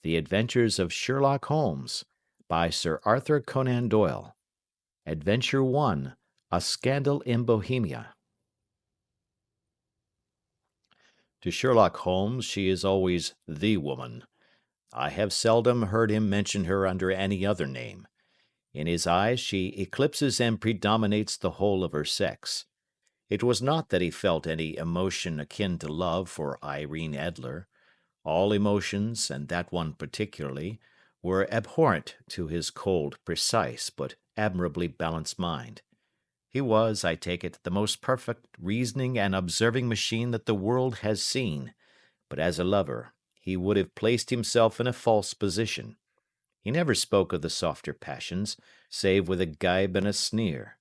The Adventures of Sherlock Holmes, by Sir Arthur Conan Doyle. Adventure 1, A Scandal in Bohemia. To Sherlock Holmes she is always the woman. I have seldom heard him mention her under any other name. In his eyes she eclipses and predominates the whole of her sex. It was not that he felt any emotion akin to love for Irene Adler. All emotions, and that one particularly, were abhorrent to his cold, precise, but admirably balanced mind. He was, I take it, the most perfect reasoning and observing machine that the world has seen, but as a lover he would have placed himself in a false position. He never spoke of the softer passions, save with a gibe and a sneer.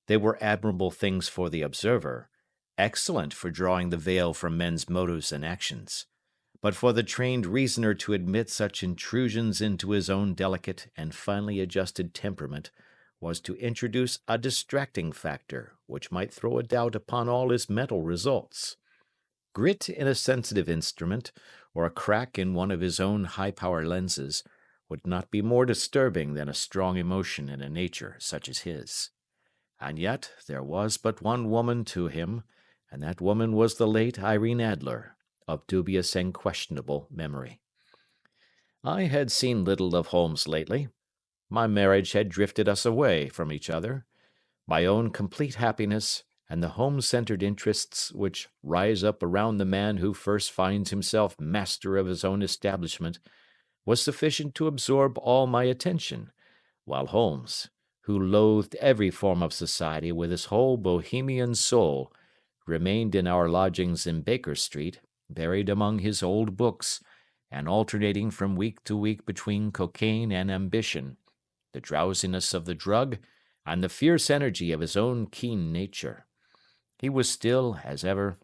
They were admirable things for the observer, excellent for drawing the veil from men's motives and actions. But for the trained reasoner to admit such intrusions into his own delicate and finely adjusted temperament was to introduce a distracting factor which might throw a doubt upon all his mental results. Grit in a sensitive instrument, or a crack in one of his own high-power lenses, would not be more disturbing than a strong emotion in a nature such as his. And yet there was but one woman to him, and that woman was the late Irene Adler, of dubious and questionable memory. I had seen little of Holmes lately. My marriage had drifted us away from each other. My own complete happiness, and the home-centered interests which rise up around the man who first finds himself master of his own establishment, was sufficient to absorb all my attention, while Holmes, who loathed every form of society with his whole Bohemian soul, remained in our lodgings in Baker Street, buried among his old books, and alternating from week to week between cocaine and ambition, the drowsiness of the drug, and the fierce energy of his own keen nature. He was still, as ever,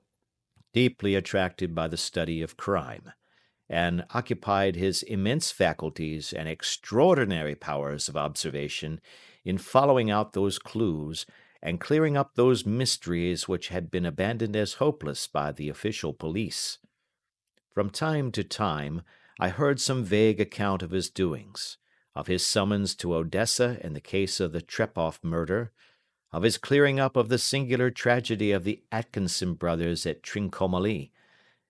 deeply attracted by the study of crime, and occupied his immense faculties and extraordinary powers of observation in following out those clues and clearing up those mysteries which had been abandoned as hopeless by the official police. From time to time I heard some vague account of his doings, of his summons to Odessa in the case of the Trepoff murder, of his clearing up of the singular tragedy of the Atkinson brothers at Trincomalee,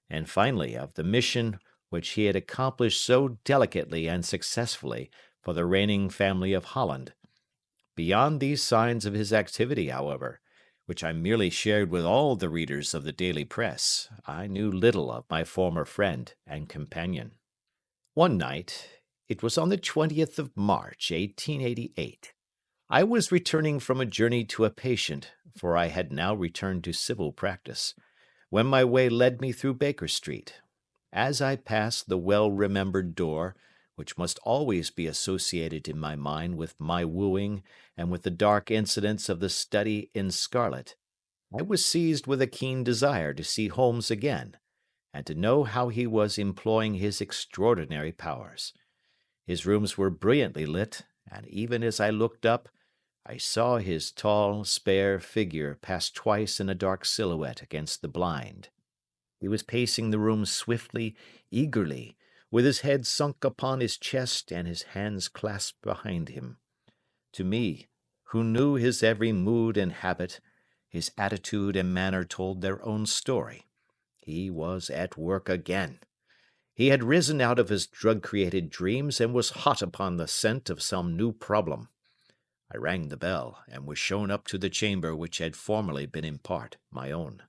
and finally of the mission which he had accomplished so delicately and successfully for the reigning family of Holland. Beyond these signs of his activity, however, which I merely shared with all the readers of the daily press, I knew little of my former friend and companion. One night, it was on the 20th of March, 1888, I was returning from a journey to a patient, for I had now returned to civil practice, when my way led me through Baker Street. As I passed the well-remembered door, which must always be associated in my mind with my wooing and with the dark incidents of the study in scarlet, I was seized with a keen desire to see Holmes again, and to know how he was employing his extraordinary powers. His rooms were brilliantly lit, and even as I looked up, I saw his tall, spare figure pass twice in a dark silhouette against the blind. He was pacing the room swiftly, eagerly, with his head sunk upon his chest and his hands clasped behind him. To me, who knew his every mood and habit, his attitude and manner told their own story. He was at work again. He had risen out of his drug-created dreams and was hot upon the scent of some new problem. I rang the bell, and was shown up to the chamber which had formerly been in part my own.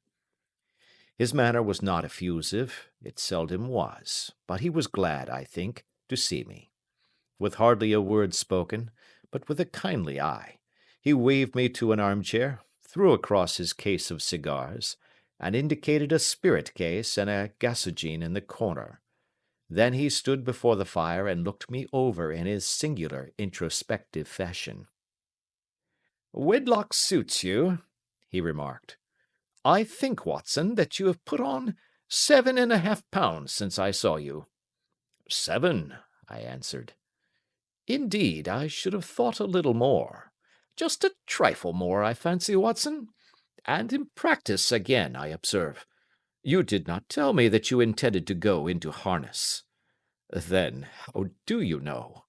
His manner was not effusive, it seldom was, but he was glad, I think, to see me. With hardly a word spoken, but with a kindly eye, he waved me to an armchair, threw across his case of cigars, and indicated a spirit case and a gasogene in the corner. Then he stood before the fire and looked me over in his singular introspective fashion. "Wedlock suits you," he remarked. "I think, Watson, that you have put on 7.5 pounds since I saw you." "7," I answered. "Indeed, I should have thought a little more. Just a trifle more, I fancy, Watson. And in practice again, I observe. You did not tell me that you intended to go into harness." Then how do you know?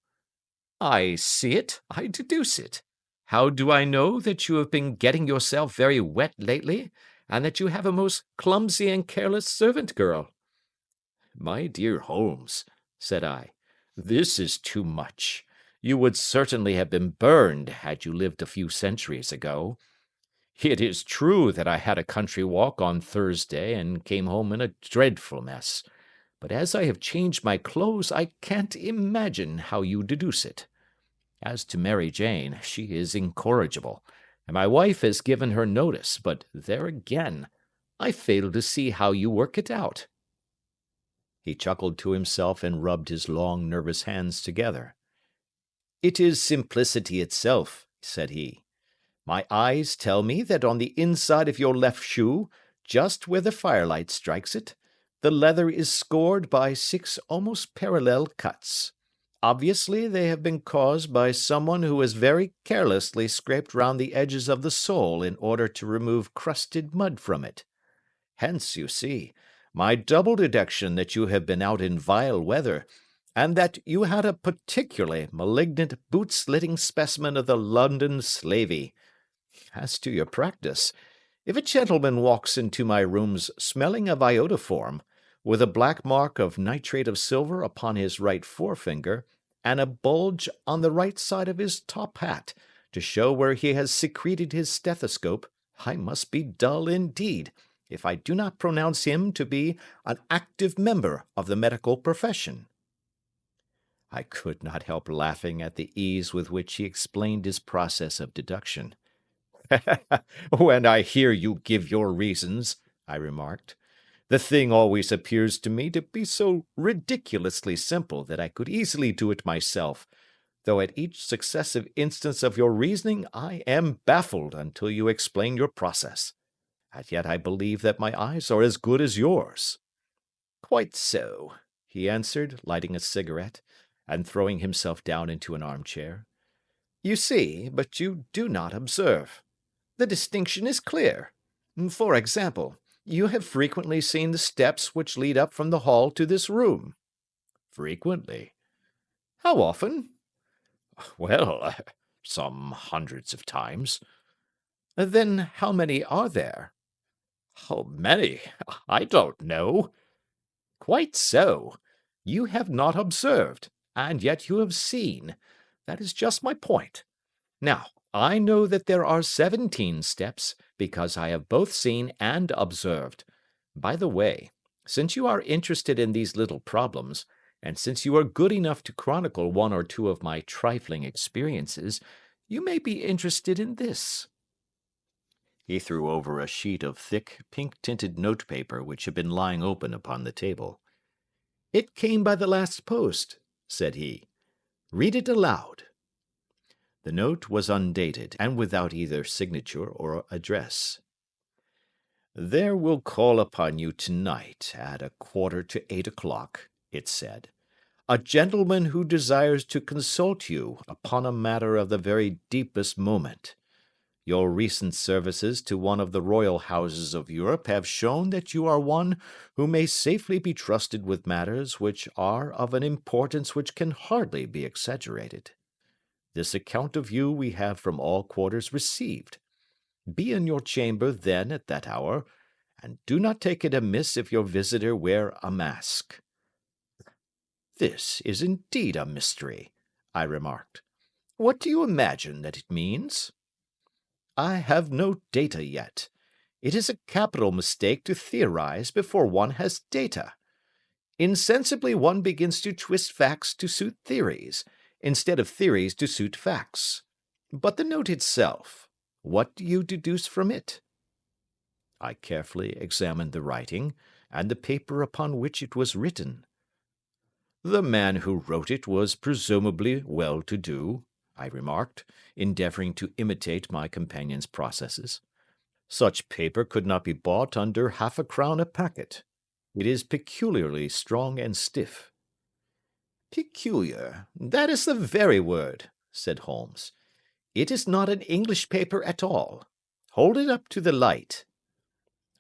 I see it, I deduce it. How do I know that you have been getting yourself very wet lately, and that you have a most clumsy and careless servant girl? My dear Holmes, said I, this is too much. You would certainly have been burned had you lived a few centuries ago. It is true that I had a country walk on Thursday and came home in a dreadful mess, but as I have changed my clothes, I can't imagine how you deduce it. As to Mary Jane, she is incorrigible, and my wife has given her notice, but there again, I fail to see how you work it out. He chuckled to himself and rubbed his long, nervous hands together. It is simplicity itself, said he. My eyes tell me that on the inside of your left shoe, just where the firelight strikes it, the leather is scored by 6 almost parallel cuts. Obviously, they have been caused by someone who has very carelessly scraped round the edges of the sole in order to remove crusted mud from it. Hence, you see, my double deduction that you have been out in vile weather, and that you had a particularly malignant boot-slitting specimen of the London slavey. As to your practice, if a gentleman walks into my rooms smelling of iodoform, with a black mark of nitrate of silver upon his right forefinger, and a bulge on the right side of his top hat, to show where he has secreted his stethoscope, I must be dull indeed, if I do not pronounce him to be an active member of the medical profession. I could not help laughing at the ease with which he explained his process of deduction. When I hear you give your reasons, I remarked, the thing always appears to me to be so ridiculously simple that I could easily do it myself, though at each successive instance of your reasoning I am baffled until you explain your process. And yet I believe that my eyes are as good as yours. Quite so, he answered, lighting a cigarette, and throwing himself down into an armchair. You see, but you do not observe. The distinction is clear. For example, you have frequently seen the steps which lead up from the hall to this room. Frequently. How often? Well, some hundreds of times. Then how many are there? How many? I don't know. Quite so. You have not observed, and yet you have seen. That is just my point. Now, I know that there are 17 steps, because I have both seen and observed. By the way, since you are interested in these little problems, and since you are good enough to chronicle one or two of my trifling experiences, you may be interested in this. He threw over a sheet of thick, pink-tinted notepaper which had been lying open upon the table. It came by the last post, said he. Read it aloud. The note was undated, and without either signature or address. There will call upon you tonight at 7:45, it said, a gentleman who desires to consult you upon a matter of the very deepest moment. Your recent services to one of the royal houses of Europe have shown that you are one who may safely be trusted with matters which are of an importance which can hardly be exaggerated. This account of you we have from all quarters received. Be in your chamber then at that hour, and do not take it amiss if your visitor wear a mask. This is indeed a mystery, I remarked. What do you imagine that it means? I have no data yet. It is a capital mistake to theorize before one has data. Insensibly one begins to twist facts to suit theories, instead of theories to suit facts. But the note itself, what do you deduce from it? I carefully examined the writing, and the paper upon which it was written. The man who wrote it was presumably well-to-do, I remarked, endeavoring to imitate my companion's processes. Such paper could not be bought under half a crown a packet. It is peculiarly strong and stiff. Peculiar, that is the very word, said Holmes. It is not an English paper at all. Hold it up to the light.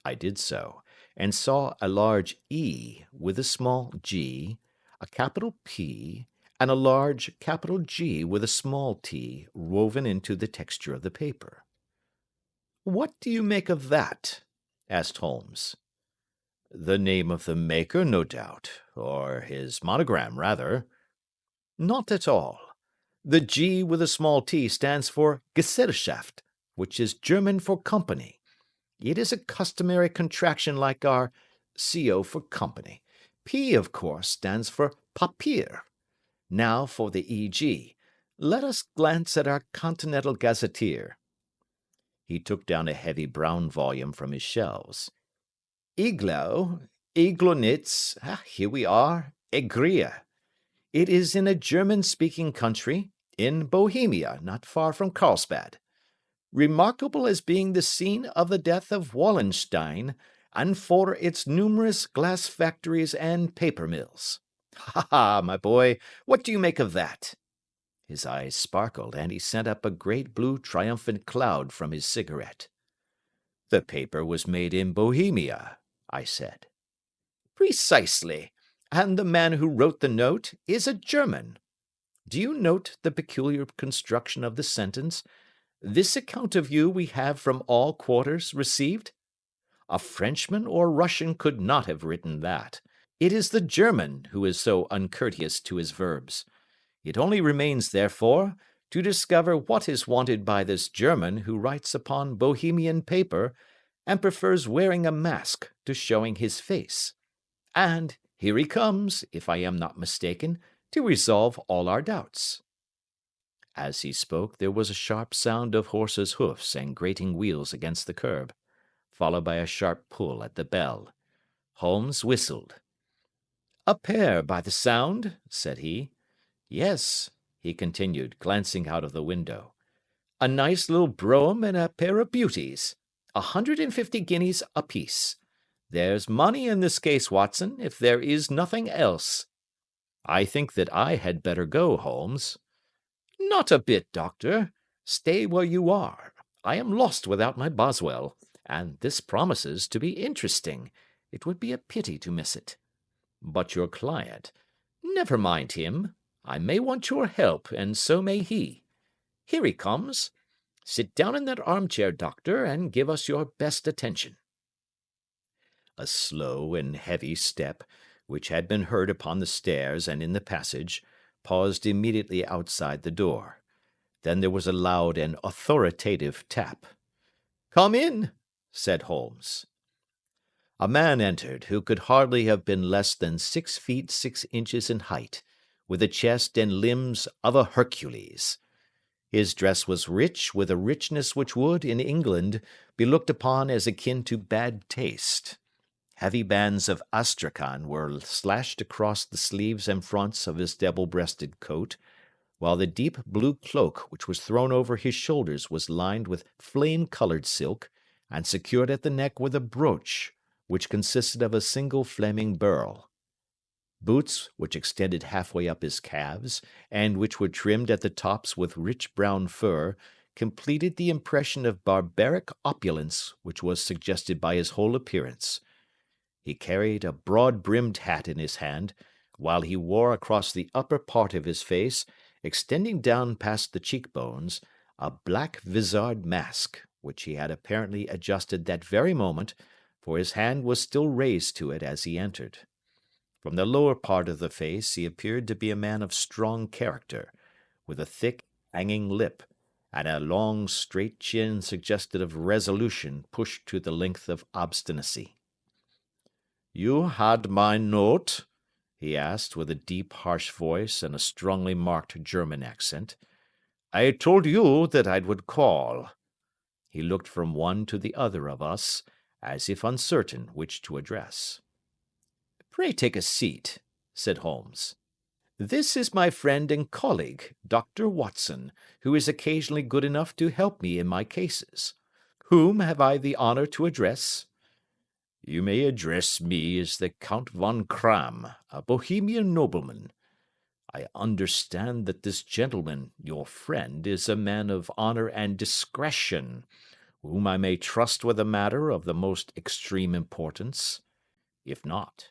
I did so, and saw a large E with a small g, a capital P, and a large capital G with a small t woven into the texture of the paper. "What do you make of that?" asked Holmes. "The name of the maker, no doubt, or his monogram, rather." "Not at all. The G with a small t stands for Gesellschaft, which is German for company. It is a customary contraction like our CO for company. P, of course, stands for Papier. Now for the EG. Let us glance at our Continental Gazetteer." He took down a heavy brown volume from his shelves. Iglonitz, here we are, Egria. It is in a German-speaking country, in Bohemia, not far from Carlsbad. Remarkable as being the scene of the death of Wallenstein, and for its numerous glass factories and paper mills. Ha ha, my boy, what do you make of that?" His eyes sparkled, and he sent up a great blue triumphant cloud from his cigarette. "The paper was made in Bohemia," I said. "Precisely, and the man who wrote the note is a German. Do you note the peculiar construction of the sentence? 'This account of you we have from all quarters received'? A Frenchman or Russian could not have written that. It is the German who is so uncourteous to his verbs. It only remains, therefore, to discover what is wanted by this German who writes upon Bohemian paper and prefers wearing a mask to showing his face. And here he comes, if I am not mistaken, to resolve all our doubts." As he spoke, there was a sharp sound of horses' hoofs and grating wheels against the curb, followed by a sharp pull at the bell. Holmes whistled. "A pair, by the sound," said he. "Yes," he continued, glancing out of the window. "A nice little brougham and a pair of beauties. 150 guineas apiece. There's money in this case, Watson, if there is nothing else." "I think that I had better go, Holmes." "Not a bit, Doctor. Stay where you are. I am lost without my Boswell, and this promises to be interesting. It would be a pity to miss it." "But your client—" "Never mind him. I may want your help, and so may he. Here he comes. Sit down in that armchair, Doctor, and give us your best attention." A slow and heavy step, which had been heard upon the stairs and in the passage, paused immediately outside the door. Then there was a loud and authoritative tap. "Come in," said Holmes. A man entered who could hardly have been less than 6 feet 6 inches in height, with the chest and limbs of a Hercules. His dress was rich with a richness which would, in England, be looked upon as akin to bad taste. Heavy bands of astrakhan were slashed across the sleeves and fronts of his double-breasted coat, while the deep blue cloak which was thrown over his shoulders was lined with flame-coloured silk, and secured at the neck with a brooch, which consisted of a single flaming beryl. Boots, which extended halfway up his calves, and which were trimmed at the tops with rich brown fur, completed the impression of barbaric opulence which was suggested by his whole appearance. He carried a broad-brimmed hat in his hand, while he wore across the upper part of his face, extending down past the cheek-bones, a black vizard mask, which he had apparently adjusted that very moment, for his hand was still raised to it as he entered. From the lower part of the face he appeared to be a man of strong character, with a thick, hanging lip, and a long, straight chin suggestive of resolution pushed to the length of obstinacy. "You had my note?" he asked, with a deep, harsh voice and a strongly marked German accent. "I told you that I would call." He looked from one to the other of us, as if uncertain which to address. "Pray take a seat," said Holmes. "This is my friend and colleague, Dr. Watson, who is occasionally good enough to help me in my cases. Whom have I the honour to address?" "You may address me as the Count von Kramm, a Bohemian nobleman. I understand that this gentleman, your friend, is a man of honour and discretion, whom I may trust with a matter of the most extreme importance. If not,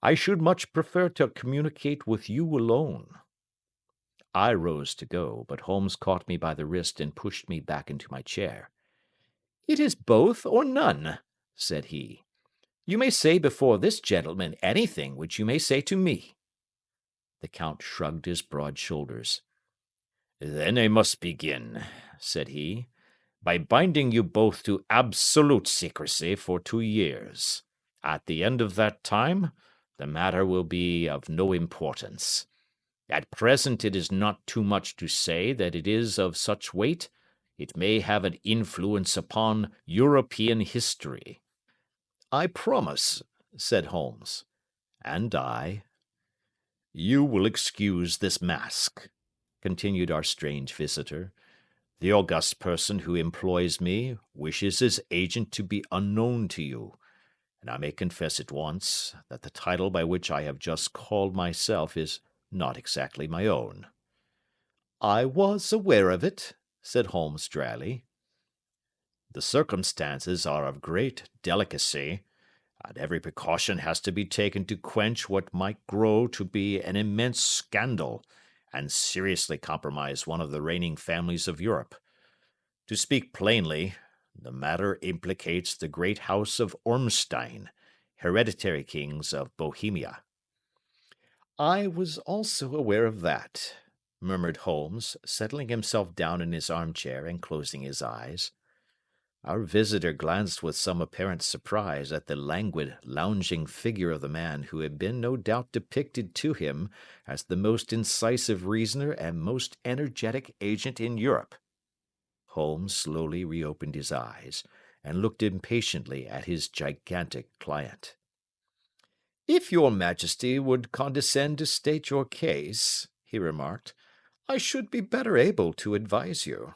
I should much prefer to communicate with you alone." I rose to go, but Holmes caught me by the wrist and pushed me back into my chair. "It is both or none," said he. "You may say before this gentleman anything which you may say to me." The Count shrugged his broad shoulders. "Then I must begin," said he, "by binding you both to absolute secrecy for 2 years. At the end of that time, the matter will be of no importance. At present it is not too much to say that it is of such weight, it may have an influence upon European history." "I promise," said Holmes. "And I." "You will excuse this mask," continued our strange visitor. "The august person who employs me wishes his agent to be unknown to you, and I may confess at once that the title by which I have just called myself is not exactly my own." "I was aware of it," said Holmes dryly. "The circumstances are of great delicacy, and every precaution has to be taken to quench what might grow to be an immense scandal and seriously compromise one of the reigning families of Europe. To speak plainly, the matter implicates the great house of Ormstein, hereditary kings of Bohemia." "I was also aware of that," murmured Holmes, settling himself down in his armchair and closing his eyes. Our visitor glanced with some apparent surprise at the languid, lounging figure of the man who had been no doubt depicted to him as the most incisive reasoner and most energetic agent in Europe. Holmes slowly reopened his eyes and looked impatiently at his gigantic client. "If your Majesty would condescend to state your case," he remarked, "I should be better able to advise you."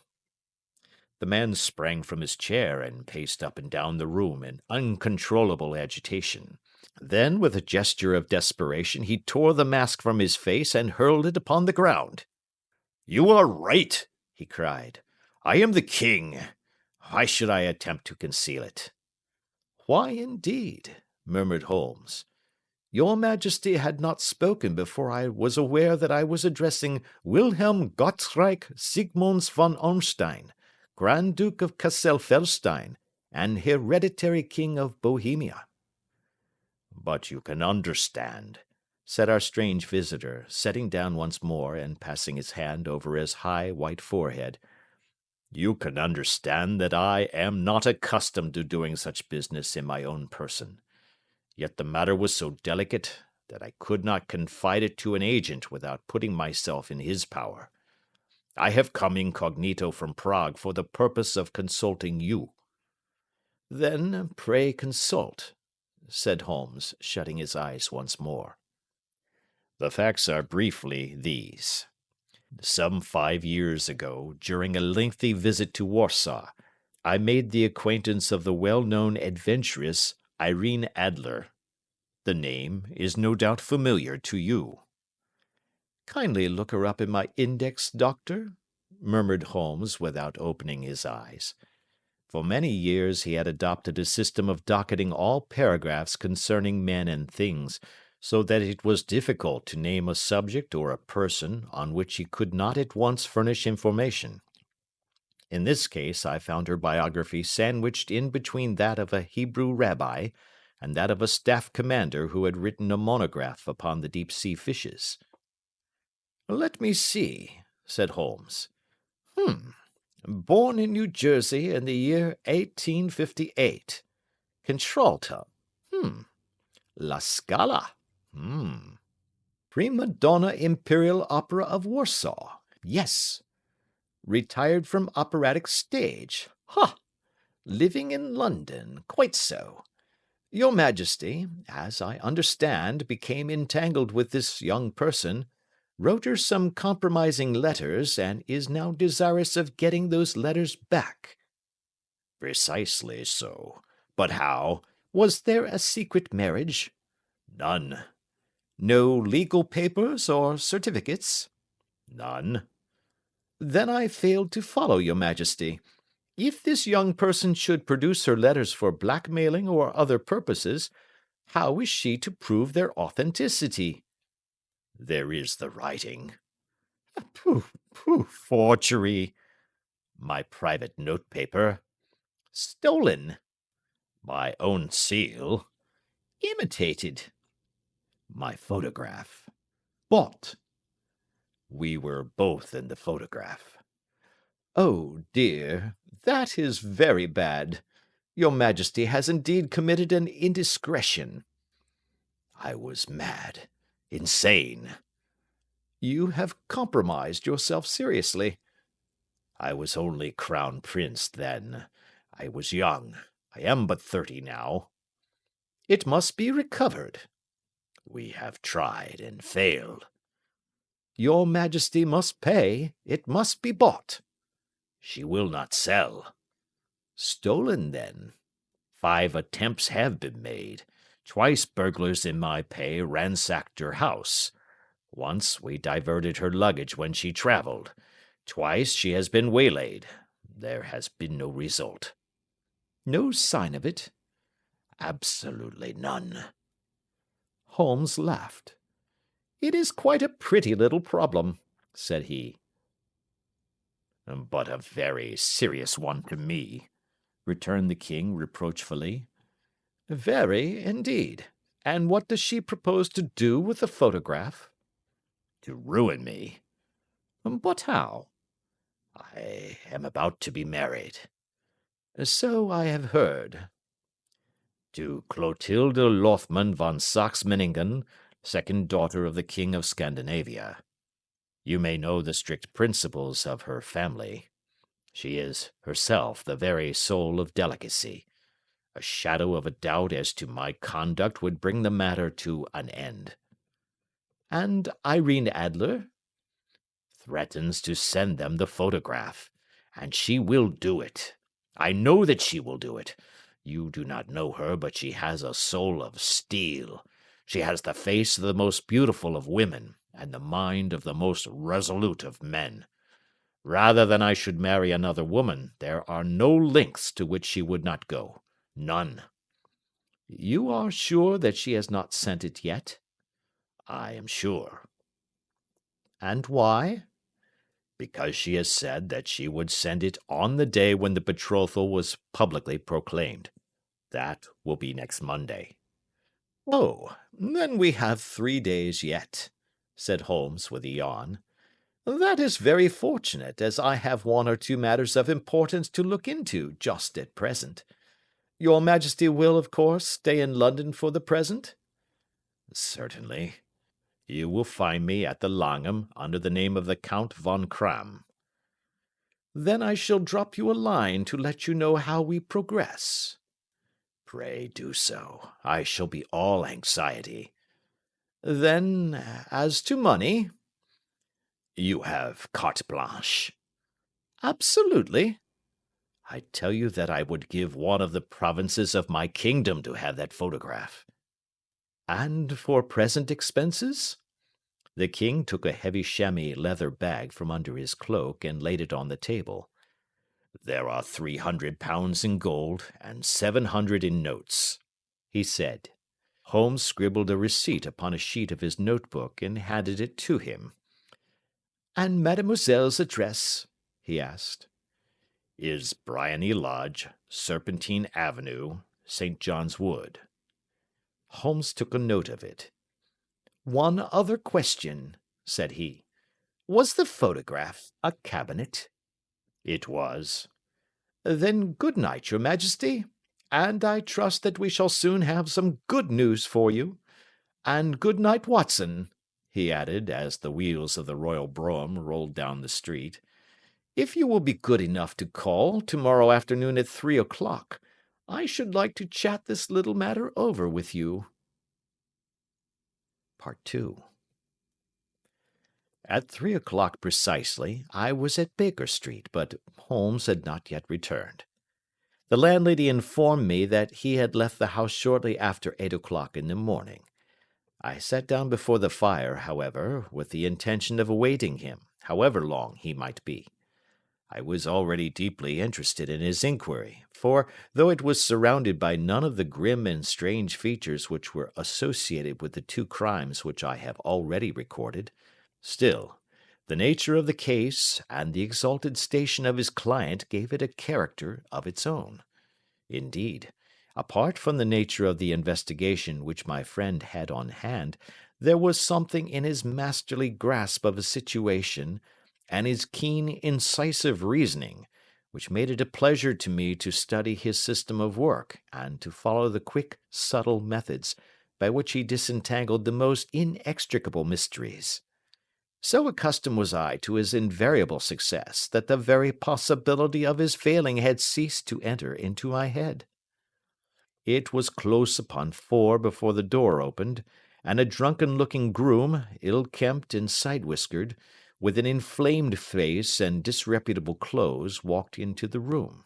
The man sprang from his chair and paced up and down the room in uncontrollable agitation. Then, with a gesture of desperation, he tore the mask from his face and hurled it upon the ground. "You are right," he cried. "I am the king. Why should I attempt to conceal it?" "Why, indeed?" murmured Holmes. "Your Majesty had not spoken before I was aware that I was addressing Wilhelm Gottschalk Sigmunds von Ormstein, Grand Duke of Cassel-Felstein, and hereditary King of Bohemia." "But you can understand," said our strange visitor, sitting down once more and passing his hand over his high white forehead, "you can understand that I am not accustomed to doing such business in my own person. Yet the matter was so delicate that I could not confide it to an agent without putting myself in his power. I have come incognito from Prague for the purpose of consulting you." "Then pray consult," said Holmes, shutting his eyes once more. "The facts are briefly these. Some 5 years ago, during a lengthy visit to Warsaw, I made the acquaintance of the well-known adventuress Irene Adler. The name is no doubt familiar to you." "Kindly look her up in my index, Doctor," murmured Holmes without opening his eyes. For many years he had adopted a system of docketing all paragraphs concerning men and things, so that it was difficult to name a subject or a person on which he could not at once furnish information. In this case I found her biography sandwiched in between that of a Hebrew rabbi and that of a staff commander who had written a monograph upon the deep-sea fishes. "Let me see," said Holmes. Born in New Jersey in the year 1858. Contralto. La Scala. Prima donna Imperial Opera of Warsaw. Yes. Retired from operatic stage. Ha! Living in London. Quite so. Your Majesty, as I understand, became entangled with this young person, wrote her some compromising letters, and is now desirous of getting those letters back." "Precisely so. But how? Was there a secret marriage?" "None." "No legal papers or certificates?" "None." "Then I failed to follow your Majesty. If this young person should produce her letters for blackmailing or other purposes, How is she to prove their authenticity? There is the writing. Pooh, pooh, forgery. My private notepaper. Stolen. My own seal. Imitated. My photograph. Bought. We were both in the photograph. Oh, dear, that is very bad. Your Majesty has indeed committed an indiscretion. I was mad, insane. You have compromised yourself seriously. I was only crown prince then. I was young. I am but 30 now. It must be recovered. We have tried and failed. Your Majesty must pay. It must be bought. She will not sell. Stolen, then. 5 attempts have been made. Twice burglars in my pay ransacked her house. Once we diverted her luggage when she traveled. Twice she has been waylaid. There has been no result. No sign of it? Absolutely none. Holmes laughed. It is quite a pretty little problem, said he. But a very serious one to me, returned the king reproachfully. Very, indeed. And what does she propose to do with the photograph? To ruin me. But how? I am about to be married. So I have heard. To Clotilde Lothman von Saxe-Meiningen, second daughter of the King of Scandinavia. You may know the strict principles of her family. She is herself the very soul of delicacy. A shadow of a doubt as to my conduct would bring the matter to an end. And Irene Adler? Threatens to send them the photograph, and she will do it. I know that she will do it. You do not know her, but she has a soul of steel. She has the face of the most beautiful of women, and the mind of the most resolute of men. Rather than I should marry another woman, there are no lengths to which she would not go. None. You are sure that she has not sent it yet? I am sure. And why? Because she has said that she would send it on the day when the betrothal was publicly proclaimed. That will be next Monday. Oh, then we have 3 days yet, said Holmes with a yawn. That is very fortunate, as I have 1 or 2 matters of importance to look into just at present. Your Majesty will, of course, stay in London for the present? Certainly. You will find me at the Langham under the name of the Count von Kram. Then I shall drop you a line to let you know how we progress. Pray do so. I shall be all anxiety. Then, as to money? You have carte blanche. Absolutely. I tell you that I would give 1 of the provinces of my kingdom to have that photograph. And for present expenses? The king took a heavy chamois leather bag from under his cloak and laid it on the table. There are £300 in gold and 700 in notes, he said. Holmes scribbled a receipt upon a sheet of his notebook and handed it to him. And mademoiselle's address? He asked. Is Briony Lodge, Serpentine Avenue, St. John's Wood. Holmes took a note of it. 1 other question, said he. Was the photograph a cabinet? It was. Then good night, your Majesty, and I trust that we shall soon have some good news for you. And good night, Watson, he added, as the wheels of the royal brougham rolled down the street. If you will be good enough to call tomorrow afternoon at 3 o'clock, I should like to chat this little matter over with you. Part 2. At 3 o'clock precisely, I was at Baker Street, but Holmes had not yet returned. The landlady informed me that he had left the house shortly after 8 o'clock in the morning. I sat down before the fire, however, with the intention of awaiting him, however long he might be. I was already deeply interested in his inquiry, for, though it was surrounded by none of the grim and strange features which were associated with the two crimes which I have already recorded, still, the nature of the case and the exalted station of his client gave it a character of its own. Indeed, apart from the nature of the investigation which my friend had on hand, there was something in his masterly grasp of a situation, and his keen, incisive reasoning, which made it a pleasure to me to study his system of work and to follow the quick, subtle methods by which he disentangled the most inextricable mysteries. So accustomed was I to his invariable success that the very possibility of his failing had ceased to enter into my head. It was close upon 4 before the door opened, and a drunken-looking groom, ill-kempt and side-whiskered, with an inflamed face and disreputable clothes, walked into the room.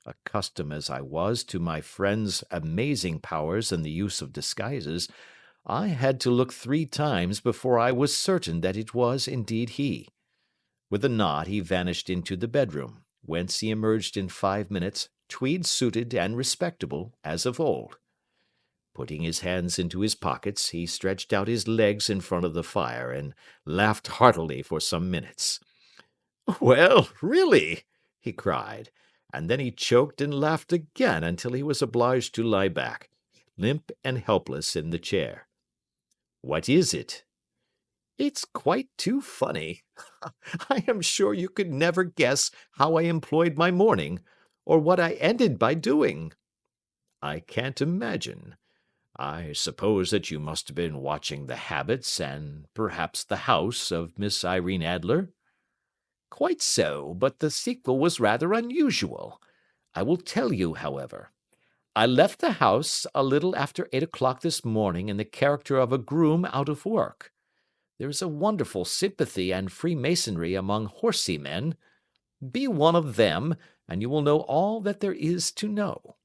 Accustomed as I was to my friend's amazing powers in the use of disguises, I had to look 3 times before I was certain that it was indeed he. With a nod he vanished into the bedroom, whence he emerged in 5 minutes, tweed-suited and respectable as of old. Putting his hands into his pockets, he stretched out his legs in front of the fire and laughed heartily for some minutes. "Well, really!" he cried, and then he choked and laughed again until he was obliged to lie back, limp and helpless, in the chair. "What is it?" "It's quite too funny. I am sure you could never guess how I employed my morning, or what I ended by doing." "I can't imagine. I suppose that you must have been watching the habits and perhaps the house of Miss Irene Adler?" "Quite so, but the sequel was rather unusual. I will tell you, however. I left the house a little after 8 o'clock this morning in the character of a groom out of work. There is a wonderful sympathy and freemasonry among horsey men. Be one of them, and you will know all that there is to know.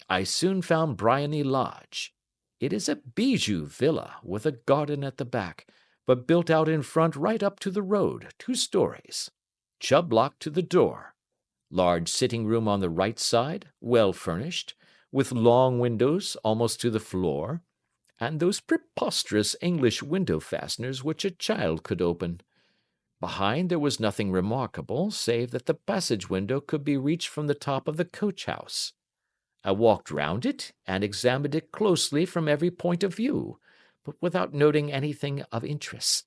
I soon found Briony Lodge. It is a bijou villa with a garden at the back, but built out in front right up to the road, 2 stories. Chubb lock to the door. Large sitting room on the right side, well furnished, with long windows almost to the floor, and those preposterous English window fasteners which a child could open. Behind there was nothing remarkable, save that the passage window could be reached from the top of the coach-house. I walked round it and examined it closely from every point of view, but without noting anything of interest.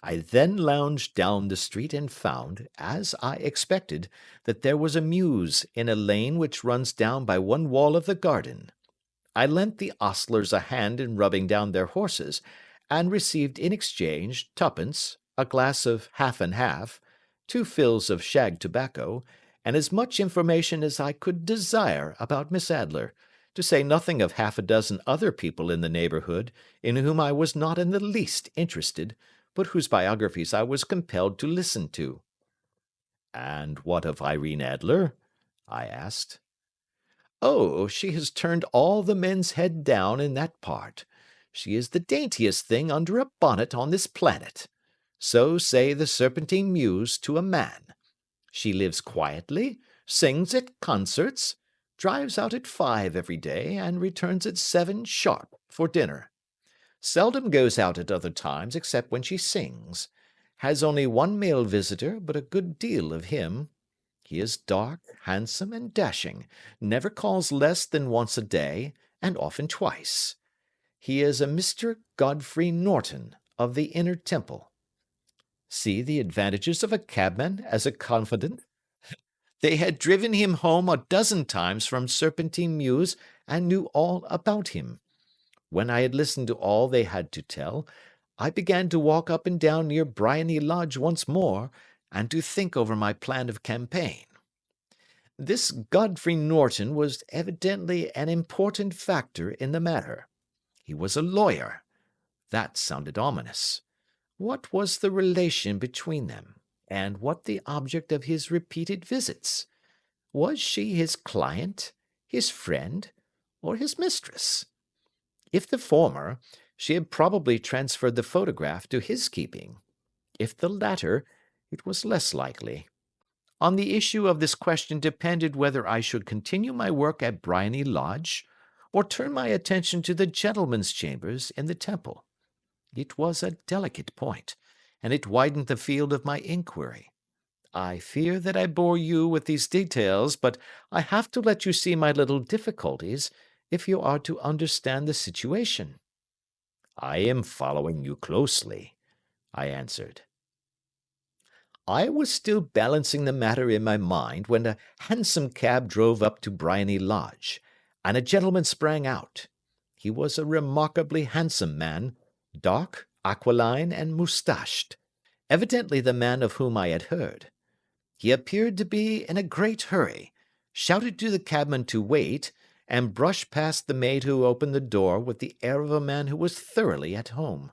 I then lounged down the street and found, as I expected, that there was a mews in a lane which runs down by one wall of the garden. I lent the ostlers a hand in rubbing down their horses, and received in exchange 2d, a glass of half and half, 2 fills of shag tobacco, and as much information as I could desire about Miss Adler, to say nothing of half a dozen other people in the neighbourhood, in whom I was not in the least interested, but whose biographies I was compelled to listen to. "And what of Irene Adler?" I asked. "Oh, she has turned all the men's head down in that part. She is the daintiest thing under a bonnet on this planet. So say the Serpentine Mews to a man. She lives quietly, sings at concerts, drives out at 5 every day, and returns at 7 sharp for dinner. Seldom goes out at other times except when she sings. Has only 1 male visitor, but a good deal of him. He is dark, handsome, and dashing, never calls less than once a day, and often twice. He is a Mr. Godfrey Norton, of the Inner Temple. See the advantages of a cabman as a confidant. They had driven him home a dozen times from Serpentine Mews, and knew all about him. When I had listened to all they had to tell, I began to walk up and down near Briony Lodge once more, and to think over my plan of campaign. This Godfrey Norton was evidently an important factor in the matter. He was a lawyer. That sounded ominous. What was the relation between them, and what the object of his repeated visits? Was she his client, his friend, or his mistress? If the former, she had probably transferred the photograph to his keeping. If the latter, it was less likely. On the issue of this question depended whether I should continue my work at Briony Lodge, or turn my attention to the gentlemen's chambers in the Temple. It was a delicate point, and it widened the field of my inquiry. I fear that I bore you with these details, but I have to let you see my little difficulties if you are to understand the situation. I am following you closely, I answered. I was still balancing the matter in my mind when a hansom cab drove up to Briony Lodge, and a gentleman sprang out. He was a remarkably handsome man, dark, aquiline, and moustached, evidently the man of whom I had heard. He appeared to be in a great hurry, shouted to the cabman to wait, and brushed past the maid who opened the door with the air of a man who was thoroughly at home.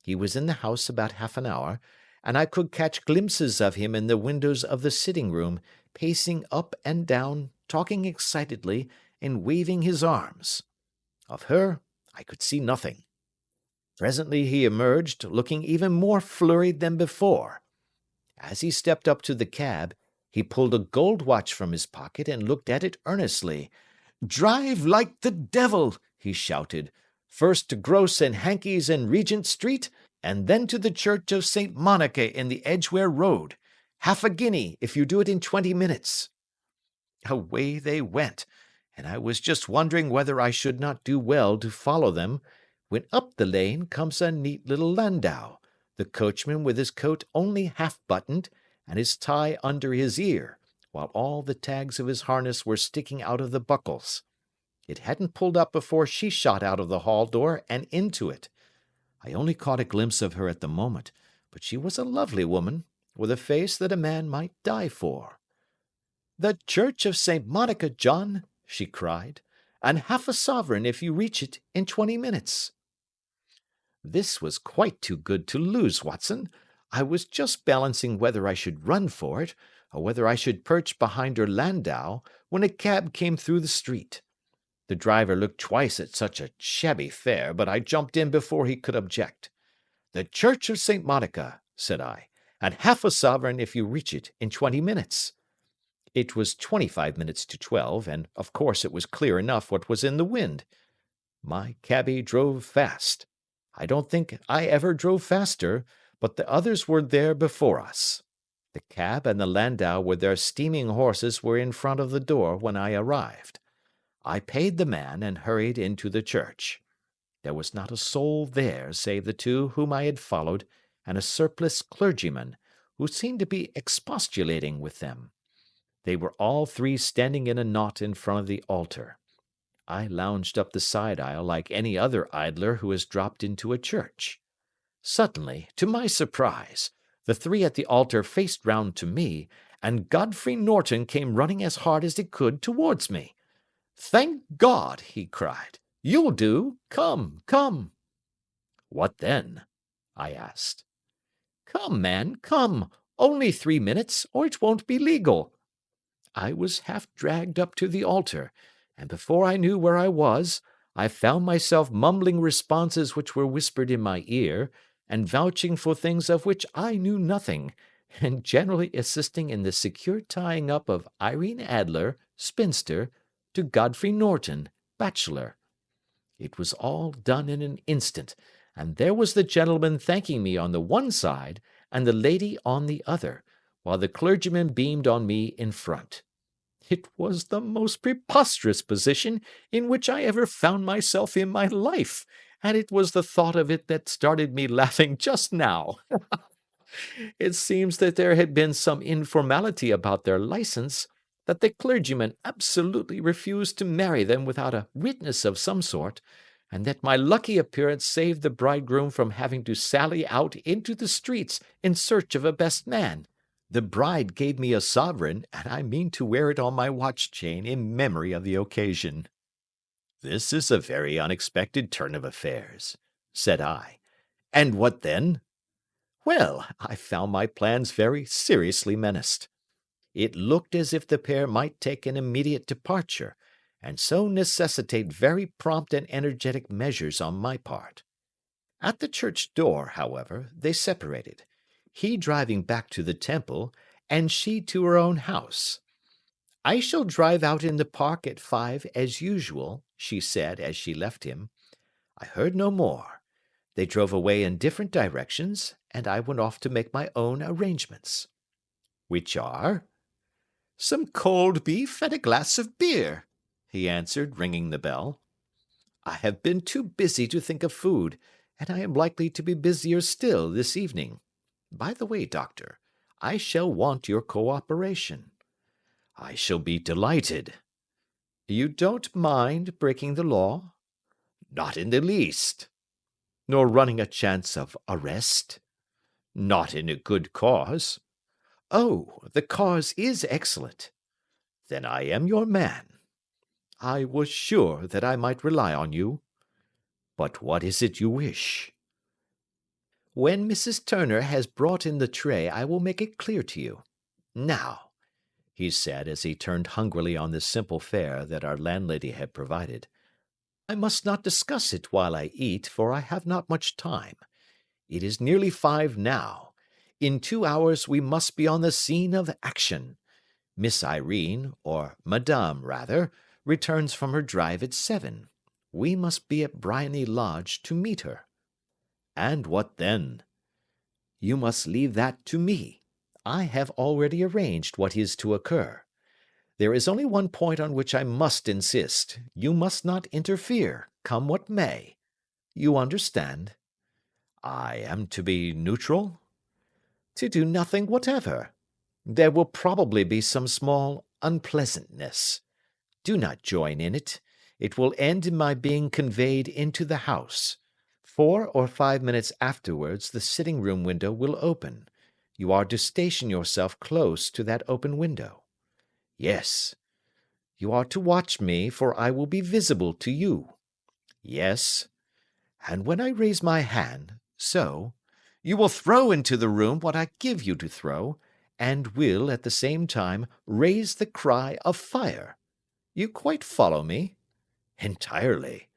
He was in the house about half an hour, and I could catch glimpses of him in the windows of the sitting-room, pacing up and down, talking excitedly, and waving his arms. Of her I could see nothing. Presently he emerged, looking even more flurried than before. As he stepped up to the cab, he pulled a gold watch from his pocket and looked at it earnestly. "Drive like the devil!" he shouted. "First to Gross and Hankey's in Regent Street, and then to the Church of St. Monica in the Edgware Road. Half a guinea if you do it in 20 minutes. Away they went, and I was just wondering whether I should not do well to follow them, when up the lane comes a neat little landau, the coachman with his coat only half buttoned, and his tie under his ear, while all the tags of his harness were sticking out of the buckles. It hadn't pulled up before she shot out of the hall door and into it. I only caught a glimpse of her at the moment, but she was a lovely woman, with a face that a man might die for. "The Church of St. Monica, John," she cried, "and half a sovereign if you reach it in 20 minutes." This was quite too good to lose, Watson. I was just balancing whether I should run for it, or whether I should perch behind her landau, when a cab came through the street. The driver looked twice at such a shabby fare, but I jumped in before he could object. "The Church of St. Monica," said I, "and half a sovereign if you reach it in 20 minutes." It was 25 minutes to 12, and of course it was clear enough what was in the wind. My cabby drove fast. I don't think I ever drove faster, but the others were there before us. The cab and the landau with their steaming horses were in front of the door when I arrived. I paid the man and hurried into the church. There was not a soul there save the two whom I had followed and a surpliced clergyman, who seemed to be expostulating with them. They were all three standing in a knot in front of the altar. I lounged up the side aisle like any other idler who has dropped into a church. Suddenly, to my surprise, the three at the altar faced round to me, and Godfrey Norton came running as hard as he could towards me. "Thank God!" he cried. "You'll do. Come, come." "What then?" I asked. "Come, man, come. Only 3 minutes, or it won't be legal." I was half dragged up to the altar, and before I knew where I was, I found myself mumbling responses which were whispered in my ear, and vouching for things of which I knew nothing, and generally assisting in the secure tying up of Irene Adler, spinster, to Godfrey Norton, bachelor. It was all done in an instant, and there was the gentleman thanking me on the one side, and the lady on the other, while the clergyman beamed on me in front. It was the most preposterous position in which I ever found myself in my life, and it was the thought of it that started me laughing just now. It seems that there had been some informality about their license, that the clergyman absolutely refused to marry them without a witness of some sort, and that my lucky appearance saved the bridegroom from having to sally out into the streets in search of a best man. The bride gave me a sovereign, and I mean to wear it on my watch chain in memory of the occasion. "This is a very unexpected turn of affairs," said I. "And what then?" "Well, I found my plans very seriously menaced. It looked as if the pair might take an immediate departure, and so necessitate very prompt and energetic measures on my part. At the church door, however, they separated. he driving back to the Temple, and she to her own house. "I shall drive out in the park at 5 as usual," she said as she left him. I heard no more. They drove away in different directions, and I went off to make my own arrangements. "Which are?" "Some cold beef and a glass of beer," he answered, ringing the bell. "I have been too busy to think of food, and I am likely to be busier still this evening. By the way, doctor, I shall want your cooperation." "I shall be delighted." "You don't mind breaking the law?" "Not in the least." "Nor running a chance of arrest?" "Not in a good cause." "Oh, the cause is excellent." "Then I am your man." "I was sure that I might rely on you." "But what is it you wish?" "When Mrs. Turner has brought in the tray I will make it clear to you. Now," he said as he turned hungrily on the simple fare that our landlady had provided, "I must not discuss it while I eat, for I have not much time. It is nearly 5 now. In 2 hours we must be on the scene of action. Miss Irene, or Madame rather, returns from her drive at 7. We must be at Briony Lodge to meet her." "And what then?" "You must leave that to me. I have already arranged what is to occur. There is only one point on which I must insist. You must not interfere, come what may. You understand?" "I am to be neutral?" "To do nothing whatever. There will probably be some small unpleasantness. Do not join in it. It will end in my being conveyed into the house. 4 or 5 minutes afterwards the sitting-room window will open. You are to station yourself close to that open window." "Yes." "You are to watch me, for I will be visible to you." "Yes." "And when I raise my hand, so, you will throw into the room what I give you to throw, and will, at the same time, raise the cry of fire. You quite follow me?" "Entirely."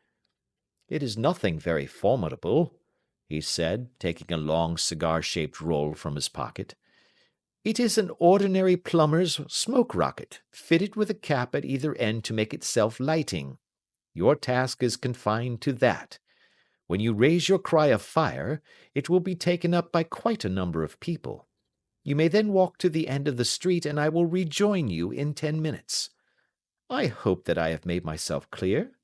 "It is nothing very formidable," he said, taking a long cigar-shaped roll from his pocket. "It is an ordinary plumber's smoke rocket, fitted with a cap at either end to make it self-lighting. Your task is confined to that. When you raise your cry of fire, it will be taken up by quite a number of people. You may then walk to the end of the street, and I will rejoin you in 10 minutes. I hope that I have made myself clear?"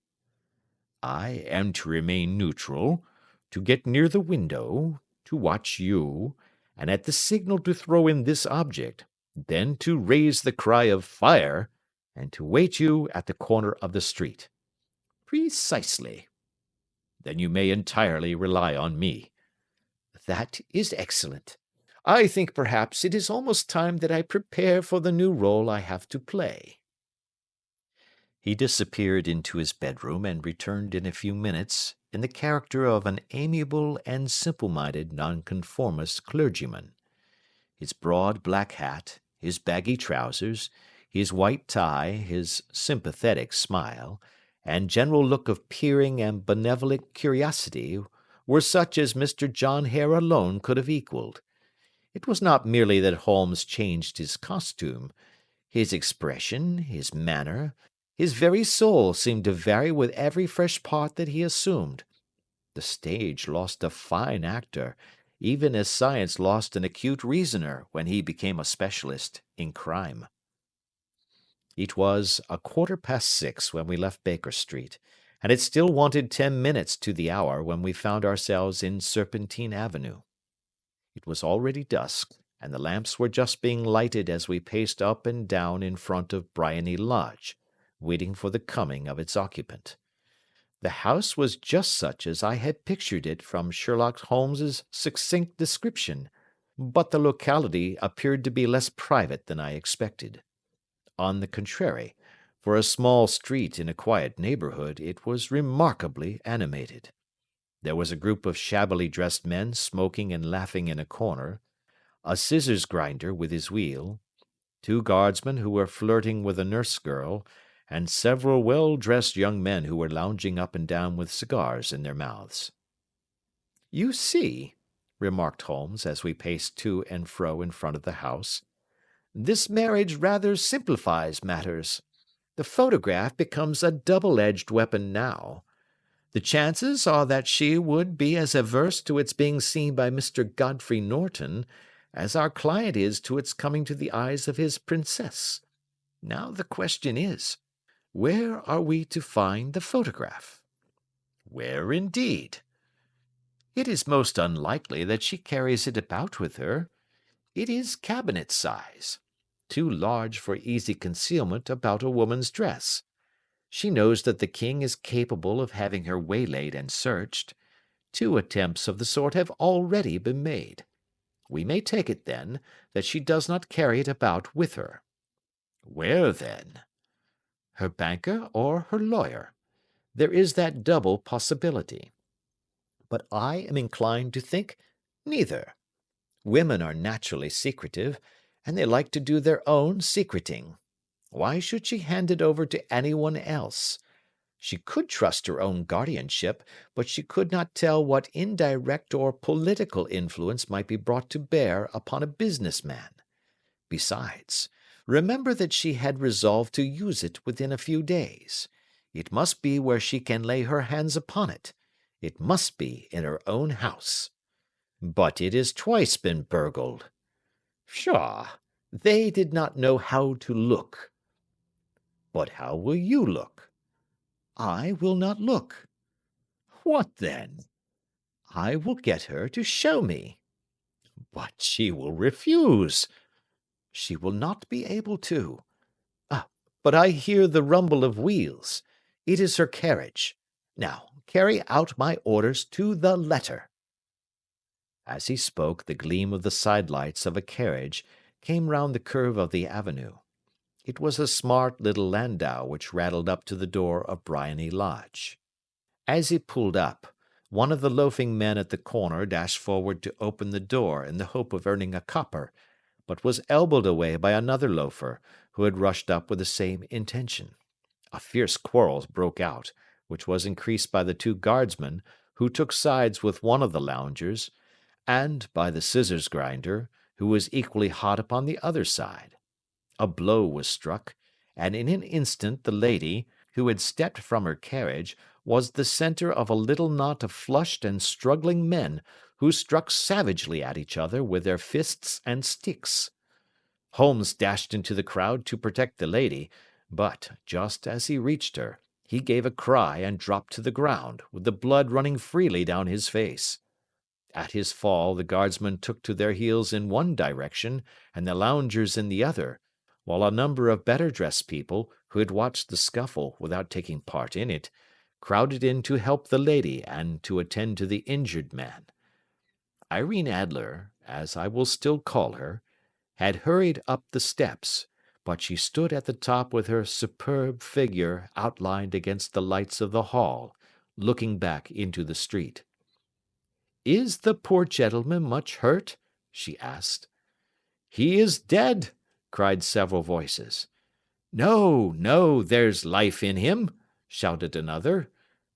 "I am to remain neutral, to get near the window, to watch you, and at the signal to throw in this object, then to raise the cry of fire, and to wait you at the corner of the street." "Precisely." "Then you may entirely rely on me." "That is excellent. I think perhaps it is almost time that I prepare for the new role I have to play." He disappeared into his bedroom and returned in a few minutes in the character of an amiable and simple-minded nonconformist clergyman. His broad black hat, his baggy trousers, his white tie, his sympathetic smile, and general look of peering and benevolent curiosity were such as Mr. John Hare alone could have equalled. It was not merely that Holmes changed his costume. His expression, his manner, his very soul seemed to vary with every fresh part that he assumed. The stage lost a fine actor, even as science lost an acute reasoner when he became a specialist in crime. It was 6:15 when we left Baker Street, and it still wanted 10 minutes to the hour when we found ourselves in Serpentine Avenue. It was already dusk, and the lamps were just being lighted as we paced up and down in front of Briony Lodge, waiting for the coming of its occupant. The house was just such as I had pictured it from Sherlock Holmes's succinct description, but the locality appeared to be less private than I expected. On the contrary, for a small street in a quiet neighborhood, it was remarkably animated. There was a group of shabbily dressed men smoking and laughing in a corner, a scissors grinder with his wheel, 2 guardsmen who were flirting with a nurse girl, and several well-dressed young men who were lounging up and down with cigars in their mouths. "You see," remarked Holmes as we paced to and fro in front of the house. "This marriage rather simplifies matters. The photograph becomes a double-edged weapon now. The chances are that she would be as averse to its being seen by Mr. Godfrey Norton as our client is to its coming to the eyes of his princess. Now the question is, where are we to find the photograph?" "Where, indeed?" "It is most unlikely that she carries it about with her. It is cabinet size, too large for easy concealment about a woman's dress. She knows that the king is capable of having her waylaid and searched. 2 attempts of the sort have already been made. We may take it, then, that she does not carry it about with her." "Where, then?" "Her banker or her lawyer. There is that double possibility. But I am inclined to think neither. Women are naturally secretive, and they like to do their own secreting. Why should she hand it over to anyone else? She could trust her own guardianship, but she could not tell what indirect or political influence might be brought to bear upon a business man. Besides, remember that she had resolved to use it within a few days. It must be where she can lay her hands upon it. It must be in her own house." "But it has twice been burgled." "Pshaw! They did not know how to look." "But how will you look?" "I will not look." "What then?" "I will get her to show me." "But she will refuse." "She will not be able to. Ah, but I hear the rumble of wheels. It is her carriage. Now carry out my orders to the letter." As he spoke, the gleam of the sidelights of a carriage came round the curve of the avenue. It was a smart little landau which rattled up to the door of Briony Lodge. As it pulled up, one of the loafing men at the corner dashed forward to open the door in the hope of earning a copper, but was elbowed away by another loafer, who had rushed up with the same intention. A fierce quarrel broke out, which was increased by the 2 guardsmen, who took sides with one of the loungers, and by the scissors grinder, who was equally hot upon the other side. A blow was struck, and in an instant the lady, who had stepped from her carriage, was the centre of a little knot of flushed and struggling men, who struck savagely at each other with their fists and sticks. Holmes dashed into the crowd to protect the lady, but, just as he reached her, he gave a cry and dropped to the ground, with the blood running freely down his face. At his fall the guardsmen took to their heels in one direction and the loungers in the other, while a number of better dressed people, who had watched the scuffle without taking part in it, crowded in to help the lady and to attend to the injured man. Irene Adler, as I will still call her, had hurried up the steps, but she stood at the top with her superb figure outlined against the lights of the hall, looking back into the street. "Is the poor gentleman much hurt?" she asked. "He is dead," cried several voices. "No, no, there's life in him," shouted another,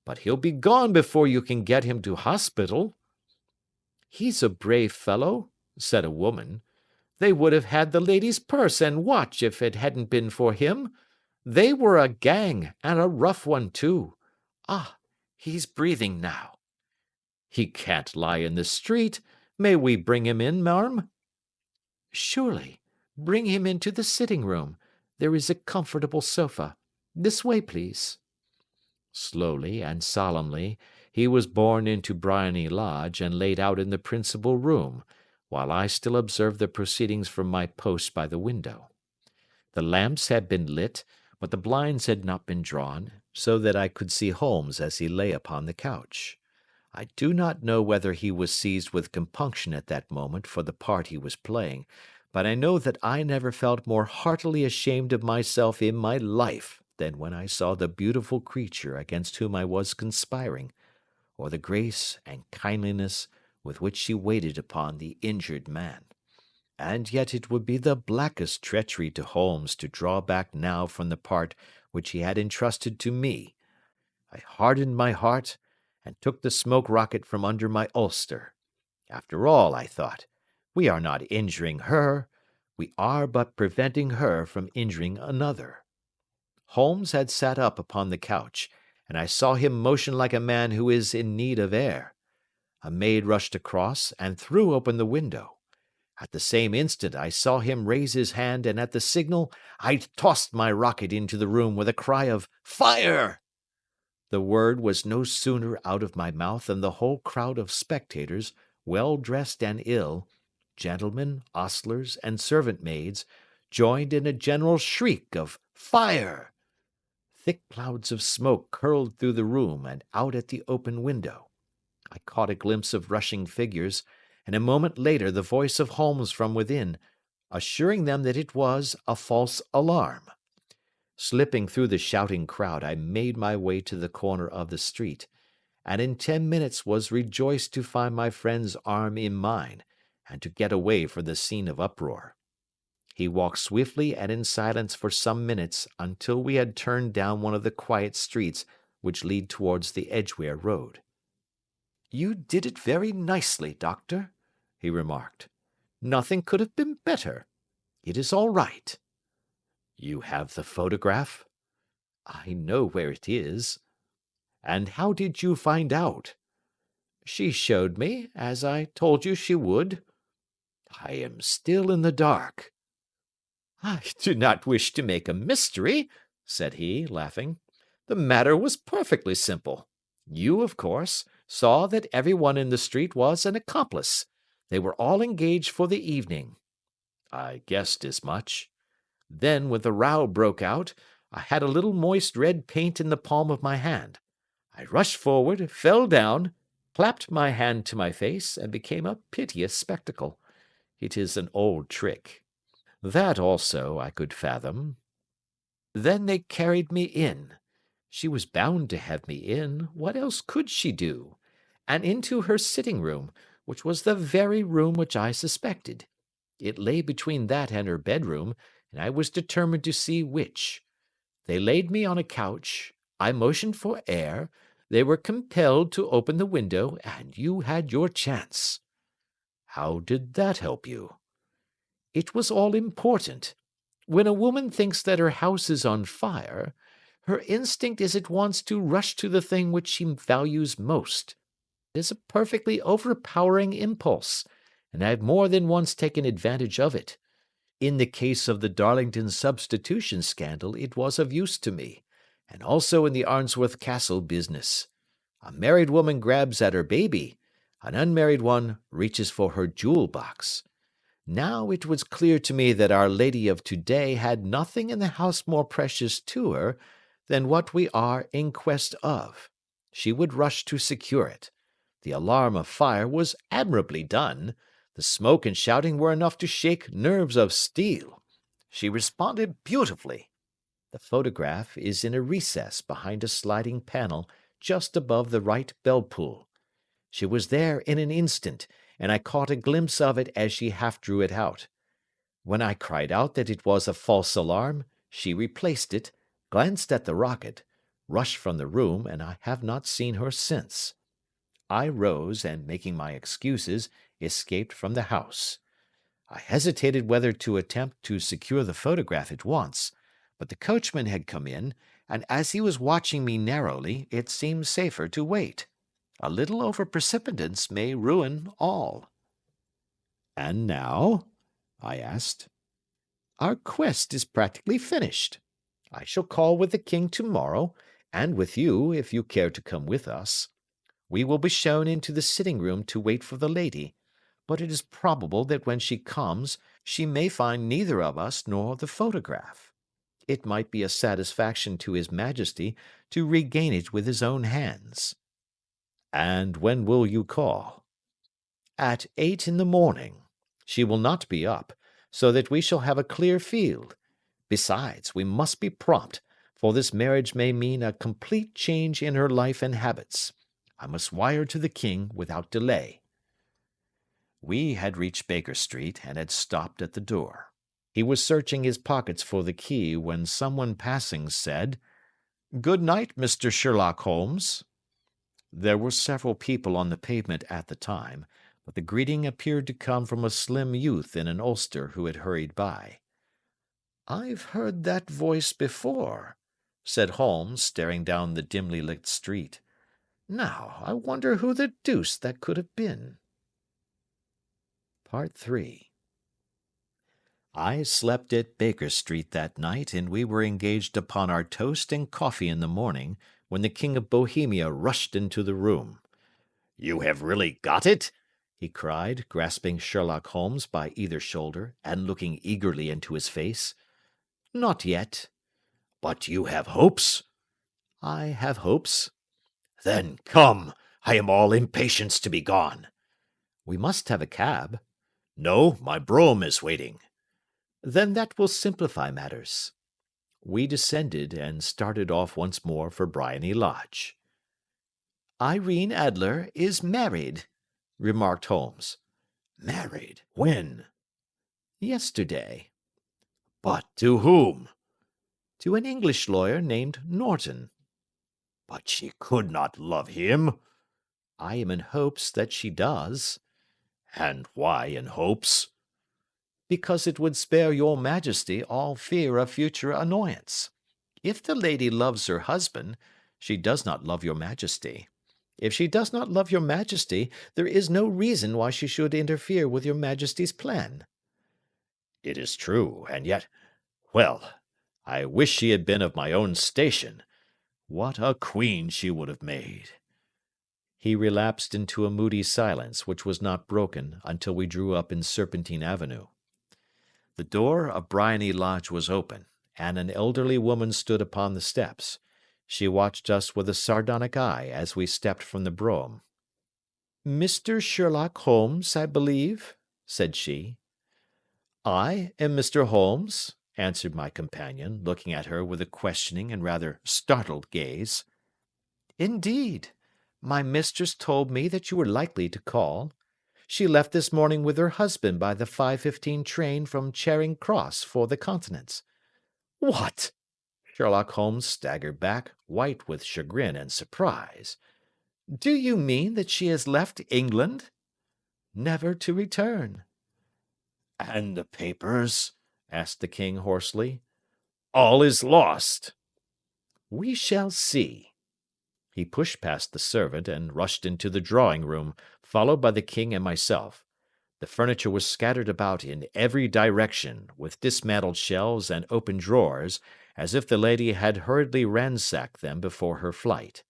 "but he'll be gone before you can get him to hospital." "He's a brave fellow," said a woman. "They would have had the lady's purse and watch if it hadn't been for him. They were a gang, and a rough one too. Ah, he's breathing now." "He can't lie in the street. May we bring him in, marm?" "Surely. Bring him into the sitting-room. There is a comfortable sofa. This way, please." Slowly and solemnly he was borne into Briony Lodge and laid out in the principal room, while I still observed the proceedings from my post by the window. The lamps had been lit, but the blinds had not been drawn, so that I could see Holmes as he lay upon the couch. I do not know whether he was seized with compunction at that moment for the part he was playing, but I know that I never felt more heartily ashamed of myself in my life than when I saw the beautiful creature against whom I was conspiring, or the grace and kindliness with which she waited upon the injured man. And yet it would be the blackest treachery to Holmes to draw back now from the part which he had entrusted to me. I hardened my heart and took the smoke rocket from under my ulster. After all, I thought, we are not injuring her. We are but preventing her from injuring another. Holmes had sat up upon the couch, and I saw him motion like a man who is in need of air. A maid rushed across and threw open the window. At the same instant I saw him raise his hand, and at the signal I tossed my rocket into the room with a cry of "Fire!" The word was no sooner out of my mouth than the whole crowd of spectators, well dressed and ill, gentlemen, ostlers, and servant maids, joined in a general shriek of "Fire!" Thick clouds of smoke curled through the room and out at the open window. I caught a glimpse of rushing figures, and a moment later the voice of Holmes from within, assuring them that it was a false alarm. Slipping through the shouting crowd, I made my way to the corner of the street, and in 10 minutes was rejoiced to find my friend's arm in mine, and to get away from the scene of uproar. He walked swiftly and in silence for some minutes until we had turned down one of the quiet streets which lead towards the Edgware Road. "You did it very nicely, Doctor," he remarked. "Nothing could have been better. It is all right." "You have the photograph?" "I know where it is." "And how did you find out?" "She showed me, as I told you she would." "I am still in the dark." "I do not wish to make a mystery," said he, laughing. "The matter was perfectly simple. You, of course, saw that everyone in the street was an accomplice. They were all engaged for the evening." "I guessed as much." "Then, when the row broke out, I had a little moist red paint in the palm of my hand. I rushed forward, fell down, clapped my hand to my face, and became a piteous spectacle. It is an old trick. That also I could fathom. Then they carried me in. She was bound to have me in. What else could she do? And into her sitting room, which was the very room which I suspected. It lay between that and her bedroom, and I was determined to see which. They laid me on a couch. I motioned for air. They were compelled to open the window, and you had your chance." "How did that help you?" "It was all important. When a woman thinks that her house is on fire, her instinct is at once to rush to the thing which she values most. It is a perfectly overpowering impulse, and I have more than once taken advantage of it. In the case of the Darlington substitution scandal it was of use to me, and also in the Arnsworth Castle business. A married woman grabs at her baby, an unmarried one reaches for her jewel box. Now it was clear to me that Our Lady of to-day had nothing in the house more precious to her than what we are in quest of. She would rush to secure it. The alarm of fire was admirably done. The smoke and shouting were enough to shake nerves of steel. She responded beautifully. The photograph is in a recess behind a sliding panel just above the right bell-pull. She was there in an instant, and I caught a glimpse of it as she half drew it out. When I cried out that it was a false alarm, she replaced it, glanced at the rocket, rushed from the room, and I have not seen her since. I rose, and making my excuses, escaped from the house. I hesitated whether to attempt to secure the photograph at once, but the coachman had come in, and as he was watching me narrowly, it seemed safer to wait. A little over-precipitance may ruin all." "And now?" I asked. "Our quest is practically finished. I shall call with the king to-morrow, and with you, if you care to come with us. We will be shown into the sitting-room to wait for the lady, but it is probable that when she comes she may find neither of us nor the photograph. It might be a satisfaction to his Majesty to regain it with his own hands." "And when will you call?" "At 8 in the morning. She will not be up, so that we shall have a clear field. Besides, we must be prompt, for this marriage may mean a complete change in her life and habits. I must wire to the king without delay." We had reached Baker Street, and had stopped at the door. He was searching his pockets for the key when someone passing said, "Good night, Mr. Sherlock Holmes." There were several people on the pavement at the time, but the greeting appeared to come from a slim youth in an ulster who had hurried by. "I've heard that voice before," said Holmes, staring down the dimly lit street. "Now, I wonder who the deuce that could have been." Part 3. I slept at Baker Street that night, and we were engaged upon our toast and coffee in the morning, when the King of Bohemia rushed into the room. "You have really got it?" he cried, grasping Sherlock Holmes by either shoulder, and looking eagerly into his face. "Not yet." "But you have hopes?" "I have hopes." Then come, I am all impatience to be gone. "We must have a cab." No, my brougham is waiting. "Then that will simplify matters." We descended and started off once more for Briony Lodge. "Irene Adler is married," remarked Holmes. Married? When? "Yesterday." But to whom? "To an English lawyer named Norton." But she could not love him. "I am in hopes that she does." And why in hopes? "Because it would spare your Majesty all fear of future annoyance. If the lady loves her husband, she does not love your Majesty. If she does not love your Majesty, there is no reason why she should interfere with your Majesty's plan." It is true, and yet, well, I wish she had been of my own station. What a queen she would have made. He relapsed into a moody silence, which was not broken until we drew up in Serpentine Avenue. The door of Briony Lodge was open, and an elderly woman stood upon the steps. She watched us with a sardonic eye as we stepped from the brougham. "Mr. Sherlock Holmes, I believe," said she. "I am Mr. Holmes," answered my companion, looking at her with a questioning and rather startled gaze. "Indeed. My mistress told me that you were likely to call. She left this morning with her husband by the 5:15 train from Charing Cross for the Continent." What? Sherlock Holmes staggered back, white with chagrin and surprise. "Do you mean that she has left England?" "Never to return." And the papers?" asked the king hoarsely. "All is lost." "We shall see." He pushed past the servant and rushed into the drawing-room, followed by the king and myself. The furniture was scattered about in every direction, with dismantled shelves and open drawers, as if the lady had hurriedly ransacked them before her flight.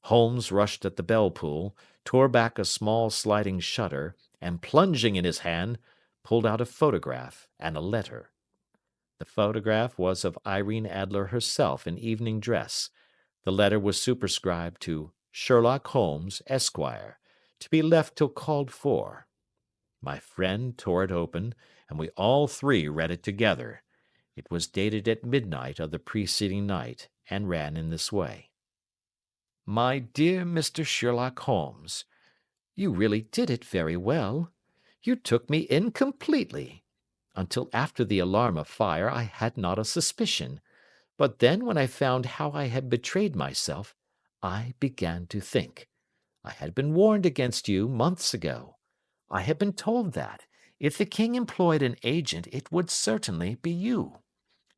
Holmes rushed at the bell-pull, tore back a small sliding shutter, and plunging in his hand, pulled out a photograph and a letter. The photograph was of Irene Adler herself in evening dress. The letter was superscribed to Sherlock Holmes, Esquire, to be left till called for. My friend tore it open, and we all three read it together. It was dated at midnight of the preceding night, and ran in this way: "My dear Mr. Sherlock Holmes, you really did it very well. You took me in completely. Until after the alarm of fire I had not a suspicion, but then when I found how I had betrayed myself, I began to think. I had been warned against you months ago. I had been told that, if the king employed an agent, it would certainly be you.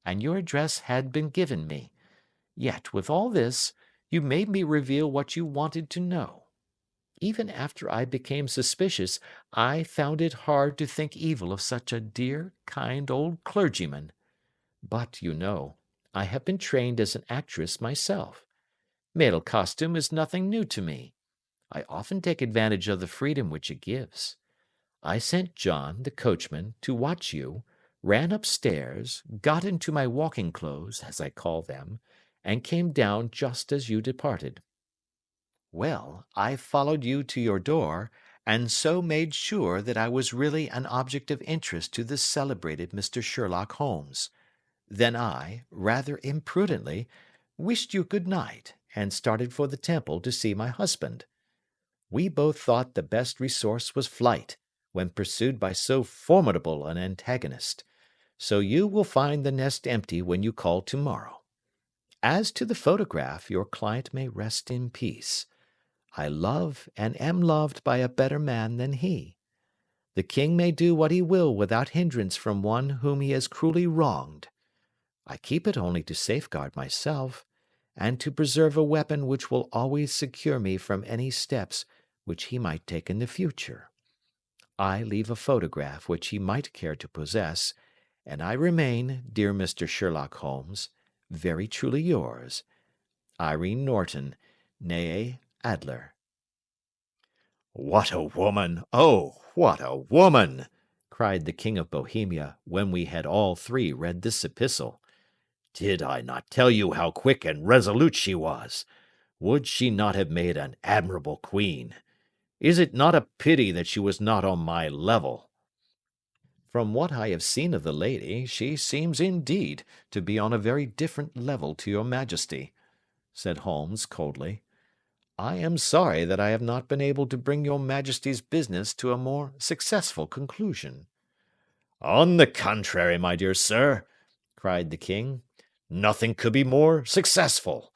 And your address had been given me. Yet, with all this, you made me reveal what you wanted to know. Even after I became suspicious, I found it hard to think evil of such a dear, kind old clergyman. But, you know, I have been trained as an actress myself. Male costume is nothing new to me. I often take advantage of the freedom which it gives. I sent John, the coachman, to watch you, ran upstairs, got into my walking clothes, as I call them, and came down just as you departed. Well, I followed you to your door, and so made sure that I was really an object of interest to the celebrated Mr. Sherlock Holmes. Then I, rather imprudently, wished you good night, and started for the Temple to see my husband. We both thought the best resource was flight, when pursued by so formidable an antagonist. So you will find the nest empty when you call tomorrow. As to the photograph, your client may rest in peace. I love and am loved by a better man than he. The king may do what he will without hindrance from one whom he has cruelly wronged. I keep it only to safeguard myself, and to preserve a weapon which will always secure me from any steps which he might take in the future. I leave a photograph which he might care to possess, and I remain, dear Mr. Sherlock Holmes, very truly yours, Irene Norton, née Adler. What a woman! Oh, what a woman! Cried the King of Bohemia, when we had all three read this epistle. Did I not tell you how quick and resolute she was? Would she not have made an admirable queen? Is it not a pity that she was not on my level? From what I have seen of the lady, she seems indeed to be on a very different level to your Majesty, said Holmes coldly. I am sorry that I have not been able to bring your Majesty's business to a more successful conclusion. On the contrary, my dear sir, cried the king, nothing could be more successful.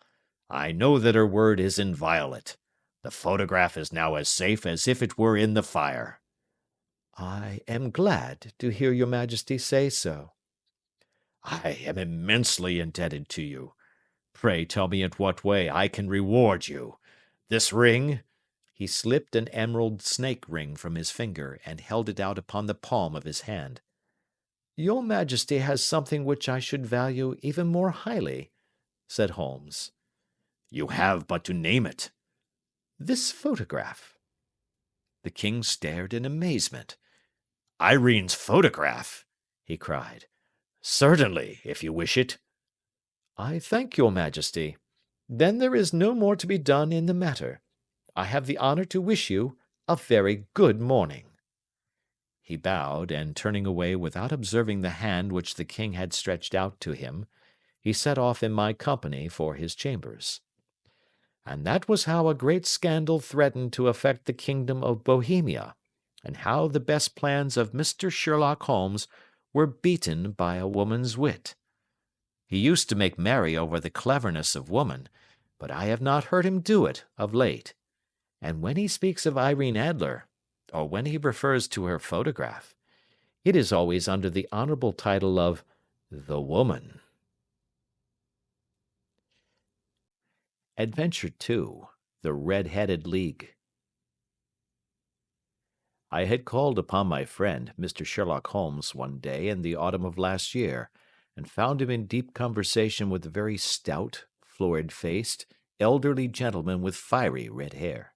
I know that her word is inviolate. The photograph is now as safe as if it were in the fire. I am glad to hear your Majesty say so. I am immensely indebted to you. Pray tell me in what way I can reward you. This ring—" He slipped an emerald snake ring from his finger and held it out upon the palm of his hand. Your Majesty has something which I should value even more highly, said Holmes. You have but to name it. This photograph. The king stared in amazement. Irene's photograph? He cried. Certainly, if you wish it. I thank your Majesty. Then there is no more to be done in the matter. I have the honor to wish you a very good morning. He bowed, and turning away without observing the hand which the king had stretched out to him, he set off in my company for his chambers. And that was how a great scandal threatened to affect the kingdom of Bohemia, and how the best plans of Mr. Sherlock Holmes were beaten by a woman's wit. He used to make merry over the cleverness of woman, but I have not heard him do it of late. And when he speaks of Irene Adler, or when he refers to her photograph, it is always under the honorable title of the woman. Adventure 2. The Red-Headed League. I had called upon my friend, Mr. Sherlock Holmes, one day in the autumn of last year, and found him in deep conversation with a very stout, florid-faced, elderly gentleman with fiery red hair.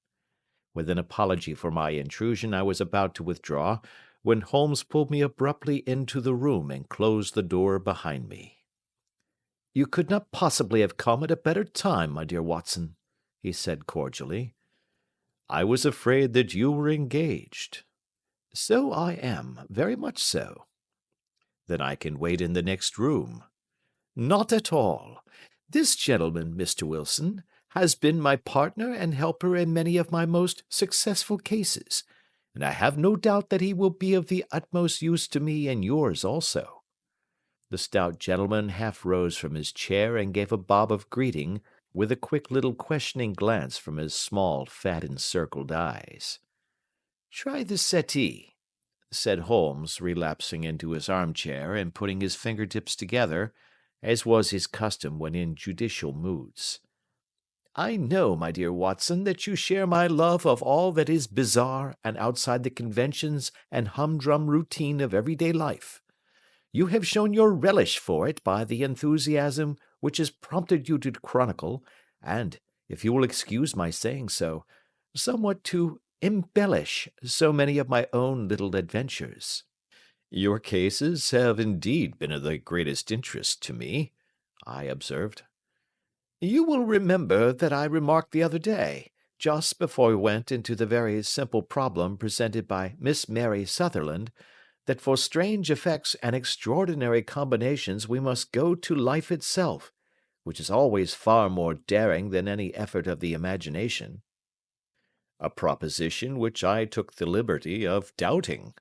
With an apology for my intrusion, I was about to withdraw, when Holmes pulled me abruptly into the room and closed the door behind me. "You could not possibly have come at a better time, my dear Watson," he said cordially. "I was afraid that you were engaged." "So I am, very much so." "Then I can wait in the next room." "Not at all. This gentleman, Mr. Wilson, has been my partner and helper in many of my most successful cases, and I have no doubt that he will be of the utmost use to me and yours also." The stout gentleman half rose from his chair and gave a bob of greeting, with a quick little questioning glance from his small, fat, encircled eyes. "Try the settee," said Holmes, relapsing into his armchair and putting his fingertips together, as was his custom when in judicial moods. "I know, my dear Watson, that you share my love of all that is bizarre and outside the conventions and humdrum routine of everyday life. You have shown your relish for it by the enthusiasm which has prompted you to chronicle, and, if you will excuse my saying so, somewhat to embellish so many of my own little adventures." "Your cases have indeed been of the greatest interest to me," I observed. "You will remember that I remarked the other day, just before we went into the very simple problem presented by Miss Mary Sutherland, that for strange effects and extraordinary combinations we must go to life itself, which is always far more daring than any effort of the imagination." "A proposition which I took the liberty of doubting."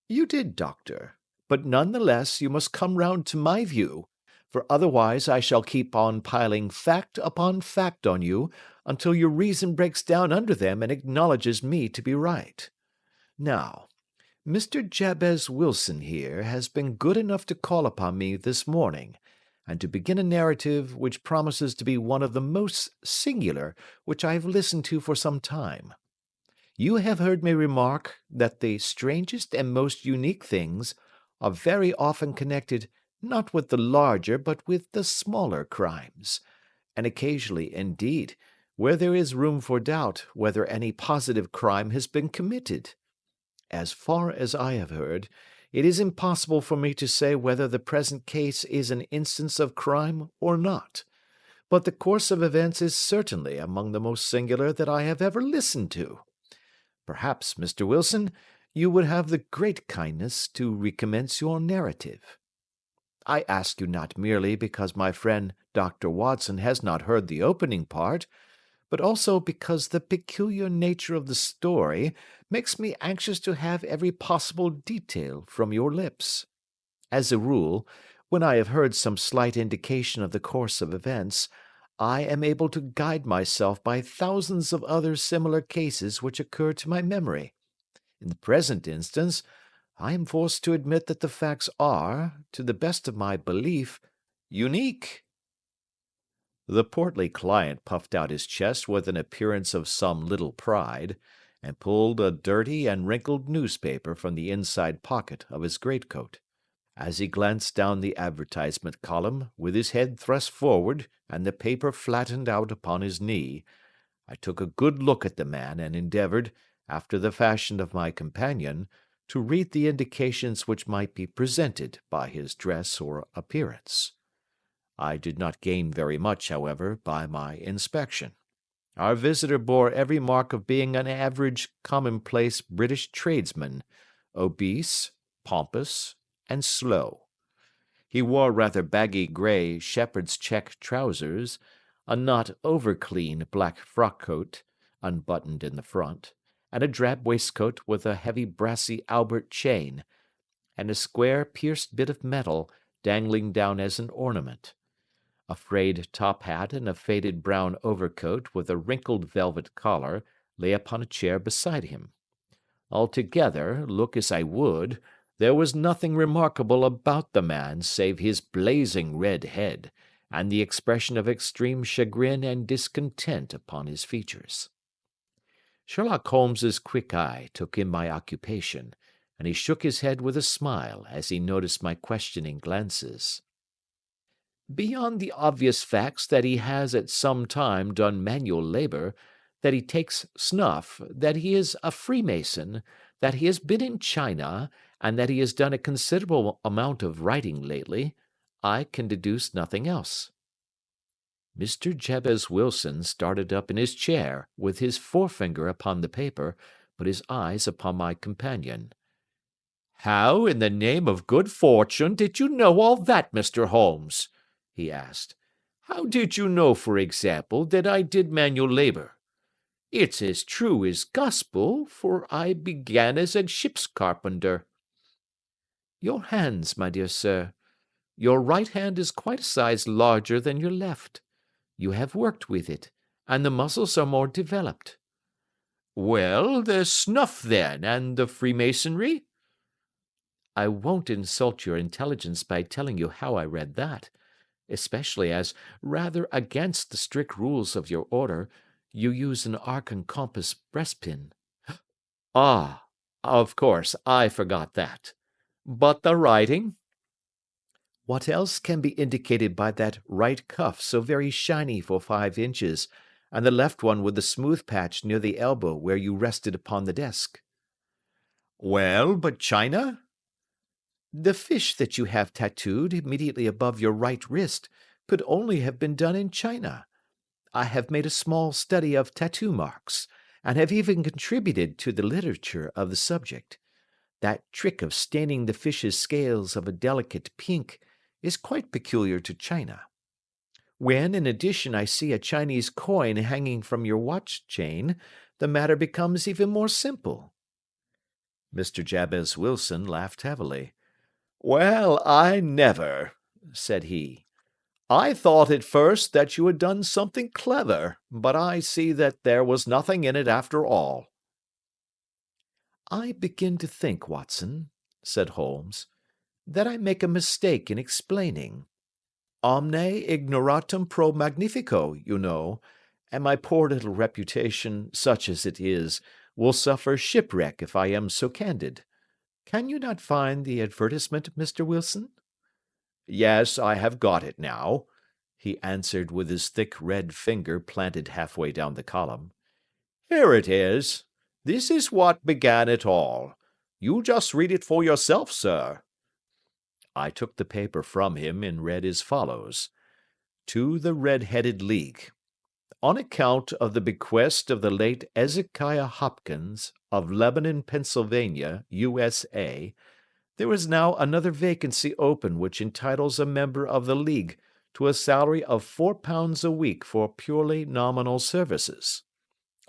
"You did, doctor, but none the less you must come round to my view, for otherwise I shall keep on piling fact upon fact on you until your reason breaks down under them and acknowledges me to be right. Now, Mr. Jabez Wilson here has been good enough to call upon me this morning, and to begin a narrative which promises to be one of the most singular which I have listened to for some time. You have heard me remark that the strangest and most unique things are very often connected not with the larger but with the smaller crimes, and occasionally, indeed, where there is room for doubt whether any positive crime has been committed. As far as I have heard, it is impossible for me to say whether the present case is an instance of crime or not, but the course of events is certainly among the most singular that I have ever listened to. Perhaps, Mr. Wilson, you would have the great kindness to recommence your narrative. I ask you not merely because my friend Dr. Watson has not heard the opening part, but also because the peculiar nature of the story makes me anxious to have every possible detail from your lips. As a rule, when I have heard some slight indication of the course of events, I am able to guide myself by thousands of other similar cases which occur to my memory. In the present instance, I am forced to admit that the facts are, to the best of my belief, unique. The portly client puffed out his chest with an appearance of some little pride, and pulled a dirty and wrinkled newspaper from the inside pocket of his greatcoat. As he glanced down the advertisement column, with his head thrust forward and the paper flattened out upon his knee, I took a good look at the man and endeavoured, after the fashion of my companion, to read the indications which might be presented by his dress or appearance. I did not gain very much, however, by my inspection. Our visitor bore every mark of being an average, commonplace British tradesman, obese, pompous, and slow. He wore rather baggy grey shepherd's check trousers, a not over-clean black frock-coat, unbuttoned in the front, and a drab waistcoat with a heavy brassy Albert chain, and a square pierced bit of metal dangling down as an ornament. A frayed top hat and a faded brown overcoat with a wrinkled velvet collar lay upon a chair beside him. Altogether, look as I would, there was nothing remarkable about the man save his blazing red head, and the expression of extreme chagrin and discontent upon his features. Sherlock Holmes's quick eye took in my occupation, and he shook his head with a smile as he noticed my questioning glances. Beyond the obvious facts that he has at some time done manual labour, that he takes snuff, that he is a Freemason, that he has been in China, and that he has done a considerable amount of writing lately, I can deduce nothing else. Mr. Jabez Wilson started up in his chair, with his forefinger upon the paper, but his eyes upon my companion. "How, in the name of good fortune, did you know all that, Mr. Holmes?" he asked. "How did you know, for example, that I did manual labour? It's as true as gospel, for I began as a ship's carpenter." "Your hands, my dear sir. Your right hand is quite a size larger than your left. You have worked with it, and the muscles are more developed." "Well, the snuff, then, and the Freemasonry?" "I won't insult your intelligence by telling you how I read that, especially as, rather against the strict rules of your order, you use an arc and compass breastpin." "Ah, of course, I forgot that. But the writing?" "What else can be indicated by that right cuff so very shiny for 5 inches, and the left one with the smooth patch near the elbow where you rested upon the desk?" "Well, but China?" "The fish that you have tattooed immediately above your right wrist could only have been done in China. I have made a small study of tattoo marks, and have even contributed to the literature of the subject. That trick of staining the fish's scales of a delicate pink is quite peculiar to China. When, in addition, I see a Chinese coin hanging from your watch chain, the matter becomes even more simple." Mr. Jabez Wilson laughed heavily. "Well, I never," said he. I thought at first that you had done something clever, but I see that there was nothing in it after all." "I begin to think, Watson," said Holmes, "that I make a mistake in explaining. Omne ignoratum pro magnifico, you know, and my poor little reputation, such as it is, will suffer shipwreck if I am so candid. Can you not find the advertisement, Mr. Wilson?" "Yes, I have got it now," he answered with his thick red finger planted halfway down the column. "Here it is. This is what began it all. You just read it for yourself, sir." I took the paper from him and read as follows: "To the Red-Headed League. On account of the bequest of the late Ezekiah Hopkins, of Lebanon, Pennsylvania, USA, there is now another vacancy open which entitles a member of the League to a salary of £4 a week for purely nominal services.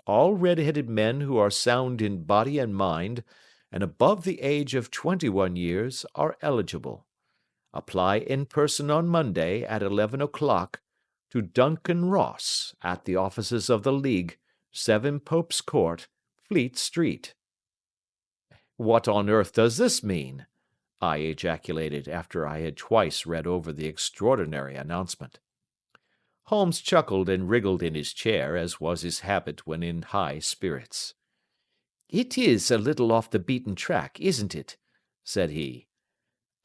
All red-headed men who are sound in body and mind, and above the age of 21 years, are eligible. Apply in person on Monday at 11 o'clock to Duncan Ross at the offices of the League, 7 Pope's Court, Fleet Street." "What on earth does this mean?" I ejaculated after I had twice read over the extraordinary announcement. Holmes chuckled and wriggled in his chair, as was his habit when in high spirits. "It is a little off the beaten track, isn't it?" said he.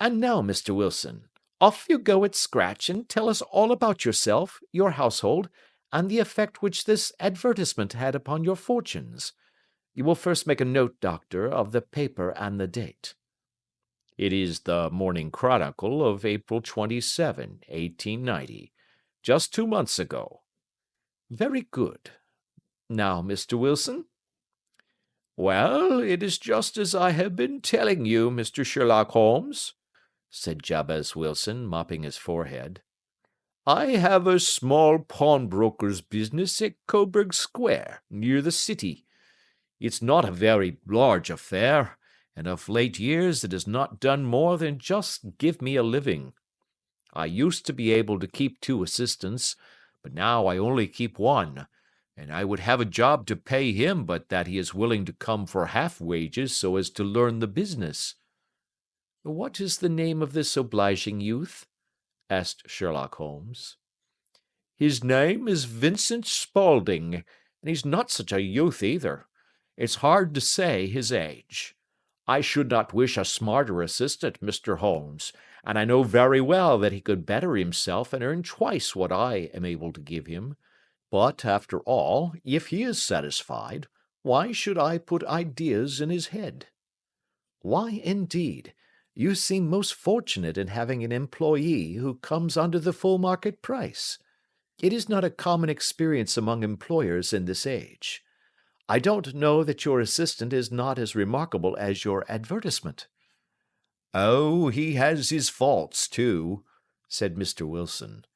"And now, Mr. Wilson, off you go at scratch and tell us all about yourself, your household, and the effect which this advertisement had upon your fortunes. You will first make a note, doctor, of the paper and the date." "It is the Morning Chronicle of April 27, 1890, just 2 months ago." "Very good. Now, Mr. Wilson?" "Well, it is just as I have been telling you, Mr. Sherlock Holmes," said Jabez Wilson, mopping his forehead. "I have a small pawnbroker's business at Coburg Square, near the city. It's not a very large affair, and of late years it has not done more than just give me a living. I used to be able to keep 2 assistants, but now I only keep 1, and I would have a job to pay him but that he is willing to come for half wages so as to learn the business." "What is the name of this obliging youth?" asked Sherlock Holmes. "His name is Vincent Spaulding, and he's not such a youth either. It's hard to say his age. I should not wish a smarter assistant, Mr. Holmes, and I know very well that he could better himself and earn twice what I am able to give him. But, after all, if he is satisfied, why should I put ideas in his head?" "Why, indeed? You seem most fortunate in having an employee who comes under the full market price. It is not a common experience among employers in this age. I don't know that your assistant is not as remarkable as your advertisement." "Oh, he has his faults, too," said Mr. Wilson.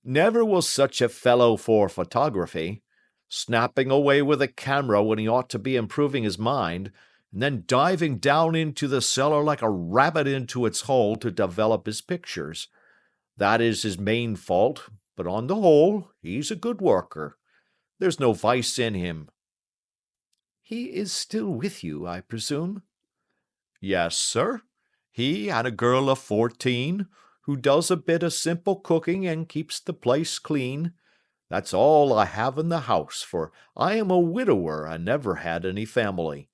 "Never was such a fellow for photography. Snapping away with a camera when he ought to be improving his mind, and then diving down into the cellar like a rabbit into its hole to develop his pictures. That is his main fault, but on the whole, he's a good worker. There's no vice in him." "He is still with you, I presume?" "Yes, sir. He and a girl of 14, who does a bit of simple cooking and keeps the place clean. That's all I have in the house, for I am a widower and never had any family.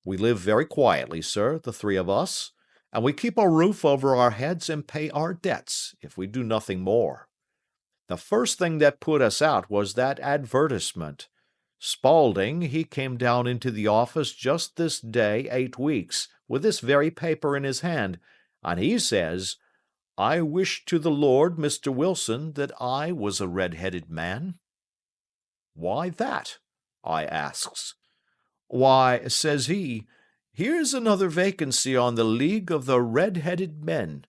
We live very quietly, sir, the 3 of us, and we keep a roof over our heads and pay our debts, if we do nothing more. The first thing that put us out was that advertisement. Spaulding, he came down into the office just this day 8 weeks, with this very paper in his hand, and he says, 'I wish to the Lord, Mr. Wilson, that I was a red-headed man.' 'Why that?' I asks. 'Why,' says he, 'here's another vacancy on the League of the Red-Headed Men.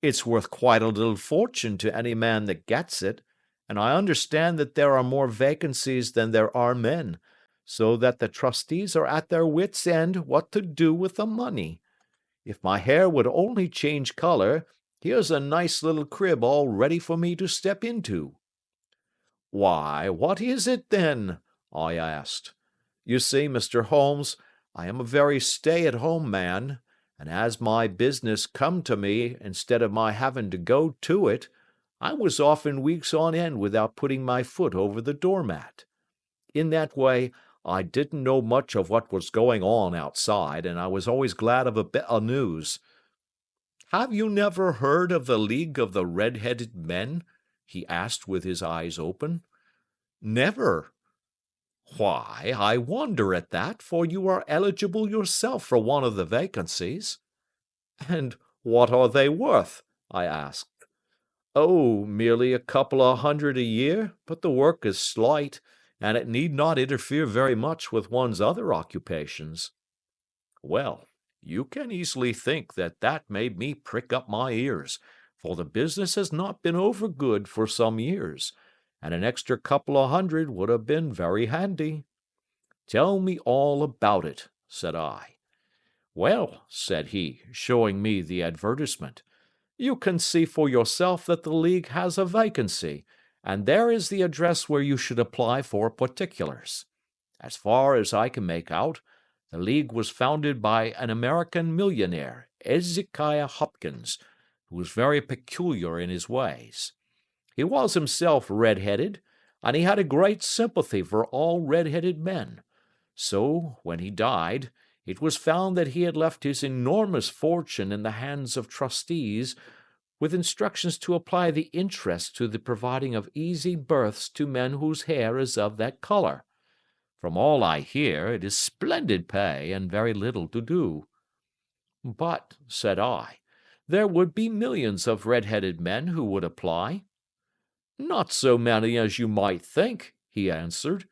It's worth quite a little fortune to any man that gets it, and I understand that there are more vacancies than there are men, so that the trustees are at their wits' end what to do with the money. If my hair would only change color, Here's a nice little crib all ready for me to step into." "Why, what is it, then?" I asked. "You see, Mr. Holmes, I am a very stay-at-home man, and as my business come to me instead of my having to go to it, I was often weeks on end without putting my foot over the doormat. In that way, I didn't know much of what was going on outside, and I was always glad of a bit of news. Have you never heard of the League of the Red-Headed Men?" he asked with his eyes open. "Never." "Why, I wonder at that, for you are eligible yourself for one of the vacancies." "And what are they worth?" I asked. "Oh, merely a couple of hundred a year, but the work is slight, and it need not interfere very much with one's other occupations." Well, you can easily think that that made me prick up my ears, for the business has not been over good for some years, and an extra couple of hundred would have been very handy. "Tell me all about it," said I. "Well," said he, showing me the advertisement, "you can see for yourself that the League has a vacancy, and there is the address where you should apply for particulars. As far as I can make out, the League was founded by an American millionaire, Ezekiah Hopkins, who was very peculiar in his ways. He was himself red-headed, and he had a great sympathy for all red-headed men. So, when he died, it was found that he had left his enormous fortune in the hands of trustees, with instructions to apply the interest to the providing of easy berths to men whose hair is of that color. From all I hear, it is splendid pay and very little to do." "But," said I, "there would be millions of red-headed men who would apply." "Not so many as you might think," he answered.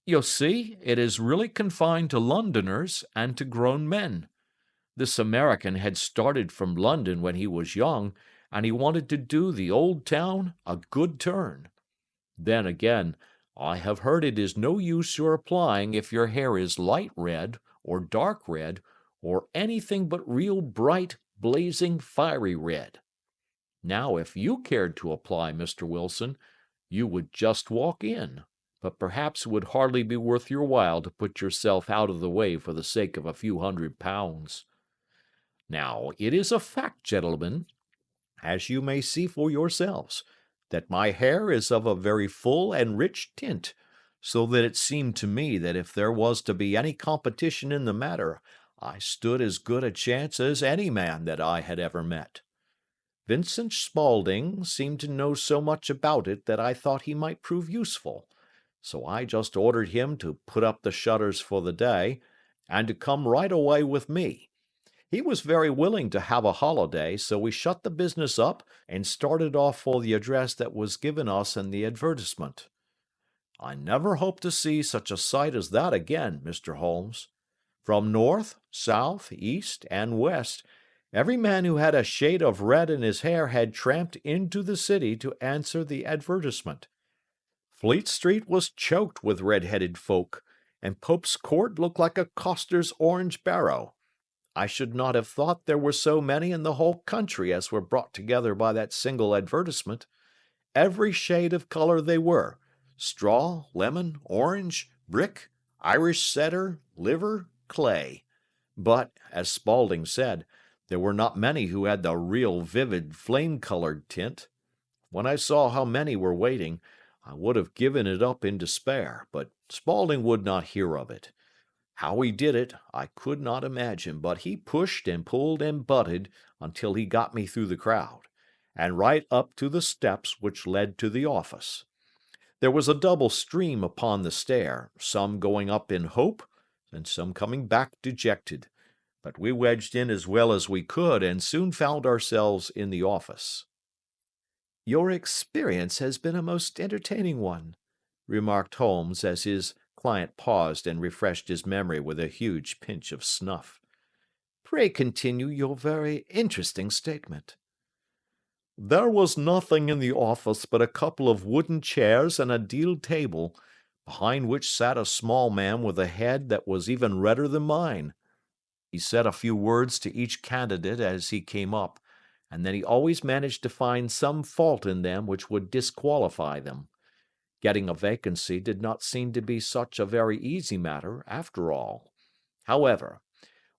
"You see, it is really confined to Londoners and to grown men. This American had started from London when he was young, and he wanted to do the old town a good turn. Then again, I have heard it is no use your applying if your hair is light red, or dark red, or anything but real bright, blazing, fiery red. Now, if you cared to apply, Mr. Wilson, you would just walk in, but perhaps it would hardly be worth your while to put yourself out of the way for the sake of a few £100. Now, it is a fact, gentlemen, as you may see for yourselves, that my hair is of a very full and rich tint, so that it seemed to me that if there was to be any competition in the matter, I stood as good a chance as any man that I had ever met. Vincent Spaulding seemed to know so much about it that I thought he might prove useful, so I just ordered him to put up the shutters for the day, and to come right away with me. He was very willing to have a holiday, so we shut the business up and started off for the address that was given us in the advertisement. I never hope to see such a sight as that again, Mr. Holmes. From north, south, east, and west, every man who had a shade of red in his hair had tramped into the city to answer the advertisement. Fleet Street was choked with red-headed folk, and Pope's Court looked like a coster's orange barrow. I should not have thought there were so many in the whole country as were brought together by that single advertisement. Every shade of color they were: straw, lemon, orange, brick, Irish setter, liver, clay. But, as Spaulding said, there were not many who had the real vivid flame-colored tint. When I saw how many were waiting, I would have given it up in despair, but Spaulding would not hear of it. How he did it, I could not imagine, but he pushed and pulled and butted until he got me through the crowd, and right up to the steps which led to the office. There was a double stream upon the stair, some going up in hope, and some coming back dejected, but we wedged in as well as we could, and soon found ourselves in the office. "Your experience has been a most entertaining one," remarked Holmes as his client paused and refreshed his memory with a huge pinch of snuff. "Pray continue your very interesting statement." There was nothing in the office but a couple of wooden chairs and a deal table, behind which sat a small man with a head that was even redder than mine. He said a few words to each candidate as he came up, and that he always managed to find some fault in them which would disqualify them. Getting a vacancy did not seem to be such a very easy matter, after all. However,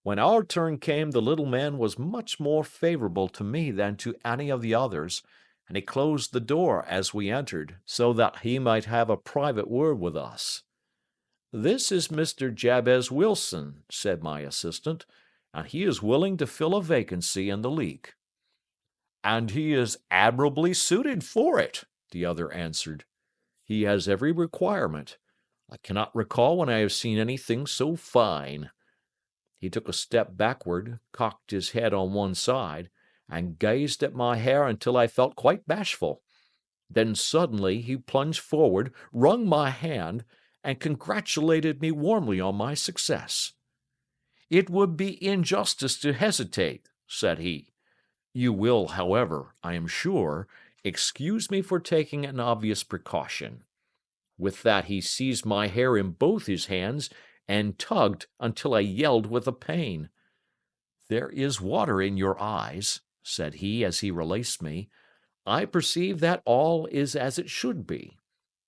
when our turn came, the little man was much more favorable to me than to any of the others, and he closed the door as we entered, so that he might have a private word with us. "This is Mr. Jabez Wilson," said my assistant, "and he is willing to fill a vacancy in the league." "And he is admirably suited for it," the other answered. "He has every requirement. I cannot recall when I have seen anything so fine." He took a step backward, cocked his head on one side, and gazed at my hair until I felt quite bashful. Then suddenly he plunged forward, wrung my hand, and congratulated me warmly on my success. "It would be injustice to hesitate," said he. "You will, however, I am sure, excuse me for taking an obvious precaution." With that he seized my hair in both his hands and tugged until I yelled with the pain. "There is water in your eyes," said he as he released me. "I perceive that all is as it should be.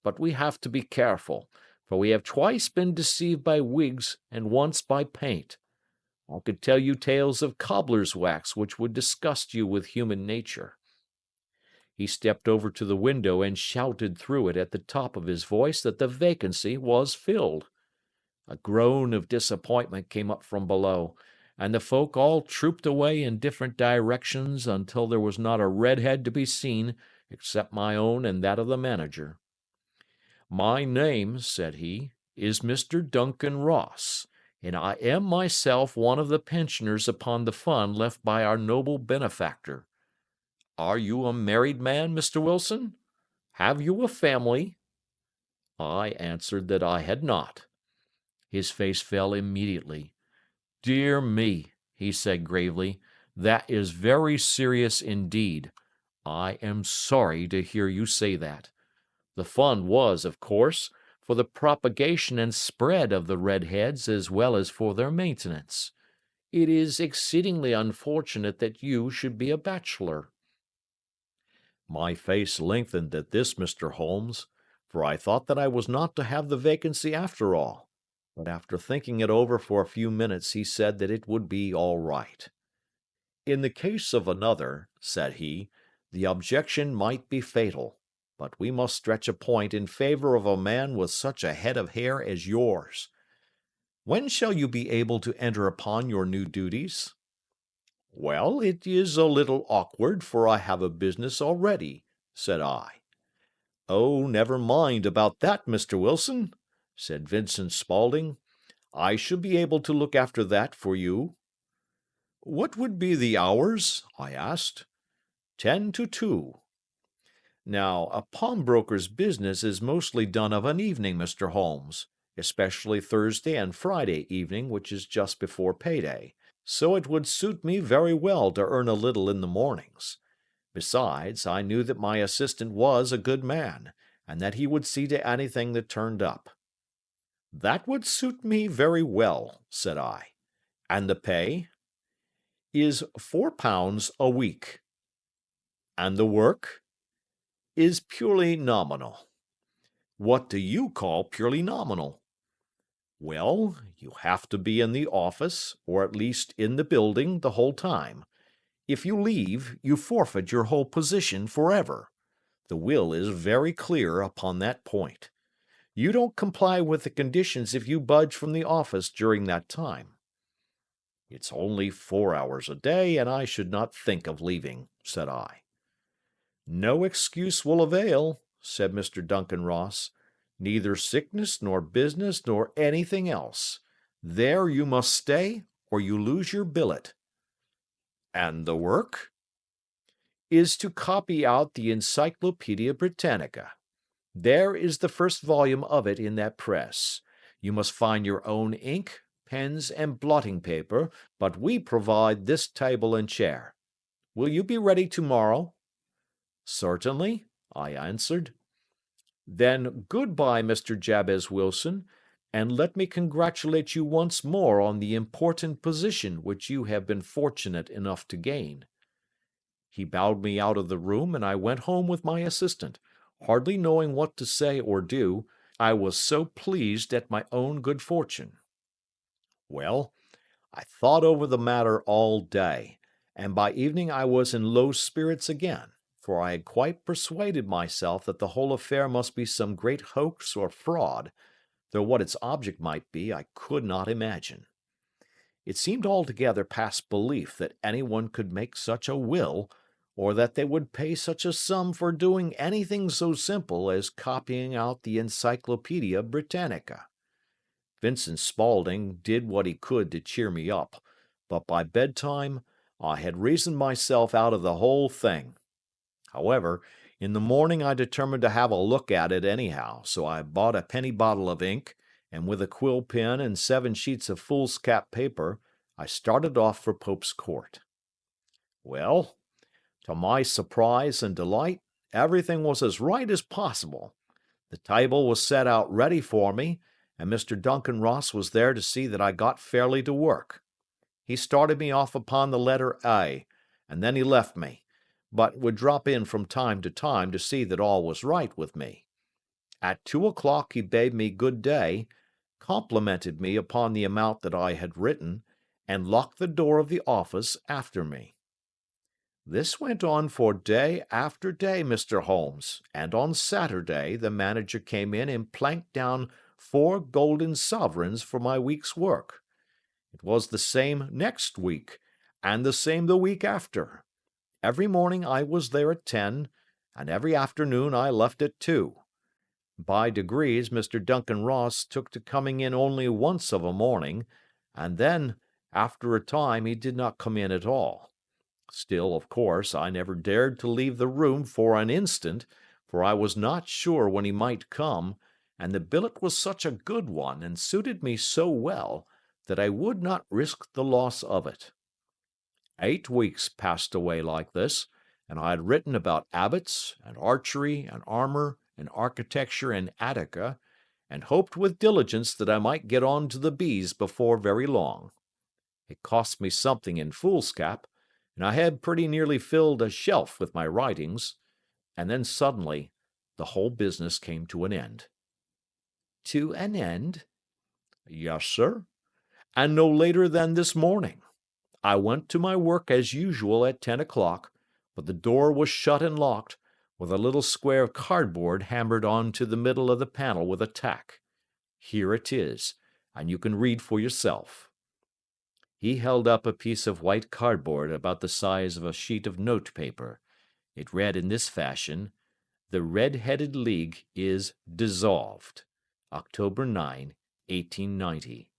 But we have to be careful, for we have twice been deceived by wigs and once by paint. I could tell you tales of cobbler's wax which would disgust you with human nature." He stepped over to the window and shouted through it at the top of his voice that the vacancy was filled. A groan of disappointment came up from below, and the folk all trooped away in different directions until there was not a red head to be seen except my own and that of the manager. "My name," said he, "is Mr. Duncan Ross, and I am myself one of the pensioners upon the fund left by our noble benefactor. Are you a married man, Mr. Wilson? Have you a family?" I answered that I had not. His face fell immediately. "Dear me," he said gravely, "that is very serious indeed. I am sorry to hear you say that. The fund was, of course, for the propagation and spread of the redheads as well as for their maintenance. It is exceedingly unfortunate that you should be a bachelor." My face lengthened at this, Mr. Holmes, for I thought that I was not to have the vacancy after all. But after thinking it over for a few minutes, he said that it would be all right. "In the case of another," said he, "the objection might be fatal, but we must stretch a point in favor of a man with such a head of hair as yours. When shall you be able to enter upon your new duties?" "Well, it is a little awkward, for I have a business already," said I. "Oh, never mind about that, Mr. Wilson," said Vincent Spaulding. "I shall be able to look after that for you." "What would be the hours?" I asked. 10 to 2. Now, a pawnbroker's business is mostly done of an evening, Mr. Holmes, especially Thursday and Friday evening, which is just before payday, so it would suit me very well to earn a little in the mornings. Besides, I knew that my assistant was a good man, and that he would see to anything that turned up. "That would suit me very well," said I. "And the pay?" "Is £4 a week." "And the work?" "Is purely nominal." "What do you call purely nominal?" "Well, you have to be in the office, or at least in the building, the whole time. If you leave, you forfeit your whole position forever. The will is very clear upon that point. You don't comply with the conditions if you budge from the office during that time." "It's only 4 hours a day, and I should not think of leaving," said I. "No excuse will avail," said Mr. Duncan Ross. "Neither sickness nor business nor anything else. There you must stay, or you lose your billet." "And the work?" "Is to copy out the Encyclopaedia Britannica. There is the first volume of it in that press. You must find your own ink, pens, and blotting paper, but we provide this table and chair. Will you be ready tomorrow?" "Certainly," I answered. "Then good-bye, Mr. Jabez Wilson, and let me congratulate you once more on the important position which you have been fortunate enough to gain." He bowed me out of the room, and I went home with my assistant, hardly knowing what to say or do, I was so pleased at my own good fortune. Well, I thought over the matter all day, and by evening I was in low spirits again, for I had quite persuaded myself that the whole affair must be some great hoax or fraud, though what its object might be I could not imagine. It seemed altogether past belief that anyone could make such a will, or that they would pay such a sum for doing anything so simple as copying out the Encyclopaedia Britannica. Vincent Spaulding did what he could to cheer me up, but by bedtime I had reasoned myself out of the whole thing. However, in the morning I determined to have a look at it anyhow, so I bought a penny bottle of ink, and with a quill pen and 7 sheets of foolscap paper, I started off for Pope's Court. Well, to my surprise and delight, everything was as right as possible. The table was set out ready for me, and Mr. Duncan Ross was there to see that I got fairly to work. He started me off upon the letter A, and then he left me, but would drop in from time to see that all was right with me. At 2 o'clock he bade me good day, complimented me upon the amount that I had written, and locked the door of the office after me. This went on for day after day, Mr. Holmes, and on Saturday the manager came in and planked down 4 golden sovereigns for my week's work. It was the same next week, and the same the week after. Every morning I was there at 10, and every afternoon I left at 2. By degrees Mr. Duncan Ross took to coming in only once of a morning, and then, after a time, he did not come in at all. Still, of course, I never dared to leave the room for an instant, for I was not sure when he might come, and the billet was such a good one and suited me so well that I would not risk the loss of it. 8 weeks passed away like this, and I had written about abbots, and archery, and armor, and architecture in Attica, and hoped with diligence that I might get on to the bees before very long. It cost me something in foolscap, and I had pretty nearly filled a shelf with my writings, and then suddenly the whole business came to an end. To an end? Yes, sir, and no later than this morning. I went to my work as usual at 10 o'clock, but the door was shut and locked, with a little square of cardboard hammered on to the middle of the panel with a tack. Here it is, and you can read for yourself. He held up a piece of white cardboard about the size of a sheet of note paper. It read in this fashion: "The Red-Headed League is dissolved. October 9, 1890.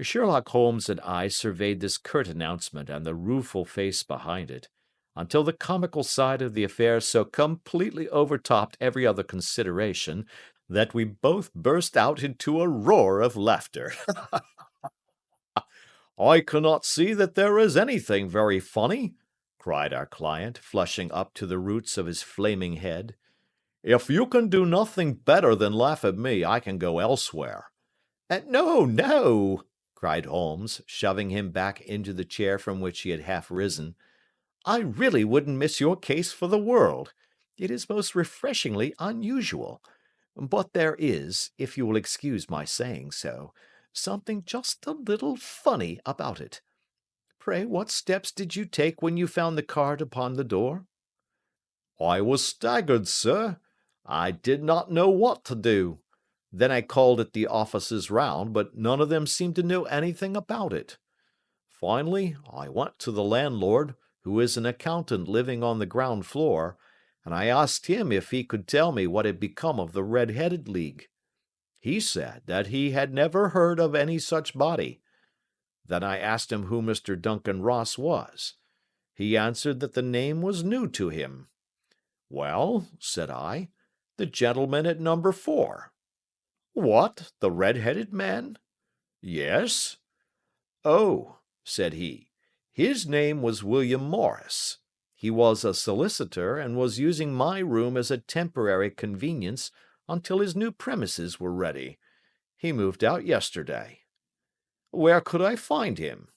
Sherlock Holmes and I surveyed this curt announcement and the rueful face behind it, until the comical side of the affair so completely overtopped every other consideration that we both burst out into a roar of laughter. "I cannot see that there is anything very funny," cried our client, flushing up to the roots of his flaming head. "If you can do nothing better than laugh at me, I can go elsewhere." "No, no," cried Holmes, shoving him back into the chair from which he had half risen. "I really wouldn't miss your case for the world. It is most refreshingly unusual. But there is, if you will excuse my saying so, something just a little funny about it. Pray, what steps did you take when you found the card upon the door?" "I was staggered, sir. I did not know what to do. Then I called at the offices round, but none of them seemed to know anything about it. Finally, I went to the landlord, who is an accountant living on the ground floor, and I asked him if he could tell me what had become of the Red-Headed League. He said that he had never heard of any such body. Then I asked him who Mr. Duncan Ross was. He answered that the name was new to him. 'Well,' said I, 'the gentleman at number 4. "'What, the red-headed man?' "'Yes.' "'Oh,' said he, 'his name was William Morris. He was a solicitor, and was using my room as a temporary convenience until his new premises were ready. He moved out yesterday.' "'Where could I find him?'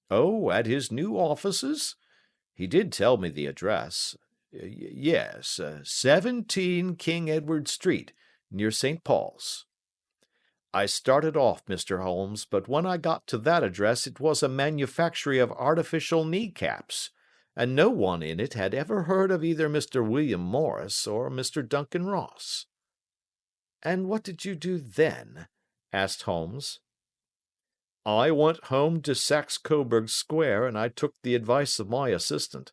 "'Oh, at his new offices. He did tell me the address. Yes, 17 King Edward Street, near St. Paul's. I started off, Mr. Holmes, but when I got to that address it was a manufactory of artificial kneecaps, and no one in it had ever heard of either Mr. William Morris or Mr. Duncan Ross. And what did you do then? Asked Holmes. I went home to Saxe Coburg Square, and I took the advice of my assistant,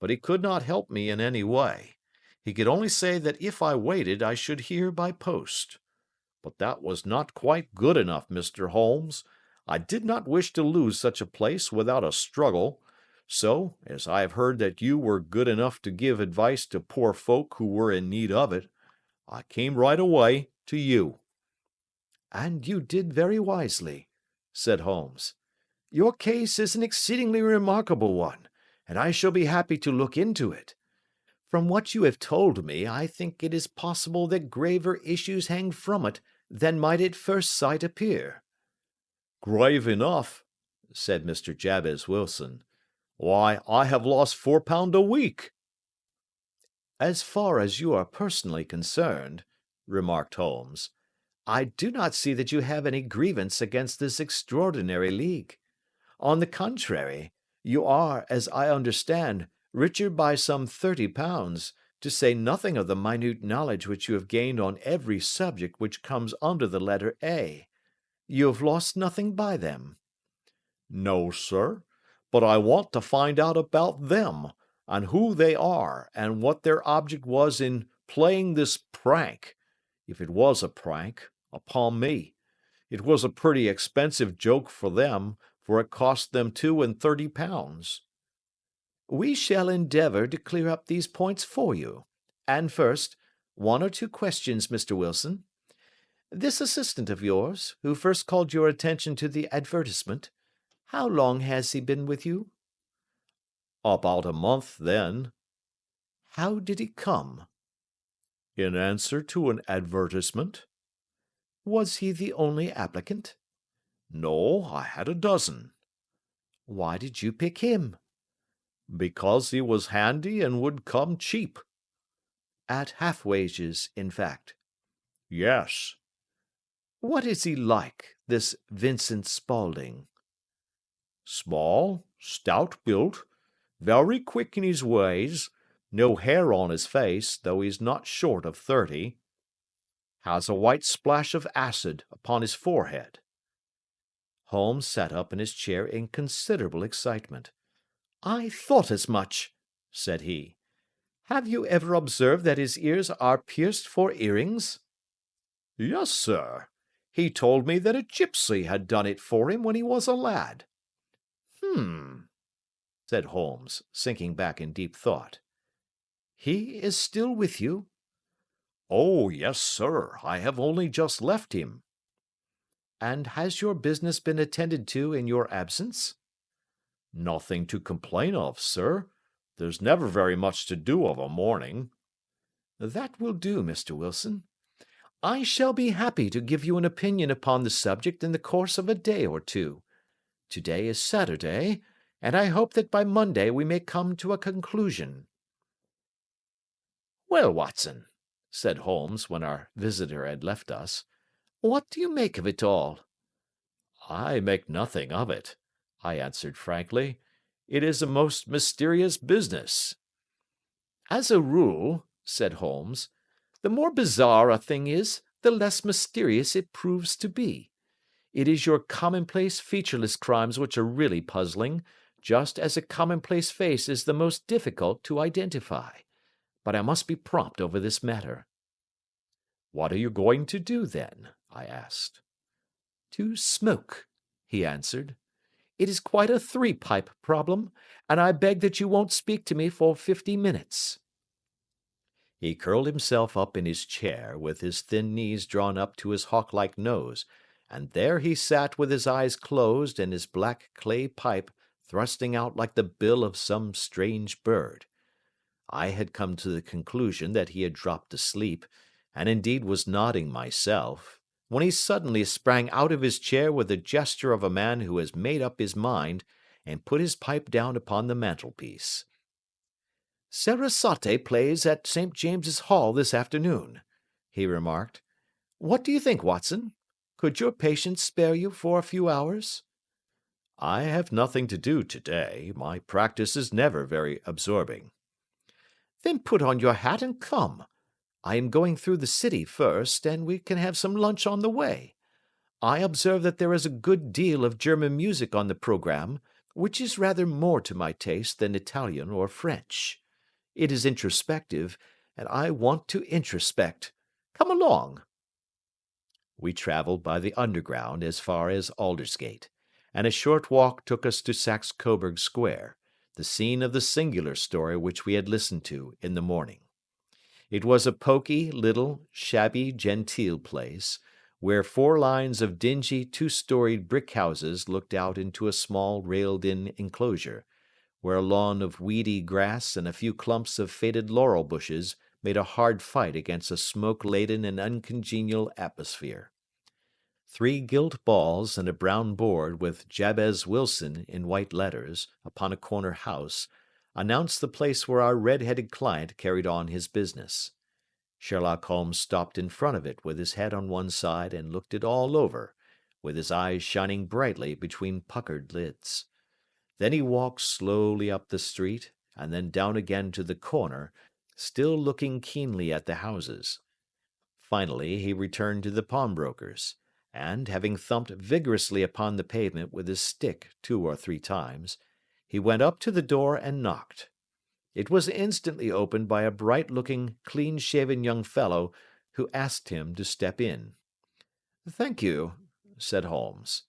but he could not help me in any way. He could only say that if I waited I should hear by post. But that was not quite good enough, Mr. Holmes. I did not wish to lose such a place without a struggle. So, as I have heard that you were good enough to give advice to poor folk who were in need of it, I came right away to you. And you did very wisely, said Holmes. Your case is an exceedingly remarkable one, and I shall be happy to look into it. From what you have told me, I think it is possible that graver issues hang from it than might at first sight appear. Grave enough, said Mr. Jabez Wilson. Why, I have lost £4 a week. As far as you are personally concerned, remarked Holmes, I do not see that you have any grievance against this extraordinary league. On the contrary, you are, as I understand, richer by some £30, to say nothing of the minute knowledge which you have gained on every subject which comes under the letter A. You have lost nothing by them. No, sir, but I want to find out about them, and who they are, and what their object was in playing this prank, if it was a prank, upon me. It was a pretty expensive joke for them, for it cost them £32. We shall endeavour to clear up these points for you. And first, one or two questions, Mr. Wilson. This assistant of yours, who first called your attention to the advertisement, how long has he been with you? About a month, then. How did he come? In answer to an advertisement. Was he the only applicant? No, I had a dozen. Why did you pick him? Because he was handy and would come cheap. At half wages, in fact. Yes. What is he like, this Vincent Spaulding? Small, stout built, very quick in his ways, no hair on his face, though he's not short of 30. Has a white splash of acid upon his forehead. Holmes sat up in his chair in considerable excitement. I thought as much, said he. Have you ever observed that his ears are pierced for earrings? Yes, sir. He told me that a gypsy had done it for him when he was a lad. Said Holmes, sinking back in deep thought. He is still with you? Oh, yes, sir. I have only just left him. And has your business been attended to in your absence? Nothing to complain of, sir. There's never very much to do of a morning. That will do, Mr. Wilson. I shall be happy to give you an opinion upon the subject in the course of a day or two. Today is Saturday, and I hope that by Monday we may come to a conclusion. Well, Watson, said Holmes when our visitor had left us, what do you make of it all? I make nothing of it, I answered frankly. It is a most mysterious business. As a rule, said Holmes, the more bizarre a thing is, the less mysterious it proves to be. It is your commonplace, featureless crimes which are really puzzling, just as a commonplace face is the most difficult to identify. But I must be prompt over this matter. What are you going to do, then? I asked. To smoke, he answered. It is quite a three-pipe problem, and I beg that you won't speak to me for 50 minutes. He curled himself up in his chair, with his thin knees drawn up to his hawk-like nose, and there he sat with his eyes closed and his black clay pipe thrusting out like the bill of some strange bird. I had come to the conclusion that he had dropped asleep, and indeed was nodding myself, when he suddenly sprang out of his chair with the gesture of a man who has made up his mind, and put his pipe down upon the mantelpiece. "Sarasate plays at St. James's Hall this afternoon," he remarked. "What do you think, Watson? Could your patient spare you for a few hours?" I have nothing to do today. My practice is never very absorbing. Then put on your hat and come. I am going through the city first, and we can have some lunch on the way. I observe that there is a good deal of German music on the programme, which is rather more to my taste than Italian or French. It is introspective, and I want to introspect. Come along." We travelled by the Underground as far as Aldersgate, and a short walk took us to Saxe Coburg Square, the scene of the singular story which we had listened to in the morning. It was a poky, little, shabby, genteel place, where 4 lines of dingy 2-storied brick houses looked out into a small railed-in enclosure, where a lawn of weedy grass and a few clumps of faded laurel bushes made a hard fight against a smoke-laden and uncongenial atmosphere. 3 gilt balls and a brown board with Jabez Wilson in white letters upon a corner house announced the place where our red-headed client carried on his business. Sherlock Holmes stopped in front of it with his head on one side and looked it all over, with his eyes shining brightly between puckered lids. Then he walked slowly up the street and then down again to the corner, still looking keenly at the houses. Finally he returned to the pawnbroker's, and, having thumped vigorously upon the pavement with his stick 2 or 3 times, he went up to the door and knocked. It was instantly opened by a bright-looking, clean-shaven young fellow who asked him to step in. "Thank you," said Holmes.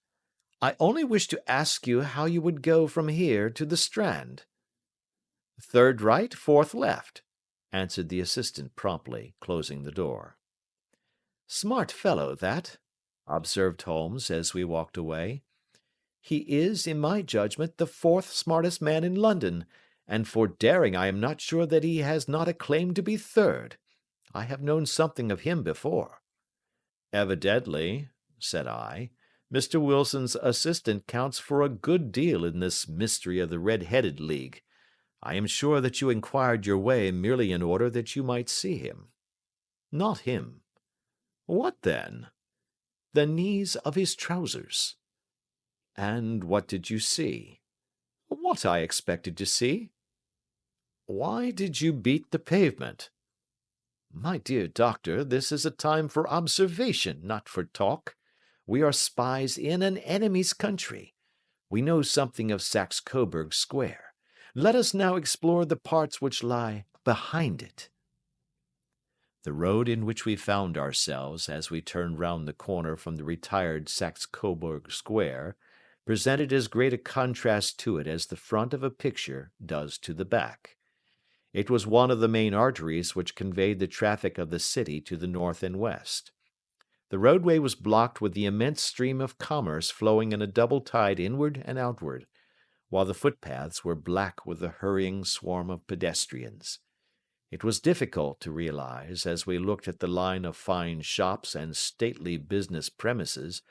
"I only wish to ask you how you would go from here to the Strand." "Third right, fourth left," answered the assistant promptly, closing the door. "Smart fellow, that," observed Holmes as we walked away. "He is, in my judgment, the 4th smartest man in London, and for daring I am not sure that he has not a claim to be 3rd. I have known something of him before." "Evidently," said I, "Mr. Wilson's assistant counts for a good deal in this mystery of the Red-Headed League. I am sure that you inquired your way merely in order that you might see him." "Not him." "What then?" "The knees of his trousers." "And what did you see?" "What I expected to see." "Why did you beat the pavement?" "My dear doctor, this is a time for observation, not for talk. We are spies in an enemy's country. We know something of Saxe Coburg Square. Let us now explore the parts which lie behind it." The road in which we found ourselves as we turned round the corner from the retired Saxe Coburg Square presented as great a contrast to it as the front of a picture does to the back. It was one of the main arteries which conveyed the traffic of the city to the north and west. The roadway was blocked with the immense stream of commerce flowing in a double tide inward and outward, while the footpaths were black with the hurrying swarm of pedestrians. It was difficult to realize, as we looked at the line of fine shops and stately business premises,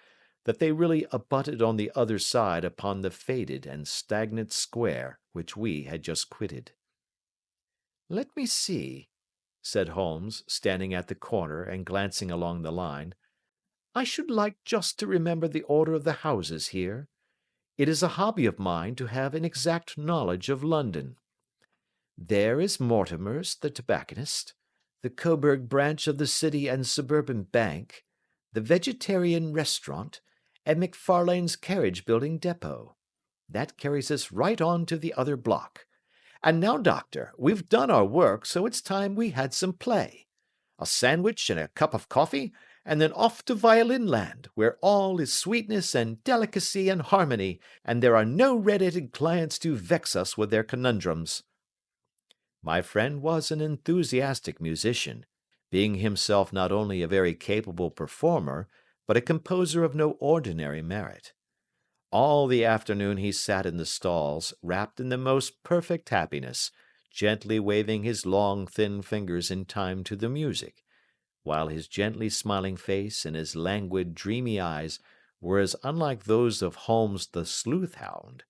that they really abutted on the other side upon the faded and stagnant square which we had just quitted. "Let me see," said Holmes, standing at the corner and glancing along the line. "I should like just to remember the order of the houses here. It is a hobby of mine to have an exact knowledge of London. There is Mortimer's, the tobacconist, the Coburg branch of the City and Suburban Bank, the Vegetarian Restaurant, and McFarlane's Carriage Building Depot. That carries us right on to the other block. And now, doctor, we've done our work, so it's time we had some play. A sandwich and a cup of coffee, and then off to Violin Land, where all is sweetness and delicacy and harmony, and there are no red-headed clients to vex us with their conundrums." My friend was an enthusiastic musician, being himself not only a very capable performer, but a composer of no ordinary merit. All the afternoon he sat in the stalls, wrapped in the most perfect happiness, gently waving his long, thin fingers in time to the music, while his gently smiling face and his languid, dreamy eyes were as unlike those of Holmes the sleuth hound,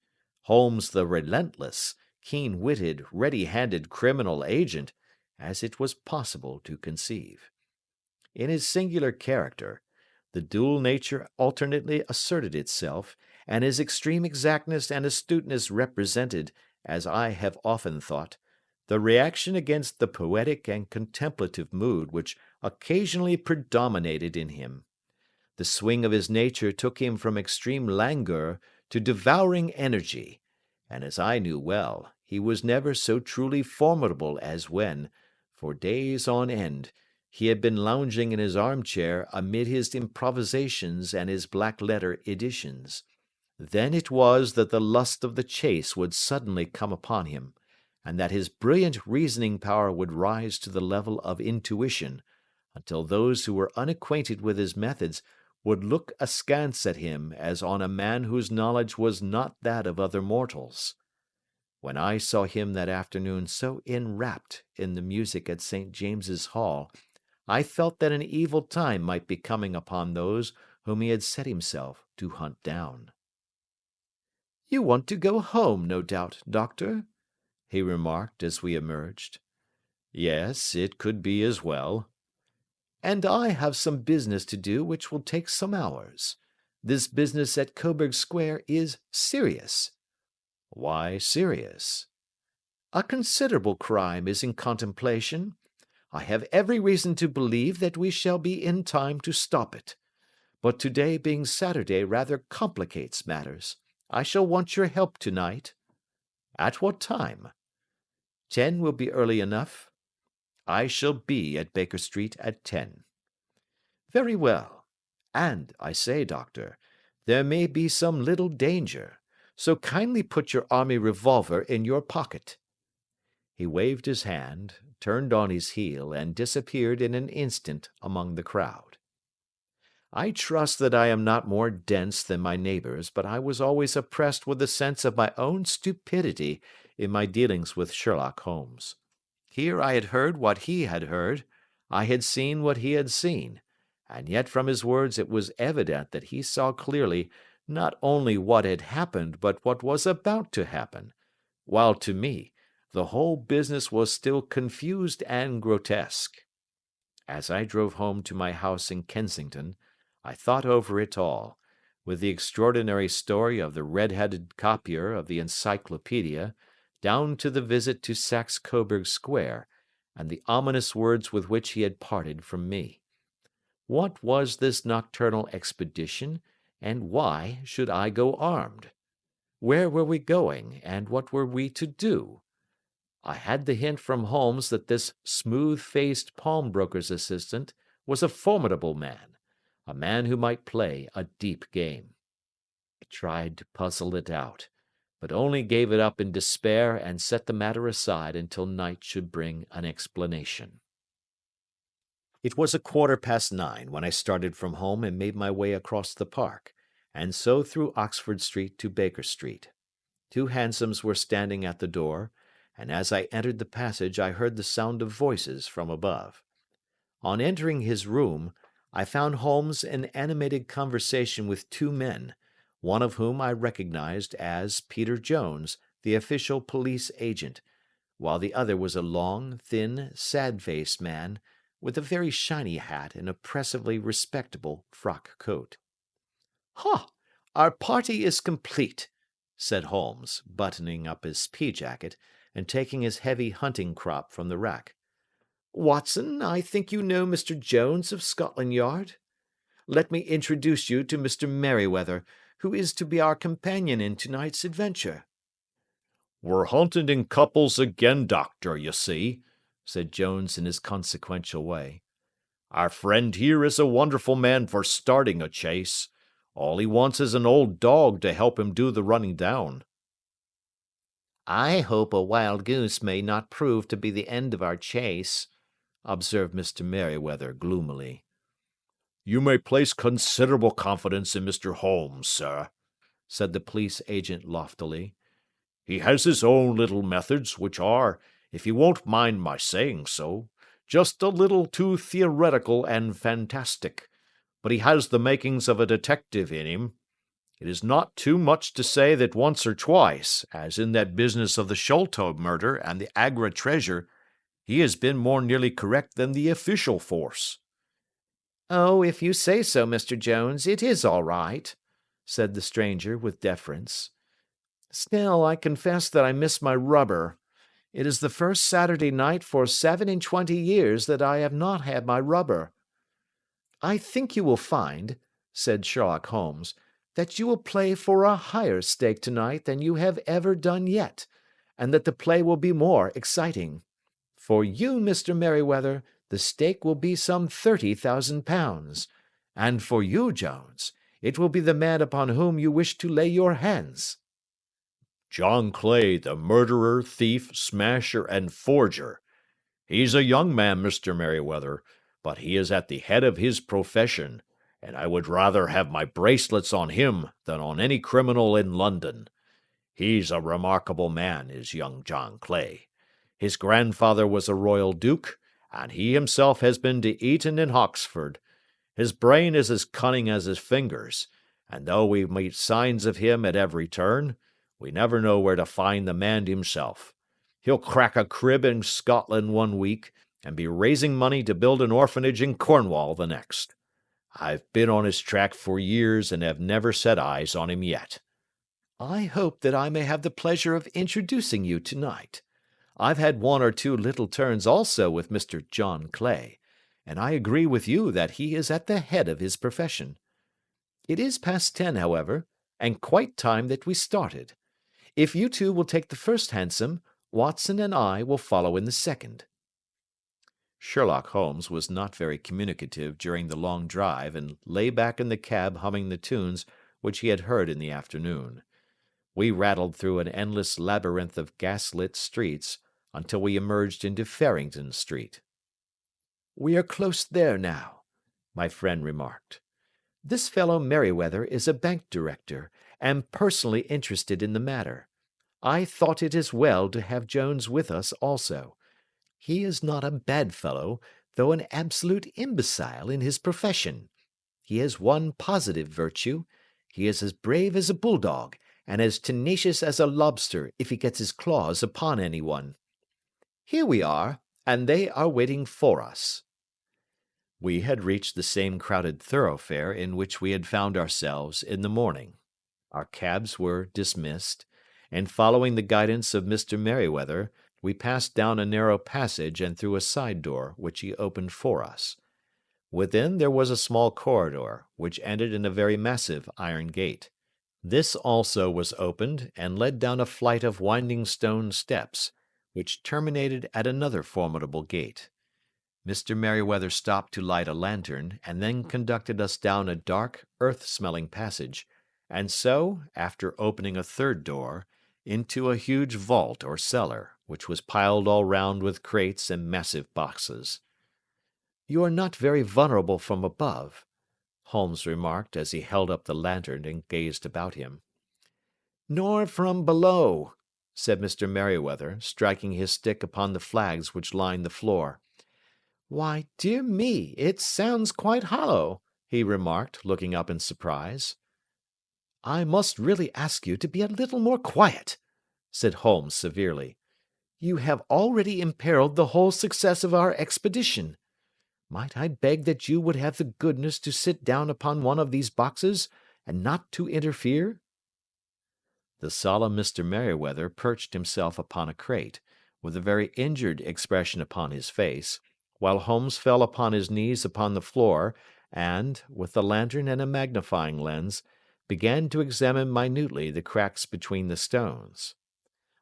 Holmes the relentless, keen-witted, ready-handed criminal agent, as it was possible to conceive. In his singular character, the dual nature alternately asserted itself, and his extreme exactness and astuteness represented, as I have often thought, the reaction against the poetic and contemplative mood which occasionally predominated in him. The swing of his nature took him from extreme languor to devouring energy, and as I knew well, he was never so truly formidable as when, for days on end, he had been lounging in his armchair amid his improvisations and his black-letter editions. Then it was that the lust of the chase would suddenly come upon him, and that his brilliant reasoning power would rise to the level of intuition, until those who were unacquainted with his methods would look askance at him as on a man whose knowledge was not that of other mortals. When I saw him that afternoon so enwrapped in the music at St. James's Hall, I felt that an evil time might be coming upon those whom he had set himself to hunt down. "You want to go home, no doubt, Doctor?" he remarked as we emerged. "Yes, it could be as well." "And I have some business to do which will take some hours. This business at Coburg Square is serious." "Why serious?" "A considerable crime is in contemplation. I have every reason to believe that we shall be in time to stop it. But today being Saturday rather complicates matters. I shall want your help tonight." "At what time?" 10 will be early enough. I shall be at Baker Street at 10. "Very well. And, I say, Doctor, there may be some little danger, so kindly put your army revolver in your pocket." He waved his hand, turned on his heel, and disappeared in an instant among the crowd. I trust that I am not more dense than my neighbors, but I was always oppressed with a sense of my own stupidity in my dealings with Sherlock Holmes. Here I had heard what he had heard, I had seen what he had seen, and yet from his words it was evident that he saw clearly not only what had happened but what was about to happen, while to me the whole business was still confused and grotesque. As I drove home to my house in Kensington, I thought over it all, with the extraordinary story of the red-headed copier of the Encyclopedia, down to the visit to Saxe Coburg Square, and the ominous words with which he had parted from me. What was this nocturnal expedition, and why should I go armed? Where were we going, and what were we to do? I had the hint from Holmes that this smooth-faced pawnbroker's assistant was a formidable man, a man who might play a deep game. I tried to puzzle it out, but only gave it up in despair and set the matter aside until night should bring an explanation. It was 9:15 when I started from home and made my way across the park, and so through Oxford Street to Baker Street. 2 hansoms were standing at the door, and as I entered the passage I heard the sound of voices from above. On entering his room, I found Holmes in animated conversation with 2 men, one of whom I recognized as Peter Jones, the official police agent, while the other was a long, thin, sad-faced man, with a very shiny hat and oppressively respectable frock coat. "Ha! Our party is complete," said Holmes, buttoning up his pea-jacket, and taking his heavy hunting crop from the rack. "Watson, I think you know Mr. Jones of Scotland Yard? Let me introduce you to Mr. Merryweather, who is to be our companion in tonight's adventure." "We're hunting in couples again, Doctor, you see," said Jones in his consequential way. "Our friend here is a wonderful man for starting a chase. All he wants is an old dog to help him do the running down." "I hope a wild goose may not prove to be the end of our chase," observed Mr. Merryweather gloomily. "You may place considerable confidence in Mr. Holmes, sir," said the police agent loftily. "He has his own little methods, which are, if you won't mind my saying so, just a little too theoretical and fantastic, but he has the makings of a detective in him. It is not too much to say that once or twice, as in that business of the Sholto murder and the Agra treasure, he has been more nearly correct than the official force." "Oh, if you say so, Mr. Jones, it is all right," said the stranger with deference. "Still, I confess that I miss my rubber. It is the first Saturday night for 27 years that I have not had my rubber." "I think you will find," said Sherlock Holmes, "that you will play for a higher stake tonight than you have ever done yet, and that the play will be more exciting. For you, Mr. Merryweather, the stake will be some £30,000, and for you, Jones, it will be the man upon whom you wish to lay your hands." "John Clay, the murderer, thief, smasher, and forger. He's a young man, Mr. Merryweather, but he is at the head of his profession, and I would rather have my bracelets on him than on any criminal in London. He's a remarkable man, is young John Clay. His grandfather was a royal duke, and he himself has been to Eton and Oxford. His brain is as cunning as his fingers, and though we meet signs of him at every turn, we never know where to find the man himself. He'll crack a crib in Scotland one week, and be raising money to build an orphanage in Cornwall the next. I've been on his track for years and have never set eyes on him yet." "I hope that I may have the pleasure of introducing you tonight. I've had one or two little turns also with Mr. John Clay, and I agree with you that he is at the head of his profession. It is past 10, however, and quite time that we started. If you two will take the first hansom, Watson and I will follow in the second." Sherlock Holmes was not very communicative during the long drive and lay back in the cab humming the tunes which he had heard in the afternoon. We rattled through an endless labyrinth of gas-lit streets until we emerged into Farrington Street. "We are close there now," my friend remarked. "This fellow Merryweather is a bank director, and personally interested in the matter. I thought it as well to have Jones with us also. He is not a bad fellow, though an absolute imbecile in his profession. He has one positive virtue: he is as brave as a bulldog, and as tenacious as a lobster if he gets his claws upon anyone. Here we are, and they are waiting for us." We had reached the same crowded thoroughfare in which we had found ourselves in the morning. Our cabs were dismissed, and following the guidance of Mr. Merryweather, we passed down a narrow passage and through a side door, which he opened for us. Within there was a small corridor, which ended in a very massive iron gate. This also was opened, and led down a flight of winding stone steps, which terminated at another formidable gate. Mr. Merryweather stopped to light a lantern, and then conducted us down a dark, earth-smelling passage, and so, after opening a third door, into a huge vault or cellar, which was piled all round with crates and massive boxes. "You are not very vulnerable from above," Holmes remarked as he held up the lantern and gazed about him. "Nor from below," said Mr. Merryweather, striking his stick upon the flags which lined the floor. "Why, dear me, it sounds quite hollow," he remarked, looking up in surprise. "I must really ask you to be a little more quiet," said Holmes severely. "You have already imperiled the whole success of our expedition. Might I beg that you would have the goodness to sit down upon one of these boxes, and not to interfere?" The solemn Mr. Merryweather perched himself upon a crate, with a very injured expression upon his face, while Holmes fell upon his knees upon the floor, and, with the lantern and a magnifying lens, began to examine minutely the cracks between the stones.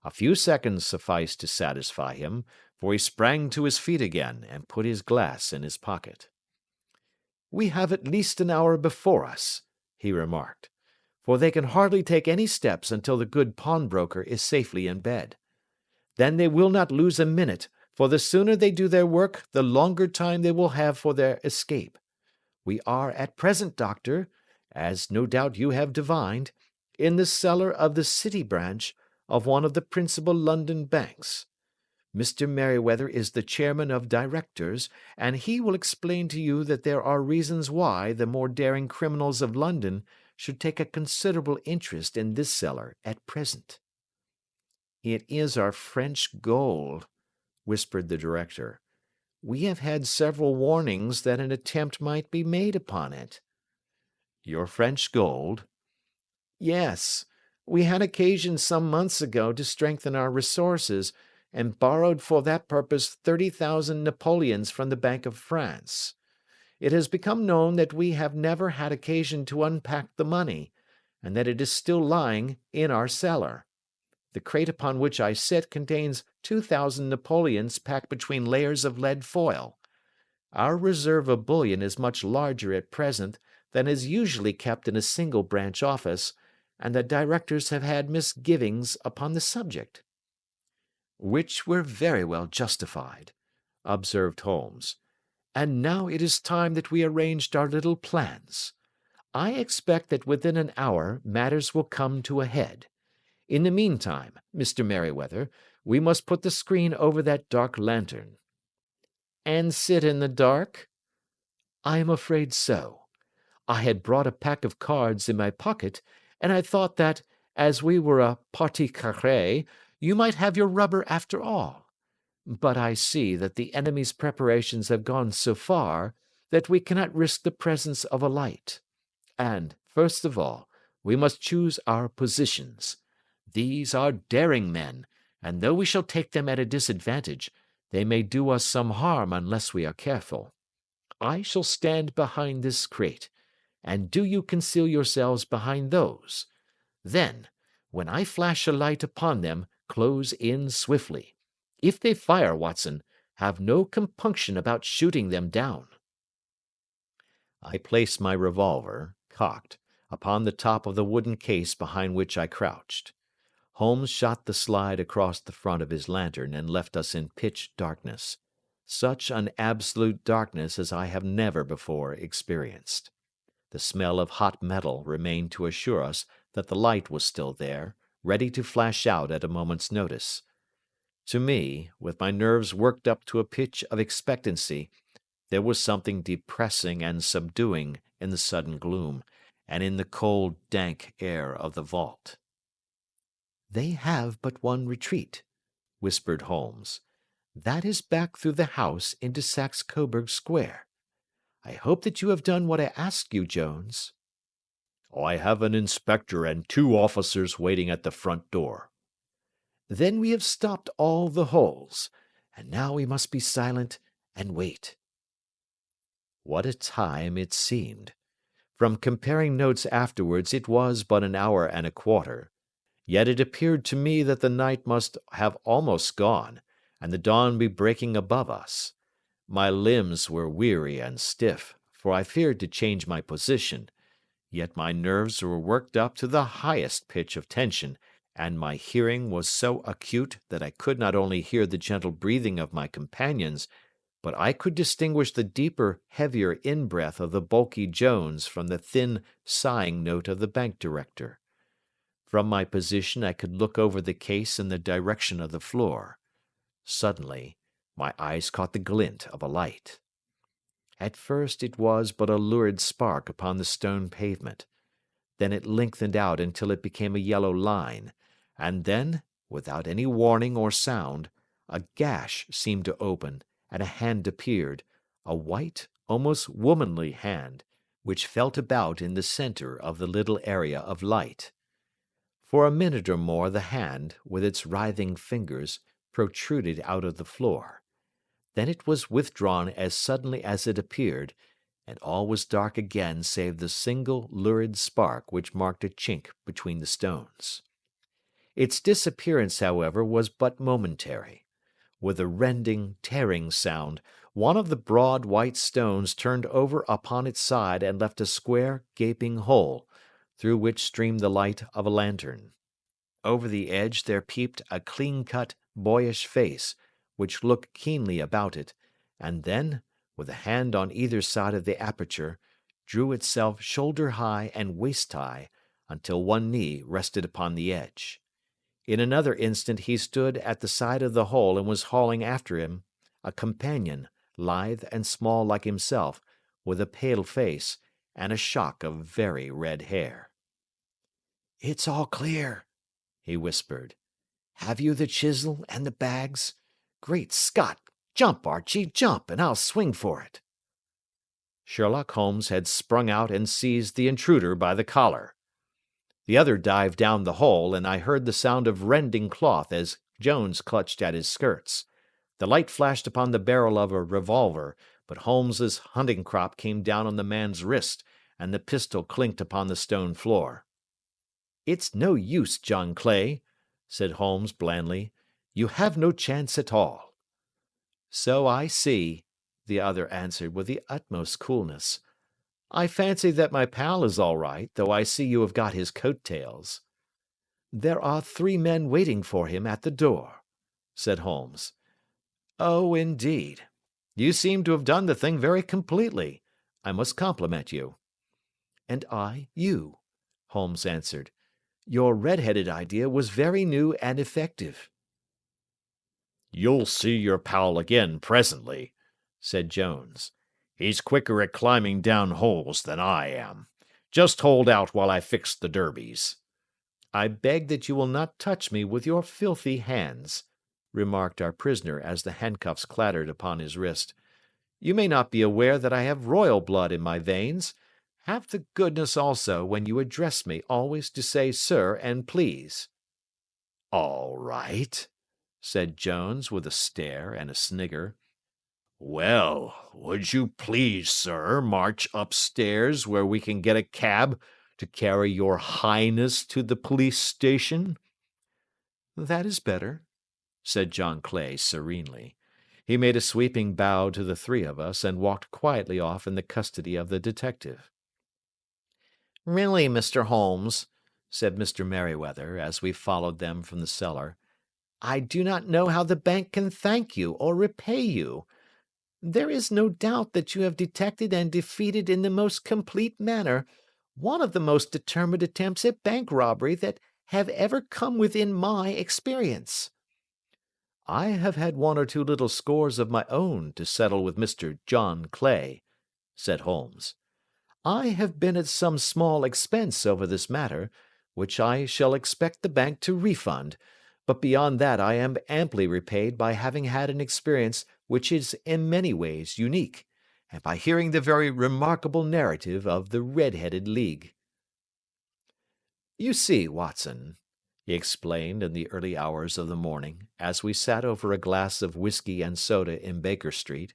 A few seconds sufficed to satisfy him, for he sprang to his feet again and put his glass in his pocket. "We have at least an hour before us," he remarked, "for they can hardly take any steps until the good pawnbroker is safely in bed. Then they will not lose a minute, for the sooner they do their work, the longer time they will have for their escape. We are at present, Doctor, as no doubt you have divined, in the cellar of the City branch of one of the principal London banks. Mr. Merryweather is the chairman of directors, and he will explain to you that there are reasons why the more daring criminals of London should take a considerable interest in this cellar at present." "It is our French gold," whispered the director. "We have had several warnings that an attempt might be made upon it." "Your French gold?" "Yes. We had occasion some months ago to strengthen our resources, and borrowed for that purpose 30,000 Napoleons from the Bank of France. It has become known that we have never had occasion to unpack the money, and that it is still lying in our cellar. The crate upon which I sit contains 2,000 Napoleons packed between layers of lead foil. Our reserve of bullion is much larger at present than is usually kept in a single branch office, and the directors have had misgivings upon the subject." "Which were very well justified," observed Holmes. "And now it is time that we arranged our little plans. I expect that within an hour matters will come to a head. In the meantime, Mr. Merryweather, we must put the screen over that dark lantern." "And sit in the dark?" "I am afraid so. I had brought a pack of cards in my pocket, and I thought that, as we were a partie carrée, you might have your rubber after all. But I see that the enemy's preparations have gone so far that we cannot risk the presence of a light. And, first of all, we must choose our positions. These are daring men, and though we shall take them at a disadvantage, they may do us some harm unless we are careful. I shall stand behind this crate, and do you conceal yourselves behind those. Then, when I flash a light upon them, close in swiftly. If they fire, Watson, have no compunction about shooting them down." I placed my revolver, cocked, upon the top of the wooden case behind which I crouched. Holmes shot the slide across the front of his lantern and left us in pitch darkness. Such an absolute darkness as I have never before experienced. The smell of hot metal remained to assure us that the light was still there, ready to flash out at a moment's notice. To me, with my nerves worked up to a pitch of expectancy, there was something depressing and subduing in the sudden gloom, and in the cold, dank air of the vault. "They have but one retreat," whispered Holmes. "That is back through the house into Saxe Coburg Square. I hope that you have done what I asked you, Jones." I have an inspector and 2 officers waiting at the front door." "Then we have stopped all the holes, and now we must be silent and wait." What a time it seemed! From comparing notes afterwards it was but an hour and a quarter. Yet it appeared to me that the night must have almost gone, and the dawn be breaking above us. My limbs were weary and stiff, for I feared to change my position, yet my nerves were worked up to the highest pitch of tension, and my hearing was so acute that I could not only hear the gentle breathing of my companions, but I could distinguish the deeper, heavier in-breath of the bulky Jones from the thin, sighing note of the bank director. From my position I could look over the case in the direction of the floor. Suddenly, my eyes caught the glint of a light. At first it was but a lurid spark upon the stone pavement. Then it lengthened out until it became a yellow line, and then, without any warning or sound, a gash seemed to open, and a hand appeared, a white, almost womanly hand, which felt about in the center of the little area of light. For a minute or more the hand, with its writhing fingers, protruded out of the floor. Then it was withdrawn as suddenly as it appeared, and all was dark again save the single lurid spark which marked a chink between the stones. Its disappearance, however, was but momentary. With a rending, tearing sound, one of the broad white stones turned over upon its side and left a square, gaping hole, through which streamed the light of a lantern. Over the edge there peeped a clean-cut, boyish face, which looked keenly about it, and then, with a hand on either side of the aperture, drew itself shoulder-high and waist-high until one knee rested upon the edge. In another instant he stood at the side of the hole and was hauling after him a companion, lithe and small like himself, with a pale face, and a shock of very red hair. "It's all clear," he whispered. "Have you the chisel and the bags? Great Scott! Jump, Archie, jump, and I'll swing for it." Sherlock Holmes had sprung out and seized the intruder by the collar. The other dived down the hole, and I heard the sound of rending cloth as Jones clutched at his skirts. The light flashed upon the barrel of a revolver, but Holmes's hunting crop came down on the man's wrist, and the pistol clinked upon the stone floor. "It's no use, John Clay," said Holmes blandly. "You have no chance at all." "So I see," the other answered with the utmost coolness. "I fancy that my pal is all right, though I see you have got his coat-tails." "There are 3 men waiting for him at the door," said Holmes. "Oh, indeed. You seem to have done the thing very completely. I must compliment you." "And I you," Holmes answered. "Your red-headed idea was very new and effective." "You'll see your pal again presently," said Jones. "He's quicker at climbing down holes than I am. Just hold out while I fix the derbies." "I beg that you will not touch me with your filthy hands," remarked our prisoner as the handcuffs clattered upon his wrist. "You may not be aware that I have royal blood in my veins. Have the goodness also, when you address me, always to say sir and please." "All right," said Jones with a stare and a snigger. "Well, would you please, sir, march upstairs where we can get a cab to carry your highness to the police station?" "That is better," said John Clay serenely. He made a sweeping bow to the 3 of us and walked quietly off in the custody of the detective. "Really, Mr. Holmes," said Mr. Merryweather, as we followed them from the cellar, "I do not know how the bank can thank you or repay you. There is no doubt that you have detected and defeated in the most complete manner one of the most determined attempts at bank robbery that have ever come within my experience." "I have had 1 or 2 little scores of my own to settle with Mr. John Clay," said Holmes. "I have been at some small expense over this matter, which I shall expect the bank to refund, but beyond that I am amply repaid by having had an experience which is in many ways unique, and by hearing the very remarkable narrative of the Red-headed League. You see, Watson," he explained in the early hours of the morning, as we sat over a glass of whiskey and soda in Baker Street,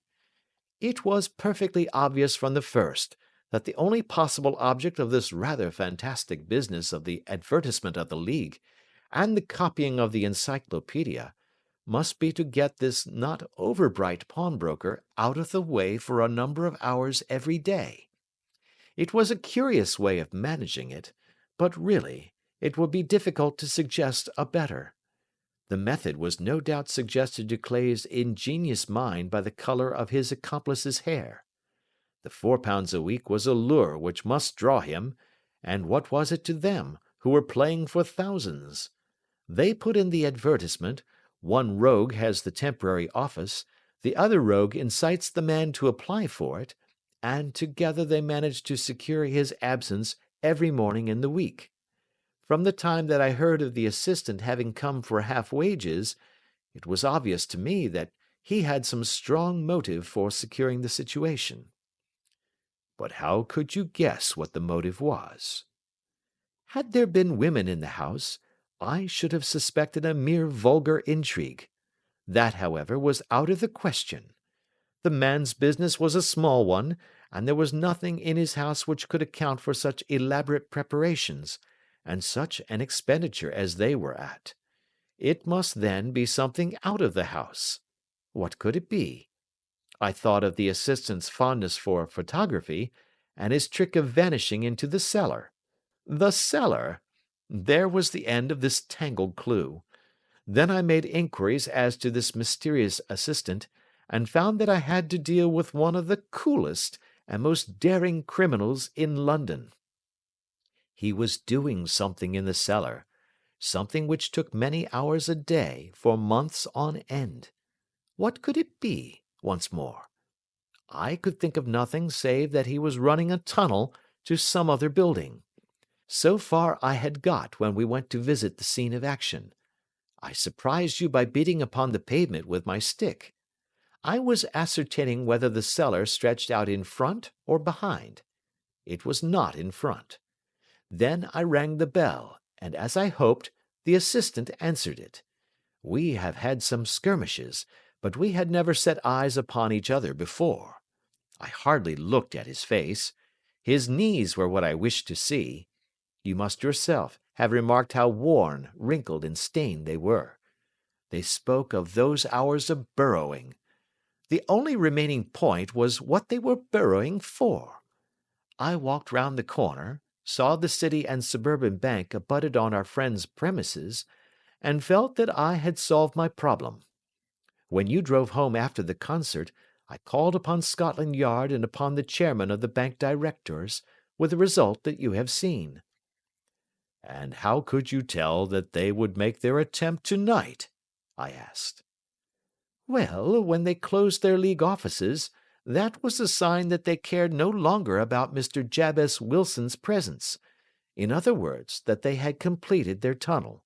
"it was perfectly obvious from the first that the only possible object of this rather fantastic business of the advertisement of the League, and the copying of the encyclopedia, must be to get this not over-bright pawnbroker out of the way for a number of hours every day. It was a curious way of managing it, but really it would be difficult to suggest a better. The method was no doubt suggested to Clay's ingenious mind by the colour of his accomplice's hair. The £4 a week was a lure which must draw him, and what was it to them, who were playing for thousands? They put in the advertisement, one rogue has the temporary office, the other rogue incites the man to apply for it, and together they manage to secure his absence every morning in the week. From the time that I heard of the assistant having come for half wages, it was obvious to me that he had some strong motive for securing the situation." "But how could you guess what the motive was?" "Had there been women in the house, I should have suspected a mere vulgar intrigue. That, however, was out of the question. The man's business was a small one, and there was nothing in his house which could account for such elaborate preparations, and such an expenditure as they were at. It must, then, be something out of the house. What could it be? I thought of the assistant's fondness for photography, and his trick of vanishing into the cellar. The cellar! There was the end of this tangled clue. Then I made inquiries as to this mysterious assistant, and found that I had to deal with one of the coolest and most daring criminals in London. He was doing something in the cellar, something which took many hours a day for months on end. What could it be, once more? I could think of nothing save that he was running a tunnel to some other building. So far I had got when we went to visit the scene of action. I surprised you by beating upon the pavement with my stick. I was ascertaining whether the cellar stretched out in front or behind. It was not in front. Then I rang the bell, and as I hoped, the assistant answered it. We have had some skirmishes, but we had never set eyes upon each other before. I hardly looked at his face. His knees were what I wished to see. You must yourself have remarked how worn, wrinkled, and stained they were. They spoke of those hours of burrowing. The only remaining point was what they were burrowing for. I walked round the corner, saw the City and Suburban Bank abutted on our friend's premises, and felt that I had solved my problem. When you drove home after the concert, I called upon Scotland Yard and upon the chairman of the bank directors, with the result that you have seen. And how could you tell that they would make their attempt tonight? I asked. Well, when they closed their League offices, that was a sign that they cared no longer about Mr. Jabez Wilson's presence. In other words, that they had completed their tunnel.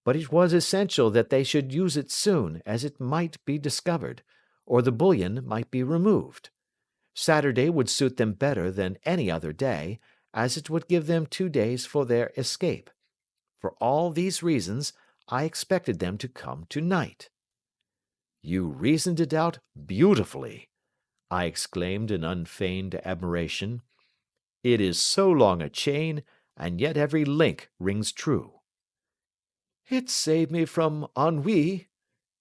But it was essential that they should use it soon, as it might be discovered, or the bullion might be removed. Saturday would suit them better than any other day, as it would give them 2 days for their escape. For all these reasons, I expected them to come tonight. You reasoned it out beautifully, I exclaimed in unfeigned admiration. It is so long a chain, and yet every link rings true. It saved me from ennui,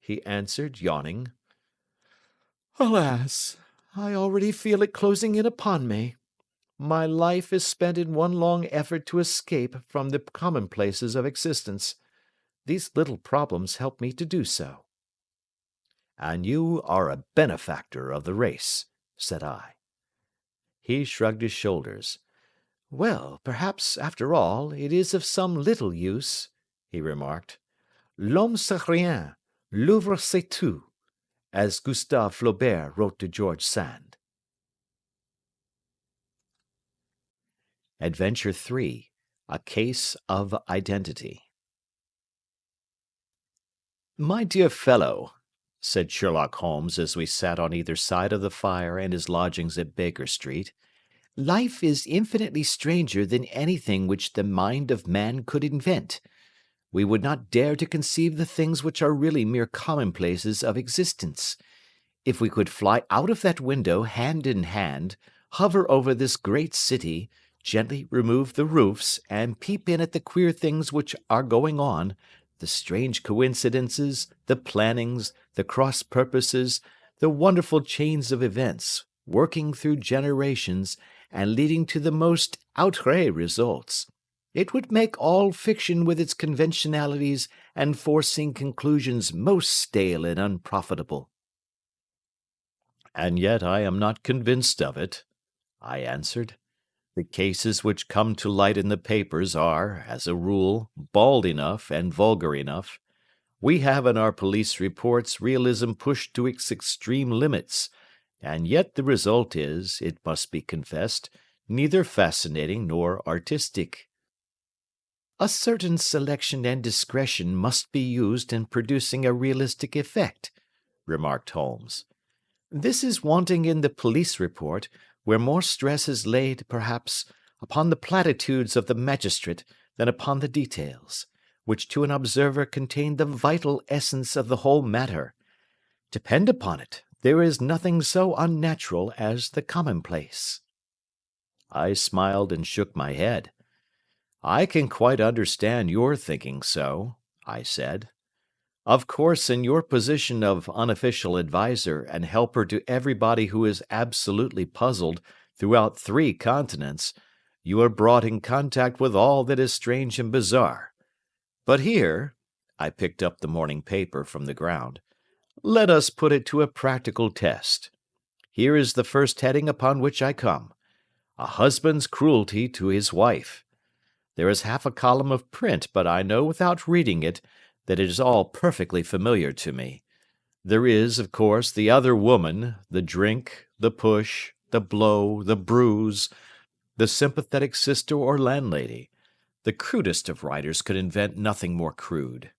he answered, yawning. Alas, I already feel it closing in upon me. My life is spent in one long effort to escape from the commonplaces of existence. These little problems help me to do so. And you are a benefactor of the race, said I. He shrugged his shoulders. Well, perhaps, after all, it is of some little use, he remarked. L'homme c'est rien, l'œuvre c'est tout, as Gustave Flaubert wrote to George Sand. Adventure 3. A Case of Identity. My dear fellow, said Sherlock Holmes as we sat on either side of the fire in his lodgings at Baker Street, life is infinitely stranger than anything which the mind of man could invent. We would not dare to conceive the things which are really mere commonplaces of existence. If we could fly out of that window hand in hand, hover over this great city, gently remove the roofs, and peep in at the queer things which are going on, the strange coincidences, the plannings, the cross purposes, the wonderful chains of events, working through generations, and leading to the most outré results, it would make all fiction with its conventionalities and foreseen conclusions most stale and unprofitable. And yet I am not convinced of it, I answered. The cases which come to light in the papers are, as a rule, bald enough and vulgar enough. We have in our police reports realism pushed to its extreme limits, and yet the result is, it must be confessed, neither fascinating nor artistic. A certain selection and discretion must be used in producing a realistic effect, remarked Holmes. This is wanting in the police report, where more stress is laid, perhaps, upon the platitudes of the magistrate than upon the details, which to an observer contain the vital essence of the whole matter. Depend upon it, there is nothing so unnatural as the commonplace. I smiled and shook my head. I can quite understand your thinking so, I said. Of course, in your position of unofficial adviser and helper to everybody who is absolutely puzzled throughout 3 continents, you are brought in contact with all that is strange and bizarre. But here, I picked up the morning paper from the ground, let us put it to a practical test. Here is the first heading upon which I come. A husband's cruelty to his wife. There is half a column of print, but I know without reading it that it is all perfectly familiar to me. There is, of course, the other woman, the drink, the push, the blow, the bruise, the sympathetic sister or landlady. The crudest of writers could invent nothing more crude.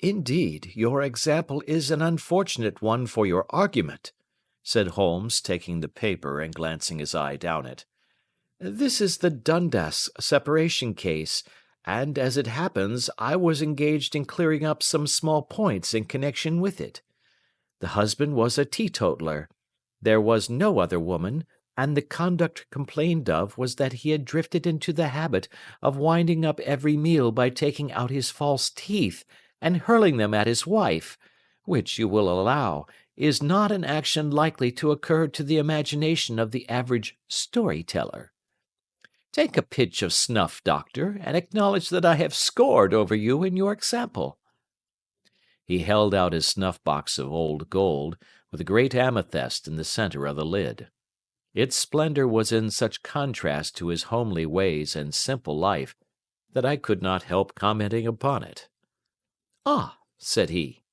Indeed, your example is an unfortunate one for your argument, said Holmes, taking the paper and glancing his eye down it. This is the Dundas separation case, and as it happens, I was engaged in clearing up some small points in connection with it. The husband was a teetotaler. There was no other woman, and the conduct complained of was that he had drifted into the habit of winding up every meal by taking out his false teeth and hurling them at his wife, which, you will allow, is not an action likely to occur to the imagination of the average story-teller. Take a pinch of snuff, doctor, and acknowledge that I have scored over you in your example. He held out his snuff-box of old gold, with a great amethyst in the centre of the lid. Its splendor was in such contrast to his homely ways and simple life that I could not help commenting upon it. "Ah," said he,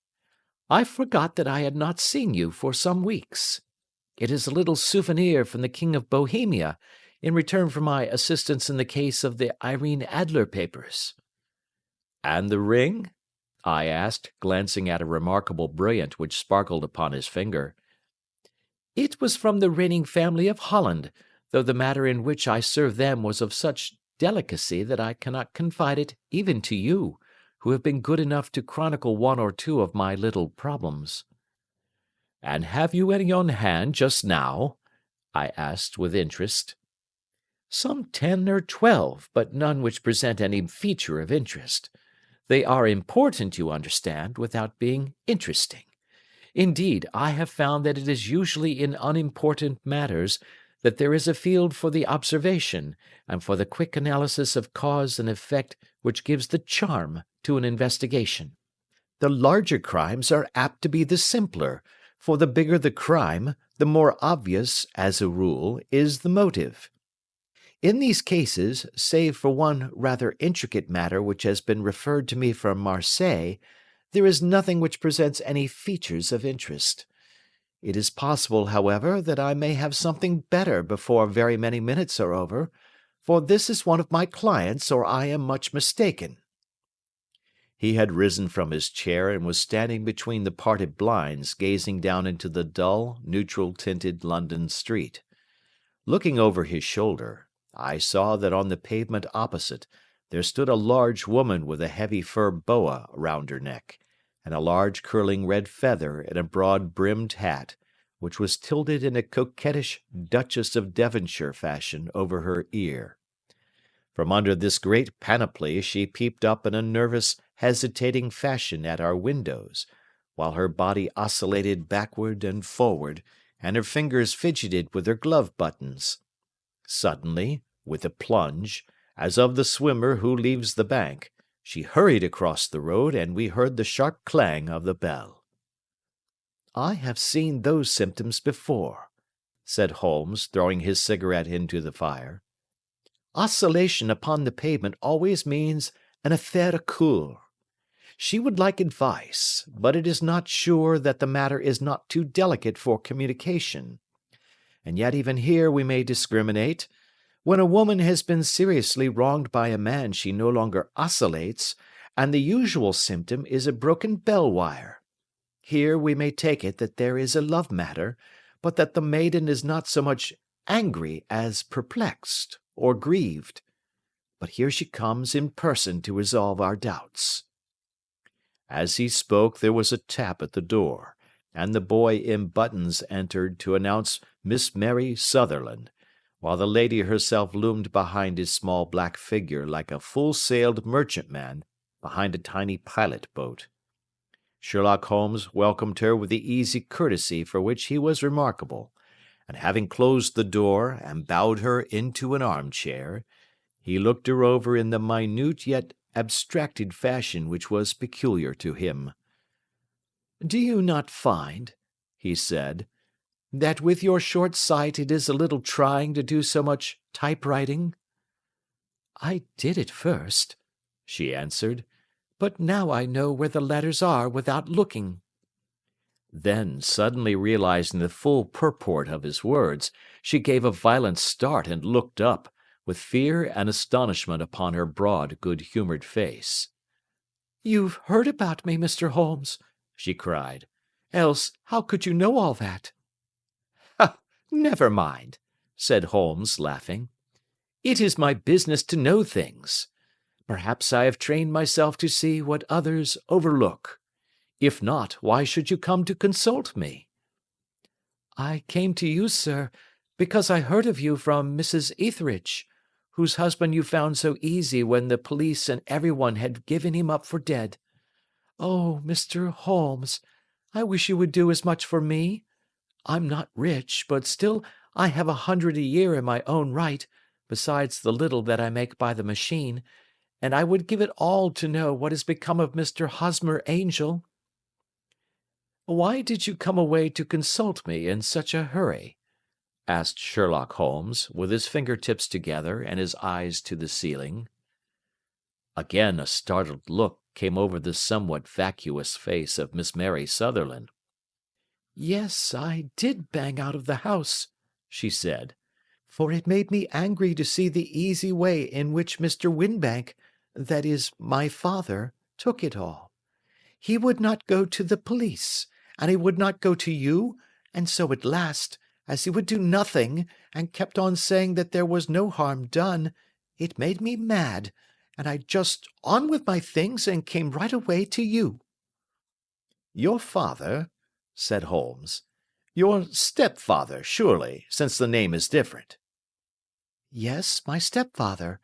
"I forgot that I had not seen you for some weeks. It is a little souvenir from the King of Bohemia, in return for my assistance in the case of the Irene Adler papers." "And the ring?" I asked, glancing at a remarkable brilliant which sparkled upon his finger. "It was from the reigning family of Holland, though the matter in which I serve them was of such delicacy that I cannot confide it even to you, who have been good enough to chronicle one or two of my little problems." "And have you any on hand just now?" I asked with interest. "Some 10 or 12, but none which present any feature of interest. They are important, you understand, without being interesting. Indeed, I have found that it is usually in unimportant matters that there is a field for the observation and for the quick analysis of cause and effect which gives the charm to an investigation. The larger crimes are apt to be the simpler, for the bigger the crime, the more obvious, as a rule, is the motive. In these cases, save for one rather intricate matter which has been referred to me from Marseilles, there is nothing which presents any features of interest. It is possible, however, that I may have something better before very many minutes are over, for this is one of my clients, or I am much mistaken." He had risen from his chair and was standing between the parted blinds, gazing down into the dull, neutral-tinted London street. Looking over his shoulder, I saw that on the pavement opposite there stood a large woman with a heavy fur boa round her neck, and a large curling red feather in a broad-brimmed hat, which was tilted in a coquettish Duchess of Devonshire fashion over her ear. From under this great panoply she peeped up in a nervous, hesitating fashion at our windows, while her body oscillated backward and forward, and her fingers fidgeted with her glove buttons. Suddenly, with a plunge, as of the swimmer who leaves the bank, she hurried across the road, and we heard the sharp clang of the bell. "I have seen those symptoms before," said Holmes, throwing his cigarette into the fire. "Oscillation upon the pavement always means an affaire à coeur. She would like advice, but it is not sure that the matter is not too delicate for communication. And yet even here we may discriminate. When a woman has been seriously wronged by a man she no longer oscillates, and the usual symptom is a broken bell wire. Here we may take it that there is a love matter, but that the maiden is not so much angry as perplexed or grieved. But here she comes in person to resolve our doubts." As he spoke there was a tap at the door, and the boy in buttons entered to announce Miss Mary Sutherland, while the lady herself loomed behind his small black figure like a full-sailed merchantman behind a tiny pilot-boat. Sherlock Holmes welcomed her with the easy courtesy for which he was remarkable, and having closed the door and bowed her into an armchair, he looked her over in the minute yet abstracted fashion which was peculiar to him. "Do you not find," he said, "that with your short sight it is a little trying to do so much typewriting?" "I did at first," she answered, "but now I know where the letters are without looking." Then, suddenly realizing the full purport of his words, she gave a violent start and looked up, with fear and astonishment upon her broad, good-humored face. "You've heard about me, Mr. Holmes," she cried. "Else how could you know all that?" "Ha! Never mind," said Holmes, laughing. "It is my business to know things. Perhaps I have trained myself to see what others overlook. If not, why should you come to consult me?" "I came to you, sir, because I heard of you from Mrs. Etheridge, whose husband you found so easy when the police and everyone had given him up for dead. Oh, Mr. Holmes, I wish you would do as much for me. I'm not rich, but still I have 100 a year in my own right, besides the little that I make by the machine, and I would give it all to know what has become of Mr. Hosmer Angel." "Why did you come away to consult me in such a hurry?" asked Sherlock Holmes, with his finger-tips together and his eyes to the ceiling. Again a startled look came over the somewhat vacuous face of Miss Mary Sutherland. "Yes, I did bang out of the house," she said, "for it made me angry to see the easy way in which Mr. Winbank, that is, my father, took it all. He would not go to the police, and he would not go to you, and so at last, as he would do nothing, and kept on saying that there was no harm done, it made me mad, and I just on with my things and came right away to you." "Your father?" said Holmes. "Your stepfather, surely, since the name is different." "Yes, my stepfather.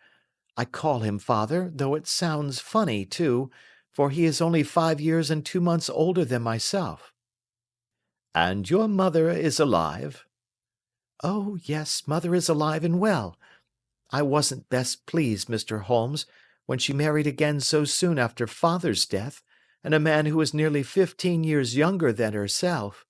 I call him father, though it sounds funny, too, for he is only 5 years and 2 months older than myself." "And your mother is alive?" "Oh, yes, mother is alive and well. I wasn't best pleased, Mr. Holmes, when she married again so soon after father's death, and a man who was nearly 15 years younger than herself.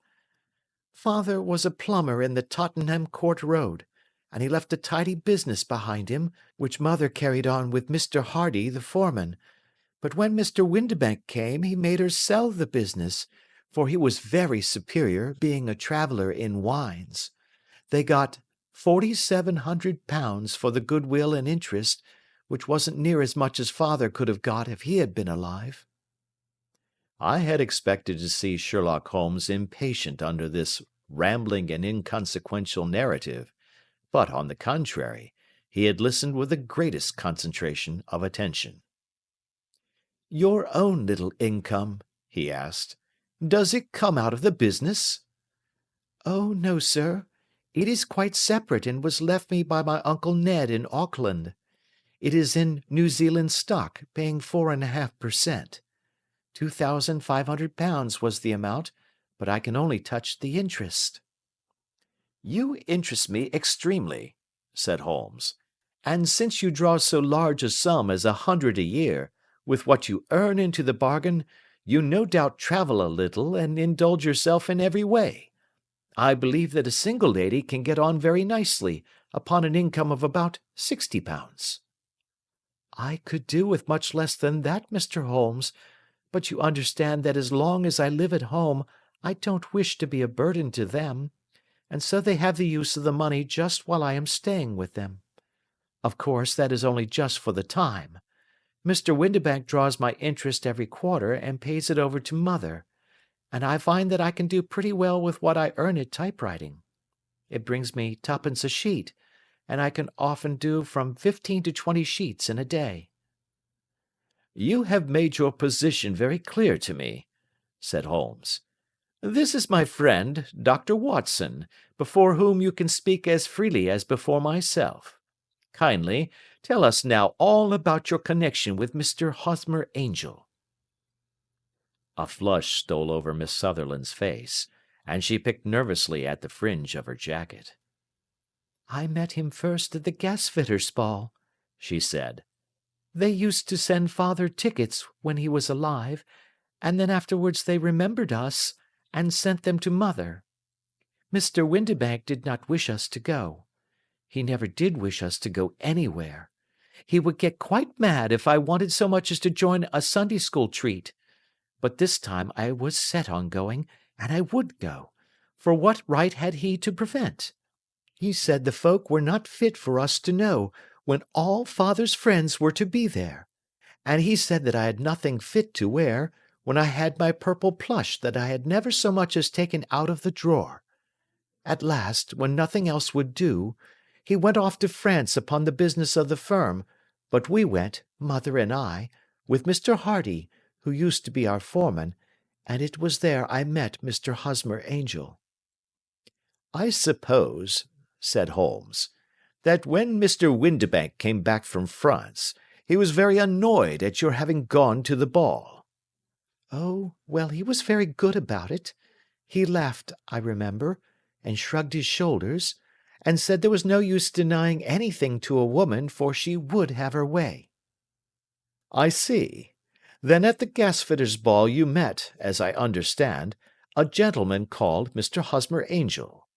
Father was a plumber in the Tottenham Court Road, and he left a tidy business behind him, which mother carried on with Mr. Hardy, the foreman. But when Mr. Windibank came, he made her sell the business, for he was very superior, being a traveller in wines. They got £4,700 for the goodwill and interest, which wasn't near as much as father could have got if he had been alive." I had expected to see Sherlock Holmes impatient under this rambling and inconsequential narrative, but, on the contrary, he had listened with the greatest concentration of attention. "Your own little income," he asked, "does it come out of the business?" "Oh, no, sir. It is quite separate and was left me by my Uncle Ned in Auckland. It is in New Zealand stock, paying 4.5 per cent. £2,500 was the amount, but I can only touch the interest." "You interest me extremely," said Holmes, "and since you draw so large a sum as 100 a year, with what you earn into the bargain, you no doubt travel a little and indulge yourself in every way. I believe that a single lady can get on very nicely upon an income of about £60." "I could do with much less than that, Mr. Holmes, but you understand that as long as I live at home I don't wish to be a burden to them, and so they have the use of the money just while I am staying with them. Of course, that is only just for the time. Mr. Windibank draws my interest every quarter and pays it over to mother, and I find that I can do pretty well with what I earn at typewriting. It brings me twopence a sheet, and I can often do from 15 to 20 sheets in a day." "You have made your position very clear to me," said Holmes. "This is my friend, Dr. Watson, before whom you can speak as freely as before myself. Kindly tell us now all about your connection with Mr. Hosmer Angel." A flush stole over Miss Sutherland's face, and she picked nervously at the fringe of her jacket. "I met him first at the gasfitter's ball," she said. "They used to send father tickets when he was alive, and then afterwards they remembered us, and sent them to mother. Mr. Windibank did not wish us to go. He never did wish us to go anywhere. He would get quite mad if I wanted so much as to join a Sunday school treat. But this time I was set on going, and I would go, for what right had he to prevent? He said the folk were not fit for us to know, when all father's friends were to be there. And he said that I had nothing fit to wear, when I had my purple plush that I had never so much as taken out of the drawer. At last, when nothing else would do, he went off to France upon the business of the firm, but we went, mother and I, with Mr. Hardy, who used to be our foreman, and it was there I met Mr. Hosmer Angel." "I suppose," said Holmes, "that when Mr. Windibank came back from France, he was very annoyed at your having gone to the ball." "Oh, well, he was very good about it. He laughed, I remember, and shrugged his shoulders, and said there was no use denying anything to a woman, for she would have her way." "I see. Then at the gasfitter's ball you met, as I understand, a gentleman called Mr. Hosmer Angel."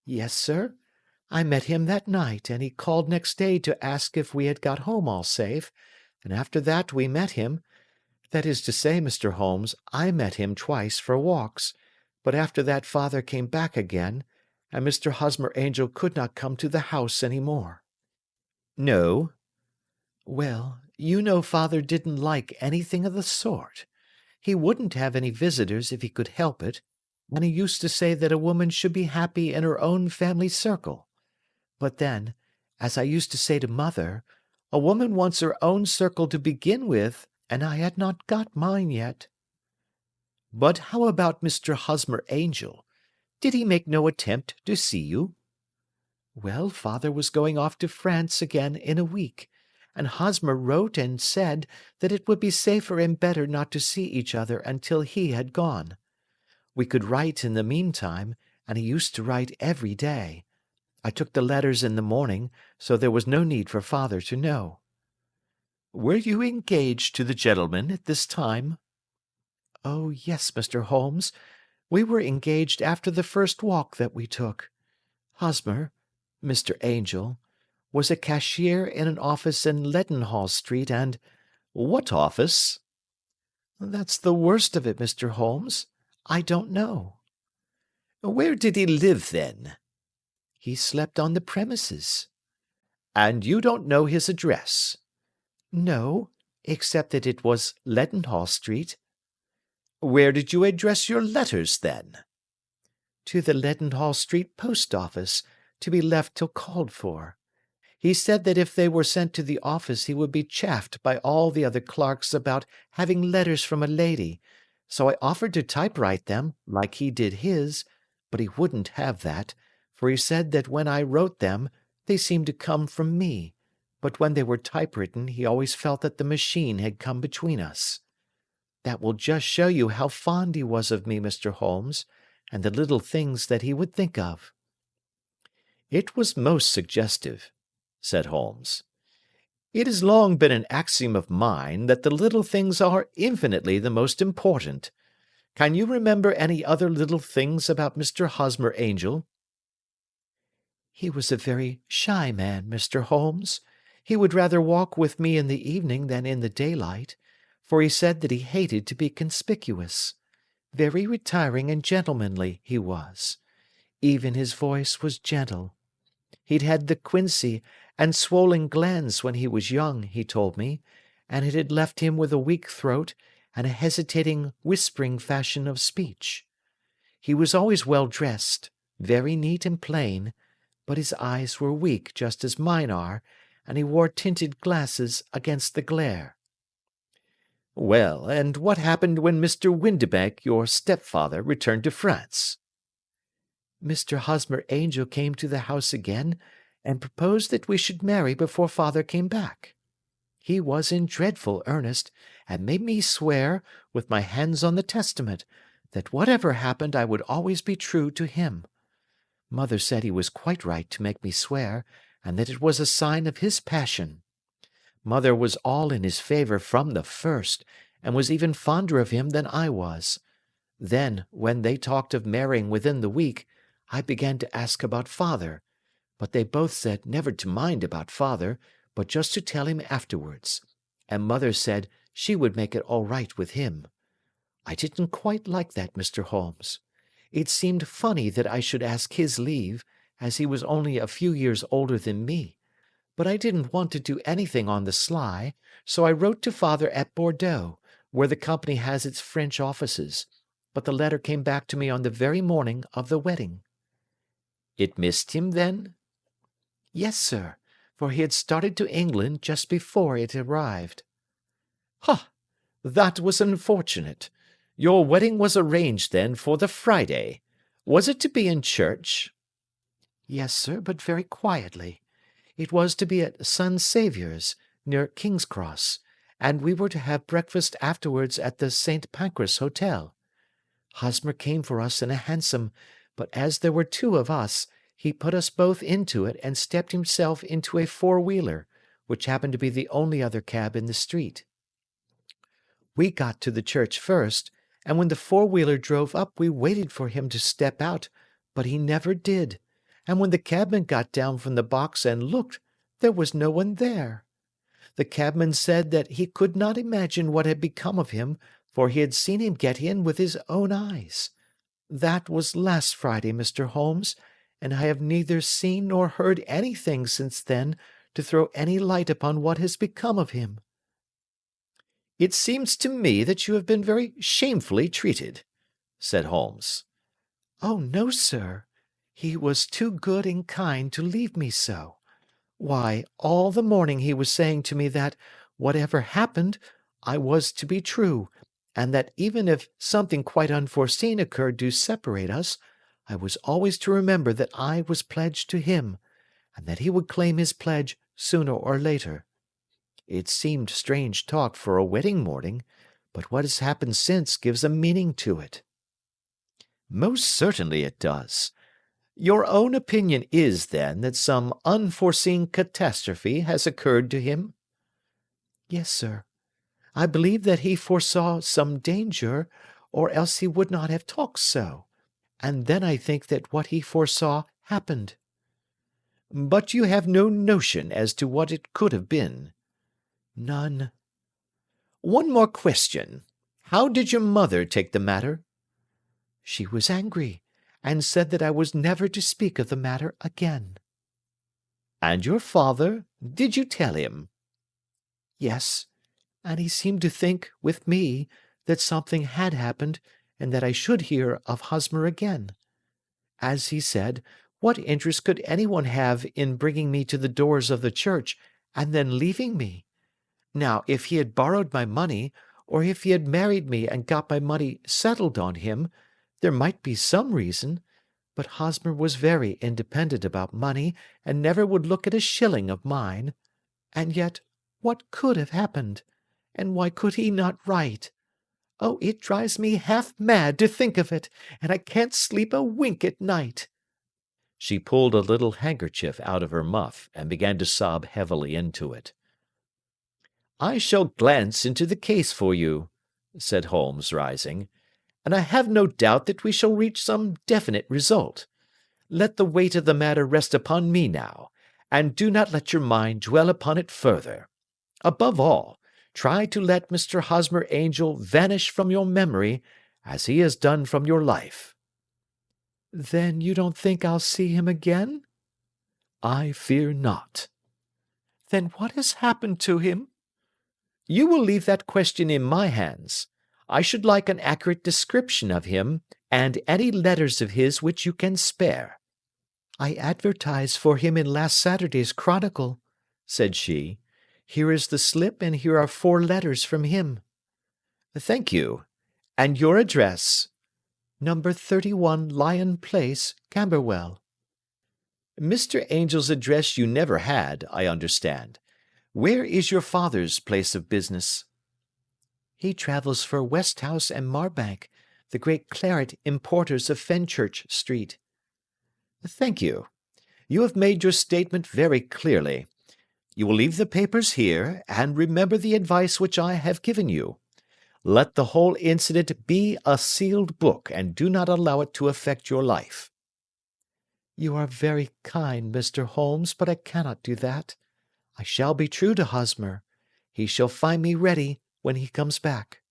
"Yes, sir. I met him that night, and he called next day to ask if we had got home all safe, and after that we met him. That is to say, Mr. Holmes, I met him twice for walks, but after that father came back again, and Mr. Hosmer Angel could not come to the house any more." "No." "Well, you know father didn't like anything of the sort. He wouldn't have any visitors if he could help it, and he used to say that a woman should be happy in her own family circle. But then, as I used to say to mother, a woman wants her own circle to begin with, and I had not got mine yet." "But how about Mr. Hosmer Angel? Did he make no attempt to see you?" "Well, father was going off to France again in a week, and Hosmer wrote and said that it would be safer and better not to see each other until he had gone. We could write in the meantime, and he used to write every day. I took the letters in the morning, so there was no need for father to know." "Were you engaged to the gentleman at this time?" "Oh, yes, Mr. Holmes. We were engaged after the first walk that we took. Hosmer, Mr. Angel, was a cashier in an office in Leadenhall Street, and—" "What office?" "That's the worst of it, Mr. Holmes. I don't know." "Where did he live, then?" "He slept on the premises." "And you don't know his address?" "No, except that it was Leadenhall Street." "Where did you address your letters, then?" "To the Leadenhall Street post office, to be left till called for. He said that if they were sent to the office he would be chaffed by all the other clerks about having letters from a lady, so I offered to typewrite them, like he did his, but he wouldn't have that, for he said that when I wrote them they seemed to come from me, but when they were typewritten he always felt that the machine had come between us. That will just show you how fond he was of me, Mr. Holmes, and the little things that he would think of." "It was most suggestive," said Holmes. "It has long been an axiom of mine that the little things are infinitely the most important. Can you remember any other little things about Mr. Hosmer Angel?" "He was a very shy man, Mr. Holmes. He would rather walk with me in the evening than in the daylight, for he said that he hated to be conspicuous. Very retiring and gentlemanly he was. Even his voice was gentle. He'd had the quinsy and swollen glands when he was young, he told me, and it had left him with a weak throat and a hesitating, whispering fashion of speech. He was always well dressed, very neat and plain, but his eyes were weak just as mine are, and he wore tinted glasses against the glare." "Well, and what happened when Mr. Windibank, your stepfather, returned to France?" "Mr. Hosmer Angel came to the house again, and proposed that we should marry before father came back. He was in dreadful earnest, and made me swear, with my hands on the testament, that whatever happened I would always be true to him. Mother said he was quite right to make me swear, and that it was a sign of his passion. Mother was all in his favour from the first, and was even fonder of him than I was. Then, when they talked of marrying within the week, I began to ask about father, but they both said never to mind about father, but just to tell him afterwards, and mother said she would make it all right with him. I didn't quite like that, Mr. Holmes. It seemed funny that I should ask his leave, as he was only a few years older than me, but I didn't want to do anything on the sly, so I wrote to father at Bordeaux, where the company has its French offices, but the letter came back to me on the very morning of the wedding." "It missed him, then?" "Yes, sir, for he had started to England just before it arrived." "Ha! That was unfortunate. Your wedding was arranged, then, for the Friday. Was it to be in church?" "Yes, sir, but very quietly. It was to be at Sun Saviour's, near King's Cross, and we were to have breakfast afterwards at the St. Pancras Hotel. Hosmer came for us in a hansom, but as there were two of us, he put us both into it and stepped himself into a four-wheeler, which happened to be the only other cab in the street. We got to the church first, and when the four-wheeler drove up we waited for him to step out, but he never did, and when the cabman got down from the box and looked, there was no one there. The cabman said that he could not imagine what had become of him, for he had seen him get in with his own eyes. That was last Friday, Mr. Holmes, and I have neither seen nor heard anything since then to throw any light upon what has become of him." "It seems to me that you have been very shamefully treated," said Holmes. "Oh, no, sir. He was too good and kind to leave me so. Why, all the morning he was saying to me that, whatever happened, I was to be true, and that even if something quite unforeseen occurred to separate us, I was always to remember that I was pledged to him, and that he would claim his pledge sooner or later. It seemed strange talk for a wedding morning, but what has happened since gives a meaning to it." "Most certainly it does. Your own opinion is, then, that some unforeseen catastrophe has occurred to him?" "Yes, sir. I believe that he foresaw some danger, or else he would not have talked so, and then I think that what he foresaw happened." "But you have no notion as to what it could have been?" "None." "One more question. How did your mother take the matter?" "She was angry, and said that I was never to speak of the matter again." "And your father? Did you tell him?" "Yes, and he seemed to think, with me, that something had happened, and that I should hear of Hosmer again. As he said, what interest could anyone have in bringing me to the doors of the church, and then leaving me? Now, if he had borrowed my money, or if he had married me and got my money settled on him, there might be some reason, but Hosmer was very independent about money, and never would look at a shilling of mine. And yet, what could have happened? And why could he not write? Oh, it drives me half mad to think of it, and I can't sleep a wink at night." She pulled a little handkerchief out of her muff, and began to sob heavily into it. "I shall glance into the case for you," said Holmes, rising, "and I have no doubt that we shall reach some definite result. Let the weight of the matter rest upon me now, and do not let your mind dwell upon it further. Above all, try to let Mr. Hosmer Angel vanish from your memory, as he has done from your life." "Then you don't think I'll see him again?" "I fear not." "Then what has happened to him?" "You will leave that question in my hands. I should like an accurate description of him, and any letters of his which you can spare." "I advertised for him in last Saturday's Chronicle," said she. "Here is the slip, and here are 4 letters from him." "Thank you. And your address?" "Number 31 Lion Place, Camberwell." "Mr. Angel's address you never had, I understand. Where is your father's place of business?" "He travels for Westhouse and Marbank, the great claret importers of Fenchurch Street." "Thank you. You have made your statement very clearly. You will leave the papers here, and remember the advice which I have given you. Let the whole incident be a sealed book, and do not allow it to affect your life." "You are very kind, Mr. Holmes, but I cannot do that. I shall be true to Hosmer. He shall find me ready when he comes back."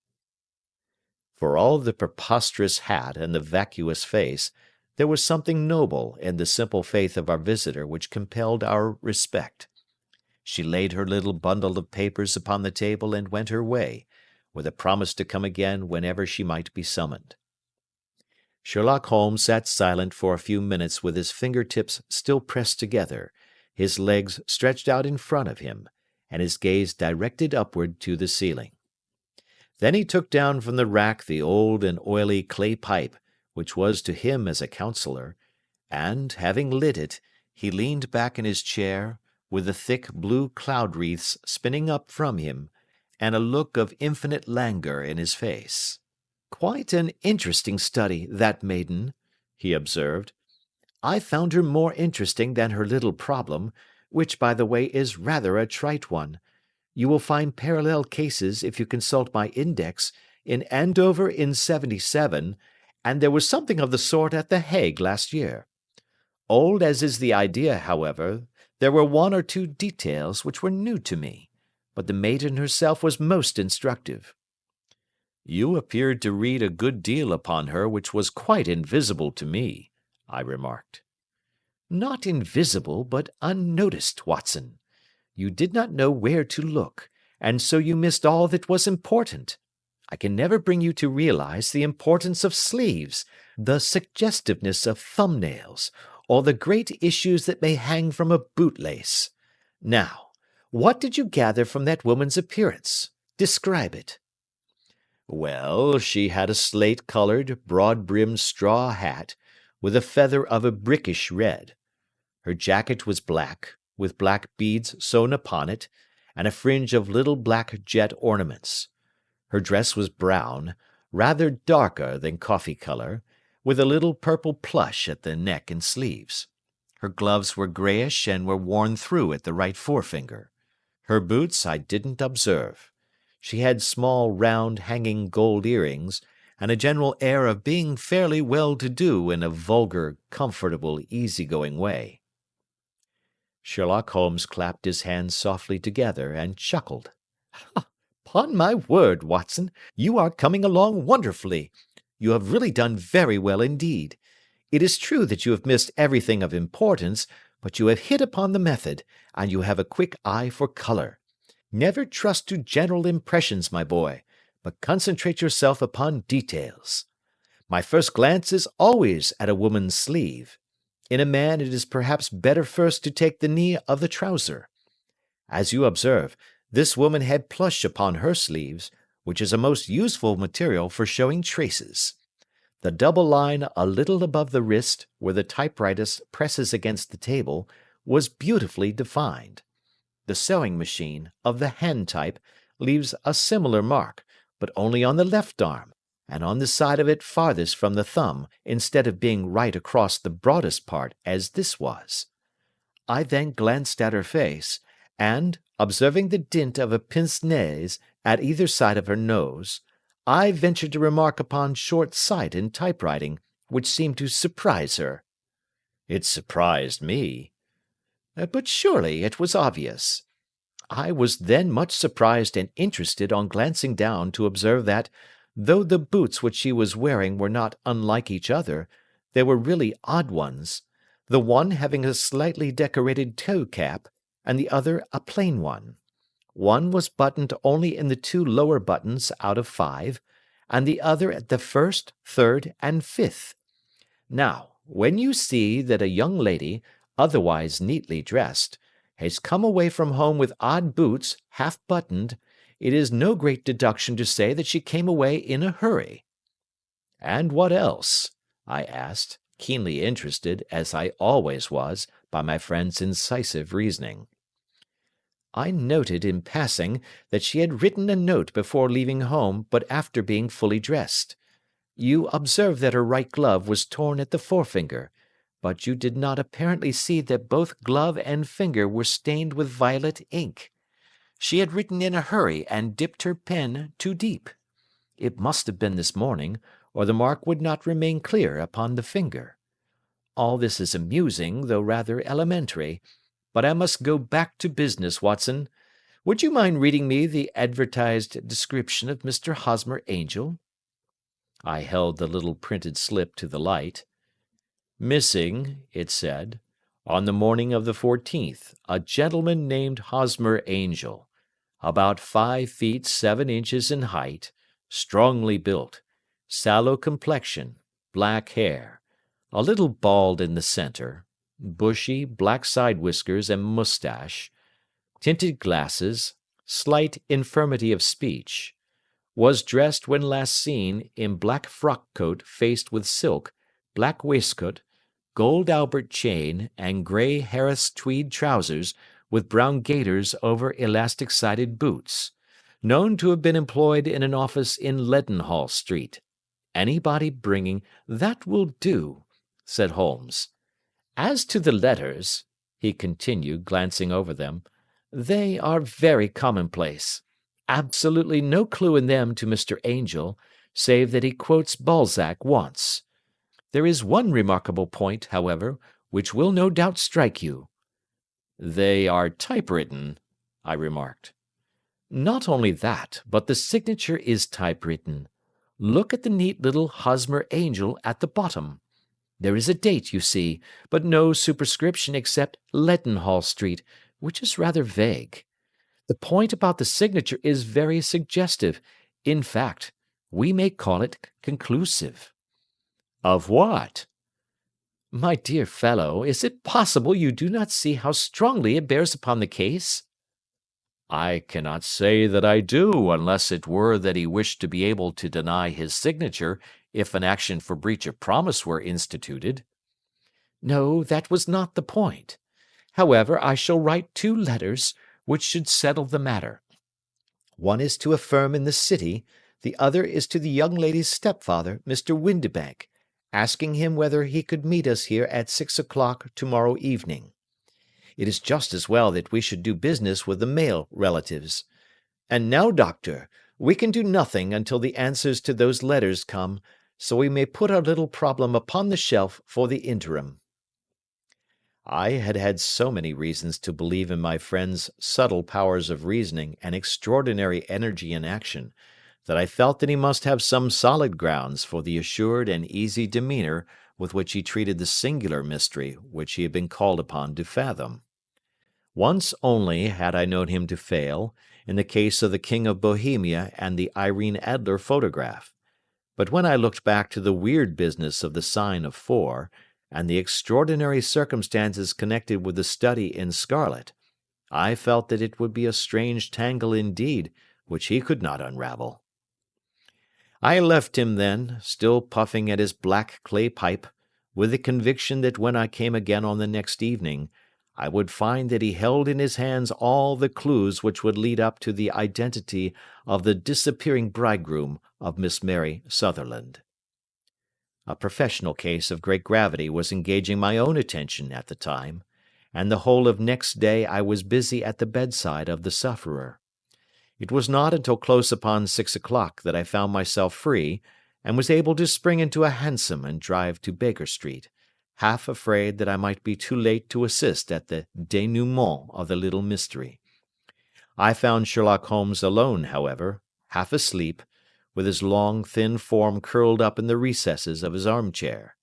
For all the preposterous hat and the vacuous face, there was something noble in the simple faith of our visitor which compelled our respect. She laid her little bundle of papers upon the table and went her way, with a promise to come again whenever she might be summoned. Sherlock Holmes sat silent for a few minutes with his finger-tips still pressed together, his legs stretched out in front of him, and his gaze directed upward to the ceiling. Then he took down from the rack the old and oily clay pipe, which was to him as a counsellor, and, having lit it, he leaned back in his chair, with the thick blue cloud-wreaths spinning up from him, and a look of infinite languor in his face. "Quite an interesting study, that maiden," he observed. "I found her more interesting than her little problem, which, by the way, is rather a trite one. You will find parallel cases, if you consult my index, in Andover in '77, and there was something of the sort at The Hague last year. Old as is the idea, however, there were one or two details which were new to me, but the maiden herself was most instructive." "You appeared to read a good deal upon her which was quite invisible to me," I remarked. "Not invisible, but unnoticed, Watson. You did not know where to look, and so you missed all that was important. I can never bring you to realize the importance of sleeves, the suggestiveness of thumbnails, or the great issues that may hang from a bootlace. Now, what did you gather from that woman's appearance? Describe it." "Well, she had a slate-coloured, broad-brimmed straw hat, with a feather of a brickish red. Her jacket was black, with black beads sewn upon it, and a fringe of little black jet ornaments. Her dress was brown, rather darker than coffee colour, with a little purple plush at the neck and sleeves. Her gloves were greyish and were worn through at the right forefinger. Her boots I didn't observe. She had small, round, hanging gold earrings, and a general air of being fairly well-to-do in a vulgar, comfortable, easy-going way." Sherlock Holmes clapped his hands softly together and chuckled. "'Pon my word, Watson, you are coming along wonderfully. You have really done very well indeed. It is true that you have missed everything of importance, but you have hit upon the method, and you have a quick eye for colour. Never trust to general impressions, my boy, but concentrate yourself upon details. My first glance is always at a woman's sleeve. In a man it is perhaps better first to take the knee of the trouser. As you observe, this woman had plush upon her sleeves, which is a most useful material for showing traces. The double line a little above the wrist, where the typewriter presses against the table, was beautifully defined. The sewing machine, of the hand type, leaves a similar mark, but only on the left arm, and on the side of it farthest from the thumb, instead of being right across the broadest part, as this was. I then glanced at her face, and, observing the dint of a pince-nez at either side of her nose, I ventured to remark upon short sight in typewriting, which seemed to surprise her." "It surprised me." "But surely it was obvious. I was then much surprised and interested on glancing down to observe that, though the boots which she was wearing were not unlike each other, they were really odd ones, the one having a slightly decorated toe-cap, and the other a plain one. One was buttoned only in the 2 lower buttons out of 5, and the other at the 1st, 3rd, and 5th. Now, when you see that a young lady, otherwise neatly dressed, has come away from home with odd boots, half buttoned, it is no great deduction to say that she came away in a hurry." "And what else?" I asked, keenly interested, as I always was, by my friend's incisive reasoning. "I noted, in passing, that she had written a note before leaving home, but after being fully dressed. You observed that her right glove was torn at the forefinger, but you did not apparently see that both glove and finger were stained with violet ink. She had written in a hurry and dipped her pen too deep. It must have been this morning, or the mark would not remain clear upon the finger. All this is amusing, though rather elementary, but I must go back to business, Watson. Would you mind reading me the advertised description of Mr. Hosmer Angel?" I held the little printed slip to the light. Missing, it said, on the morning of the 14th, a gentleman named Hosmer Angel, about 5 feet 7 inches in height, strongly built, sallow complexion, black hair, a little bald in the centre, bushy black side whiskers and moustache, tinted glasses, slight infirmity of speech, was dressed when last seen in black frock coat faced with silk, black waistcoat, gold Albert chain, and grey Harris tweed trousers with brown gaiters over elastic-sided boots, known to have been employed in an office in Leadenhall Street. Anybody bringing— "That will do," said Holmes. "As to the letters," he continued, glancing over them, "they are very commonplace. Absolutely no clue in them to Mr. Angel, save that he quotes Balzac once. There is one remarkable point, however, which will no doubt strike you." "They are typewritten," I remarked. "Not only that, but the signature is typewritten. Look at the neat little Hosmer Angel at the bottom. There is a date, you see, but no superscription except Leadenhall Street, which is rather vague. The point about the signature is very suggestive. In fact, we may call it conclusive." "Of what?" "My dear fellow, is it possible you do not see how strongly it bears upon the case?" "I cannot say that I do, unless it were that he wished to be able to deny his signature if an action for breach of promise were instituted." "No, that was not the point. However, I shall write 2 letters, which should settle the matter. One is to a firm in the city, the other is to the young lady's stepfather, Mr. Windibank, asking him whether he could meet us here at 6 o'clock to-morrow evening. It is just as well that we should do business with the male relatives. And now, doctor, we can do nothing until the answers to those letters come, so we may put our little problem upon the shelf for the interim." I had had so many reasons to believe in my friend's subtle powers of reasoning and extraordinary energy in action, that I felt that he must have some solid grounds for the assured and easy demeanour with which he treated the singular mystery which he had been called upon to fathom. Once only had I known him to fail, in the case of the King of Bohemia and the Irene Adler photograph. But when I looked back to the weird business of the sign of 4, and the extraordinary circumstances connected with the study in scarlet, I felt that it would be a strange tangle indeed which he could not unravel. I left him then, still puffing at his black clay pipe, with the conviction that when I came again on the next evening, I would find that he held in his hands all the clues which would lead up to the identity of the disappearing bridegroom of Miss Mary Sutherland. A professional case of great gravity was engaging my own attention at the time, and the whole of next day I was busy at the bedside of the sufferer. It was not until close upon 6 o'clock that I found myself free, and was able to spring into a hansom and drive to Baker Street, half afraid that I might be too late to assist at the dénouement of the little mystery. I found Sherlock Holmes alone, however, half asleep, with his long, thin form curled up in the recesses of his armchair.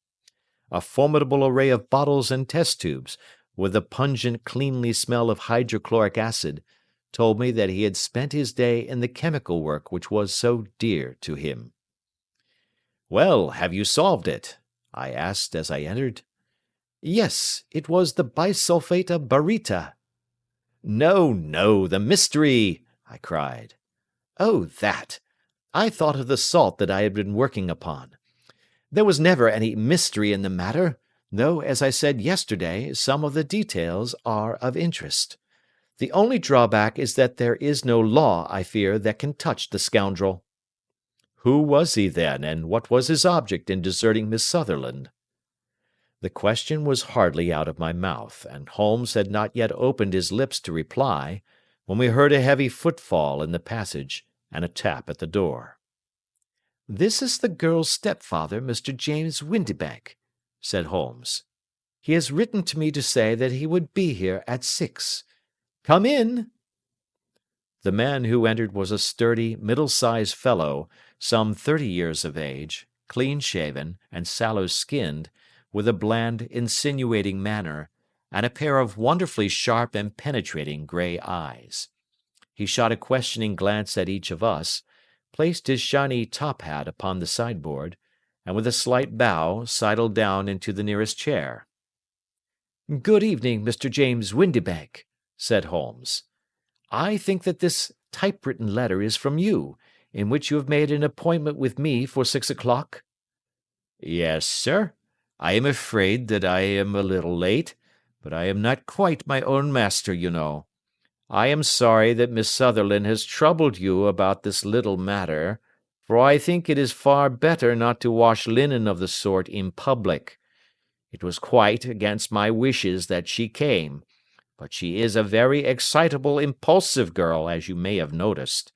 A formidable array of bottles and test tubes, with the pungent, cleanly smell of hydrochloric acid, told me that he had spent his day in the chemical work which was so dear to him. "Well, have you solved it?" I asked as I entered. "Yes, it was the bisulfate of baryta." "No, no, the mystery!" I cried. "Oh, that! I thought of the salt that I had been working upon. There was never any mystery in the matter, though, as I said yesterday, some of the details are of interest. The only drawback is that there is no law, I fear, that can touch the scoundrel." "Who was he, then, and what was his object in deserting Miss Sutherland?" The question was hardly out of my mouth, and Holmes had not yet opened his lips to reply, when we heard a heavy footfall in the passage, and a tap at the door. "This is the girl's stepfather, Mr. James Windibank," said Holmes. "He has written to me to say that he would be here at 6. Come in." The man who entered was a sturdy, middle-sized fellow, some 30 years of age, clean-shaven and sallow-skinned, with a bland, insinuating manner, and a pair of wonderfully sharp and penetrating grey eyes. He shot a questioning glance at each of us, placed his shiny top hat upon the sideboard, and with a slight bow sidled down into the nearest chair. "Good evening, Mr. James Windibank," said Holmes. "I think that this typewritten letter is from you, in which you have made an appointment with me for 6 o'clock?" "Yes, sir. I am afraid that I am a little late, but I am not quite my own master, you know. I am sorry that Miss Sutherland has troubled you about this little matter, for I think it is far better not to wash linen of the sort in public. It was quite against my wishes that she came, but she is a very excitable, impulsive girl, as you may have noticed,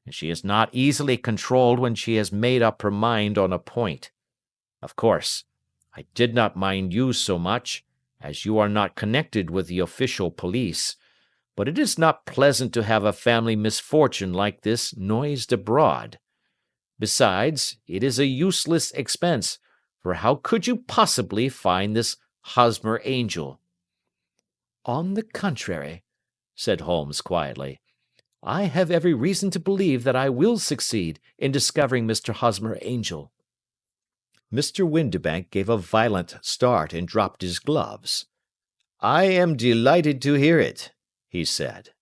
and she is not easily controlled when she has made up her mind on a point. Of course, I did not mind you so much, as you are not connected with the official police, but it is not pleasant to have a family misfortune like this noised abroad. Besides, it is a useless expense, for how could you possibly find this Hosmer Angel?" "On the contrary," said Holmes quietly, "I have every reason to believe that I will succeed in discovering Mr. Hosmer Angel." Mr. Windibank gave a violent start and dropped his gloves. "I am delighted to hear it," he said.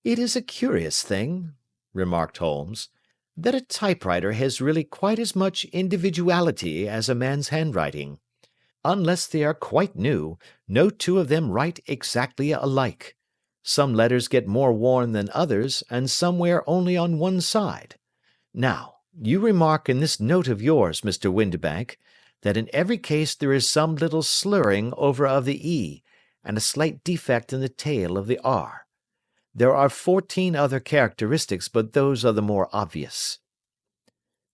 "It is a curious thing," remarked Holmes, "that a typewriter has really quite as much individuality as a man's handwriting. Unless they are quite new, no two of them write exactly alike. Some letters get more worn than others, and some wear only on one side. Now, you remark in this note of yours, Mr. Windibank, that in every case there is some little slurring over of the E, and a slight defect in the tail of the R. There are 14 other characteristics, but those are the more obvious."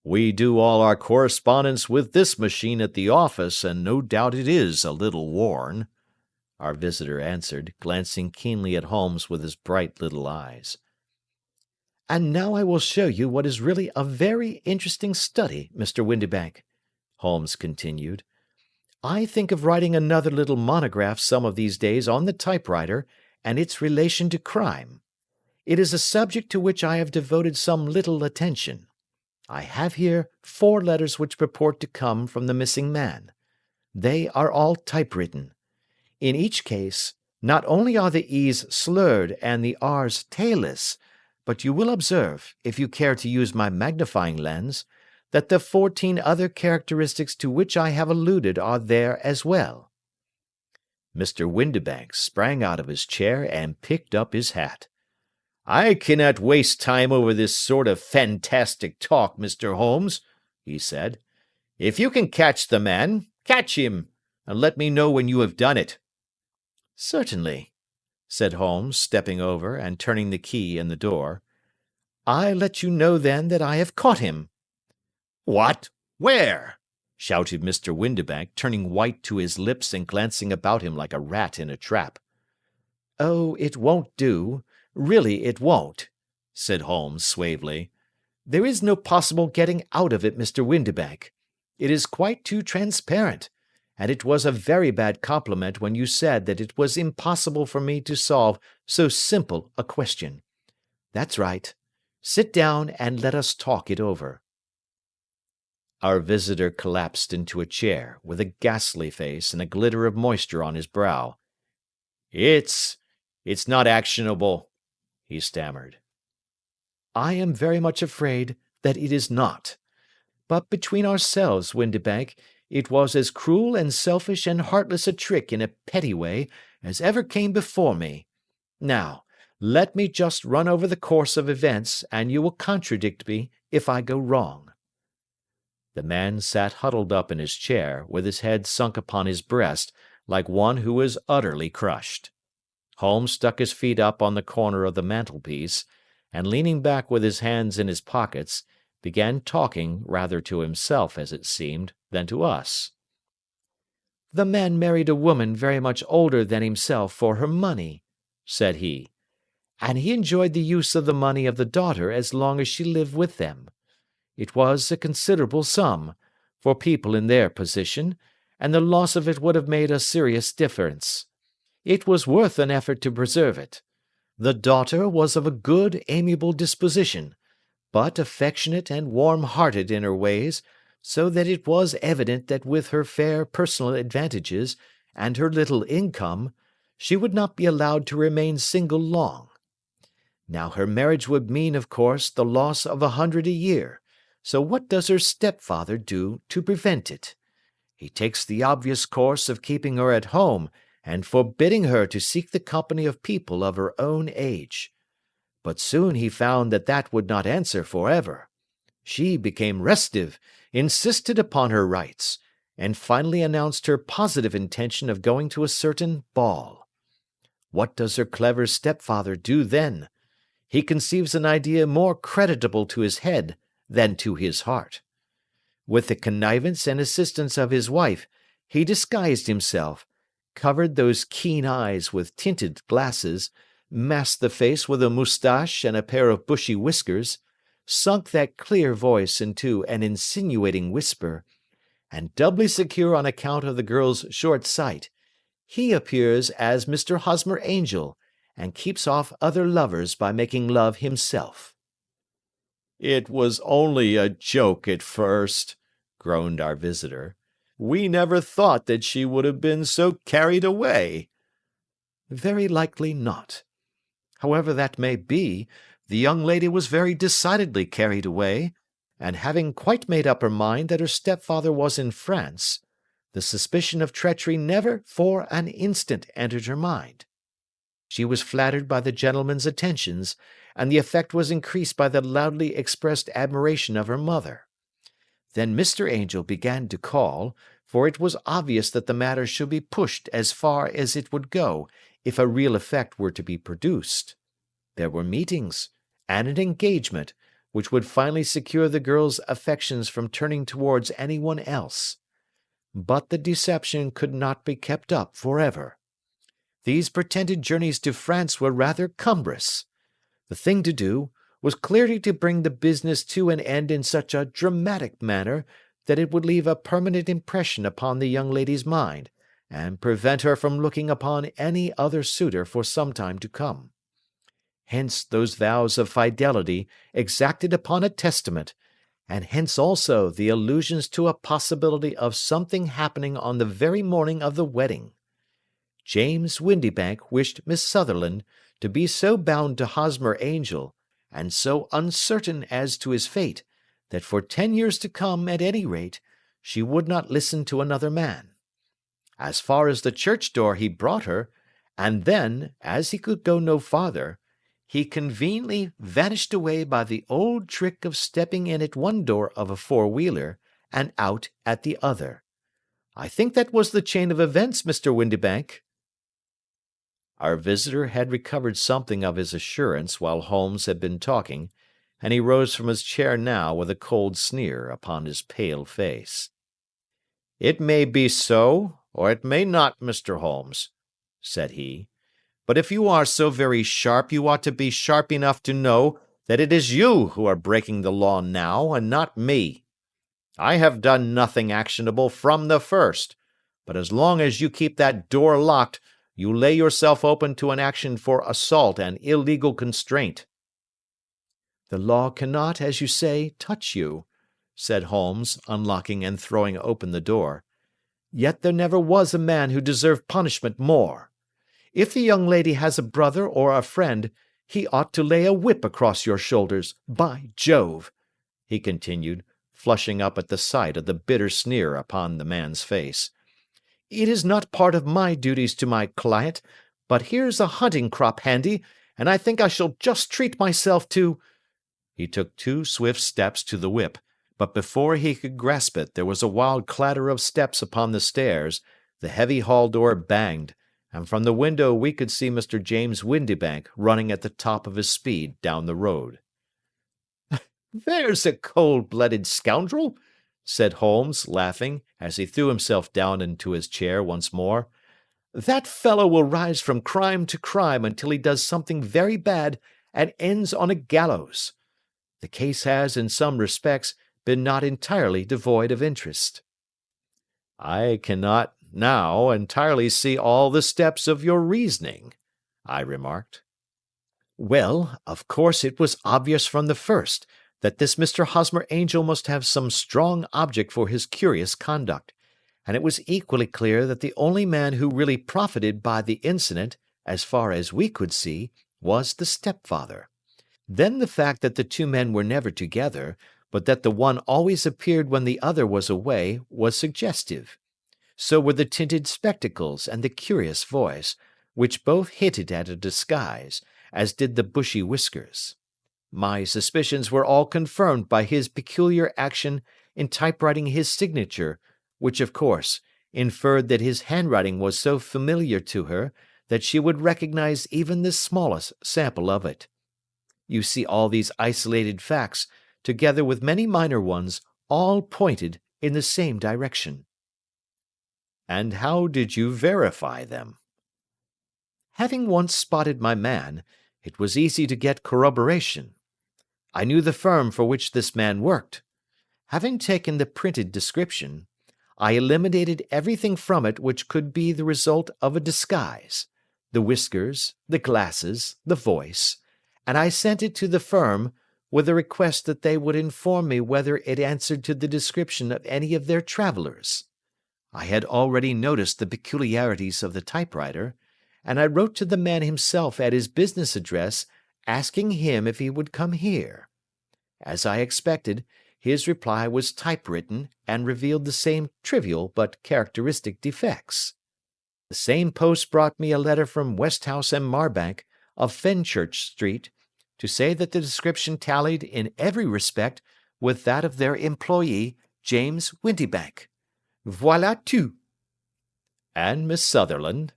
"We do all our correspondence with this machine at the office, and no doubt it is a little worn," our visitor answered, glancing keenly at Holmes with his bright little eyes. "And now I will show you what is really a very interesting study, Mr. Windibank," Holmes continued. "I think of writing another little monograph some of these days on the typewriter and its relation to crime. It is a subject to which I have devoted some little attention. I have here 4 letters which purport to come from the missing man. They are all typewritten. In each case, not only are the E's slurred and the R's tailless, but you will observe, if you care to use my magnifying lens, that the 14 other characteristics to which I have alluded are there as well." Mr. Windibank sprang out of his chair and picked up his hat. "I cannot waste time over this sort of fantastic talk, Mr. Holmes," he said. "If you can catch the man, catch him, and let me know when you have done it." "Certainly," said Holmes, stepping over and turning the key in the door. "I let you know then that I have caught him." "What? Where?" shouted Mr. Windibank, turning white to his lips and glancing about him like a rat in a trap. "Oh, it won't do. Really it won't," said Holmes suavely. "There is no possible getting out of it, Mr. Windibank. It is quite too transparent, and it was a very bad compliment when you said that it was impossible for me to solve so simple a question. That's right. Sit down and let us talk it over." Our visitor collapsed into a chair, with a ghastly face and a glitter of moisture on his brow. It's not actionable," he stammered. "I am very much afraid that it is not. But between ourselves, Windibank, it was as cruel and selfish and heartless a trick in a petty way as ever came before me. Now, let me just run over the course of events, and you will contradict me if I go wrong." The man sat huddled up in his chair, with his head sunk upon his breast, like one who is utterly crushed. Holmes stuck his feet up on the corner of the mantelpiece, and leaning back with his hands in his pockets, began talking rather to himself, as it seemed, than to us. "The man married a woman very much older than himself for her money," said he, "and he enjoyed the use of the money of the daughter as long as she lived with them. It was a considerable sum, for people in their position, and the loss of it would have made a serious difference. It was worth an effort to preserve it. The daughter was of a good, amiable disposition, but affectionate and warm-hearted in her ways, so that it was evident that with her fair personal advantages and her little income, she would not be allowed to remain single long. Now her marriage would mean, of course, the loss of 100 a year, so what does her stepfather do to prevent it? He takes the obvious course of keeping her at home and forbidding her to seek the company of people of her own age. But soon he found that that would not answer forever. She became restive, insisted upon her rights, and finally announced her positive intention of going to a certain ball. What does her clever stepfather do then? He conceives an idea more creditable to his head than to his heart. With the connivance and assistance of his wife, he disguised himself, covered those keen eyes with tinted glasses, masked the face with a moustache and a pair of bushy whiskers, sunk that clear voice into an insinuating whisper, and doubly secure on account of the girl's short sight, he appears as Mr. Hosmer Angel, and keeps off other lovers by making love himself. "It was only a joke at first," groaned our visitor. "We never thought that she would have been so carried away." Very likely not. However that may be, the young lady was very decidedly carried away, and having quite made up her mind that her stepfather was in France, the suspicion of treachery never for an instant entered her mind. She was flattered by the gentleman's attentions, and the effect was increased by the loudly expressed admiration of her mother. Then Mr. Angel began to call, for it was obvious that the matter should be pushed as far as it would go if a real effect were to be produced. There were meetings, and an engagement, which would finally secure the girl's affections from turning towards any one else. But the deception could not be kept up forever. These pretended journeys to France were rather cumbrous. The thing to do was clearly to bring the business to an end in such a dramatic manner that it would leave a permanent impression upon the young lady's mind, and prevent her from looking upon any other suitor for some time to come. Hence those vows of fidelity exacted upon a testament, and hence also the allusions to a possibility of something happening on the very morning of the wedding. James Windibank wished Miss Sutherland to be so bound to Hosmer Angel, and so uncertain as to his fate, that for 10 years to come, at any rate, she would not listen to another man. As far as the church door he brought her, and then, as he could go no farther, he conveniently vanished away by the old trick of stepping in at one door of a four-wheeler, and out at the other. I think that was the chain of events, Mr. Windibank." Our visitor had recovered something of his assurance while Holmes had been talking, and he rose from his chair now with a cold sneer upon his pale face. "It may be so, or it may not, Mr. Holmes," said he. "But if you are so very sharp, you ought to be sharp enough to know that it is you who are breaking the law now, and not me. I have done nothing actionable from the first, but as long as you keep that door locked, you lay yourself open to an action for assault and illegal constraint." "The law cannot, as you say, touch you," said Holmes, unlocking and throwing open the door. "Yet there never was a man who deserved punishment more. If the young lady has a brother or a friend, he ought to lay a whip across your shoulders, by Jove!" he continued, flushing up at the sight of the bitter sneer upon the man's face. "It is not part of my duties to my client, but here's a hunting crop handy, and I think I shall just treat myself to—" He took 2 swift steps to the whip, but before he could grasp it there was a wild clatter of steps upon the stairs, the heavy hall door banged, and from the window we could see Mr. James Windibank running at the top of his speed down the road. "There's a cold-blooded scoundrel," said Holmes, laughing, as he threw himself down into his chair once more. "That fellow will rise from crime to crime until he does something very bad and ends on a gallows. The case has, in some respects, been not entirely devoid of interest." "I cannot now entirely see all the steps of your reasoning," I remarked. "Well, of course it was obvious from the first that this Mr. Hosmer Angel must have some strong object for his curious conduct, and it was equally clear that the only man who really profited by the incident, as far as we could see, was the stepfather. Then the fact that the two men were never together, but that the one always appeared when the other was away, was suggestive. So were the tinted spectacles and the curious voice, which both hinted at a disguise, as did the bushy whiskers. My suspicions were all confirmed by his peculiar action in typewriting his signature, which, of course, inferred that his handwriting was so familiar to her that she would recognize even the smallest sample of it. You see, all these isolated facts, together with many minor ones, all pointed in the same direction. "And how did you verify them?" Having once spotted my man, it was easy to get corroboration. I knew the firm for which this man worked. Having taken the printed description, I eliminated everything from it which could be the result of a disguise, the whiskers, the glasses, the voice, and I sent it to the firm, with a request that they would inform me whether it answered to the description of any of their travellers. I had already noticed the peculiarities of the typewriter, and I wrote to the man himself at his business address, asking him if he would come here. As I expected, his reply was typewritten and revealed the same trivial but characteristic defects. The same post brought me a letter from Westhouse and Marbank, of Fenchurch Street, to say that the description tallied in every respect with that of their employee, James Windibank. Voilà tout. "And Miss Sutherland?"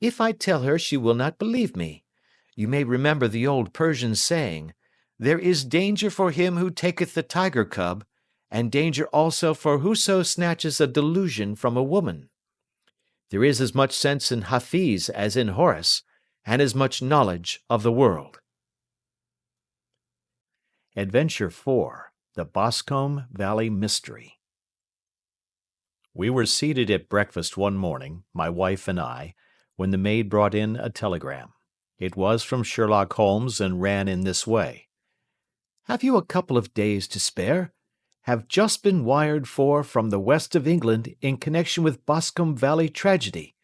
If I tell her, she will not believe me. You may remember the old Persian saying, 'There is danger for him who taketh the tiger cub, and danger also for whoso snatches a delusion from a woman.' There is as much sense in Hafiz as in Horace, and as much knowledge of the world." Adventure 4. The Boscombe Valley Mystery. We were seated at breakfast one morning, my wife and I, when the maid brought in a telegram. It was from Sherlock Holmes, and ran in this way: "Have you a couple of days to spare? Have just been wired for from the west of England in connection with Boscombe Valley tragedy.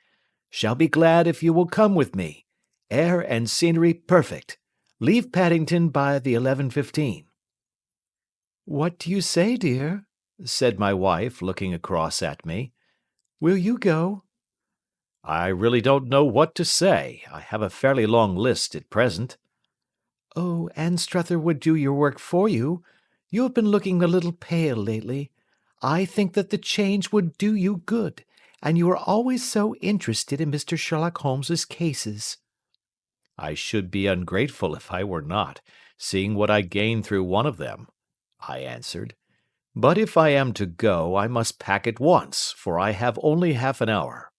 Shall be glad if you will come with me. Air and scenery perfect. Leave Paddington by the 11:15. "What do you say, dear?" said my wife, looking across at me. "Will you go?" "I really don't know what to say. I have a fairly long list at present." "Oh, Anstruther would do your work for you. You have been looking a little pale lately. I think that the change would do you good, and you are always so interested in Mr. Sherlock Holmes's cases." "I should be ungrateful if I were not, seeing what I gained through one of them," I answered. "But if I am to go, I must pack at once, for I have only half an hour."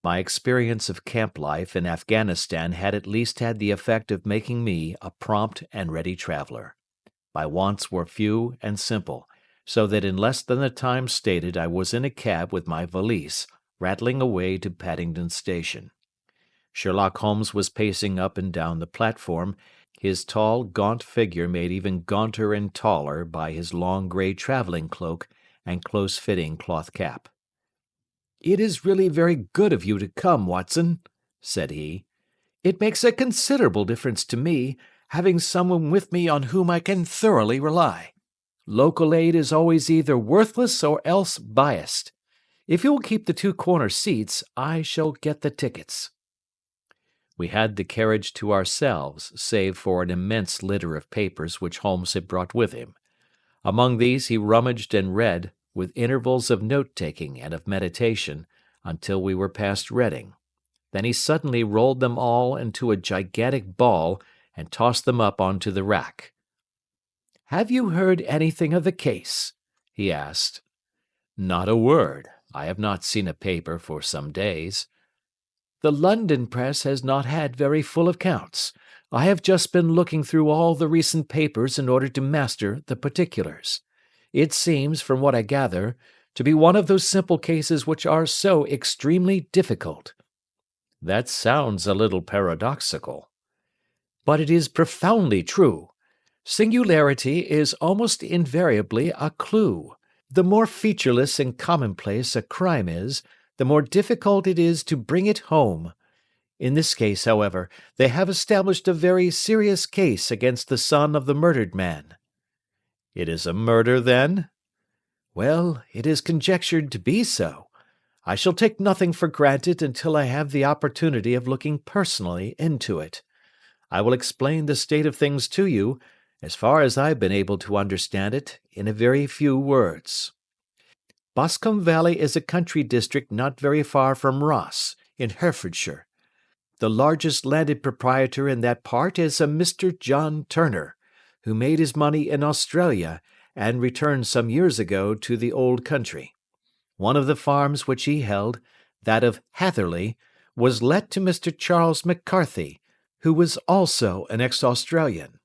My experience of camp life in Afghanistan had at least had the effect of making me a prompt and ready traveller. My wants were few and simple, so that in less than the time stated I was in a cab with my valise, rattling away to Paddington Station. Sherlock Holmes was pacing up and down the platform, his tall, gaunt figure made even gaunter and taller by his long grey travelling cloak and close-fitting cloth cap. "It is really very good of you to come, Watson," said he. "It makes a considerable difference to me, having someone with me on whom I can thoroughly rely. Local aid is always either worthless or else biased. If you will keep the two corner seats, I shall get the tickets." We had the carriage to ourselves, save for an immense litter of papers which Holmes had brought with him. Among these he rummaged and read, with intervals of note-taking and of meditation, until we were past Reading. Then he suddenly rolled them all into a gigantic ball and tossed them up onto the rack. "Have you heard anything of the case?" he asked. "Not a word. I have not seen a paper for some days." "The London press has not had very full accounts. I have just been looking through all the recent papers in order to master the particulars. It seems, from what I gather, to be one of those simple cases which are so extremely difficult. That sounds a little paradoxical. But it is profoundly true. Singularity is almost invariably a clue. The more featureless and commonplace a crime is, the more difficult it is to bring it home. In this case, however, they have established a very serious case against the son of the murdered man. It is a murder, then? Well, it is conjectured to be so. I shall take nothing for granted until I have the opportunity of looking personally into it. I will explain the state of things to you, as far as I have been able to understand it, in a very few words. Boscombe Valley is a country district not very far from Ross, in Herefordshire. The largest landed proprietor in that part is a Mr. John Turner, who made his money in Australia and returned some years ago to the old country. One of the farms which he held, that of Hatherley, was let to Mr. Charles McCarthy, who was also an ex-Australian.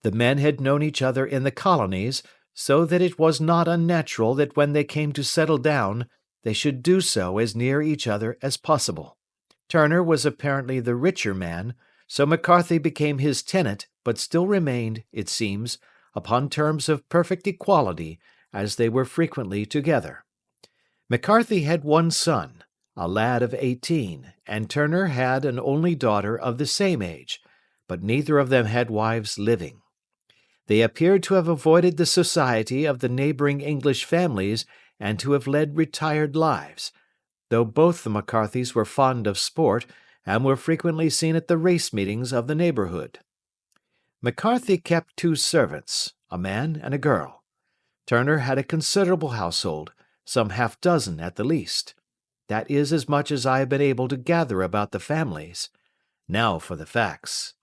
The men had known each other in the colonies, so that it was not unnatural that when they came to settle down, they should do so as near each other as possible. Turner was apparently the richer man, so McCarthy became his tenant, but still remained, it seems, upon terms of perfect equality, as they were frequently together. McCarthy had one son, a lad of 18, and Turner had an only daughter of the same age, but neither of them had wives living. They appeared to have avoided the society of the neighbouring English families and to have led retired lives, though both the McCarthys were fond of sport and were frequently seen at the race meetings of the neighbourhood. McCarthy kept 2 servants, a man and a girl. Turner had a considerable household, some half-dozen at the least. That is as much as I have been able to gather about the families. Now for the facts.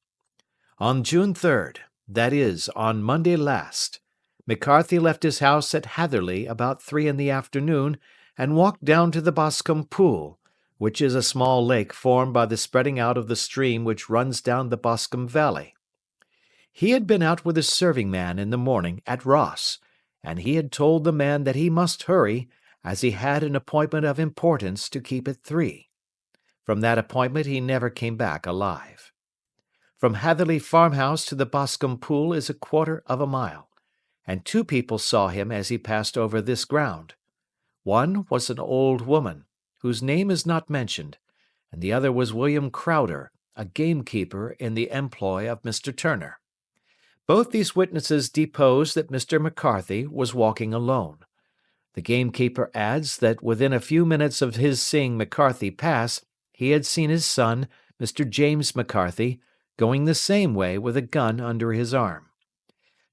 On June 3rd, that is, on Monday last, McCarthy left his house at Hatherley about 3 in the afternoon and walked down to the Boscombe Pool, which is a small lake formed by the spreading out of the stream which runs down the Boscombe Valley. He had been out with his serving man in the morning at Ross, and he had told the man that he must hurry, as he had an appointment of importance to keep at 3. From that appointment he never came back alive. From Hatherley farmhouse to the Boscombe Pool is a quarter of a mile, and 2 people saw him as he passed over this ground. One was an old woman, whose name is not mentioned, and the other was William Crowder, a gamekeeper in the employ of Mr. Turner. Both these witnesses depose that Mr. McCarthy was walking alone. The gamekeeper adds that within a few minutes of his seeing McCarthy pass, he had seen his son, Mr. James McCarthy, going the same way with a gun under his arm.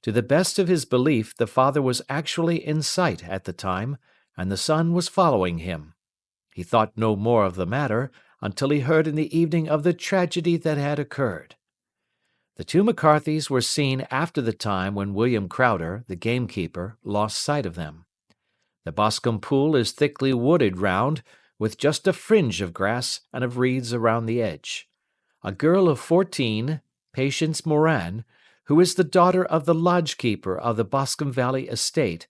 To the best of his belief, the father was actually in sight at the time, and the son was following him. He thought no more of the matter until he heard in the evening of the tragedy that had occurred. The 2 McCarthys were seen after the time when William Crowder, the gamekeeper, lost sight of them. The Boscombe Pool is thickly wooded round, with just a fringe of grass and of reeds around the edge. A girl of 14, Patience Moran, who is the daughter of the lodge-keeper of the Boscombe Valley estate,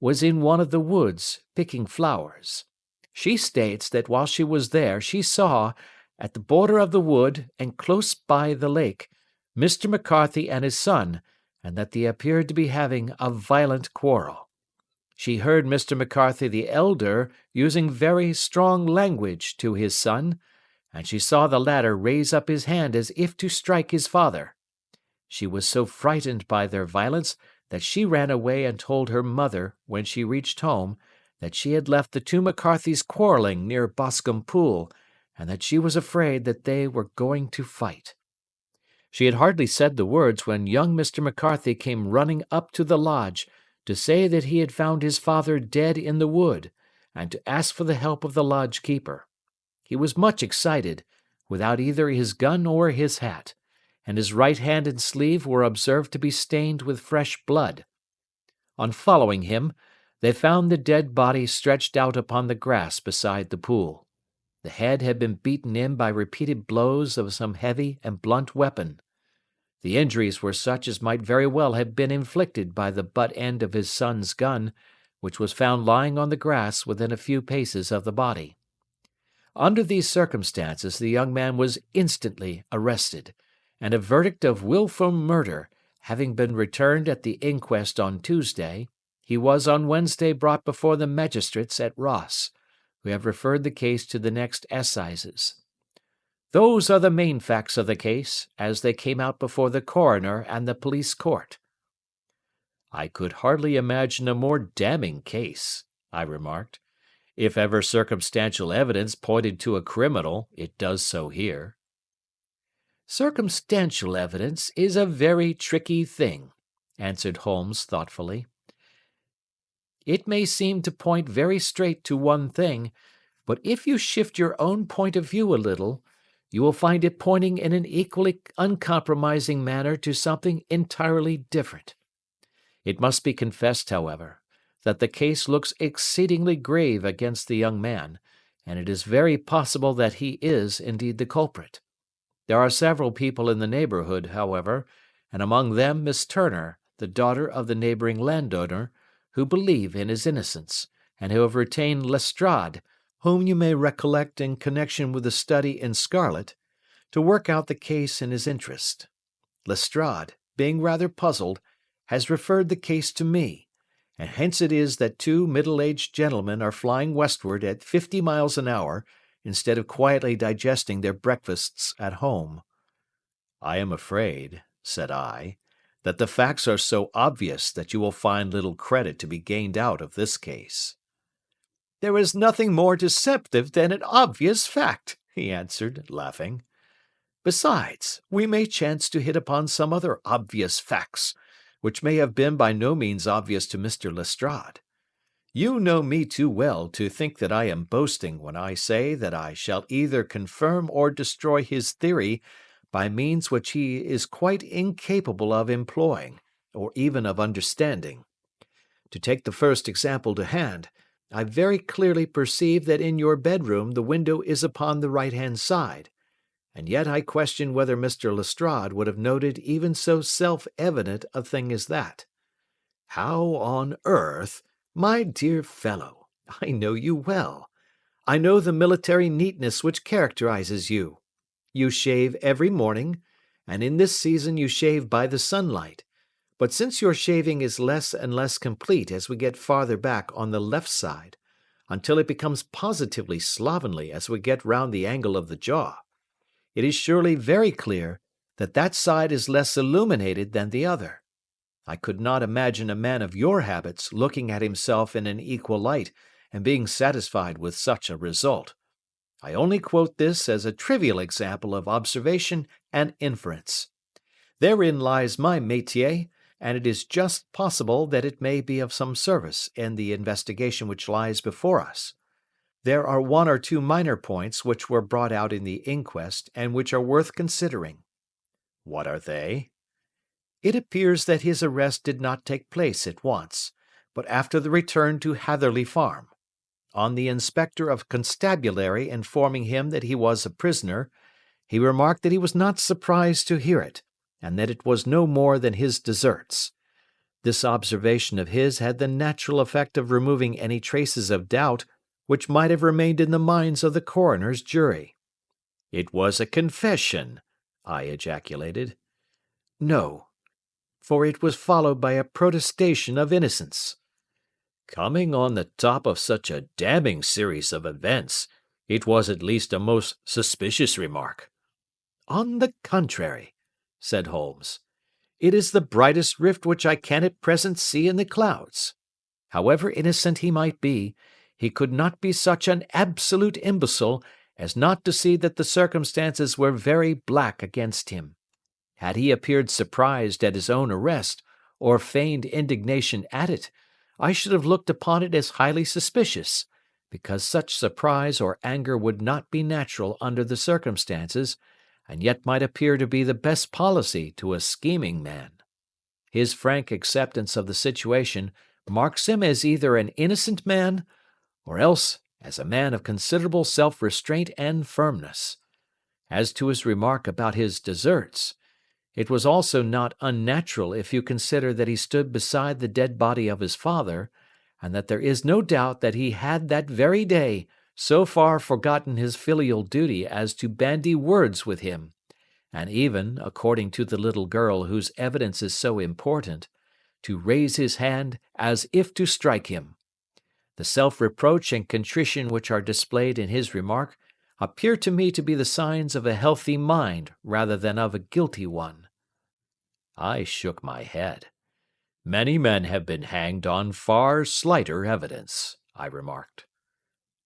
was in one of the woods picking flowers. She states that while she was there she saw, at the border of the wood and close by the lake, Mr. McCarthy and his son, and that they appeared to be having a violent quarrel. She heard Mr. McCarthy the elder using very strong language to his son, and she saw the latter raise up his hand as if to strike his father. She was so frightened by their violence that she ran away and told her mother, when she reached home, that she had left the 2 McCarthys quarrelling near Boscombe Pool, and that she was afraid that they were going to fight. She had hardly said the words when young Mr. McCarthy came running up to the lodge to say that he had found his father dead in the wood, and to ask for the help of the lodge-keeper. He was much excited, without either his gun or his hat, and his right hand and sleeve were observed to be stained with fresh blood. On following him, they found the dead body stretched out upon the grass beside the pool. The head had been beaten in by repeated blows of some heavy and blunt weapon. The injuries were such as might very well have been inflicted by the butt end of his son's gun, which was found lying on the grass within a few paces of the body. Under these circumstances the young man was instantly arrested, and a verdict of wilful murder having been returned at the inquest on Tuesday, he was on Wednesday brought before the magistrates at Ross, who have referred the case to the next assizes. Those are the main facts of the case, as they came out before the coroner and the police court. I could hardly imagine a more damning case, I remarked. If ever circumstantial evidence pointed to a criminal, it does so here. Circumstantial evidence is a very tricky thing, answered Holmes thoughtfully. It may seem to point very straight to one thing, but if you shift your own point of view a little, you will find it pointing in an equally uncompromising manner to something entirely different. It must be confessed, however, that the case looks exceedingly grave against the young man, and it is very possible that he is indeed the culprit. There are several people in the neighbourhood, however, and among them Miss Turner, the daughter of the neighbouring landowner, who believe in his innocence, and who have retained Lestrade, whom you may recollect in connection with the study in scarlet, to work out the case in his interest. Lestrade, being rather puzzled, has referred the case to me, and hence it is that two middle-aged gentlemen are flying westward at 50 miles an hour instead of quietly digesting their breakfasts at home. I am afraid, said I, that the facts are so obvious that you will find little credit to be gained out of this case. There is nothing more deceptive than an obvious fact, he answered, laughing. Besides, we may chance to hit upon some other obvious facts, which may have been by no means obvious to Mr. Lestrade. You know me too well to think that I am boasting when I say that I shall either confirm or destroy his theory by means which he is quite incapable of employing, or even of understanding. To take the first example to hand, I very clearly perceive that in your bedroom the window is upon the right-hand side, and yet I question whether Mr. Lestrade would have noted even so self-evident a thing as that. How on earth— My dear fellow, I know you well. I know the military neatness which characterizes you. You shave every morning, and in this season you shave by the sunlight. But since your shaving is less and less complete as we get farther back on the left side, until it becomes positively slovenly as we get round the angle of the jaw, it is surely very clear that that side is less illuminated than the other. I could not imagine a man of your habits looking at himself in an equal light and being satisfied with such a result. I only quote this as a trivial example of observation and inference. Therein lies my métier, and it is just possible that it may be of some service in the investigation which lies before us. There are one or two minor points which were brought out in the inquest and which are worth considering. What are they? It appears that his arrest did not take place at once, but after the return to Hatherley Farm. On the inspector of constabulary informing him that he was a prisoner, he remarked that he was not surprised to hear it, and that it was no more than his deserts. This observation of his had the natural effect of removing any traces of doubt which might have remained in the minds of the coroner's jury. It was a confession, I ejaculated. No, for it was followed by a protestation of innocence. Coming on the top of such a damning series of events, it was at least a most suspicious remark. On the contrary, said Holmes, it is the brightest rift which I can at present see in the clouds. However innocent he might be, he could not be such an absolute imbecile as not to see that the circumstances were very black against him. Had he appeared surprised at his own arrest, or feigned indignation at it, I should have looked upon it as highly suspicious, because such surprise or anger would not be natural under the circumstances, and yet might appear to be the best policy to a scheming man. His frank acceptance of the situation marks him as either an innocent man, or else as a man of considerable self-restraint and firmness. As to his remark about his deserts, It was also not unnatural if you consider that he stood beside the dead body of his father, and that there is no doubt that he had that very day so far forgotten his filial duty as to bandy words with him, and even, according to the little girl whose evidence is so important, to raise his hand as if to strike him. The self-reproach and contrition which are displayed in his remark appear to me to be the signs of a healthy mind rather than of a guilty one. I shook my head. Many men have been hanged on far slighter evidence, I remarked.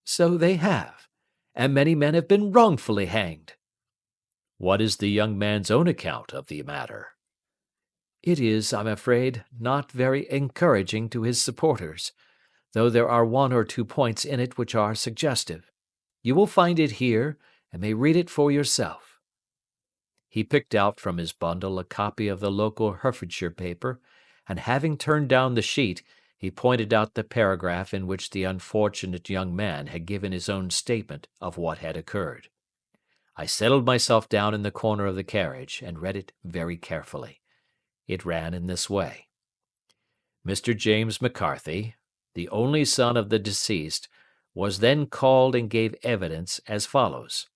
So they have, and many men have been wrongfully hanged. What is the young man's own account of the matter? It is, I'm afraid, not very encouraging to his supporters, though there are one or two points in it which are suggestive. You will find it here, and may read it for yourself. He picked out from his bundle a copy of the local Herefordshire paper, and having turned down the sheet, he pointed out the paragraph in which the unfortunate young man had given his own statement of what had occurred. I settled myself down in the corner of the carriage, and read it very carefully. It ran in this way. Mr. James McCarthy, the only son of the deceased, was then called and gave evidence as follows.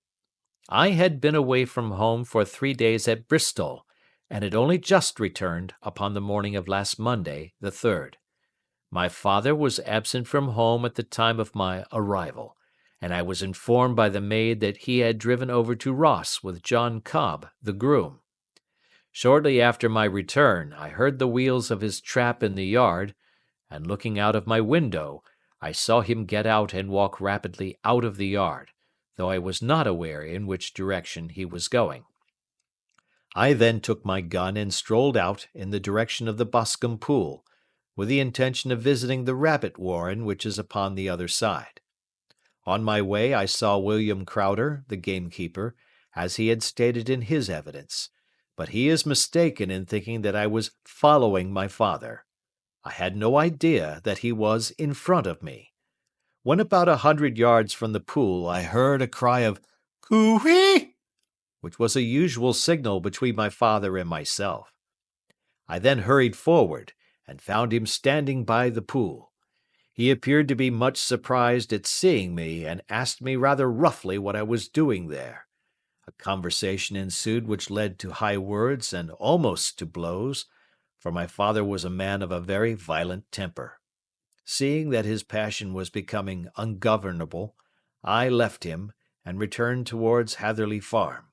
I had been away from home for 3 days at Bristol, and had only just returned upon the morning of last Monday, the 3rd. My father was absent from home at the time of my arrival, and I was informed by the maid that he had driven over to Ross with John Cobb, the groom. Shortly after my return, I heard the wheels of his trap in the yard, and looking out of my window, I saw him get out and walk rapidly out of the yard, though I was not aware in which direction he was going. I then took my gun and strolled out in the direction of the Boscombe pool, with the intention of visiting the rabbit warren which is upon the other side. On my way I saw William Crowder, the gamekeeper, as he had stated in his evidence, but he is mistaken in thinking that I was following my father. I had no idea that he was in front of me. When about 100 yards from the pool I heard a cry of "Coo-ee!" which was a usual signal between my father and myself. I then hurried forward, and found him standing by the pool. He appeared to be much surprised at seeing me, and asked me rather roughly what I was doing there. A conversation ensued which led to high words and almost to blows, for my father was a man of a very violent temper. Seeing that his passion was becoming ungovernable, I left him, and returned towards Hatherley Farm.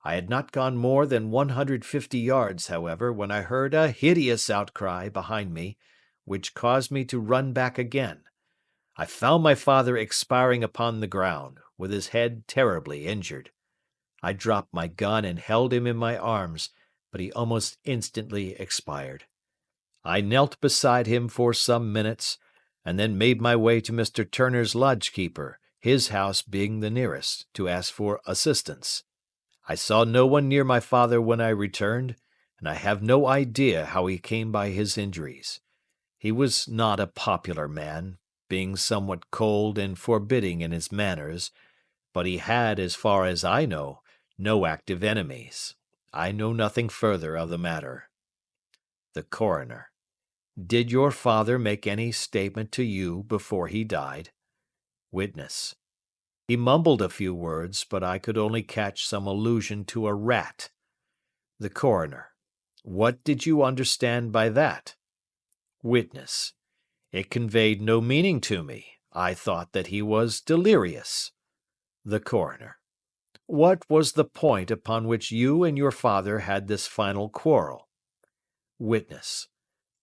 I had not gone more than 150 yards, however, when I heard a hideous outcry behind me, which caused me to run back again. I found my father expiring upon the ground, with his head terribly injured. I dropped my gun and held him in my arms, but he almost instantly expired. I knelt beside him for some minutes, and then made my way to Mr. Turner's lodge-keeper, his house being the nearest, to ask for assistance. I saw no one near my father when I returned, and I have no idea how he came by his injuries. He was not a popular man, being somewhat cold and forbidding in his manners, but he had, as far as I know, no active enemies. I know nothing further of the matter. The Coroner. Did your father make any statement to you before he died? Witness. He mumbled a few words, but I could only catch some allusion to a rat. The Coroner. What did you understand by that? Witness. It conveyed no meaning to me. I thought that he was delirious. The Coroner. What was the point upon which you and your father had this final quarrel? Witness.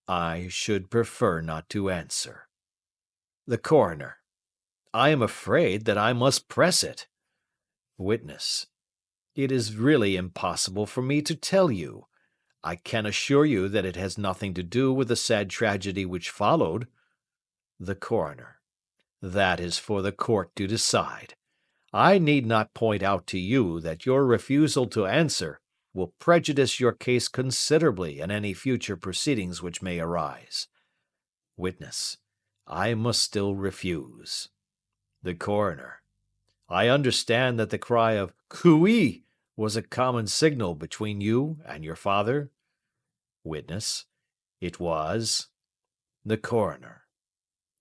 I should prefer not to answer. The Coroner. I am afraid that I must press it. Witness. It is really impossible for me to tell you. I can assure you that it has nothing to do with the sad tragedy which followed. The Coroner. That is for the court to decide. I need not point out to you that your refusal to answer will prejudice your case considerably in any future proceedings which may arise. Witness. I must still refuse. The Coroner. I understand that the cry of "Coo-ee!" was a common signal between you and your father? Witness. It was. The coroner.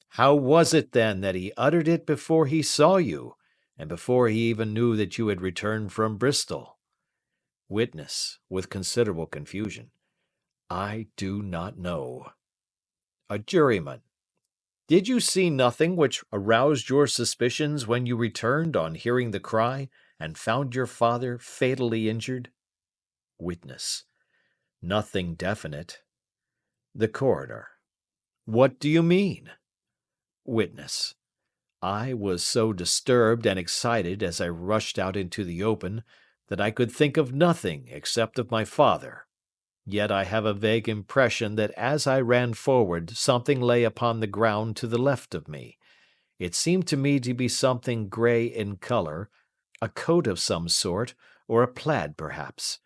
How was it then that he uttered it before he saw you, and before he even knew that you had returned from Bristol? Witness, with considerable confusion. I do not know. A juryman. Did you see nothing which aroused your suspicions when you returned on hearing the cry and found your father fatally injured? Witness. Nothing definite. The coroner. What do you mean? Witness. I was so disturbed and excited as I rushed out into the open that I could think of nothing except of my father. Yet I have a vague impression that as I ran forward something lay upon the ground to the left of me. It seemed to me to be something grey in colour, a coat of some sort, or a plaid perhaps.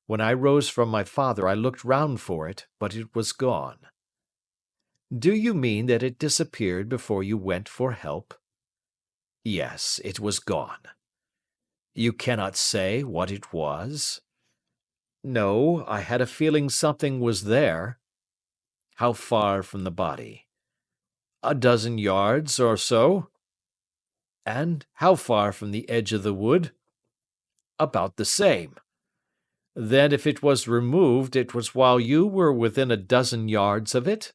When I rose from my father I looked round for it, but it was gone. Do you mean that it disappeared before you went for help? Yes, it was gone. You cannot say what it was? No, I had a feeling something was there. How far from the body? A dozen yards or so. And how far from the edge of the wood? About the same. Then if it was removed, it was while you were within a dozen yards of it?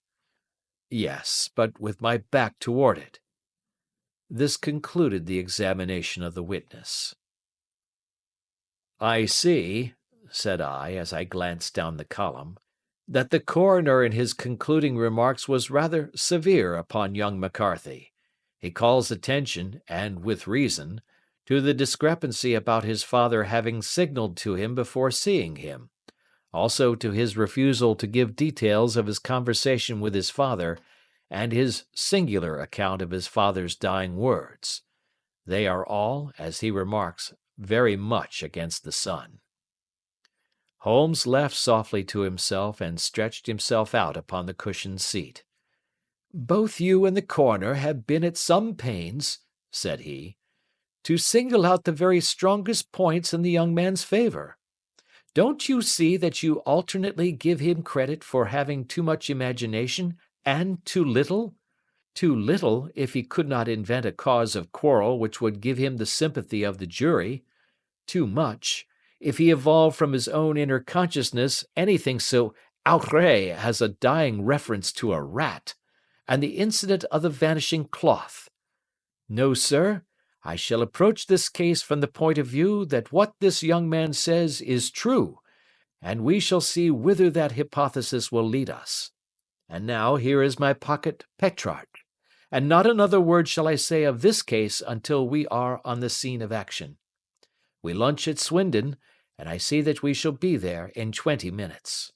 Yes, but with my back toward it. This concluded the examination of the witness. I see, said I, as I glanced down the column, that the coroner in his concluding remarks was rather severe upon young McCarthy. He calls attention, and with reason, to the discrepancy about his father having signalled to him before seeing him, also to his refusal to give details of his conversation with his father, and his singular account of his father's dying words. They are all, as he remarks, very much against the son. Holmes laughed softly to himself and stretched himself out upon the cushioned seat. Both you and the coroner have been at some pains, said he, to single out the very strongest points in the young man's favour. Don't you see that you alternately give him credit for having too much imagination and too little? Too little if he could not invent a cause of quarrel which would give him the sympathy of the jury. Too much if he evolved from his own inner consciousness anything so outré as a dying reference to a rat, and the incident of the vanishing cloth. No, sir, I shall approach this case from the point of view that what this young man says is true, and we shall see whither that hypothesis will lead us. And now here is my pocket Petrarch, and not another word shall I say of this case until we are on the scene of action. We lunch at Swindon, and I see that we shall be there in 20 minutes.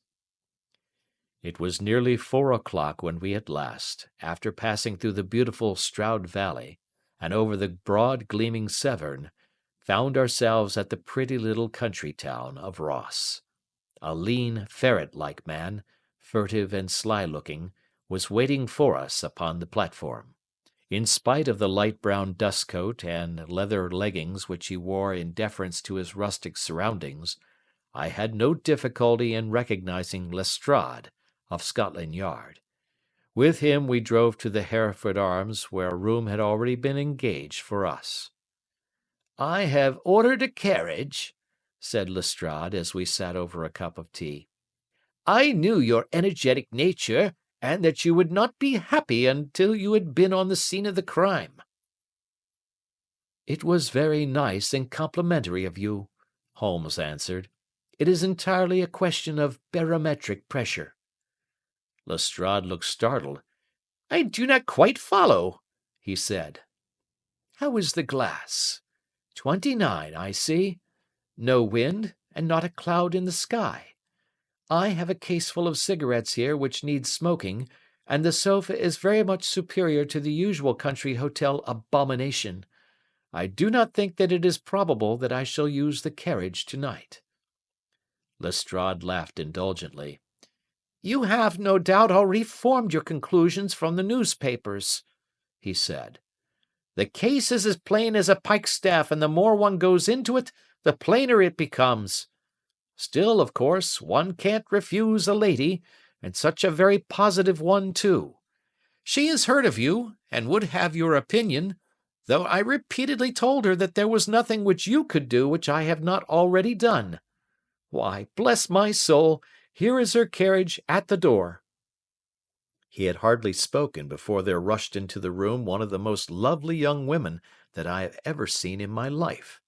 It was nearly 4 o'clock when we at last, after passing through the beautiful Stroud Valley, and over the broad gleaming Severn, found ourselves at the pretty little country town of Ross. A lean, ferret-like man, furtive and sly-looking, was waiting for us upon the platform. In spite of the light brown dust coat and leather leggings which he wore in deference to his rustic surroundings, I had no difficulty in recognizing Lestrade, of Scotland Yard. With him we drove to the Hereford Arms, where a room had already been engaged for us. "I have ordered a carriage," said Lestrade as we sat over a cup of tea. "I knew your energetic nature, and that you would not be happy until you had been on the scene of the crime." "It was very nice and complimentary of you," Holmes answered. "It is entirely a question of barometric pressure." Lestrade looked startled. "I do not quite follow," he said. "How is the glass? 29, I see. No wind, and not a cloud in the sky. I have a case full of cigarettes here which need smoking, and the sofa is very much superior to the usual country hotel abomination. I do not think that it is probable that I shall use the carriage to-night." Lestrade laughed indulgently. "You have, no doubt, already formed your conclusions from the newspapers," he said. The case is as plain as a pikestaff, and the more one goes into it, the plainer it becomes. Still, of course, one can't refuse a lady, and such a very positive one, too. She has heard of you, and would have your opinion, though I repeatedly told her that there was nothing which you could do which I have not already done. Why, bless my soul, here is her carriage at the door." He had hardly spoken before there rushed into the room one of the most lovely young women that I have ever seen in my life.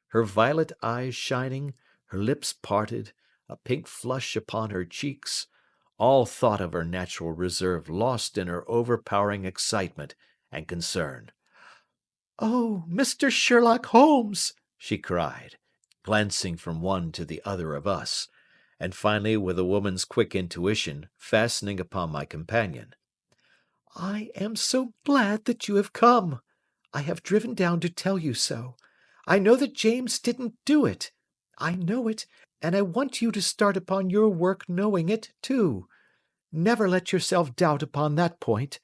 Her violet eyes shining, her lips parted, a pink flush upon her cheeks, all thought of her natural reserve lost in her overpowering excitement and concern. "Oh, Mr. Sherlock Holmes!" she cried, glancing from one to the other of us, and finally, with a woman's quick intuition, fastening upon my companion. "I am so glad that you have come. I have driven down to tell you so. I know that James didn't do it. I know it, and I want you to start upon your work knowing it, too. Never let yourself doubt upon that point.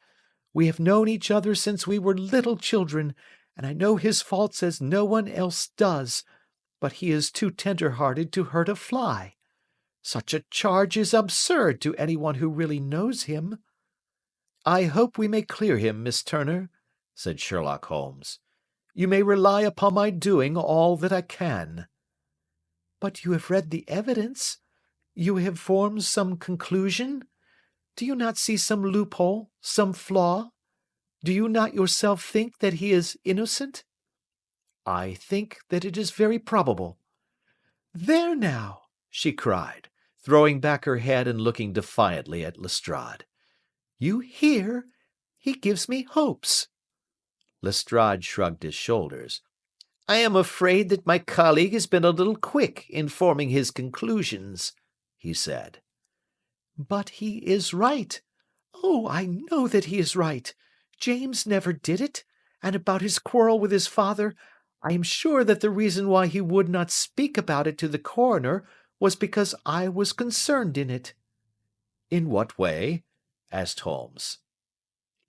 We have known each other since we were little children, and I know his faults as no one else does, but he is too tender-hearted to hurt a fly. Such a charge is absurd to anyone who really knows him." "I hope we may clear him, Miss Turner," said Sherlock Holmes. "You may rely upon my doing all that I can." "But you have read the evidence? You have formed some conclusion? Do you not see some loophole, some flaw? Do you not yourself think that he is innocent?" "I think that it is very probable." "There now!" she cried, throwing back her head and looking defiantly at Lestrade. "You hear? He gives me hopes." Lestrade shrugged his shoulders. "I am afraid that my colleague has been a little quick in forming his conclusions," he said. "But he is right. Oh, I know that he is right. James never did it, and about his quarrel with his father, I am sure that the reason why he would not speak about it to the coroner was because I was concerned in it." "In what way?" asked Holmes.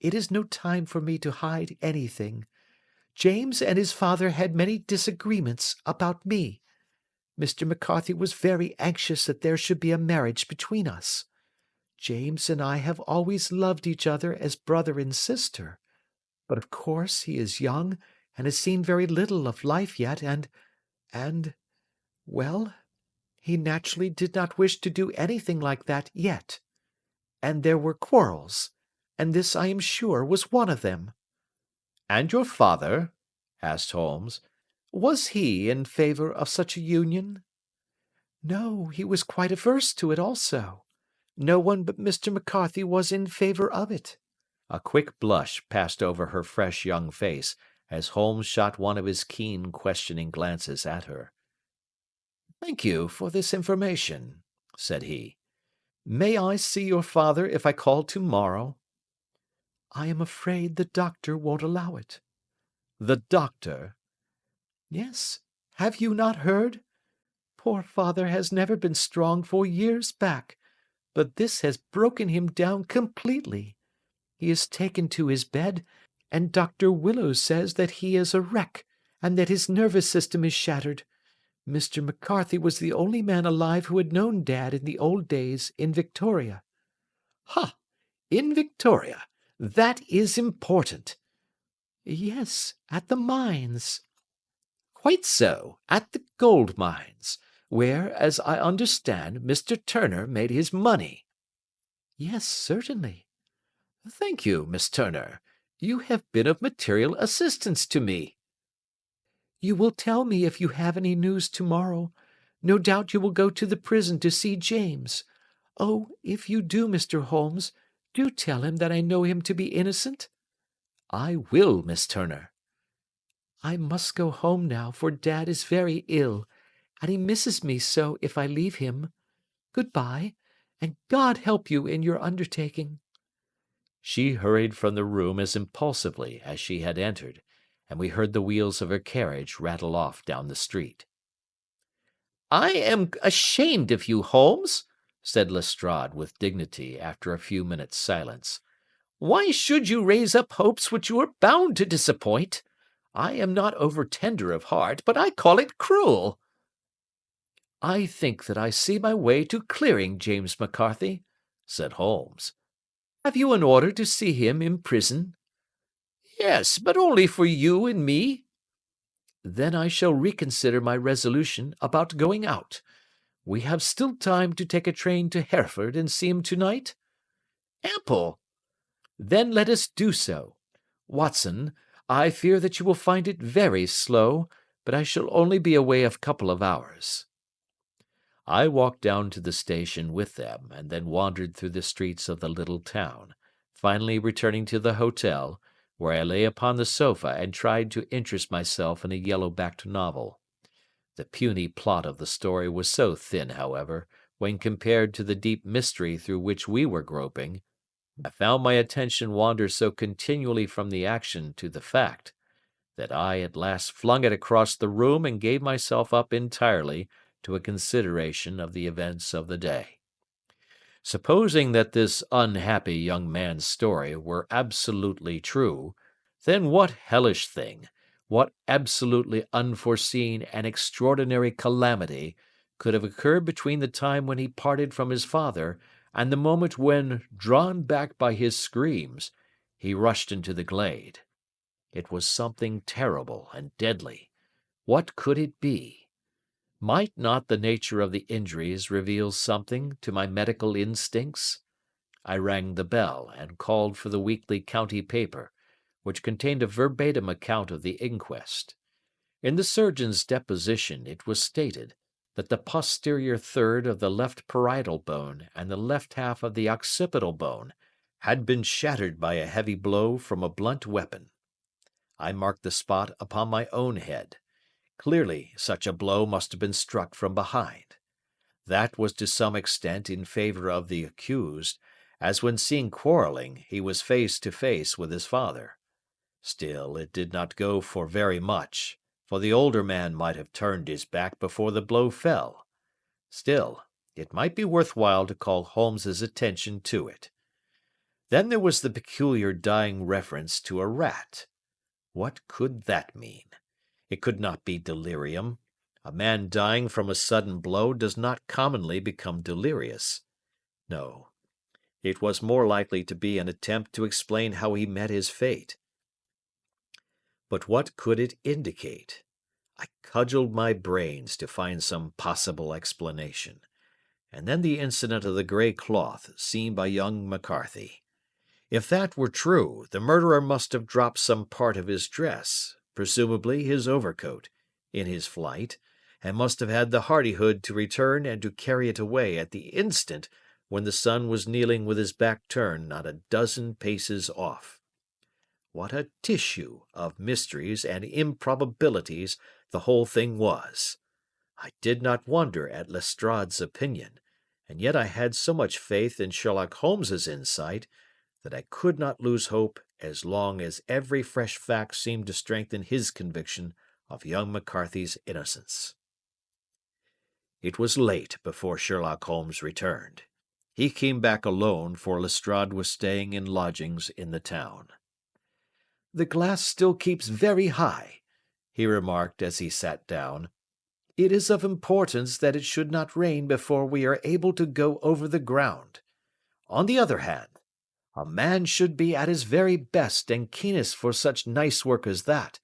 "It is no time for me to hide anything. James and his father had many disagreements about me. Mr. McCarthy was very anxious that there should be a marriage between us. James and I have always loved each other as brother and sister, but of course he is young and has seen very little of life yet, well, he naturally did not wish to do anything like that yet. And there were quarrels, and this I am sure was one of them." "And your father," asked Holmes, "was he in favour of such a union?" "No, he was quite averse to it also. No one but Mr. McCarthy was in favour of it." A quick blush passed over her fresh young face as Holmes shot one of his keen, questioning glances at her. "Thank you for this information," said he. "May I see your father if I call to-morrow?" "I am afraid the doctor won't allow it." "The doctor?" "Yes. Have you not heard? Poor father has never been strong for years back, but this has broken him down completely. He is taken to his bed, and Dr. Willows says that he is a wreck, and that his nervous system is shattered. Mr. McCarthy was the only man alive who had known Dad in the old days in Victoria." "Ha! In Victoria! That is important." "Yes, at the mines." "Quite so, at the gold mines, where, as I understand, Mr. Turner made his money." "Yes, certainly." "Thank you, Miss Turner. You have been of material assistance to me." "You will tell me if you have any news to-morrow. No doubt you will go to the prison to see James. Oh, if you do, Mr. Holmes, do tell him that I know him to be innocent." "I will, Miss Turner." "I must go home now, for Dad is very ill, and he misses me so if I leave him. Good-bye, and God help you in your undertaking." She hurried from the room as impulsively as she had entered, and we heard the wheels of her carriage rattle off down the street. "I am ashamed of you, Holmes," said Lestrade with dignity after a few minutes' silence. Why should you raise up hopes which you are bound to disappoint? I am not over-tender of heart, but I call it cruel." "I think that I see my way to clearing James McCarthy," said Holmes. "Have you an order to see him in prison?" "Yes, but only for you and me." "Then I shall reconsider my resolution about going out. We have still time to take a train to Hereford and see him tonight?" "Ample." "Then let us do so. Watson, I fear that you will find it very slow, but I shall only be away a couple of hours." I walked down to the station with them, and then wandered through the streets of the little town, finally returning to the hotel, where I lay upon the sofa and tried to interest myself in a yellow-backed novel. The puny plot of the story was so thin, however, when compared to the deep mystery through which we were groping. I found my attention wander so continually from the action to the fact, that I at last flung it across the room and gave myself up entirely to a consideration of the events of the day. Supposing that this unhappy young man's story were absolutely true, then what hellish thing, what absolutely unforeseen and extraordinary calamity, could have occurred between the time when he parted from his father and the moment when, drawn back by his screams, he rushed into the glade? It was something terrible and deadly. What could it be? Might not the nature of the injuries reveal something to my medical instincts? I rang the bell and called for the weekly county paper, which contained a verbatim account of the inquest. In the surgeon's deposition it was stated that the posterior third of the left parietal bone and the left half of the occipital bone had been shattered by a heavy blow from a blunt weapon. I marked the spot upon my own head. Clearly such a blow must have been struck from behind. That was to some extent in favor of the accused, as when seen quarreling he was face to face with his father. Still it did not go for very much, for the older man might have turned his back before the blow fell. Still, it might be worth while to call Holmes's attention to it. Then there was the peculiar dying reference to a rat. What could that mean? It could not be delirium. A man dying from a sudden blow does not commonly become delirious. No, it was more likely to be an attempt to explain how he met his fate. But what could it indicate? I cudgelled my brains to find some possible explanation. And then the incident of the grey cloth seen by young McCarthy. If that were true, the murderer must have dropped some part of his dress, presumably his overcoat, in his flight, and must have had the hardihood to return and to carry it away at the instant when the sun was kneeling with his back turned not a dozen paces off. What a tissue of mysteries and improbabilities the whole thing was! I did not wonder at Lestrade's opinion, and yet I had so much faith in Sherlock Holmes's insight that I could not lose hope as long as every fresh fact seemed to strengthen his conviction of young McCarthy's innocence. It was late before Sherlock Holmes returned. He came back alone, for Lestrade was staying in lodgings in the town. "The glass still keeps very high," he remarked as he sat down. "It is of importance that it should not rain before we are able to go over the ground. On the other hand, a man should be at his very best and keenest for such nice work as that,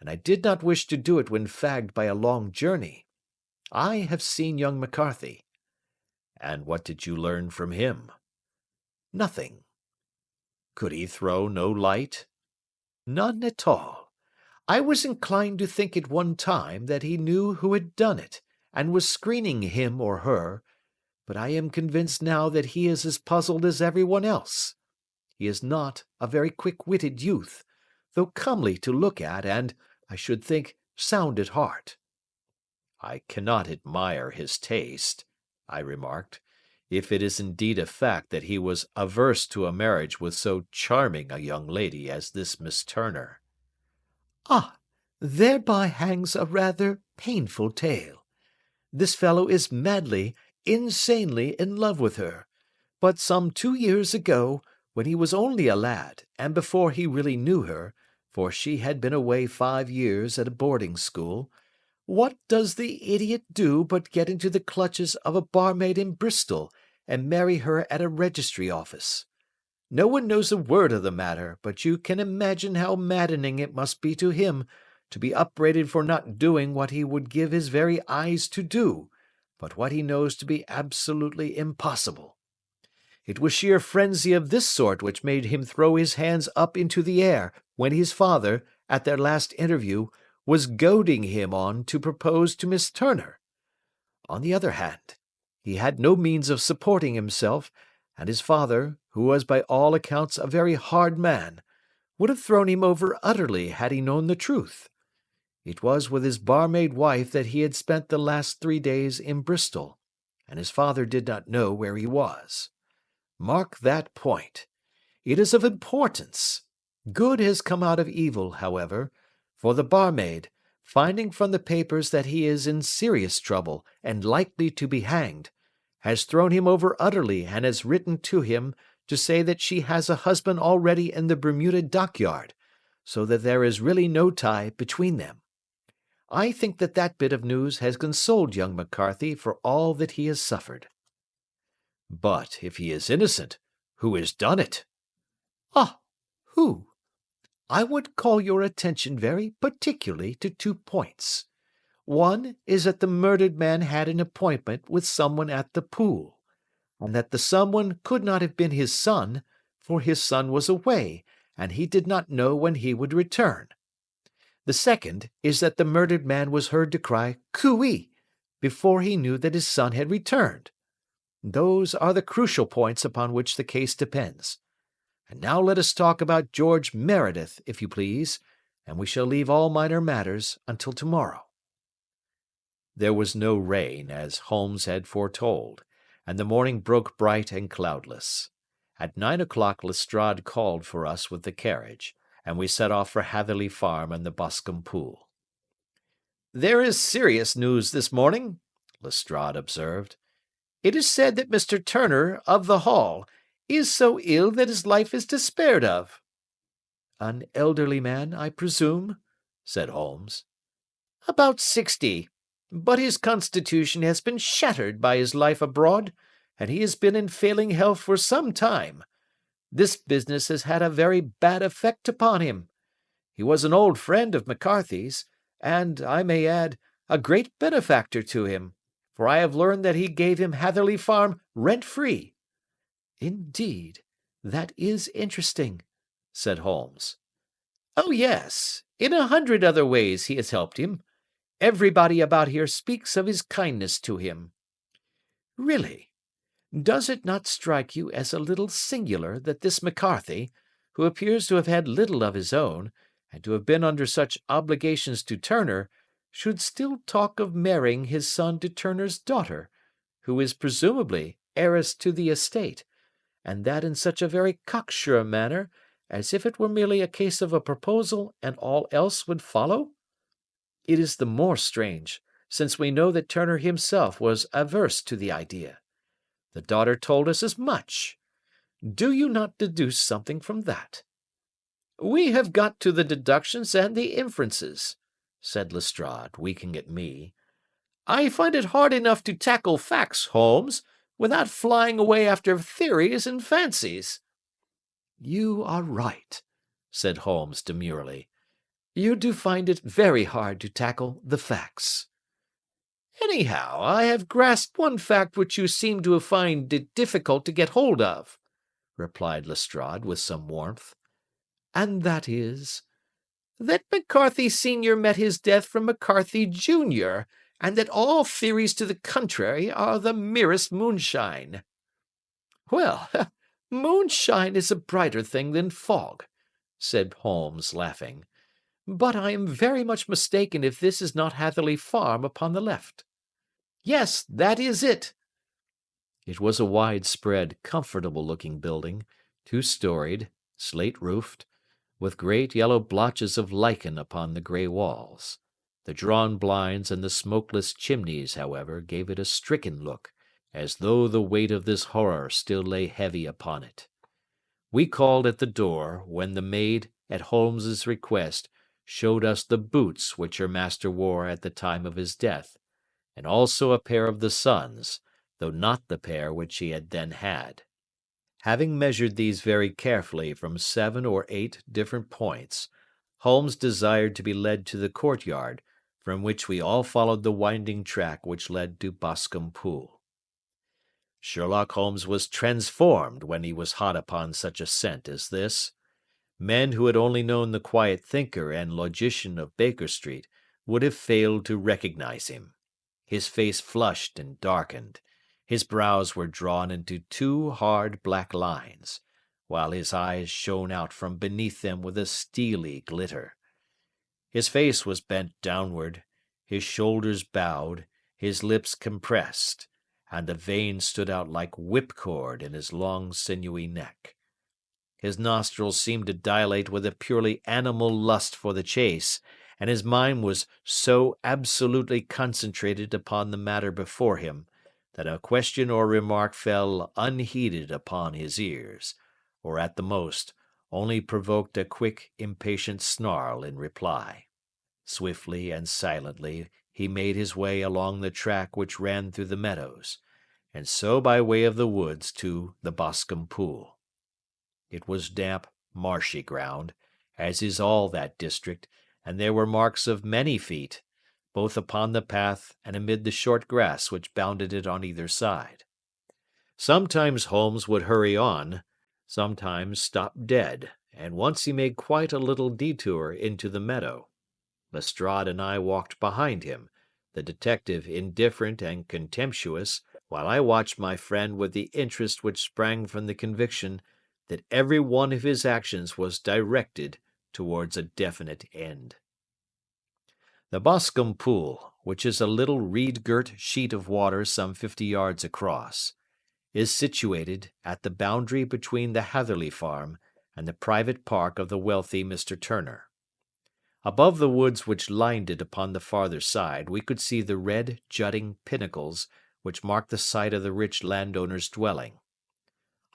and I did not wish to do it when fagged by a long journey. I have seen young McCarthy." "And what did you learn from him?" "Nothing." "Could he throw no light?" "None at all. I was inclined to think at one time that he knew who had done it, and was screening him or her, but I am convinced now that he is as puzzled as everyone else. He is not a very quick-witted youth, though comely to look at and, I should think, sound at heart." "I cannot admire his taste," I remarked, "if it is indeed a fact that he was averse to a marriage with so charming a young lady as this Miss Turner." "Ah, thereby hangs a rather painful tale. This fellow is madly, insanely in love with her, but some 2 years ago, when he was only a lad, and before he really knew her, for she had been away 5 years at a boarding school, what does the idiot do but get into the clutches of a barmaid in Bristol and marry her at a registry office? No one knows a word of the matter, but you can imagine how maddening it must be to him to be upbraided for not doing what he would give his very eyes to do, but what he knows to be absolutely impossible. It was sheer frenzy of this sort which made him throw his hands up into the air when his father, at their last interview, was goading him on to propose to Miss Turner. On the other hand, he had no means of supporting himself, and his father, who was by all accounts a very hard man, would have thrown him over utterly had he known the truth. It was with his barmaid wife that he had spent the last 3 days in Bristol, and his father did not know where he was. Mark that point. It is of importance. Good has come out of evil, however, for the barmaid, finding from the papers that he is in serious trouble and likely to be hanged, has thrown him over utterly and has written to him to say that she has a husband already in the Bermuda dockyard, so that there is really no tie between them. I think that that bit of news has consoled young McCarthy for all that he has suffered. But if he is innocent, who has done it? Ah, who? I would call your attention very particularly to 2 points. One is that the murdered man had an appointment with someone at the pool, and that the someone could not have been his son, for his son was away, and he did not know when he would return. The second is that the murdered man was heard to cry "Cooey" before he knew that his son had returned. Those are the crucial points upon which the case depends. And now let us talk about George Meredith, if you please, and we shall leave all minor matters until tomorrow. There was no rain, as Holmes had foretold, and the morning broke bright and cloudless. At 9 o'clock Lestrade called for us with the carriage, and we set off for Hatherley Farm and the Boscombe Pool. "There is serious news this morning," Lestrade observed. "It is said that Mr. Turner, of the Hall, is so ill that his life is despaired of." "An elderly man, I presume?" said Holmes. "About 60. But his constitution has been shattered by his life abroad, and he has been in failing health for some time. This business has had a very bad effect upon him. He was an old friend of McCarthy's, and, I may add, a great benefactor to him, for I have learned that he gave him Hatherley Farm rent-free." "Indeed, that is interesting," said Holmes. "Oh, yes, in 100 other ways he has helped him. Everybody about here speaks of his kindness to him." "Really? Does it not strike you as a little singular that this McCarthy, who appears to have had little of his own, and to have been under such obligations to Turner, should still talk of marrying his son to Turner's daughter, who is presumably heiress to the estate, and that in such a very cocksure manner, as if it were merely a case of a proposal and all else would follow? It is the more strange, since we know that Turner himself was averse to the idea. The daughter told us as much. Do you not deduce something from that?" "We have got to the deductions and the inferences," said Lestrade, winking at me. "I find it hard enough to tackle facts, Holmes, without flying away after theories and fancies." "You are right," said Holmes demurely. "You do find it very hard to tackle the facts." "Anyhow, I have grasped one fact which you seem to find it difficult to get hold of," replied Lestrade with some warmth. "And that is?" "That McCarthy Senior met his death from McCarthy Junior, and that all theories to the contrary are the merest moonshine." "Well, moonshine is a brighter thing than fog," said Holmes, laughing. "But I am very much mistaken if this is not Hatherley Farm upon the left." "Yes, that is it." It was a wide-spread, comfortable-looking building, 2-storied, slate-roofed, with great yellow blotches of lichen upon the grey walls. The drawn blinds and the smokeless chimneys, however, gave it a stricken look, as though the weight of this horror still lay heavy upon it. We called at the door, when the maid, at Holmes's request, showed us the boots which her master wore at the time of his death, and also a pair of the son's, though not the pair which he had then had. Having measured these very carefully from 7 or 8 different points, Holmes desired to be led to the courtyard, from which we all followed the winding track which led to Boscombe Pool. Sherlock Holmes was transformed when he was hot upon such a scent as this. Men who had only known the quiet thinker and logician of Baker Street would have failed to recognize him. His face flushed and darkened. His brows were drawn into 2 hard black lines, while his eyes shone out from beneath them with a steely glitter. His face was bent downward, his shoulders bowed, his lips compressed, and a vein stood out like whipcord in his long sinewy neck. His nostrils seemed to dilate with a purely animal lust for the chase, and his mind was so absolutely concentrated upon the matter before him, that a question or remark fell unheeded upon his ears, or at the most only provoked a quick, impatient snarl in reply. Swiftly and silently he made his way along the track which ran through the meadows, and so by way of the woods to the Boscombe Pool. It was damp, marshy ground, as is all that district, and there were marks of many feet, both upon the path and amid the short grass which bounded it on either side. Sometimes Holmes would hurry on, sometimes stop dead, and once he made quite a little detour into the meadow. Lestrade and I walked behind him, the detective indifferent and contemptuous, while I watched my friend with the interest which sprang from the conviction that every one of his actions was directed towards a definite end. The Boscombe Pool, which is a little reed-girt sheet of water some 50 yards across, is situated at the boundary between the Hatherley farm and the private park of the wealthy Mr. Turner. Above the woods which lined it upon the farther side we could see the red, jutting pinnacles which marked the site of the rich landowner's dwelling.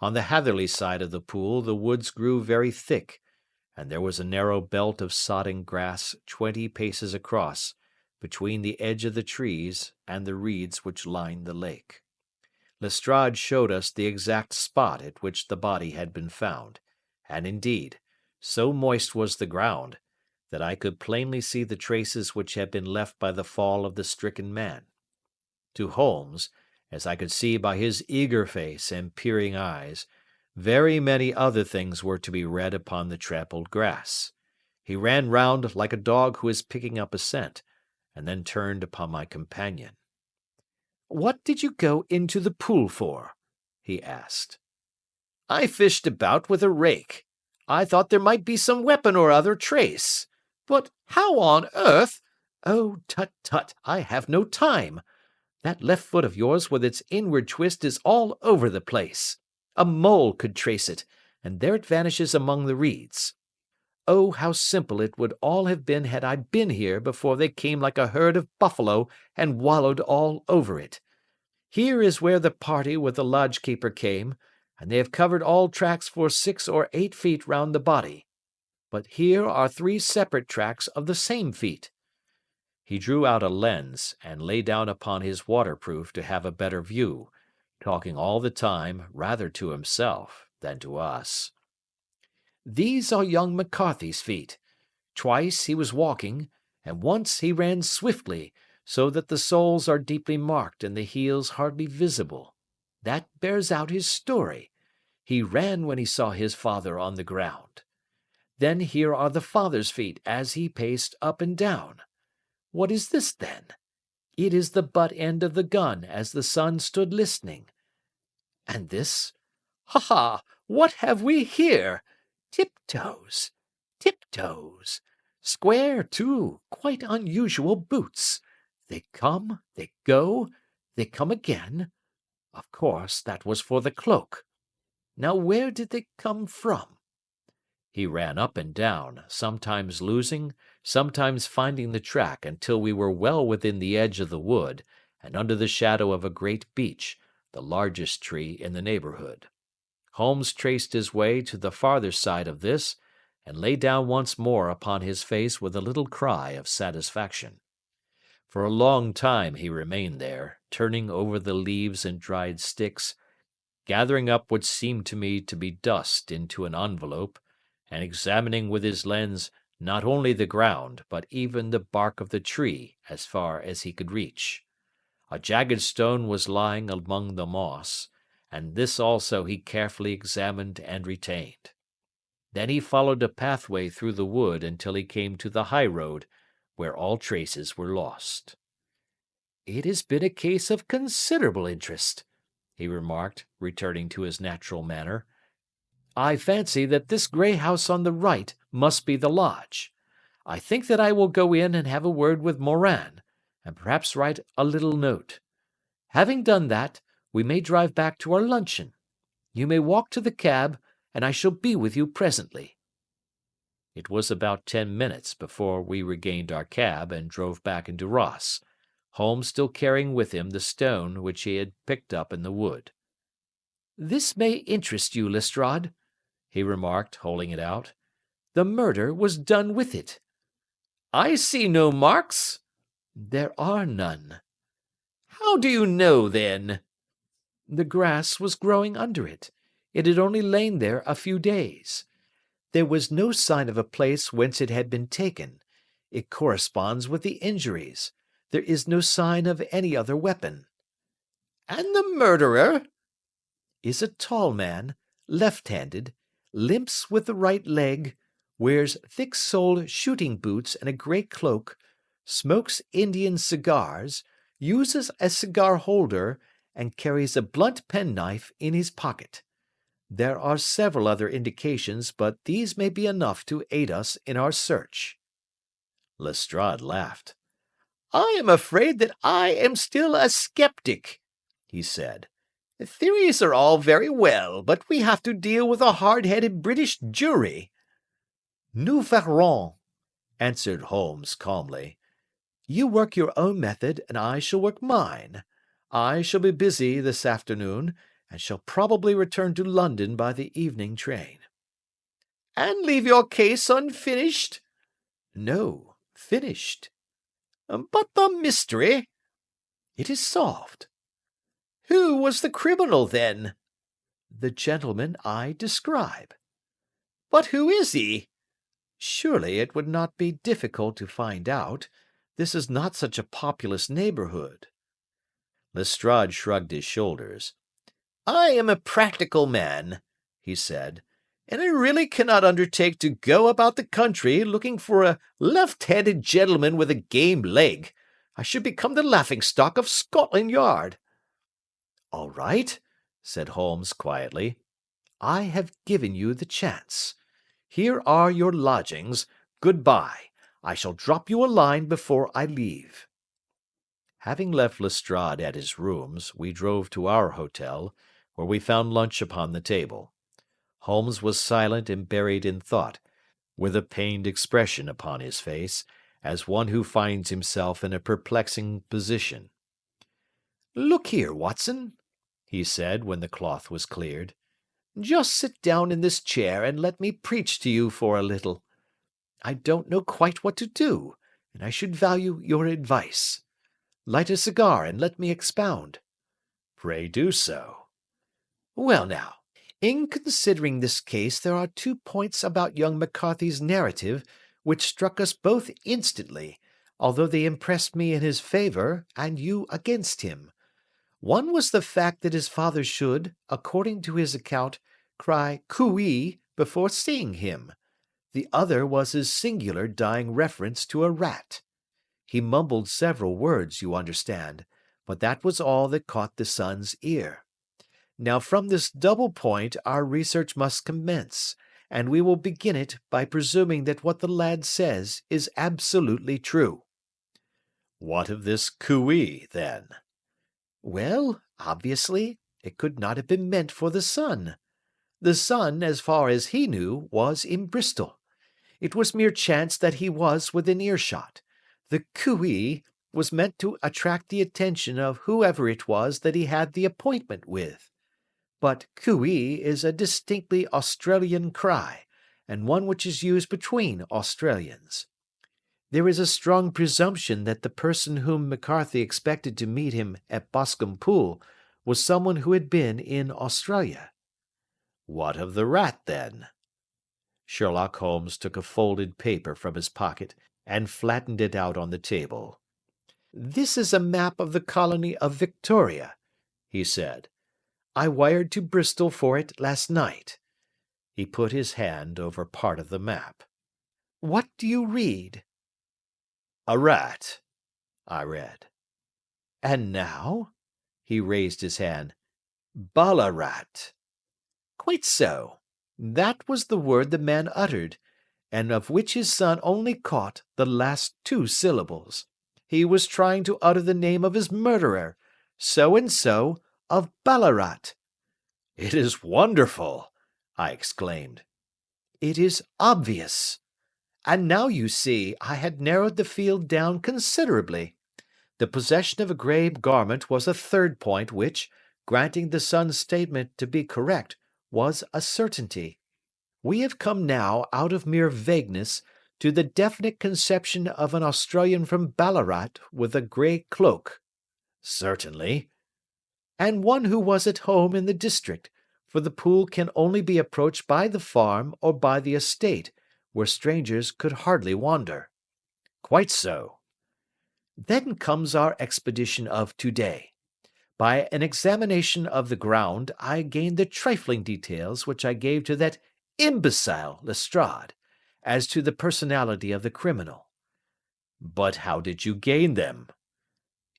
On the Hatherley side of the pool the woods grew very thick, and there was a narrow belt of sodden grass 20 paces across, between the edge of the trees and the reeds which lined the lake. Lestrade showed us the exact spot at which the body had been found, and indeed, so moist was the ground, that I could plainly see the traces which had been left by the fall of the stricken man. To Holmes, as I could see by his eager face and peering eyes, very many other things were to be read upon the trampled grass. He ran round like a dog who is picking up a scent, and then turned upon my companion. "What did you go into the pool for?" he asked. "I fished about with a rake. I thought there might be some weapon or other trace. But how on earth— Oh, tut, tut, I have no time. That left foot of yours with its inward twist is all over the place. A mole could trace it, and there it vanishes among the reeds. Oh, how simple it would all have been had I been here before they came like a herd of buffalo and wallowed all over it. Here is where the party with the lodge-keeper came, and they have covered all tracks for 6 or 8 feet round the body. But here are 3 separate tracks of the same feet." He drew out a lens and lay down upon his waterproof to have a better view, talking all the time rather to himself than to us. "These are young McCarthy's feet. Twice he was walking, and once he ran swiftly, so that the soles are deeply marked and the heels hardly visible. That bears out his story. He ran when he saw his father on the ground. Then here are the father's feet as he paced up and down. What is this, then? It is the butt end of the gun as the son stood listening. And this? Ha ha! What have we here? Tiptoes! Tiptoes! Square, too, quite unusual boots. They come, they go, they come again. Of course, that was for the cloak. Now where did they come from?" He ran up and down, sometimes losing, sometimes finding the track until we were well within the edge of the wood, and under the shadow of a great beech, the largest tree in the neighbourhood. Holmes traced his way to the farther side of this, and lay down once more upon his face with a little cry of satisfaction. For a long time he remained there, turning over the leaves and dried sticks, gathering up what seemed to me to be dust into an envelope, and examining with his lens not only the ground, but even the bark of the tree as far as he could reach. A jagged stone was lying among the moss, and this also he carefully examined and retained. Then he followed a pathway through the wood until he came to the high road, where all traces were lost. "It has been a case of considerable interest," he remarked, returning to his natural manner. "I fancy that this grey house on the right must be the lodge. I think that I will go in and have a word with Moran, and perhaps write a little note. Having done that, we may drive back to our luncheon. You may walk to the cab, and I shall be with you presently." It was about 10 minutes before we regained our cab and drove back into Ross, Holmes still carrying with him the stone which he had picked up in the wood. "This may interest you, Lestrade," he remarked, holding it out. "The murder was done with it." "I see no marks." "There are none." "How do you know, then?" "The grass was growing under it. It had only lain there a few days. There was no sign of a place whence it had been taken. It corresponds with the injuries. There is no sign of any other weapon." "And the murderer?" "Is a tall man, left-handed, limps with the right leg, wears thick-soled shooting boots and a grey cloak, smokes Indian cigars, uses a cigar holder, and carries a blunt penknife in his pocket. There are several other indications, but these may be enough to aid us in our search." Lestrade laughed. "I am afraid that I am still a sceptic," he said. "Theories are all very well, but we have to deal with a hard-headed British jury." "Nous verrons," answered Holmes calmly. "You work your own method, and I shall work mine. I shall be busy this afternoon, and shall probably return to London by the evening train." "And leave your case unfinished?" "No, finished." "But the mystery?" "It is solved." "Who was the criminal, then?" "The gentleman I describe." "But who is he?" "Surely it would not be difficult to find out. This is not such a populous neighbourhood." Lestrade shrugged his shoulders. "I am a practical man," he said, "and I really cannot undertake to go about the country looking for a left-handed gentleman with a game leg. I should become the laughing-stock of Scotland Yard." "All right," said Holmes quietly. "I have given you the chance. Here are your lodgings. Good-bye. I shall drop you a line before I leave." Having left Lestrade at his rooms, we drove to our hotel, where we found lunch upon the table. Holmes was silent and buried in thought, with a pained expression upon his face, as one who finds himself in a perplexing position. "Look here, Watson," he said, when the cloth was cleared. "Just sit down in this chair and let me preach to you for a little. I don't know quite what to do, and I should value your advice. Light a cigar and let me expound." "Pray do so." "Well now, in considering this case there are 2 points about young McCarthy's narrative which struck us both instantly, although they impressed me in his favour and you against him. One was the fact that his father should, according to his account, cry cooee before seeing him. The other was his singular dying reference to a rat. He mumbled several words, you understand, but that was all that caught the son's ear. Now from this double point our research must commence, and we will begin it by presuming that what the lad says is absolutely true." "What of this cooee, then?" "Well, obviously, it could not have been meant for the son. The son, as far as he knew, was in Bristol. It was mere chance that he was within earshot. The cooee was meant to attract the attention of whoever it was that he had the appointment with. but cooee is a distinctly Australian cry, and one which is used between Australians. There is a strong presumption that the person whom McCarthy expected to meet him at Boscombe Pool was someone who had been in Australia. What of the rat, then? Sherlock Holmes took a folded paper from his pocket and flattened it out on the table. This is a map of the colony of Victoria, he said. I wired to Bristol for it last night. He put his hand over part of the map. What do you read? A rat, I read. And now? He raised his hand. Ballarat. Quite so. That was the word the man uttered, and of which his son only caught the last two syllables. He was trying to utter the name of his murderer, so and so of Ballarat. It is wonderful, I exclaimed. It is obvious. And now you see I had narrowed the field down considerably. The possession of a grey garment was a third point which, granting the son's statement to be correct, was a certainty. We have come now out of mere vagueness to the definite conception of an Australian from Ballarat with a grey cloak. Certainly. And one who was at home in the district, for the pool can only be approached by the farm or by the estate, where strangers could hardly wander. Quite so. Then comes our expedition of today. By an examination of the ground, I gained the trifling details which I gave to that imbecile Lestrade, as to the personality of the criminal. But how did you gain them?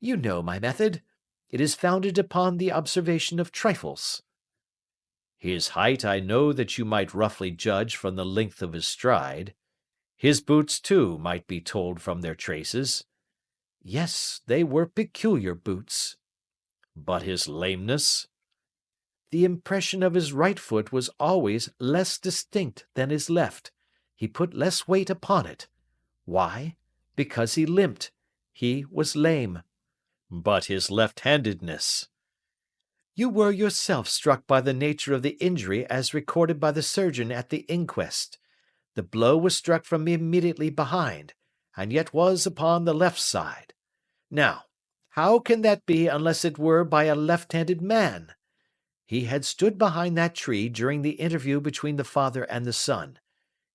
You know my method. It is founded upon the observation of trifles. His height I know that you might roughly judge from the length of his stride. His boots, too, might be told from their traces. Yes, they were peculiar boots. But his lameness? The impression of his right foot was always less distinct than his left. He put less weight upon it. Why? Because he limped. He was lame. But his left-handedness? You were yourself struck by the nature of the injury as recorded by the surgeon at the inquest. The blow was struck from immediately behind, and yet was upon the left side. Now, how can that be unless it were by a left-handed man? He had stood behind that tree during the interview between the father and the son.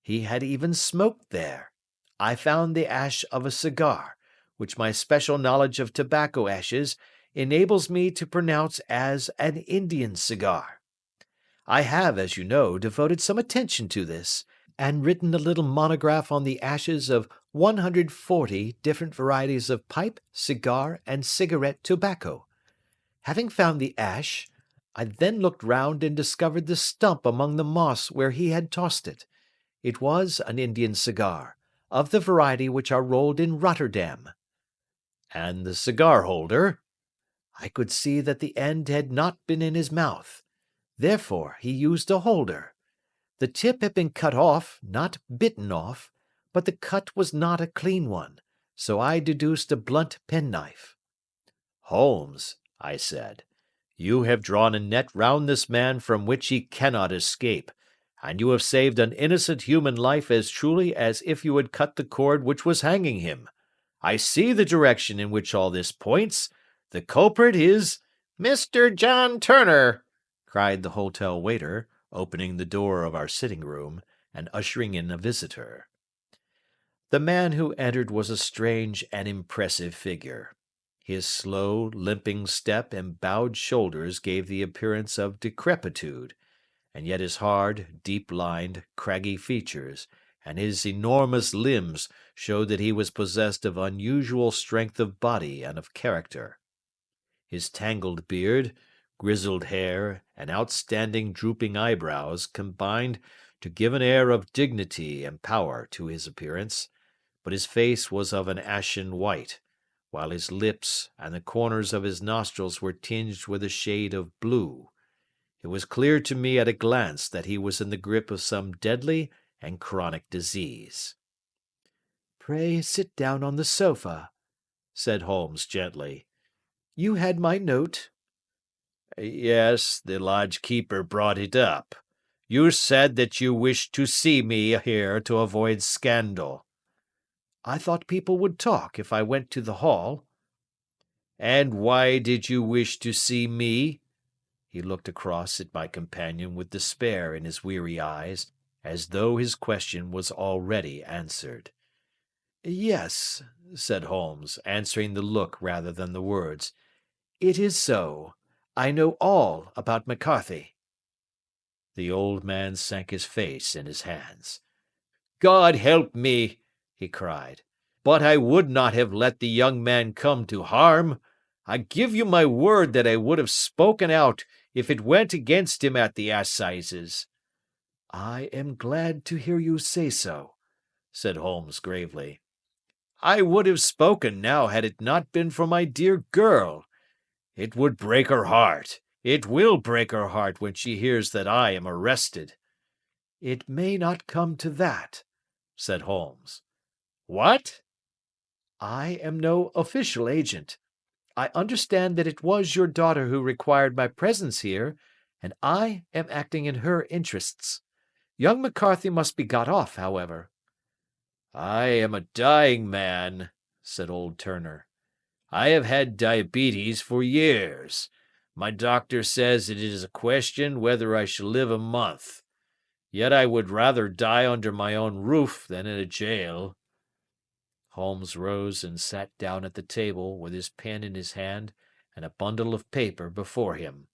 He had even smoked there. I found the ash of a cigar, which my special knowledge of tobacco ashes enables me to pronounce as an Indian cigar. I have, as you know, devoted some attention to this, and written a little monograph on the ashes of 140 different varieties of pipe, cigar, and cigarette tobacco. Having found the ash, I then looked round and discovered the stump among the moss where he had tossed it. It was an Indian cigar, of the variety which are rolled in Rotterdam. And the cigar holder? I could see that the end had not been in his mouth. Therefore he used a holder. The tip had been cut off, not bitten off, but the cut was not a clean one, so I deduced a blunt penknife. Holmes, I said, you have drawn a net round this man from which he cannot escape, and you have saved an innocent human life as truly as if you had cut the cord which was hanging him. I see the direction in which all this points. The culprit is Mr. John Turner, cried the hotel waiter, opening the door of our sitting-room and ushering in a visitor. The man who entered was a strange and impressive figure. His slow, limping step and bowed shoulders gave the appearance of decrepitude, and yet his hard, deep-lined, craggy features and his enormous limbs showed that he was possessed of unusual strength of body and of character. His tangled beard, grizzled hair, and outstanding drooping eyebrows combined to give an air of dignity and power to his appearance, but his face was of an ashen white, while his lips and the corners of his nostrils were tinged with a shade of blue. It was clear to me at a glance that he was in the grip of some deadly and chronic disease. "Pray sit down on the sofa," said Holmes gently. "You had my note?" Yes, the lodge-keeper brought it up. You said that you wished to see me here to avoid scandal. I thought people would talk if I went to the hall. And why did you wish to see me? He looked across at my companion with despair in his weary eyes, as though his question was already answered. Yes, said Holmes, answering the look rather than the words. It is so. I know all about McCarthy. The old man sank his face in his hands. God help me, he cried. But I would not have let the young man come to harm. I give you my word that I would have spoken out if it went against him at the assizes. I am glad to hear you say so, said Holmes gravely. I would have spoken now had it not been for my dear girl. It would break her heart. It will break her heart when she hears that I am arrested. It may not come to that, said Holmes. What? I am no official agent. I understand that it was your daughter who required my presence here, and I am acting in her interests. Young McCarthy must be got off, however. I am a dying man, said old Turner. I have had diabetes for years. My doctor says it is a question whether I shall live a month. Yet I would rather die under my own roof than in a jail. Holmes rose and sat down at the table with his pen in his hand and a bundle of paper before him.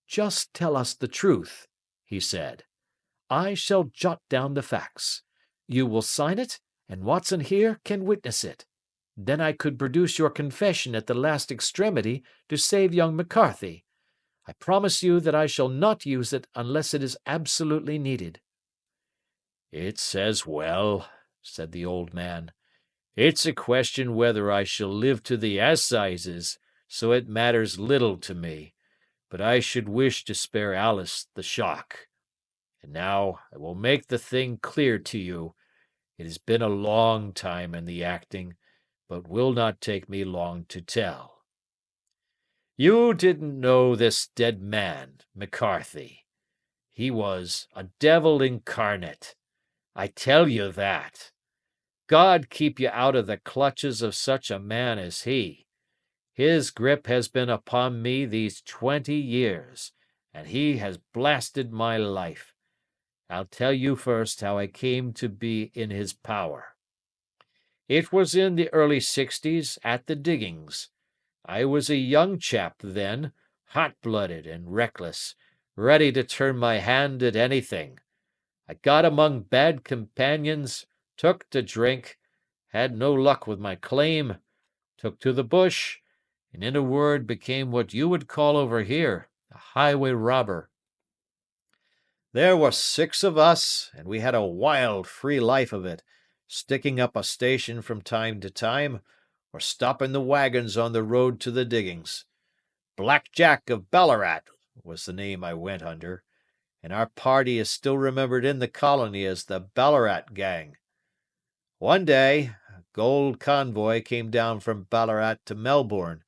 Just tell us the truth, he said. I shall jot down the facts. You will sign it, and Watson here can witness it. Then I could produce your confession at the last extremity to save young McCarthy. I promise you that I shall not use it unless it is absolutely needed. It's as well, said the old man. It's a question whether I shall live to the assizes, so it matters little to me, but I should wish to spare Alice the shock. And now I will make the thing clear to you. It has been a long time in the acting, but will not take me long to tell. You didn't know this dead man, McCarthy. He was a devil incarnate. I tell you that. God keep you out of the clutches of such a man as he. His grip has been upon me these 20 years, and he has blasted my life. I'll tell you first how I came to be in his power. It was in the early 60s at the diggings. I was a young chap then, hot-blooded and reckless, ready to turn my hand at anything. I got among bad companions, took to drink, had no luck with my claim, took to the bush, and in a word became what you would call over here a highway robber. There were 6 of us, and we had a wild, free life of it, sticking up a station from time to time, or stopping the wagons on the road to the diggings. Black Jack of Ballarat was the name I went under, and our party is still remembered in the colony as the Ballarat Gang. One day, a gold convoy came down from Ballarat to Melbourne,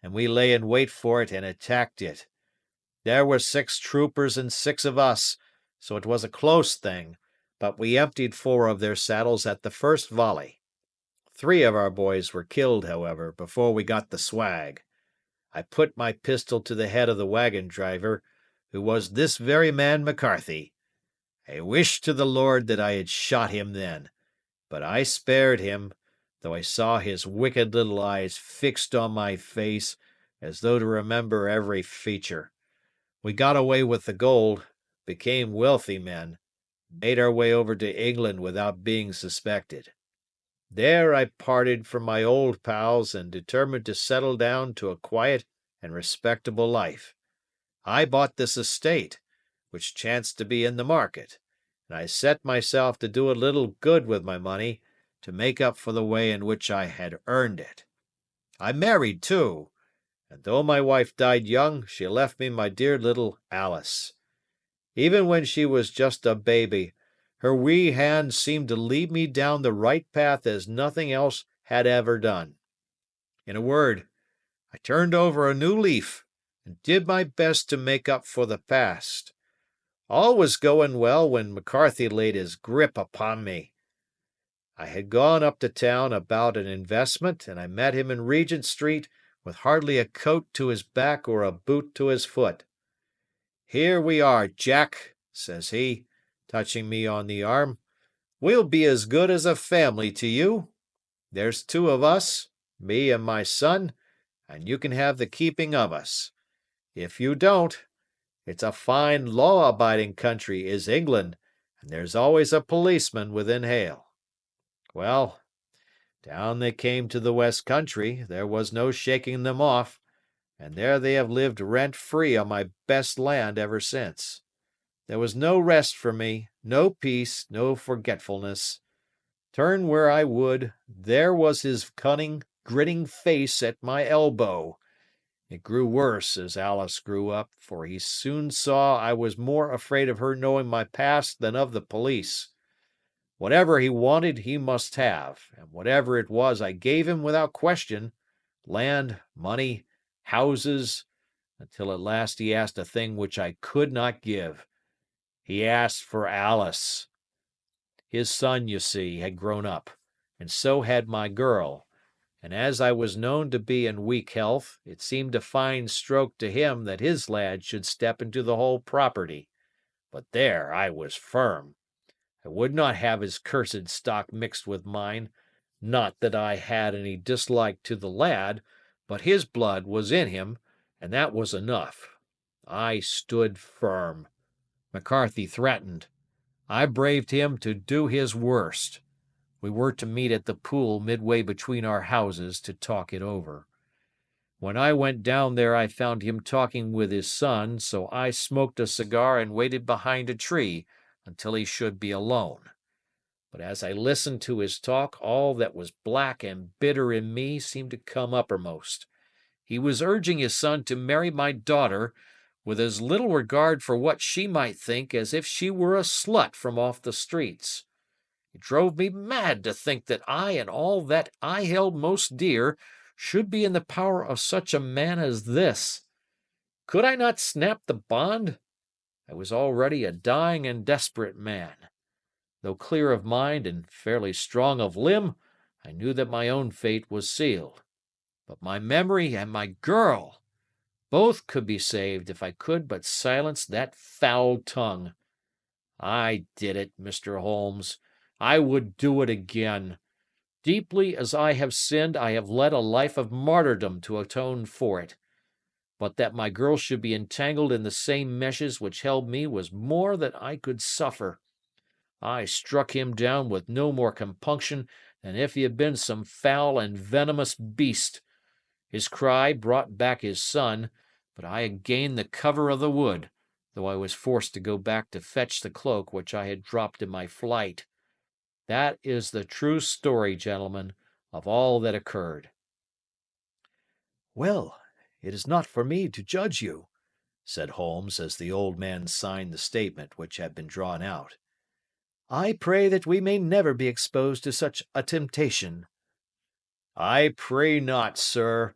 and we lay in wait for it and attacked it. There were 6 troopers and 6 of us, so it was a close thing, but we emptied 4 of their saddles at the first volley. 3 of our boys were killed, however, before we got the swag. I put my pistol to the head of the wagon driver, who was this very man McCarthy. I wished to the Lord that I had shot him then, but I spared him, though I saw his wicked little eyes fixed on my face, as though to remember every feature. We got away with the gold, became wealthy men, made our way over to England without being suspected. There I parted from my old pals and determined to settle down to a quiet and respectable life. I bought this estate, which chanced to be in the market, and I set myself to do a little good with my money to make up for the way in which I had earned it. I married, too, and though my wife died young, she left me my dear little Alice. Even when she was just a baby, her wee hand seemed to lead me down the right path as nothing else had ever done. In a word, I turned over a new leaf and did my best to make up for the past. All was going well when McCarthy laid his grip upon me. I had gone up to town about an investment, and I met him in Regent Street with hardly a coat to his back or a boot to his foot. "Here we are, Jack," says he, touching me on the arm. "We'll be as good as a family to you. There's two of us, me and my son, and you can have the keeping of us. If you don't, it's a fine law-abiding country is England, and there's always a policeman within hail." Well, down they came to the West Country, there was no shaking them off, and there they have lived rent-free on my best land ever since. There was no rest for me, no peace, no forgetfulness. Turn where I would, there was his cunning, grinning face at my elbow. It grew worse as Alice grew up, for he soon saw I was more afraid of her knowing my past than of the police. Whatever he wanted he must have, and whatever it was I gave him without question, land, money, houses, until at last he asked a thing which I could not give. He asked for Alice. His son, you see, had grown up, and so had my girl, and as I was known to be in weak health, it seemed a fine stroke to him that his lad should step into the whole property. But there I was firm. I would not have his cursed stock mixed with mine. Not that I had any dislike to the lad, but his blood was in him, and that was enough. I stood firm. McCarthy threatened. I braved him to do his worst. We were to meet at the pool midway between our houses to talk it over. When I went down there I found him talking with his son, so I smoked a cigar and waited behind a tree until he should be alone. But as I listened to his talk, all that was black and bitter in me seemed to come uppermost. He was urging his son to marry my daughter, with as little regard for what she might think as if she were a slut from off the streets. It drove me mad to think that I and all that I held most dear should be in the power of such a man as this. Could I not snap the bond? I was already a dying and desperate man. Though clear of mind and fairly strong of limb, I knew that my own fate was sealed. But my memory and my girl, both could be saved if I could but silence that foul tongue. I did it, Mr. Holmes. I would do it again. Deeply as I have sinned, I have led a life of martyrdom to atone for it. But that my girl should be entangled in the same meshes which held me was more than I could suffer. I struck him down with no more compunction than if he had been some foul and venomous beast. His cry brought back his son, but I had gained the cover of the wood, though I was forced to go back to fetch the cloak which I had dropped in my flight. That is the true story, gentlemen, of all that occurred. Well, it is not for me to judge you, said Holmes as the old man signed the statement which had been drawn out. I pray that we may never be exposed to such a temptation. I pray not, sir.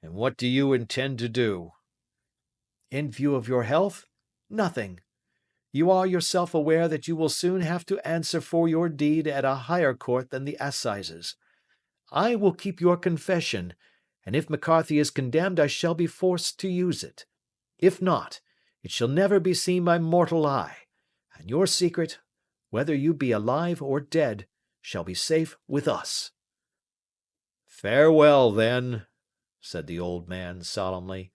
And what do you intend to do? In view of your health, nothing. You are yourself aware that you will soon have to answer for your deed at a higher court than the assizes. I will keep your confession, and if McCarthy is condemned I shall be forced to use it. If not, it shall never be seen by mortal eye, and your secret, whether you be alive or dead, shall be safe with us. Farewell, then, said the old man solemnly.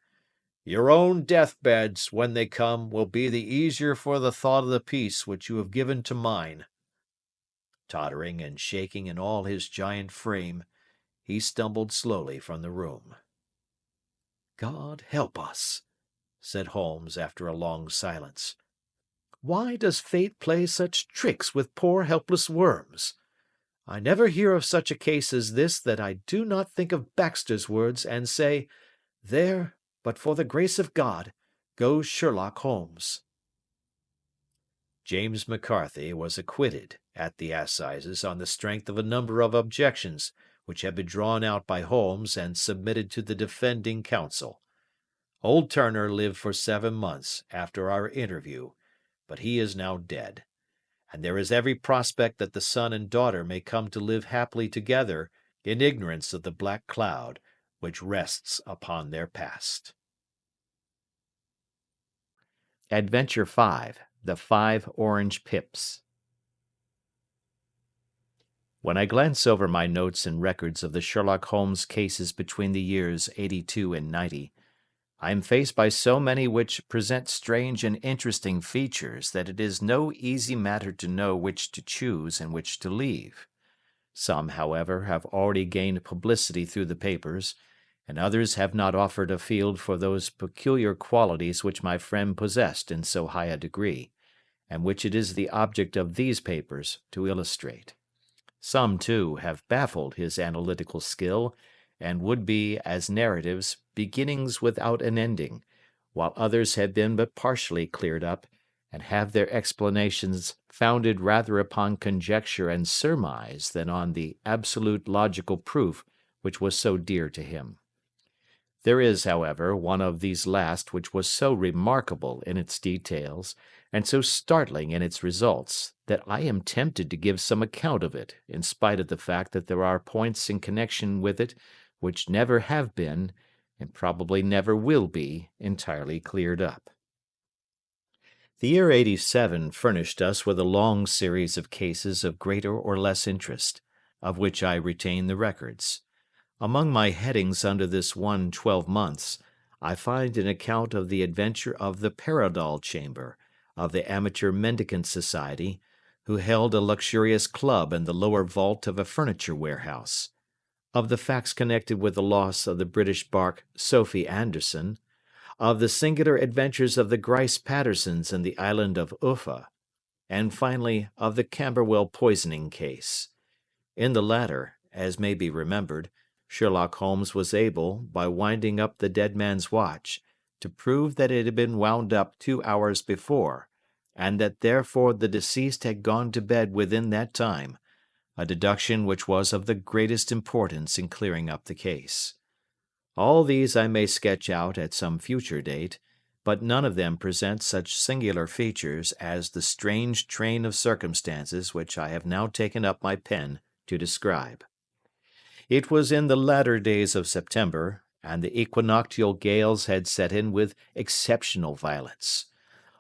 Your own deathbeds, when they come, will be the easier for the thought of the peace which you have given to mine. Tottering and shaking in all his giant frame, he stumbled slowly from the room. God help us, said Holmes after a long silence. Why does fate play such tricks with poor helpless worms? I never hear of such a case as this that I do not think of Baxter's words and say, there, but for the grace of God, goes Sherlock Holmes. James McCarthy was acquitted at the assizes on the strength of a number of objections which had been drawn out by Holmes and submitted to the defending counsel. Old Turner lived for 7 months after our interview, but he is now dead, and there is every prospect that the son and daughter may come to live happily together in ignorance of the black cloud which rests upon their past. Adventure 5. The 5 Orange Pips. When I glance over my notes and records of the Sherlock Holmes cases between the years '82 and '90, I am faced by so many which present strange and interesting features that it is no easy matter to know which to choose and which to leave. Some, however, have already gained publicity through the papers, and others have not offered a field for those peculiar qualities which my friend possessed in so high a degree, and which it is the object of these papers to illustrate. Some, too, have baffled his analytical skill, and would be, as narratives, beginnings without an ending, while others have been but partially cleared up, and have their explanations founded rather upon conjecture and surmise than on the absolute logical proof which was so dear to him. There is, however, one of these last which was so remarkable in its details, and so startling in its results, that I am tempted to give some account of it, in spite of the fact that there are points in connection with it which never have been, and probably never will be, entirely cleared up. The year '87 furnished us with a long series of cases of greater or less interest, of which I retain the records. Among my headings under this one 12 months, I find an account of the adventure of the Paradol Chamber, of the Amateur Mendicant Society, who held a luxurious club in the lower vault of a furniture warehouse; of the facts connected with the loss of the British bark Sophie Anderson; of the singular adventures of the Grice Pattersons in the island of Uffa; and finally of the Camberwell poisoning case. In the latter, as may be remembered, Sherlock Holmes was able, by winding up the dead man's watch, to prove that it had been wound up 2 hours before, and that therefore the deceased had gone to bed within that time, a deduction which was of the greatest importance in clearing up the case. All these I may sketch out at some future date, but none of them present such singular features as the strange train of circumstances which I have now taken up my pen to describe. It was in the latter days of September, and the equinoctial gales had set in with exceptional violence.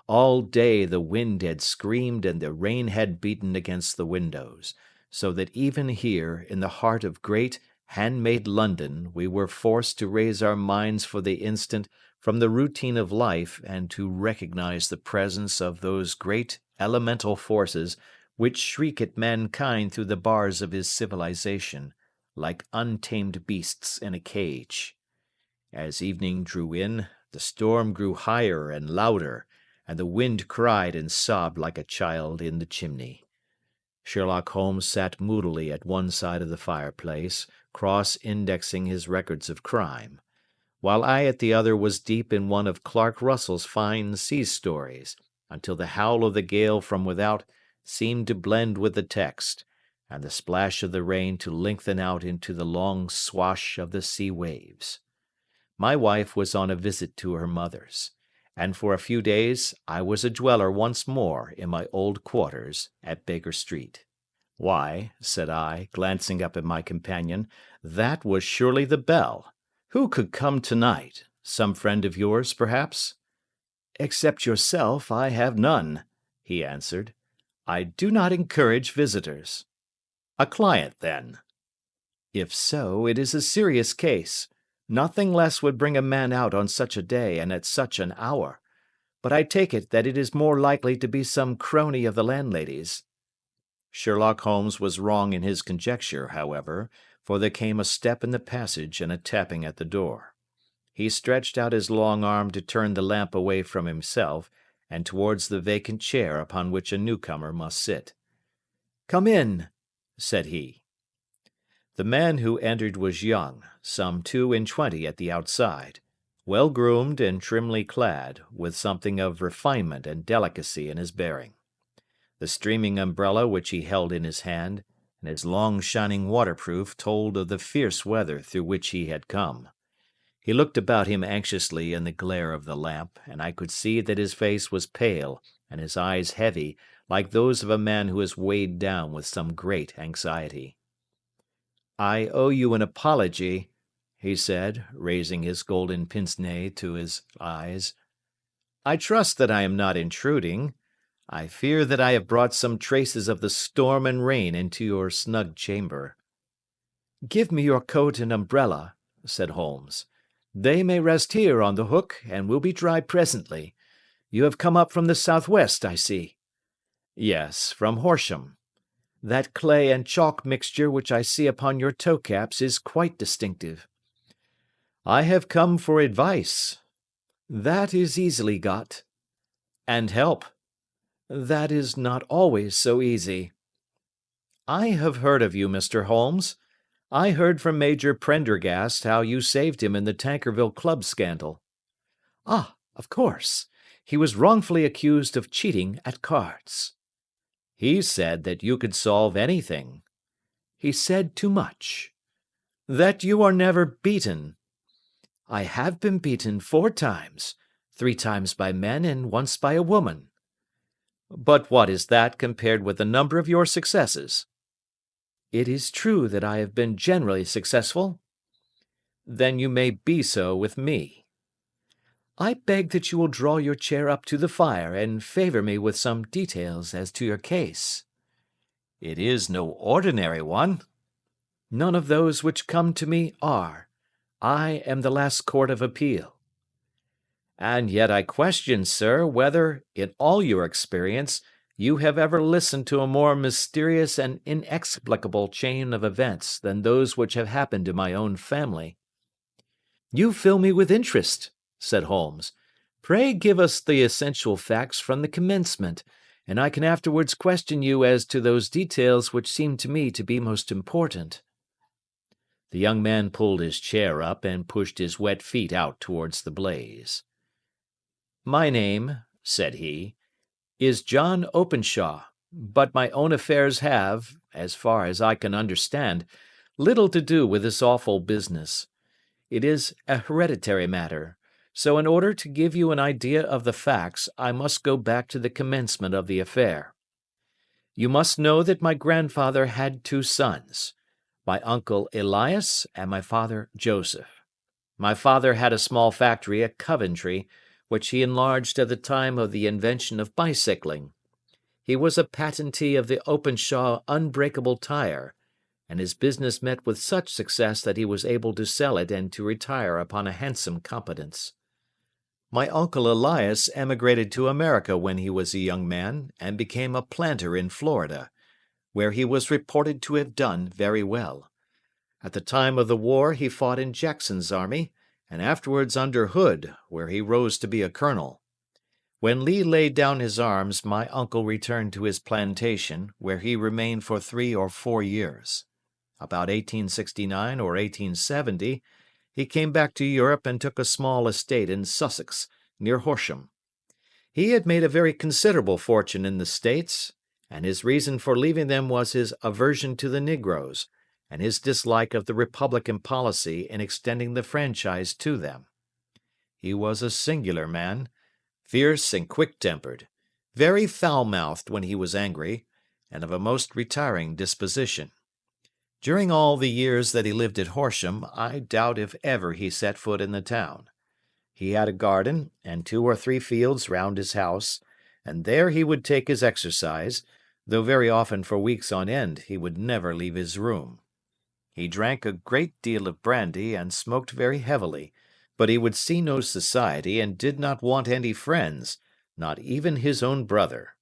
All day the wind had screamed and the rain had beaten against the windows, so that even here, in the heart of great, hand-made London, we were forced to raise our minds for the instant from the routine of life and to recognize the presence of those great elemental forces which shriek at mankind through the bars of his civilization, like untamed beasts in a cage. As evening drew in, the storm grew higher and louder, and the wind cried and sobbed like a child in the chimney. Sherlock Holmes sat moodily at one side of the fireplace, cross-indexing his records of crime, while I at the other was deep in one of Clark Russell's fine sea stories, until the howl of the gale from without seemed to blend with the text, and the splash of the rain to lengthen out into the long swash of the sea waves. My wife was on a visit to her mother's, and for a few days I was a dweller once more in my old quarters at Baker Street. "Why," said I, glancing up at my companion, "that was surely the bell. Who could come to-night? Some friend of yours, perhaps?" "Except yourself, I have none," he answered. "I do not encourage visitors." "A client, then?" "If so, it is a serious case. Nothing less would bring a man out on such a day and at such an hour. But I take it that it is more likely to be some crony of the landlady's." Sherlock Holmes was wrong in his conjecture, however, for there came a step in the passage and a tapping at the door. He stretched out his long arm to turn the lamp away from himself and towards the vacant chair upon which a newcomer must sit. "Come in," said he. The man who entered was young, some 22 at the outside, well groomed and trimly clad, with something of refinement and delicacy in his bearing. The streaming umbrella which he held in his hand, and his long shining waterproof told of the fierce weather through which he had come. He looked about him anxiously in the glare of the lamp, and I could see that his face was pale and his eyes heavy, like those of a man who is weighed down with some great anxiety. "I owe you an apology," he said, raising his golden pince nez to his eyes. "I trust that I am not intruding. I fear that I have brought some traces of the storm and rain into your snug chamber." "Give me your coat and umbrella," said Holmes. "They may rest here on the hook, and will be dry presently. You have come up from the southwest, I see." "Yes, from Horsham." "That clay and chalk mixture which I see upon your toe caps is quite distinctive." "I have come for advice." "That is easily got." "And help." "That is not always so easy." "I have heard of you, Mr. Holmes. I heard from Major Prendergast how you saved him in the Tankerville Club scandal." "Ah, of course. He was wrongfully accused of cheating at cards." "He said that you could solve anything." "He said too much." "That you are never beaten." "I have been beaten 4 times, 3 times by men and once by a woman." "But what is that compared with the number of your successes?" "It is true that I have been generally successful." "Then you may be so with me." "I beg that you will draw your chair up to the fire and favour me with some details as to your case." "It is no ordinary one." "None of those which come to me are. I am the last court of appeal." "And yet I question, sir, whether, in all your experience, you have ever listened to a more mysterious and inexplicable chain of events than those which have happened to my own family." "You fill me with interest," said Holmes. "Pray give us the essential facts from the commencement, and I can afterwards question you as to those details which seem to me to be most important." The young man pulled his chair up and pushed his wet feet out towards the blaze. "My name," said he, "is John Openshaw, but my own affairs have, as far as I can understand, little to do with this awful business. It is a hereditary matter, so in order to give you an idea of the facts I must go back to the commencement of the affair. You must know that my grandfather had 2 sons, my uncle Elias and my father Joseph. My father had a small factory at Coventry, which he enlarged at the time of the invention of bicycling. He was a patentee of the Openshaw unbreakable tire, and his business met with such success that he was able to sell it and to retire upon a handsome competence. My uncle Elias emigrated to America when he was a young man and became a planter in Florida, where he was reported to have done very well. At the time of the war he fought in Jackson's army, and afterwards under Hood, where he rose to be a colonel. When Lee laid down his arms, my uncle returned to his plantation, where he remained for 3 or 4 years. About 1869 or 1870, he came back to Europe and took a small estate in Sussex, near Horsham. He had made a very considerable fortune in the States, and his reason for leaving them was his aversion to the negroes, and his dislike of the Republican policy in extending the franchise to them. He was a singular man, fierce and quick-tempered, very foul-mouthed when he was angry, and of a most retiring disposition. During all the years that he lived at Horsham, I doubt if ever he set foot in the town. He had a garden and 2 or 3 fields round his house, and there he would take his exercise, though very often for weeks on end he would never leave his room. He drank a great deal of brandy and smoked very heavily, but he would see no society and did not want any friends, not even his own brother.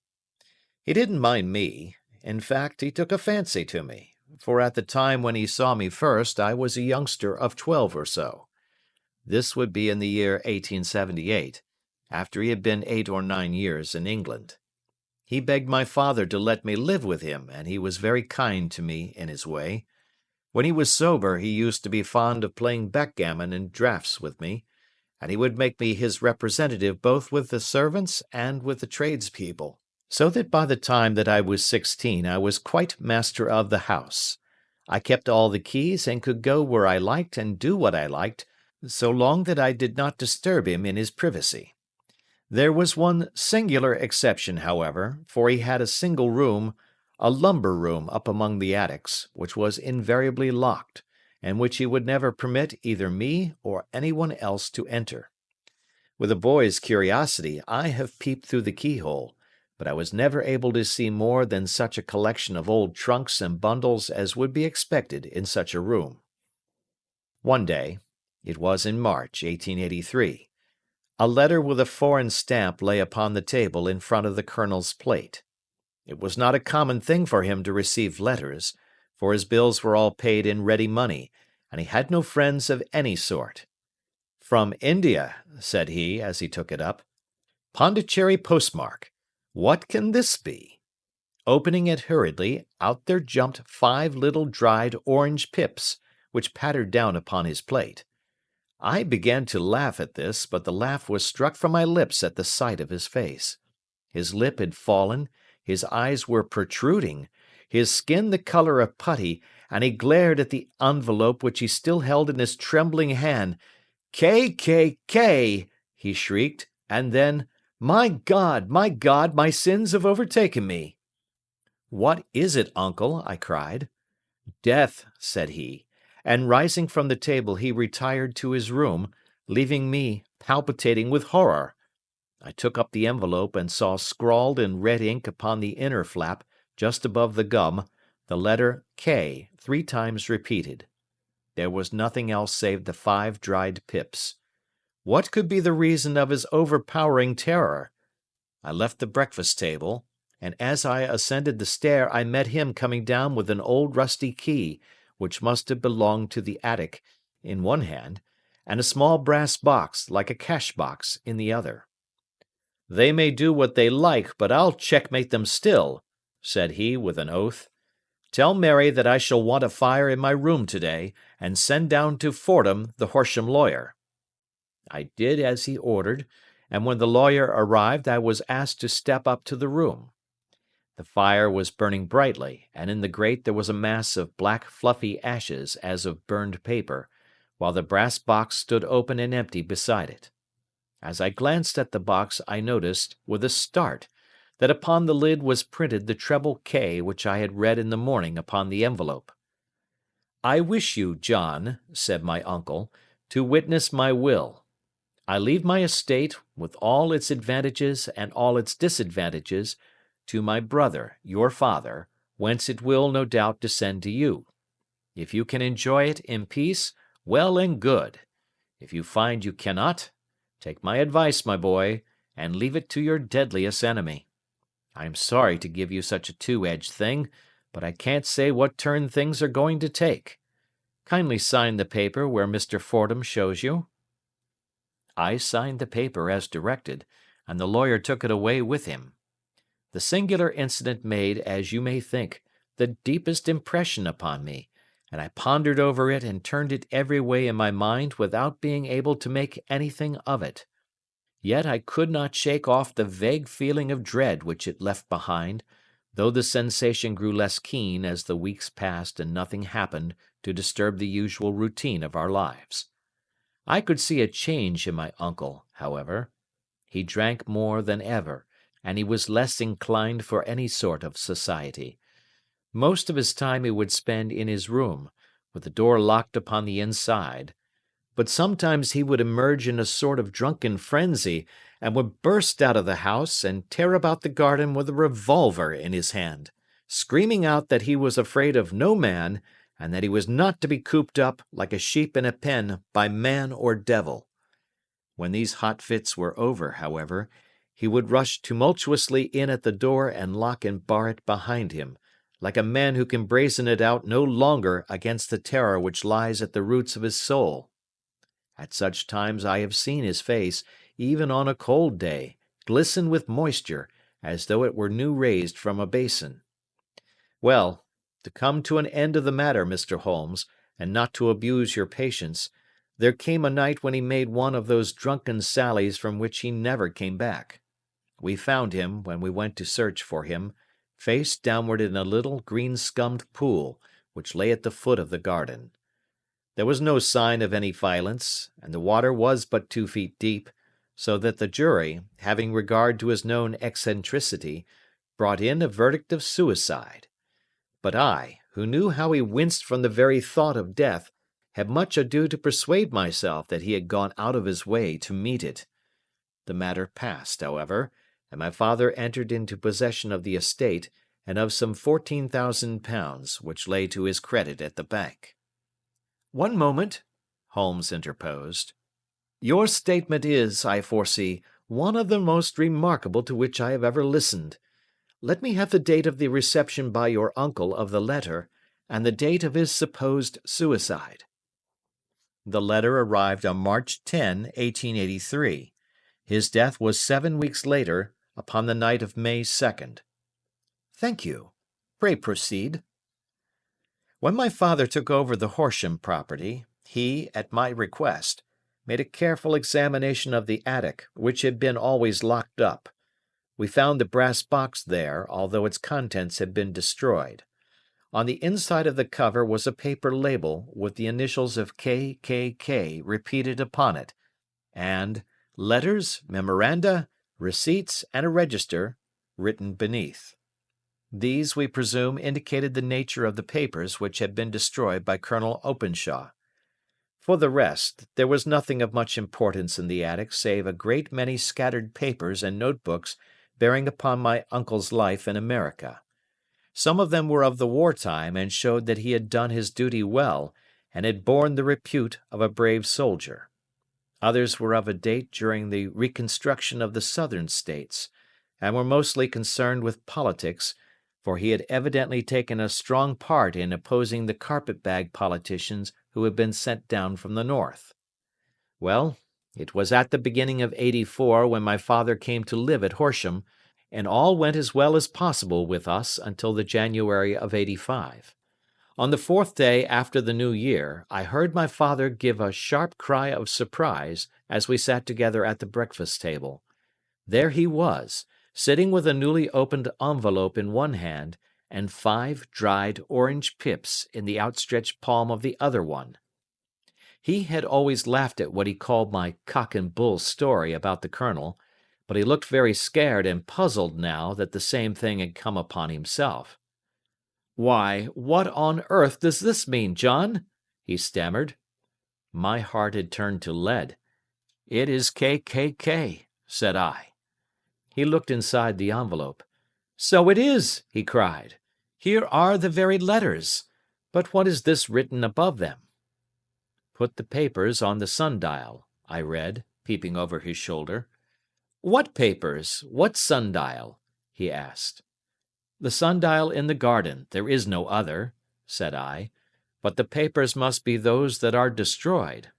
He didn't mind me. In fact, he took a fancy to me, for at the time when he saw me first I was a youngster of 12 or so. This would be in the year 1878, after he had been 8 or 9 years in England. He begged my father to let me live with him, and he was very kind to me in his way. When he was sober he used to be fond of playing backgammon and draughts with me, and he would make me his representative both with the servants and with the tradespeople, so that by the time that I was 16 I was quite master of the house. I kept all the keys and could go where I liked and do what I liked, so long that I did not disturb him in his privacy. There was one singular exception, however, for he had a single room, a lumber room up among the attics, which was invariably locked, and which he would never permit either me or anyone else to enter. With a boy's curiosity, I have peeped through the keyhole, but I was never able to see more than such a collection of old trunks and bundles as would be expected in such a room. One day, it was in March, 1883, a letter with a foreign stamp lay upon the table in front of the Colonel's plate. It was not a common thing for him to receive letters, for his bills were all paid in ready money, and he had no friends of any sort. "From India," said he, as he took it up. "Pondicherry postmark. What can this be?" Opening it hurriedly, out there jumped 5 little dried orange pips, which pattered down upon his plate. I began to laugh at this, but the laugh was struck from my lips at the sight of his face. His lip had fallen, his eyes were protruding, his skin the color of putty, and he glared at the envelope which he still held in his trembling hand. "K, K, K!" he shrieked, and then, my God, my sins have overtaken me." "What is it, uncle?" I cried. "Death," said he, and rising from the table he retired to his room, leaving me palpitating with horror. I took up the envelope and saw scrawled in red ink upon the inner flap, just above the gum, the letter K 3 times repeated. There was nothing else save the 5 dried pips. What could be the reason of his overpowering terror? I left the breakfast table, and as I ascended the stair I met him coming down with an old rusty key, which must have belonged to the attic, in one hand, and a small brass box, like a cash box, in the other. "They may do what they like, but I'll checkmate them still," said he with an oath. "Tell Mary that I shall want a fire in my room today, and send down to Fordham the Horsham lawyer." I did as he ordered, and when the lawyer arrived I was asked to step up to the room. The fire was burning brightly, and in the grate there was a mass of black fluffy ashes as of burned paper, while the brass box stood open and empty beside it. As I glanced at the box I noticed, with a start, that upon the lid was printed the treble K which I had read in the morning upon the envelope. "I wish you, John," said my uncle, "to witness my will. I leave my estate, with all its advantages and all its disadvantages, to my brother, your father, whence it will, no doubt, descend to you. If you can enjoy it in peace, well and good. If you find you cannot, take my advice, my boy, and leave it to your deadliest enemy. I am sorry to give you such a two-edged thing, but I can't say what turn things are going to take. Kindly sign the paper where Mr. Fordham shows you." I signed the paper as directed, and the lawyer took it away with him. The singular incident made, as you may think, the deepest impression upon me, and I pondered over it and turned it every way in my mind without being able to make anything of it. Yet I could not shake off the vague feeling of dread which it left behind, though the sensation grew less keen as the weeks passed and nothing happened to disturb the usual routine of our lives. I could see a change in my uncle, however. He drank more than ever, and he was less inclined for any sort of society. Most of his time he would spend in his room, with the door locked upon the inside, but sometimes he would emerge in a sort of drunken frenzy, and would burst out of the house and tear about the garden with a revolver in his hand, screaming out that he was afraid of no man, and that he was not to be cooped up, like a sheep in a pen, by man or devil. When these hot fits were over, however, he would rush tumultuously in at the door and lock and bar it behind him, like a man who can brazen it out no longer against the terror which lies at the roots of his soul. At such times I have seen his face, even on a cold day, glisten with moisture, as though it were new raised from a basin. Well, to come to an end of the matter, Mr. Holmes, and not to abuse your patience, there came a night when he made one of those drunken sallies from which he never came back. We found him, when we went to search for him, face downward in a little green-scummed pool, which lay at the foot of the garden. There was no sign of any violence, and the water was but 2 feet deep, so that the jury, having regard to his known eccentricity, brought in a verdict of suicide. But I, who knew how he winced from the very thought of death, had much ado to persuade myself that he had gone out of his way to meet it. The matter passed, however, and my father entered into possession of the estate and of some £14,000 which lay to his credit at the bank. "One moment," Holmes interposed. "Your statement is, I foresee, one of the most remarkable to which I have ever listened. Let me have the date of the reception by your uncle of the letter, and the date of his supposed suicide." The letter arrived on March 10, 1883. His death was 7 weeks later, upon the night of May 2nd. "Thank you. Pray proceed." When my father took over the Horsham property, he, at my request, made a careful examination of the attic, which had been always locked up. We found the brass box there, although its contents had been destroyed. On the inside of the cover was a paper label with the initials of K.K.K. repeated upon it, and letters, memoranda, receipts, and a register written beneath. These, we presume, indicated the nature of the papers which had been destroyed by Colonel Openshaw. For the rest, there was nothing of much importance in the attic save a great many scattered papers and notebooks bearing upon my uncle's life in America. Some of them were of the war time and showed that he had done his duty well and had borne the repute of a brave soldier. Others were of a date during the reconstruction of the Southern States, and were mostly concerned with politics, for he had evidently taken a strong part in opposing the carpet-bag politicians who had been sent down from the North. Well, it was at the beginning of '84 when my father came to live at Horsham, and all went as well as possible with us until the January of '85. On the 4th day after the New Year, I heard my father give a sharp cry of surprise as we sat together at the breakfast table. There he was, sitting with a newly opened envelope in one hand and 5 dried orange pips in the outstretched palm of the other one. He had always laughed at what he called my cock and bull story about the colonel, but he looked very scared and puzzled now that the same thing had come upon himself. "Why, what on earth does this mean, John?" he stammered. My heart had turned to lead. "It is K.K.K.," said I. He looked inside the envelope. "So it is," he cried. "Here are the very letters. But what is this written above them?" "Put the papers on the sundial," I read, peeping over his shoulder. "What papers? What sundial?" he asked. "The sundial in the garden. There is no other," said I. "But the papers must be those that are destroyed."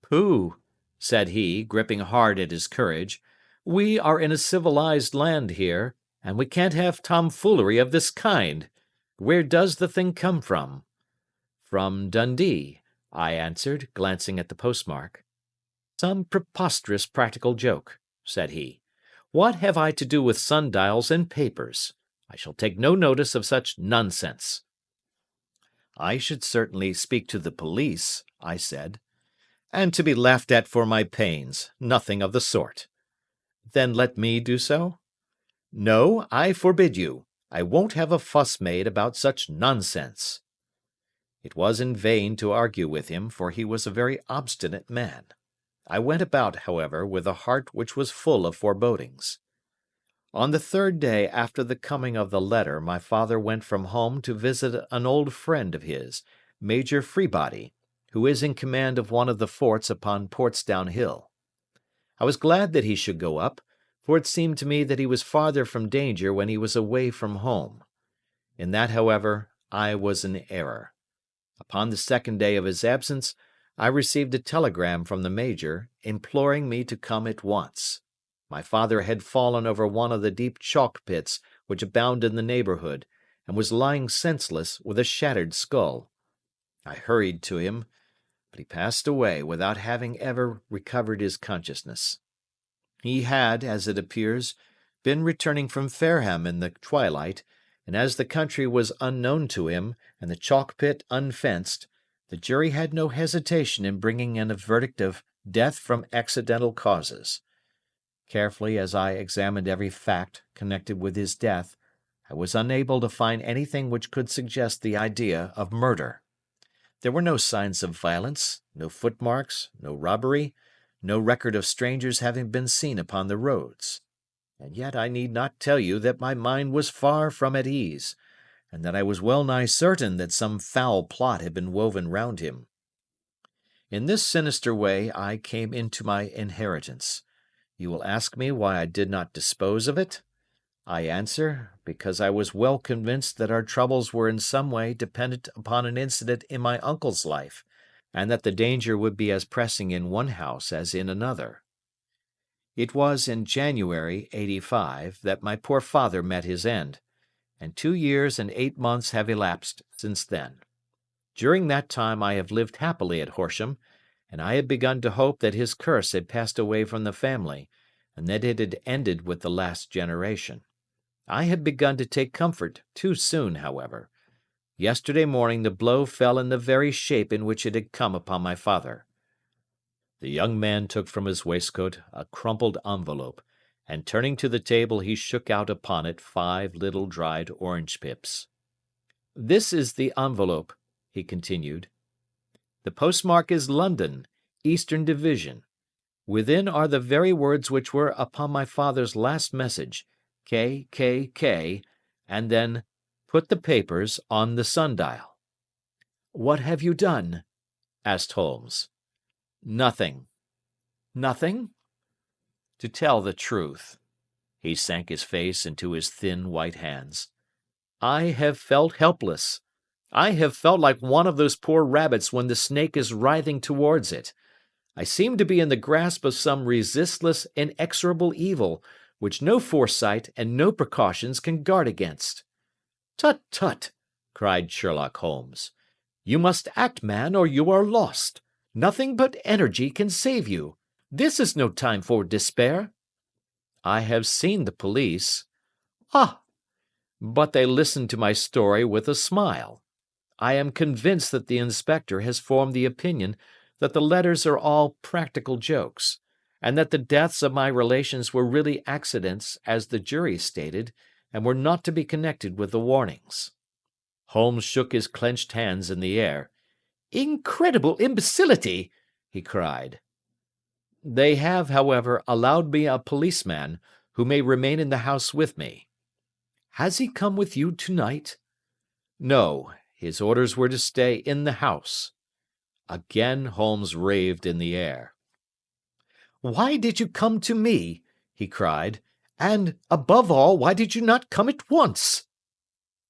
"Pooh!" said he, gripping hard at his courage. "We are in a civilized land here, and we can't have tomfoolery of this kind. Where does the thing come from?" "From Dundee," I answered, glancing at the postmark. "Some preposterous practical joke," said he. "What have I to do with sundials and papers? I shall take no notice of such nonsense." "I should certainly speak to the police," I said. "And to be laughed at for my pains. Nothing of the sort." "Then let me do so?" "No, I forbid you. I won't have a fuss made about such nonsense." It was in vain to argue with him, for he was a very obstinate man. I went about, however, with a heart which was full of forebodings. On the 3rd day after the coming of the letter my father went from home to visit an old friend of his, Major Freebody, who is in command of one of the forts upon Portsdown Hill. I was glad that he should go up, for it seemed to me that he was farther from danger when he was away from home. In that, however, I was in error. Upon the 2nd day of his absence, I received a telegram from the Major, imploring me to come at once. My father had fallen over one of the deep chalk pits which abound in the neighbourhood, and was lying senseless with a shattered skull. I hurried to him, but he passed away without having ever recovered his consciousness. He had, as it appears, been returning from Fareham in the twilight, and as the country was unknown to him, and the chalk pit unfenced, The jury had no hesitation in bringing in a verdict of death from accidental causes. Carefully as I examined every fact connected with his death, I was unable to find anything which could suggest the idea of murder. There were no signs of violence, no footmarks, no robbery, no record of strangers having been seen upon the roads. And yet I need not tell you that my mind was far from at ease, and that I was well nigh certain that some foul plot had been woven round him. In this sinister way I came into my inheritance. You will ask me why I did not dispose of it? I answer, because I was well convinced that our troubles were in some way dependent upon an incident in my uncle's life, and that the danger would be as pressing in one house as in another. It was in January, '85, that my poor father met his end, and 2 years and 8 months have elapsed since then. During that time I have lived happily at Horsham, and I had begun to hope that his curse had passed away from the family, and that it had ended with the last generation. I had begun to take comfort too soon, however. Yesterday morning the blow fell in the very shape in which it had come upon my father. The young man took from his waistcoat a crumpled envelope, and turning to the table he shook out upon it 5 little dried orange pips. "This is the envelope," he continued. "The postmark is London, Eastern Division. Within are the very words which were upon my father's last message, K, K, K, and then, 'Put the papers on the sundial.'" "What have you done?" asked Holmes. "Nothing." "Nothing?" "To tell the truth," he sank his face into his thin white hands, "I have felt helpless. I have felt like one of those poor rabbits when the snake is writhing towards it. I seem to be in the grasp of some resistless, inexorable evil, which no foresight and no precautions can guard against." "Tut, tut!" cried Sherlock Holmes. "You must act, man, or you are lost. Nothing but energy can save you. This is no time for despair." "I have seen the police." "Ah! But they listened to my story with a smile. I am convinced that the inspector has formed the opinion that the letters are all practical jokes, and that the deaths of my relations were really accidents, as the jury stated, and were not to be connected with the warnings." Holmes shook his clenched hands in the air. "Incredible imbecility!" he cried. "They have, however, allowed me a policeman, who may remain in the house with me." "Has he come with you to-night?" "No, his orders were to stay in the house." Again Holmes raved in the air. "Why did you come to me?" he cried. "And, above all, why did you not come at once?"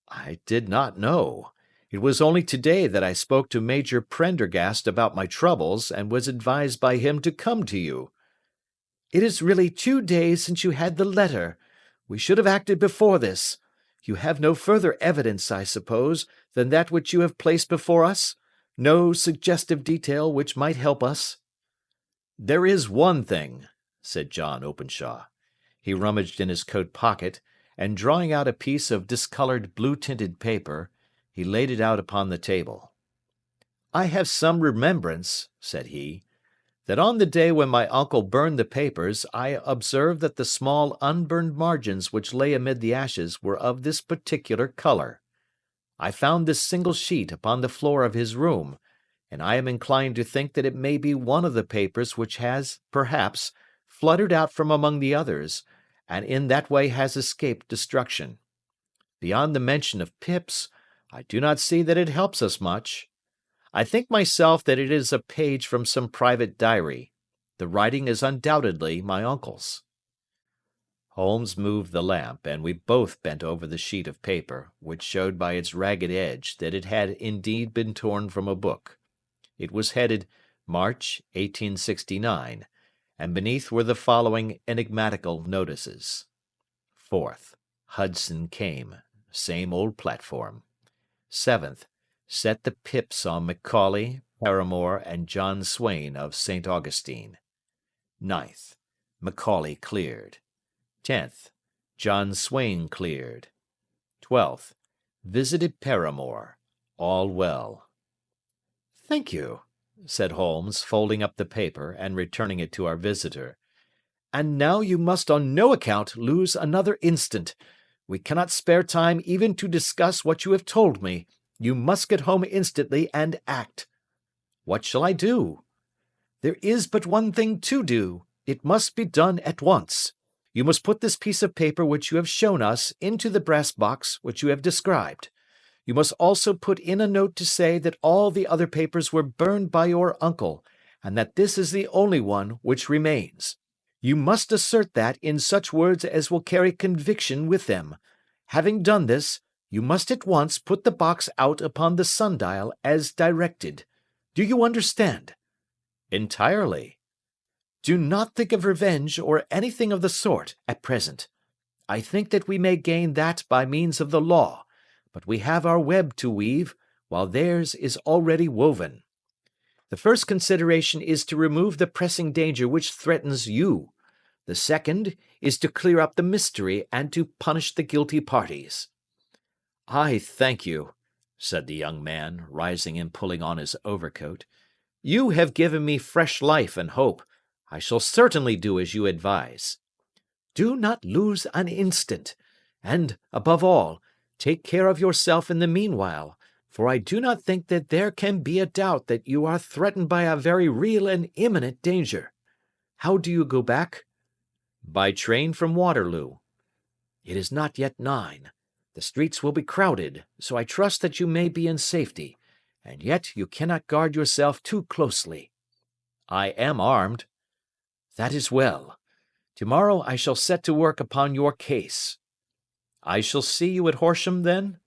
"I did not know. It was only today that I spoke to Major Prendergast about my troubles, and was advised by him to come to you." "It is really 2 days since you had the letter. We should have acted before this. You have no further evidence, I suppose, than that which you have placed before us? No suggestive detail which might help us?" "There is one thing," said John Openshaw. He rummaged in his coat pocket, and drawing out a piece of discoloured blue-tinted paper, he laid it out upon the table. "I have some remembrance," said he, "that on the day when my uncle burned the papers I observed that the small unburned margins which lay amid the ashes were of this particular colour. I found this single sheet upon the floor of his room, and I am inclined to think that it may be one of the papers which has, perhaps, fluttered out from among the others, and in that way has escaped destruction. Beyond the mention of pips, I do not see that it helps us much. I think myself that it is a page from some private diary. The writing is undoubtedly my uncle's." Holmes moved the lamp, and we both bent over the sheet of paper, which showed by its ragged edge that it had indeed been torn from a book. It was headed March, 1869, and beneath were the following enigmatical notices: 4th. Hudson came. Same old platform. 7th. Set the pips on Macaulay, Paramore, and John Swain of St. Augustine. 9th. Macaulay cleared. 10th. John Swain cleared. 12th. Visited Paramore. All well. Thank you, said Holmes, folding up the paper and returning it to our visitor. And now you must on no account lose another instant. We cannot spare time even to discuss what you have told me. You must get home instantly and act. What shall I do? There is but one thing to do. It must be done at once. You must put this piece of paper which you have shown us into the brass box which you have described. You must also put in a note to say that all the other papers were burned by your uncle, and that this is the only one which remains. You must assert that in such words as will carry conviction with them. Having done this, you must at once put the box out upon the sundial as directed. Do you understand? Entirely. Do not think of revenge or anything of the sort at present. I think that we may gain that by means of the law, but we have our web to weave, while theirs is already woven. The first consideration is to remove the pressing danger which threatens you. The second is to clear up the mystery and to punish the guilty parties. I thank you, said the young man, rising and pulling on his overcoat. You have given me fresh life and hope. I shall certainly do as you advise. Do not lose an instant, and, above all, take care of yourself in the meanwhile, for I do not think that there can be a doubt that you are threatened by a very real and imminent danger. How do you go back? By train from Waterloo. It is not yet 9. The streets will be crowded, so I trust that you may be in safety, and yet you cannot guard yourself too closely. I am armed. That is well. Tomorrow I shall set to work upon your case. I shall see you at Horsham, then?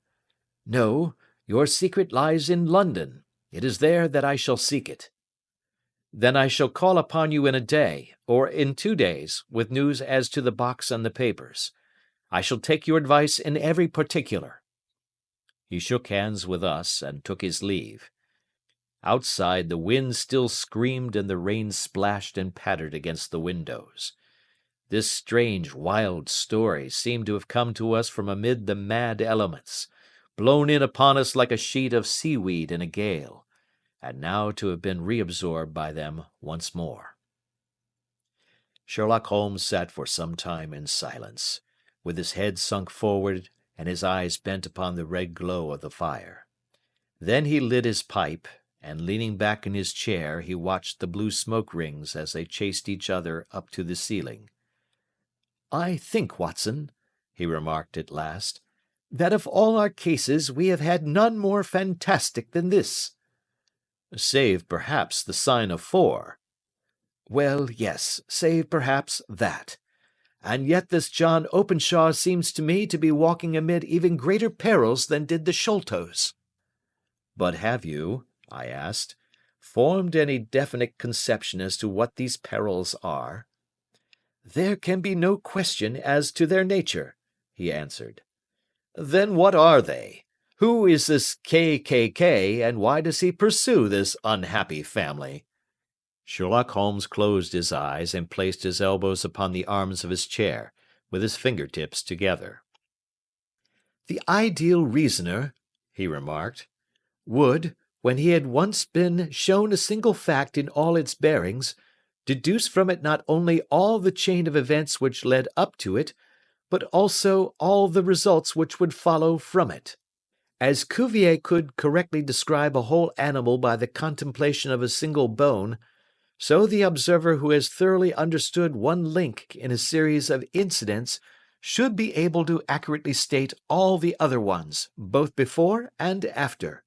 No, your secret lies in London. It is there that I shall seek it. Then I shall call upon you in a day, or in 2 days, with news as to the box and the papers. I shall take your advice in every particular. He shook hands with us and took his leave. Outside the wind still screamed and the rain splashed and pattered against the windows. This strange, wild story seemed to have come to us from amid the mad elements, blown in upon us like a sheet of seaweed in a gale, and now to have been reabsorbed by them once more. Sherlock Holmes sat for some time in silence, with his head sunk forward and his eyes bent upon the red glow of the fire. Then he lit his pipe, and leaning back in his chair he watched the blue smoke rings as they chased each other up to the ceiling. I think, Watson, he remarked at last, that of all our cases we have had none more fantastic than this. Save, perhaps, the sign of 4. Well, yes, save, perhaps, that. And yet this John Openshaw seems to me to be walking amid even greater perils than did the Sholtos. But have you, I asked, formed any definite conception as to what these perils are? There can be no question as to their nature, he answered. Then what are they? Who is this KKK, and why does he pursue this unhappy family? Sherlock Holmes closed his eyes and placed his elbows upon the arms of his chair, with his fingertips together. The ideal reasoner, he remarked, would, when he had once been shown a single fact in all its bearings, deduce from it not only all the chain of events which led up to it, but also all the results which would follow from it. As Cuvier could correctly describe a whole animal by the contemplation of a single bone, so the observer who has thoroughly understood one link in a series of incidents should be able to accurately state all the other ones, both before and after.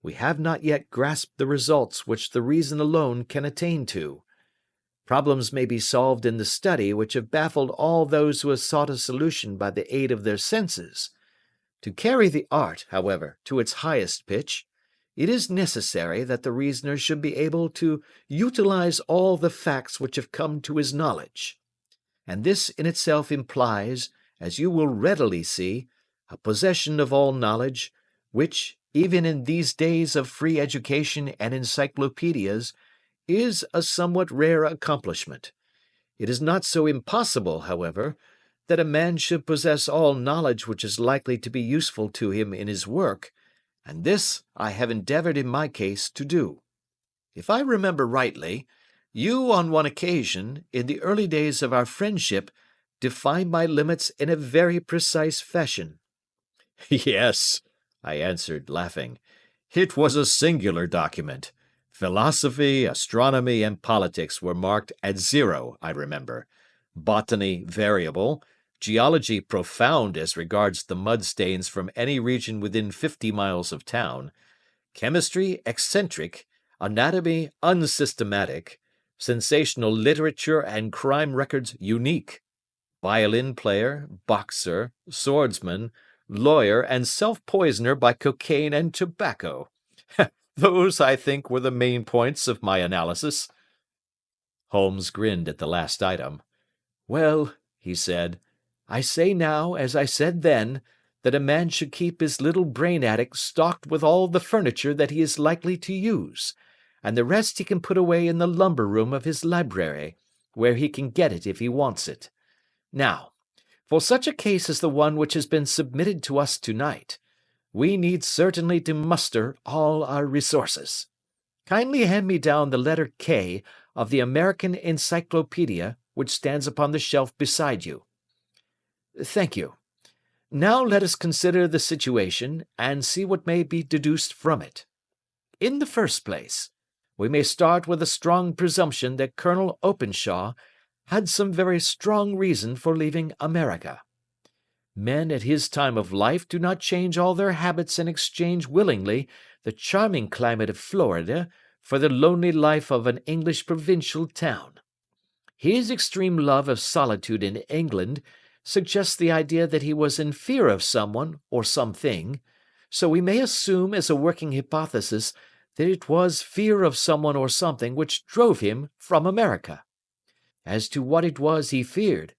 We have not yet grasped the results which the reason alone can attain to. Problems may be solved in the study which have baffled all those who have sought a solution by the aid of their senses. To carry the art, however, to its highest pitch, it is necessary that the reasoner should be able to utilize all the facts which have come to his knowledge. And this in itself implies, as you will readily see, a possession of all knowledge, which, even in these days of free education and encyclopedias, is a somewhat rare accomplishment. It is not so impossible, however, that a man should possess all knowledge which is likely to be useful to him in his work, and this I have endeavoured in my case to do. If I remember rightly, you on one occasion, in the early days of our friendship, defined my limits in a very precise fashion. Yes, I answered, laughing. It was a singular document. Philosophy, astronomy, and politics were marked at 0, I remember. Botany variable, geology profound as regards the mud stains from any region within 50 miles of town, chemistry eccentric, anatomy unsystematic, sensational literature and crime records unique, violin player, boxer, swordsman, lawyer, and self-poisoner by cocaine and tobacco. Those, I think, were the main points of my analysis. Holmes grinned at the last item. Well, he said, I say now, as I said then, that a man should keep his little brain attic stocked with all the furniture that he is likely to use, and the rest he can put away in the lumber room of his library, where he can get it if he wants it. Now, for such a case as the one which has been submitted to us tonight, we need certainly to muster all our resources. Kindly hand me down the letter K of the American Encyclopedia which stands upon the shelf beside you. Thank you. Now let us consider the situation and see what may be deduced from it. In the first place, we may start with a strong presumption that Colonel Openshaw had some very strong reason for leaving America. Men at his time of life do not change all their habits and exchange willingly the charming climate of Florida for the lonely life of an English provincial town. His extreme love of solitude in England suggests the idea that he was in fear of someone or something, so we may assume as a working hypothesis that it was fear of someone or something which drove him from America. As to what it was he feared,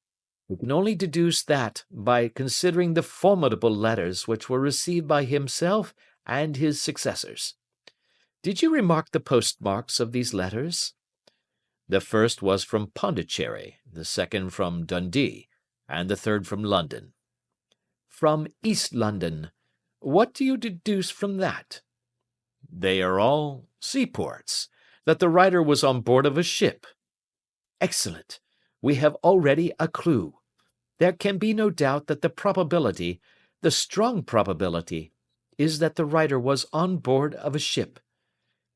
we can only deduce that by considering the formidable letters which were received by himself and his successors. Did you remark the postmarks of these letters? The first was from Pondicherry, the second from Dundee, and the third from London. From East London. What do you deduce from that? They are all seaports, that the writer was on board of a ship. Excellent. We have already a clue. There can be no doubt that the probability, the strong probability, is that the writer was on board of a ship.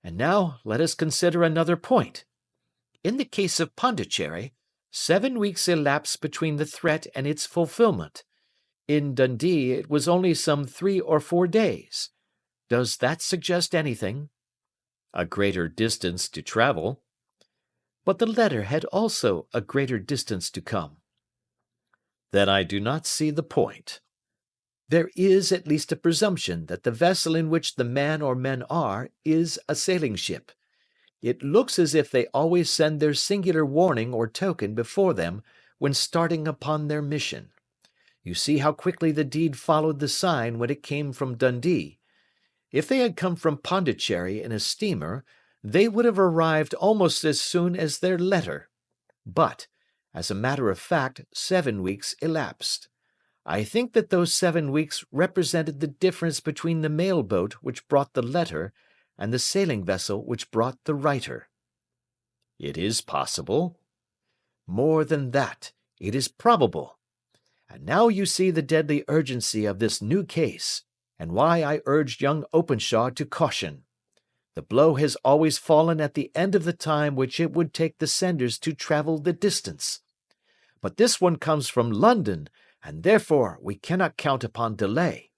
And now let us consider another point. In the case of Pondicherry, 7 weeks elapsed between the threat and its fulfilment. In Dundee it was only some 3 or 4 days. Does that suggest anything? A greater distance to travel. But the letter had also a greater distance to come. Then I do not see the point. There is at least a presumption that the vessel in which the man or men are is a sailing ship. It looks as if they always send their singular warning or token before them when starting upon their mission. You see how quickly the deed followed the sign when it came from Dundee. If they had come from Pondicherry in a steamer, they would have arrived almost as soon as their letter. But, as a matter of fact, 7 weeks elapsed. I think that those 7 weeks represented the difference between the mail boat which brought the letter and the sailing vessel which brought the writer. It is possible. More than that, it is probable. And now you see the deadly urgency of this new case, and why I urged young Openshaw to caution. The blow has always fallen at the end of the time which it would take the senders to travel the distance. But this one comes from London, and therefore we cannot count upon delay.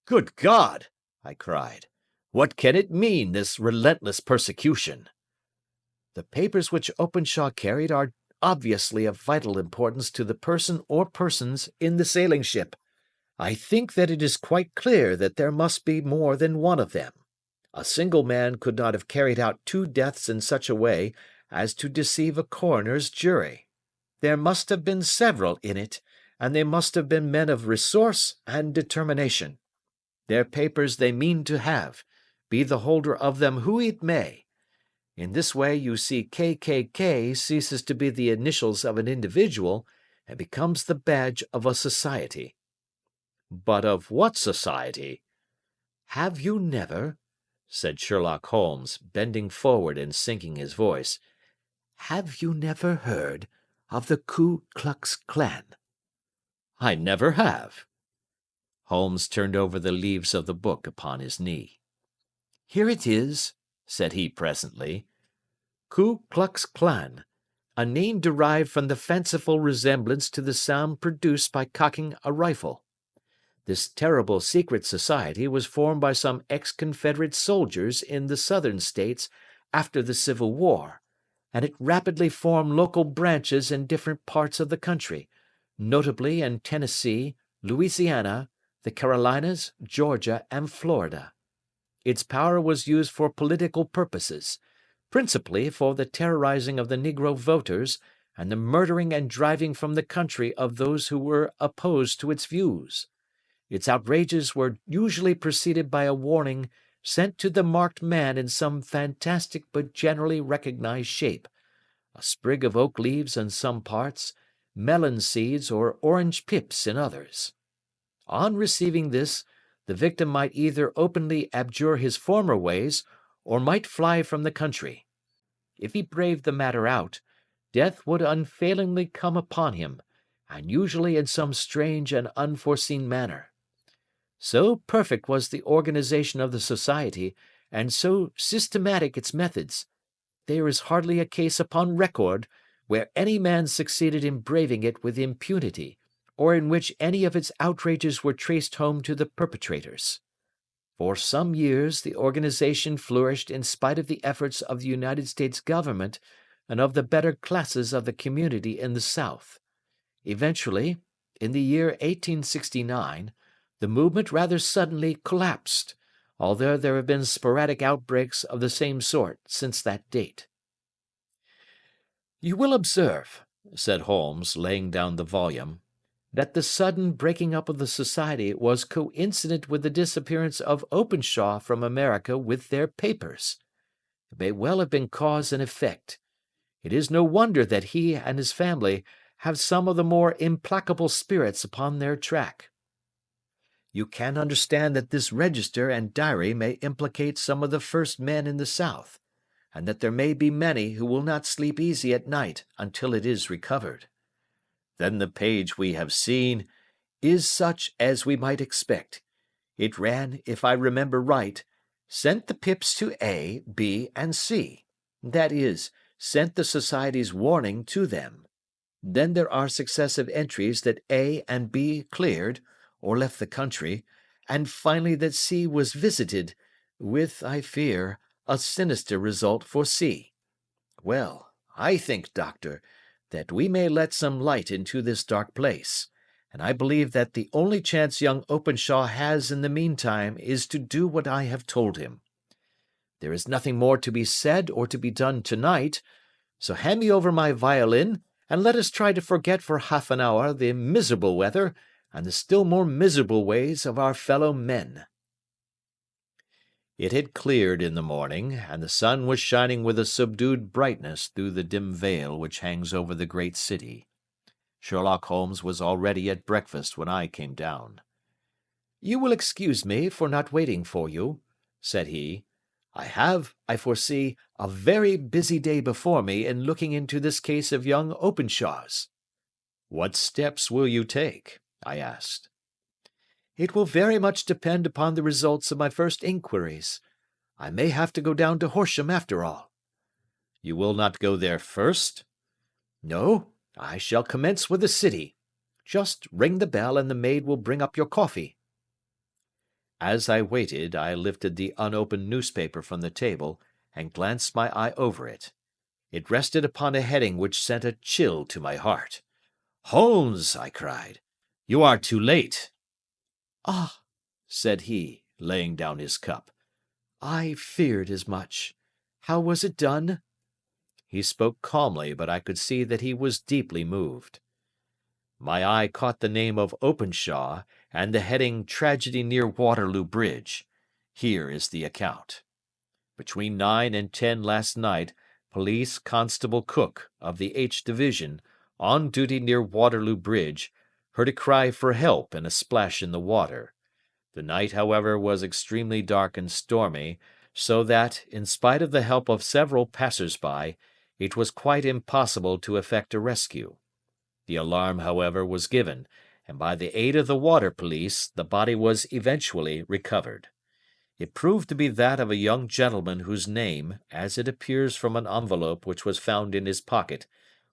Good God! I cried. What can it mean, this relentless persecution? The papers which Openshaw carried are obviously of vital importance to the person or persons in the sailing ship. I think that it is quite clear that there must be more than one of them. A single man could not have carried out 2 deaths in such a way as to deceive a coroner's jury. There must have been several in it, and they must have been men of resource and determination. Their papers they mean to have, be the holder of them who it may. In this way you see KKK ceases to be the initials of an individual and becomes the badge of a society. But of what society? "Have you never," said Sherlock Holmes, bending forward and sinking his voice, "have you never heard of the Ku Klux Klan?" "I never have." Holmes turned over the leaves of the book upon his knee. "Here it is," said he presently. "Ku Klux Klan, a name derived from the fanciful resemblance to the sound produced by cocking a rifle. This terrible secret society was formed by some ex-Confederate soldiers in the Southern States after the Civil War, and it rapidly formed local branches in different parts of the country, notably in Tennessee, Louisiana, the Carolinas, Georgia, and Florida. Its power was used for political purposes, principally for the terrorizing of the Negro voters and the murdering and driving from the country of those who were opposed to its views. Its outrages were usually preceded by a warning sent to the marked man in some fantastic but generally recognized shape, a sprig of oak leaves in some parts, melon seeds or orange pips in others. On receiving this, the victim might either openly abjure his former ways, or might fly from the country. If he braved the matter out, death would unfailingly come upon him, and usually in some strange and unforeseen manner. So perfect was the organization of the society, and so systematic its methods, there is hardly a case upon record where any man succeeded in braving it with impunity, or in which any of its outrages were traced home to the perpetrators. For some years the organization flourished in spite of the efforts of the United States government and of the better classes of the community in the South. Eventually, in the year 1869, the movement rather suddenly collapsed, although there have been sporadic outbreaks of the same sort since that date. "You will observe," said Holmes, laying down the volume, "that the sudden breaking up of the society was coincident with the disappearance of Openshaw from America with their papers. It may well have been cause and effect. It is no wonder that he and his family have some of the more implacable spirits upon their track. You can understand that this register and diary may implicate some of the first men in the South, and that there may be many who will not sleep easy at night until it is recovered. Then the page we have seen is such as we might expect. It ran, if I remember right, sent the pips to A, B, and C. That is, sent the society's warning to them. Then there are successive entries that A and B cleared, or left the country, and finally that C was visited, with, I fear, a sinister result for C. Well, I think, Doctor, that we may let some light into this dark place, and I believe that the only chance young Openshaw has in the meantime is to do what I have told him. There is nothing more to be said or to be done tonight, so hand me over my violin, and let us try to forget for half an hour the miserable weather and the still more miserable ways of our fellow men." It had cleared in the morning, and the sun was shining with a subdued brightness through the dim veil which hangs over the great city. Sherlock Holmes was already at breakfast when I came down. "You will excuse me for not waiting for you," said he. "I have, I foresee, a very busy day before me in looking into this case of young Openshaw's." "What steps will you take?" I asked. "It will very much depend upon the results of my first inquiries. I may have to go down to Horsham after all." "You will not go there first?" "No, I shall commence with the city. Just ring the bell and the maid will bring up your coffee." As I waited, I lifted the unopened newspaper from the table and glanced my eye over it. It rested upon a heading which sent a chill to my heart. "Holmes!" I cried. "You are too late." "Ah!" said he, laying down his cup. "I feared as much. How was it done?" He spoke calmly, but I could see that he was deeply moved. My eye caught the name of Openshaw and the heading "Tragedy near Waterloo Bridge." Here is the account. Between 9 and 10 last night, Police Constable Cook, of the H Division, on duty near Waterloo Bridge, heard a cry for help and a splash in the water. The night, however, was extremely dark and stormy, so that, in spite of the help of several passers-by, it was quite impossible to effect a rescue. The alarm, however, was given, and by the aid of the water police the body was eventually recovered. It proved to be that of a young gentleman whose name, as it appears from an envelope which was found in his pocket,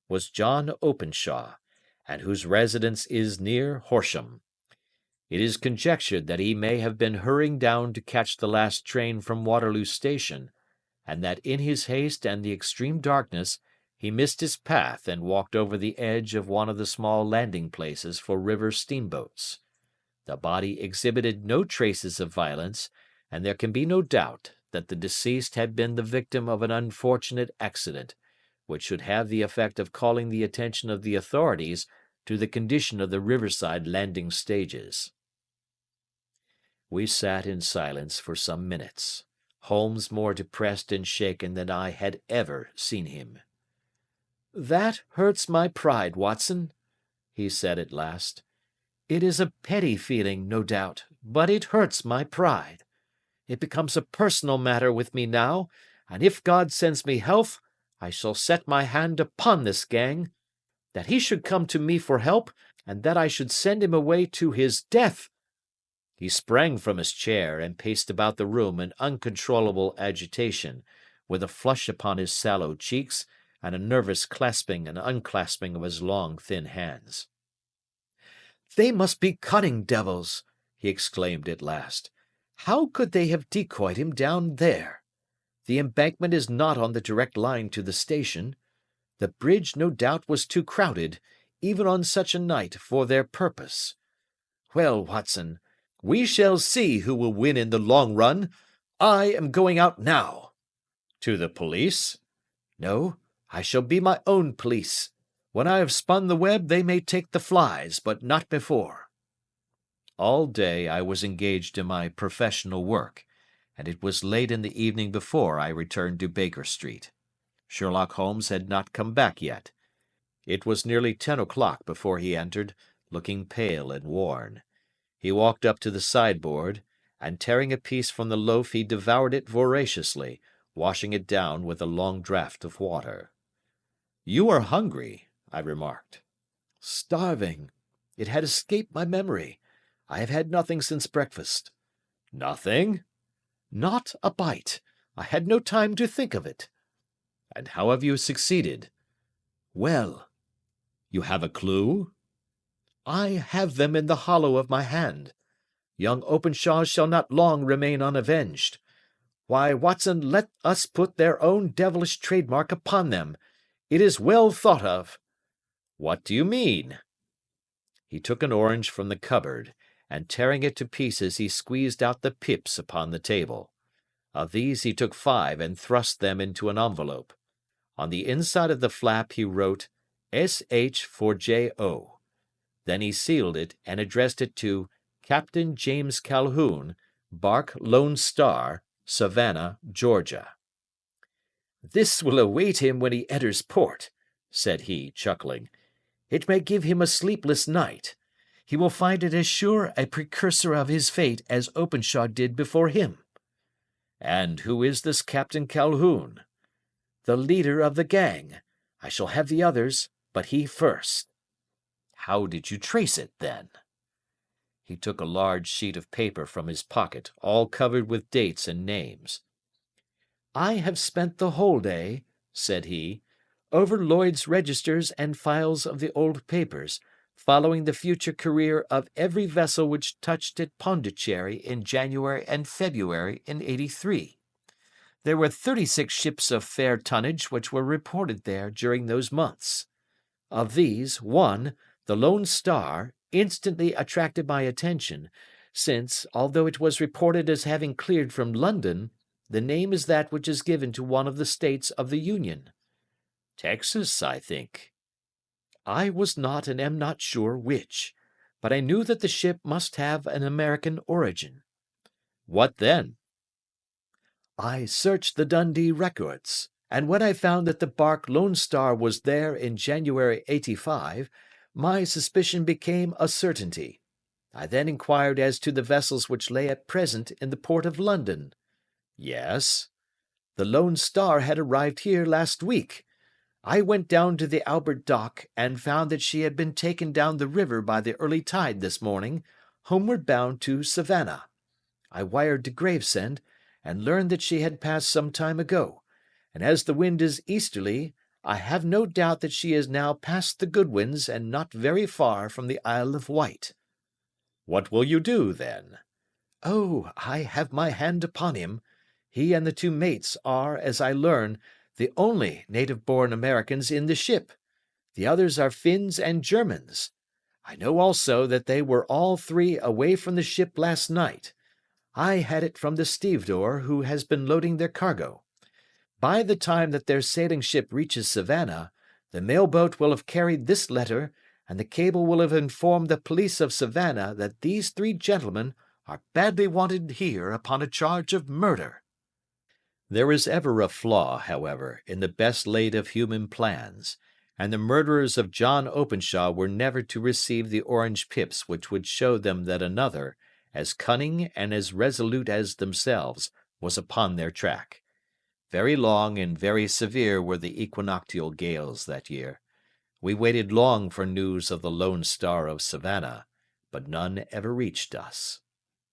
was John Openshaw, and whose residence is near Horsham. It is conjectured that he may have been hurrying down to catch the last train from Waterloo Station, and that in his haste and the extreme darkness he missed his path and walked over the edge of one of the small landing places for river steamboats. The body exhibited no traces of violence, and there can be no doubt that the deceased had been the victim of an unfortunate accident, which should have the effect of calling the attention of the authorities to the condition of the riverside landing stages. We sat in silence for some minutes, Holmes more depressed and shaken than I had ever seen him. "That hurts my pride, Watson," he said at last. "It is a petty feeling, no doubt, but it hurts my pride. It becomes a personal matter with me now, and if God sends me health, I shall set my hand upon this gang. That he should come to me for help, and that I should send him away to his death." He sprang from his chair and paced about the room in uncontrollable agitation, with a flush upon his sallow cheeks and a nervous clasping and unclasping of his long, thin hands. "They must be cunning devils," he exclaimed at last. "How could they have decoyed him down there? The embankment is not on the direct line to the station. The bridge no doubt was too crowded, even on such a night, for their purpose. Well, Watson, we shall see who will win in the long run. I am going out now." "To the police?" "No, I shall be my own police. When I have spun the web they may take the flies, but not before." All day I was engaged in my professional work, and it was late in the evening before I returned to Baker Street. Sherlock Holmes had not come back yet. It was nearly 10 o'clock before he entered, looking pale and worn. He walked up to the sideboard, and tearing a piece from the loaf he devoured it voraciously, washing it down with a long draught of water. "You are hungry," I remarked. "Starving. It had escaped my memory. I have had nothing since breakfast." "Nothing?" "Not a bite. I had no time to think of it." "And how have you succeeded?" "Well." "You have a clue?" "I have them in the hollow of my hand. Young Openshaw shall not long remain unavenged. Why, Watson, let us put their own devilish trademark upon them. It is well thought of." "What do you mean?" He took an orange from the cupboard, and tearing it to pieces he squeezed out the pips upon the table. Of these he took 5 and thrust them into an envelope. On the inside of the flap he wrote S.H. for J.O. Then he sealed it and addressed it to Captain James Calhoun, bark Lone Star, Savannah, Georgia. "This will await him when he enters port," said he, chuckling. "It may give him a sleepless night. He will find it as sure a precursor of his fate as Openshaw did before him." "And who is this Captain Calhoun?" "The leader of the gang. I shall have the others, but he first." "How did you trace it, then?" He took a large sheet of paper from his pocket, all covered with dates and names. "I have spent the whole day," said he, "over Lloyd's registers and files of the old papers, following the future career of every vessel which touched at Pondicherry in January and February in '83. There were 36 ships of fair tonnage which were reported there during those months. Of these, one, the Lone Star, instantly attracted my attention, since, although it was reported as having cleared from London, the name is that which is given to one of the states of the Union. Texas, I think. I was not and am not sure which, but I knew that the ship must have an American origin. What then? I searched the Dundee records, and when I found that the bark Lone Star was there in January '85, my suspicion became a certainty. I then inquired as to the vessels which lay at present in the port of London. Yes. The Lone Star had arrived here last week. I went down to the Albert Dock and found that she had been taken down the river by the early tide this morning, homeward bound to Savannah. I wired to Gravesend, and learned that she had passed some time ago, and as the wind is easterly, I have no doubt that she is now past the Goodwins and not very far from the Isle of Wight. What will you do, then? Oh, I have my hand upon him. He and the two mates are, as I learn, the only native-born Americans in the ship. The others are Finns and Germans. I know also that they were all three away from the ship last night. I had it from the stevedore who has been loading their cargo. By the time that their sailing ship reaches Savannah, the mail-boat will have carried this letter, and the cable will have informed the police of Savannah that these three gentlemen are badly wanted here upon a charge of murder. There is ever a flaw, however, in the best laid of human plans, and the murderers of John Openshaw were never to receive the orange pips which would show them that another, as cunning and as resolute as themselves, was upon their track. Very long and very severe were the equinoctial gales that year. We waited long for news of the Lone Star of Savannah, but none ever reached us.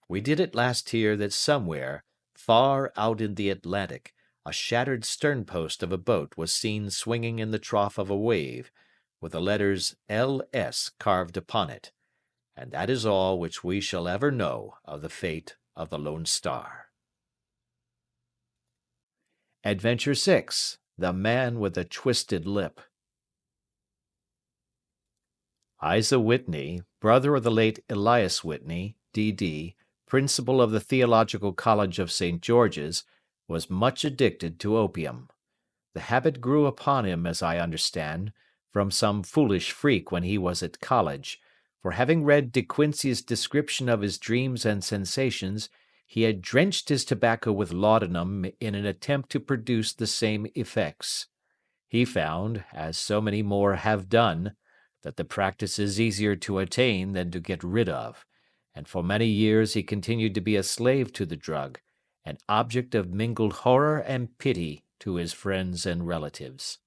We did at last hear that somewhere, far out in the Atlantic, a shattered sternpost of a boat was seen swinging in the trough of a wave, with the letters L.S. carved upon it, and that is all which we shall ever know of the fate of the Lone Star. Adventure 6. The Man with a Twisted Lip. Isa Whitney, brother of the late Elias Whitney, D.D., principal of the Theological College of St. George's, was much addicted to opium. The habit grew upon him, as I understand, from some foolish freak when he was at college, for having read De Quincey's description of his dreams and sensations, he had drenched his tobacco with laudanum in an attempt to produce the same effects. He found, as so many more have done, that the practice is easier to attain than to get rid of, and for many years he continued to be a slave to the drug, an object of mingled horror and pity to his friends and relatives.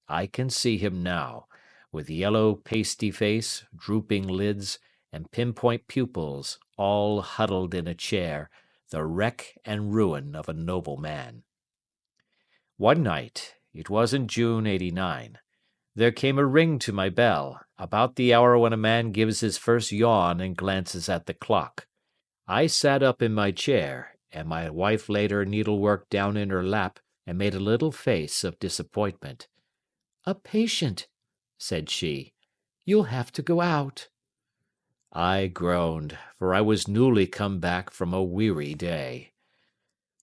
I can see him now, with yellow pasty face, drooping lids, and pinpoint pupils, all huddled in a chair, the wreck and ruin of a noble man. One night, it was in June '89, there came a ring to my bell, about the hour when a man gives his first yawn and glances at the clock. I sat up in my chair, and my wife laid her needlework down in her lap and made a little face of disappointment. "A patient," said she. "You'll have to go out." I groaned, for I was newly come back from a weary day.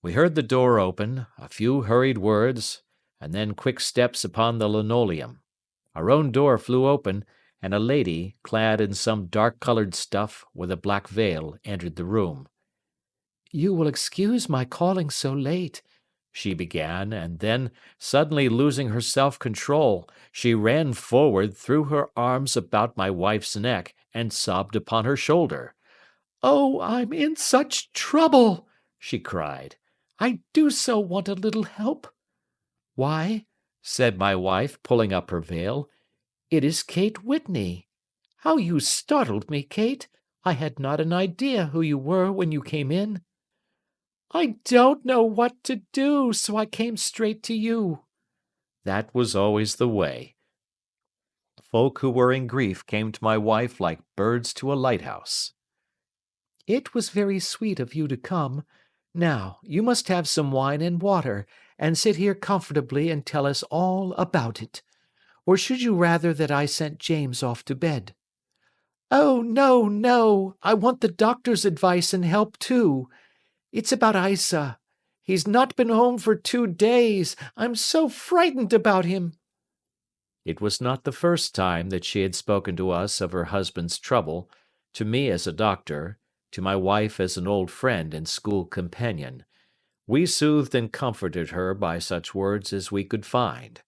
We heard the door open, a few hurried words, and then quick steps upon the linoleum. Our own door flew open, and a lady, clad in some dark-colored stuff, with a black veil, entered the room. "You will excuse my calling so late," she began, and then, suddenly losing her self-control, she ran forward, threw her arms about my wife's neck, and sobbed upon her shoulder. "Oh, I'm in such trouble!" she cried. "I do so want a little help." "Why," said my wife, pulling up her veil, "it is Kate Whitney. How you startled me, Kate! I had not an idea who you were when you came in." "I don't know what to do, so I came straight to you." That was always the way. Folk who were in grief came to my wife like birds to a lighthouse. "It was very sweet of you to come. Now, you must have some wine and water, and sit here comfortably and tell us all about it. Or should you rather that I sent James off to bed?" "Oh, no, no! I want the doctor's advice and help too. It's about Isa. He's not been home for 2 days. I'm so frightened about him." It was not the first time that she had spoken to us of her husband's trouble, to me as a doctor, to my wife as an old friend and school companion. We soothed and comforted her by such words as we could find.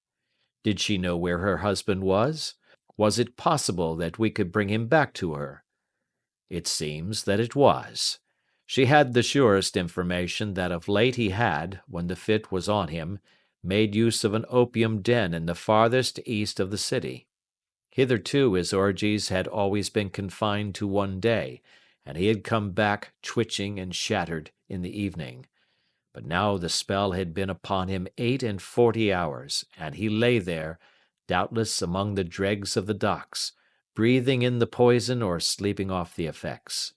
Did she know where her husband was? Was it possible that we could bring him back to her? It seems that it was. She had the surest information that of late he had, when the fit was on him, made use of an opium den in the farthest east of the city. Hitherto his orgies had always been confined to one day, and he had come back twitching and shattered in the evening. But now the spell had been upon him 48 hours, and he lay there, doubtless among the dregs of the docks, breathing in the poison or sleeping off the effects.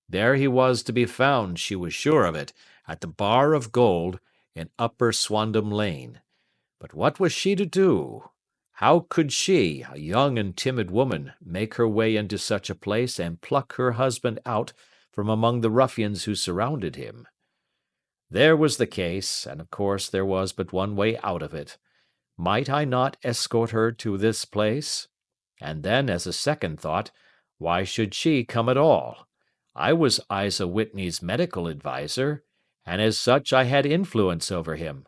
There he was to be found, she was sure of it, at the Bar of Gold in Upper Swandam Lane. But what was she to do? How could she, a young and timid woman, make her way into such a place and pluck her husband out from among the ruffians who surrounded him? There was the case, and of course there was but one way out of it. Might I not escort her to this place? And then, as a second thought, why should she come at all? I was Isa Whitney's medical adviser, and as such I had influence over him.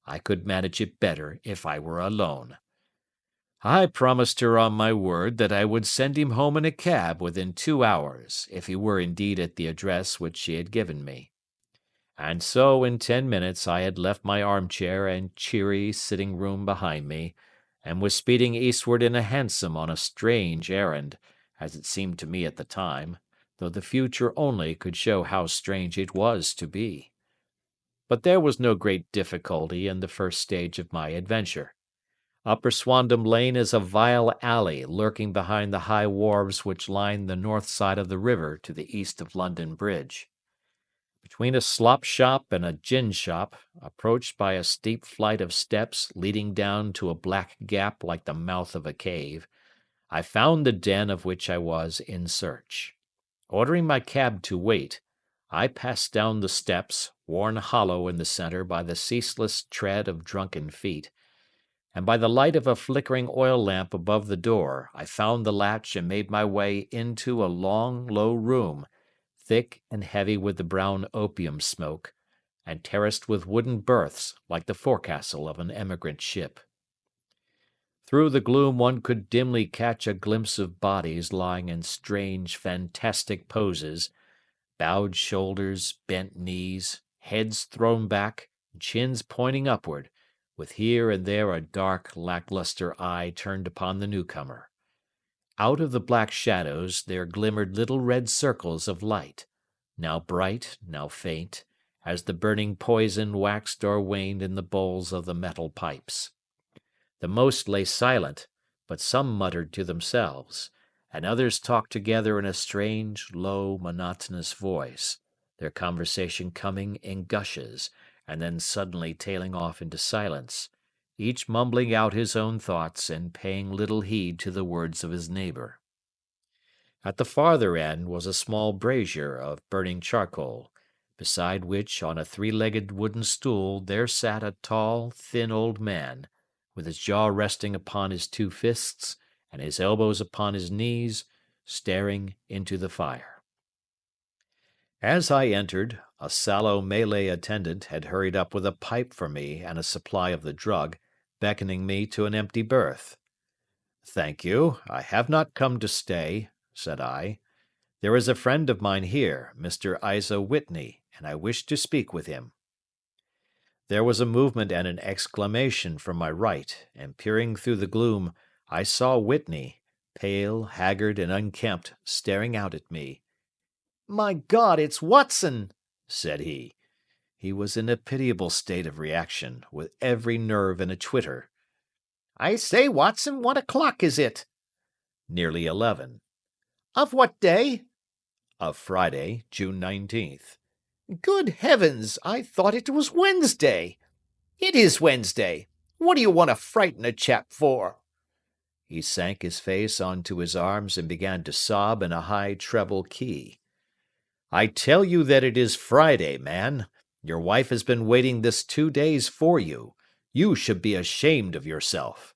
I could manage it better if I were alone. I promised her on my word that I would send him home in a cab within 2 hours, if he were indeed at the address which she had given me. And so in 10 minutes I had left my armchair and cheery sitting-room behind me, and was speeding eastward in a hansom on a strange errand, as it seemed to me at the time, though the future only could show how strange it was to be. But there was no great difficulty in the first stage of my adventure. Upper Swandam Lane is a vile alley lurking behind the high wharves which line the north side of the river to the east of London Bridge. Between a slop shop and a gin shop, approached by a steep flight of steps leading down to a black gap like the mouth of a cave, I found the den of which I was in search. Ordering my cab to wait, I passed down the steps, worn hollow in the centre by the ceaseless tread of drunken feet, and by the light of a flickering oil lamp above the door I found the latch and made my way into a long, low room, thick and heavy with the brown opium smoke, and terraced with wooden berths like the forecastle of an emigrant ship. Through the gloom one could dimly catch a glimpse of bodies lying in strange, fantastic poses, bowed shoulders, bent knees, heads thrown back, chins pointing upward, with here and there a dark, lack-lustre eye turned upon the newcomer. Out of the black shadows there glimmered little red circles of light, now bright, now faint, as the burning poison waxed or waned in the bowls of the metal pipes. The most lay silent, but some muttered to themselves, and others talked together in a strange, low, monotonous voice, their conversation coming in gushes, and then suddenly tailing off into silence, each mumbling out his own thoughts and paying little heed to the words of his neighbour. At the farther end was a small brazier of burning charcoal, beside which on a three-legged wooden stool there sat a tall, thin old man, with his jaw resting upon his two fists and his elbows upon his knees, staring into the fire. As I entered, a sallow Malay attendant had hurried up with a pipe for me and a supply of the drug, beckoning me to an empty berth. "Thank you, I have not come to stay," said I. "There is a friend of mine here, Mr. Isa Whitney, and I wish to speak with him." There was a movement and an exclamation from my right, and peering through the gloom, I saw Whitney, pale, haggard, and unkempt, staring out at me. "My God, it's Watson!" said he. He was in a pitiable state of reaction, with every nerve in a twitter. "I say, Watson, what o'clock is it?" "Nearly 11." "Of what day?" "Of Friday, June 19th." "Good heavens! I thought it was Wednesday." "It is Wednesday. What do you want to frighten a chap for?" He sank his face onto his arms and began to sob in a high treble key. "I tell you that it is Friday, man. Your wife has been waiting this 2 days for you. You should be ashamed of yourself."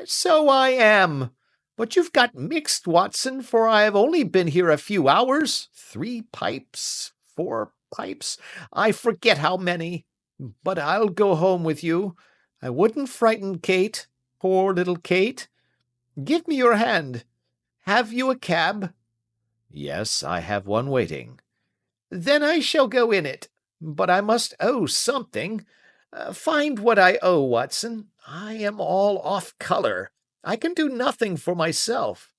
"So I am. But you've got mixed, Watson, for I have only been here a few hours. 3 pipes, 4 pipes, I forget how many. But I'll go home with you. I wouldn't frighten Kate, poor little Kate. Give me your hand. Have you a cab?" Yes, I have one waiting. Then I shall go in it. But I must owe something. Find what I owe, Watson. I am all off color. I can do nothing for myself.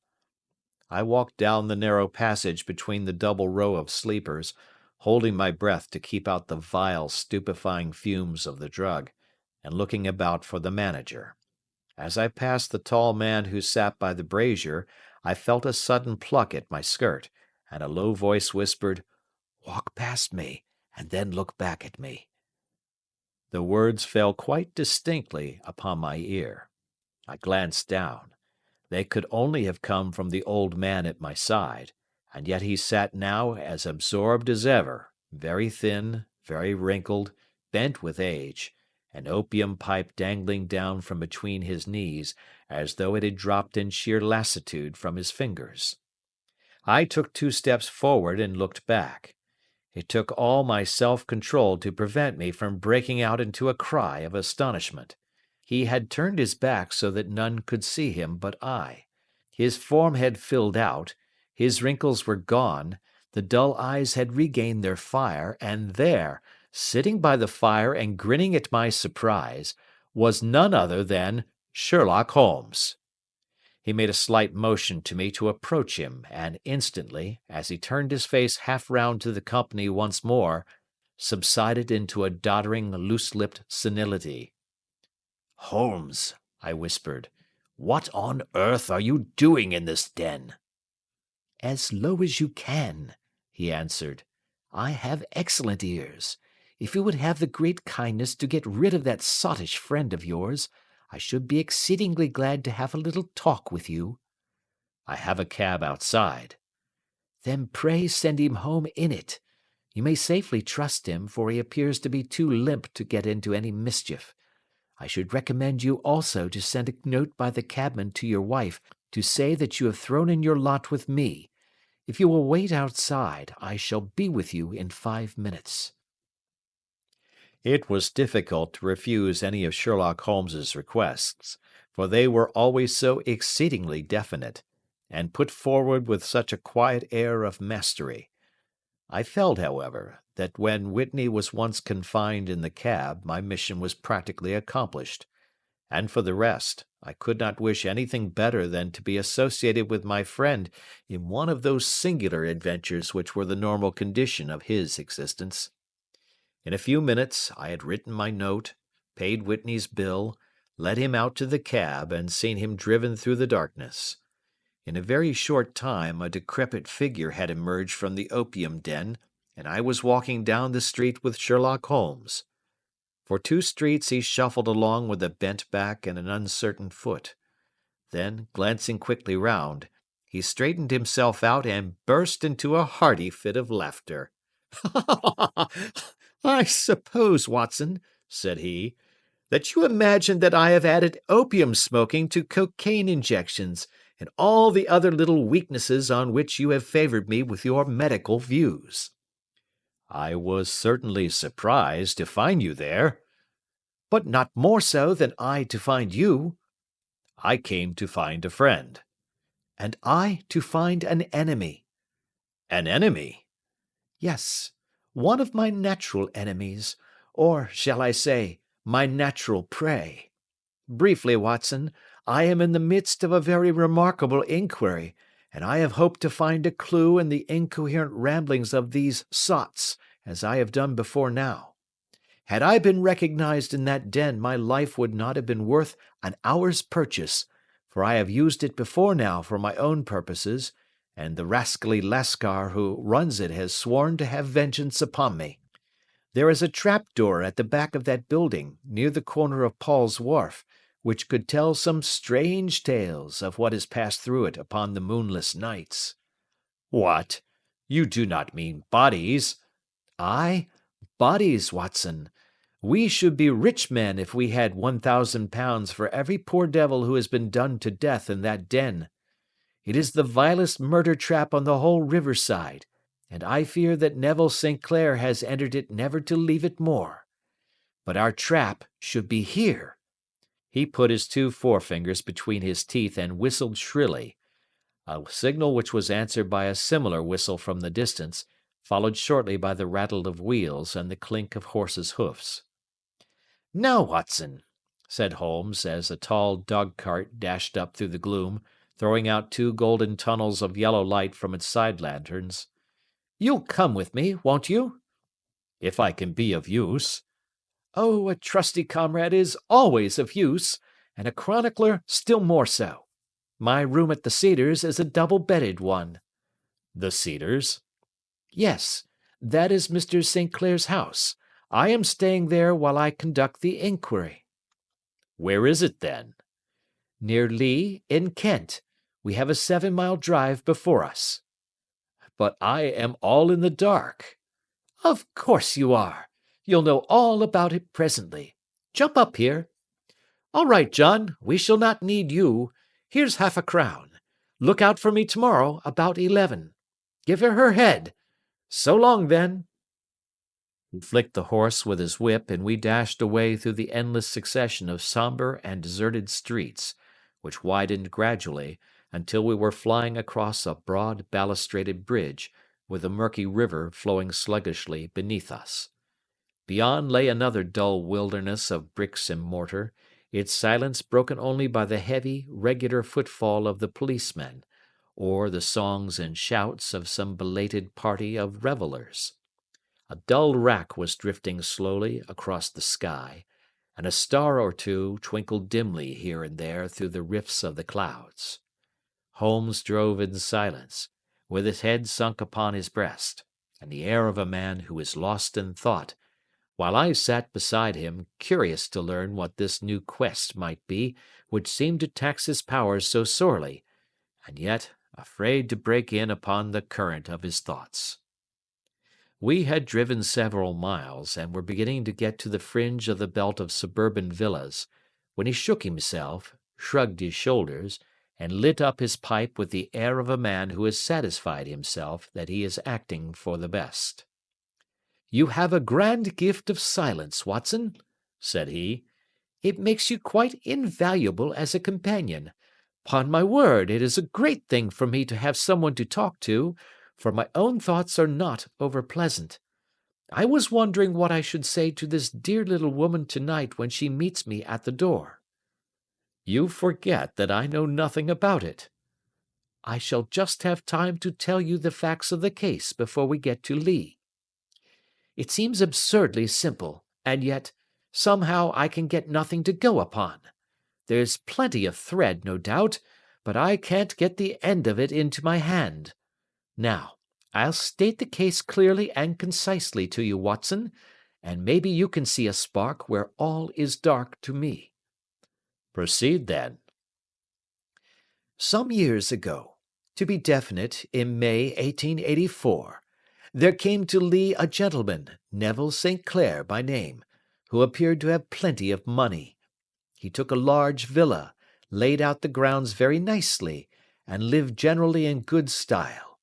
I walked down the narrow passage between the double row of sleepers, holding my breath to keep out the vile, stupefying fumes of the drug, and looking about for the manager. As I passed the tall man who sat by the brazier, I felt a sudden pluck at my skirt, and a low voice whispered, "Walk past me, and then look back at me." The words fell quite distinctly upon my ear. I glanced down. They could only have come from the old man at my side, and yet he sat now as absorbed as ever, very thin, very wrinkled, bent with age, an opium pipe dangling down from between his knees as though it had dropped in sheer lassitude from his fingers. I took 2 steps forward and looked back. It took all my self-control to prevent me from breaking out into a cry of astonishment. He had turned his back so that none could see him but I. His form had filled out, his wrinkles were gone, the dull eyes had regained their fire, and there, sitting by the fire and grinning at my surprise, was none other than Sherlock Holmes. He made a slight motion to me to approach him, and instantly, as he turned his face half round to the company once more, subsided into a doddering, loose-lipped senility. "Holmes," I whispered, "what on earth are you doing in this den?" "As low as you can," he answered. "I have excellent ears. If you would have the great kindness to get rid of that sottish friend of yours, I should be exceedingly glad to have a little talk with you." "I have a cab outside." "Then pray send him home in it. You may safely trust him, for he appears to be too limp to get into any mischief. I should recommend you also to send a note by the cabman to your wife to say that you have thrown in your lot with me. If you will wait outside, I shall be with you in 5 minutes." It was difficult to refuse any of Sherlock Holmes's requests, for they were always so exceedingly definite, and put forward with such a quiet air of mastery. I felt, however, that when Whitney was once confined in the cab my mission was practically accomplished, and for the rest, I could not wish anything better than to be associated with my friend in one of those singular adventures which were the normal condition of his existence. In a few minutes I had written my note, paid Whitney's bill, led him out to the cab, and seen him driven through the darkness. In a very short time a decrepit figure had emerged from the opium den, and I was walking down the street with Sherlock Holmes. For 2 streets he shuffled along with a bent back and an uncertain foot. Then, glancing quickly round, he straightened himself out and burst into a hearty fit of laughter. "I suppose, Watson," said he, "that you imagine that I have added opium smoking to cocaine injections, and all the other little weaknesses on which you have favoured me with your medical views." "I was certainly surprised to find you there." "But not more so than I to find you." "I came to find a friend." "And I to find an enemy." "An enemy?" "Yes, one of my natural enemies, or shall I say, my natural prey. Briefly, Watson, I am in the midst of a very remarkable inquiry, and I have hoped to find a clue in the incoherent ramblings of these sots, as I have done before now. Had I been recognized in that den, my life would not have been worth an hour's purchase, for I have used it before now for my own purposes, and the rascally Lascar who runs it has sworn to have vengeance upon me. There is a trap-door at the back of that building, near the corner of Paul's Wharf, which could tell some strange tales of what has passed through it upon the moonless nights." "What? You do not mean bodies?" "Ay, bodies, Watson. We should be rich men if we had £1,000 for every poor devil who has been done to death in that den. It is the vilest murder trap on the whole river side, and I fear that Neville St. Clair has entered it never to leave it more. But our trap should be here." He put his 2 forefingers between his teeth and whistled shrilly. A signal which was answered by a similar whistle from the distance, followed shortly by the rattle of wheels and the clink of horses' hoofs. "Now, Watson," said Holmes, as a tall dog-cart dashed up through the gloom, throwing out two golden tunnels of yellow light from its side lanterns, "you'll come with me, won't you?" "If I can be of use." "Oh, a trusty comrade is always of use, and a chronicler still more so. My room at the Cedars is a double-bedded one." "The Cedars?" "Yes, that is Mr. St. Clair's house. I am staying there while I conduct the inquiry." "Where is it, then?" "Near Lee, in Kent. We have a 7-mile drive before us." "But I am all in the dark." "Of course you are. You'll know all about it presently. Jump up here. All right, John, we shall not need you. Here's half-a-crown. Look out for me tomorrow about 11. Give her head. So long, then." He flicked the horse with his whip, and we dashed away through the endless succession of sombre and deserted streets, which widened gradually until we were flying across a broad balustraded bridge, with the murky river flowing sluggishly beneath us. Beyond lay another dull wilderness of bricks and mortar, its silence broken only by the heavy, regular footfall of the policemen, or the songs and shouts of some belated party of revellers. A dull wrack was drifting slowly across the sky, and a star or two twinkled dimly here and there through the rifts of the clouds. Holmes drove in silence, with his head sunk upon his breast, and the air of a man who is lost in thought, while I sat beside him, curious to learn what this new quest might be which seemed to tax his powers so sorely, and yet afraid to break in upon the current of his thoughts. We had driven several miles, and were beginning to get to the fringe of the belt of suburban villas, when he shook himself, shrugged his shoulders, and lit up his pipe with the air of a man who has satisfied himself that he is acting for the best. "You have a grand gift of silence, Watson," said he. "It makes you quite invaluable as a companion. 'Pon my word, it is a great thing for me to have someone to talk to, for my own thoughts are not over-pleasant. I was wondering what I should say to this dear little woman to-night when she meets me at the door." "You forget that I know nothing about it." "I shall just have time to tell you the facts of the case before we get to Lee. It seems absurdly simple, and yet, somehow I can get nothing to go upon. There's plenty of thread, no doubt, but I can't get the end of it into my hand. Now, I'll state the case clearly and concisely to you, Watson, and maybe you can see a spark where all is dark to me." "Proceed, then." Some years ago, to be definite, in May 1884, there came to Lee a gentleman, Neville St. Clair by name, who appeared to have plenty of money. He took a large villa, laid out the grounds very nicely, and lived generally in good style.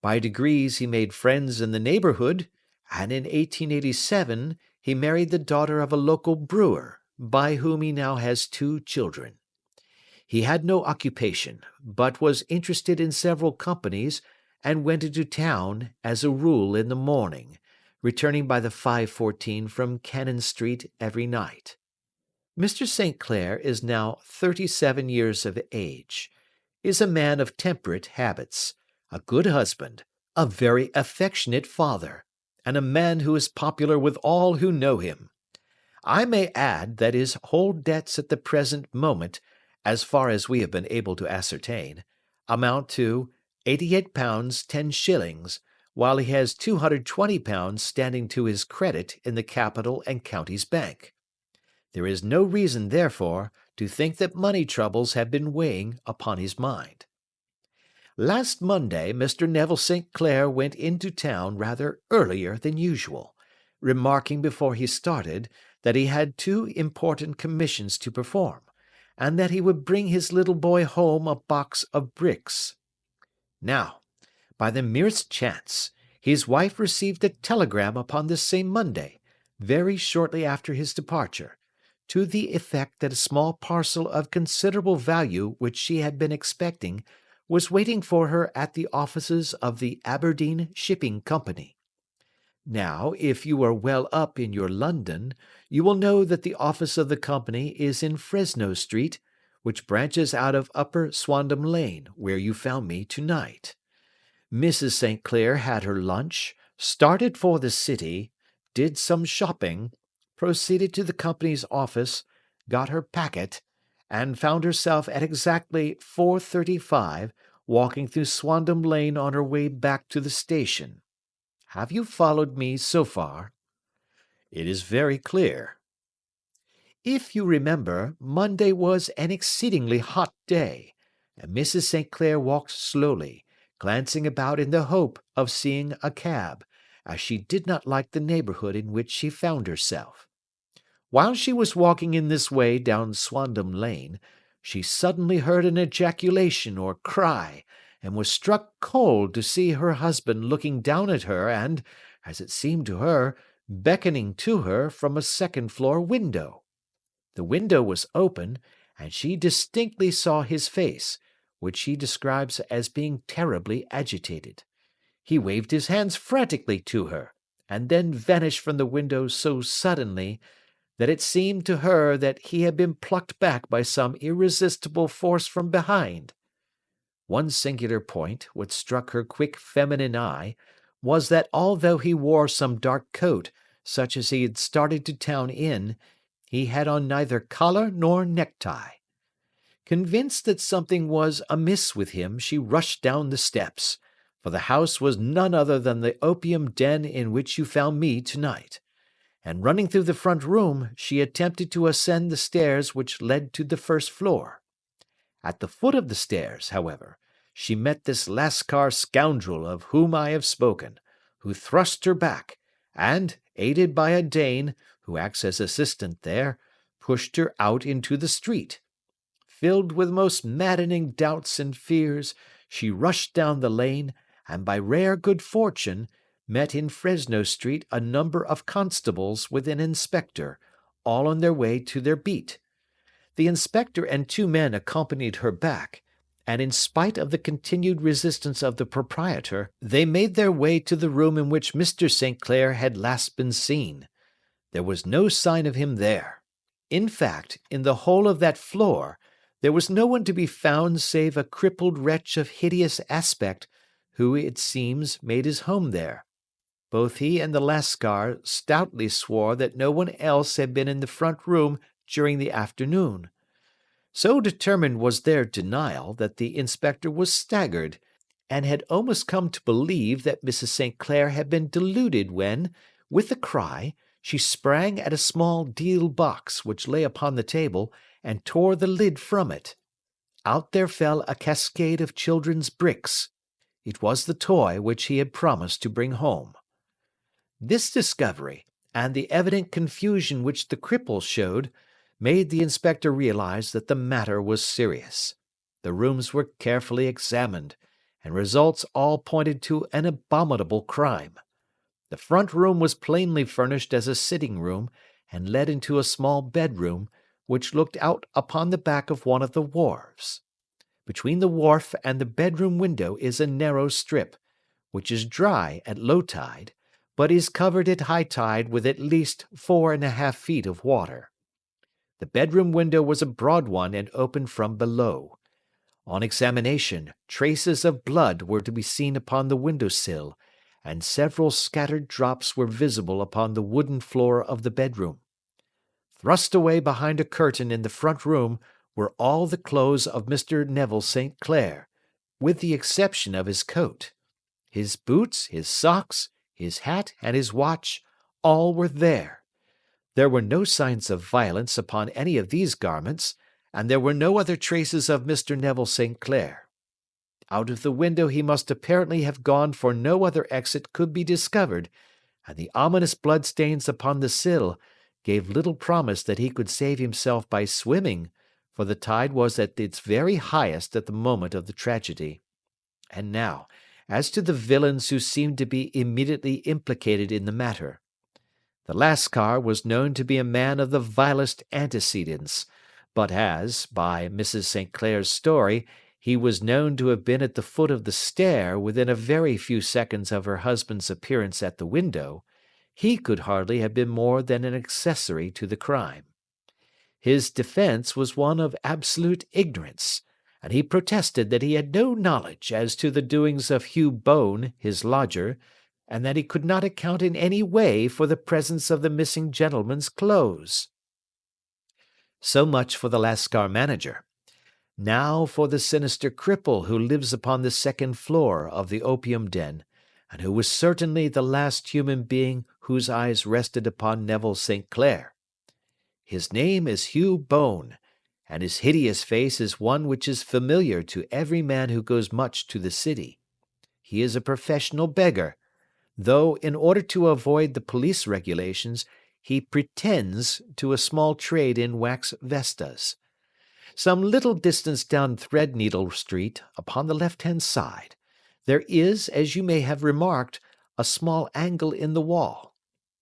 By degrees he made friends in the neighbourhood, and in 1887 he married the daughter of a local brewer, by whom he now has 2 children. He had no occupation, but was interested in several companies, and went into town, as a rule, in the morning, returning by the 5:14 from Cannon Street every night. Mr. St. Clair is now 37 years of age, is a man of temperate habits, a good husband, a very affectionate father, and a man who is popular with all who know him. I may add that his whole debts at the present moment, as far as we have been able to ascertain, amount to £88 10s, while he has £220 standing to his credit in the Capital and Counties Bank. There is no reason, therefore, to think that money troubles have been weighing upon his mind. Last Monday Mr. Neville St. Clair went into town rather earlier than usual, remarking before he started that he had 2 important commissions to perform, and that he would bring his little boy home a box of bricks. Now, by the merest chance, his wife received a telegram upon this same Monday, very shortly after his departure, to the effect that a small parcel of considerable value which she had been expecting was waiting for her at the offices of the Aberdeen Shipping Company. Now, if you are well up in your London, you will know that the office of the company is in Fresno Street, which branches out of Upper Swandam Lane, where you found me tonight. Mrs. St. Clair had her lunch, started for the city, did some shopping, proceeded to the company's office, got her packet, and found herself at exactly 4:35 walking through Swandam Lane on her way back to the station. Have you followed me so far? It is very clear. If you remember, Monday was an exceedingly hot day, and Mrs. St. Clair walked slowly, glancing about in the hope of seeing a cab, as she did not like the neighbourhood in which she found herself. While she was walking in this way down Swandam Lane, she suddenly heard an ejaculation or cry, and was struck cold to see her husband looking down at her and, as it seemed to her, beckoning to her from a second-floor window. The window was open, and she distinctly saw his face, which she describes as being terribly agitated. He waved his hands frantically to her, and then vanished from the window so suddenly that it seemed to her that he had been plucked back by some irresistible force from behind. One singular point, which struck her quick feminine eye, was that although he wore some dark coat, such as he had started to town in, he had on neither collar nor necktie. Convinced that something was amiss with him, she rushed down the steps, for the house was none other than the opium den in which you found me tonight, and running through the front room, she attempted to ascend the stairs which led to the first floor. At the foot of the stairs, however, she met this Lascar scoundrel of whom I have spoken, who thrust her back, and, aided by a Dane, who acts as assistant there, pushed her out into the street. Filled with most maddening doubts and fears, she rushed down the lane, and by rare good fortune, met in Fresno Street a number of constables with an inspector, all on their way to their beat. The inspector and two men accompanied her back, and in spite of the continued resistance of the proprietor, they made their way to the room in which Mr. St. Clair had last been seen. There was no sign of him there. In fact, in the whole of that floor, there was no one to be found save a crippled wretch of hideous aspect, who, it seems, made his home there. Both he and the Lascar stoutly swore that no one else had been in the front room during the afternoon. So determined was their denial that the inspector was staggered, and had almost come to believe that Mrs. St. Clair had been deluded when, with a cry, she sprang at a small deal box which lay upon the table, and tore the lid from it. Out there fell a cascade of children's bricks. It was the toy which he had promised to bring home. This discovery, and the evident confusion which the cripple showed, made the inspector realize that the matter was serious. The rooms were carefully examined, and results all pointed to an abominable crime. The front room was plainly furnished as a sitting room, and led into a small bedroom, which looked out upon the back of one of the wharves. Between the wharf and the bedroom window is a narrow strip, which is dry at low tide, but is covered at high tide with at least 4½ feet of water. The bedroom window was a broad one and opened from below. On examination, traces of blood were to be seen upon the window sill, and several scattered drops were visible upon the wooden floor of the bedroom. Thrust away behind a curtain in the front room were all the clothes of Mr. Neville St. Clair, with the exception of his coat. His boots, his socks, his hat, and his watch, all were there. There were no signs of violence upon any of these garments, and there were no other traces of Mr. Neville St. Clair. Out of the window he must apparently have gone, for no other exit could be discovered, and the ominous bloodstains upon the sill gave little promise that he could save himself by swimming, for the tide was at its very highest at the moment of the tragedy. And now, as to the villains who seemed to be immediately implicated in the matter. The Lascar was known to be a man of the vilest antecedents, but as, by Mrs. St. Clair's story, he was known to have been at the foot of the stair within a very few seconds of her husband's appearance at the window, he could hardly have been more than an accessory to the crime. His defence was one of absolute ignorance, and he protested that he had no knowledge as to the doings of Hugh Bone, his lodger, and that he could not account in any way for the presence of the missing gentleman's clothes. So much for the Lascar manager. Now for the sinister cripple who lives upon the second floor of the opium den, and who was certainly the last human being whose eyes rested upon Neville St. Clair. His name is Hugh Bone, and his hideous face is one which is familiar to every man who goes much to the city. He is a professional beggar, though in order to avoid the police regulations, he pretends to a small trade in wax vestas. Some little distance down Threadneedle Street, upon the left-hand side, there is, as you may have remarked, a small angle in the wall.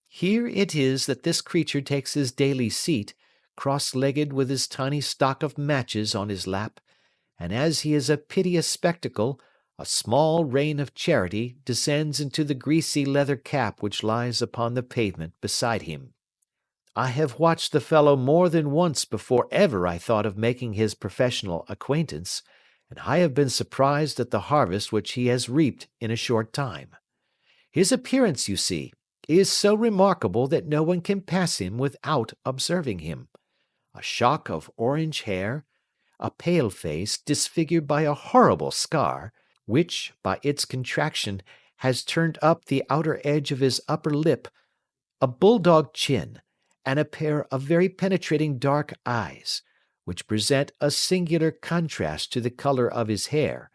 Here it is that this creature takes his daily seat, cross-legged with his tiny stock of matches on his lap, and as he is a piteous spectacle, a small rain of charity descends into the greasy leather cap which lies upon the pavement beside him. I have watched the fellow more than once before ever I thought of making his professional acquaintance, and I have been surprised at the harvest which he has reaped in a short time. His appearance, you see, is so remarkable that no one can pass him without observing him. A shock of orange hair, a pale face disfigured by a horrible scar, which, by its contraction, has turned up the outer edge of his upper lip, a bulldog chin, and a pair of very penetrating dark eyes, which present a singular contrast to the colour of his hair,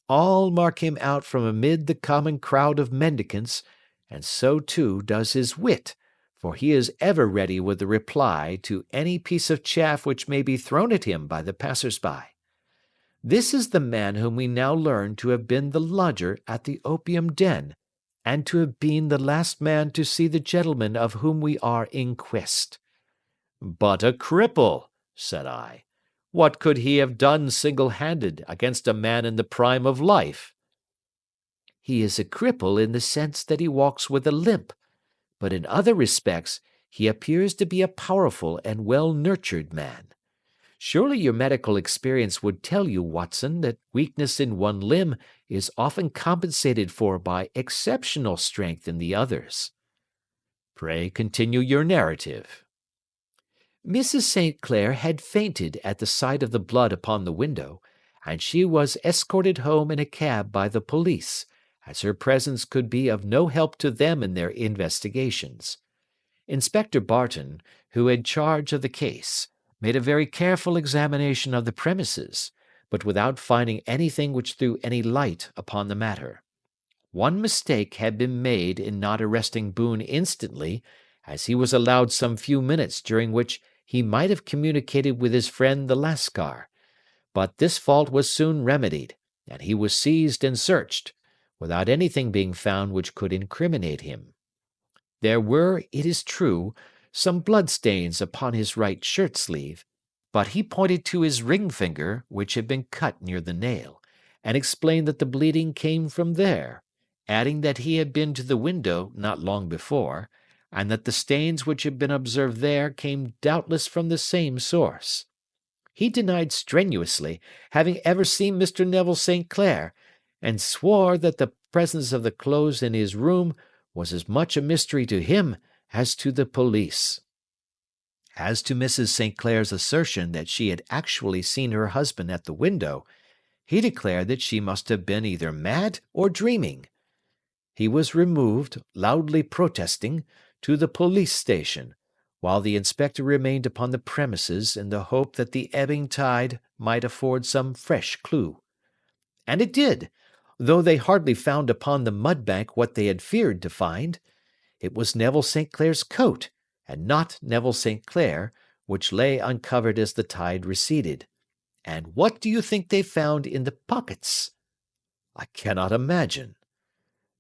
all mark him out from amid the common crowd of mendicants, and so too does his wit, for he is ever ready with a reply to any piece of chaff which may be thrown at him by the passers-by. This is the man whom we now learn to have been the lodger at the opium den, and to have been the last man to see the gentleman of whom we are in quest. But a cripple, said I. What could he have done single-handed against a man in the prime of life? He is a cripple in the sense that he walks with a limp, but in other respects he appears to be a powerful and well-nurtured man. Surely your medical experience would tell you, Watson, that weakness in one limb is often compensated for by exceptional strength in the others. Pray continue your narrative. Mrs. St. Clair had fainted at the sight of the blood upon the window, and she was escorted home in a cab by the police, as her presence could be of no help to them in their investigations. Inspector Barton, who had charge of the case, made a very careful examination of the premises, but without finding anything which threw any light upon the matter. One mistake had been made in not arresting Boone instantly, as he was allowed some few minutes during which he might have communicated with his friend the Lascar, but this fault was soon remedied, and he was seized and searched, without anything being found which could incriminate him. There were, it is true, some blood-stains upon his right shirt-sleeve, but he pointed to his ring-finger, which had been cut near the nail, and explained that the bleeding came from there, adding that he had been to the window not long before, and that the stains which had been observed there came doubtless from the same source. He denied strenuously having ever seen Mr. Neville St. Clair, and swore that the presence of the clothes in his room was as much a mystery to him as to the police. As to Mrs. St. Clair's assertion that she had actually seen her husband at the window, he declared that she must have been either mad or dreaming. He was removed, loudly protesting, to the police station, while the inspector remained upon the premises in the hope that the ebbing tide might afford some fresh clue. And it did, though they hardly found upon the mud-bank what they had feared to find. It was Neville St. Clair's coat, and not Neville St. Clair, which lay uncovered as the tide receded. And what do you think they found in the pockets? I cannot imagine.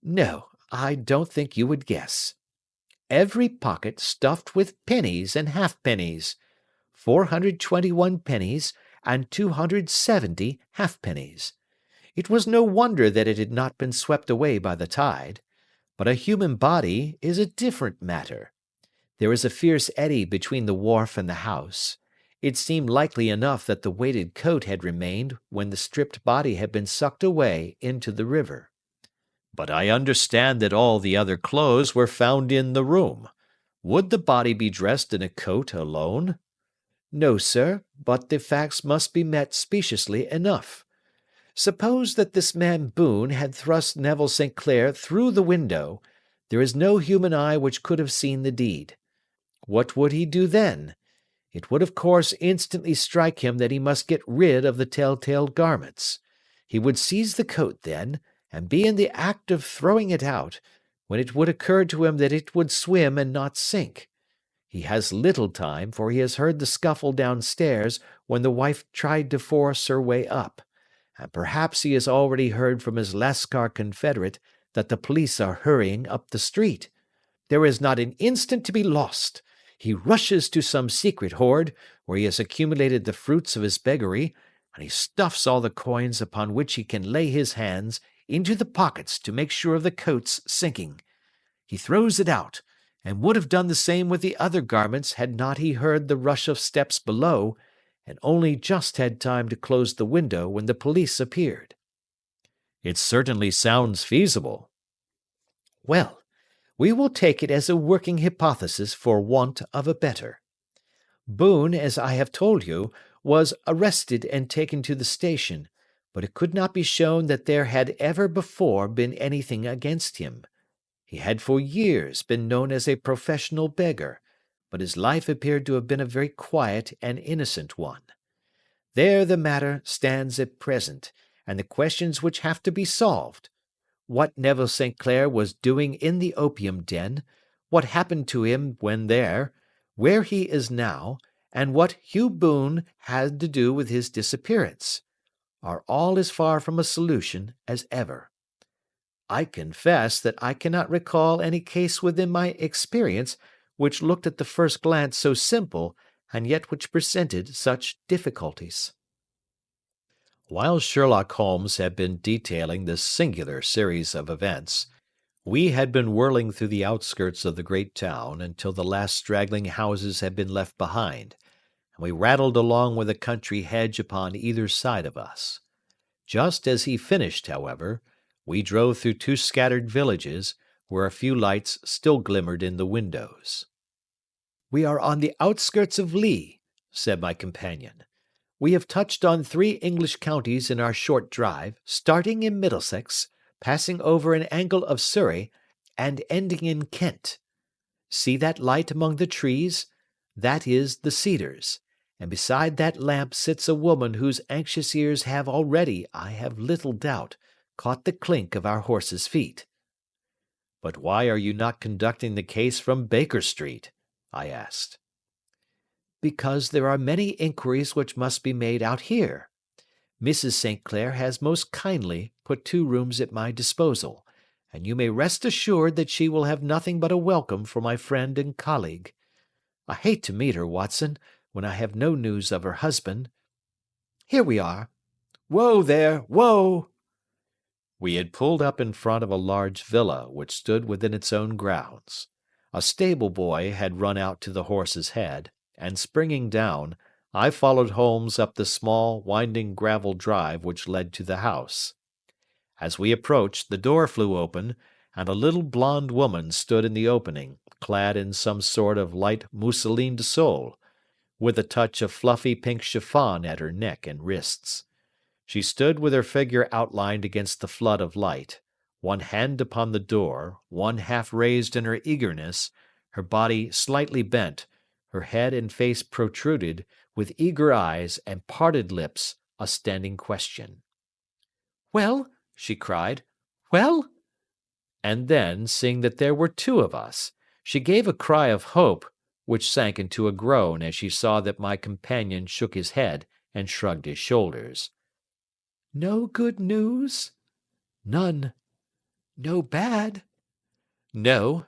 No, I don't think you would guess. Every pocket stuffed with pennies and halfpennies, 421 pennies and 270 halfpennies. It was no wonder that it had not been swept away by the tide. But a human body is a different matter. There is a fierce eddy between the wharf and the house. It seemed likely enough that the weighted coat had remained when the stripped body had been sucked away into the river. But I understand that all the other clothes were found in the room. Would the body be dressed in a coat alone? No, sir, but the facts must be met speciously enough. Suppose that this man Boone had thrust Neville St. Clair through the window, there is no human eye which could have seen the deed. What would he do then? It would of course instantly strike him that he must get rid of the telltale garments. He would seize the coat then, and be in the act of throwing it out, when it would occur to him that it would swim and not sink. He has little time, for he has heard the scuffle downstairs when the wife tried to force her way up, and perhaps he has already heard from his Lascar confederate that the police are hurrying up the street. There is not an instant to be lost. He rushes to some secret hoard, where he has accumulated the fruits of his beggary, and he stuffs all the coins upon which he can lay his hands into the pockets to make sure of the coat's sinking. He throws it out, and would have done the same with the other garments had not he heard the rush of steps below, and only just had time to close the window when the police appeared. It certainly sounds feasible. Well, we will take it as a working hypothesis for want of a better. Boone, as I have told you, was arrested and taken to the station, but it could not be shown that there had ever before been anything against him. He had for years been known as a professional beggar, but his life appeared to have been a very quiet and innocent one. There the matter stands at present, and the questions which have to be solved. What Neville St. Clair was doing in the opium den, what happened to him when there, where he is now, and what Hugh Boone had to do with his disappearance, are all as far from a solution as ever. I confess that I cannot recall any case within my experience which looked at the first glance so simple, and yet which presented such difficulties. While Sherlock Holmes had been detailing this singular series of events, we had been whirling through the outskirts of the great town until the last straggling houses had been left behind, and we rattled along with a country hedge upon either side of us. Just as he finished, however, we drove through 2 scattered villages, where a few lights still glimmered in the windows. "We are on the outskirts of Lee," said my companion. "We have touched on 3 English counties in our short drive, starting in Middlesex, passing over an angle of Surrey, and ending in Kent. See that light among the trees? That is the Cedars, and beside that lamp sits a woman whose anxious ears have already, I have little doubt, caught the clink of our horses' feet." "But why are you not conducting the case from Baker Street?" I asked. "Because there are many inquiries which must be made out here. Mrs. St. Clair has most kindly put 2 rooms at my disposal, and you may rest assured that she will have nothing but a welcome for my friend and colleague. I hate to meet her, Watson, when I have no news of her husband. Here we are. Whoa there, whoa!" We had pulled up in front of a large villa which stood within its own grounds. A stable boy had run out to the horse's head, and springing down, I followed Holmes up the small, winding gravel drive which led to the house. As we approached, the door flew open, and a little blonde woman stood in the opening, clad in some sort of light mousseline de sole, with a touch of fluffy pink chiffon at her neck and wrists. She stood with her figure outlined against the flood of light, one hand upon the door, one half raised in her eagerness, her body slightly bent, her head and face protruded, with eager eyes and parted lips, a standing question. "Well?" she cried. "Well?" And then, seeing that there were 2 of us, she gave a cry of hope, which sank into a groan as she saw that my companion shook his head and shrugged his shoulders. "No good news?" "None." "No bad?" "No."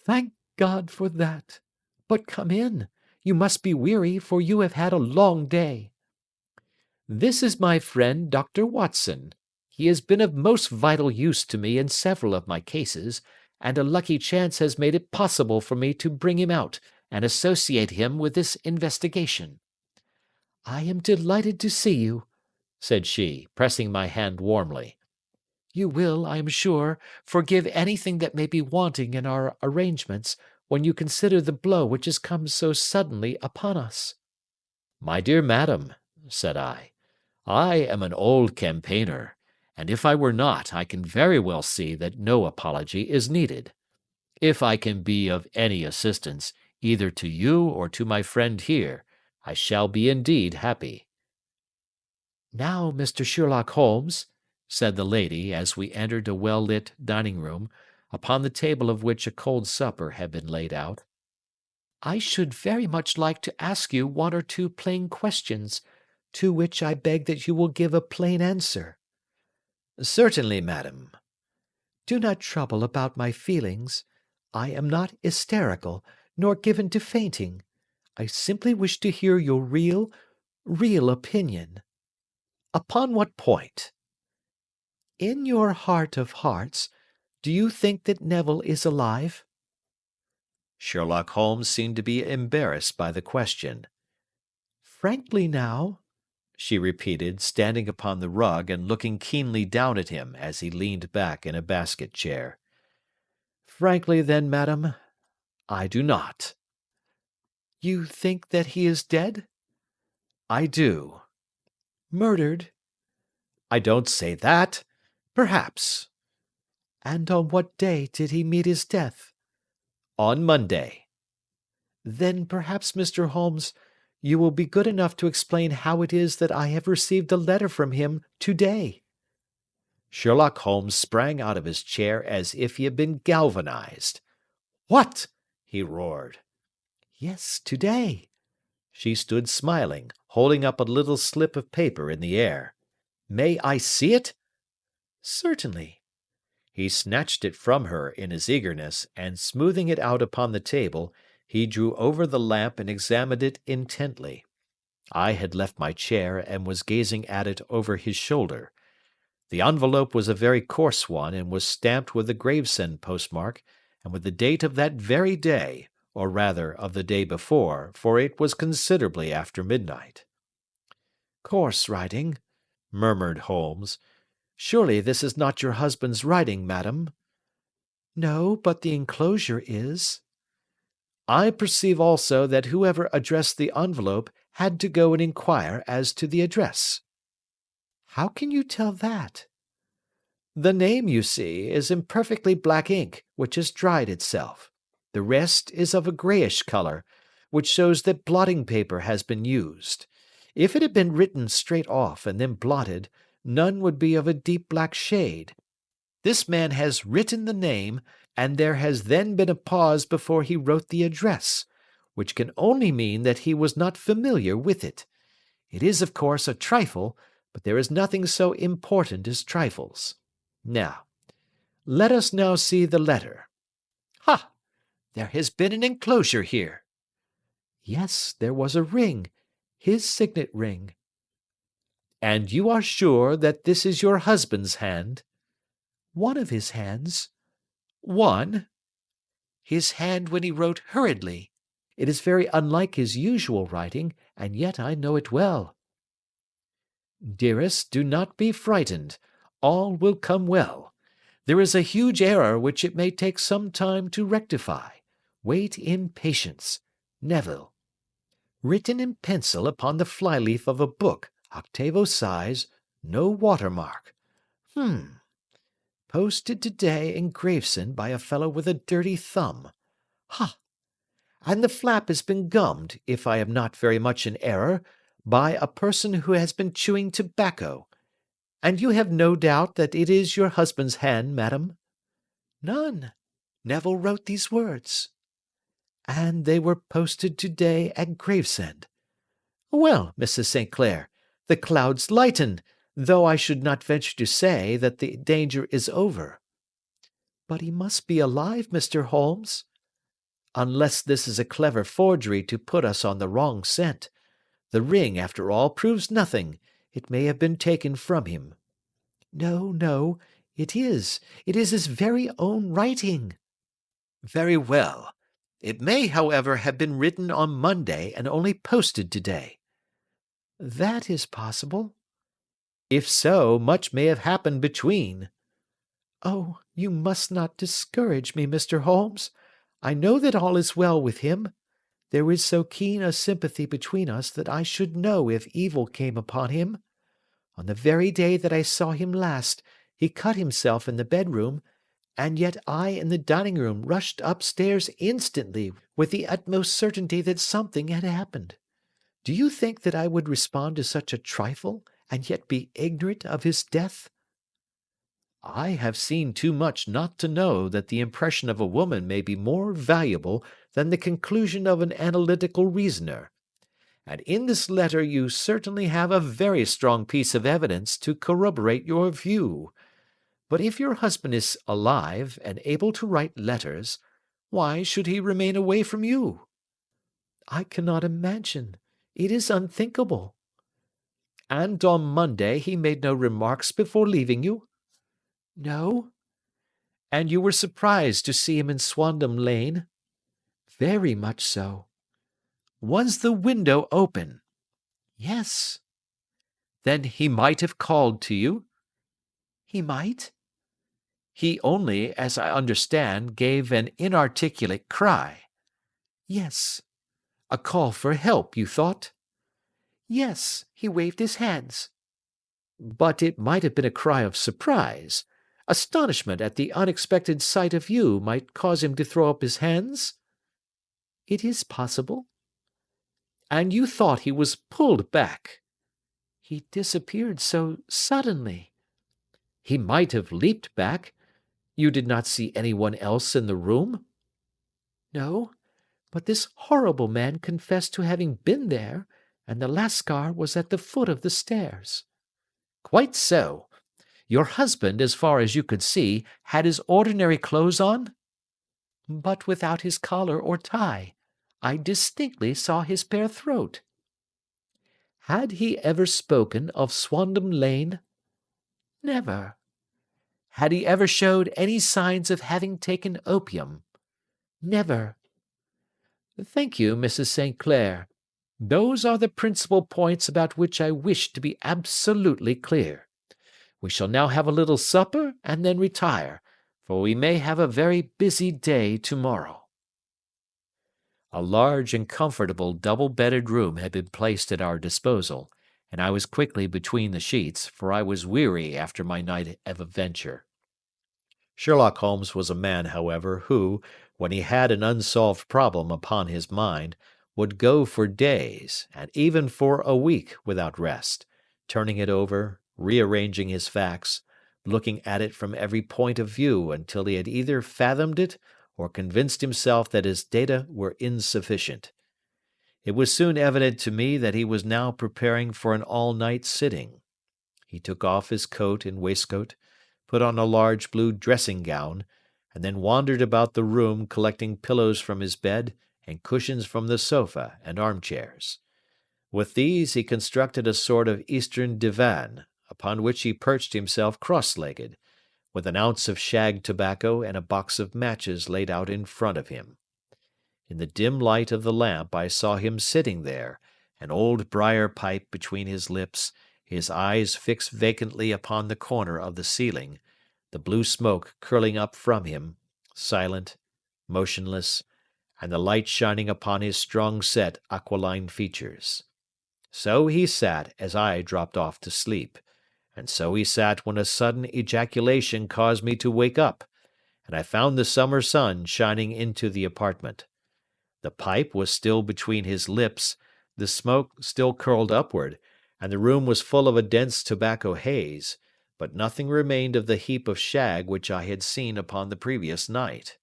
"Thank God for that. But come in. You must be weary, for you have had a long day." This is my friend Dr. Watson. He has been of most vital use to me in several of my cases, and a lucky chance has made it possible for me to bring him out and associate him with this investigation." "I am delighted to see you," said she, pressing my hand warmly. "You will, I am sure, forgive anything that may be wanting in our arrangements, when you consider the blow which has come so suddenly upon us." "My dear madam," said I am an old campaigner, and if I were not, I can very well see that no apology is needed. If I can be of any assistance, either to you or to my friend here, I shall be indeed happy." "Now, Mr. Sherlock Holmes," said the lady, as we entered a well-lit dining-room, upon the table of which a cold supper had been laid out, "I should very much like to ask you one or two plain questions, to which I beg that you will give a plain answer." "Certainly, madam." "Do not trouble about my feelings. I am not hysterical, nor given to fainting. I simply wish to hear your real opinion." "Upon what point?" "In your heart of hearts, do you think that Neville is alive?" Sherlock Holmes seemed to be embarrassed by the question. "Frankly now," she repeated, standing upon the rug and looking keenly down at him as he leaned back in a basket chair. "Frankly, then, madam, I do not." you think that he is dead?" "I do." "Murdered?" "I don't say that. Perhaps." "And on what day did he meet his death?" "On Monday." "Then perhaps, Mr. Holmes, you will be good enough to explain how it is that I have received a letter from him to-day." Sherlock Holmes sprang out of his chair as if he had been galvanized. "What?" he roared. "Yes, to-day." She stood smiling, holding up a little slip of paper in the air. "May I see it?" "Certainly." He snatched it from her in his eagerness, and smoothing it out upon the table, he drew over the lamp and examined it intently. I had left my chair and was gazing at it over his shoulder. The envelope was a very coarse one, and was stamped with the Gravesend postmark, and with the date of that very day, or rather of the day before, for it was considerably after midnight. "Coarse writing," murmured Holmes. "Surely this is not your husband's writing, madam?" "No, but the enclosure is." I perceive also that whoever addressed the envelope had to go and inquire as to the address." "How can you tell that?" "The name, you see, is in perfectly black ink, which has dried itself. The rest is of a greyish colour, which shows that blotting paper has been used. If it had been written straight off and then blotted, none would be of a deep black shade. This man has written the name, and there has then been a pause before he wrote the address, which can only mean that he was not familiar with it. It is, of course, a trifle, but there is nothing so important as trifles. Now, let us now see the letter. Ha! There has been an enclosure here." "Yes, there was a ring, his signet ring." "And you are sure that this is your husband's hand?" "One of his hands." "One?" "His hand when he wrote hurriedly. It is very unlike his usual writing, and yet I know it well." "Dearest, do not be frightened. All will come well. There is a huge error which it may take some time to rectify. Wait in patience. Neville. Written in pencil upon the flyleaf of a book, octavo size, no watermark. Posted today in Gravesend by a fellow with a dirty thumb. Ha! And the flap has been gummed, if I am not very much in error, by a person who has been chewing tobacco. And you have no doubt that it is your husband's hand, madam?" "None. Neville wrote these words." "And they were posted to-day at Gravesend. Well, Mrs. St. Clair, the clouds lighten, though I should not venture to say that the danger is over." "But he must be alive, Mr. Holmes." "Unless this is a clever forgery to put us on the wrong scent. The ring, after all, proves nothing. It may have been taken from him." "No, no, it is. It is his very own writing." "Very well. It may, however, have been written on Monday and only posted today." "That is possible." "If so, much may have happened between." "Oh, you must not discourage me, Mr. Holmes. I know that all is well with him. There is so keen a sympathy between us that I should know if evil came upon him. On the very day that I saw him last, he cut himself in the bedroom, and yet I in the dining room rushed upstairs instantly with the utmost certainty that something had happened. Do you think that I would respond to such a trifle, and yet be ignorant of his death?" "I have seen too much not to know that the impression of a woman may be more valuable than the conclusion of an analytical reasoner. And in this letter you certainly have a very strong piece of evidence to corroborate your view. But if your husband is alive and able to write letters, why should he remain away from you?" "I cannot imagine. It is unthinkable." "And on Monday he made no remarks before leaving you?" "No." "And you were surprised to see him in Swandam Lane?" "Very much so." "Was the window open?" "Yes." "Then he might have called to you?" "He might." "He only, as I understand, gave an inarticulate cry?" "Yes." "A call for help, you thought?" "Yes, he waved his hands." "But it might have been a cry of surprise. Astonishment at the unexpected sight of you might cause him to throw up his hands?" "It is possible." "And you thought he was pulled back?" "He disappeared so suddenly." "He might have leaped back. You did not see anyone else in the room?" "No, but this horrible man confessed to having been there, and the Lascar was at the foot of the stairs." "Quite so. Your husband, as far as you could see, had his ordinary clothes on?" "But without his collar or tie. I distinctly saw his bare throat." "Had he ever spoken of Swandam Lane?" "Never." "Had he ever showed any signs of having taken opium?" "Never." "Thank you, Mrs. St. Clair. Those are the principal points about which I wish to be absolutely clear. We shall now have a little supper and then retire, for we may have a very busy day to-morrow." A large and comfortable double-bedded room had been placed at our disposal, and I was quickly between the sheets, for I was weary after my night of adventure. Sherlock Holmes was a man, however, who, when he had an unsolved problem upon his mind, would go for days, and even for a week, without rest, turning it over, rearranging his facts, looking at it from every point of view until he had either fathomed it or convinced himself that his data were insufficient. It was soon evident to me that he was now preparing for an all-night sitting. He took off his coat and waistcoat, put on a large blue dressing-gown, and then wandered about the room collecting pillows from his bed and cushions from the sofa and armchairs. With these he constructed a sort of Eastern divan, upon which he perched himself cross-legged, with an ounce of shag tobacco and a box of matches laid out in front of him. In the dim light of the lamp I saw him sitting there, an old briar pipe between his lips, his eyes fixed vacantly upon the corner of the ceiling, the blue smoke curling up from him, silent, motionless, and the light shining upon his strong-set aquiline features. So he sat as I dropped off to sleep, and so he sat when a sudden ejaculation caused me to wake up, and I found the summer sun shining into the apartment. The pipe was still between his lips, the smoke still curled upward, and the room was full of a dense tobacco haze, but nothing remained of the heap of shag which I had seen upon the previous night.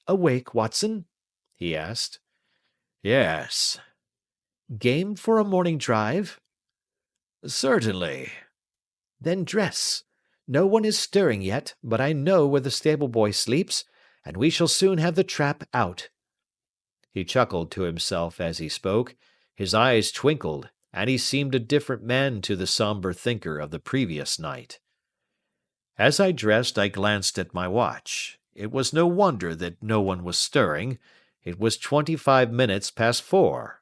"Awake, Watson?" he asked. "Yes." "Game for a morning drive?" "Certainly." "Then dress. No one is stirring yet, but I know where the stable-boy sleeps, and we shall soon have the trap out." He chuckled to himself as he spoke, his eyes twinkled, and he seemed a different man to the sombre thinker of the previous night. As I dressed, I glanced at my watch. It was no wonder that no one was stirring. It was 25 minutes past 4.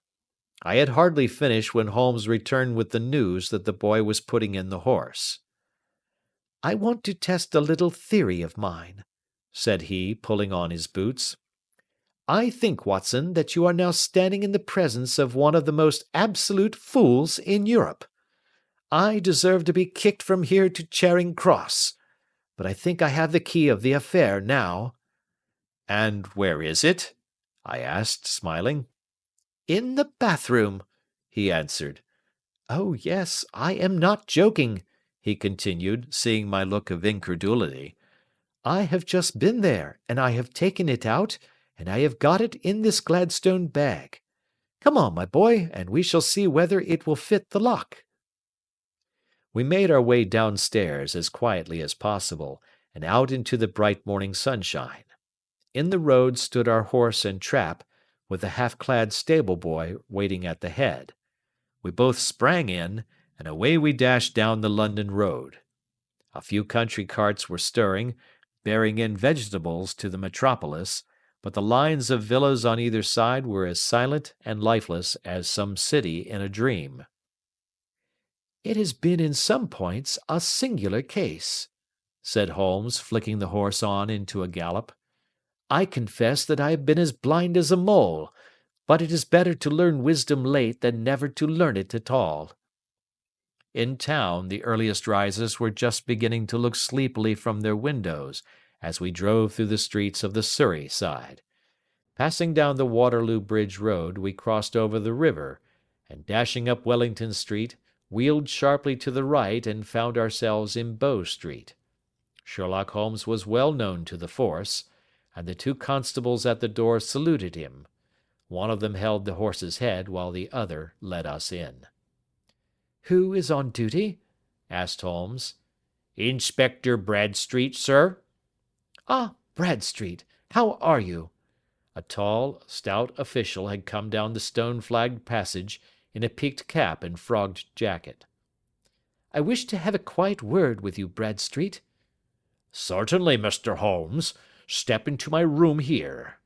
I had hardly finished when Holmes returned with the news that the boy was putting in the horse. "I want to test a little theory of mine," said he, pulling on his boots. "I think, Watson, that you are now standing in the presence of one of the most absolute fools in Europe. I deserve to be kicked from here to Charing Cross, but I think I have the key of the affair now." "And where is it?" I asked, smiling. "In the bathroom," he answered. "Oh, yes, I am not joking," he continued, seeing my look of incredulity. "I have just been there, and I have taken it out, and I have got it in this Gladstone bag. Come on, my boy, and we shall see whether it will fit the lock." We made our way downstairs as quietly as possible, and out into the bright morning sunshine. In the road stood our horse and trap, with the half-clad stable-boy waiting at the head. We both sprang in, and away we dashed down the London road. A few country carts were stirring, bearing in vegetables to the metropolis, but the lines of villas on either side were as silent and lifeless as some city in a dream. "It has been in some points a singular case," said Holmes, flicking the horse on into a gallop. "I confess that I have been as blind as a mole, but it is better to learn wisdom late than never to learn it at all." In town, the earliest risers were just beginning to look sleepily from their windows as we drove through the streets of the Surrey side. Passing down the Waterloo Bridge Road, we crossed over the river, and dashing up Wellington Street, wheeled sharply to the right and found ourselves in Bow Street. Sherlock Holmes was well known to the force, and the two constables at the door saluted him. One of them held the horse's head while the other led us in. "Who is on duty?" asked Holmes. "Inspector Bradstreet, sir." "Ah, Bradstreet, how are you?" A tall, stout official had come down the stone-flagged passage in a peaked cap and frogged jacket. "I wish to have a quiet word with you, Bradstreet." "Certainly, Mr. Holmes. Step into my room here."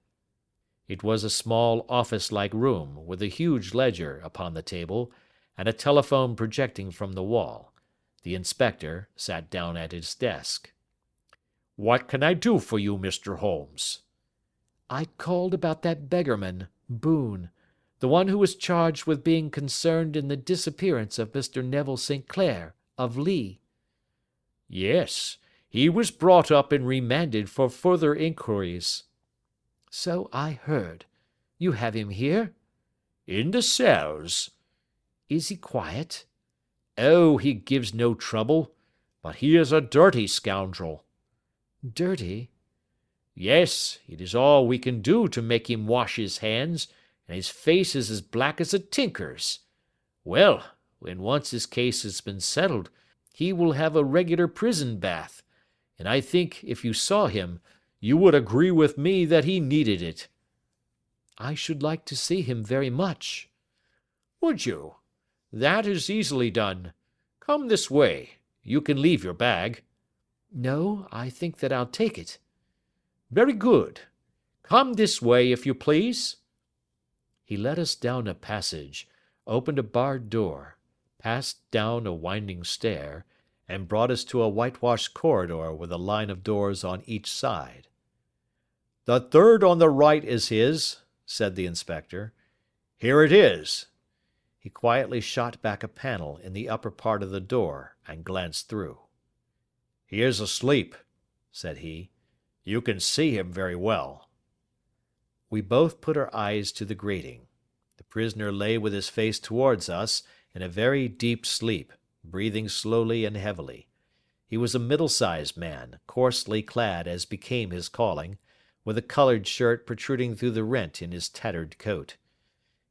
It was a small office-like room, with a huge ledger upon the table, and a telephone projecting from the wall. The inspector sat down at his desk. "What can I do for you, Mr. Holmes?" "I called about that beggarman, Boone, the one who was charged with being concerned in the disappearance of Mr. Neville St. Clair, of Lee." "Yes, he was brought up and remanded for further inquiries." "So I heard. You have him here?" "In the cells." "Is he quiet?" "Oh, he gives no trouble, but he is a dirty scoundrel." "Dirty?" "Yes, it is all we can do to make him wash his hands, and his face is as black as a tinker's. Well, when once his case has been settled, he will have a regular prison bath, and I think, if you saw him, you would agree with me that he needed it." "I should like to see him very much." "Would you? That is easily done. Come this way. You can leave your bag." "No, I think that I'll take it." "Very good. Come this way, if you please." He led us down a passage, opened a barred door, passed down a winding stair, and brought us to a whitewashed corridor with a line of doors on each side. "The third on the right is his," said the inspector. "Here it is." He quietly shot back a panel in the upper part of the door and glanced through. "He is asleep," said he. "You can see him very well." We both put our eyes to the grating. The prisoner lay with his face towards us in a very deep sleep, breathing slowly and heavily. He was a middle-sized man, coarsely clad as became his calling, with a coloured shirt protruding through the rent in his tattered coat.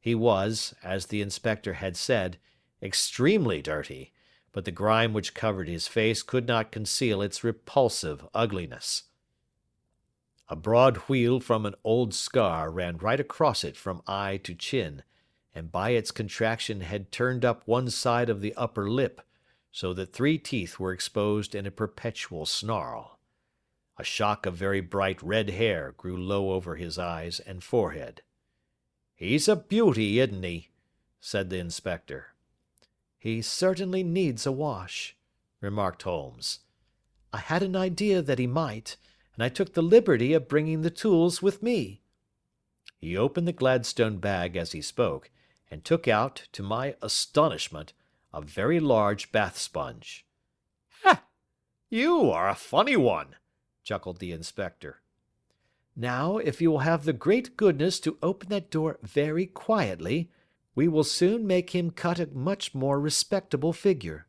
He was, as the inspector had said, extremely dirty, but the grime which covered his face could not conceal its repulsive ugliness. A broad wheal from an old scar ran right across it from eye to chin, and by its contraction had turned up one side of the upper lip, so that 3 teeth were exposed in a perpetual snarl. A shock of very bright red hair grew low over his eyes and forehead. "He's a beauty, isn't he?" said the inspector. "He certainly needs a wash," remarked Holmes. "I had an idea that he might, and I took the liberty of bringing the tools with me." He opened the Gladstone bag as he spoke, and took out, to my astonishment, a very large bath sponge. "Ha! You are a funny one," chuckled the inspector. "Now, if you will have the great goodness to open that door very quietly, we will soon make him cut a much more respectable figure."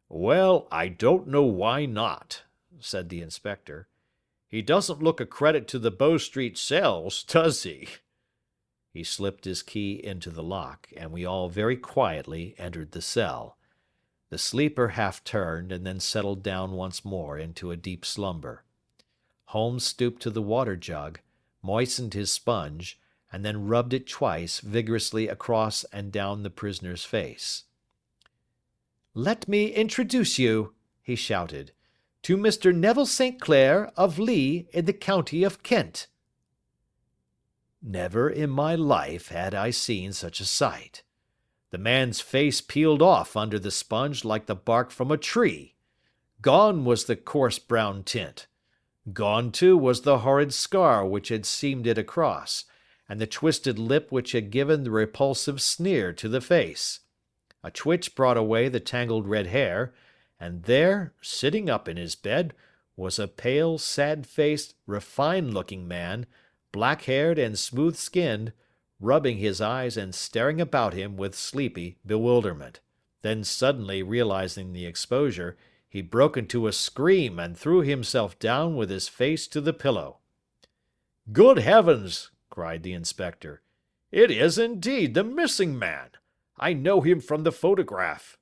"Well, I don't know why not," said the inspector. "He doesn't look a credit to the Bow Street cells, does he?" He slipped his key into the lock, and we all very quietly entered the cell. The sleeper half turned and then settled down once more into a deep slumber. Holmes stooped to the water jug, moistened his sponge, and then rubbed it twice vigorously across and down the prisoner's face. "Let me introduce you," he shouted, "to Mr. Neville St. Clair of Lee in the county of Kent." Never in my life had I seen such a sight. The man's face peeled off under the sponge like the bark from a tree. Gone was the coarse brown tint. Gone, too, was the horrid scar which had seamed it across, and the twisted lip which had given the repulsive sneer to the face. A twitch brought away the tangled red hair, and there, sitting up in his bed, was a pale, sad-faced, refined-looking man, black-haired and smooth-skinned, rubbing his eyes and staring about him with sleepy bewilderment. Then suddenly realizing the exposure, he broke into a scream and threw himself down with his face to the pillow. "Good heavens!" cried the inspector. "It is indeed the missing man. I know him from the photograph."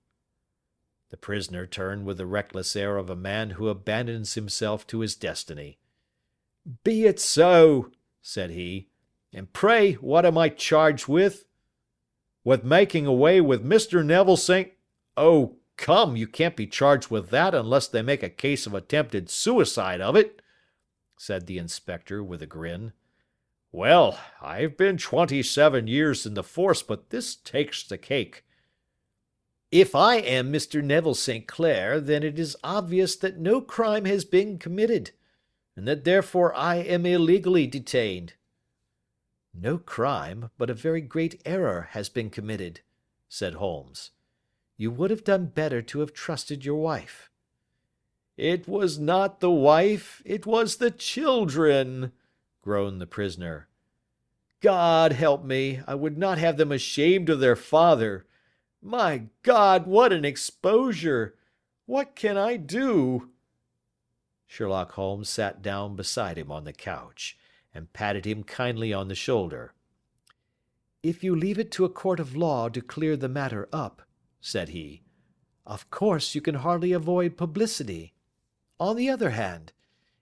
The prisoner turned with the reckless air of a man who abandons himself to his destiny. "Be it so," said he. "And pray, what am I charged with?" "With making away with Mr. Neville St. Oh, come, you can't be charged with that unless they make a case of attempted suicide of it," said the inspector with a grin. "Well, I've been 27 years in the force, but this takes the cake." "If I am Mr. Neville St. Clair, then it is obvious that no crime has been committed, and that therefore I am illegally detained." "No crime, but a very great error has been committed," said Holmes. "You would have done better to have trusted your wife." "It was not the wife, it was the children," groaned the prisoner. "God help me, I would not have them ashamed of their father. My God, what an exposure! What can I do?" Sherlock Holmes sat down beside him on the couch, and patted him kindly on the shoulder. "If you leave it to a court of law to clear the matter up," said he, "of course you can hardly avoid publicity. On the other hand,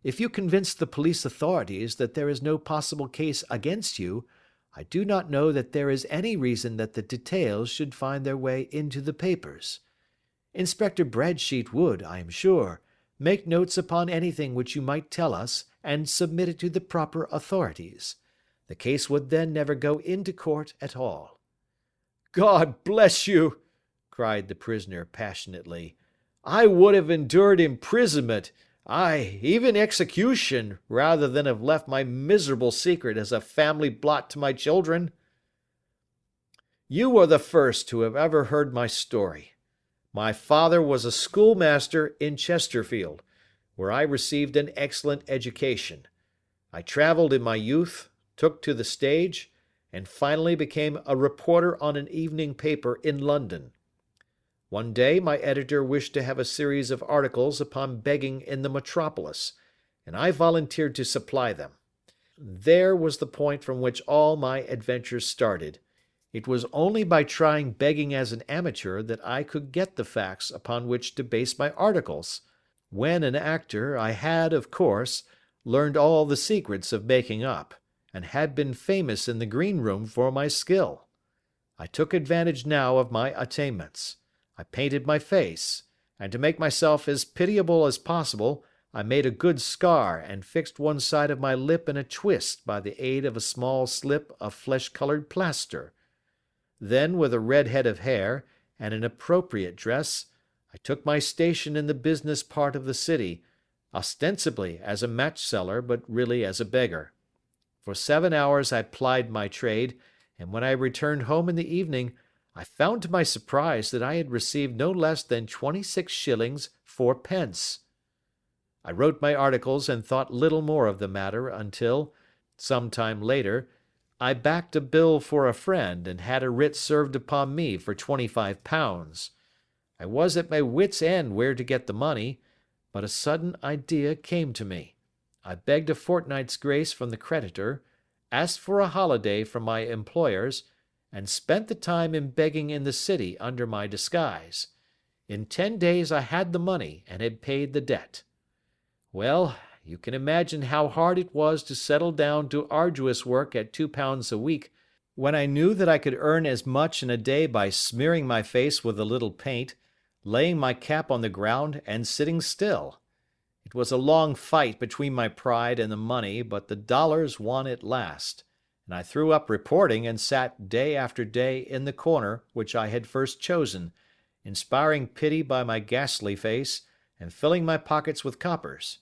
if you convince the police authorities that there is no possible case against you, I do not know that there is any reason that the details should find their way into the papers. Inspector Bradsheet would, I am sure, make notes upon anything which you might tell us and submit it to the proper authorities. The case would then never go into court at all." "God bless you!" cried the prisoner passionately. "I would have endured imprisonment, aye, even execution, rather than have left my miserable secret as a family blot to my children. You are the first who have ever heard my story. My father was a schoolmaster in Chesterfield, where I received an excellent education. I travelled in my youth, took to the stage, and finally became a reporter on an evening paper in London. One day my editor wished to have a series of articles upon begging in the metropolis, and I volunteered to supply them. There was the point from which all my adventures started. It was only by trying begging as an amateur that I could get the facts upon which to base my articles. When an actor, I had, of course, learned all the secrets of making up, and had been famous in the green room for my skill. I took advantage now of my attainments. I painted my face, and to make myself as pitiable as possible, I made a good scar and fixed one side of my lip in a twist by the aid of a small slip of flesh-colored plaster. Then, with a red head of hair and an appropriate dress, I took my station in the business part of the city, ostensibly as a match-seller, but really as a beggar. For 7 hours I plied my trade, and when I returned home in the evening, I found to my surprise that I had received no less than 26 shillings 4 pence. I wrote my articles and thought little more of the matter until, some time later, I backed a bill for a friend and had a writ served upon me for £25. I was at my wits' end where to get the money, but a sudden idea came to me. I begged a fortnight's grace from the creditor, asked for a holiday from my employers, and spent the time in begging in the city under my disguise. In 10 days I had the money and had paid the debt. Well, you can imagine how hard it was to settle down to arduous work at £2 a week, when I knew that I could earn as much in a day by smearing my face with a little paint, laying my cap on the ground, and sitting still. It was a long fight between my pride and the money, but the dollars won at last, and I threw up reporting and sat day after day in the corner which I had first chosen, inspiring pity by my ghastly face, and filling my pockets with coppers.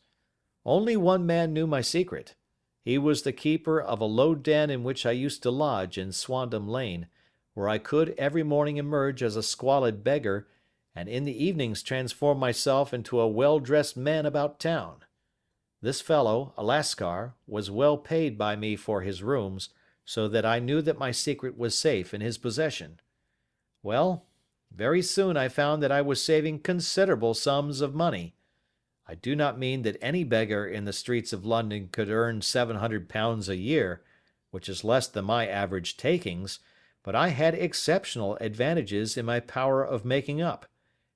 Only one man knew my secret. He was the keeper of a low den in which I used to lodge in Swandam Lane, where I could every morning emerge as a squalid beggar, and in the evenings transform myself into a well-dressed man about town. This fellow, a Lascar, was well paid by me for his rooms, so that I knew that my secret was safe in his possession. Well, very soon I found that I was saving considerable sums of money. I do not mean that any beggar in the streets of London could earn £700 a year, which is less than my average takings, but I had exceptional advantages in my power of making up,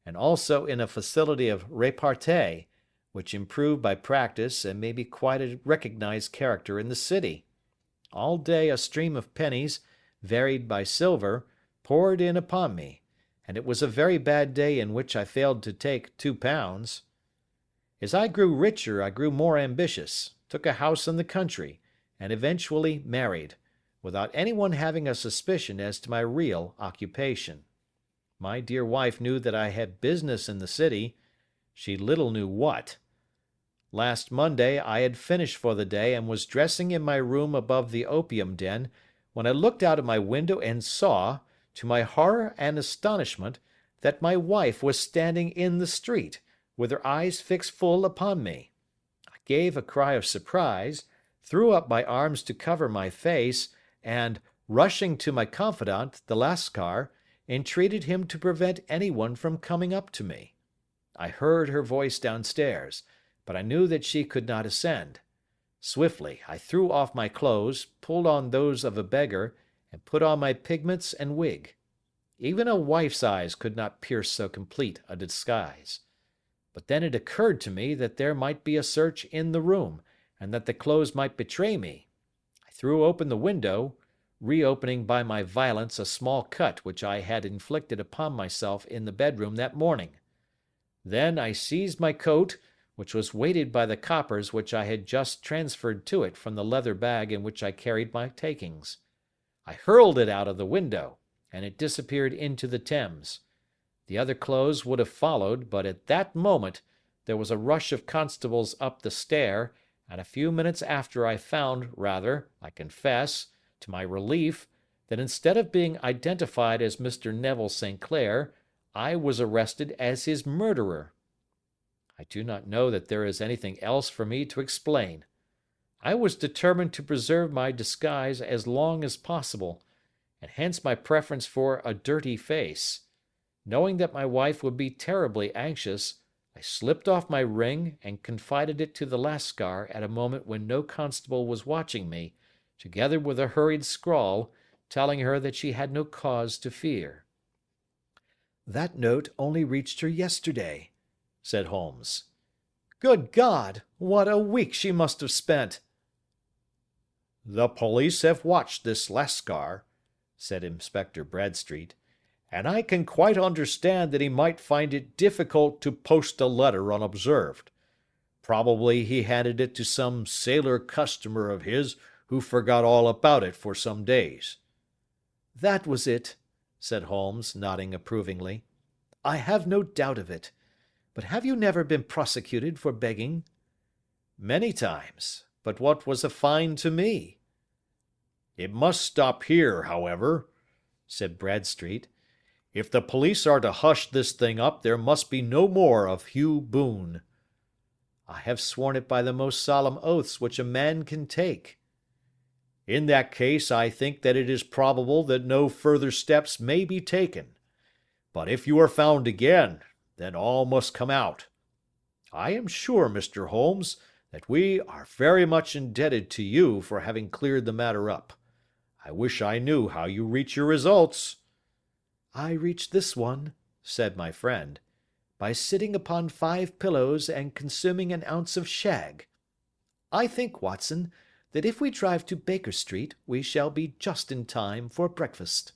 and also in a facility of repartee, which improved by practice and made me quite a recognized character in the city. All day a stream of pennies, varied by silver, poured in upon me, and it was a very bad day in which I failed to take £2. As I grew richer, I grew more ambitious, took a house in the country, and eventually married, without anyone having a suspicion as to my real occupation. My dear wife knew that I had business in the city. She little knew what. Last Monday I had finished for the day and was dressing in my room above the opium den, when I looked out of my window and saw, to my horror and astonishment, that my wife was standing in the street, with her eyes fixed full upon me. I gave a cry of surprise, threw up my arms to cover my face, and, rushing to my confidant, the Lascar, entreated him to prevent anyone from coming up to me. I heard her voice downstairs, but I knew that she could not ascend. Swiftly I threw off my clothes, pulled on those of a beggar, and put on my pigments and wig. Even a wife's eyes could not pierce so complete a disguise. But then it occurred to me that there might be a search in the room, and that the clothes might betray me. I threw open the window, reopening by my violence a small cut which I had inflicted upon myself in the bedroom that morning. Then I seized my coat, which was weighted by the coppers which I had just transferred to it from the leather bag in which I carried my takings. I hurled it out of the window, and it disappeared into the Thames. The other clothes would have followed, but at that moment there was a rush of constables up the stair, and a few minutes after I found, rather, I confess, to my relief, that instead of being identified as Mr. Neville St. Clair, I was arrested as his murderer. I do not know that there is anything else for me to explain. I was determined to preserve my disguise as long as possible, and hence my preference for a dirty face. Knowing that my wife would be terribly anxious, I slipped off my ring and confided it to the Lascar at a moment when no constable was watching me, together with a hurried scrawl, telling her that she had no cause to fear. "That note only reached her yesterday," said Holmes. "Good God! What a week she must have spent!" "The police have watched this Lascar," said Inspector Bradstreet, "and I can quite understand that he might find it difficult to post a letter unobserved. Probably he handed it to some sailor customer of his who forgot all about it for some days." "That was it," said Holmes, nodding approvingly. "I have no doubt of it. But have you never been prosecuted for begging?" "Many times. But what was a fine to me?" "It must stop here, however," said Bradstreet. "If the police are to hush this thing up, there must be no more of Hugh Boone." "I have sworn it by the most solemn oaths which a man can take." "In that case, I think that it is probable that no further steps may be taken. But if you are found again, then all must come out. I am sure, Mr. Holmes, that we are very much indebted to you for having cleared the matter up. I wish I knew how you reach your results." "I reach this one," said my friend, "by sitting upon 5 pillows and consuming an ounce of shag. I think, Watson, that if we drive to Baker Street we shall be just in time for breakfast."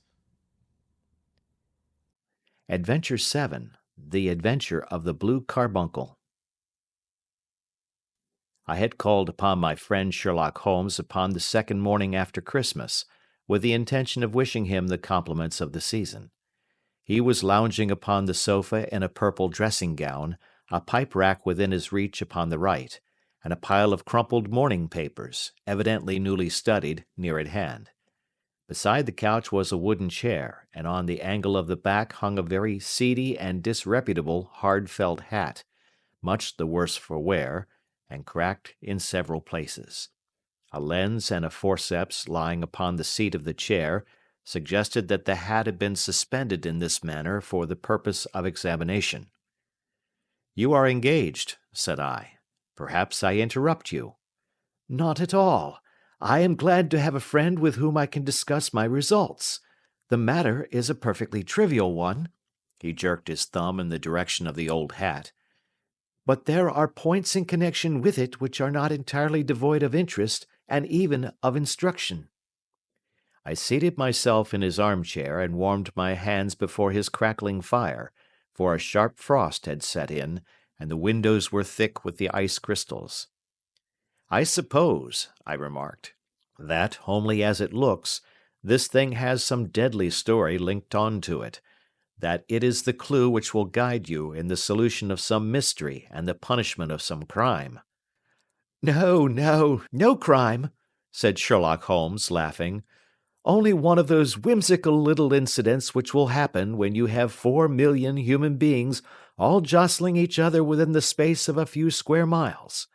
Adventure 7. The Adventure of the Blue Carbuncle. I had called upon my friend Sherlock Holmes upon the second morning after Christmas, with the intention of wishing him the compliments of the season. He was lounging upon the sofa in a purple dressing-gown, a pipe-rack within his reach upon the right, and a pile of crumpled morning papers, evidently newly studied, near at hand. Beside the couch was a wooden chair, and on the angle of the back hung a very seedy and disreputable hard felt hat, much the worse for wear, and cracked in several places. A lens and a forceps lying upon the seat of the chair suggested that the hat had been suspended in this manner for the purpose of examination. "You are engaged," said I. "Perhaps I interrupt you." "Not at all. I am glad to have a friend with whom I can discuss my results. The matter is a perfectly trivial one." He jerked his thumb in the direction of the old hat. "But there are points in connection with it which are not entirely devoid of interest and even of instruction." I seated myself in his armchair and warmed my hands before his crackling fire, for a sharp frost had set in, and the windows were thick with the ice crystals. "I suppose," I remarked, "that, homely as it looks, this thing has some deadly story linked on to it, that it is the clue which will guide you in the solution of some mystery and the punishment of some crime." "No, no, no crime," said Sherlock Holmes, laughing. "Only one of those whimsical little incidents which will happen when you have 4,000,000 human beings all jostling each other within the space of a few square miles.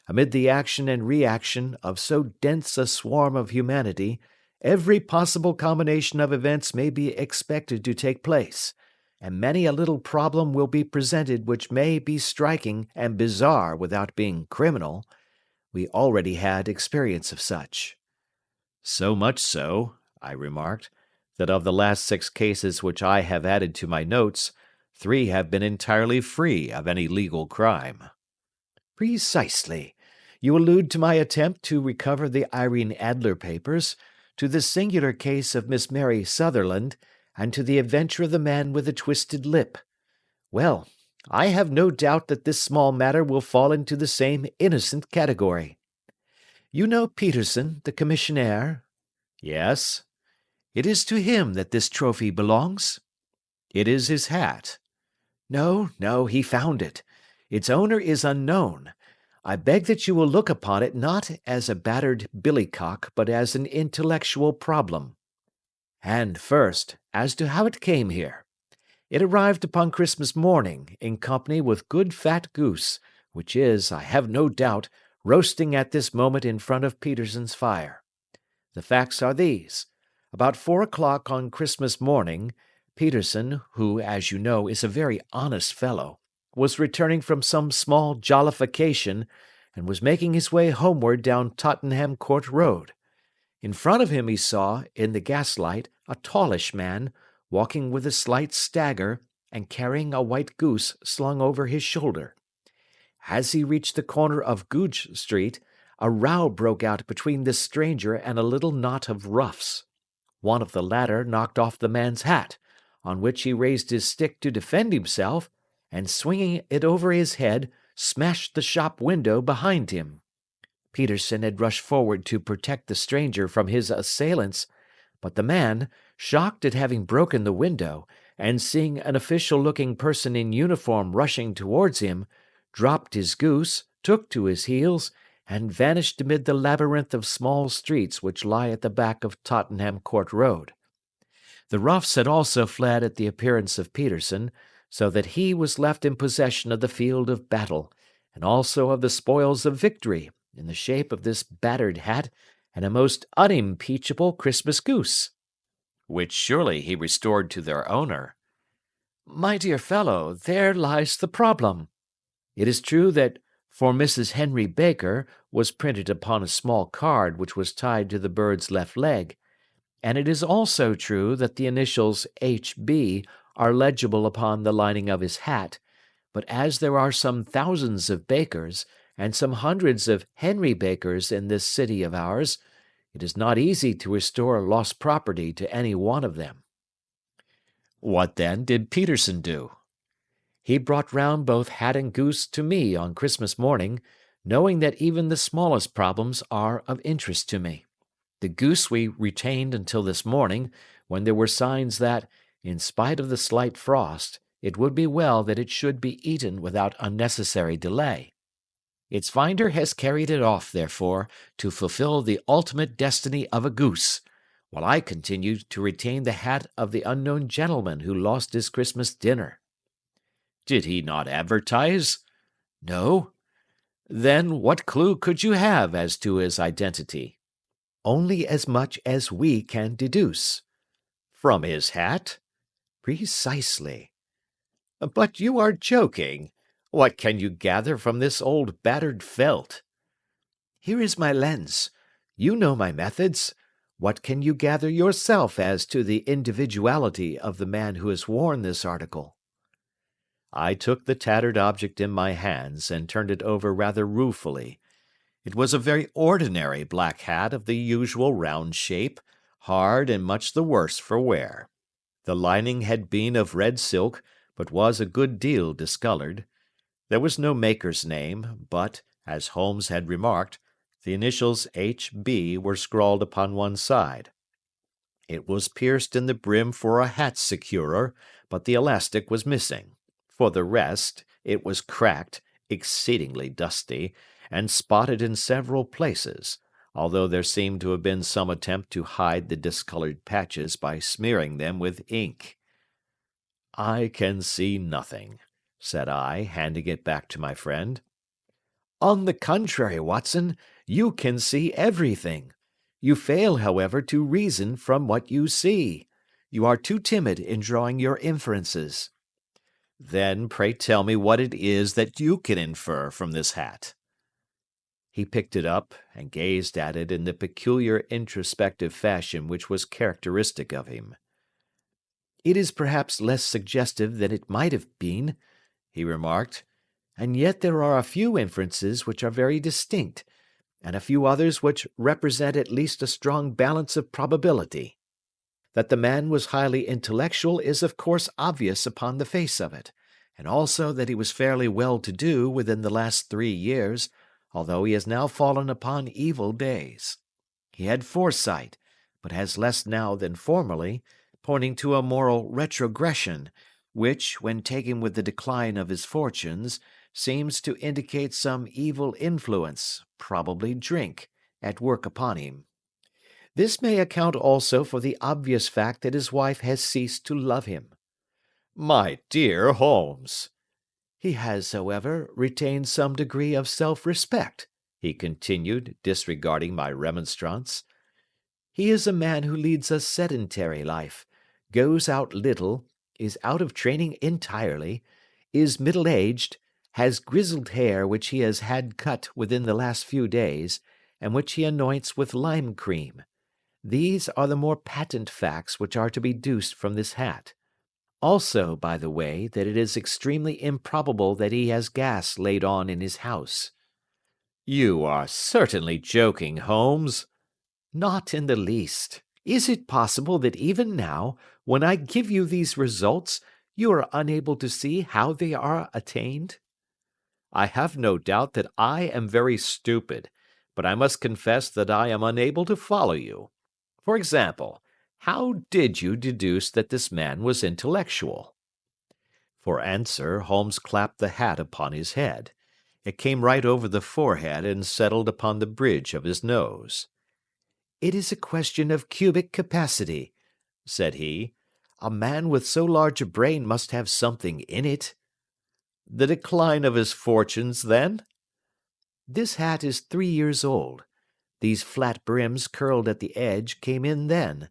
Amid the action and reaction of so dense a swarm of humanity, every possible combination of events may be expected to take place, and many a little problem will be presented which may be striking and bizarre without being criminal. We already had experience of such." "So much so," I remarked, "that of the last 6 cases which I have added to my notes, 3 have been entirely free of any legal crime." "Precisely. You allude to my attempt to recover the Irene Adler papers, to the singular case of Miss Mary Sutherland, and to the adventure of the man with the twisted lip. Well, I have no doubt that this small matter will fall into the same innocent category. You know Peterson, the commissionaire?" "Yes." "It is to him that this trophy belongs?" "It is his hat." "No, no, he found it. Its owner is unknown. I beg that you will look upon it not as a battered billycock, but as an intellectual problem. And first, as to how it came here. It arrived upon Christmas morning, in company with good fat goose, which is, I have no doubt, roasting at this moment in front of Peterson's fire. The facts are these. About 4 o'clock on Christmas morning, Peterson, who, as you know, is a very honest fellow, was returning from some small jollification, and was making his way homeward down Tottenham Court Road. In front of him he saw, in the gaslight, a tallish man, walking with a slight stagger, and carrying a white goose slung over his shoulder. As he reached the corner of Goodge Street, a row broke out between this stranger and a little knot of roughs. One of the latter knocked off the man's hat, on which he raised his stick to defend himself, and swinging it over his head, smashed the shop window behind him. Peterson had rushed forward to protect the stranger from his assailants, but the man, shocked at having broken the window, and seeing an official-looking person in uniform rushing towards him, dropped his goose, took to his heels, and vanished amid the labyrinth of small streets which lie at the back of Tottenham Court Road. The roughs had also fled at the appearance of Peterson, so that he was left in possession of the field of battle, and also of the spoils of victory, in the shape of this battered hat and a most unimpeachable Christmas goose, which surely he restored to their owner. My dear fellow, there lies the problem. It is true that "For Mrs. Henry Baker" was printed upon a small card which was tied to the bird's left leg, and it is also true that the initials H.B. are legible upon the lining of his hat, but as there are some thousands of Bakers, and some hundreds of Henry Bakers in this city of ours, it is not easy to restore lost property to any one of them. What then did Peterson do? He brought round both hat and goose to me on Christmas morning, knowing that even the smallest problems are of interest to me. The goose we retained until this morning, when there were signs that, in spite of the slight frost, it would be well that it should be eaten without unnecessary delay. Its finder has carried it off, therefore, to fulfill the ultimate destiny of a goose, while I continue to retain the hat of the unknown gentleman who lost his Christmas dinner. Did he not advertise? No. Then what clue could you have as to his identity? Only as much as we can deduce. From his hat? Precisely. But you are joking. What can you gather from this old battered felt? Here is my lens. You know my methods. What can you gather yourself as to the individuality of the man who has worn this article? I took the tattered object in my hands and turned it over rather ruefully. It was a very ordinary black hat of the usual round shape, hard and much the worse for wear. The lining had been of red silk, but was a good deal discoloured. There was no maker's name, but, as Holmes had remarked, the initials H.B. were scrawled upon one side. It was pierced in the brim for a hat securer, but the elastic was missing. For the rest, it was cracked, exceedingly dusty, and spotted in several places, although there seemed to have been some attempt to hide the discoloured patches by smearing them with ink. I can see nothing, said I, handing it back to my friend. On the contrary, Watson, you can see everything. You fail, however, to reason from what you see. You are too timid in drawing your inferences. Then pray tell me what it is that you can infer from this hat. He picked it up and gazed at it in the peculiar introspective fashion which was characteristic of him. It is perhaps less suggestive than it might have been, he remarked, and yet there are a few inferences which are very distinct, and a few others which represent at least a strong balance of probability. That the man was highly intellectual is of course obvious upon the face of it, and also that he was fairly well-to-do within the last 3 years, although he has now fallen upon evil days. He had foresight, but has less now than formerly, pointing to a moral retrogression, which, when taken with the decline of his fortunes, seems to indicate some evil influence, probably drink, at work upon him. This may account also for the obvious fact that his wife has ceased to love him. My dear Holmes! He has, however, retained some degree of self-respect, he continued, disregarding my remonstrance. He is a man who leads a sedentary life, goes out little, is out of training entirely, is middle-aged, has grizzled hair which he has had cut within the last few days, and which he anoints with lime cream. These are the more patent facts which are to be deduced from this hat. Also, by the way, that it is extremely improbable that he has gas laid on in his house. You are certainly joking, Holmes. Not in the least. Is it possible that even now, when I give you these results, you are unable to see how they are attained? I have no doubt that I am very stupid, but I must confess that I am unable to follow you. For example, how did you deduce that this man was intellectual?" For answer, Holmes clapped the hat upon his head. It came right over the forehead and settled upon the bridge of his nose. "It is a question of cubic capacity," said he. "A man with so large a brain must have something in it." "The decline of his fortunes, then?" "This hat is 3 years old. These flat brims curled at the edge came in then.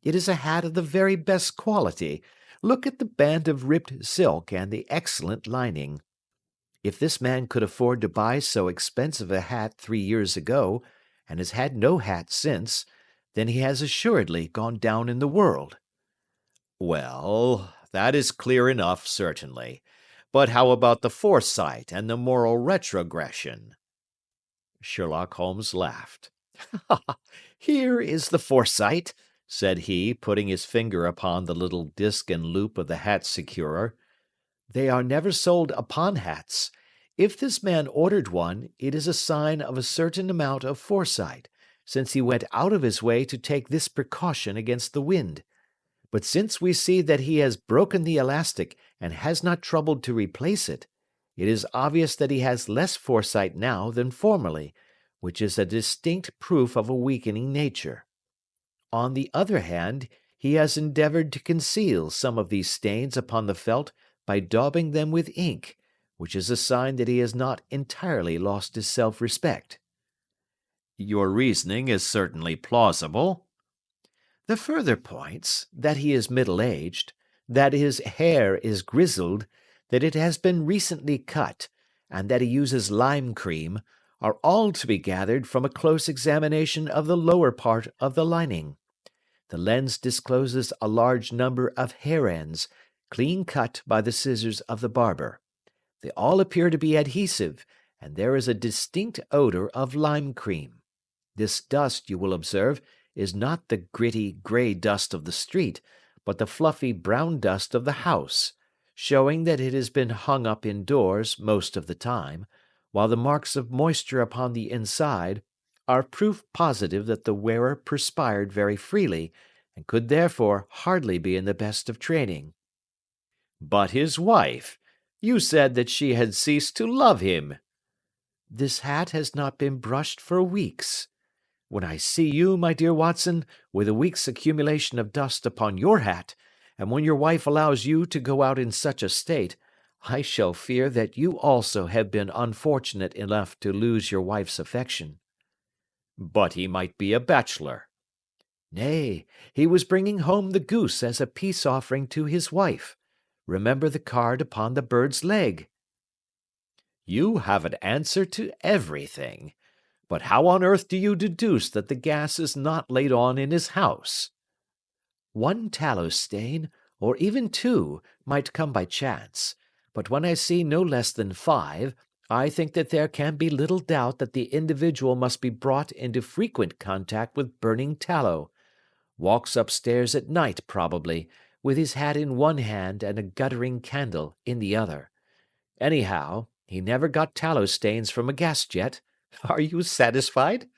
It is a hat of the very best quality. Look at the band of ribbed silk and the excellent lining. If this man could afford to buy so expensive a hat 3 years ago, and has had no hat since, then he has assuredly gone down in the world." "Well, that is clear enough, certainly. But how about the foresight and the moral retrogression?" Sherlock Holmes laughed. "Here is the foresight," said he, putting his finger upon the little disc and loop of the hat securer. "They are never sold upon hats. If this man ordered one, it is a sign of a certain amount of foresight, since he went out of his way to take this precaution against the wind. But since we see that he has broken the elastic and has not troubled to replace it, it is obvious that he has less foresight now than formerly, which is a distinct proof of a weakening nature. On the other hand, he has endeavored to conceal some of these stains upon the felt by daubing them with ink, which is a sign that he has not entirely lost his self-respect." "Your reasoning is certainly plausible." "The further points, that he is middle-aged, that his hair is grizzled, that it has been recently cut, and that he uses lime cream, are all to be gathered from a close examination of the lower part of the lining. The lens discloses a large number of hair ends, clean cut by the scissors of the barber. They all appear to be adhesive, and there is a distinct odor of lime cream. This dust, you will observe, is not the gritty, grey dust of the street, but the fluffy brown dust of the house, showing that it has been hung up indoors most of the time, while the marks of moisture upon the inside are proof positive that the wearer perspired very freely, and could therefore hardly be in the best of training." "But his wife? You said that she had ceased to love him." "This hat has not been brushed for weeks. When I see you, my dear Watson, with a week's accumulation of dust upon your hat, and when your wife allows you to go out in such a state, I shall fear that you also have been unfortunate enough to lose your wife's affection." "But he might be a bachelor." "Nay, he was bringing home the goose as a peace offering to his wife. Remember the card upon the bird's leg." "You have an answer to everything. But how on earth do you deduce that the gas is not laid on in his house?" "One tallow stain, or even two, might come by chance, but when I see no less than 5, I think that there can be little doubt that the individual must be brought into frequent contact with burning tallow. Walks upstairs at night, probably, with his hat in one hand and a guttering candle in the other. Anyhow, he never got tallow stains from a gas jet. Are you satisfied?"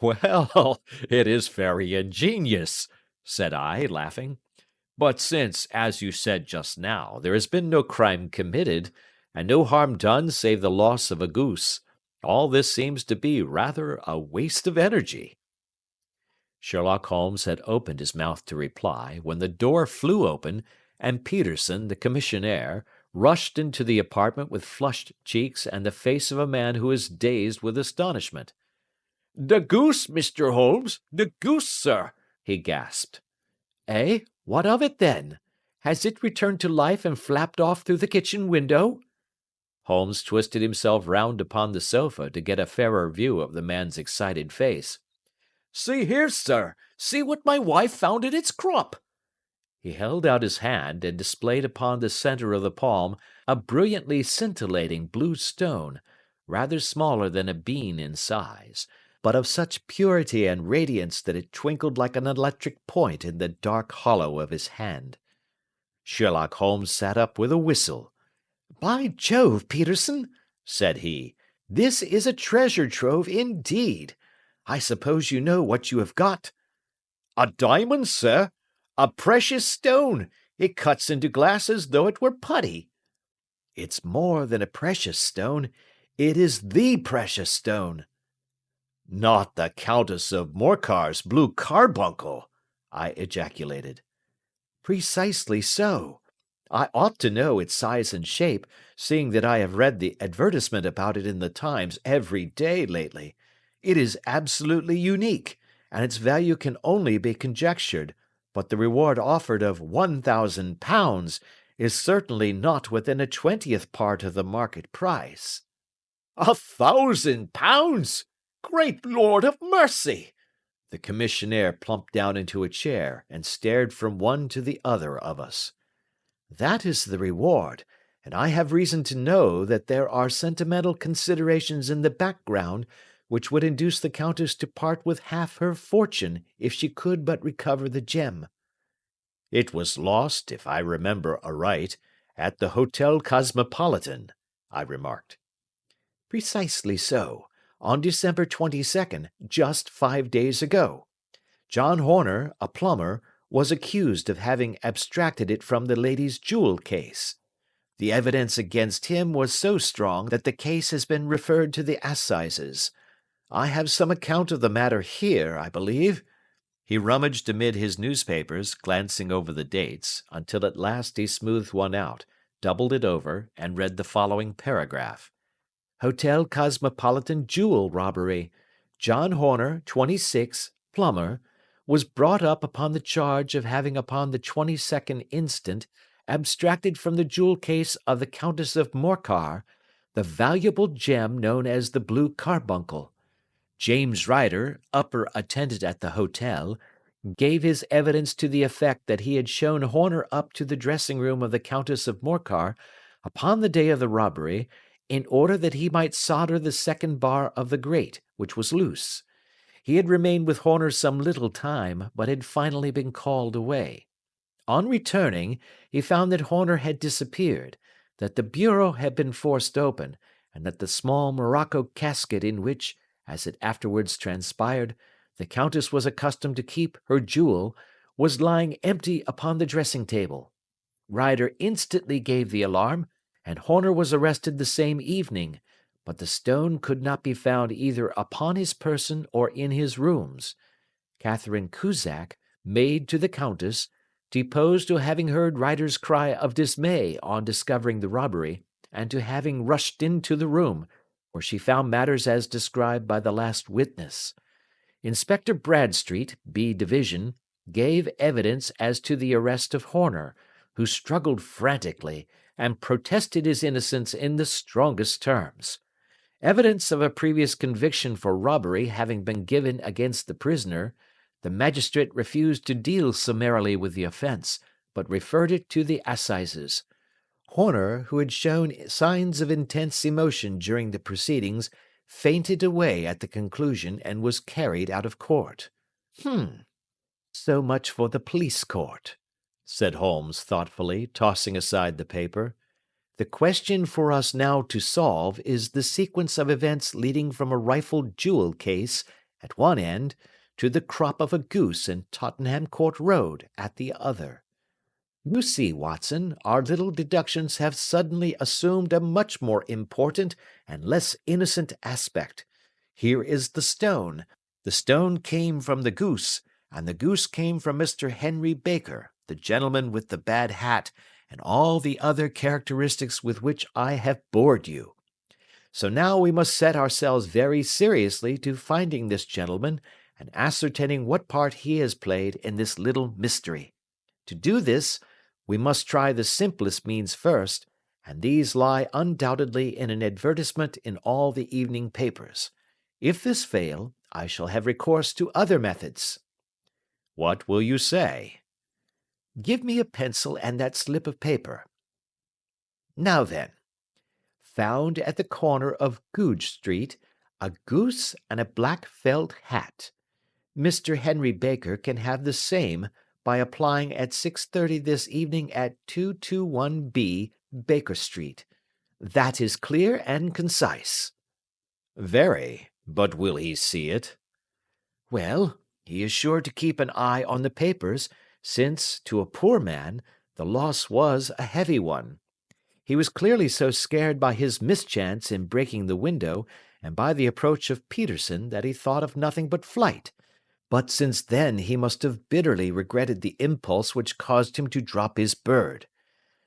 "Well, it is very ingenious," said I, laughing. "But since, as you said just now, there has been no crime committed, and no harm done save the loss of a goose, all this seems to be rather a waste of energy." Sherlock Holmes had opened his mouth to reply, when the door flew open, and Peterson, the commissionaire, rushed into the apartment with flushed cheeks and the face of a man who is dazed with astonishment. "The goose, Mr. Holmes, the goose, sir," he gasped. "Eh? What of it, then? Has it returned to life and flapped off through the kitchen window?" Holmes twisted himself round upon the sofa to get a fairer view of the man's excited face. "See here, sir, see what my wife found in its crop." He held out his hand and displayed upon the centre of the palm a brilliantly scintillating blue stone, rather smaller than a bean in size, but of such purity and radiance that it twinkled like an electric point in the dark hollow of his hand. Sherlock Holmes sat up with a whistle. "By Jove, Peterson," said he, "this is a treasure trove indeed. I suppose you know what you have got." "A diamond, sir? A precious stone. It cuts into glass as though it were putty." "It's more than a precious stone. It is the precious stone." "Not the Countess of Morcar's blue carbuncle!" I ejaculated. "Precisely so. I ought to know its size and shape, seeing that I have read the advertisement about it in the Times every day lately. It is absolutely unique, and its value can only be conjectured, but the reward offered of £1,000 is certainly not within a 20th part of the market price." £1,000! Great Lord of mercy!" The commissionaire plumped down into a chair and stared from one to the other of us. "That is the reward, and I have reason to know that there are sentimental considerations in the background which would induce the Countess to part with half her fortune if she could but recover the gem." "It was lost, if I remember aright, at the Hotel Cosmopolitan," I remarked. "Precisely so, on December 22nd, just 5 days ago. John Horner, a plumber, was accused of having abstracted it from the lady's jewel case. The evidence against him was so strong that the case has been referred to the assizes. I have some account of the matter here, I believe." He rummaged amid his newspapers, glancing over the dates, until at last he smoothed one out, doubled it over, and read the following paragraph. "Hotel Cosmopolitan jewel robbery. John Horner, 26, plumber, was brought up upon the charge of having upon the 22nd instant abstracted from the jewel case of the Countess of Morcar the valuable gem known as the blue carbuncle. James Ryder, upper attendant at the hotel, gave his evidence to the effect that he had shown Horner up to the dressing room of the Countess of Morcar upon the day of the robbery, in order that he might solder the second bar of the grate, which was loose. He had remained with Horner some little time, but had finally been called away. On returning, he found that Horner had disappeared, that the bureau had been forced open, and that the small morocco casket in which, as it afterwards transpired, the Countess was accustomed to keep her jewel, was lying empty upon the dressing-table. Ryder instantly gave the alarm, and Horner was arrested the same evening, but the stone could not be found either upon his person or in his rooms. Catherine Cusack, maid to the Countess, deposed to having heard Ryder's cry of dismay on discovering the robbery, and to having rushed into the room, where she found matters as described by the last witness. Inspector Bradstreet, B Division, gave evidence as to the arrest of Horner, who struggled frantically, and protested his innocence in the strongest terms. Evidence of a previous conviction for robbery having been given against the prisoner, the magistrate refused to deal summarily with the offence, but referred it to the assizes. Horner, who had shown signs of intense emotion during the proceedings, fainted away at the conclusion and was carried out of court. So much for the police court," said Holmes thoughtfully, tossing aside the paper. "The question for us now to solve is the sequence of events leading from a rifled jewel case at one end to the crop of a goose in Tottenham Court Road at the other. You see, Watson, our little deductions have suddenly assumed a much more important and less innocent aspect. Here is the stone. The stone came from the goose, and the goose came from Mr. Henry Baker, the gentleman with the bad hat, and all the other characteristics with which I have bored you. So now we must set ourselves very seriously to finding this gentleman and ascertaining what part he has played in this little mystery. To do this, we must try the simplest means first, and these lie undoubtedly in an advertisement in all the evening papers. If this fail, I shall have recourse to other methods." "What will you say?" "Give me a pencil and that slip of paper. Now then, found at the corner of Goodge Street, A goose and a black felt hat. Mr. Henry Baker can have the same by applying at 6:30 this evening at 221B Baker Street. That is clear and concise." "Very. But will he see it?" "Well, he is sure to keep an eye on the papers, since, to a poor man, the loss was a heavy one. He was clearly so scared by his mischance in breaking the window, and by the approach of Peterson, that he thought of nothing but flight. But since then he must have bitterly regretted the impulse which caused him to drop his bird.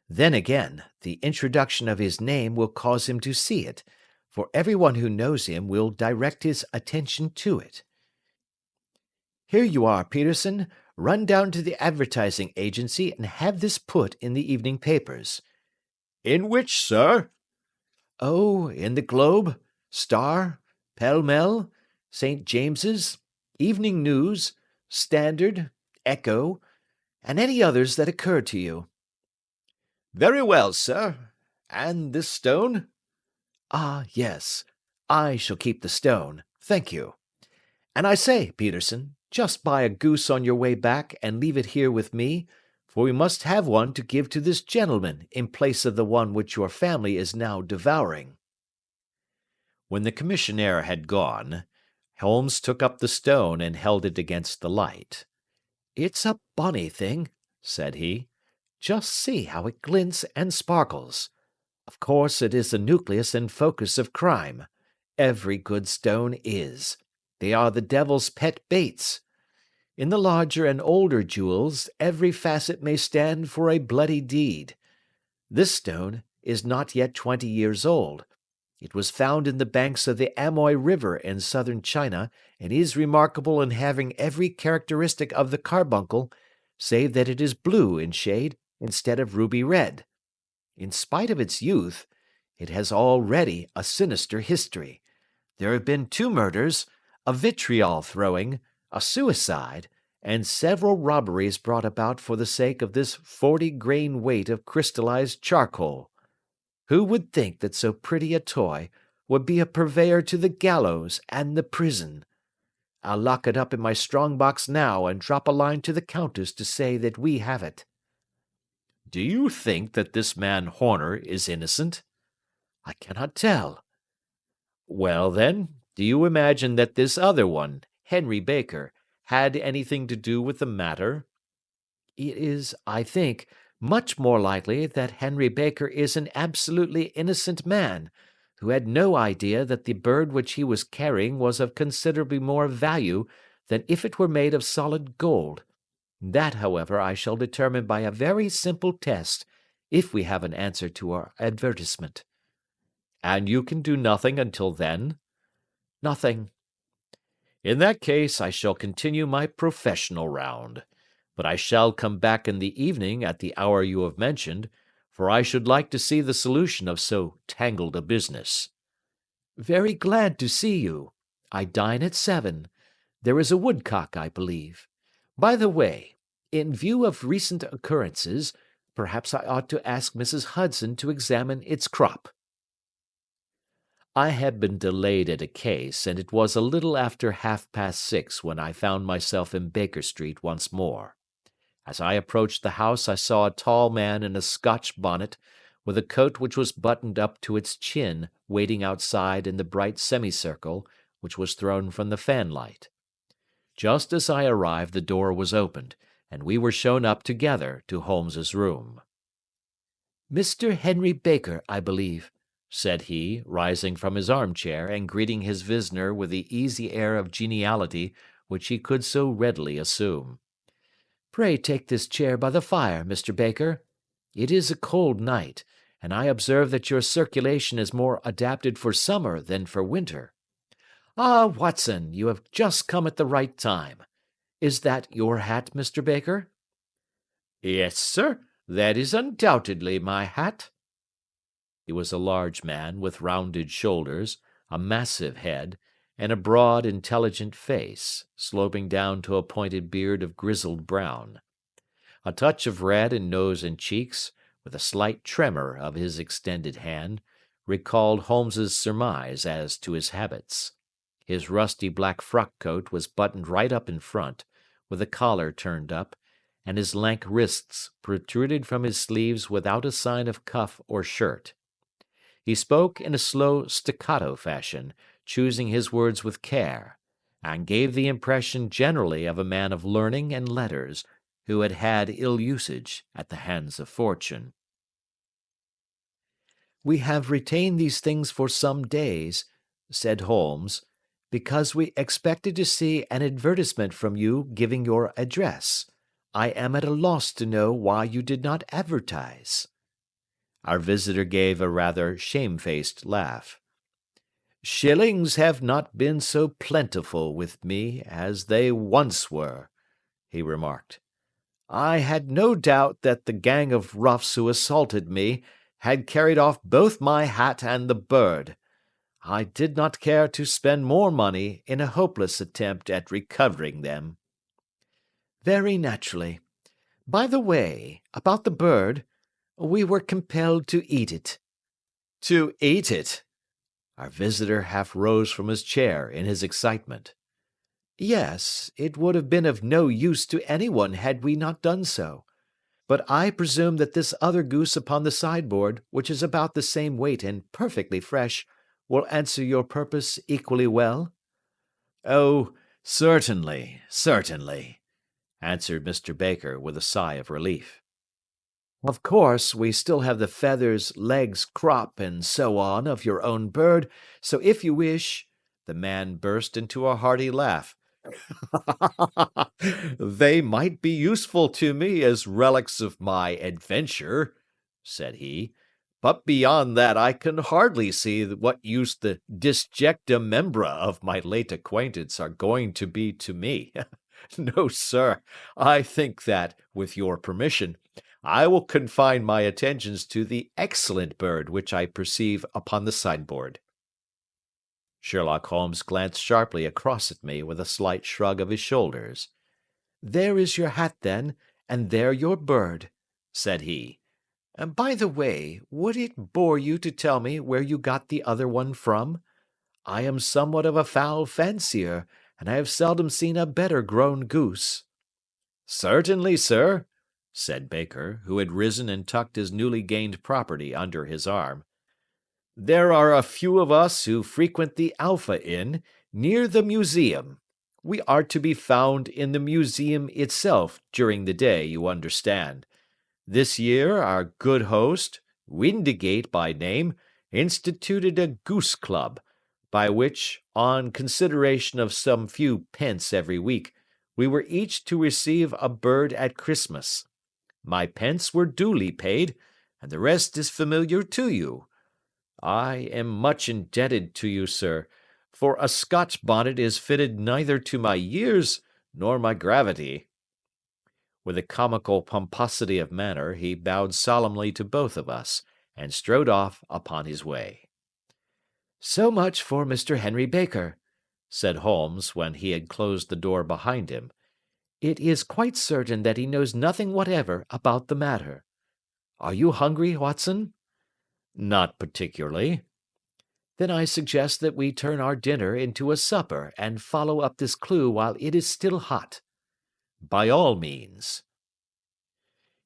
Then again, the introduction of his name will cause him to see it, for everyone who knows him will direct his attention to it. Here you are, Peterson. Run down to the advertising agency and have this put in the evening papers." "In which, sir?" "Oh, in the Globe, Star, Pall Mall, St. James's, Evening News, Standard, Echo, and any others that occur to you." "Very well, sir. And this stone?" "Ah, yes. I shall keep the stone, thank you. And I say, Peterson, just buy a goose on your way back and leave it here with me, for we must have one to give to this gentleman in place of the one which your family is now devouring." When the commissionaire had gone, Holmes took up the stone and held it against the light. "It's a bonny thing," said he. "Just see how it glints and sparkles. Of course it is the nucleus and focus of crime. Every good stone is. They are the devil's pet baits. In the larger and older jewels, every facet may stand for a bloody deed. This stone is not yet 20 years old. It was found in the banks of the Amoy River in southern China, and is remarkable in having every characteristic of the carbuncle, save that it is blue in shade instead of ruby red. In spite of its youth, it has already a sinister history. There have been 2 murders, a vitriol throwing, a suicide, and several robberies brought about for the sake of this 40-grain weight of crystallized charcoal. Who would think that so pretty a toy would be a purveyor to the gallows and the prison? I'll lock it up in my strong box now and drop a line to the Countess to say that we have it." "Do you think that this man Horner is innocent?" "I cannot tell." "Well, then, do you imagine that this other one, Henry Baker, had anything to do with the matter?" It is, I think, much more likely that Henry Baker is an absolutely innocent man, who had no idea that the bird which he was carrying was of considerably more value than if it were made of solid gold. That, however, I shall determine by a very simple test, if we have an answer to our advertisement." "And you can do nothing until then?" "Nothing." "In that case I shall continue my professional round. But I shall come back in the evening at the hour you have mentioned, for I should like to see the solution of so tangled a business." "Very glad to see you. I dine at 7. There is a woodcock, I believe. By the way, in view of recent occurrences, perhaps I ought to ask Mrs. Hudson to examine its crop." I had been delayed at a case, and it was a little after 6:30 when I found myself in Baker Street once more. As I approached the house I saw a tall man in a Scotch bonnet, with a coat which was buttoned up to its chin, waiting outside in the bright semicircle which was thrown from the fanlight. Just as I arrived the door was opened, and we were shown up together to Holmes's room. "Mr. Henry Baker, I believe," said he, rising from his armchair and greeting his visitor with the easy air of geniality which he could so readily assume. "Pray take this chair by the fire, Mr. Baker. It is a cold night, and I observe that your circulation is more adapted for summer than for winter. Ah, Watson, you have just come at the right time. Is that your hat, Mr. Baker?" "Yes, sir, that is undoubtedly my hat." He was a large man with rounded shoulders, a massive head, and a broad, intelligent face, sloping down to a pointed beard of grizzled brown. A touch of red in nose and cheeks, with a slight tremor of his extended hand, recalled Holmes's surmise as to his habits. His rusty black frock coat was buttoned right up in front, with the collar turned up, and his lank wrists protruded from his sleeves without a sign of cuff or shirt. He spoke in a slow staccato fashion, choosing his words with care, and gave the impression generally of a man of learning and letters who had had ill usage at the hands of fortune. "We have retained these things for some days," said Holmes, "because we expected to see an advertisement from you giving your address. I am at a loss to know why you did not advertise." Our visitor gave a rather shamefaced laugh. "Shillings have not been so plentiful with me as they once were," he remarked. "I had no doubt that the gang of roughs who assaulted me had carried off both my hat and the bird. I did not care to spend more money in a hopeless attempt at recovering them." "Very naturally. By the way, about the bird, we were compelled to eat it." To eat it? Our visitor half rose from his chair in his excitement. "Yes, it would have been of no use to anyone had we not done so. But I presume that this other goose upon the sideboard, which is about the same weight and perfectly fresh, will answer your purpose equally well?" Oh, certainly, certainly, answered Mr. Baker with a sigh of relief. "Of course, we still have the feathers, legs, crop, and so on of your own bird, so if you wish—" The man burst into a hearty laugh. "They might be useful to me as relics of my adventure," said he, "but beyond that I can hardly see what use the disjecta membra of my late acquaintance are going to be to me. No, sir, I think that, with your permission, I will confine my attentions to the excellent bird which I perceive upon the sideboard." Sherlock Holmes glanced sharply across at me with a slight shrug of his shoulders. "There is your hat, then, and there your bird," said he. "By the way, would it bore you to tell me where you got the other one from? I am somewhat of a fowl fancier, and I have seldom seen a better grown goose." "Certainly, sir," said Baker, who had risen and tucked his newly gained property under his arm. "There are a few of us who frequent the Alpha Inn, near the museum. We are to be found in the museum itself during the day, you understand. This year our good host, Windigate by name, instituted a goose club, by which, on consideration of some few pence every week, we were each to receive a bird at Christmas. My pence were duly paid, and the rest is familiar to you. I am much indebted to you, sir, for a Scotch bonnet is fitted neither to my years nor my gravity." With a comical pomposity of manner, he bowed solemnly to both of us, and strode off upon his way. "So much for Mr. Henry Baker," said Holmes, when he had closed the door behind him. "It is quite certain that he knows nothing whatever about the matter. Are you hungry, Watson?" "Not particularly." "Then I suggest that we turn our dinner into a supper and follow up this clue while it is still hot." "By all means."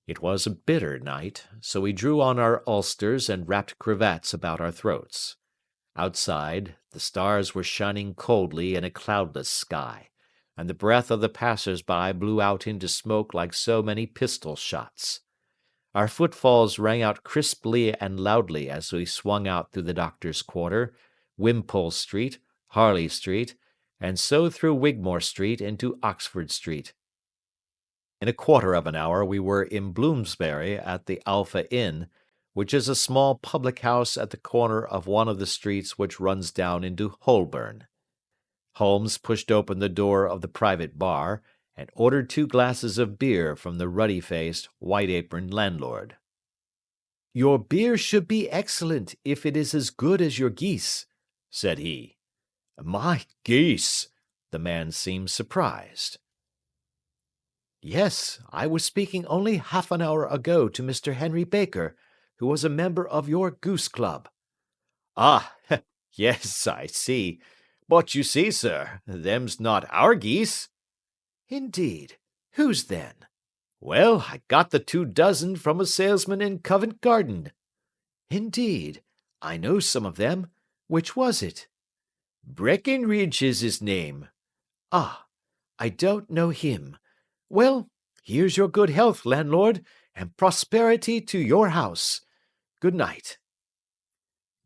It was a bitter night, so we drew on our ulsters and wrapped cravats about our throats. Outside, the stars were shining coldly in a cloudless sky, and the breath of the passers-by blew out into smoke like so many pistol shots. Our footfalls rang out crisply and loudly as we swung out through the Doctor's Quarter, Wimpole Street, Harley Street, and so through Wigmore Street into Oxford Street. In a quarter of an hour we were in Bloomsbury at the Alpha Inn, which is a small public-house at the corner of one of the streets which runs down into Holborn. Holmes pushed open the door of the private bar, and ordered 2 glasses of beer from the ruddy-faced, white-aproned landlord. "Your beer should be excellent if it is as good as your geese," said he. "My geese!" The man seemed surprised. "Yes, I was speaking only half an hour ago to Mr. Henry Baker, who was a member of your goose club." "Ah, yes, I see. But you see, sir, them's not our geese. Indeed. Whose then? Well, I got the 2 dozen from a salesman in Covent Garden. Indeed. I know some of them. Which was it? Breckenridge is his name. Ah, I don't know him. Well, here's your good health, landlord, and prosperity to your house. Good night.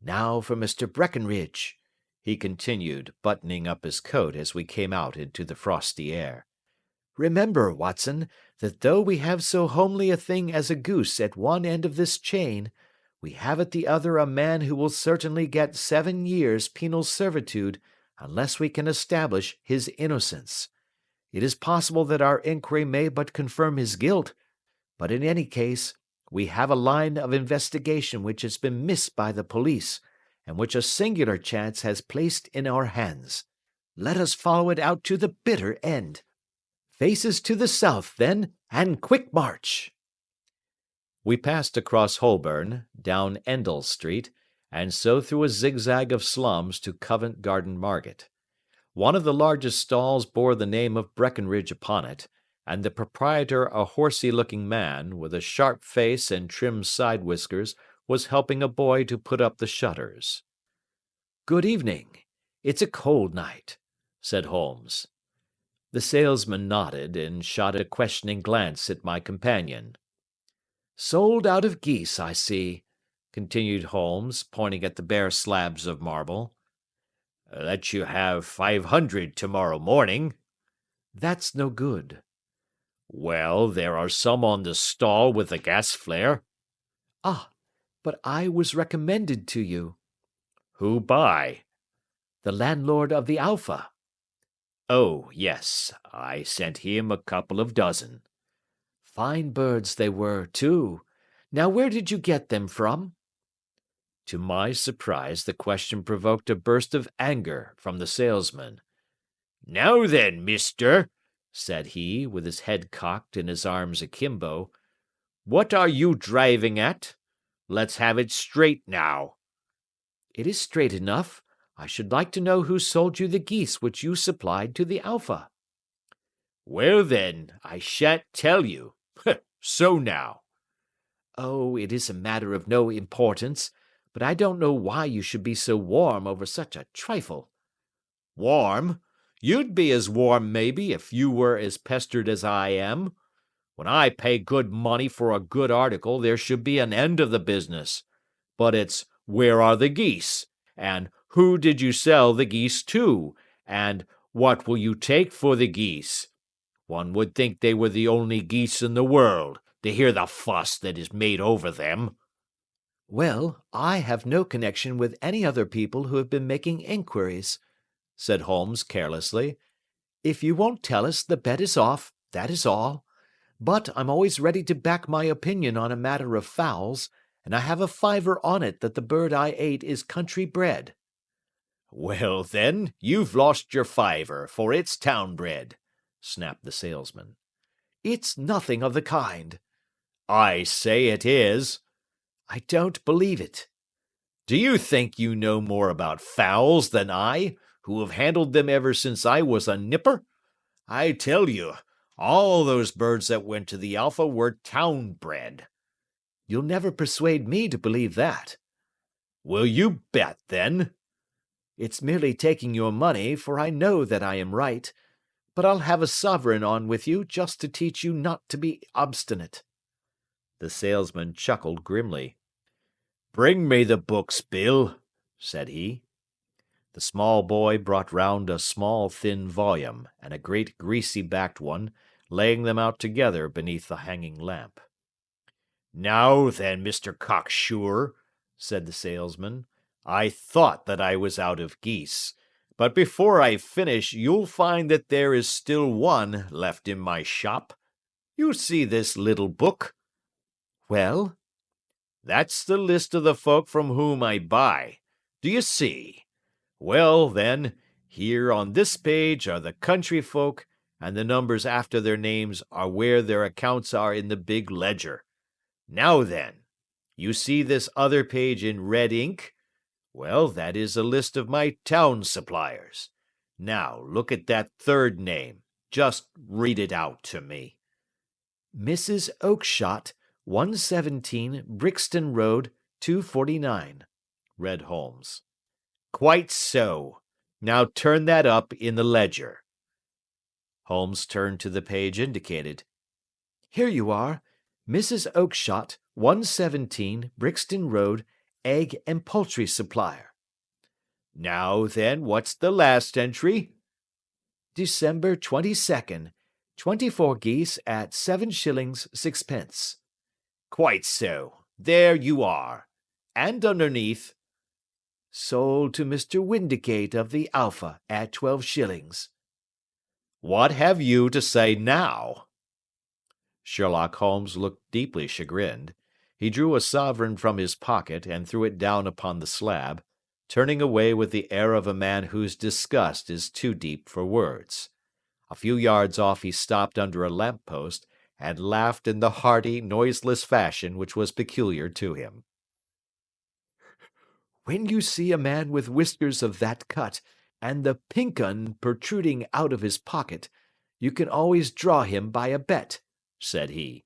Now for Mr. Breckenridge, he continued, buttoning up his coat as we came out into the frosty air. Remember, Watson, that though we have so homely a thing as a goose at one end of this chain, we have at the other a man who will certainly get 7 years' penal servitude unless we can establish his innocence. It is possible that our inquiry may but confirm his guilt, but in any case, we have a line of investigation which has been missed by the police, and which a singular chance has placed in our hands. Let us follow it out to the bitter end. Faces to the south, then, and quick march. We passed across Holborn, down Endell Street, and so through a zigzag of slums to Covent Garden Market. One of the largest stalls bore the name of Breckenridge upon it, and the proprietor, a horsey-looking man, with a sharp face and trim side whiskers, was helping a boy to put up the shutters. Good evening. It's a cold night, said Holmes. The salesman nodded and shot a questioning glance at my companion. Sold out of geese, I see, continued Holmes, pointing at the bare slabs of marble. Let you have 500 tomorrow morning. That's no good. Well, there are some on the stall with the gas flare. Ah, but I was recommended to you. Who by? The landlord of the Alpha. Oh, yes, I sent him a couple of dozen. Fine birds they were, too. Now where did you get them from? To my surprise, the question provoked a burst of anger from the salesman. Now then, mister, said he, with his head cocked and his arms akimbo, what are you driving at? Let's have it straight now. It is straight enough. I should like to know who sold you the geese which you supplied to the Alpha. Well, then, I shan't tell you. So now. Oh, it is a matter of no importance, but I don't know why you should be so warm over such a trifle. Warm? You'd be as warm, maybe, if you were as pestered as I am. When I pay good money for a good article, there should be an end of the business. But it's, where are the geese? And who did you sell the geese to? And what will you take for the geese? One would think they were the only geese in the world, to hear the fuss that is made over them. Well, I have no connection with any other people who have been making inquiries, said Holmes carelessly. If you won't tell us, the bet is off, that is all. But I'm always ready to back my opinion on a matter of fowls, and I have a fiver on it that the bird I ate is country bred. Well, then, you've lost your fiver, for it's town bred, snapped the salesman. It's nothing of the kind. I say it is. I don't believe it. Do you think you know more about fowls than I, who have handled them ever since I was a nipper? I tell you, all those birds that went to the Alpha were town bred. You'll never persuade me to believe that. Will you bet, then? It's merely taking your money, for I know that I am right. But I'll have a sovereign on with you just to teach you not to be obstinate. The salesman chuckled grimly. Bring me the books, Bill, said he. The small boy brought round a small thin volume, and a great greasy-backed one, laying them out together beneath the hanging lamp. Now then, Mr. Cocksure, said the salesman, I thought that I was out of geese, but before I finish you'll find that there is still one left in my shop. You see this little book? Well? That's the list of the folk from whom I buy. Do you see? Well, then, here on this page are the country folk, and the numbers after their names are where their accounts are in the big ledger. Now then, you see this other page in red ink? Well, that is a list of my town suppliers. Now look at that third name. Just read it out to me. Mrs. Oakshott, 117 Brixton Road, 249, read Holmes. Quite so. Now turn that up in the ledger. Holmes turned to the page indicated. Here you are. Mrs. Oakshott, 117 Brixton Road, egg and poultry supplier. Now then, what's the last entry? December 22nd, 24 geese at 7 shillings 6 pence. Quite so. There you are. And underneath, sold to Mr. Windigate of the Alpha at 12 shillings. What have you to say now? Sherlock Holmes looked deeply chagrined. He drew a sovereign from his pocket and threw it down upon the slab, turning away with the air of a man whose disgust is too deep for words. A few yards off he stopped under a lamp-post and laughed in the hearty, noiseless fashion which was peculiar to him. When you see a man with whiskers of that cut, and the pink 'un protruding out of his pocket, you can always draw him by a bet, said he.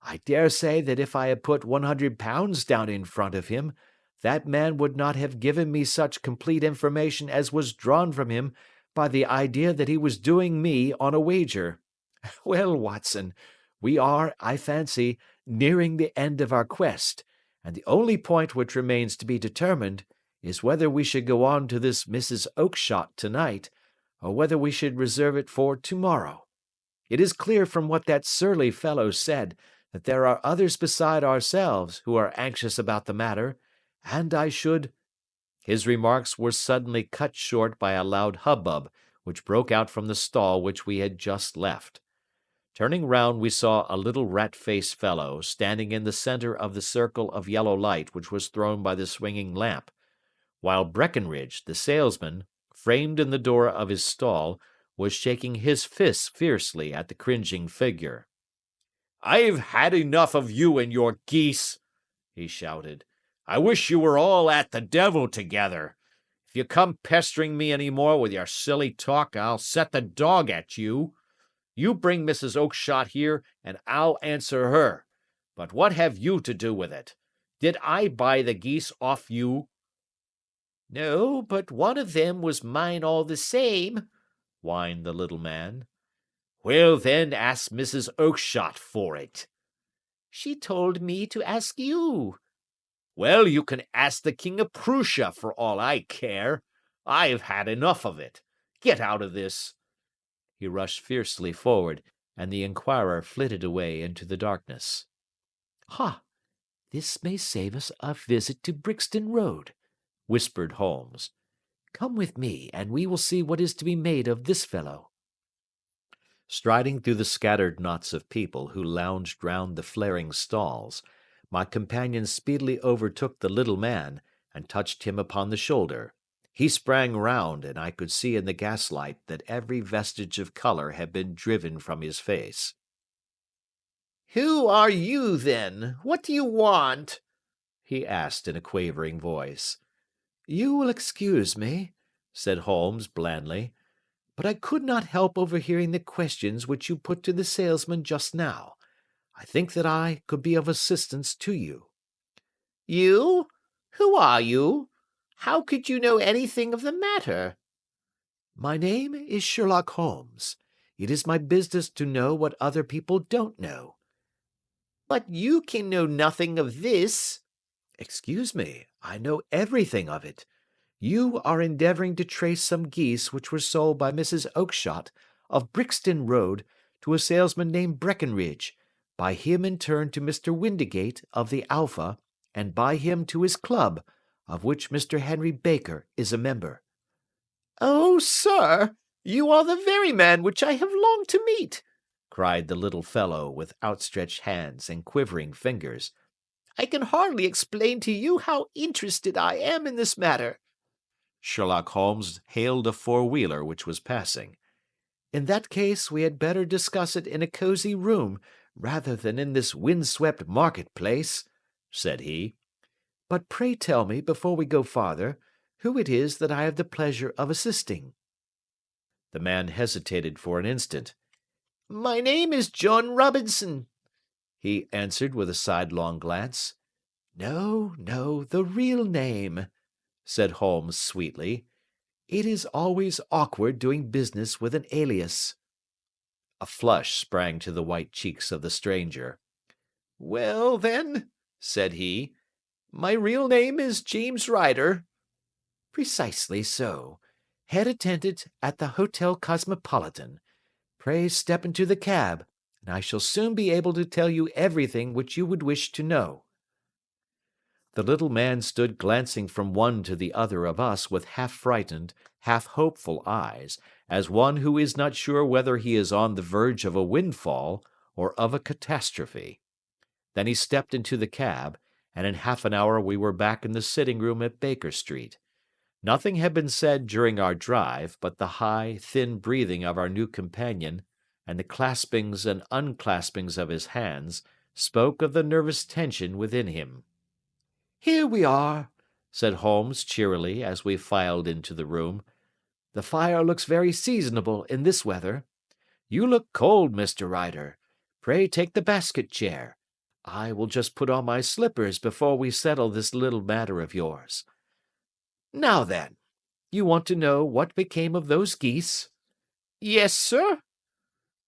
I dare say that if I had put £100 down in front of him, that man would not have given me such complete information as was drawn from him by the idea that he was doing me on a wager. Well, Watson, we are, I fancy, nearing the end of our quest, and the only point which remains to be determined is whether we should go on to this Mrs. Oakshott tonight, or whether we should reserve it for tomorrow. It is clear from what that surly fellow said that there are others beside ourselves who are anxious about the matter, and I should— His remarks were suddenly cut short by a loud hubbub which broke out from the stall which we had just left. Turning round, we saw a little rat-faced fellow standing in the centre of the circle of yellow light which was thrown by the swinging lamp, while Breckenridge, the salesman, framed in the door of his stall, was shaking his fists fiercely at the cringing figure. I've had enough of you and your geese, he shouted. I wish you were all at the devil together. If you come pestering me any more with your silly talk, I'll set the dog at you. You bring Mrs. Oakshott here, and I'll answer her. But what have you to do with it? Did I buy the geese off you? No, but one of them was mine all the same, whined the little man. Well, then, ask Mrs. Oakshott for it. She told me to ask you. Well, you can ask the King of Prussia for all I care. I've had enough of it. Get out of this. He rushed fiercely forward, and the inquirer flitted away into the darkness. Ha! This may save us a visit to Brixton Road, whispered Holmes. Come with me, and we will see what is to be made of this fellow. Striding through the scattered knots of people who lounged round the flaring stalls, my companion speedily overtook the little man, and touched him upon the shoulder. He sprang round, and I could see in the gaslight that every vestige of colour had been driven from his face. Who are you, then? What do you want? He asked in a quavering voice. You will excuse me, said Holmes blandly, but I could not help overhearing the questions which you put to the salesman just now. I think that I could be of assistance to you. You? Who are you? How could you know anything of the matter? My name is Sherlock Holmes. It is my business to know what other people don't know. But you can know nothing of this. Excuse me, I know everything of it. You are endeavouring to trace some geese which were sold by Mrs. Oakshott, of Brixton Road, to a salesman named Breckenridge, by him in turn to Mr. Windigate, of the Alpha, and by him to his club, of which Mr. Henry Baker is a member. Oh, sir, you are the very man which I have longed to meet, cried the little fellow with outstretched hands and quivering fingers. I can hardly explain to you how interested I am in this matter. Sherlock Holmes hailed a four-wheeler which was passing. In that case we had better discuss it in a cosy room rather than in this wind-swept market-place, said he. But pray tell me, before we go farther, who it is that I have the pleasure of assisting. The man hesitated for an instant. "My name is John Robinson," he answered with a sidelong glance. "No, no, the real name," said Holmes sweetly. "It is always awkward doing business with an alias." A flush sprang to the white cheeks of the stranger. "Well, then," said he, "my real name is James Ryder." "Precisely so. Head attendant at the Hotel Cosmopolitan. Pray step into the cab, and I shall soon be able to tell you everything which you would wish to know." The little man stood glancing from one to the other of us with half frightened, half hopeful eyes, as one who is not sure whether he is on the verge of a windfall or of a catastrophe. Then he stepped into the cab, and in half an hour we were back in the sitting room at Baker Street. Nothing had been said during our drive, but the high, thin breathing of our new companion, and the claspings and unclaspings of his hands, spoke of the nervous tension within him. "Here we are," said Holmes cheerily as we filed into the room. "The fire looks very seasonable in this weather. You look cold, Mr. Ryder. Pray take the basket chair. I will just put on my slippers before we settle this little matter of yours. Now then, you want to know what became of those geese?" "Yes, sir."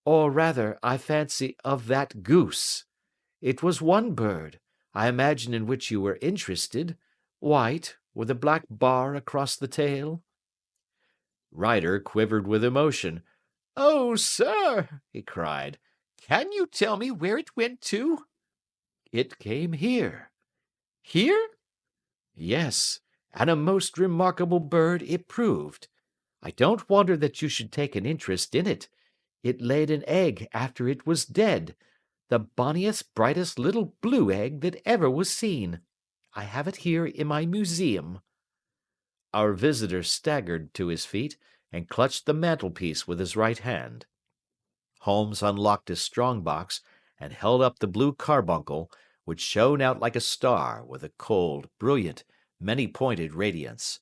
"Or rather, I fancy, of that goose. It was one bird, I imagine, in which you were interested, white, with a black bar across the tail." Ryder quivered with emotion. "Oh, sir," he cried, "can you tell me where it went to?" "It came here." "Here?" "Yes, and a most remarkable bird it proved. I don't wonder that you should take an interest in it. It laid an egg after it was dead, the bonniest, brightest little blue egg that ever was seen. I have it here in my museum." Our visitor staggered to his feet and clutched the mantelpiece with his right hand. Holmes unlocked his strong box and held up the blue carbuncle, which shone out like a star with a cold, brilliant, many-pointed radiance.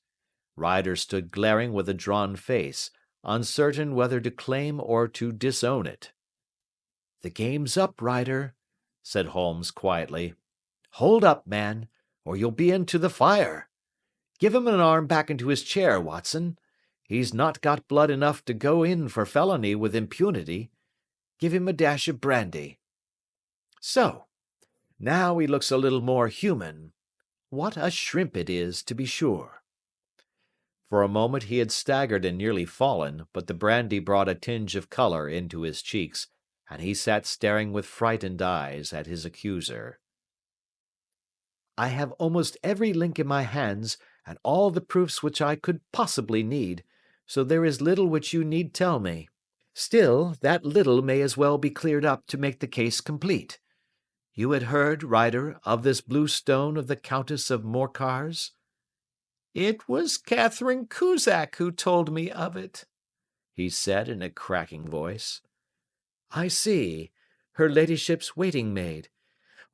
Ryder stood glaring with a drawn face, uncertain whether to claim or to disown it. "The game's up, Ryder," said Holmes quietly. "Hold up, man, or you'll be into the fire. Give him an arm back into his chair, Watson. He's not got blood enough to go in for felony with impunity. Give him a dash of brandy. So, now he looks a little more human. What a shrimp it is, to be sure." For a moment he had staggered and nearly fallen, but the brandy brought a tinge of colour into his cheeks, and he sat staring with frightened eyes at his accuser. "I have almost every link in my hands, and all the proofs which I could possibly need, so there is little which you need tell me. Still, that little may as well be cleared up to make the case complete. You had heard, Ryder, of this blue stone of the Countess of Morcar's?" "It was Catherine Cusack who told me of it," he said in a cracking voice. "I see. Her ladyship's waiting maid.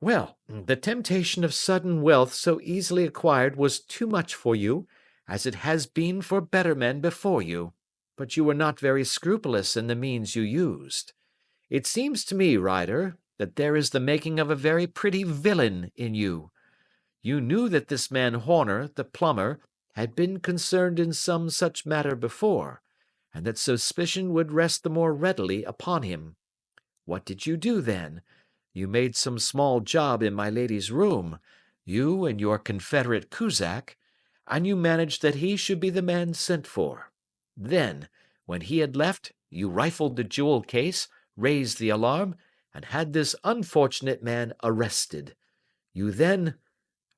Well, the temptation of sudden wealth so easily acquired was too much for you, as it has been for better men before you, but you were not very scrupulous in the means you used. It seems to me, Ryder, that there is the making of a very pretty villain in you. You knew that this man Horner, the plumber, had been concerned in some such matter before, and that suspicion would rest the more readily upon him. What did you do then? You made some small job in my lady's room, you and your confederate Cusack, and you managed that he should be the man sent for. Then, when he had left, you rifled the jewel case, raised the alarm, and had this unfortunate man arrested. You then—"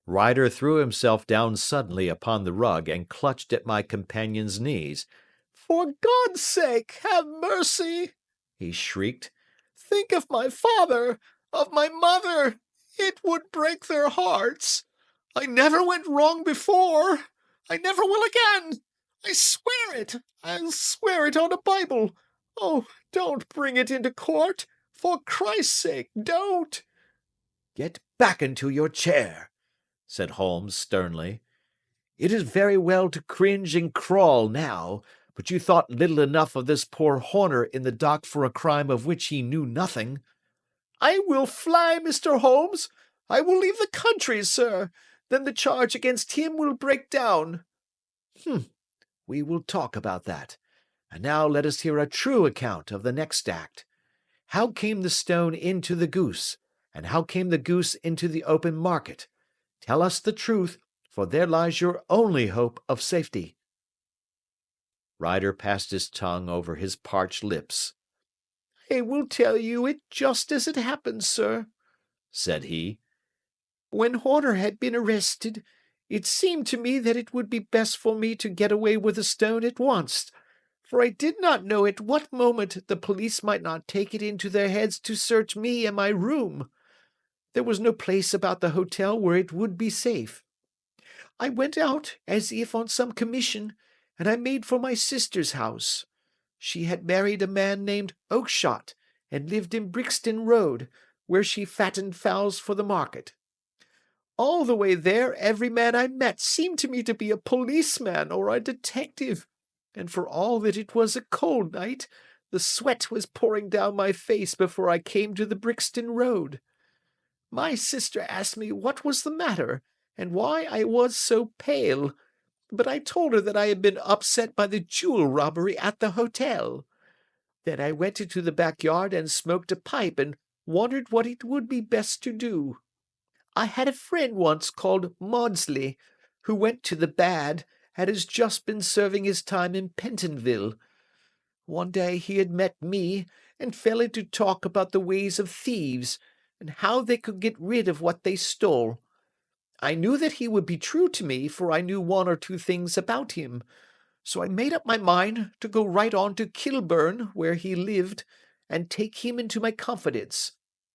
Ryder threw himself down suddenly upon the rug and clutched at my companion's knees. "For God's sake, have mercy!" he shrieked. "Think of my father, of my mother. It would break their hearts. I never went wrong before. I never will again. I swear it. I'll swear it on a Bible. Oh, don't bring it into court. For Christ's sake, don't." "Get back into your chair," said Holmes sternly. "It is very well to cringe and crawl now, but you thought little enough of this poor Horner in the dock for a crime of which he knew nothing. I will fly, Mr. Holmes. I will leave the country, sir. Then the charge against him will break down. We will talk about that. And now let us hear a true account of the next act. How came the stone into the goose, and how came the goose into the open market? Tell us the truth, for there lies your only hope of safety. Ryder passed his tongue over his parched lips. I will tell you it just as it happened, sir, said he. When Horner had been arrested, it seemed to me that it would be best for me to get away with the stone at once, for I did not know at what moment the police might not take it into their heads to search me and my room. There was no place about the hotel where it would be safe. I went out as if on some commission, and I made for my sister's house. She had married a man named Oakshott, and lived in Brixton Road, where she fattened fowls for the market. All the way there, every man I met seemed to me to be a policeman or a detective, and for all that it was a cold night, the sweat was pouring down my face before I came to the Brixton Road. My sister asked me what was the matter, and why I was so pale, but I told her that I had been upset by the jewel robbery at the hotel. Then I went into the backyard and smoked a pipe and wondered what it would be best to do. I had a friend once called Maudsley, who went to the bad and has just been serving his time in Pentonville. One day he had met me and fell into talk about the ways of thieves and how they could get rid of what they stole. I knew that he would be true to me, for I knew one or two things about him. So I made up my mind to go right on to Kilburn, where he lived, and take him into my confidence.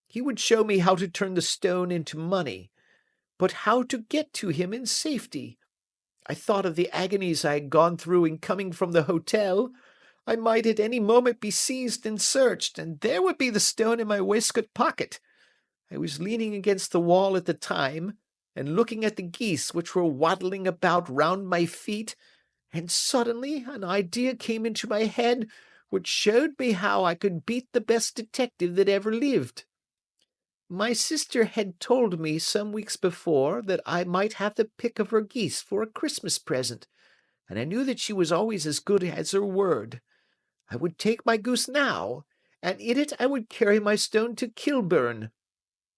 He would show me how to turn the stone into money, but how to get to him in safety. I thought of the agonies I had gone through in coming from the hotel. I might at any moment be seized and searched, and there would be the stone in my waistcoat pocket. I was leaning against the wall at the time, and looking at the geese which were waddling about round my feet, and suddenly an idea came into my head which showed me how I could beat the best detective that ever lived. My sister had told me some weeks before that I might have the pick of her geese for a Christmas present, and I knew that she was always as good as her word. I would take my goose now, and in it I would carry my stone to Kilburn.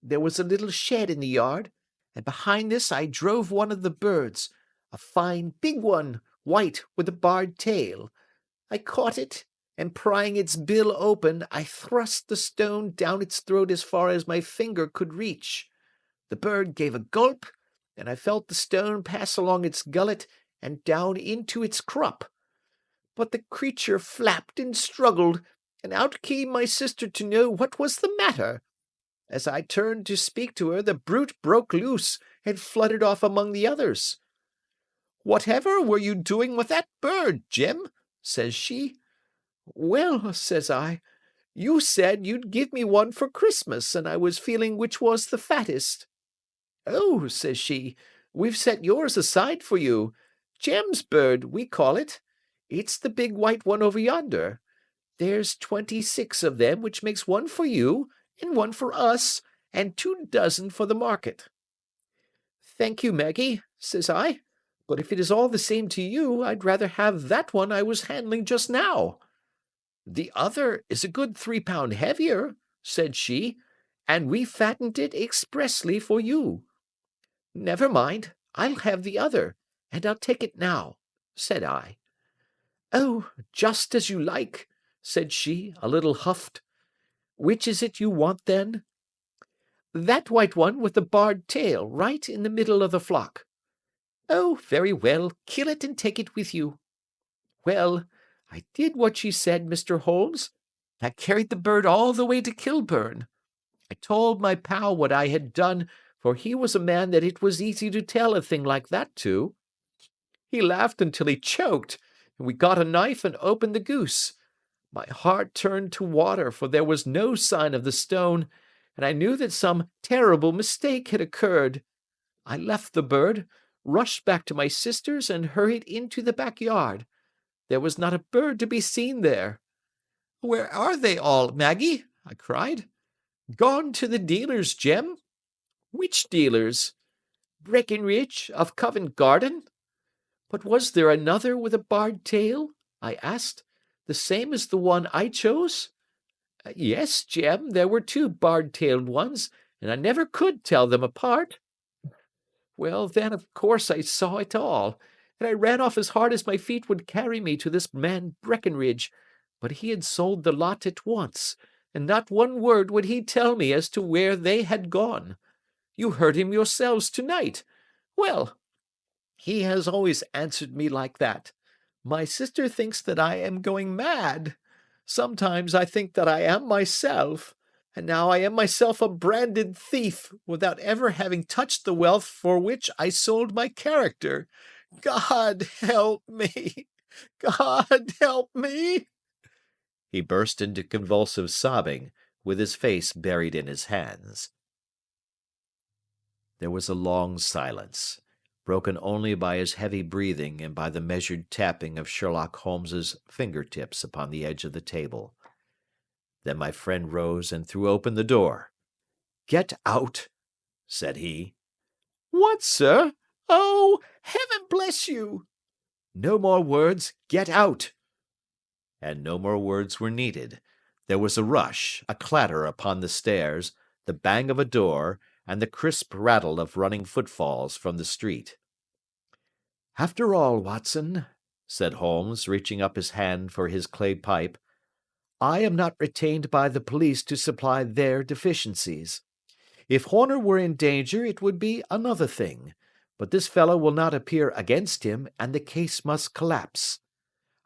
There was a little shed in the yard, and behind this I drove one of the birds, a fine big one, white with a barred tail. I caught it, and prying its bill open, I thrust the stone down its throat as far as my finger could reach. The bird gave a gulp, and I felt the stone pass along its gullet and down into its crop. But the creature flapped and struggled, and out came my sister to know what was the matter. As I turned to speak to her, the brute broke loose and fluttered off among the others. "Whatever were you doing with that bird, Jim?" says she. "Well," says I, "you said you'd give me one for Christmas, and I was feeling which was the fattest." "Oh," says she, "we've set yours aside for you. Jem's bird, we call it. It's the big white one over yonder. There's 26 of them, which makes one for you, and one for us, and 2 dozen for the market." "Thank you, Maggie," says I, "but if it is all the same to you, I'd rather have that one I was handling just now." "The other is a good 3 pound heavier," said she, "and we fattened it expressly for you." "Never mind, I'll have the other, and I'll take it now," said I. "Oh, just as you like," said she, a little huffed. "Which is it you want, then?" "That white one with the barred tail, right in the middle of the flock." "Oh, very well, kill it and take it with you." Well, I did what she said, Mr. Holmes. I carried the bird all the way to Kilburn. I told my pal what I had done, for he was a man that it was easy to tell a thing like that to. He laughed until he choked, and we got a knife and opened the goose. My heart turned to water, for there was no sign of the stone, and I knew that some terrible mistake had occurred. I left the bird, rushed back to my sister's, and hurried into the backyard. There was not a bird to be seen there. "Where are they all, Maggie?" I cried. "Gone to the dealers, Jem." "Which dealers?" "Breckenridge, of Covent Garden." "But was there another with a barred tail?" I asked. "The same as the one I chose?" "Yes, Jem, there were two barred-tailed ones, and I never could tell them apart." Well, then, of course, I saw it all, and I ran off as hard as my feet would carry me to this man Breckenridge, but he had sold the lot at once, and not one word would he tell me as to where they had gone. You heard him yourselves tonight. Well, he has always answered me like that. My sister thinks that I am going mad. Sometimes I think that I am myself, and now I am myself a branded thief, without ever having touched the wealth for which I sold my character. God help me! God help me!" He burst into convulsive sobbing, with his face buried in his hands. There was a long silence, broken only by his heavy breathing and by the measured tapping of Sherlock Holmes's finger-tips upon the edge of the table. Then my friend rose and threw open the door. "Get out," said he. "What, sir? Oh, heaven bless you!" "No more words. Get out." And no more words were needed. There was a rush, a clatter upon the stairs, the bang of a door, and the crisp rattle of running footfalls from the street. "After all, Watson," said Holmes, reaching up his hand for his clay pipe, "I am not retained by the police to supply their deficiencies. If Horner were in danger it would be another thing, but this fellow will not appear against him, and the case must collapse.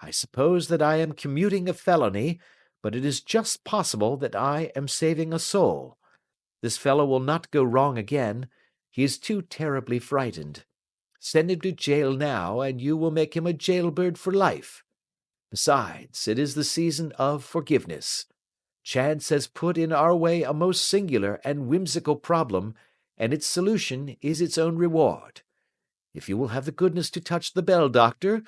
I suppose that I am commuting a felony, but it is just possible that I am saving a soul. This fellow will not go wrong again. He is too terribly frightened. Send him to jail now, and you will make him a jailbird for life. Besides, it is the season of forgiveness. Chance has put in our way a most singular and whimsical problem, and its solution is its own reward. If you will have the goodness to touch the bell, doctor,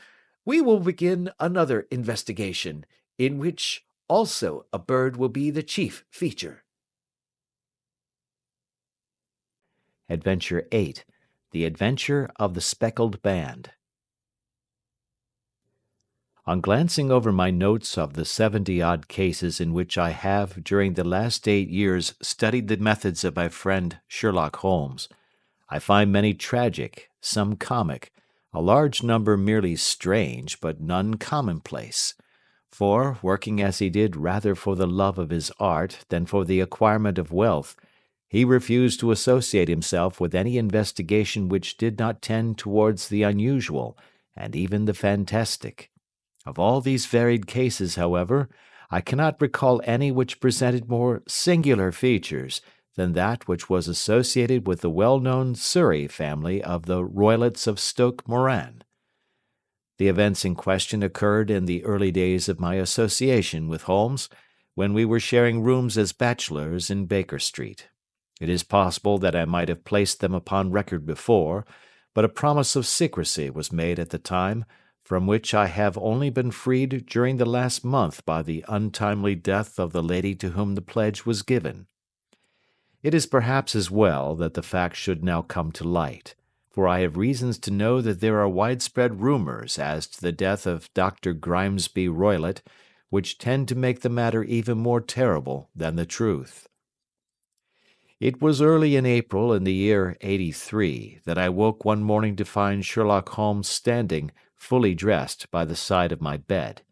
we will begin another investigation, in which also a bird will be the chief feature." Adventure 8. The Adventure of the Speckled Band. On glancing over my notes of the 70-odd cases in which I have during the last 8 years studied the methods of my friend Sherlock Holmes, I find many tragic, some comic, a large number merely strange, but none commonplace. For, working as he did rather for the love of his art than for the acquirement of wealth, he refused to associate himself with any investigation which did not tend towards the unusual and even the fantastic. Of all these varied cases, however, I cannot recall any which presented more singular features than that which was associated with the well-known Surrey family of the Roylotts of Stoke Moran. The events in question occurred in the early days of my association with Holmes, when we were sharing rooms as bachelors in Baker Street. It is possible that I might have placed them upon record before, but a promise of secrecy was made at the time, from which I have only been freed during the last month by the untimely death of the lady to whom the pledge was given. It is perhaps as well that the fact should now come to light, for I have reasons to know that there are widespread rumours as to the death of Dr. Grimesby Roylott, which tend to make the matter even more terrible than the truth. It was early in April in the year '83 that I woke one morning to find Sherlock Holmes standing, fully dressed, by the side of my bed.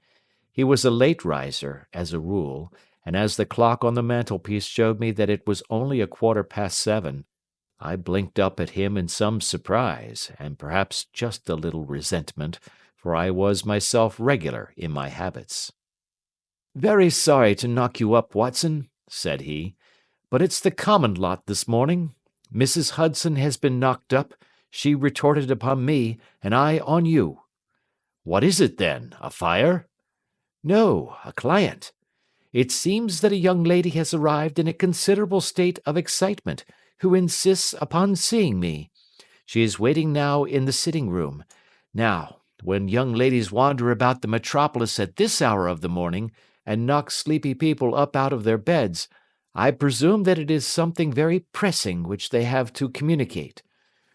He was a late riser, as a rule, and as the clock on the mantelpiece showed me that it was only 7:15, I blinked up at him in some surprise, and perhaps just a little resentment, for I was myself regular in my habits. "Very sorry to knock you up, Watson," said he, "but it's the common lot this morning. Mrs. Hudson has been knocked up, she retorted upon me, and I on you." "What is it, then? A fire?" "No, a client. It seems that a young lady has arrived in a considerable state of excitement, who insists upon seeing me. She is waiting now in the sitting-room. Now, When young ladies wander about the metropolis at this hour of the morning and knock sleepy people up out of their beds, I presume that it is something very pressing which they have to communicate.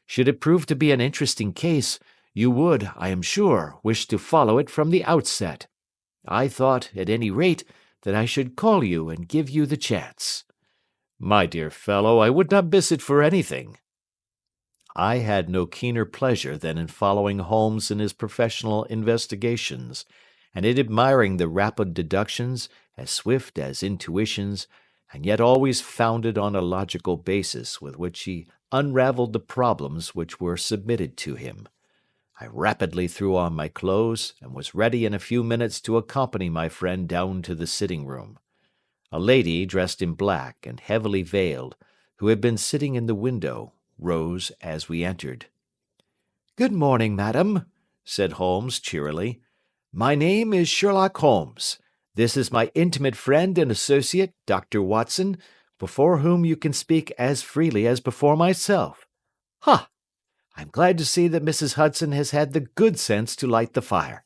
Should it prove to be an interesting case, you would, I am sure, wish to follow it from the outset. I thought, at any rate, that I should call you and give you the chance." "My dear fellow, I would not miss it for anything." I had no keener pleasure than in following Holmes in his professional investigations, and in admiring the rapid deductions, as swift as intuitions, and yet always founded on a logical basis with which he unravelled the problems which were submitted to him. I rapidly threw on my clothes, and was ready in a few minutes to accompany my friend down to the sitting-room. A lady, dressed in black and heavily veiled, who had been sitting in the window, rose as we entered. "Good morning, madam," said Holmes cheerily. "My name is Sherlock Holmes. This is my intimate friend and associate, Dr. Watson, before whom you can speak as freely as before myself. Ha! I'm glad to see that Mrs. Hudson has had the good sense to light the fire.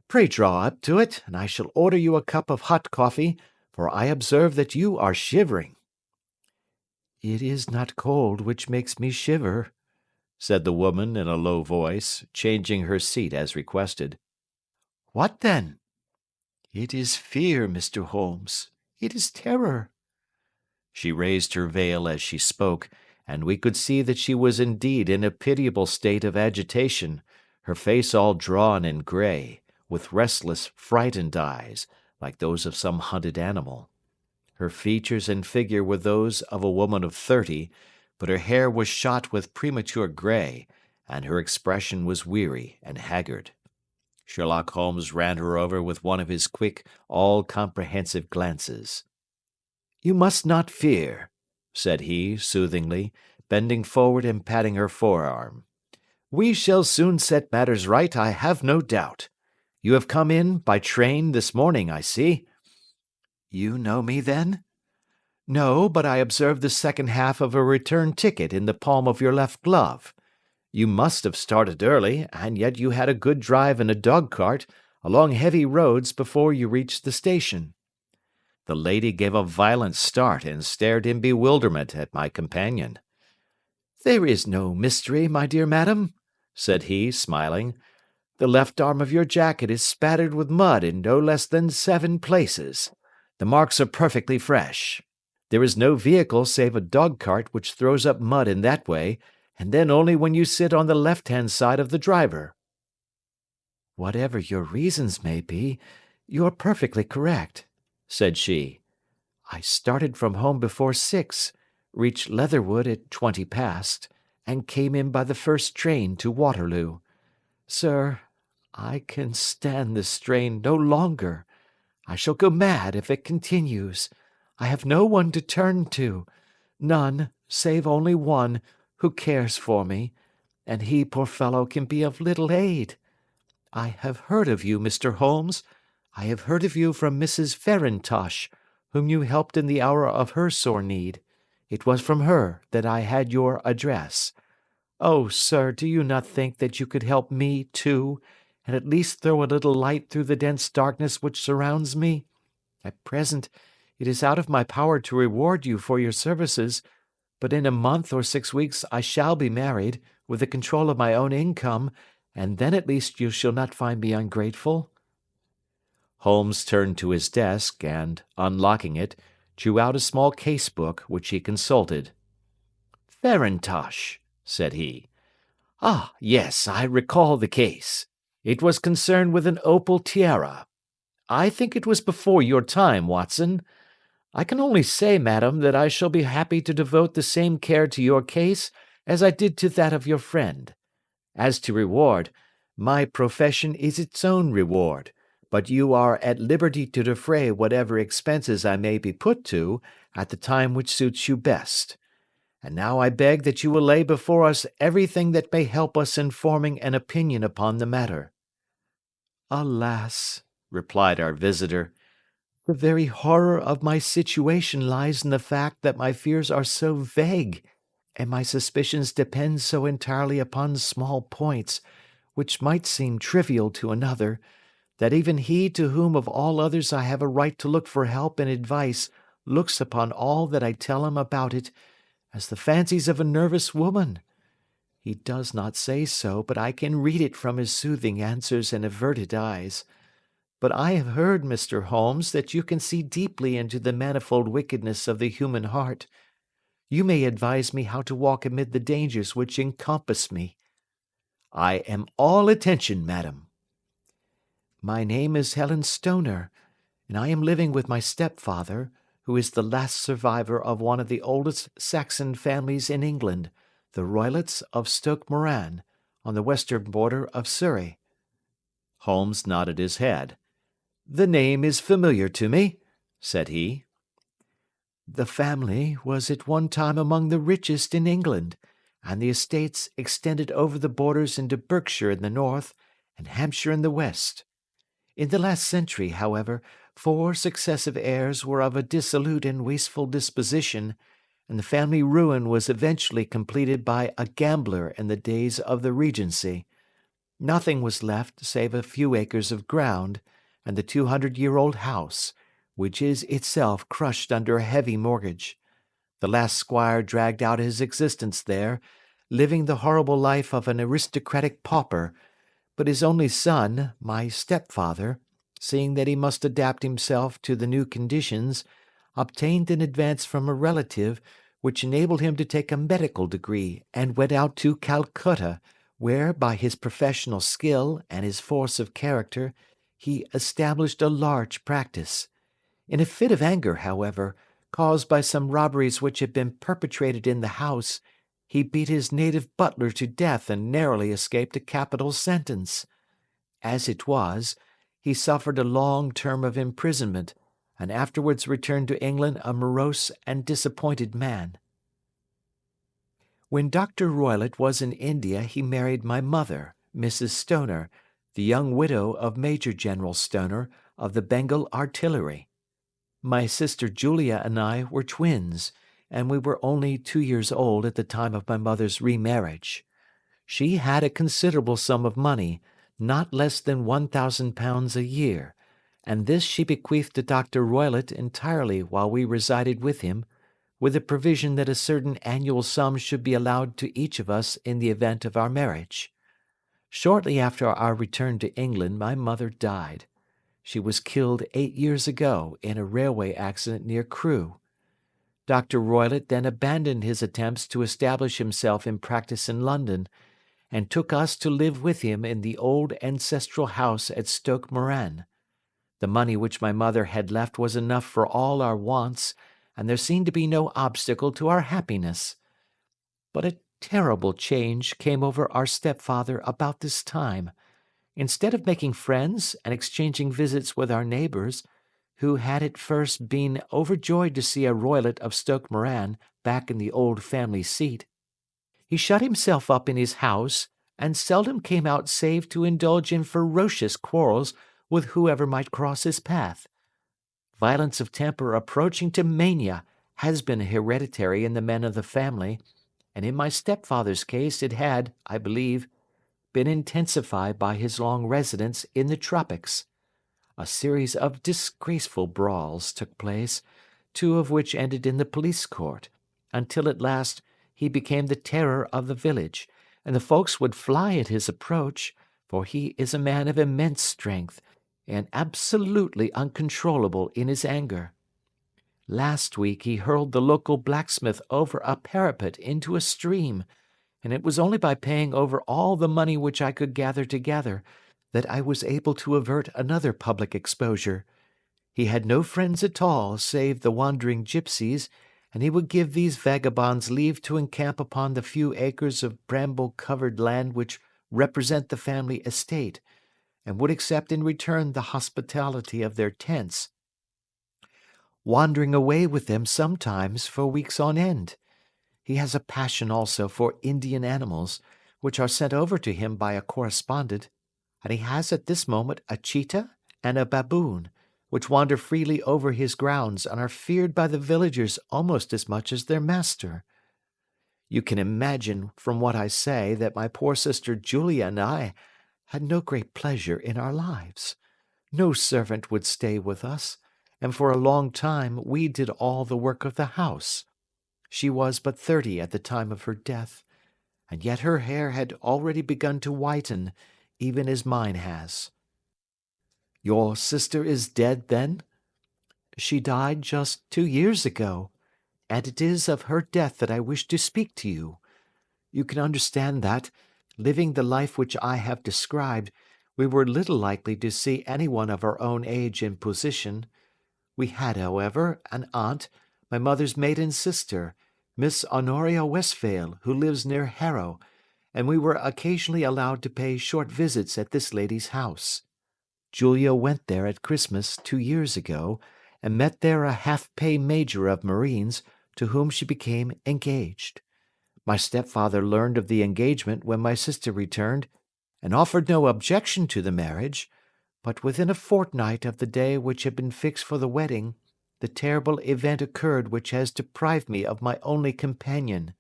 Pray draw up to it, and I shall order you a cup of hot coffee, for I observe that you are shivering." "It is not cold which makes me shiver," said the woman in a low voice, changing her seat as requested. "What then?" "It is fear, Mr. Holmes. It is terror." She raised her veil as she spoke, and we could see that she was indeed in a pitiable state of agitation, her face all drawn and grey, with restless, frightened eyes, like those of some hunted animal. Her features and figure were those of a woman of 30, but her hair was shot with premature grey, and her expression was weary and haggard. Sherlock Holmes ran her over with one of his quick, all-comprehensive glances. "You must not fear," said he, soothingly, bending forward and patting her forearm. "We shall soon set matters right, I have no doubt. You have come in by train this morning, I see." "You know me, then?" "No, but I observed the second half of a return ticket in the palm of your left glove. You must have started early, and yet you had a good drive in a dog-cart, along heavy roads, before you reached the station." The lady gave a violent start and stared in bewilderment at my companion. "There is no mystery, my dear madam," said he, smiling. "The left arm of your jacket is spattered with mud in no less than 7 places. The marks are perfectly fresh. There is no vehicle save a dog-cart which throws up mud in that way, and then only when you sit on the left-hand side of the driver." "Whatever your reasons may be, you are perfectly correct," said she. "I started from home before 6, reached Leatherwood at 20 past, and came in by the first train to Waterloo. Sir, I can stand this strain no longer. I shall go mad if it continues. I have no one to turn to, none, save only one, who cares for me, and he, poor fellow, can be of little aid. I have heard of you, Mr. Holmes. I have heard of you from Mrs. Farintosh, whom you helped in the hour of her sore need. It was from her that I had your address. Oh, sir, do you not think that you could help me, too, and at least throw a little light through the dense darkness which surrounds me? At present, it is out of my power to reward you for your services, but in a month or 6 weeks I shall be married, with the control of my own income, and then at least you shall not find me ungrateful." Holmes turned to his desk, and, unlocking it, drew out a small case-book, which he consulted. "Farintosh," said he. "Ah, yes, I recall the case. It was concerned with an opal tiara. I think it was before your time, Watson. I can only say, madam, that I shall be happy to devote the same care to your case as I did to that of your friend. As to reward, my profession is its own reward, but you are at liberty to defray whatever expenses I may be put to at the time which suits you best. And now I beg that you will lay before us everything that may help us in forming an opinion upon the matter." "Alas," replied our visitor, "the very horror of my situation lies in the fact that my fears are so vague, and my suspicions depend so entirely upon small points, which might seem trivial to another, that even he to whom of all others I have a right to look for help and advice looks upon all that I tell him about it as the fancies of a nervous woman. He does not say so, but I can read it from his soothing answers and averted eyes. But I have heard, Mr. Holmes, that you can see deeply into the manifold wickedness of the human heart. You may advise me how to walk amid the dangers which encompass me." "I am all attention, madam." "My name is Helen Stoner, and I am living with my stepfather, who is the last survivor of one of the oldest Saxon families in England, the Roylotts of Stoke Moran, on the western border of Surrey." Holmes nodded his head. "The name is familiar to me," said he. "The family was at one time among the richest in England, and the estates extended over the borders into Berkshire in the north and Hampshire in the west. In the last century, however, 4 successive heirs were of a dissolute and wasteful disposition, and the family ruin was eventually completed by a gambler in the days of the Regency. Nothing was left save a few acres of ground, and the 200-year-old house, which is itself crushed under a heavy mortgage. The last squire dragged out his existence there, living the horrible life of an aristocratic pauper, but his only son, my stepfather, seeing that he must adapt himself to the new conditions, obtained an advance from a relative which enabled him to take a medical degree and went out to Calcutta, where, by his professional skill and his force of character, he established a large practice. In a fit of anger, however, caused by some robberies which had been perpetrated in the house, he beat his native butler to death and narrowly escaped a capital sentence. As it was, he suffered a long term of imprisonment, and afterwards returned to England a morose and disappointed man. When Dr. Roylott was in India he married my mother, Mrs. Stoner, the young widow of Major General Stoner of the Bengal Artillery. My sister Julia and I were twins, and we were only 2 years old at the time of my mother's remarriage. She had a considerable sum of money, not less than £1,000 a year, and this she bequeathed to Dr. Roylott entirely while we resided with him, with the provision that a certain annual sum should be allowed to each of us in the event of our marriage. Shortly after our return to England my mother died. She was killed 8 years ago in a railway accident near Crewe. Dr. Roylott then abandoned his attempts to establish himself in practice in London, and took us to live with him in the old ancestral house at Stoke Moran. The money which my mother had left was enough for all our wants, and there seemed to be no obstacle to our happiness. But a terrible change came over our stepfather about this time. Instead of making friends and exchanging visits with our neighbours, who had at first been overjoyed to see a Roylott of Stoke Moran back in the old family seat, he shut himself up in his house and seldom came out save to indulge in ferocious quarrels with whoever might cross his path. Violence of temper approaching to mania has been hereditary in the men of the family, and in my stepfather's case it had, I believe, been intensified by his long residence in the tropics. A series of disgraceful brawls took place, 2 of which ended in the police court, until at last he became the terror of the village, and the folks would fly at his approach, for he is a man of immense strength, and absolutely uncontrollable in his anger. Last week he hurled the local blacksmith over a parapet into a stream, and it was only by paying over all the money which I could gather together that I was able to avert another public exposure. He had no friends at all save the wandering gipsies, and he would give these vagabonds leave to encamp upon the few acres of bramble-covered land which represent the family estate, and would accept in return the hospitality of their tents, wandering away with them sometimes for weeks on end. He has a passion also for Indian animals, which are sent over to him by a correspondent, and he has at this moment a cheetah and a baboon, which wander freely over his grounds and are feared by the villagers almost as much as their master. You can imagine from what I say that my poor sister Julia and I had no great pleasure in our lives. No servant would stay with us, and for a long time we did all the work of the house. She was but 30 at the time of her death, and yet her hair had already begun to whiten, even as mine has. Your sister is dead, then? She died just 2 years ago, and it is of her death that I wish to speak to you. You can understand that, living the life which I have described, we were little likely to see anyone of our own age and position. We had, however, an aunt, my mother's maiden sister, Miss Honoria Westphail, who lives near Harrow, and we were occasionally allowed to pay short visits at this lady's house. Julia went there at Christmas 2 years ago, and met there a half-pay major of marines, to whom she became engaged. My stepfather learned of the engagement when my sister returned, and offered no objection to the marriage, but within a fortnight of the day which had been fixed for the wedding, the terrible event occurred which has deprived me of my only companion."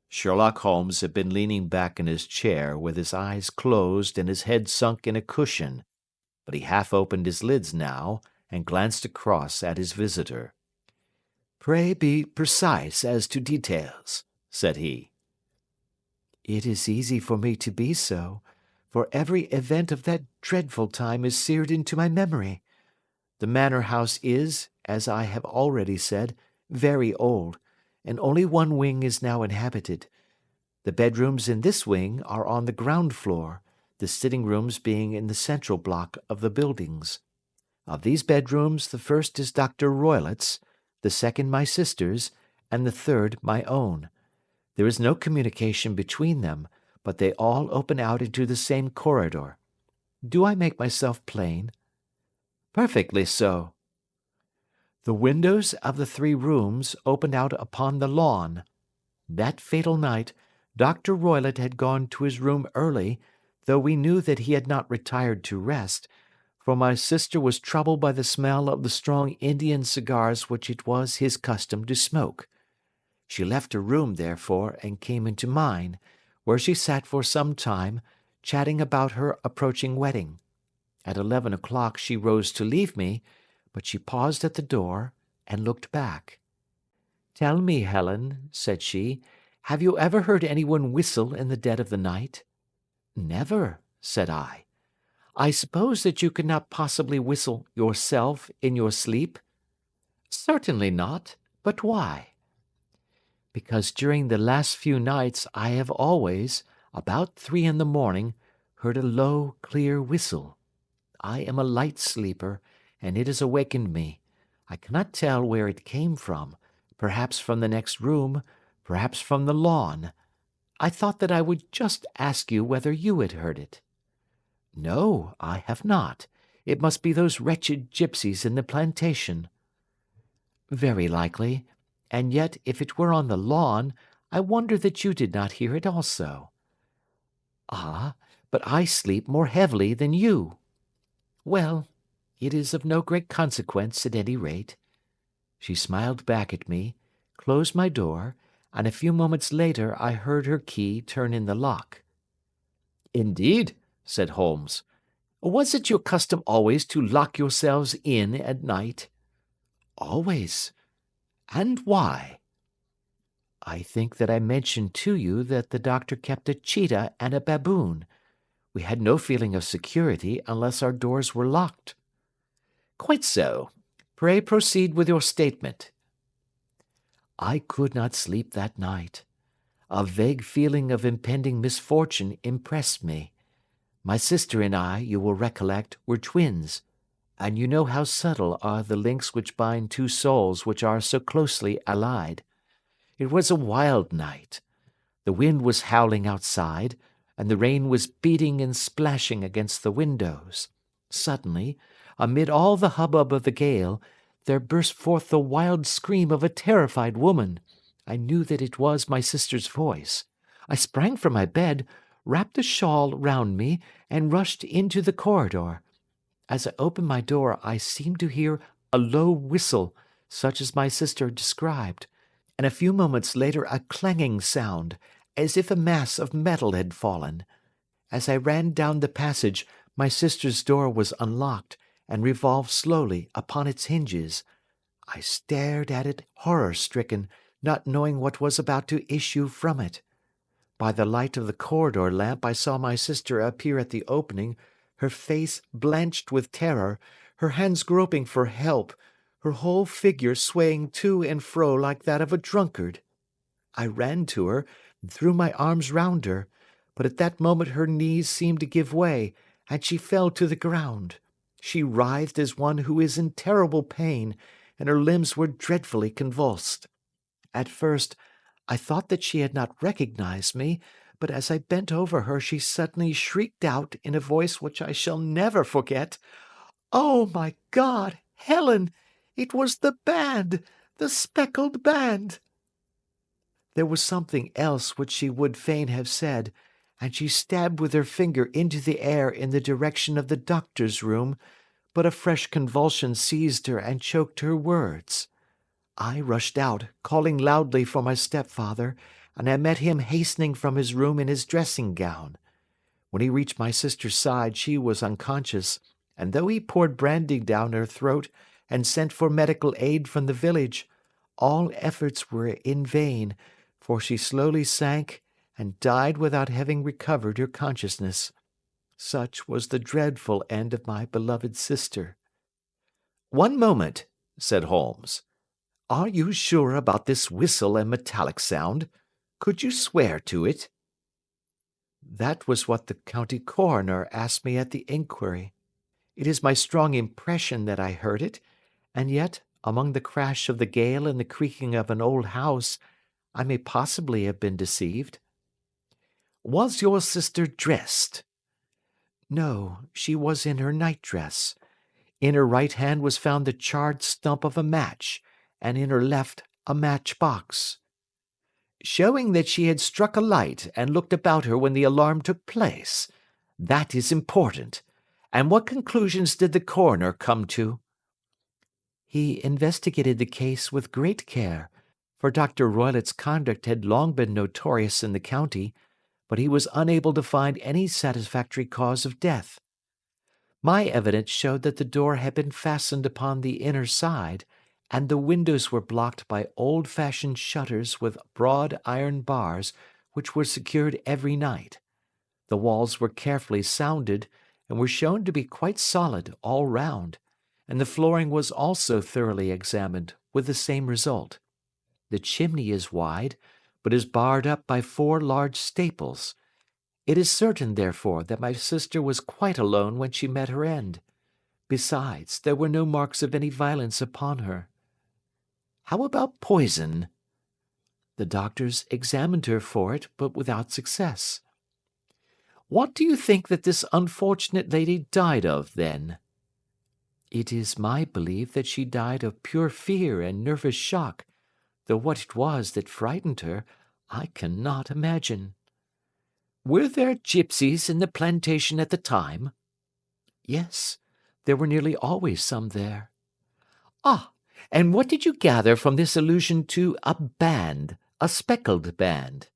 Sherlock Holmes had been leaning back in his chair with his eyes closed and his head sunk in a cushion, but he half opened his lids now and glanced across at his visitor. "Pray be precise as to details," said he. "It is easy for me to be so, for every event of that dreadful time is seared into my memory. The manor house is, as I have already said, very old, and only one wing is now inhabited. The bedrooms in this wing are on the ground floor, the sitting rooms being in the central block of the buildings. Of these bedrooms, the first is Dr. Roylott's, the second my sister's, and the third my own. There is no communication between them, but they all open out into the same corridor. Do I make myself plain?" "Perfectly so." "The windows of the 3 rooms opened out upon the lawn. That fatal night, Dr. Roylott had gone to his room early, though we knew that he had not retired to rest, for my sister was troubled by the smell of the strong Indian cigars which it was his custom to smoke. She left her room, therefore, and came into mine, where she sat for some time, chatting about her approaching wedding. At 11 o'clock she rose to leave me, but she paused at the door and looked back. "Tell me, Helen," said she, "have you ever heard anyone whistle in the dead of the night?" "Never," said I. "I suppose that you could not possibly whistle yourself in your sleep?" "Certainly not. But why?" "Because during the last few nights I have always, about 3 in the morning, heard a low, clear whistle. I am a light sleeper, and it has awakened me. I cannot tell where it came from, perhaps from the next room, perhaps from the lawn. I thought that I would just ask you whether you had heard it." "No, I have not. It must be those wretched gipsies in the plantation." "Very likely, and yet if it were on the lawn, I wonder that you did not hear it also." "Ah, but I sleep more heavily than you." "Well, it is of no great consequence at any rate." She smiled back at me, closed my door, and a few moments later I heard her key turn in the lock. "Indeed," said Holmes. "Was it your custom always to lock yourselves in at night?" "Always." "And why?" "I think that I mentioned to you that the doctor kept a cheetah and a baboon. We had no feeling of security unless our doors were locked." "Quite so. Pray proceed with your statement." "I could not sleep that night. A vague feeling of impending misfortune impressed me. My sister and I, you will recollect, were twins, and you know how subtle are the links which bind 2 souls which are so closely allied. It was a wild night. The wind was howling outside, and the rain was beating and splashing against the windows. Suddenly, amid all the hubbub of the gale, there burst forth the wild scream of a terrified woman. I knew that it was my sister's voice. I sprang from my bed, wrapped a shawl round me, and rushed into the corridor. As I opened my door I seemed to hear a low whistle, such as my sister described, and a few moments later a clanging sound, as if a mass of metal had fallen. As I ran down the passage, my sister's door was unlocked and revolved slowly upon its hinges. I stared at it horror-stricken, not knowing what was about to issue from it. By the light of the corridor lamp I saw my sister appear at the opening, her face blanched with terror, her hands groping for help, her whole figure swaying to and fro like that of a drunkard. I ran to her and threw my arms round her, but at that moment her knees seemed to give way, and she fell to the ground. She writhed as one who is in terrible pain, and her limbs were dreadfully convulsed. At first, I thought that she had not recognized me, but as I bent over her she suddenly shrieked out in a voice which I shall never forget, "Oh, my God, Helen! It was the band! The speckled band!" There was something else which she would fain have said, and she stabbed with her finger into the air in the direction of the doctor's room, but a fresh convulsion seized her and choked her words. I rushed out, calling loudly for my stepfather, and I met him hastening from his room in his dressing gown. When he reached my sister's side, she was unconscious, and though he poured brandy down her throat and sent for medical aid from the village, all efforts were in vain, for she slowly sank and died without having recovered her consciousness. Such was the dreadful end of my beloved sister. "One moment," said Holmes. "Are you sure about this whistle and metallic sound? Could you swear to it?" "That was what the county coroner asked me at the inquiry. It is my strong impression that I heard it, and yet, among the crash of the gale and the creaking of an old house, I may possibly have been deceived." "Was your sister dressed?" "No, she was in her nightdress. In her right hand was found the charred stump of a match, and in her left a matchbox." "Showing that she had struck a light and looked about her when the alarm took place. That is important. And what conclusions did the coroner come to?" "He investigated the case with great care, for Dr. Roylott's conduct had long been notorious in the county, but he was unable to find any satisfactory cause of death. My evidence showed that the door had been fastened upon the inner side, and the windows were blocked by old-fashioned shutters with broad iron bars which were secured every night. The walls were carefully sounded, and were shown to be quite solid all round, and the flooring was also thoroughly examined, with the same result. The chimney is wide, but is barred up by 4 large staples. It is certain, therefore, that my sister was quite alone when she met her end. Besides, there were no marks of any violence upon her." "How about poison?" "The doctors examined her for it, but without success." "What do you think that this unfortunate lady died of, then?" "It is my belief that she died of pure fear and nervous shock, though what it was that frightened her, I cannot imagine." "Were there gipsies in the plantation at the time?" "Yes, there were nearly always some there." "Ah, and what did you gather from this allusion to a band, a speckled band?"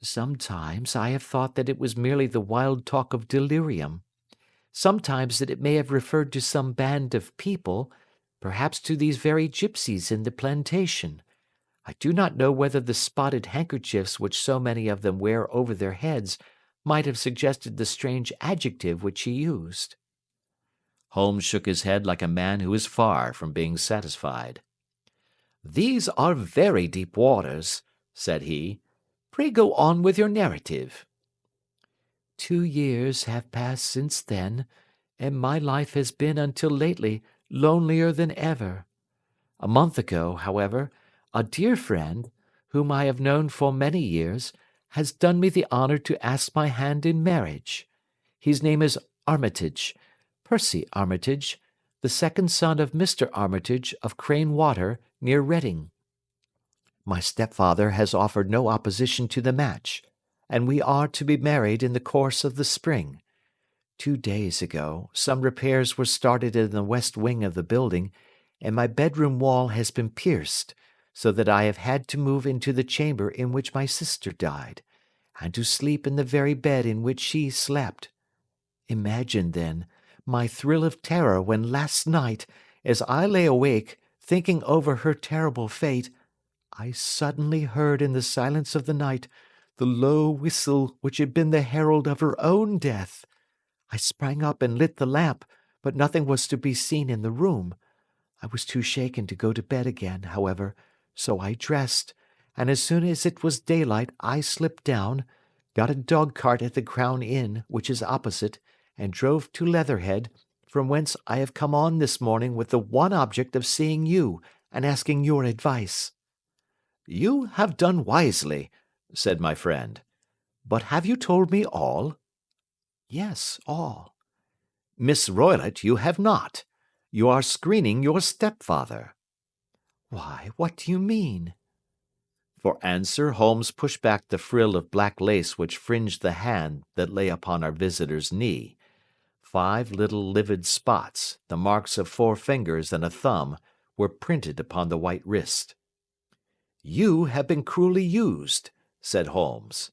"Sometimes I have thought that it was merely the wild talk of delirium. Sometimes that it may have referred to some band of people, perhaps to these very gipsies in the plantation. I do not know whether the spotted handkerchiefs which so many of them wear over their heads might have suggested the strange adjective which he used." Holmes shook his head like a man who is far from being satisfied. "These are very deep waters," said he. "Pray go on with your narrative." 2 years have passed since then, and my life has been until lately lonelier than ever. A month ago, however, a dear friend, whom I have known for many years, has done me the honour to ask my hand in marriage. His name is Armitage, Percy Armitage, the second son of Mr. Armitage of Crane Water, near Reading. My stepfather has offered no opposition to the match, and we are to be married in the course of the spring. 2 days ago, some repairs were started in the west wing of the building, and my bedroom wall has been pierced, so that I have had to move into the chamber in which my sister died, and to sleep in the very bed in which she slept. Imagine, then, my thrill of terror when last night, as I lay awake, thinking over her terrible fate, I suddenly heard in the silence of the night the low whistle which had been the herald of her own death. I sprang up and lit the lamp, but nothing was to be seen in the room. I was too shaken to go to bed again, however, so I dressed, and as soon as it was daylight I slipped down, got a dog-cart at the Crown Inn, which is opposite, and drove to Leatherhead, from whence I have come on this morning with the one object of seeing you and asking your advice." "You have done wisely," said my friend. "But have you told me all?" "Yes, all." "Miss Roylott, you have not. You are screening your stepfather." "Why, what do you mean?" For answer Holmes pushed back the frill of black lace which fringed the hand that lay upon our visitor's knee. 5 little livid spots, the marks of 4 fingers and a thumb, were printed upon the white wrist. "You have been cruelly used," said Holmes.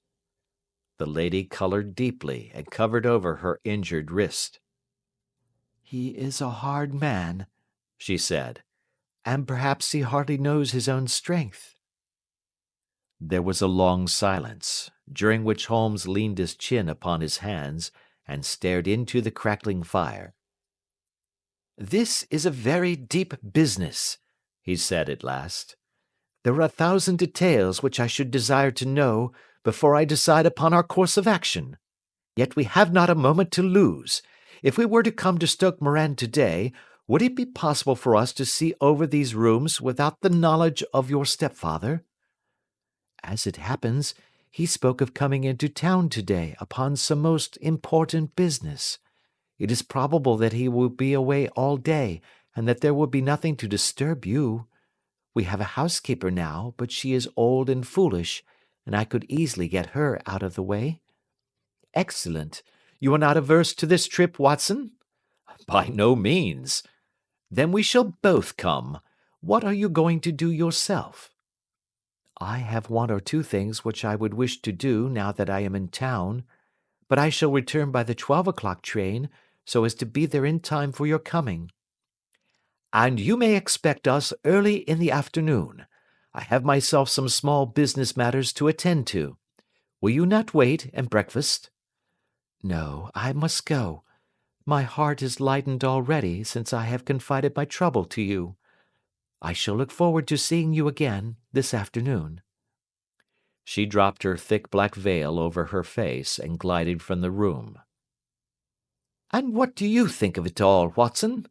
The lady colored deeply and covered over her injured wrist. "He is a hard man," she said, "and perhaps he hardly knows his own strength." There was a long silence, during which Holmes leaned his chin upon his hands and stared into the crackling fire. "This is a very deep business," he said at last. "There are 1,000 details which I should desire to know before I decide upon our course of action. Yet we have not a moment to lose. If we were to come to Stoke Moran today, would it be possible for us to see over these rooms without the knowledge of your stepfather?" "As it happens, he spoke of coming into town today upon some most important business. It is probable that he will be away all day, and that there will be nothing to disturb you. We have a housekeeper now, but she is old and foolish, and I could easily get her out of the way. Excellent. You are not averse to this trip, Watson?" "By no means." "Then we shall both come. What are you going to do yourself?" "I have 1 or 2 things which I would wish to do now that I am in town, but I shall return by the 12 o'clock train, so as to be there in time for your coming." "And you may expect us early in the afternoon. I have myself some small business matters to attend to. Will you not wait and breakfast?" "No, I must go. My heart is lightened already since I have confided my trouble to you. I shall look forward to seeing you again this afternoon." She dropped her thick black veil over her face and glided from the room. "And what do you think of it all, Watson?"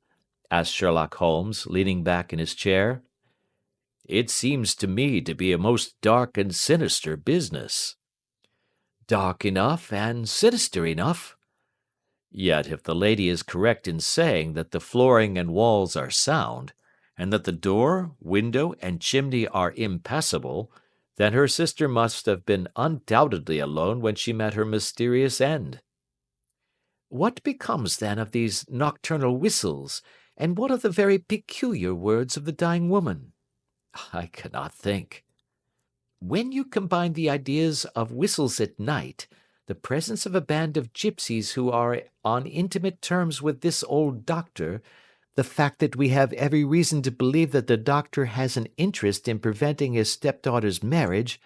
asked Sherlock Holmes, leaning back in his chair. "It seems to me to be a most dark and sinister business." "Dark enough and sinister enough." "Yet if the lady is correct in saying that the flooring and walls are sound, and that the door, window, and chimney are impassable, then her sister must have been undoubtedly alone when she met her mysterious end." "What becomes, then, of these nocturnal whistles, and what of the very peculiar words of the dying woman?" "I cannot think." "When you combine the ideas of whistles at night, the presence of a band of gipsies who are on intimate terms with this old doctor, the fact that we have every reason to believe that the doctor has an interest in preventing his stepdaughter's marriage,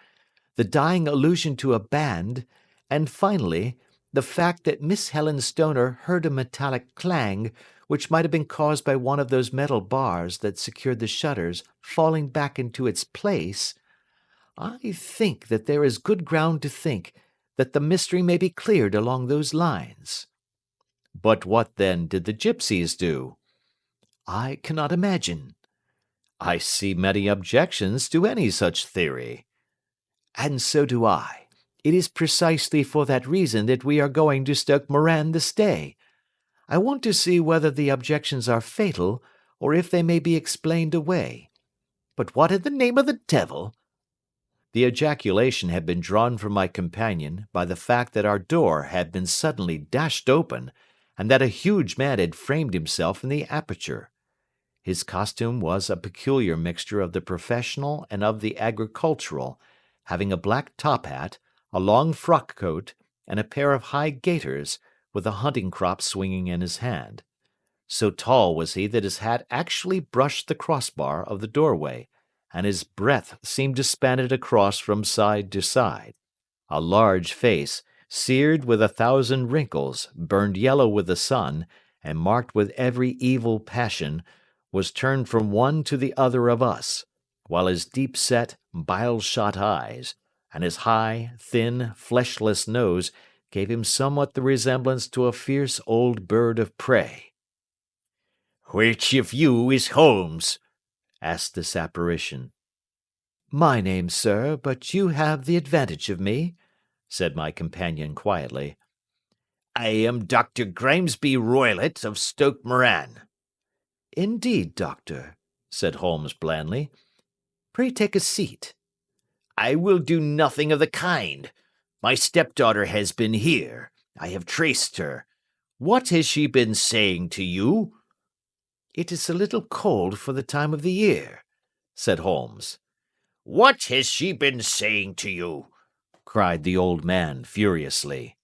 the dying allusion to a band, and finally, the fact that Miss Helen Stoner heard a metallic clang, which might have been caused by one of those metal bars that secured the shutters falling back into its place, I think that there is good ground to think that the mystery may be cleared along those lines." "But what, then, did the gipsies do?" "I cannot imagine." "I see many objections to any such theory." "And so do I. It is precisely for that reason that we are going to Stoke Moran this day. I want to see whether the objections are fatal, or if they may be explained away. But what in the name of the devil—" The ejaculation had been drawn from my companion by the fact that our door had been suddenly dashed open, and that a huge man had framed himself in the aperture. His costume was a peculiar mixture of the professional and of the agricultural, having a black top hat, a long frock coat, and a pair of high gaiters, with a hunting crop swinging in his hand. So tall was he that his hat actually brushed the crossbar of the doorway, and his breadth seemed to span it across from side to side. A large face, seared with 1,000 wrinkles, burned yellow with the sun, and marked with every evil passion, was turned from one to the other of us, while his deep-set, bile-shot eyes, and his high, thin, fleshless nose gave him somewhat the resemblance to a fierce old bird of prey. "Which of you is Holmes?" asked this apparition. "My name, sir, but you have the advantage of me," said my companion quietly. "I am Dr. Grimesby Roylott of Stoke Moran." "Indeed, doctor," said Holmes blandly. "Pray take a seat." "I will do nothing of the kind. My stepdaughter has been here. I have traced her. What has she been saying to you?" "It is a little cold for the time of the year," said Holmes. "What has she been saying to you?" cried the old man furiously.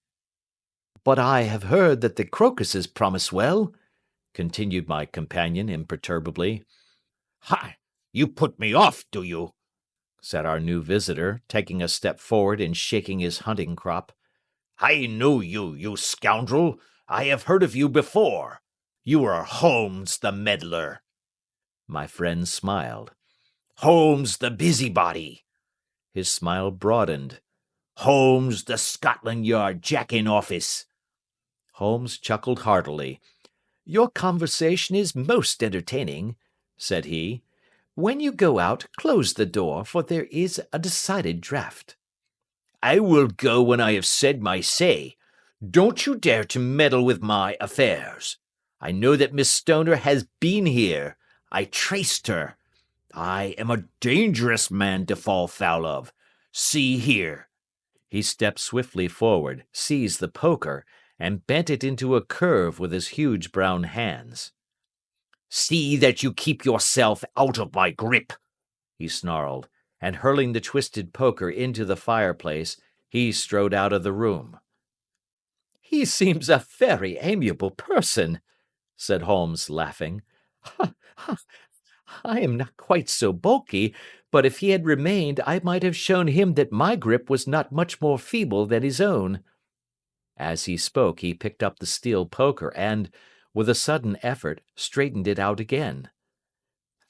"But I have heard that the crocuses promise well," continued my companion imperturbably. "Ha! You put me off, do you?" said our new visitor, taking a step forward and shaking his hunting crop. "I know you, you scoundrel. I have heard of you before. You are Holmes the meddler." My friend smiled. "Holmes the busybody." His smile broadened. "Holmes the Scotland Yard Jack-in-Office." Holmes chuckled heartily. "Your conversation is most entertaining," said he. "When you go out, close the door, for there is a decided draught." "I will go when I have said my say. Don't you dare to meddle with my affairs. I know that Miss Stoner has been here. I traced her. I am a dangerous man to fall foul of. See here." He stepped swiftly forward, seized the poker, and bent it into a curve with his huge brown hands. "See that you keep yourself out of my grip," he snarled, and hurling the twisted poker into the fireplace, he strode out of the room. "He seems a very amiable person," said Holmes, laughing. "Ha, ha! I am not quite so bulky, but if he had remained, I might have shown him that my grip was not much more feeble than his own." As he spoke, he picked up the steel poker and, with a sudden effort, straightened it out again.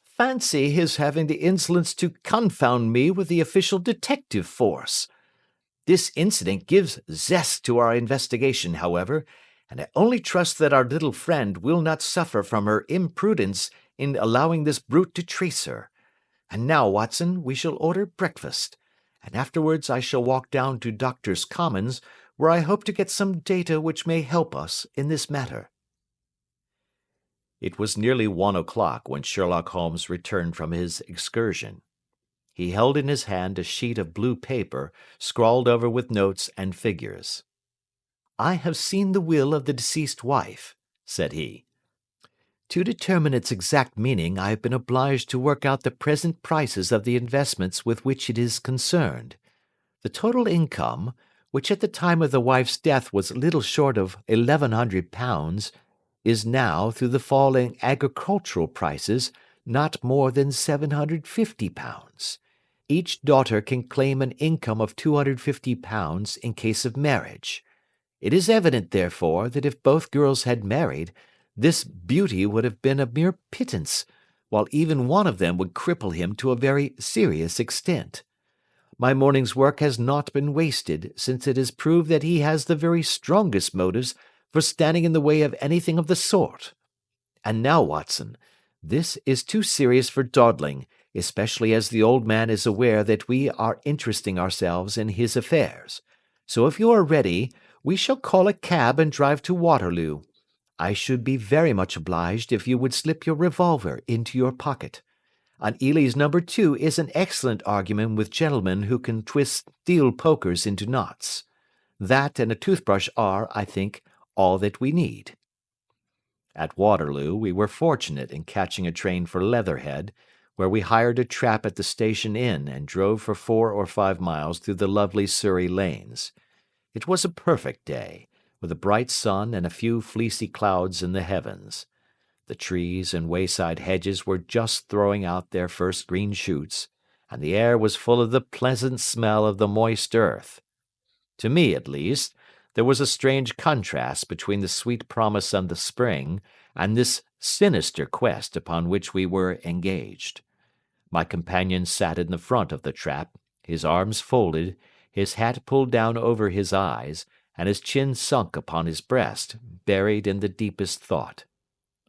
"Fancy his having the insolence to confound me with the official detective force! This incident gives zest to our investigation, however, and I only trust that our little friend will not suffer from her imprudence in allowing this brute to trace her. And now, Watson, we shall order breakfast, and afterwards I shall walk down to Doctors' Commons, where I hope to get some data which may help us in this matter." It was nearly 1 o'clock when Sherlock Holmes returned from his excursion. He held in his hand a sheet of blue paper scrawled over with notes and figures. "I have seen the will of the deceased wife," said he. "To determine its exact meaning I have been obliged to work out the present prices of the investments with which it is concerned. The total income, which at the time of the wife's death was little short of £1,100, is now, through the fall in agricultural prices, not more than £750. Each daughter can claim an income of £250 in case of marriage. It is evident, therefore, that if both girls had married, this beauty would have been a mere pittance, while even one of them would cripple him to a very serious extent. My morning's work has not been wasted, since it has proved that he has the very strongest motives for standing in the way of anything of the sort. And now, Watson, this is too serious for dawdling, especially as the old man is aware that we are interesting ourselves in his affairs. So if you are ready, we shall call a cab and drive to Waterloo. I should be very much obliged if you would slip your revolver into your pocket. An Ely's No. 2 is an excellent argument with gentlemen who can twist steel pokers into knots. That and a toothbrush are, I think, all that we need." At Waterloo we were fortunate in catching a train for Leatherhead, where we hired a trap at the station inn and drove for 4 or 5 miles through the lovely Surrey lanes. It was a perfect day, with a bright sun and a few fleecy clouds in the heavens. The trees and wayside hedges were just throwing out their first green shoots, and the air was full of the pleasant smell of the moist earth. To me, at least, there was a strange contrast between the sweet promise of the spring and this sinister quest upon which we were engaged. My companion sat in the front of the trap, his arms folded, his hat pulled down over his eyes, and his chin sunk upon his breast, buried in the deepest thought.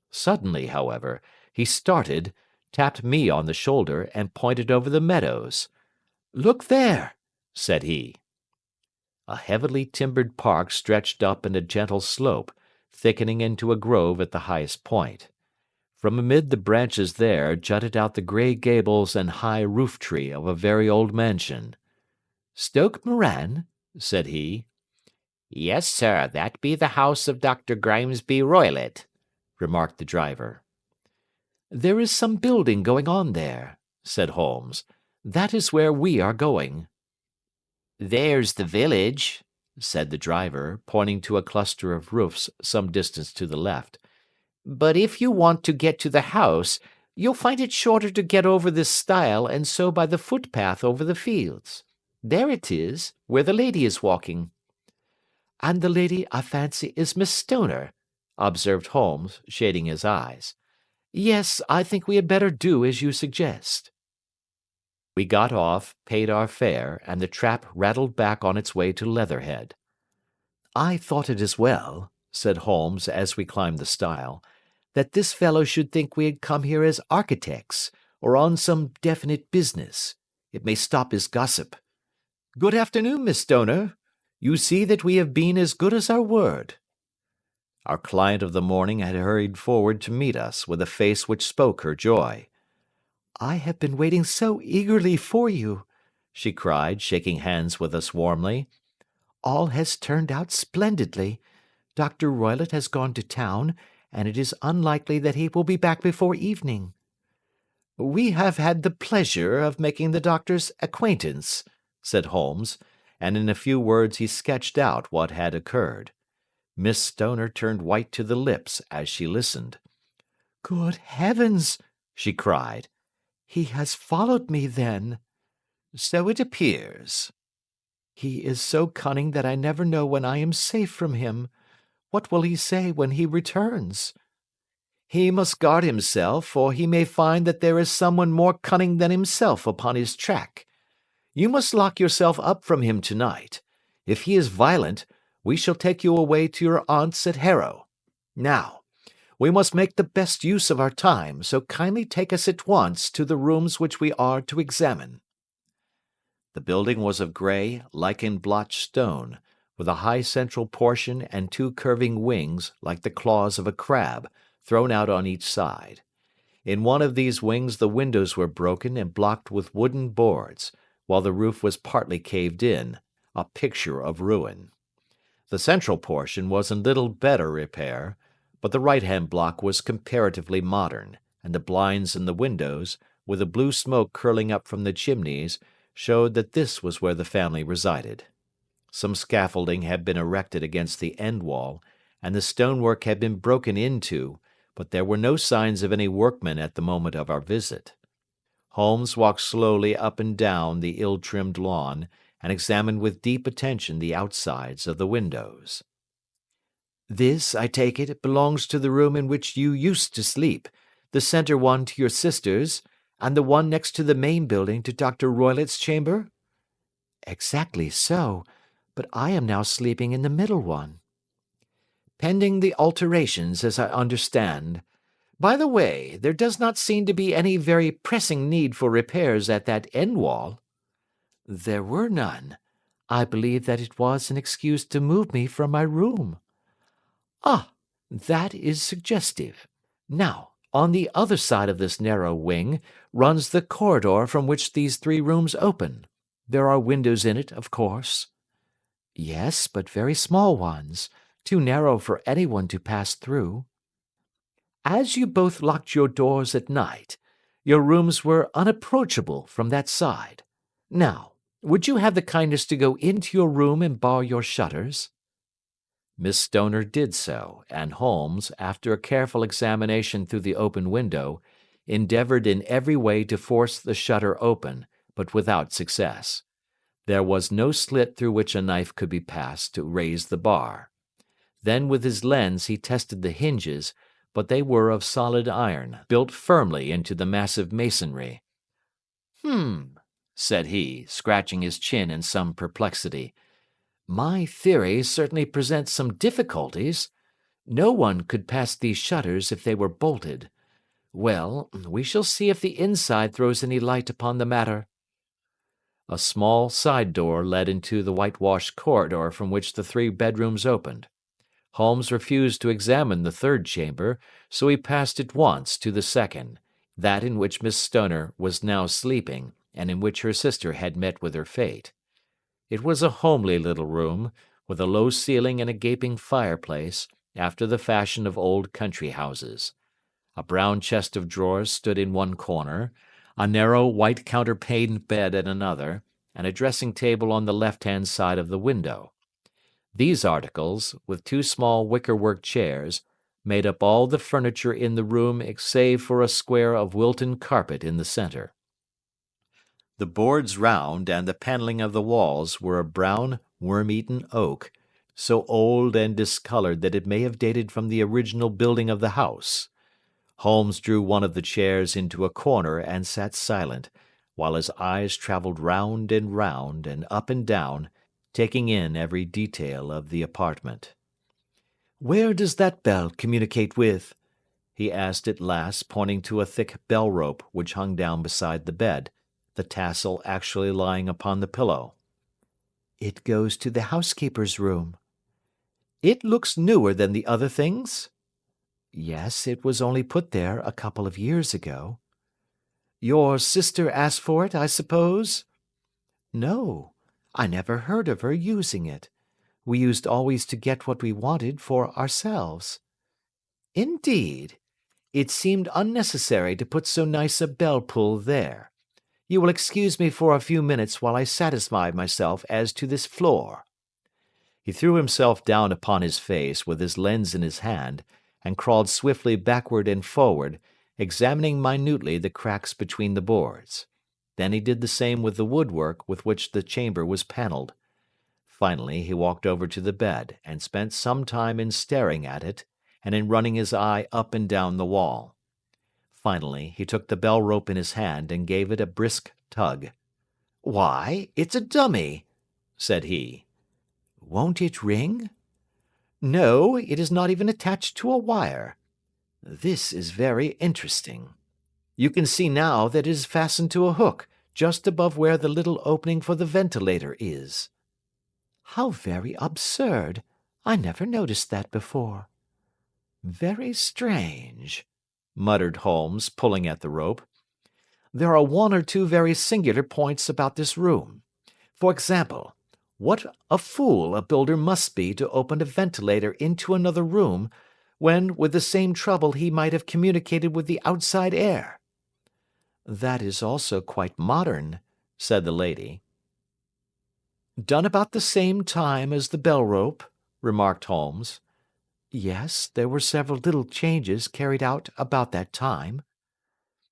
Suddenly, however, he started, tapped me on the shoulder, and pointed over the meadows. "Look there," said he. A heavily timbered park stretched up in a gentle slope, thickening into a grove at the highest point. From amid the branches there jutted out the grey gables and high roof-tree of a very old mansion. "Stoke Moran?" said he. "Yes, sir, that be the house of Dr. Grimesby Roylott," remarked the driver. "There is some building going on there," said Holmes. "That is where we are going." "There's the village," said the driver, pointing to a cluster of roofs some distance to the left. "But if you want to get to the house, you'll find it shorter to get over this stile and so by the footpath over the fields. There it is, where the lady is walking." "And the lady, I fancy, is Miss Stoner," observed Holmes, shading his eyes. "Yes, I think we had better do as you suggest." We got off, paid our fare, and the trap rattled back on its way to Leatherhead. "I thought it as well," said Holmes as we climbed the stile, "that this fellow should think we had come here as architects, or on some definite business. It may stop his gossip. Good afternoon, Miss Stoner. You see that we have been as good as our word." Our client of the morning had hurried forward to meet us with a face which spoke her joy. "I have been waiting so eagerly for you," she cried, shaking hands with us warmly. "All has turned out splendidly. Dr. Roylott has gone to town, and it is unlikely that he will be back before evening." "We have had the pleasure of making the doctor's acquaintance," said Holmes, and in a few words he sketched out what had occurred. Miss Stoner turned white to the lips as she listened. "Good heavens!" she cried. "He has followed me, then?" "So it appears." "He is so cunning that I never know when I am safe from him. What will he say when he returns?" "He must guard himself, for he may find that there is someone more cunning than himself upon his track. You must lock yourself up from him tonight. If he is violent, we shall take you away to your aunt's at Harrow. Now, we must make the best use of our time, so kindly take us at once to the rooms which we are to examine." The building was of grey, lichen-blotched stone, with a high central portion and two curving wings like the claws of a crab, thrown out on each side. In one of these wings the windows were broken and blocked with wooden boards, while the roof was partly caved in, a picture of ruin. The central portion was in little better repair, but the right-hand block was comparatively modern, and the blinds in the windows, with the blue smoke curling up from the chimneys, showed that this was where the family resided. Some scaffolding had been erected against the end wall, and the stonework had been broken into, but there were no signs of any workmen at the moment of our visit. Holmes walked slowly up and down the ill-trimmed lawn, and examined with deep attention the outsides of the windows. "This, I take it, belongs to the room in which you used to sleep, the centre one to your sister's, and the one next to the main building to Dr. Roylott's chamber?" "Exactly so, but I am now sleeping in the middle one." "Pending the alterations, as I understand. By the way, there does not seem to be any very pressing need for repairs at that end wall." "There were none. I believe that it was an excuse to move me from my room." "Ah, that is suggestive. Now, on the other side of this narrow wing runs the corridor from which these three rooms open. There are windows in it, of course." "Yes, but very small ones, too narrow for anyone to pass through." "As you both locked your doors at night, Your rooms were unapproachable from that side. Now, would you have the kindness to go into your room and bar your shutters?" Miss Stoner did so, and Holmes, after a careful examination through the open window, endeavoured in every way to force the shutter open, but without success. There was no slit through which a knife could be passed to raise the bar. Then with his lens he tested the hinges, but they were of solid iron, built firmly into the massive masonry. Said he, scratching his chin in some perplexity. "My theory certainly presents some difficulties. No one could pass these shutters if they were bolted. Well, we shall see if the inside throws any light upon the matter." A small side door led into the whitewashed corridor from which the 3 bedrooms opened. Holmes refused to examine the 3rd chamber, so he passed at once to the 2nd, that in which Miss Stoner was now sleeping, and in which her sister had met with her fate. It was a homely little room, with a low ceiling and a gaping fireplace, after the fashion of old country houses. A brown chest of drawers stood in one corner, a narrow white counterpaned bed in another, and a dressing-table on the left-hand side of the window. These articles, with 2 small wicker-work chairs, made up all the furniture in the room save for a square of Wilton carpet in the centre. The boards round and the panelling of the walls were of brown, worm-eaten oak, so old and discoloured that it may have dated from the original building of the house. Holmes drew one of the chairs into a corner and sat silent, while his eyes travelled round and up and down, taking in every detail of the apartment. "Where does that bell communicate with?" he asked at last, pointing to a thick bell-rope which hung down beside the bed, the tassel actually lying upon the pillow. "It goes to the housekeeper's room." "It looks newer than the other things?" "Yes, it was only put there a couple of years ago." "Your sister asked for it, I suppose?" "No, I never heard of her using it. We used always to get what we wanted for ourselves." "Indeed! It seemed unnecessary to put so nice a bell-pull there. You will excuse me for a few minutes while I satisfy myself as to this floor." He threw himself down upon his face with his lens in his hand, and crawled swiftly backward and forward, examining minutely the cracks between the boards. Then he did the same with the woodwork with which the chamber was panelled. Finally he walked over to the bed, and spent some time in staring at it, and in running his eye up and down the wall. Finally he took the bell-rope in his hand and gave it a brisk tug. "Why, it's a dummy," said he. "Won't it ring?" "No, it is not even attached to a wire." "This is very interesting. You can see now that it is fastened to a hook, just above where the little opening for the ventilator is." "How very absurd! I never noticed that before." "Very strange," muttered Holmes, pulling at the rope. "There are 1 or 2 very singular points about this room. For example, what a fool a builder must be to open a ventilator into another room, when with the same trouble he might have communicated with the outside air." "That is also quite modern," said the lady. "Done about the same time as the bell-rope," remarked Holmes. "Yes, there were several little changes carried out about that time."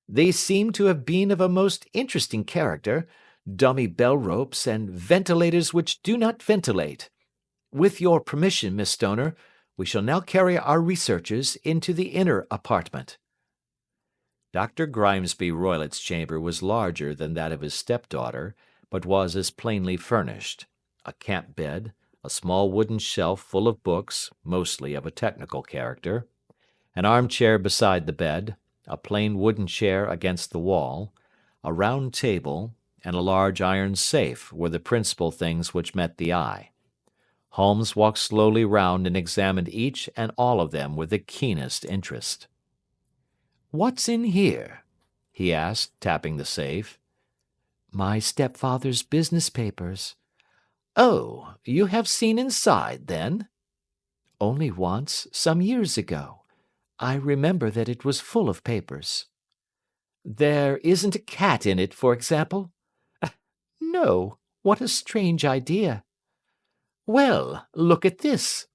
"They seem to have been of a most interesting character, dummy bell-ropes and ventilators which do not ventilate. With your permission, Miss Stoner, we shall now carry our researches into the inner apartment." Dr. Grimesby Roylott's chamber was larger than that of his stepdaughter, but was as plainly furnished. A camp bed, a small wooden shelf full of books, mostly of a technical character, an armchair beside the bed, a plain wooden chair against the wall, a round table, and a large iron safe were the principal things which met the eye. Holmes walked slowly round and examined each and all of them with the keenest interest. "What's in here?" he asked, tapping the safe. "My stepfather's business papers." "Oh, you have seen inside, then?" "Only once, some years ago. I remember that it was full of papers." There isn't a cat in it, for example? No. What a strange idea. Well, look at this.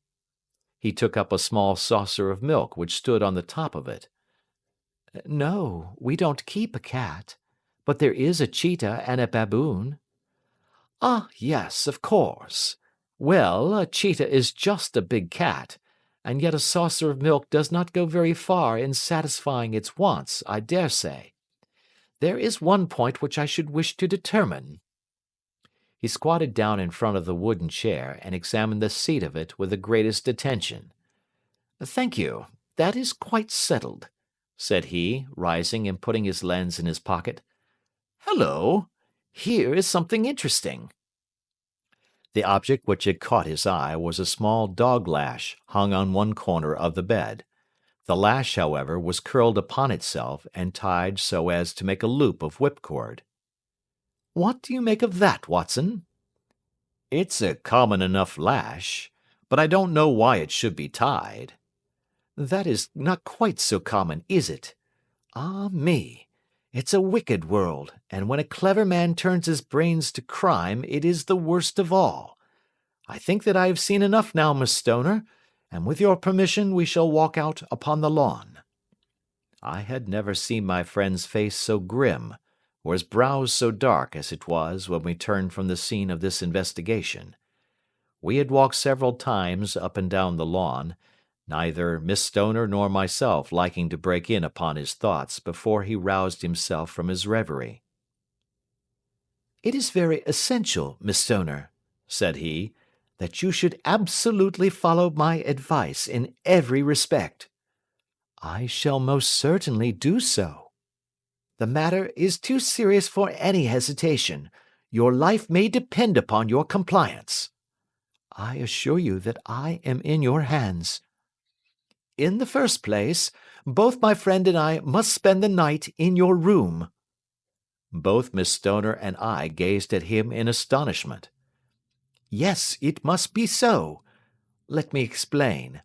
He took up a small saucer of milk which stood on the top of it. No, we don't keep a cat, but there is a cheetah and a baboon. Ah, yes, of course. Well, a cheetah is just a big cat, and yet a saucer of milk does not go very far in satisfying its wants, I dare say. There is one point which I should wish to determine. He squatted down in front of the wooden chair and examined the seat of it with the greatest attention. Thank you, that is quite settled, said he, rising and putting his lens in his pocket. Hello, here is something interesting. The object which had caught his eye was a small dog lash hung on one corner of the bed. The lash, however, was curled upon itself and tied so as to make a loop of whipcord. What do you make of that, Watson? It's a common enough lash, but I don't know why it should be tied. That is not quite so common, is it? Ah me! It's a wicked world, and when a clever man turns his brains to crime, it is the worst of all. I think that I have seen enough now, Miss Stoner, and with your permission we shall walk out upon the lawn. I had never seen my friend's face so grim, or his brows so dark as it was when we turned from the scene of this investigation. We had walked several times up and down the lawn, neither Miss Stoner nor myself liking to break in upon his thoughts before he roused himself from his reverie. It is very essential, Miss Stoner, said he, that you should absolutely follow my advice in every respect. I shall most certainly do so. The matter is too serious for any hesitation. Your life may depend upon your compliance. I assure you that I am in your hands. In the first place, both my friend and I must spend the night in your room. Both Miss Stoner and I gazed at him in astonishment. Yes, it must be so. Let me explain.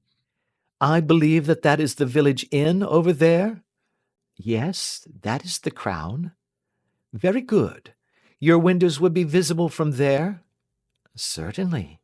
I believe that is the village inn over there? Yes, that is the Crown. Very good. Your windows would be visible from there? Certainly.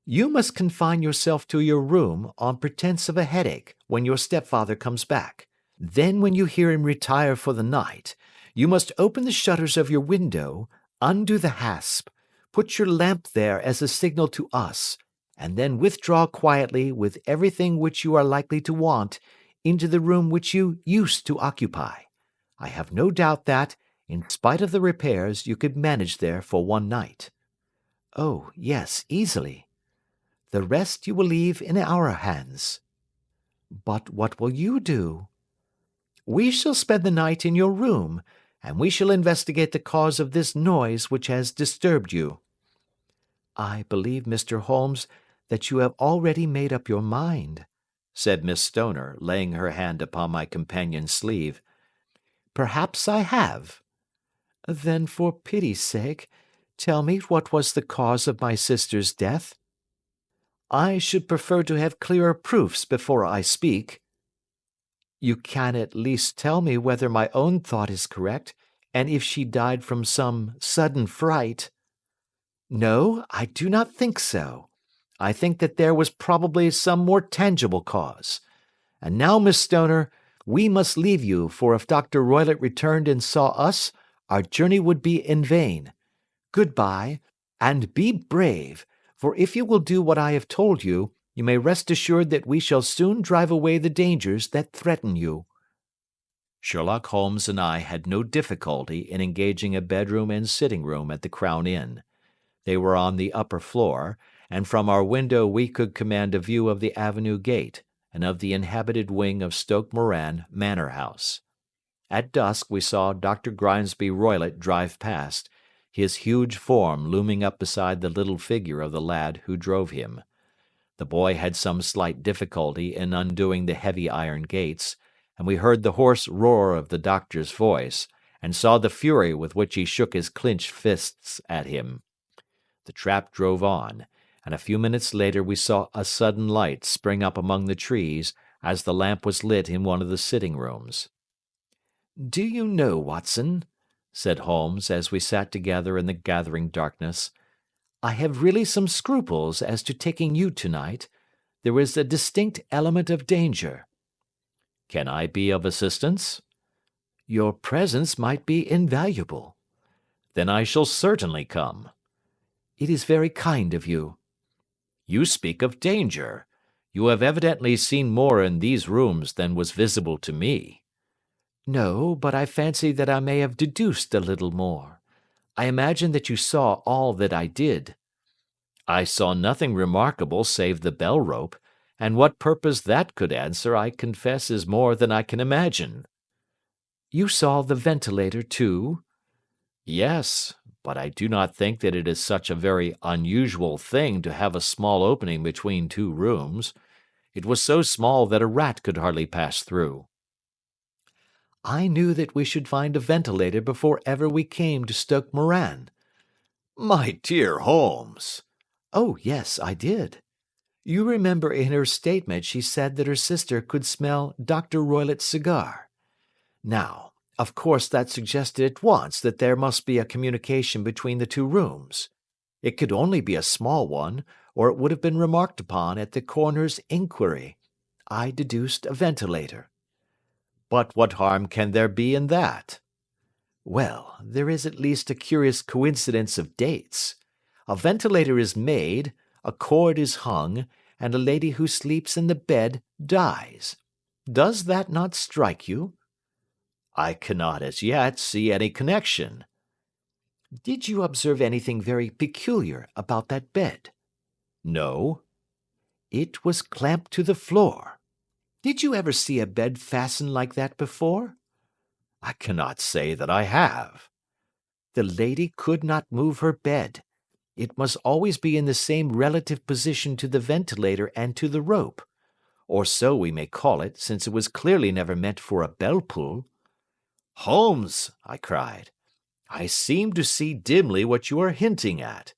You must confine yourself to your room on pretence of a headache when your stepfather comes back. Then when you hear him retire for the night, you must open the shutters of your window, undo the hasp, put your lamp there as a signal to us, and then withdraw quietly with everything which you are likely to want into the room which you used to occupy. I have no doubt that, in spite of the repairs, you could manage there for one night. Oh, yes, easily. The rest you will leave in our hands. But what will you do? We shall spend the night in your room, and we shall investigate the cause of this noise which has disturbed you. I believe, Mr. Holmes, that you have already made up your mind, said Miss Stoner, laying her hand upon my companion's sleeve. Perhaps I have. Then, for pity's sake, tell me what was the cause of my sister's death. I should prefer to have clearer proofs before I speak. You can at least tell me whether my own thought is correct, and if she died from some sudden fright. No, I do not think so. I think that there was probably some more tangible cause. And now, Miss Stoner, we must leave you, for if Dr. Roylott returned and saw us, our journey would be in vain. Good-bye, and be brave, for if you will do what I have told you, you may rest assured that we shall soon drive away the dangers that threaten you. Sherlock Holmes and I had no difficulty in engaging a bedroom and sitting-room at the Crown Inn. They were on the upper floor, and from our window we could command a view of the avenue gate and of the inhabited wing of Stoke Moran Manor House. At dusk we saw Dr. Grimesby Roylott drive past, his huge form looming up beside the little figure of the lad who drove him. The boy had some slight difficulty in undoing the heavy iron gates, and we heard the hoarse roar of the doctor's voice, and saw the fury with which he shook his clenched fists at him. The trap drove on, and a few minutes later we saw a sudden light spring up among the trees as the lamp was lit in one of the sitting-rooms. "Do you know, Watson," said Holmes, as we sat together in the gathering darkness, "I have really some scruples as to taking you tonight. There is a distinct element of danger." "Can I be of assistance?" "Your presence might be invaluable." "Then I shall certainly come." "It is very kind of you." "You speak of danger. You have evidently seen more in these rooms than was visible to me." "No, but I fancy that I may have deduced a little more. I imagine that you saw all that I did." "I saw nothing remarkable save the bell rope, and what purpose that could answer I confess is more than I can imagine." "You saw the ventilator, too?" "Yes, but I do not think that it is such a very unusual thing to have a small opening between two rooms. It was so small that a rat could hardly pass through." "I knew that we should find a ventilator before ever we came to Stoke Moran." "My dear Holmes!" "Oh, yes, I did. You remember in her statement she said that her sister could smell Dr. Roylott's cigar. Now, of course that suggested at once that there must be a communication between the two rooms. It could only be a small one, or it would have been remarked upon at the coroner's inquiry. I deduced a ventilator." "But what harm can there be in that?" "Well, there is at least a curious coincidence of dates. A ventilator is made, a cord is hung, and a lady who sleeps in the bed dies. Does that not strike you?" "I cannot as yet see any connection." "Did you observe anything very peculiar about that bed?" "No." "It was clamped to the floor. Did you ever see a bed fastened like that before?" "I cannot say that I have." "The lady could not move her bed. It must always be in the same relative position to the ventilator and to the rope. Or so we may call it, since it was clearly never meant for a bell pull." "Holmes," I cried, "I seem to see dimly what you are hinting at.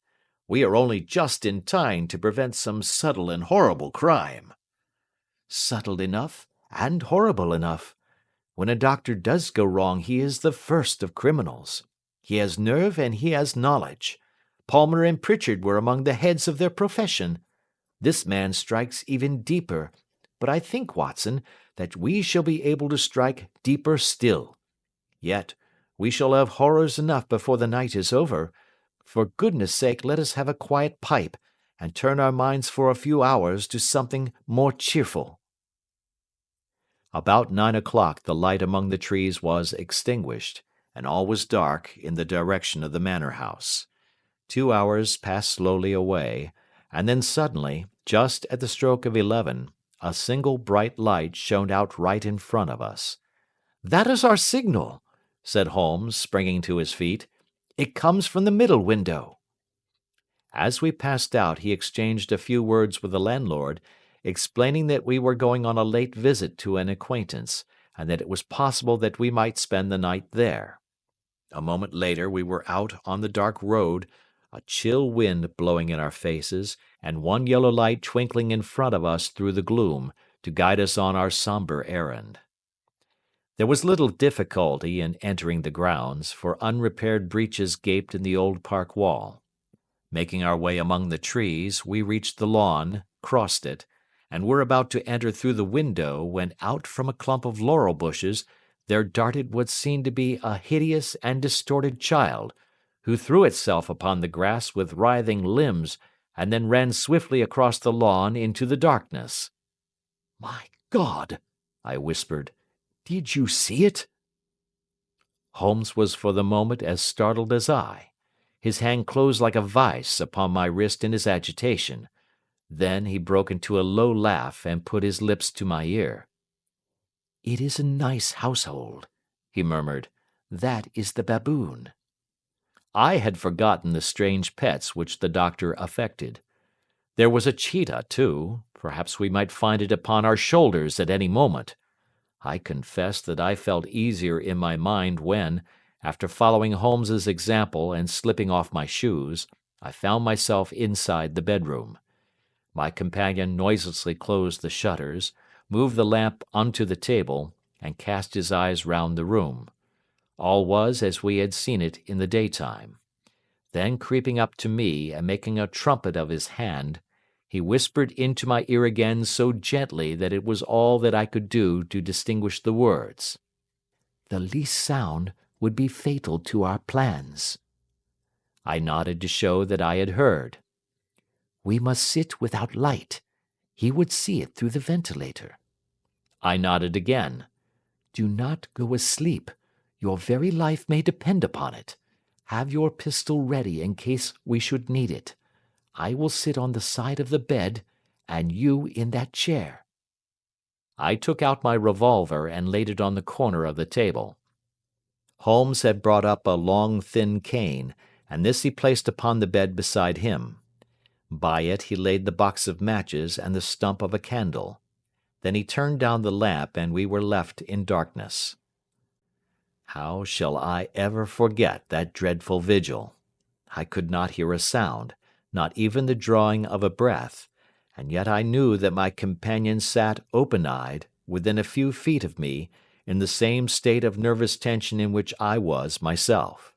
We are only just in time to prevent some subtle and horrible crime." "Subtle enough, and horrible enough. When a doctor does go wrong he is the first of criminals. He has nerve and he has knowledge. Palmer and Pritchard were among the heads of their profession. This man strikes even deeper, but I think, Watson, that we shall be able to strike deeper still. Yet we shall have horrors enough before the night is over. For goodness' sake let us have a quiet pipe, and turn our minds for a few hours to something more cheerful." About 9 o'clock the light among the trees was extinguished, and all was dark in the direction of the manor house. 2 hours passed slowly away, and then suddenly, just at the stroke of 11, a single bright light shone out right in front of us. "That is our signal," said Holmes, springing to his feet. "It comes from the middle window." As we passed out he exchanged a few words with the landlord, explaining that we were going on a late visit to an acquaintance, and that it was possible that we might spend the night there. A moment later we were out on the dark road, a chill wind blowing in our faces, and one yellow light twinkling in front of us through the gloom, to guide us on our sombre errand. There was little difficulty in entering the grounds, for unrepaired breaches gaped in the old park wall. Making our way among the trees, we reached the lawn, crossed it, and were about to enter through the window when out from a clump of laurel bushes there darted what seemed to be a hideous and distorted child, who threw itself upon the grass with writhing limbs and then ran swiftly across the lawn into the darkness. "My God!" I whispered. "Did you see it?" Holmes was for the moment as startled as I. His hand closed like a vice upon my wrist in his agitation. Then he broke into a low laugh and put his lips to my ear. "It is a nice household," he murmured. "That is the baboon." I had forgotten the strange pets which the doctor affected. There was a cheetah, too. Perhaps we might find it upon our shoulders at any moment. I confess that I felt easier in my mind when, after following Holmes's example and slipping off my shoes, I found myself inside the bedroom. My companion noiselessly closed the shutters, moved the lamp onto the table, and cast his eyes round the room. All was as we had seen it in the daytime. Then creeping up to me and making a trumpet of his hand, he whispered into my ear again so gently that it was all that I could do to distinguish the words. "The least sound would be fatal to our plans." I nodded to show that I had heard. "We must sit without light. He would see it through the ventilator." I nodded again. "Do not go asleep. Your very life may depend upon it. Have your pistol ready in case we should need it. I will sit on the side of the bed, and you in that chair." I took out my revolver and laid it on the corner of the table. Holmes had brought up a long thin cane, and this he placed upon the bed beside him. By it he laid the box of matches and the stump of a candle. Then he turned down the lamp and we were left in darkness. How shall I ever forget that dreadful vigil? I could not hear a sound, not even the drawing of a breath, and yet I knew that my companion sat open-eyed, within a few feet of me, in the same state of nervous tension in which I was myself.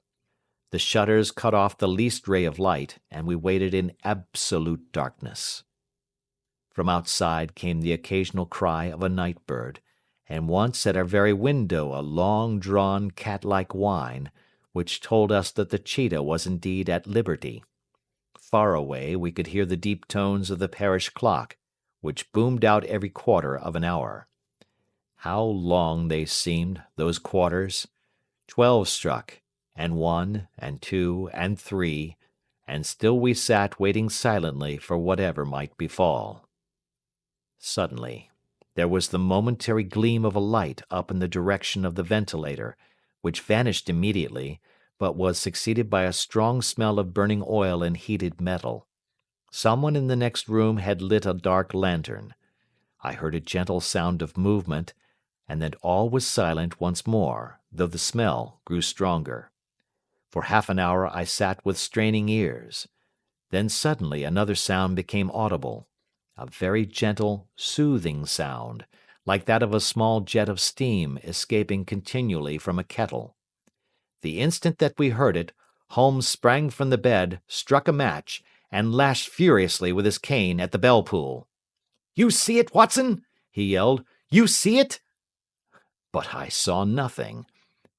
The shutters cut off the least ray of light, and we waited in absolute darkness. From outside came the occasional cry of a night bird, and once at our very window a long-drawn cat-like whine, which told us that the cheetah was indeed at liberty. Far away we could hear the deep tones of the parish clock, which boomed out every quarter of an hour. How long they seemed, those quarters! 12 struck, and 1, and 2, and 3, and still we sat waiting silently for whatever might befall. Suddenly, there was the momentary gleam of a light up in the direction of the ventilator, which vanished immediately, but was succeeded by a strong smell of burning oil and heated metal. Someone in the next room had lit a dark lantern. I heard a gentle sound of movement, and then all was silent once more, though the smell grew stronger. For half an hour I sat with straining ears. Then suddenly another sound became audible, a very gentle, soothing sound, like that of a small jet of steam escaping continually from a kettle. The instant that we heard it, Holmes sprang from the bed, struck a match, and lashed furiously with his cane at the bell-pull. "You see it, Watson?" he yelled. "You see it?" But I saw nothing.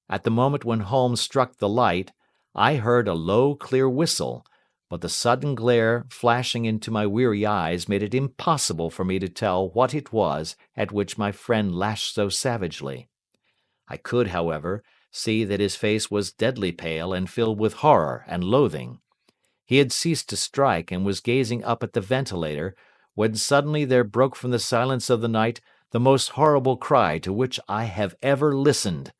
At the moment when Holmes struck the light, I heard a low, clear whistle, but the sudden glare flashing into my weary eyes made it impossible for me to tell what it was at which my friend lashed so savagely. I could, however, see that his face was deadly pale and filled with horror and loathing. He had ceased to strike and was gazing up at the ventilator, when suddenly there broke from the silence of the night the most horrible cry to which I have ever listened.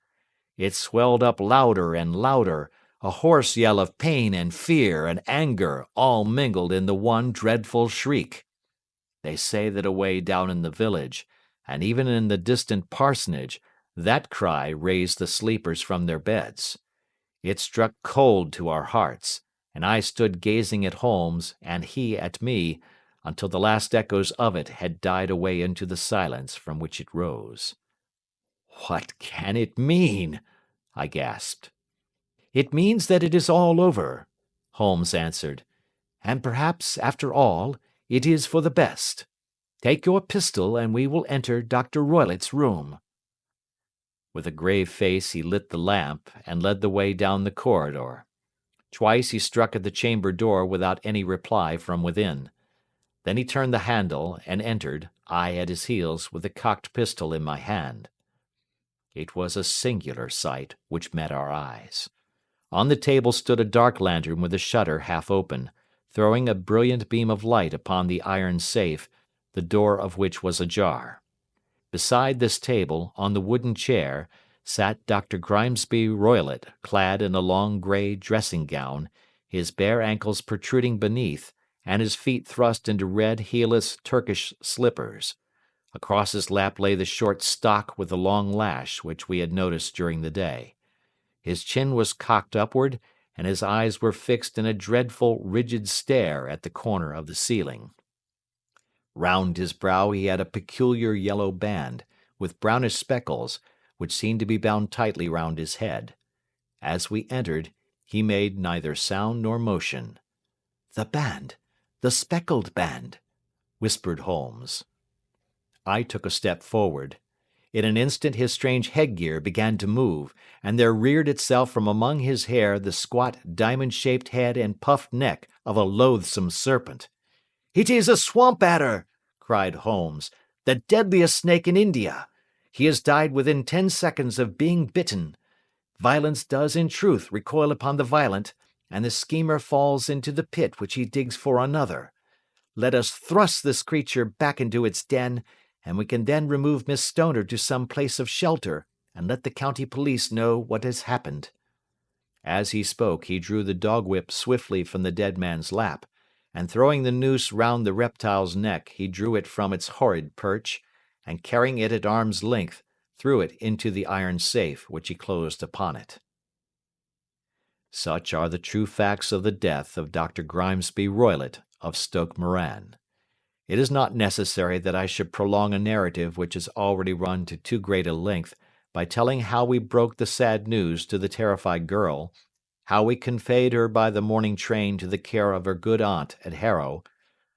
It swelled up louder and louder, a hoarse yell of pain and fear and anger all mingled in the one dreadful shriek. They say that away down in the village, and even in the distant parsonage, that cry raised the sleepers from their beds. It struck cold to our hearts, and I stood gazing at Holmes and he at me until the last echoes of it had died away into the silence from which it rose. "What can it mean?" I gasped. "It means that it is all over," Holmes answered, "and perhaps, after all, it is for the best. Take your pistol and we will enter Dr. Roylott's room." With a grave face he lit the lamp and led the way down the corridor. Twice he struck at the chamber door without any reply from within. Then he turned the handle and entered, I at his heels, with the cocked pistol in my hand. It was a singular sight which met our eyes. On the table stood a dark lantern with the shutter half open, throwing a brilliant beam of light upon the iron safe, the door of which was ajar. Beside this table, on the wooden chair, sat Dr. Grimesby Roylott, clad in a long grey dressing-gown, his bare ankles protruding beneath, and his feet thrust into red heelless Turkish slippers. Across his lap lay the short stock with the long lash which we had noticed during the day. His chin was cocked upward, and his eyes were fixed in a dreadful, rigid stare at the corner of the ceiling. Round his brow he had a peculiar yellow band, with brownish speckles, which seemed to be bound tightly round his head. As we entered, he made neither sound nor motion. "The band! The Speckled band!" whispered Holmes. I took a step forward. In an instant his strange headgear began to move, and there reared itself from among his hair the squat diamond-shaped head and puffed neck of a loathsome serpent. "It is a swamp adder!" cried Holmes, "the deadliest snake in India. He has died within 10 seconds of being bitten. Violence does in truth recoil upon the violent, and the schemer falls into the pit which he digs for another. Let us thrust this creature back into its den, and we can then remove Miss Stoner to some place of shelter, and let the county police know what has happened." As he spoke, he drew the dog whip swiftly from the dead man's lap, and throwing the noose round the reptile's neck, he drew it from its horrid perch, and carrying it at arm's length, threw it into the iron safe, which he closed upon it. Such are the true facts of the death of Dr. Grimesby Roylott of Stoke Moran. It is not necessary that I should prolong a narrative which has already run to too great a length by telling how we broke the sad news to the terrified girl, how we conveyed her by the morning train to the care of her good aunt at Harrow,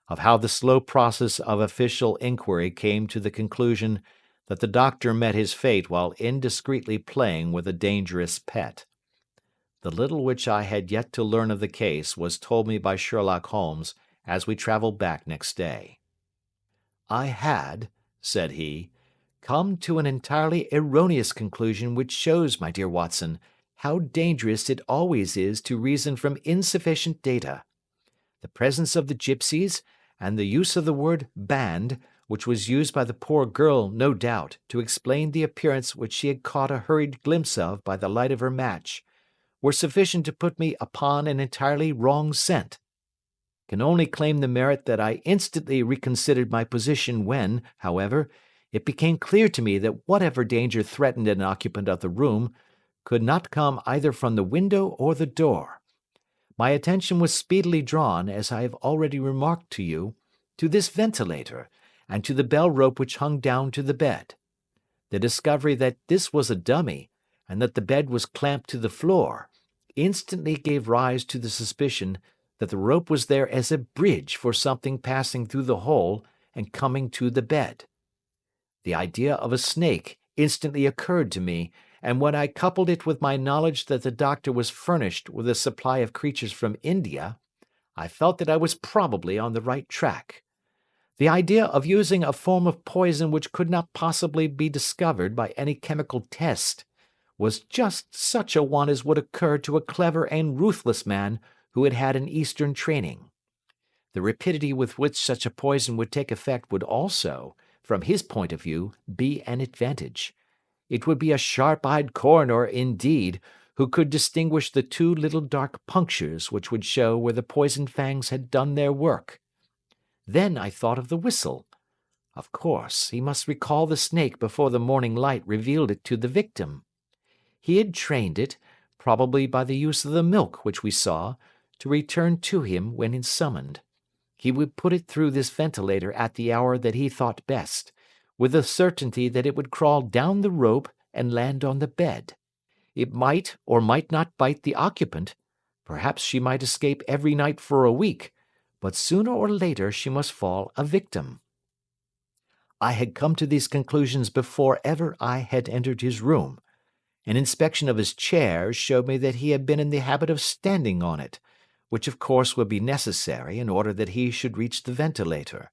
of how the slow process of official inquiry came to the conclusion that the doctor met his fate while indiscreetly playing with a dangerous pet. The little which I had yet to learn of the case was told me by Sherlock Holmes as we travelled back next day. "I had," said he, "come to an entirely erroneous conclusion which shows, my dear Watson, how dangerous it always is to reason from insufficient data. The presence of the gipsies, and the use of the word band, which was used by the poor girl, no doubt, to explain the appearance which she had caught a hurried glimpse of by the light of her match, were sufficient to put me upon an entirely wrong scent. Can only claim the merit that I instantly reconsidered my position when, however, it became clear to me that whatever danger threatened an occupant of the room could not come either from the window or the door. My attention was speedily drawn, as I have already remarked to you, to this ventilator, and to the bell rope which hung down to the bed. The discovery that this was a dummy, and that the bed was clamped to the floor, instantly gave rise to the suspicion that the rope was there as a bridge for something passing through the hole and coming to the bed. The idea of a snake instantly occurred to me, and when I coupled it with my knowledge that the doctor was furnished with a supply of creatures from India, I felt that I was probably on the right track. The idea of using a form of poison which could not possibly be discovered by any chemical test was just such a one as would occur to a clever and ruthless man who had had an Eastern training. The rapidity with which such a poison would take effect would also, from his point of view, be an advantage. It would be a sharp-eyed coroner, indeed, who could distinguish the 2 little dark punctures which would show where the poisoned fangs had done their work. Then I thought of the whistle. Of course, he must recall the snake before the morning light revealed it to the victim. He had trained it, probably by the use of the milk which we saw, to return to him when summoned. He would put it through this ventilator at the hour that he thought best, with the certainty that it would crawl down the rope and land on the bed. It might or might not bite the occupant. Perhaps she might escape every night for a week, but sooner or later she must fall a victim. I had come to these conclusions before ever I had entered his room. An inspection of his chair showed me that he had been in the habit of standing on it, which of course would be necessary in order that he should reach the ventilator.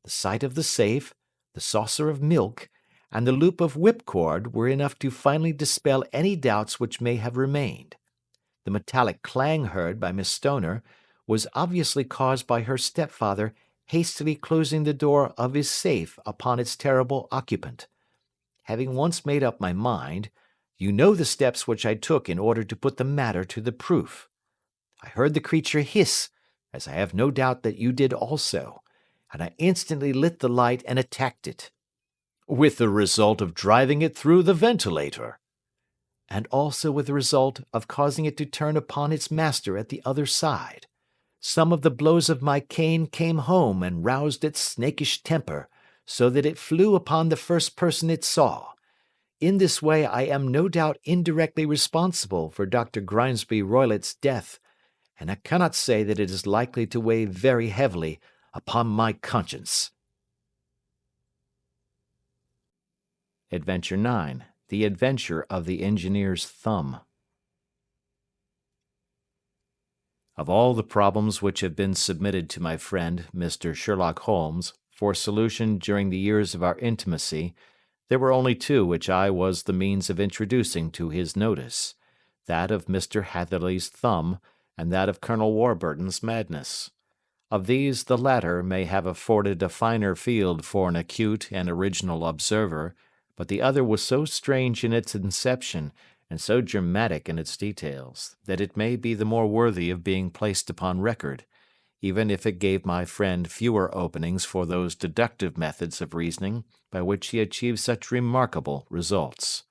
The sight of the safe, the saucer of milk, and the loop of whipcord were enough to finally dispel any doubts which may have remained. The metallic clang heard by Miss Stoner was obviously caused by her stepfather hastily closing the door of his safe upon its terrible occupant. Having once made up my mind, you know the steps which I took in order to put the matter to the proof. I heard the creature hiss, as I have no doubt that you did also, and I instantly lit the light and attacked it. With the result of driving it through the ventilator. And also with the result of causing it to turn upon its master at the other side. Some of the blows of my cane came home and roused its snakish temper, so that it flew upon the first person it saw. In this way I am no doubt indirectly responsible for Dr. Grimesby Roylott's death, and I cannot say that it is likely to weigh very heavily upon my conscience. Adventure 9. The Adventure of the Engineer's Thumb. Of all the problems which have been submitted to my friend, Mr. Sherlock Holmes, for solution during the years of our intimacy, there were only two which I was the means of introducing to his notice, that of Mr. Hatherley's thumb, and that of Colonel Warburton's madness. Of these the latter may have afforded a finer field for an acute and original observer, but the other was so strange in its inception, and so dramatic in its details, that it may be the more worthy of being placed upon record, even if it gave my friend fewer openings for those deductive methods of reasoning by which he achieved such remarkable results.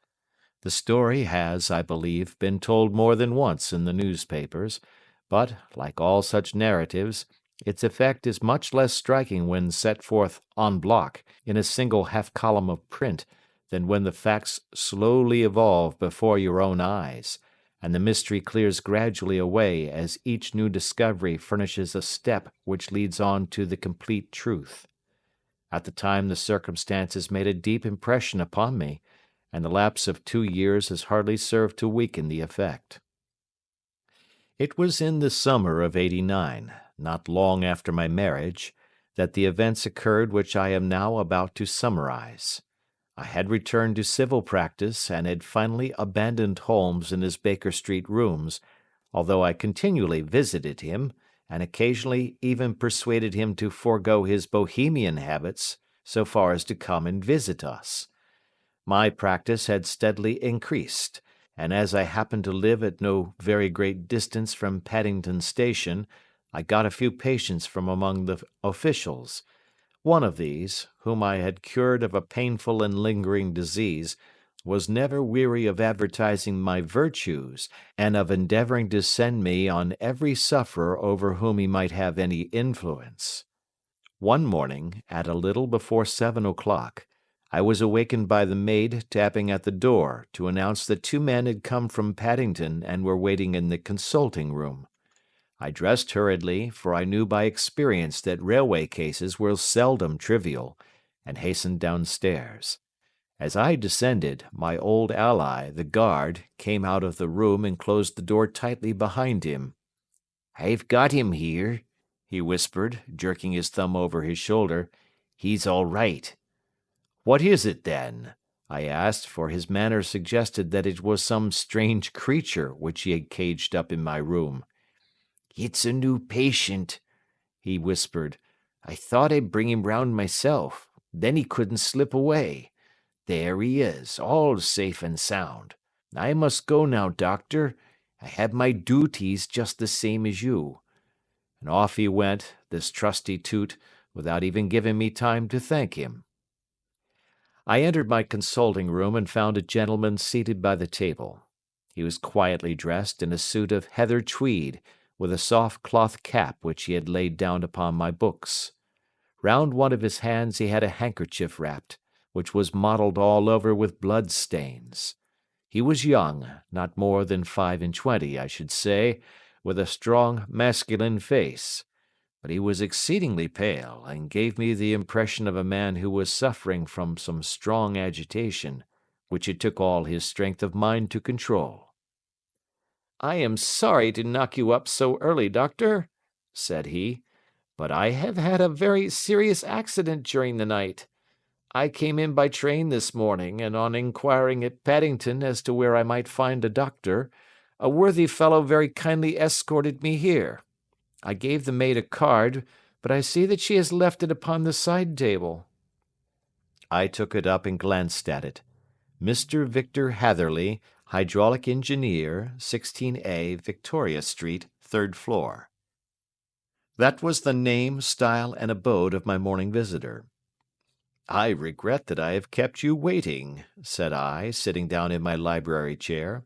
The story has, I believe, been told more than once in the newspapers, but, like all such narratives, its effect is much less striking when set forth en bloc in a single half-column of print than when the facts slowly evolve before your own eyes, and the mystery clears gradually away as each new discovery furnishes a step which leads on to the complete truth. At the time the circumstances made a deep impression upon me, and the lapse of 2 years has hardly served to weaken the effect. It was in the summer of '89, not long after my marriage, that the events occurred which I am now about to summarize. I had returned to civil practice and had finally abandoned Holmes in his Baker Street rooms, although I continually visited him, and occasionally even persuaded him to forego his Bohemian habits so far as to come and visit us. My practice had steadily increased, and as I happened to live at no very great distance from Paddington Station, I got a few patients from among the officials. One of these, whom I had cured of a painful and lingering disease, was never weary of advertising my virtues, and of endeavouring to send me on every sufferer over whom he might have any influence. One morning, at a little before 7 o'clock, I was awakened by the maid tapping at the door to announce that 2 men had come from Paddington and were waiting in the consulting room. I dressed hurriedly, for I knew by experience that railway cases were seldom trivial, and hastened downstairs. As I descended, my old ally, the guard, came out of the room and closed the door tightly behind him. "I've got him here," he whispered, jerking his thumb over his shoulder. "He's all right." "What is it, then?" I asked, for his manner suggested that it was some strange creature which he had caged up in my room. "It's a new patient," he whispered. "I thought I'd bring him round myself. Then he couldn't slip away. There he is, all safe and sound. I must go now, doctor. I have my duties just the same as you." And off he went, this trusty toot, without even giving me time to thank him. I entered my consulting room and found a gentleman seated by the table. He was quietly dressed in a suit of heather tweed, with a soft cloth cap which he had laid down upon my books. Round one of his hands he had a handkerchief wrapped, which was mottled all over with blood stains. He was young, not more than 25, I should say, with a strong masculine face, but he was exceedingly pale, and gave me the impression of a man who was suffering from some strong agitation, which it took all his strength of mind to control. "I am sorry to knock you up so early, doctor," said he, "but I have had a very serious accident during the night. I came in by train this morning, and on inquiring at Paddington as to where I might find a doctor, a worthy fellow very kindly escorted me here. I gave the maid a card, but I see that she has left it upon the side table." I took it up and glanced at it. Mr. Victor Hatherley, Hydraulic Engineer, 16A, Victoria Street, 3rd floor. That was the name, style, and abode of my morning visitor. "I regret that I have kept you waiting," said I, sitting down in my library chair.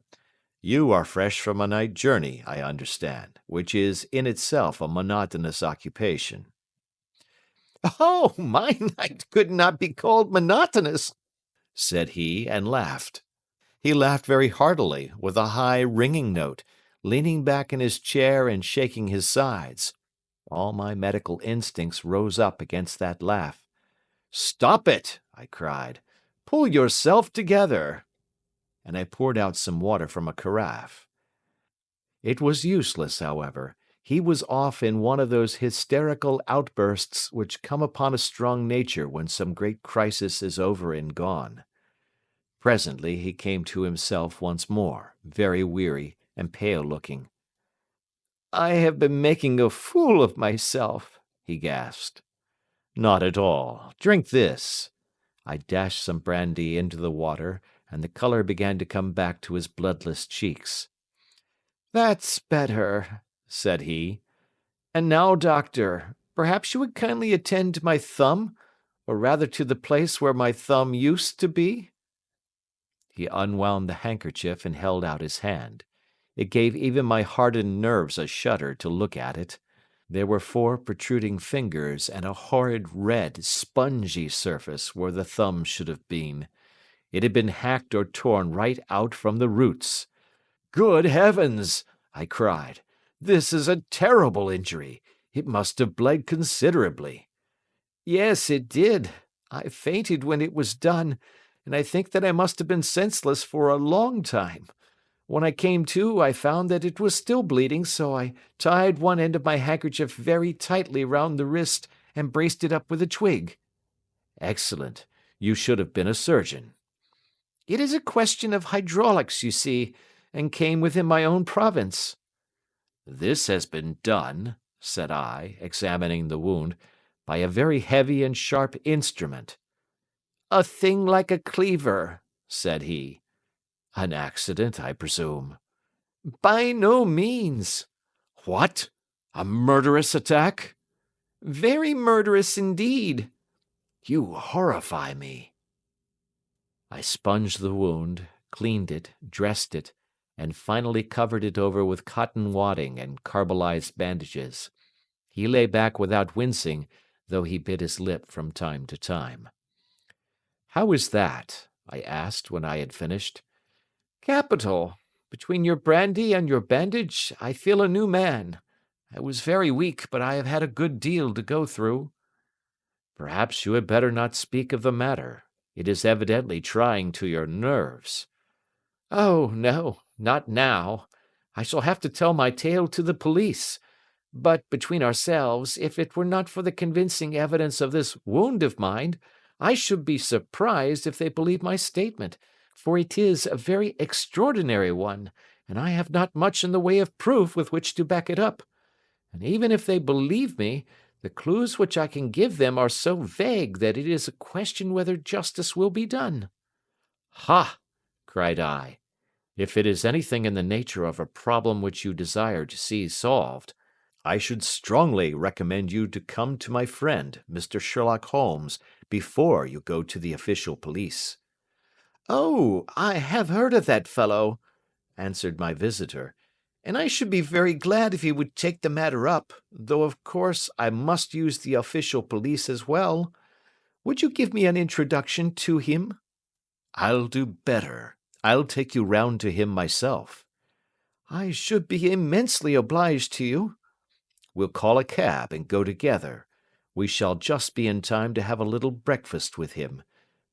"You are fresh from a night journey, I understand, which is in itself a monotonous occupation." "Oh, my night could not be called monotonous," said he, and laughed. He laughed very heartily, with a high, ringing note, leaning back in his chair and shaking his sides. All my medical instincts rose up against that laugh. "Stop it!" I cried. "Pull yourself together!" And I poured out some water from a carafe. It was useless, however. He was off in one of those hysterical outbursts which come upon a strong nature when some great crisis is over and gone. Presently he came to himself once more, very weary and pale-looking. "I have been making a fool of myself," he gasped. "Not at all. Drink this." I dashed some brandy into the water, and the colour began to come back to his bloodless cheeks. "That's better," said he. "And now, doctor, perhaps you would kindly attend to my thumb, or rather to the place where my thumb used to be?" He unwound the handkerchief and held out his hand. It gave even my hardened nerves a shudder to look at it. There were 4 protruding fingers and a horrid red, spongy surface where the thumb should have been. It had been hacked or torn right out from the roots. "Good heavens!" I cried. "This is a terrible injury. It must have bled considerably." "Yes, it did. I fainted when it was done, and I think that I must have been senseless for a long time. When I came to, I found that it was still bleeding, so I tied one end of my handkerchief very tightly round the wrist and braced it up with a twig." "Excellent. You should have been a surgeon." "It is a question of hydraulics, you see, and came within my own province." "This has been done," said I, examining the wound, "by a very heavy and sharp instrument." "A thing like a cleaver," said he. "An accident, I presume?" "By no means." "What? A murderous attack?" "Very murderous indeed." "You horrify me." I sponged the wound, cleaned it, dressed it, and finally covered it over with cotton wadding and carbolized bandages. He lay back without wincing, though he bit his lip from time to time. "How is that?" I asked when I had finished. "Capital. Between your brandy and your bandage, I feel a new man. I was very weak, but I have had a good deal to go through." "Perhaps you had better not speak of the matter. It is evidently trying to your nerves." "Oh, no, not now. I shall have to tell my tale to the police. But between ourselves, if it were not for the convincing evidence of this wound of mine, I should be surprised if they believe my statement, for it is a very extraordinary one, and I have not much in the way of proof with which to back it up. And even if they believe me, the clues which I can give them are so vague that it is a question whether justice will be done." "Ha!" cried I. "If it is anything in the nature of a problem which you desire to see solved, I should strongly recommend you to come to my friend, Mr. Sherlock Holmes, before you go to the official police." "Oh, I have heard of that fellow," answered my visitor, "and I should be very glad if he would take the matter up, though of course I must use the official police as well. Would you give me an introduction to him?" "I'll do better. I'll take you round to him myself." "I should be immensely obliged to you." "We'll call a cab and go together. We shall just be in time to have a little breakfast with him.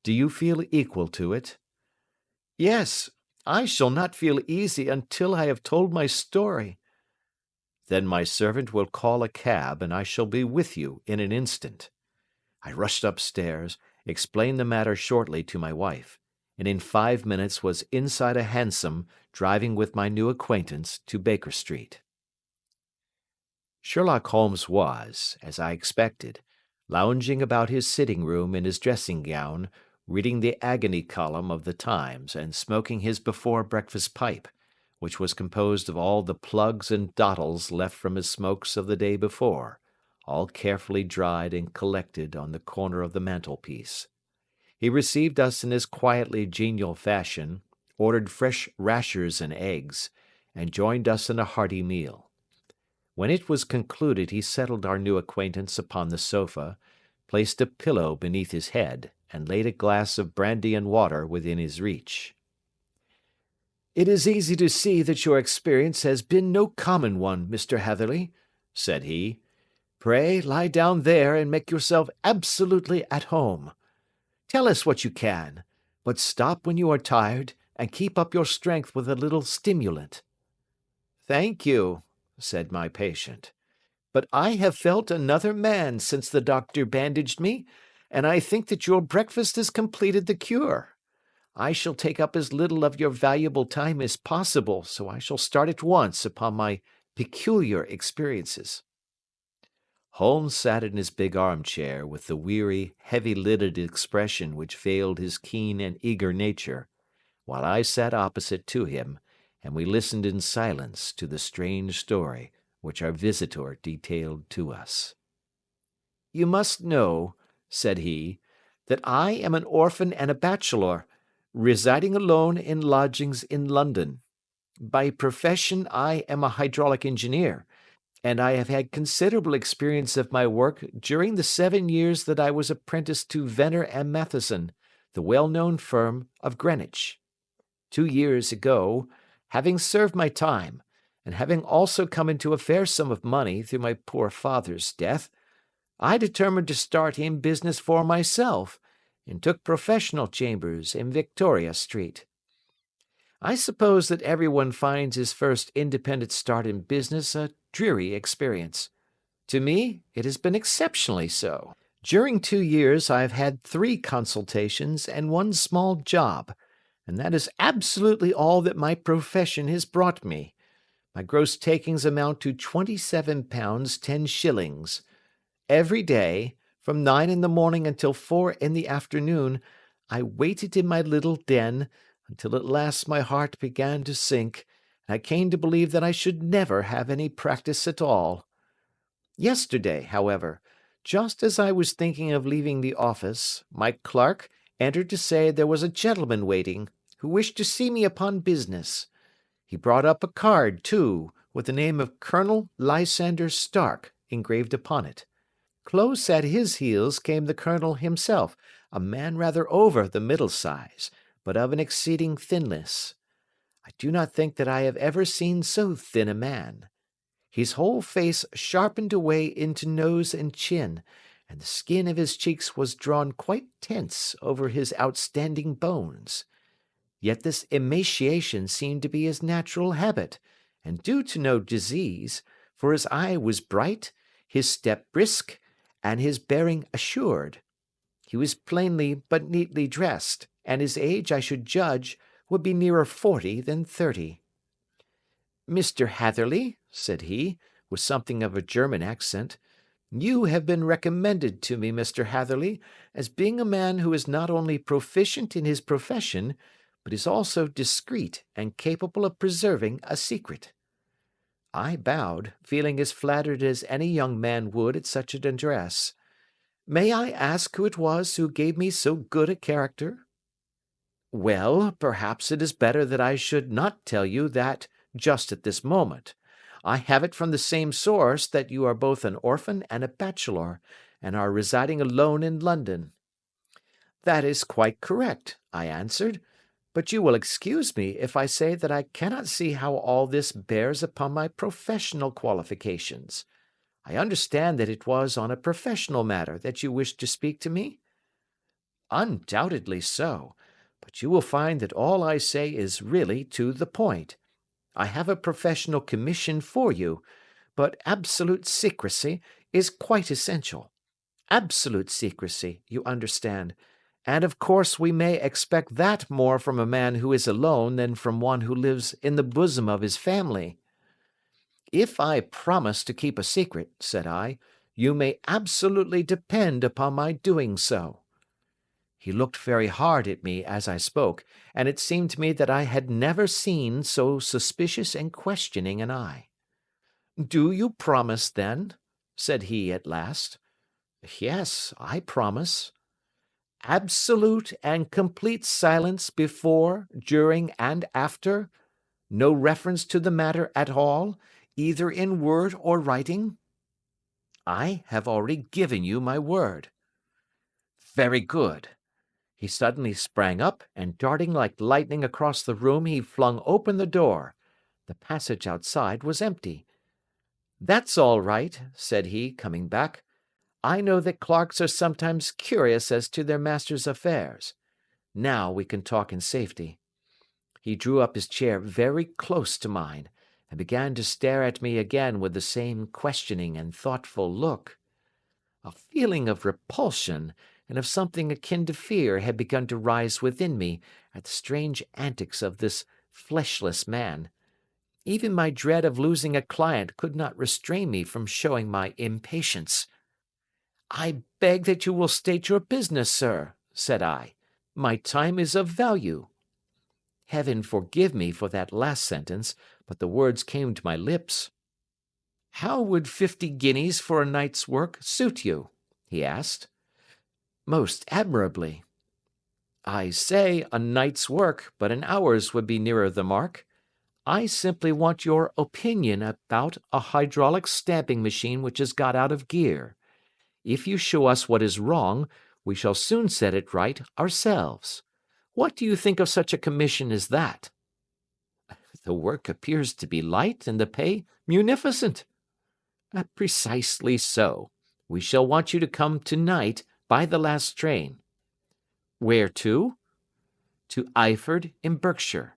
Do you feel equal to it?" "Yes, I shall not feel easy until I have told my story." "Then my servant will call a cab and I shall be with you in an instant." I rushed upstairs, explained the matter shortly to my wife, and in 5 minutes was inside a hansom driving with my new acquaintance to Baker Street. Sherlock Holmes was, as I expected, lounging about his sitting room in his dressing gown, reading the agony column of the Times and smoking his before breakfast pipe, which was composed of all the plugs and dottles left from his smokes of the day before, all carefully dried and collected on the corner of the mantelpiece. He received us in his quietly genial fashion, ordered fresh rashers and eggs, and joined us in a hearty meal. When it was concluded he settled our new acquaintance upon the sofa, placed a pillow beneath his head, and laid a glass of brandy and water within his reach. "It is easy to see that your experience has been no common one, Mr. Hatherley," said he. "Pray lie down there and make yourself absolutely at home. Tell us what you can, but stop when you are tired and keep up your strength with a little stimulant." "Thank you," said my patient, "but I have felt another man since the doctor bandaged me, and I think that your breakfast has completed the cure. I shall take up as little of your valuable time as possible, so I shall start at once upon my peculiar experiences." Holmes sat in his big armchair with the weary, heavy-lidded expression which veiled his keen and eager nature, while I sat opposite to him, and we listened in silence to the strange story which our visitor detailed to us. "You must know," said he, "that I am an orphan and a bachelor, residing alone in lodgings in London. By profession I am a hydraulic engineer, and I have had considerable experience of my work during the 7 years that I was apprenticed to Venner and Matheson, the well-known firm of Greenwich. 2 years ago, having served my time, and having also come into a fair sum of money through my poor father's death, I determined to start in business for myself, and took professional chambers in Victoria Street. I suppose that everyone finds his first independent start in business a dreary experience. To me, it has been exceptionally so. During 2 years I have had 3 consultations and 1 small job, and that is absolutely all that my profession has brought me. My gross takings amount to £27 10s. Every day, from 9 in the morning until 4 in the afternoon, I waited in my little den, until at last my heart began to sink, and I came to believe that I should never have any practice at all. Yesterday, however, just as I was thinking of leaving the office, my clerk entered to say there was a gentleman waiting, who wished to see me upon business. He brought up a card, too, with the name of Colonel Lysander Stark engraved upon it. Close at his heels came the colonel himself, a man rather over the middle size, but of an exceeding thinness. I do not think that I have ever seen so thin a man. His whole face sharpened away into nose and chin, and the skin of his cheeks was drawn quite tense over his outstanding bones. Yet this emaciation seemed to be his natural habit, and due to no disease, for his eye was bright, his step brisk, and his bearing assured. He was plainly but neatly dressed, and his age, I should judge, would be nearer 40 than 30. "Mr. Hatherley," said he, with something of a German accent, "you have been recommended to me, Mr. Hatherley, as being a man who is not only proficient in his profession, but is also discreet and capable of preserving a secret." I bowed, feeling as flattered as any young man would at such an address. "May I ask who it was who gave me so good a character?" "Well, perhaps it is better that I should not tell you that just at this moment. I have it from the same source that you are both an orphan and a bachelor, and are residing alone in London." "That is quite correct," I answered, "but you will excuse me if I say that I cannot see how all this bears upon my professional qualifications. I understand that it was on a professional matter that you wished to speak to me?" "Undoubtedly so, but you will find that all I say is really to the point. I have a professional commission for you, but absolute secrecy is quite essential. Absolute secrecy, you understand, and of course we may expect that more from a man who is alone than from one who lives in the bosom of his family." "If I promise to keep a secret," said I, "you may absolutely depend upon my doing so." He looked very hard at me as I spoke, and it seemed to me that I had never seen so suspicious and questioning an eye. "Do you promise, then?" said he at last. "Yes, I promise." "Absolute and complete silence before, during, and after? No reference to the matter at all, either in word or writing?" "I have already given you my word." Very good." He suddenly sprang up, and darting like lightning across the room, he flung open the door. The passage outside was empty. "That's all right," said he, coming back. "I know that clerks are sometimes curious as to their master's affairs. Now we can talk in safety." He drew up his chair very close to mine, and began to stare at me again with the same questioning and thoughtful look. A feeling of repulsion and of something akin to fear had begun to rise within me at the strange antics of this fleshless man. Even my dread of losing a client could not restrain me from showing my impatience. "I beg that you will state your business, sir," said I. "My time is of value." Heaven forgive me for that last sentence, but the words came to my lips. "How would 50 guineas for a night's work suit you?" he asked. "Most admirably." "I say a night's work, but an hour's would be nearer the mark. I simply want your opinion about a hydraulic stamping machine which has got out of gear. If you show us what is wrong, we shall soon set it right ourselves. What do you think of such a commission as that?" "The work appears to be light and the pay munificent." "Precisely so. We shall want you to come tonight by the last train." "Where to?" "To Iford in Berkshire.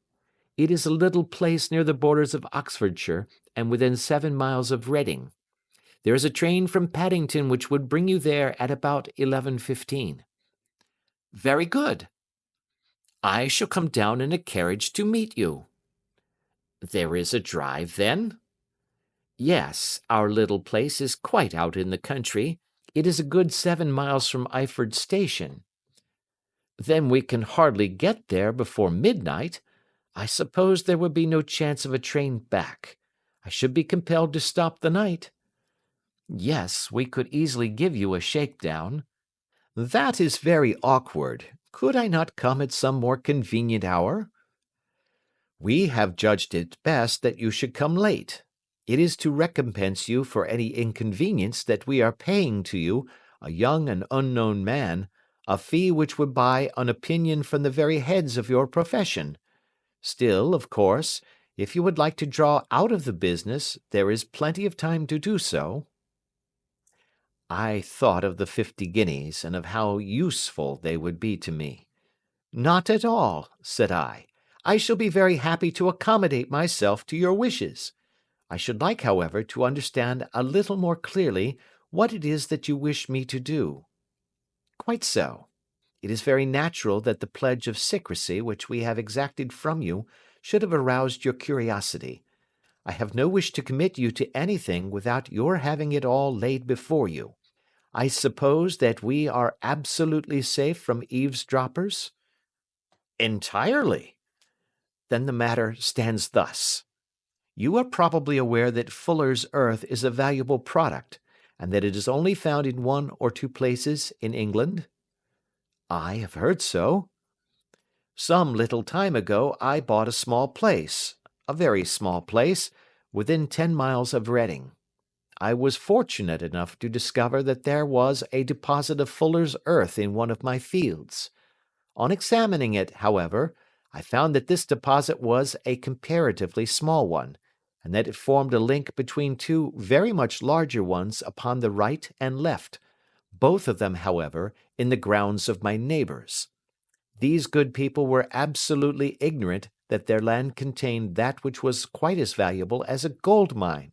It is a little place near the borders of Oxfordshire, and within 7 miles of Reading. There is a train from Paddington which would bring you there at about 11:15. "Very good." "I shall come down in a carriage to meet you." "There is a drive, then?" "Yes, our little place is quite out in the country. It is a good 7 miles from Iford station." "Then we can hardly get there before midnight. I suppose there would be no chance of a train back. I should be compelled to stop the night." "Yes, we could easily give you a shakedown." That is very awkward. Could I not come at some more convenient hour? We have judged it best that you should come late. It is to recompense you for any inconvenience that we are paying to you, a young and unknown man, a fee which would buy an opinion from the very heads of your profession. Still, of course, if you would like to draw out of the business, there is plenty of time to do so. I thought of the 50 guineas, and of how useful they would be to me. "Not at all," said I. "I shall be very happy to accommodate myself to your wishes. I should like, however, to understand a little more clearly what it is that you wish me to do." "Quite so. It is very natural that the pledge of secrecy which we have exacted from you should have aroused your curiosity. I have no wish to commit you to anything without your having it all laid before you. I suppose that we are absolutely safe from eavesdroppers?" "Entirely." "Then the matter stands thus. You are probably aware that Fuller's earth is a valuable product, and that it is only found in 1 or 2 places in England?" "I have heard so." "Some little time ago I bought a small place, a very small place, within 10 miles of Reading. I was fortunate enough to discover that there was a deposit of Fuller's earth in one of my fields. On examining it, however, I found that this deposit was a comparatively small one, and that it formed a link between 2 very much larger ones upon the right and left, both of them, however, in the grounds of my neighbours. These good people were absolutely ignorant that their land contained that which was quite as valuable as a gold mine.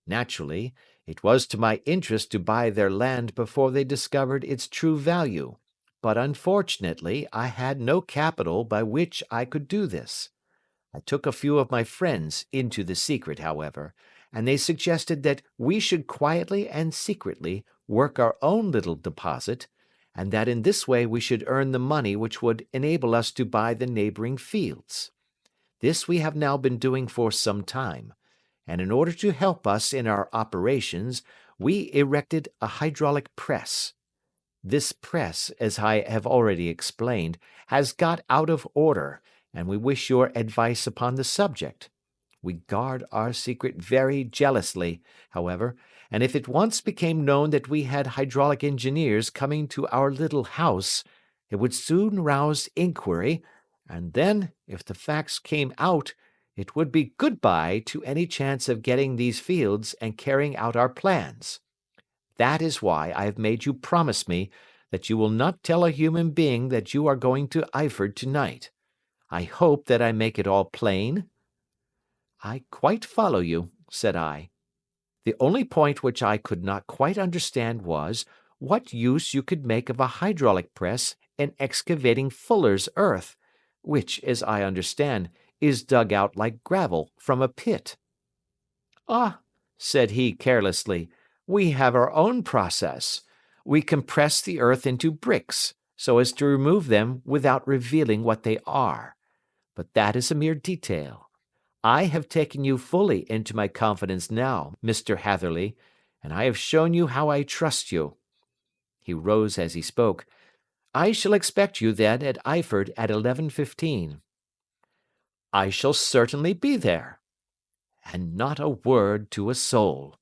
Naturally, it was to my interest to buy their land before they discovered its true value, but unfortunately I had no capital by which I could do this. I took a few of my friends into the secret, however, and they suggested that we should quietly and secretly work our own little deposit, and that in this way we should earn the money which would enable us to buy the neighbouring fields. This we have now been doing for some time, and in order to help us in our operations, we erected a hydraulic press. This press, as I have already explained, has got out of order, and we wish your advice upon the subject. We guard our secret very jealously, however, and if it once became known that we had hydraulic engineers coming to our little house, it would soon rouse inquiry, and then, if the facts came out, it would be good-bye to any chance of getting these fields and carrying out our plans. That is why I have made you promise me that you will not tell a human being that you are going to Eyford tonight. I hope that I make it all plain?" "I quite follow you," said I. "The only point which I could not quite understand was, what use you could make of a hydraulic press in excavating fuller's earth, which, as I understand, is dug out like gravel from a pit." "Ah," said he carelessly, "we have our own process. We compress the earth into bricks, so as to remove them without revealing what they are. But that is a mere detail. I have taken you fully into my confidence now, Mr. Hatherley, and I have shown you how I trust you." He rose as he spoke. "I shall expect you, then, at Eyford at 11:15. "I shall certainly be there." And not a word to a soul.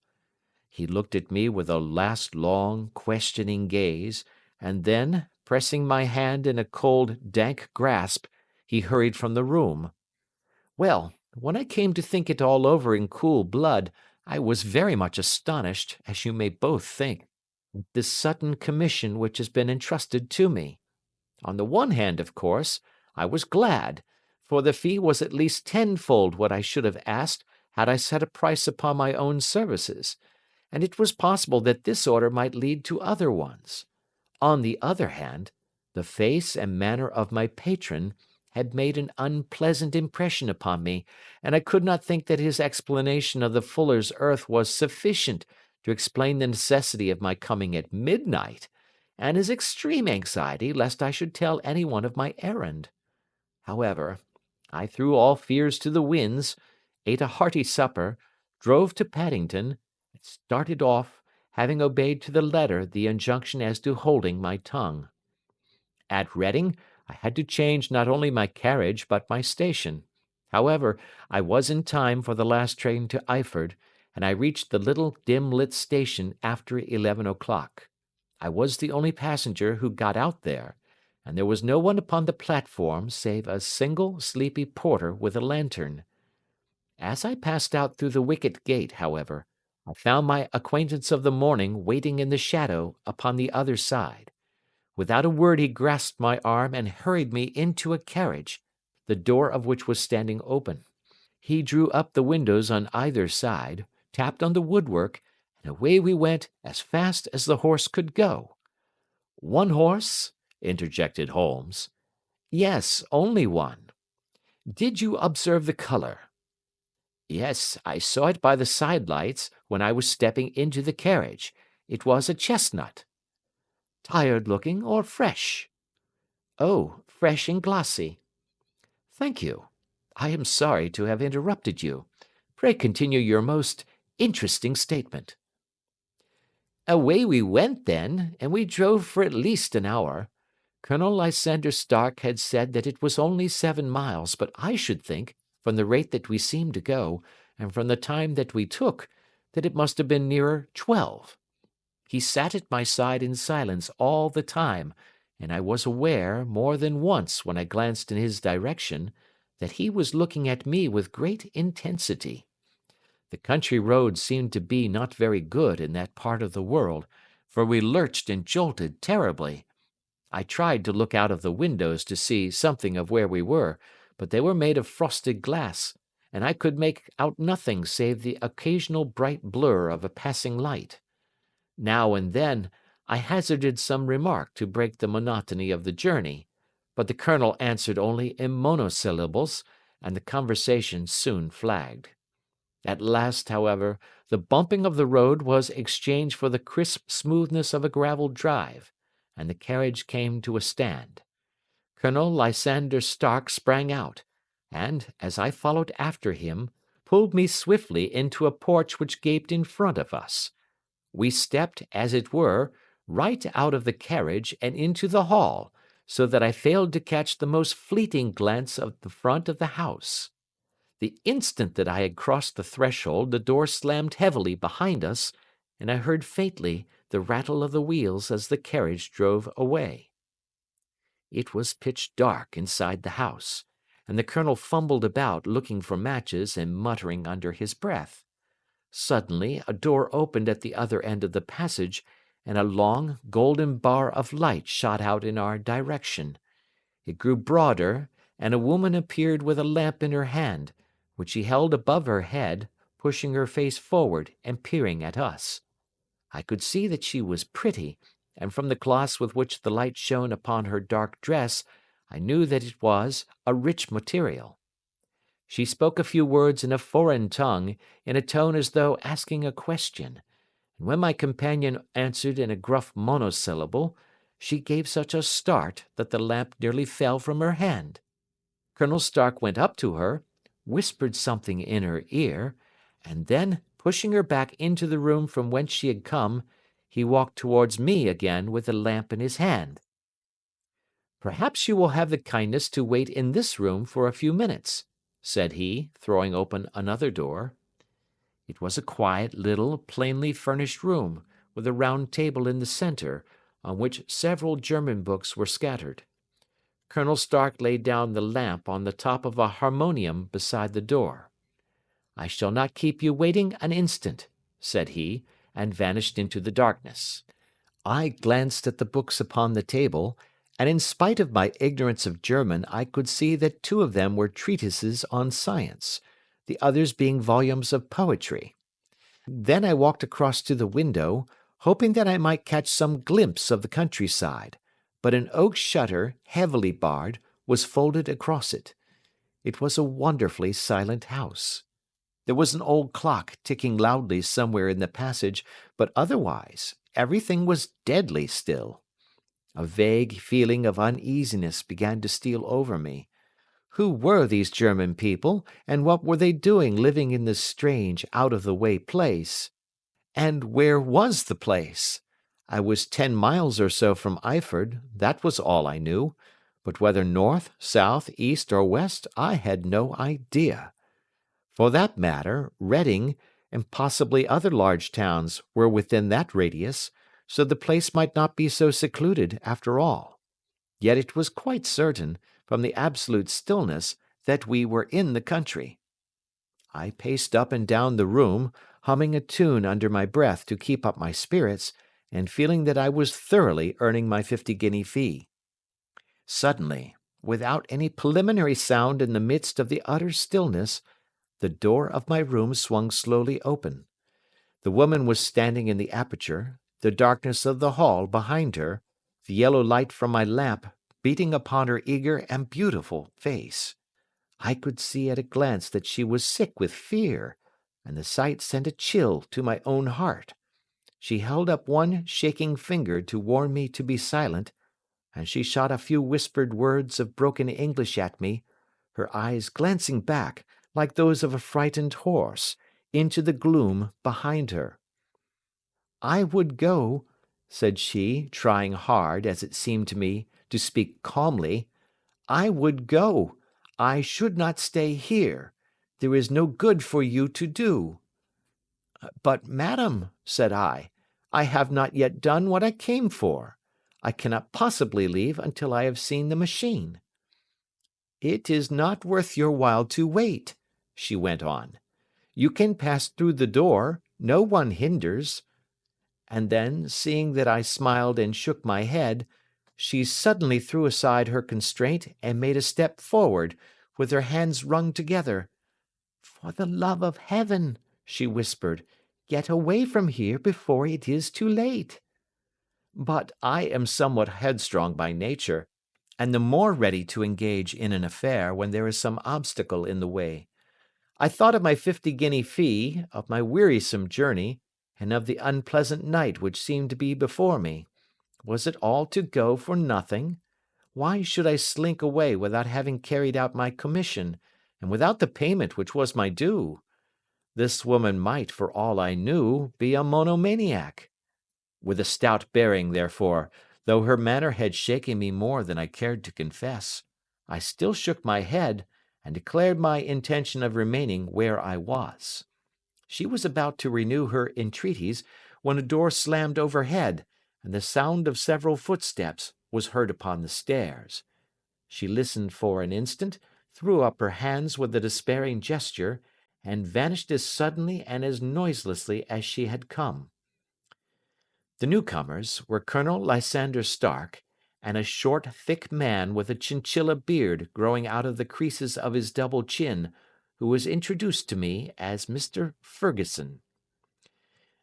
He looked at me with a last long, questioning gaze, and then, pressing my hand in a cold, dank grasp, he hurried from the room. Well, when I came to think it all over in cool blood, I was very much astonished, as you may both think, at this sudden commission which has been entrusted to me. On the one hand, of course, I was glad, for the fee was at least tenfold what I should have asked had I set a price upon my own services, and it was possible that this order might lead to other ones. On the other hand, the face and manner of my patron had made an unpleasant impression upon me, and I could not think that his explanation of the fuller's earth was sufficient to explain the necessity of my coming at midnight, and his extreme anxiety lest I should tell any one of my errand. However, I threw all fears to the winds, ate a hearty supper, drove to Paddington, and started off, having obeyed to the letter the injunction as to holding my tongue. At Reading, I had to change not only my carriage but my station. However, I was in time for the last train to Eyford, and I reached the little dim-lit station after 11 o'clock. I was the only passenger who got out there, and there was no one upon the platform save a single sleepy porter with a lantern. As I passed out through the wicket gate, however, I found my acquaintance of the morning waiting in the shadow upon the other side. Without a word he grasped my arm and hurried me into a carriage, the door of which was standing open. He drew up the windows on either side, tapped on the woodwork, and away we went as fast as the horse could go. "One horse?" interjected Holmes. "Yes, only one." "Did you observe the colour?" "Yes, I saw it by the side lights when I was stepping into the carriage. It was a chestnut." "Tired looking or fresh?" "Oh, fresh and glossy." "Thank you. I am sorry to have interrupted you. Pray continue your most interesting statement." "Away we went then, and we drove for at least an hour. Colonel Lysander Stark had said that it was only 7 miles, but I should think, from the rate that we seemed to go, and from the time that we took, that it must have been nearer 12. He sat at my side in silence all the time, and I was aware, more than once when I glanced in his direction, that he was looking at me with great intensity. The country roads seemed to be not very good in that part of the world, for we lurched and jolted terribly. I tried to look out of the windows to see something of where we were, but they were made of frosted glass, and I could make out nothing save the occasional bright blur of a passing light. Now and then I hazarded some remark to break the monotony of the journey, but the colonel answered only in monosyllables, and the conversation soon flagged. At last, however, the bumping of the road was exchanged for the crisp smoothness of a gravelled drive, and the carriage came to a stand. Colonel Lysander Stark sprang out, and, as I followed after him, pulled me swiftly into a porch which gaped in front of us. We stepped, as it were, right out of the carriage and into the hall, so that I failed to catch the most fleeting glance of the front of the house. The instant that I had crossed the threshold, the door slammed heavily behind us, and I heard faintly the rattle of the wheels as the carriage drove away. It was pitch dark inside the house, and the Colonel fumbled about looking for matches and muttering under his breath. Suddenly a door opened at the other end of the passage, and a long, golden bar of light shot out in our direction. It grew broader, and a woman appeared with a lamp in her hand, which she held above her head, pushing her face forward and peering at us. I could see that she was pretty, and from the gloss with which the light shone upon her dark dress, I knew that it was a rich material. She spoke a few words in a foreign tongue, in a tone as though asking a question, and when my companion answered in a gruff monosyllable, she gave such a start that the lamp nearly fell from her hand. Colonel Stark went up to her, whispered something in her ear, and then, pushing her back into the room from whence she had come, he walked towards me again with the lamp in his hand. "Perhaps you will have the kindness to wait in this room for a few minutes," said he, throwing open another door. It was a quiet, little, plainly furnished room, with a round table in the centre, on which several German books were scattered. Colonel Stark laid down the lamp on the top of a harmonium beside the door. "I shall not keep you waiting an instant," said he, and vanished into the darkness. I glanced at the books upon the table, and in spite of my ignorance of German I could see that 2 of them were treatises on science, the others being volumes of poetry. Then I walked across to the window, hoping that I might catch some glimpse of the countryside, but an oak shutter, heavily barred, was folded across it. It was a wonderfully silent house. There was an old clock ticking loudly somewhere in the passage, but otherwise everything was deadly still. A vague feeling of uneasiness began to steal over me. Who were these German people, and what were they doing living in this strange, out-of-the-way place? And where was the place? I was 10 miles or so from Eyford, that was all I knew, but whether north, south, east, or west, I had no idea. For that matter, Reading, and possibly other large towns, were within that radius, so the place might not be so secluded after all. Yet it was quite certain, from the absolute stillness, that we were in the country. I paced up and down the room, humming a tune under my breath to keep up my spirits, and feeling that I was thoroughly earning my 50-guinea fee. Suddenly, without any preliminary sound in the midst of the utter stillness, the door of my room swung slowly open. The woman was standing in the aperture, the darkness of the hall behind her, the yellow light from my lamp beating upon her eager and beautiful face. I could see at a glance that she was sick with fear, and the sight sent a chill to my own heart. She held up one shaking finger to warn me to be silent, and she shot a few whispered words of broken English at me, her eyes glancing back, like those of a frightened horse, into the gloom behind her. "I would go," said she, trying hard, as it seemed to me, to speak calmly. "I would go. I should not stay here. There is no good for you to do." "But, madam," said I have not yet done what I came for. I cannot possibly leave until I have seen the machine." "It is not worth your while to wait," she went on. "You can pass through the door, no one hinders." And then, seeing that I smiled and shook my head, she suddenly threw aside her constraint and made a step forward, with her hands wrung together. "For the love of heaven," she whispered, "get away from here before it is too late." But I am somewhat headstrong by nature, and the more ready to engage in an affair when there is some obstacle in the way. I thought of my 50-guinea fee, of my wearisome journey, and of the unpleasant night which seemed to be before me. Was it all to go for nothing? Why should I slink away without having carried out my commission, and without the payment which was my due? This woman might, for all I knew, be a monomaniac. With a stout bearing, therefore, though her manner had shaken me more than I cared to confess, I still shook my head, and declared my intention of remaining where I was. She was about to renew her entreaties when a door slammed overhead, and the sound of several footsteps was heard upon the stairs. She listened for an instant, threw up her hands with a despairing gesture, and vanished as suddenly and as noiselessly as she had come. The newcomers were Colonel Lysander Stark and a short, thick man with a chinchilla beard growing out of the creases of his double chin, who was introduced to me as Mr. Ferguson.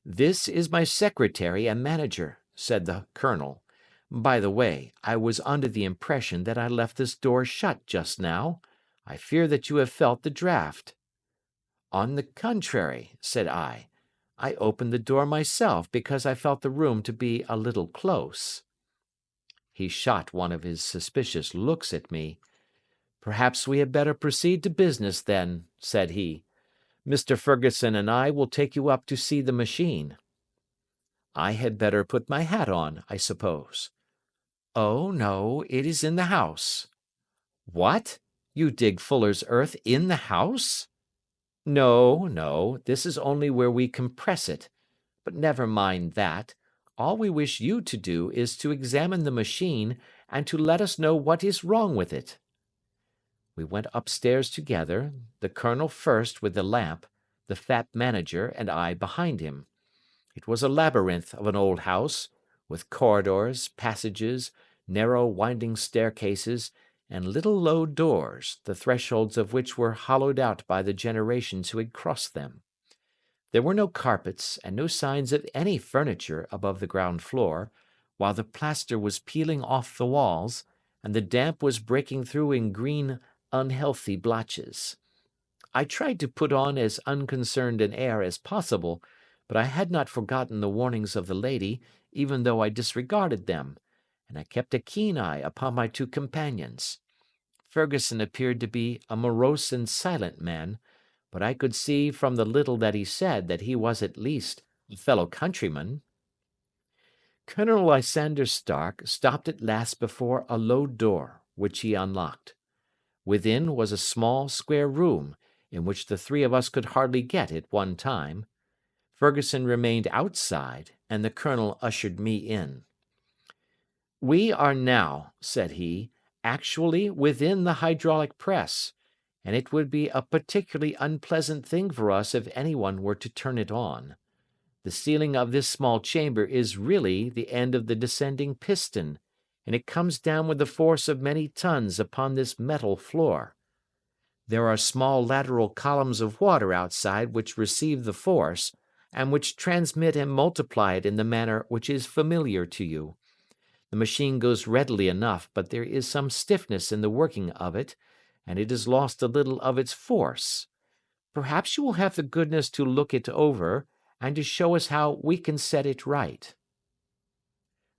"This is my secretary and manager," said the colonel. "By the way, I was under the impression that I left this door shut just now. I fear that you have felt the draught." "On the contrary," said I opened the door myself because I felt the room to be a little close." He shot one of his suspicious looks at me. "Perhaps we had better proceed to business, then," said he. "Mr. Ferguson and I will take you up to see the machine." "I had better put my hat on, I suppose." "Oh, no, it is in the house." "What? You dig fuller's earth in the house?" "No, no, this is only where we compress it. But never mind that. All we wish you to do is to examine the machine and to let us know what is wrong with it." We went upstairs together, the colonel first with the lamp, the fat manager and I behind him. It was a labyrinth of an old house, with corridors, passages, narrow winding staircases, and little low doors, the thresholds of which were hollowed out by the generations who had crossed them. There were no carpets and no signs of any furniture above the ground floor, while the plaster was peeling off the walls, and the damp was breaking through in green, unhealthy blotches. I tried to put on as unconcerned an air as possible, but I had not forgotten the warnings of the lady, even though I disregarded them, and I kept a keen eye upon my two companions. Ferguson appeared to be a morose and silent man, but I could see from the little that he said that he was at least a fellow countryman. Colonel Lysander Stark stopped at last before a low door, which he unlocked. Within was a small, square room, in which the three of us could hardly get at one time. Ferguson remained outside, and the colonel ushered me in. "We are now," said he, "actually within the hydraulic press, and it would be a particularly unpleasant thing for us if anyone were to turn it on. The ceiling of this small chamber is really the end of the descending piston, and it comes down with the force of many tons upon this metal floor. There are small lateral columns of water outside which receive the force, and which transmit and multiply it in the manner which is familiar to you. The machine goes readily enough, but there is some stiffness in the working of it, and it has lost a little of its force. Perhaps you will have the goodness to look it over, and to show us how we can set it right."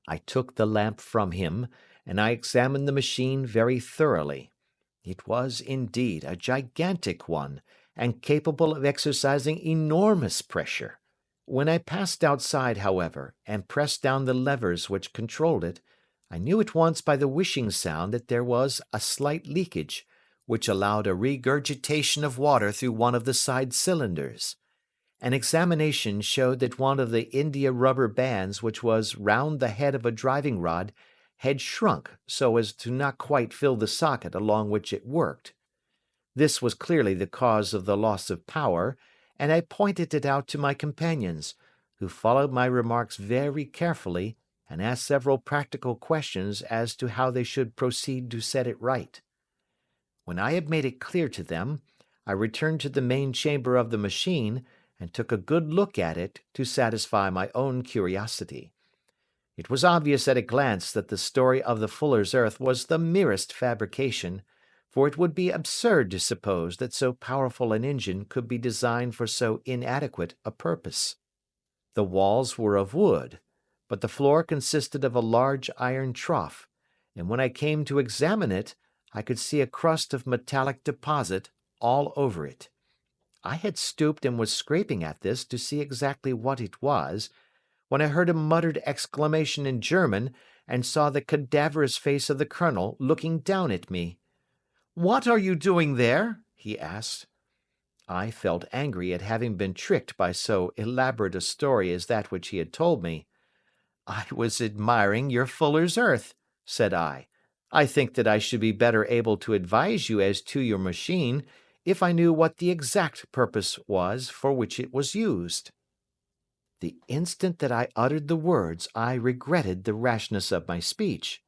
I took the lamp from him, and I examined the machine very thoroughly. It was, indeed, a gigantic one, and capable of exercising enormous pressure. When I passed outside, however, and pressed down the levers which controlled it, I knew at once by the whishing sound that there was a slight leakage, which allowed a regurgitation of water through one of the side cylinders. An examination showed that one of the india rubber bands which was round the head of a driving rod had shrunk so as to not quite fill the socket along which it worked. This was clearly the cause of the loss of power, and I pointed it out to my companions, who followed my remarks very carefully and asked several practical questions as to how they should proceed to set it right. When I had made it clear to them, I returned to the main chamber of the machine and took a good look at it to satisfy my own curiosity. It was obvious at a glance that the story of the fuller's earth was the merest fabrication, for it would be absurd to suppose that so powerful an engine could be designed for so inadequate a purpose. The walls were of wood, but the floor consisted of a large iron trough, and when I came to examine it, I could see a crust of metallic deposit all over it. I had stooped and was scraping at this to see exactly what it was, when I heard a muttered exclamation in German and saw the cadaverous face of the colonel looking down at me. "What are you doing there?" he asked. I felt angry at having been tricked by so elaborate a story as that which he had told me. "I was admiring your fuller's earth," said I. "I think that I should be better able to advise you as to your machine if I knew what the exact purpose was for which it was used." The instant that I uttered the words, I regretted the rashness of my speech.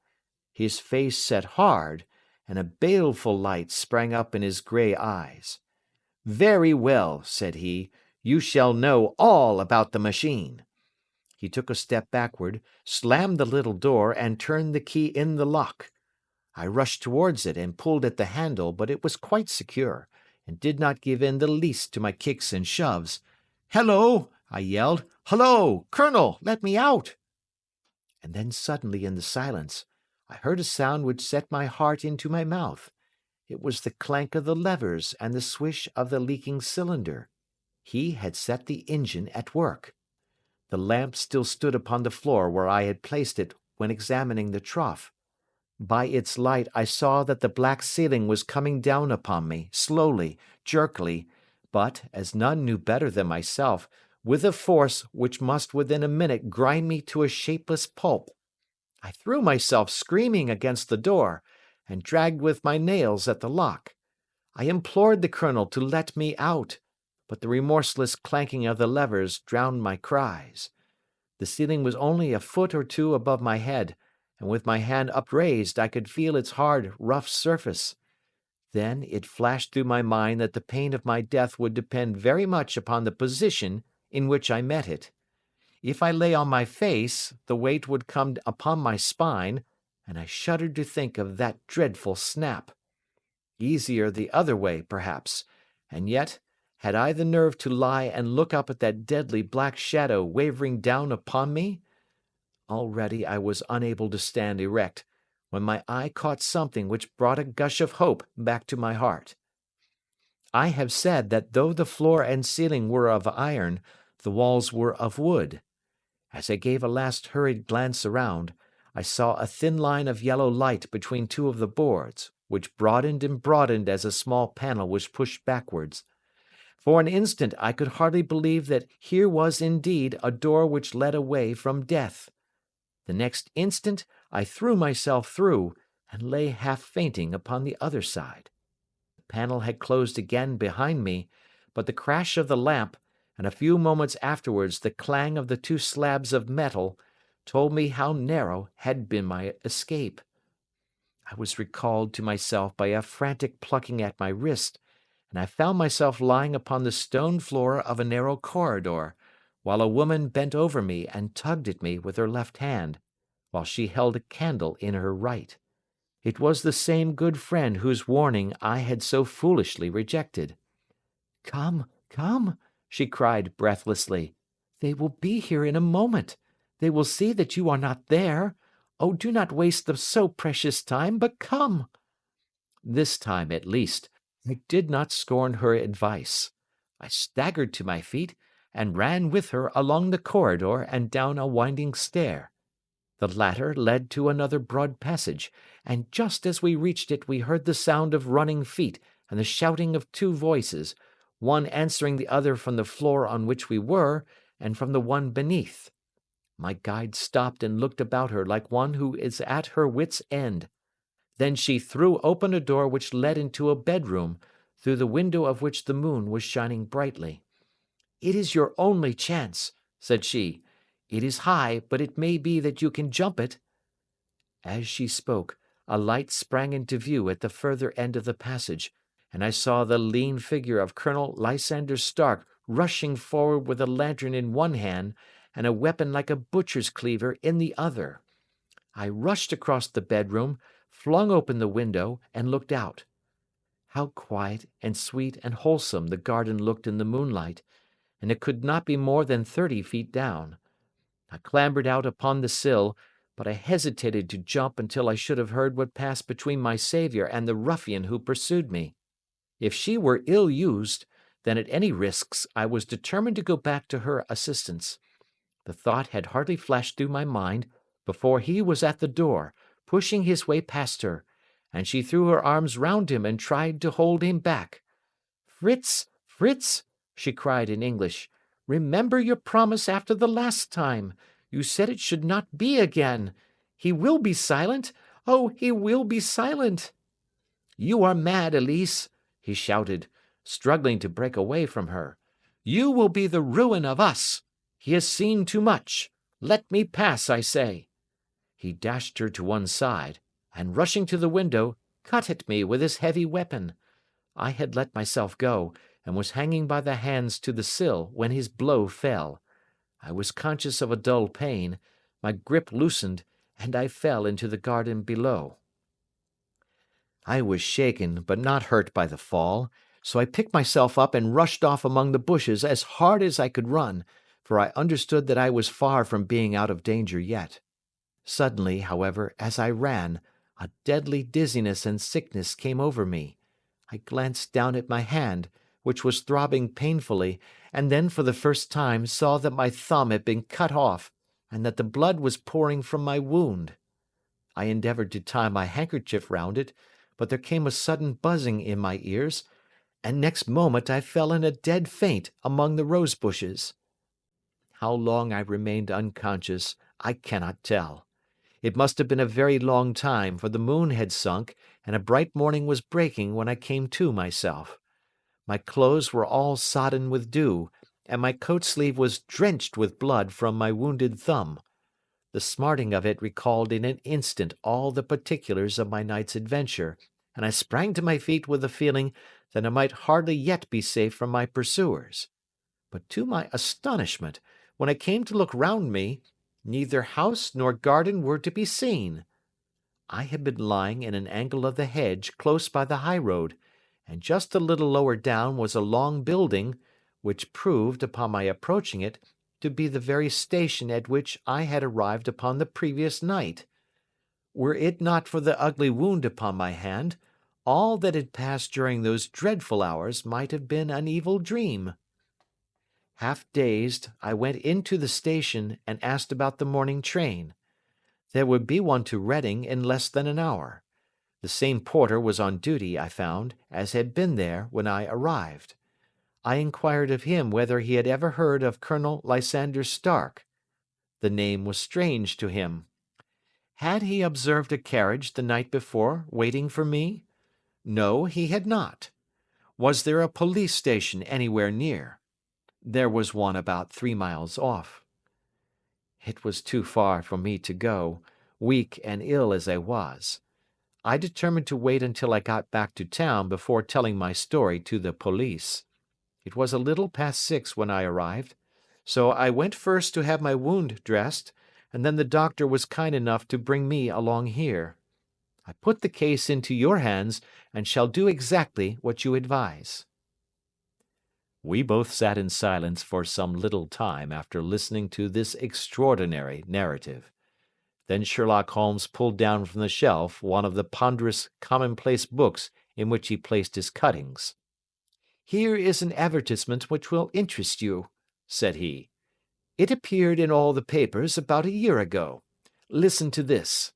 His face set hard, and a baleful light sprang up in his grey eyes. "Very well," said he, "you shall know all about the machine." He took a step backward, slammed the little door, and turned the key in the lock. I rushed towards it and pulled at the handle, but it was quite secure, and did not give in the least to my kicks and shoves. "Hello!" I yelled. "Hullo! Colonel, let me out!" And then suddenly in the silence, I heard a sound which set my heart into my mouth. It was the clank of the levers and the swish of the leaking cylinder. He had set the engine at work. The lamp still stood upon the floor where I had placed it when examining the trough. By its light I saw that the black ceiling was coming down upon me, slowly, jerkily, but, as none knew better than myself, with a force which must within a minute grind me to a shapeless pulp. I threw myself screaming against the door, and dragged with my nails at the lock. I implored the colonel to let me out, but the remorseless clanking of the levers drowned my cries. The ceiling was only a foot or two above my head, and with my hand upraised I could feel its hard, rough surface. Then it flashed through my mind that the pain of my death would depend very much upon the position in which I met it. If I lay on my face, the weight would come upon my spine, and I shuddered to think of that dreadful snap. Easier the other way, perhaps, and yet, had I the nerve to lie and look up at that deadly black shadow wavering down upon me? Already I was unable to stand erect, when my eye caught something which brought a gush of hope back to my heart. I have said that though the floor and ceiling were of iron, the walls were of wood. As I gave a last hurried glance around, I saw a thin line of yellow light between two of the boards, which broadened and broadened as a small panel was pushed backwards. For an instant I could hardly believe that here was indeed a door which led away from death. The next instant I threw myself through, and lay half fainting upon the other side. The panel had closed again behind me, but the crash of the lamp, and a few moments afterwards the clang of the two slabs of metal, told me how narrow had been my escape. I was recalled to myself by a frantic plucking at my wrist, and I found myself lying upon the stone floor of a narrow corridor, while a woman bent over me and tugged at me with her left hand, while she held a candle in her right. It was the same good friend whose warning I had so foolishly rejected. "Come, come," she cried breathlessly. "They will be here in a moment. They will see that you are not there. Oh, do not waste the so precious time, but come." This time, at least, I did not scorn her advice. I staggered to my feet and ran with her along the corridor and down a winding stair. The latter led to another broad passage, and just as we reached it we heard the sound of running feet and the shouting of two voices, one answering the other from the floor on which we were, and from the one beneath. My guide stopped and looked about her like one who is at her wits' end. Then she threw open a door which led into a bedroom, through the window of which the moon was shining brightly. "It is your only chance," said she. "It is high, but it may be that you can jump it." As she spoke, a light sprang into view at the further end of the passage, and I saw the lean figure of Colonel Lysander Stark rushing forward with a lantern in one hand and a weapon like a butcher's cleaver in the other. I rushed across the bedroom, flung open the window, and looked out. How quiet and sweet and wholesome the garden looked in the moonlight, and it could not be more than 30 feet down. I clambered out upon the sill, but I hesitated to jump until I should have heard what passed between my saviour and the ruffian who pursued me. If she were ill used, then at any risks I was determined to go back to her assistance. The thought had hardly flashed through my mind before he was at the door, pushing his way past her, and she threw her arms round him and tried to hold him back. "Fritz, Fritz," she cried in English, "remember your promise after the last time. You said it should not be again. He will be silent. Oh, he will be silent." "You are mad, Elise," he shouted, struggling to break away from her. "You will be the ruin of us. He has seen too much. Let me pass, I say." He dashed her to one side, and rushing to the window, cut at me with his heavy weapon. I had let myself go, and was hanging by the hands to the sill, when his blow fell. I was conscious of a dull pain, my grip loosened, and I fell into the garden below. I was shaken, but not hurt by the fall, so I picked myself up and rushed off among the bushes as hard as I could run, for I understood that I was far from being out of danger yet. Suddenly, however, as I ran, a deadly dizziness and sickness came over me. I glanced down at my hand, which was throbbing painfully, and then for the first time saw that my thumb had been cut off, and that the blood was pouring from my wound. I endeavoured to tie my handkerchief round it, but there came a sudden buzzing in my ears, and next moment I fell in a dead faint among the rose bushes. How long I remained unconscious, I cannot tell. It must have been a very long time, for the moon had sunk, and a bright morning was breaking when I came to myself. My clothes were all sodden with dew, and my coat sleeve was drenched with blood from my wounded thumb. The smarting of it recalled in an instant all the particulars of my night's adventure, and I sprang to my feet with the feeling that I might hardly yet be safe from my pursuers. But to my astonishment, when I came to look round me, neither house nor garden were to be seen. I had been lying in an angle of the hedge close by the highroad, and just a little lower down was a long building, which proved, upon my approaching it, to be the very station at which I had arrived upon the previous night. Were it not for the ugly wound upon my hand, all that had passed during those dreadful hours might have been an evil dream. Half dazed, I went into the station and asked about the morning train. There would be one to Reading in less than an hour. The same porter was on duty, I found, as had been there when I arrived. I inquired of him whether he had ever heard of Colonel Lysander Stark. The name was strange to him. Had he observed a carriage the night before waiting for me? No, he had not. Was there a police station anywhere near? There was one about 3 miles off. It was too far for me to go, weak and ill as I was. I determined to wait until I got back to town before telling my story to the police. It was a little past 6 when I arrived, so I went first to have my wound dressed, and then the doctor was kind enough to bring me along here. I put the case into your hands, and shall do exactly what you advise." We both sat in silence for some little time after listening to this extraordinary narrative. Then Sherlock Holmes pulled down from the shelf one of the ponderous commonplace books in which he placed his cuttings. "Here is an advertisement which will interest you," said he. "It appeared in all the papers about a year ago. Listen to this.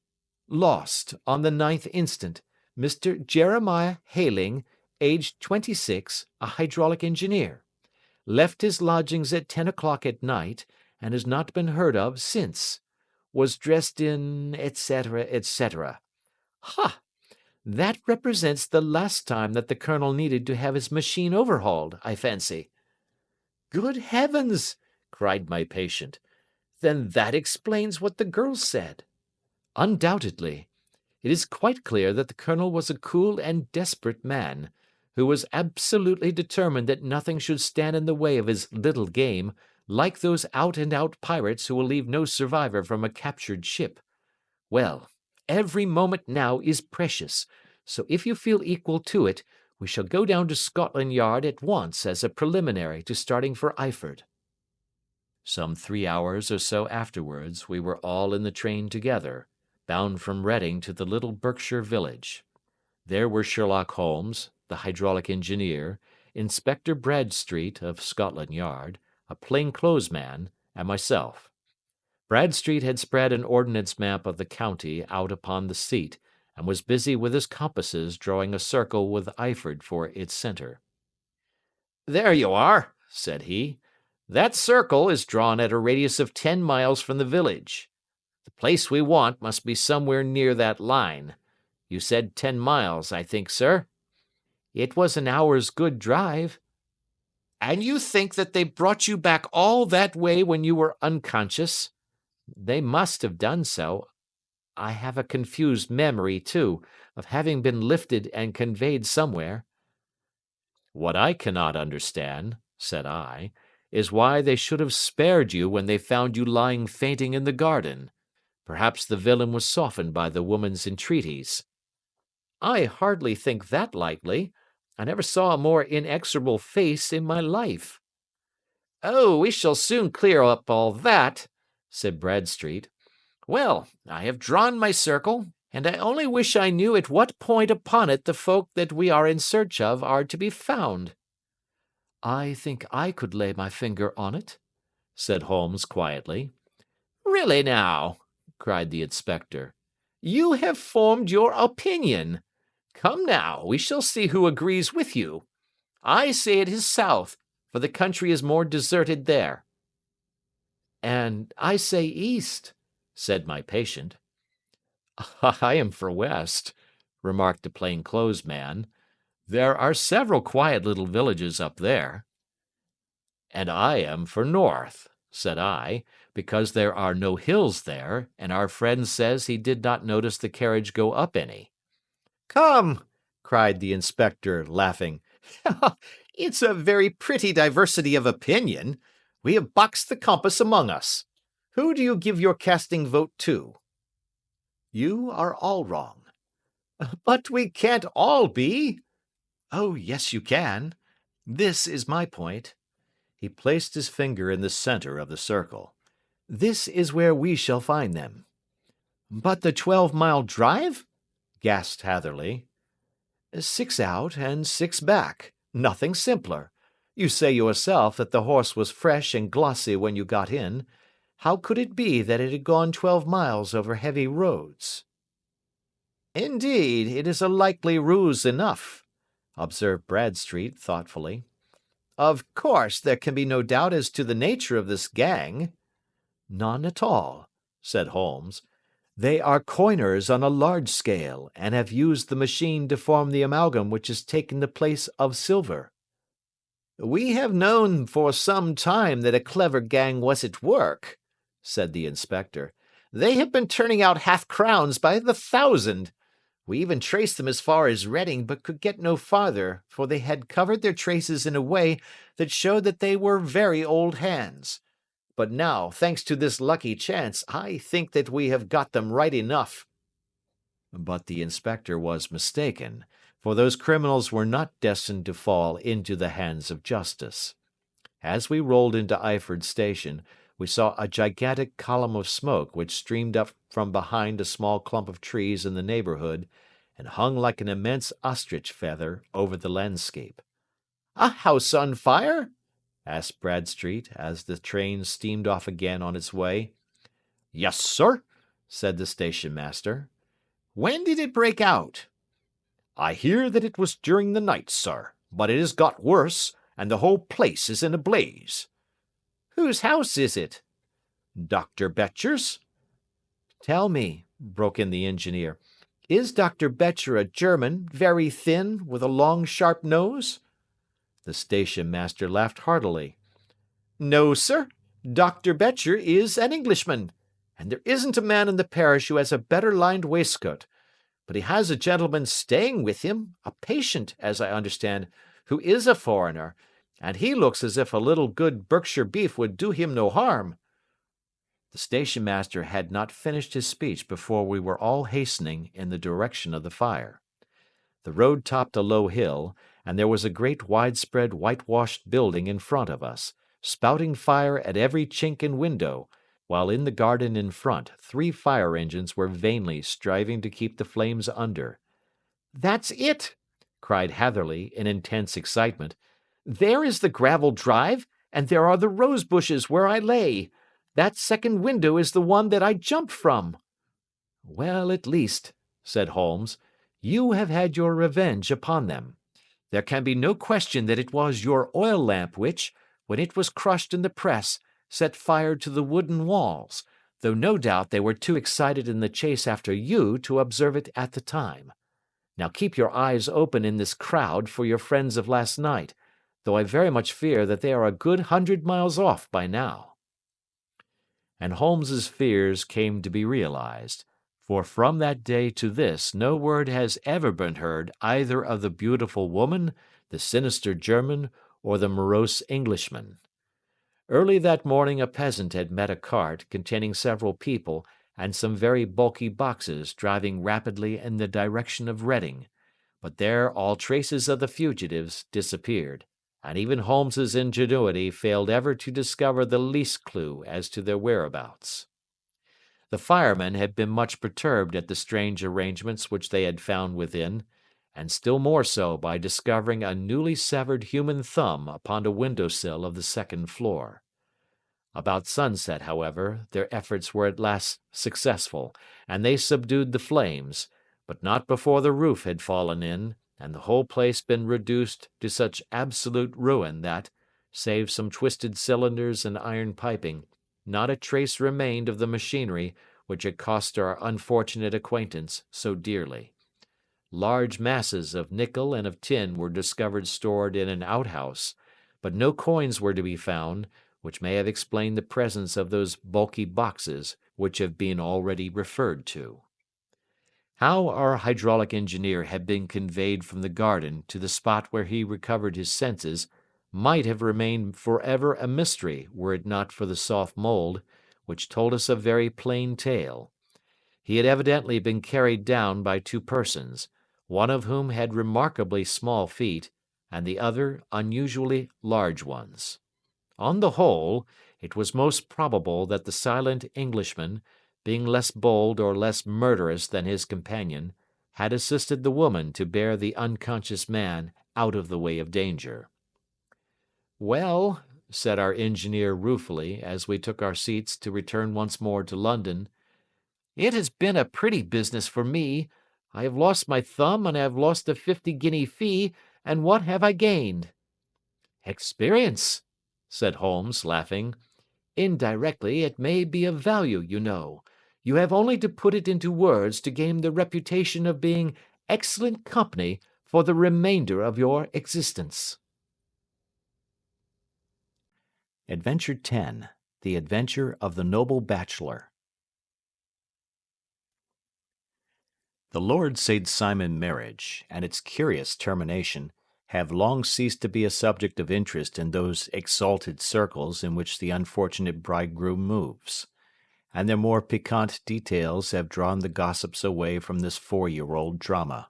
'Lost, on the 9th instant, Mr. Jeremiah Hayling, aged 26, a hydraulic engineer. Left his lodgings at 10 o'clock at night, and has not been heard of since. Was dressed in, etc., etc.' Ha! That represents the last time that the Colonel needed to have his machine overhauled, I fancy." "Good heavens!" cried my patient. "Then that explains what the girl said." "Undoubtedly. It is quite clear that the Colonel was a cool and desperate man, who was absolutely determined that nothing should stand in the way of his little game, like those out-and-out pirates who will leave no survivor from a captured ship. Well, every moment now is precious, so if you feel equal to it, we shall go down to Scotland Yard at once as a preliminary to starting for Eyford." Some 3 hours or so afterwards we were all in the train together, bound from Reading to the little Berkshire village. There were Sherlock Holmes, the hydraulic engineer, Inspector Bradstreet of Scotland Yard, a plain-clothes man, and myself. Bradstreet had spread an ordnance map of the county out upon the seat, and was busy with his compasses drawing a circle with Eyford for its centre. "There you are," said he. "That circle is drawn at a radius of 10 miles from the village. The place we want must be somewhere near that line. You said 10 miles, I think, sir?" "It was an hour's good drive." "And you think that they brought you back all that way when you were unconscious?" "They must have done so. I have a confused memory, too, of having been lifted and conveyed somewhere." "What I cannot understand," said I, "is why they should have spared you when they found you lying fainting in the garden. Perhaps the villain was softened by the woman's entreaties." "I hardly think that likely. I never saw a more inexorable face in my life." "Oh, we shall soon clear up all that," said Bradstreet. "Well, I have drawn my circle, and I only wish I knew at what point upon it the folk that we are in search of are to be found." "I think I could lay my finger on it," said Holmes quietly. "Really now," cried the inspector, "you have formed your opinion. Come now, we shall see who agrees with you. I say it is south, for the country is more deserted there." "And I say east," said my patient. "I am for west," remarked the plain-clothes man. "There are several quiet little villages up there." "And I am for north," said I, "because there are no hills there, and our friend says he did not notice the carriage go up any." Come, cried the inspector, laughing. It's a very pretty diversity of opinion. We have boxed the compass among us. Who do you give your casting vote to? You are all wrong. But we can't all be. Oh, yes, you can. This is my point. He placed his finger in the center of the circle. This is where we shall find them. But the 12-mile drive? Gasped Hatherley. 6 out and 6 back. Nothing simpler. You say yourself that the horse was fresh and glossy when you got in. How could it be that it had gone 12 miles over heavy roads? Indeed, it is a likely ruse enough, observed Bradstreet thoughtfully. Of course, there can be no doubt as to the nature of this gang. None at all, said Holmes. They are coiners on a large scale, and have used the machine to form the amalgam which has taken the place of silver. We have known for some time that a clever gang was at work, said the inspector. They have been turning out half-crowns by the thousand. We even traced them as far as Reading, but could get no farther, for they had covered their traces in a way that showed that they were very old hands. But now, thanks to this lucky chance, I think that we have got them right enough. But the inspector was mistaken, for those criminals were not destined to fall into the hands of justice. As we rolled into Eyford Station, we saw a gigantic column of smoke which streamed up from behind a small clump of trees in the neighbourhood, and hung like an immense ostrich feather over the landscape. "A house on fire?" asked Bradstreet, as the train steamed off again on its way. "Yes, sir," said the station-master. "When did it break out?" "I hear that it was during the night, sir, but it has got worse, and the whole place is in a blaze." "Whose house is it?" "Dr. Betcher's." "Tell me," broke in the engineer, "is Dr. Betcher a German, very thin, with a long, sharp nose?" The station-master laughed heartily. "No, sir. Dr. Betcher is an Englishman, and there isn't a man in the parish who has a better lined waistcoat. But he has a gentleman staying with him, a patient, as I understand, who is a foreigner, and he looks as if a little good Berkshire beef would do him no harm." The station-master had not finished his speech before we were all hastening in the direction of the fire. The road topped a low hill, and there was a great widespread whitewashed building in front of us, spouting fire at every chink and window, while in the garden in front 3 fire engines were vainly striving to keep the flames under. "That's it!" cried Hatherley, in intense excitement. "There is the gravel drive, and there are the rose bushes where I lay. That second window is the one that I jumped from." "Well, at least," said Holmes. "You have had your revenge upon them. There can be no question that it was your oil lamp which, when it was crushed in the press, set fire to the wooden walls, though no doubt they were too excited in the chase after you to observe it at the time. Now keep your eyes open in this crowd for your friends of last night, though I very much fear that they are a good 100 miles off by now." And Holmes's fears came to be realized, for from that day to this no word has ever been heard either of the beautiful woman, the sinister German, or the morose Englishman. Early that morning a peasant had met a cart containing several people and some very bulky boxes driving rapidly in the direction of Reading, but there all traces of the fugitives disappeared, and even Holmes's ingenuity failed ever to discover the least clue as to their whereabouts. The firemen had been much perturbed at the strange arrangements which they had found within, and still more so by discovering a newly severed human thumb upon a window-sill of the second floor. About sunset, however, their efforts were at last successful, and they subdued the flames, but not before the roof had fallen in, and the whole place been reduced to such absolute ruin that, save some twisted cylinders and iron piping, not a trace remained of the machinery which had cost our unfortunate acquaintance so dearly. Large masses of nickel and of tin were discovered stored in an outhouse, but no coins were to be found, which may have explained the presence of those bulky boxes which have been already referred to. How our hydraulic engineer had been conveyed from the garden to the spot where he recovered his senses might have remained forever a mystery were it not for the soft mould, which told us a very plain tale. He had evidently been carried down by two persons, one of whom had remarkably small feet, and the other unusually large ones. On the whole, it was most probable that the silent Englishman, being less bold or less murderous than his companion, had assisted the woman to bear the unconscious man out of the way of danger. "Well," said our engineer ruefully, as we took our seats to return once more to London, "it has been a pretty business for me. I have lost my thumb, and I have lost a 50-guinea fee, and what have I gained?" "Experience," said Holmes, laughing. "Indirectly it may be of value, you know. You have only to put it into words to gain the reputation of being excellent company for the remainder of your existence." Adventure 10. The Adventure of the Noble Bachelor. The Lord St. Simon marriage, and its curious termination, have long ceased to be a subject of interest in those exalted circles in which the unfortunate bridegroom moves, and their more piquant details have drawn the gossips away from this 4-year-old drama.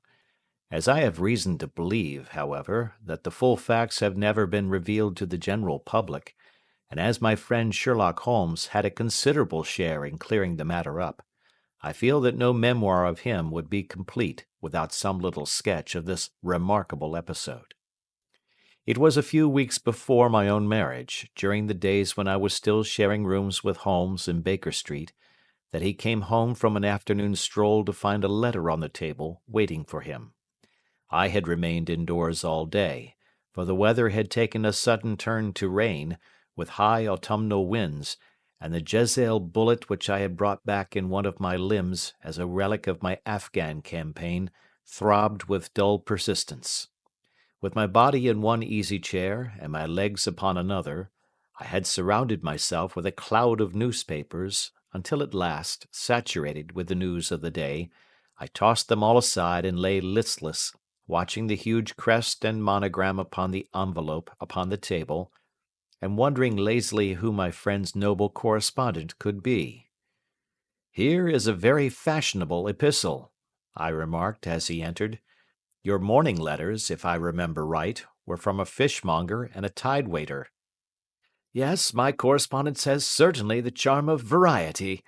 As I have reason to believe, however, that the full facts have never been revealed to the general public, and as my friend Sherlock Holmes had a considerable share in clearing the matter up, I feel that no memoir of him would be complete without some little sketch of this remarkable episode. It was a few weeks before my own marriage, during the days when I was still sharing rooms with Holmes in Baker Street, that he came home from an afternoon stroll to find a letter on the table waiting for him. I had remained indoors all day, for the weather had taken a sudden turn to rain, with high autumnal winds, and the Jezeel bullet which I had brought back in one of my limbs as a relic of my Afghan campaign throbbed with dull persistence. With my body in one easy chair and my legs upon another, I had surrounded myself with a cloud of newspapers until at last, saturated with the news of the day, I tossed them all aside and lay listless, watching the huge crest and monogram upon the envelope upon the table, and wondering lazily who my friend's noble correspondent could be. "Here is a very fashionable epistle," I remarked as he entered. "Your morning letters, if I remember right, were from a fishmonger and a tide-waiter." "Yes, my correspondence has certainly the charm of variety,"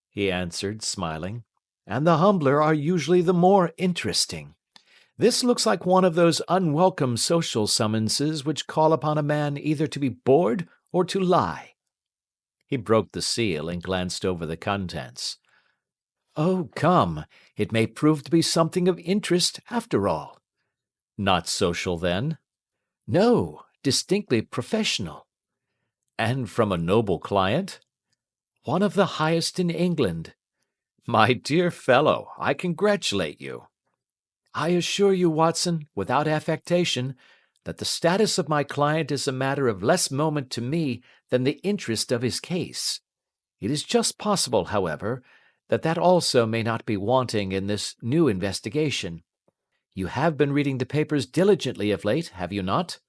he answered, smiling, "and the humbler are usually the more interesting. This looks like one of those unwelcome social summonses which call upon a man either to be bored or to lie." He broke the seal and glanced over the contents. Oh, come, it may prove to be something of interest after all. Not social, then? No, distinctly professional. And from a noble client? One of the highest in England. My dear fellow, I congratulate you. I assure you, Watson, without affectation, that the status of my client is a matter of less moment to me than the interest of his case. It is just possible, however, that also may not be wanting in this new investigation. You have been reading the papers diligently of late, have you not?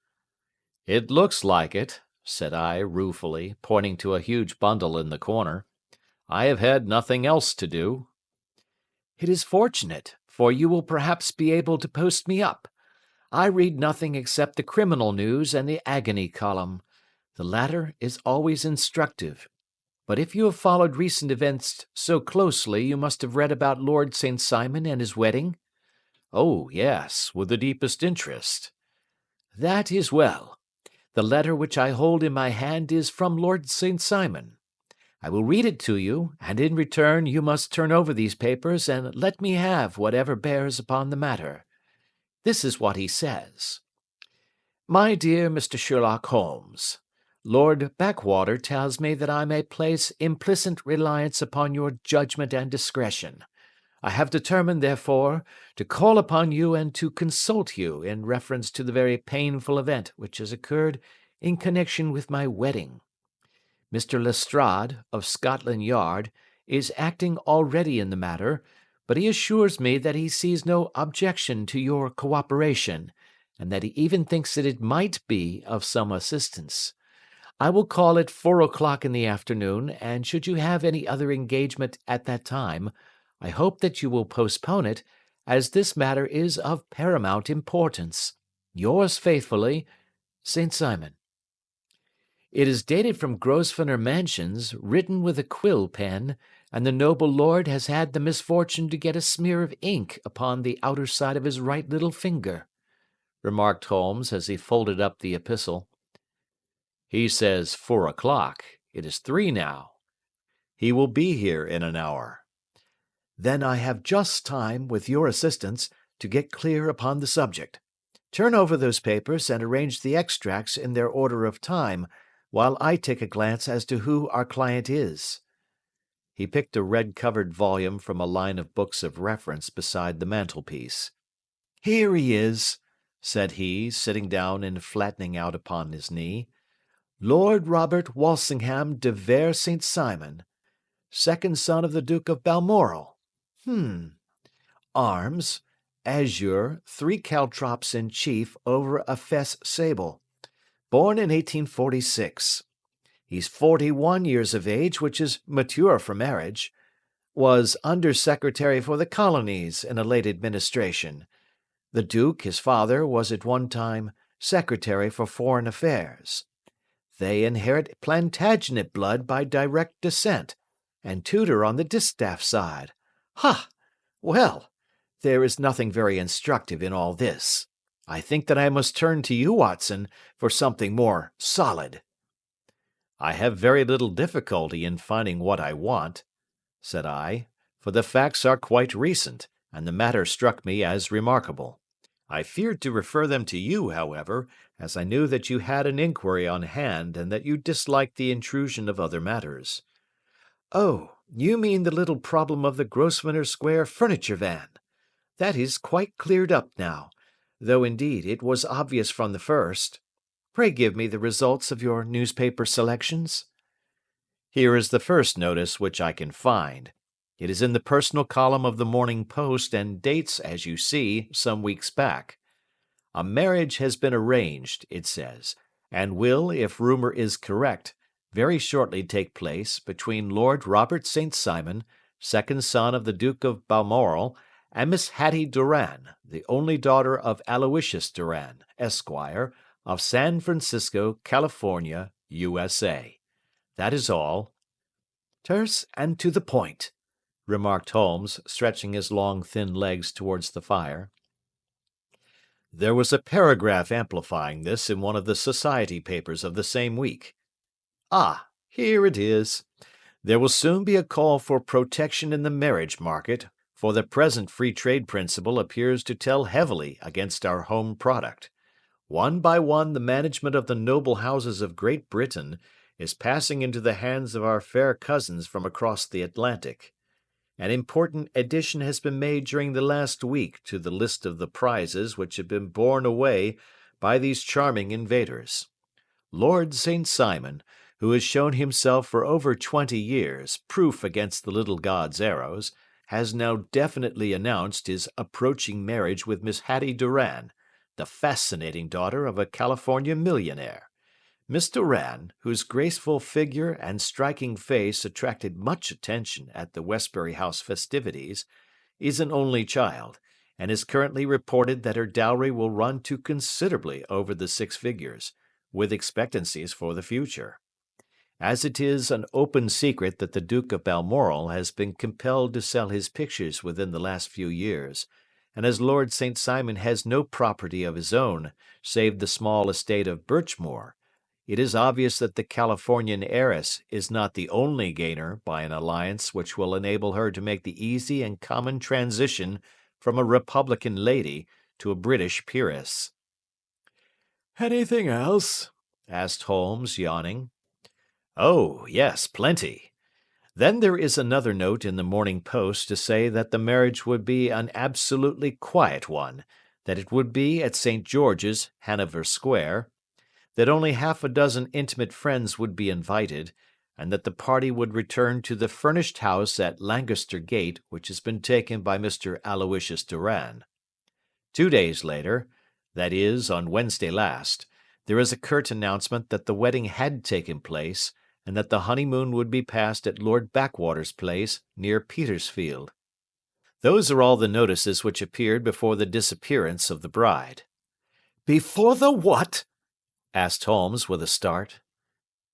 It looks like it, said I ruefully, pointing to a huge bundle in the corner. I have had nothing else to do. It is fortunate, for you will perhaps be able to post me up. I read nothing except the criminal news and the agony column. The latter is always instructive. But if you have followed recent events so closely, you must have read about Lord St. Simon and his wedding? Oh, yes, with the deepest interest. That is well. The letter which I hold in my hand is from Lord St. Simon. I will read it to you, and in return you must turn over these papers and let me have whatever bears upon the matter. This is what he says. My dear Mr. Sherlock Holmes, Lord Backwater tells me that I may place implicit reliance upon your judgment and discretion. I have determined, therefore, to call upon you and to consult you in reference to the very painful event which has occurred in connection with my wedding. Mr. Lestrade, of Scotland Yard, is acting already in the matter, but he assures me that he sees no objection to your cooperation, and that he even thinks that it might be of some assistance. I will call at 4 o'clock in the afternoon, and should you have any other engagement at that time, I hope that you will postpone it, as this matter is of paramount importance. Yours faithfully, St. Simon. It is dated from Grosvenor Mansions, written with a quill pen, and the noble lord has had the misfortune to get a smear of ink upon the outer side of his right little finger, remarked Holmes as he folded up the epistle. He says 4 o'clock. It is 3 now. He will be here in an hour. Then I have just time, with your assistance, to get clear upon the subject. Turn over those papers and arrange the extracts in their order of time, while I take a glance as to who our client is. He picked a red-covered volume from a line of books of reference beside the mantelpiece. Here he is, said he, sitting down and flattening out upon his knee. Lord Robert Walsingham de Vere St. Simon, second son of the Duke of Balmoral. Arms, azure, 3 caltrops in chief over a fess sable. Born in 1846. He's 41 years of age, which is mature for marriage. Was Under-Secretary for the Colonies in a late administration. The Duke, his father, was at one time Secretary for Foreign Affairs. They inherit Plantagenet blood by direct descent, and Tudor on the distaff side. Ha! Well, there is nothing very instructive in all this. I think that I must turn to you, Watson, for something more solid. I have very little difficulty in finding what I want, said I, for the facts are quite recent, and the matter struck me as remarkable. I feared to refer them to you, however, as I knew that you had an inquiry on hand and that you disliked the intrusion of other matters. Oh, you mean the little problem of the Grosvenor Square furniture van. That is quite cleared up now, though indeed it was obvious from the first. Pray give me the results of your newspaper selections. Here is the first notice which I can find. It is in the personal column of the Morning Post and dates, as you see, some weeks back. A marriage has been arranged, it says, and will, if rumour is correct, very shortly take place between Lord Robert St. Simon, second son of the Duke of Balmoral, and Miss Hattie Doran, the only daughter of Aloysius Doran, Esquire, of San Francisco, California, USA. That is all. Terse and to the point, remarked Holmes, stretching his long thin legs towards the fire. There was a paragraph amplifying this in one of the society papers of the same week. Ah, here it is. There will soon be a call for protection in the marriage market, for the present free trade principle appears to tell heavily against our home product. One by one the management of the noble houses of Great Britain is passing into the hands of our fair cousins from across the Atlantic. An important addition has been made during the last week to the list of the prizes which have been borne away by these charming invaders. Lord St. Simon, who has shown himself for over 20 years proof against the little god's arrows, has now definitely announced his approaching marriage with Miss Hattie Doran, the fascinating daughter of a California millionaire. Miss Doran, whose graceful figure and striking face attracted much attention at the Westbury House festivities, is an only child, and is currently reported that her dowry will run to considerably over the 6 figures, with expectancies for the future. As it is an open secret that the Duke of Balmoral has been compelled to sell his pictures within the last few years, and as Lord St. Simon has no property of his own save the small estate of Birchmoor, it is obvious that the Californian heiress is not the only gainer by an alliance which will enable her to make the easy and common transition from a Republican lady to a British peeress. Anything else? Asked Holmes, yawning. Oh, yes, plenty. Then there is another note in the Morning Post to say that the marriage would be an absolutely quiet one, that it would be at St. George's, Hanover Square, that only half a dozen intimate friends would be invited, and that the party would return to the furnished house at Lancaster Gate which has been taken by Mr. Aloysius Doran. 2 days later, that is, on Wednesday last, there is a curt announcement that the wedding had taken place, and that the honeymoon would be passed at Lord Backwater's place near Petersfield. Those are all the notices which appeared before the disappearance of the bride. Before the what? Asked Holmes with a start.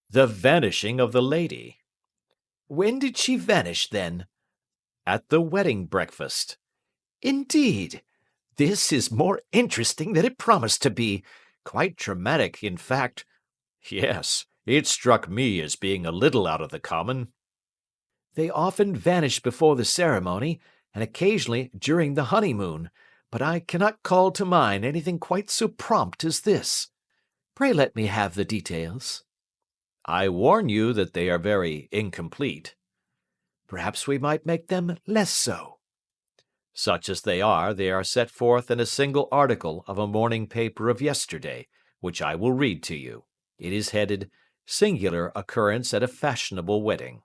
The vanishing of the lady. When did she vanish, then? At the wedding breakfast. Indeed. This is more interesting than it promised to be. Quite dramatic, in fact. Yes, it struck me as being a little out of the common. They often vanish before the ceremony, and occasionally during the honeymoon, but I cannot call to mind anything quite so prompt as this. Pray let me have the details. I warn you that they are very incomplete. Perhaps we might make them less so. Such as they are set forth in a single article of a morning paper of yesterday, which I will read to you. It is headed, Singular Occurrence at a Fashionable Wedding.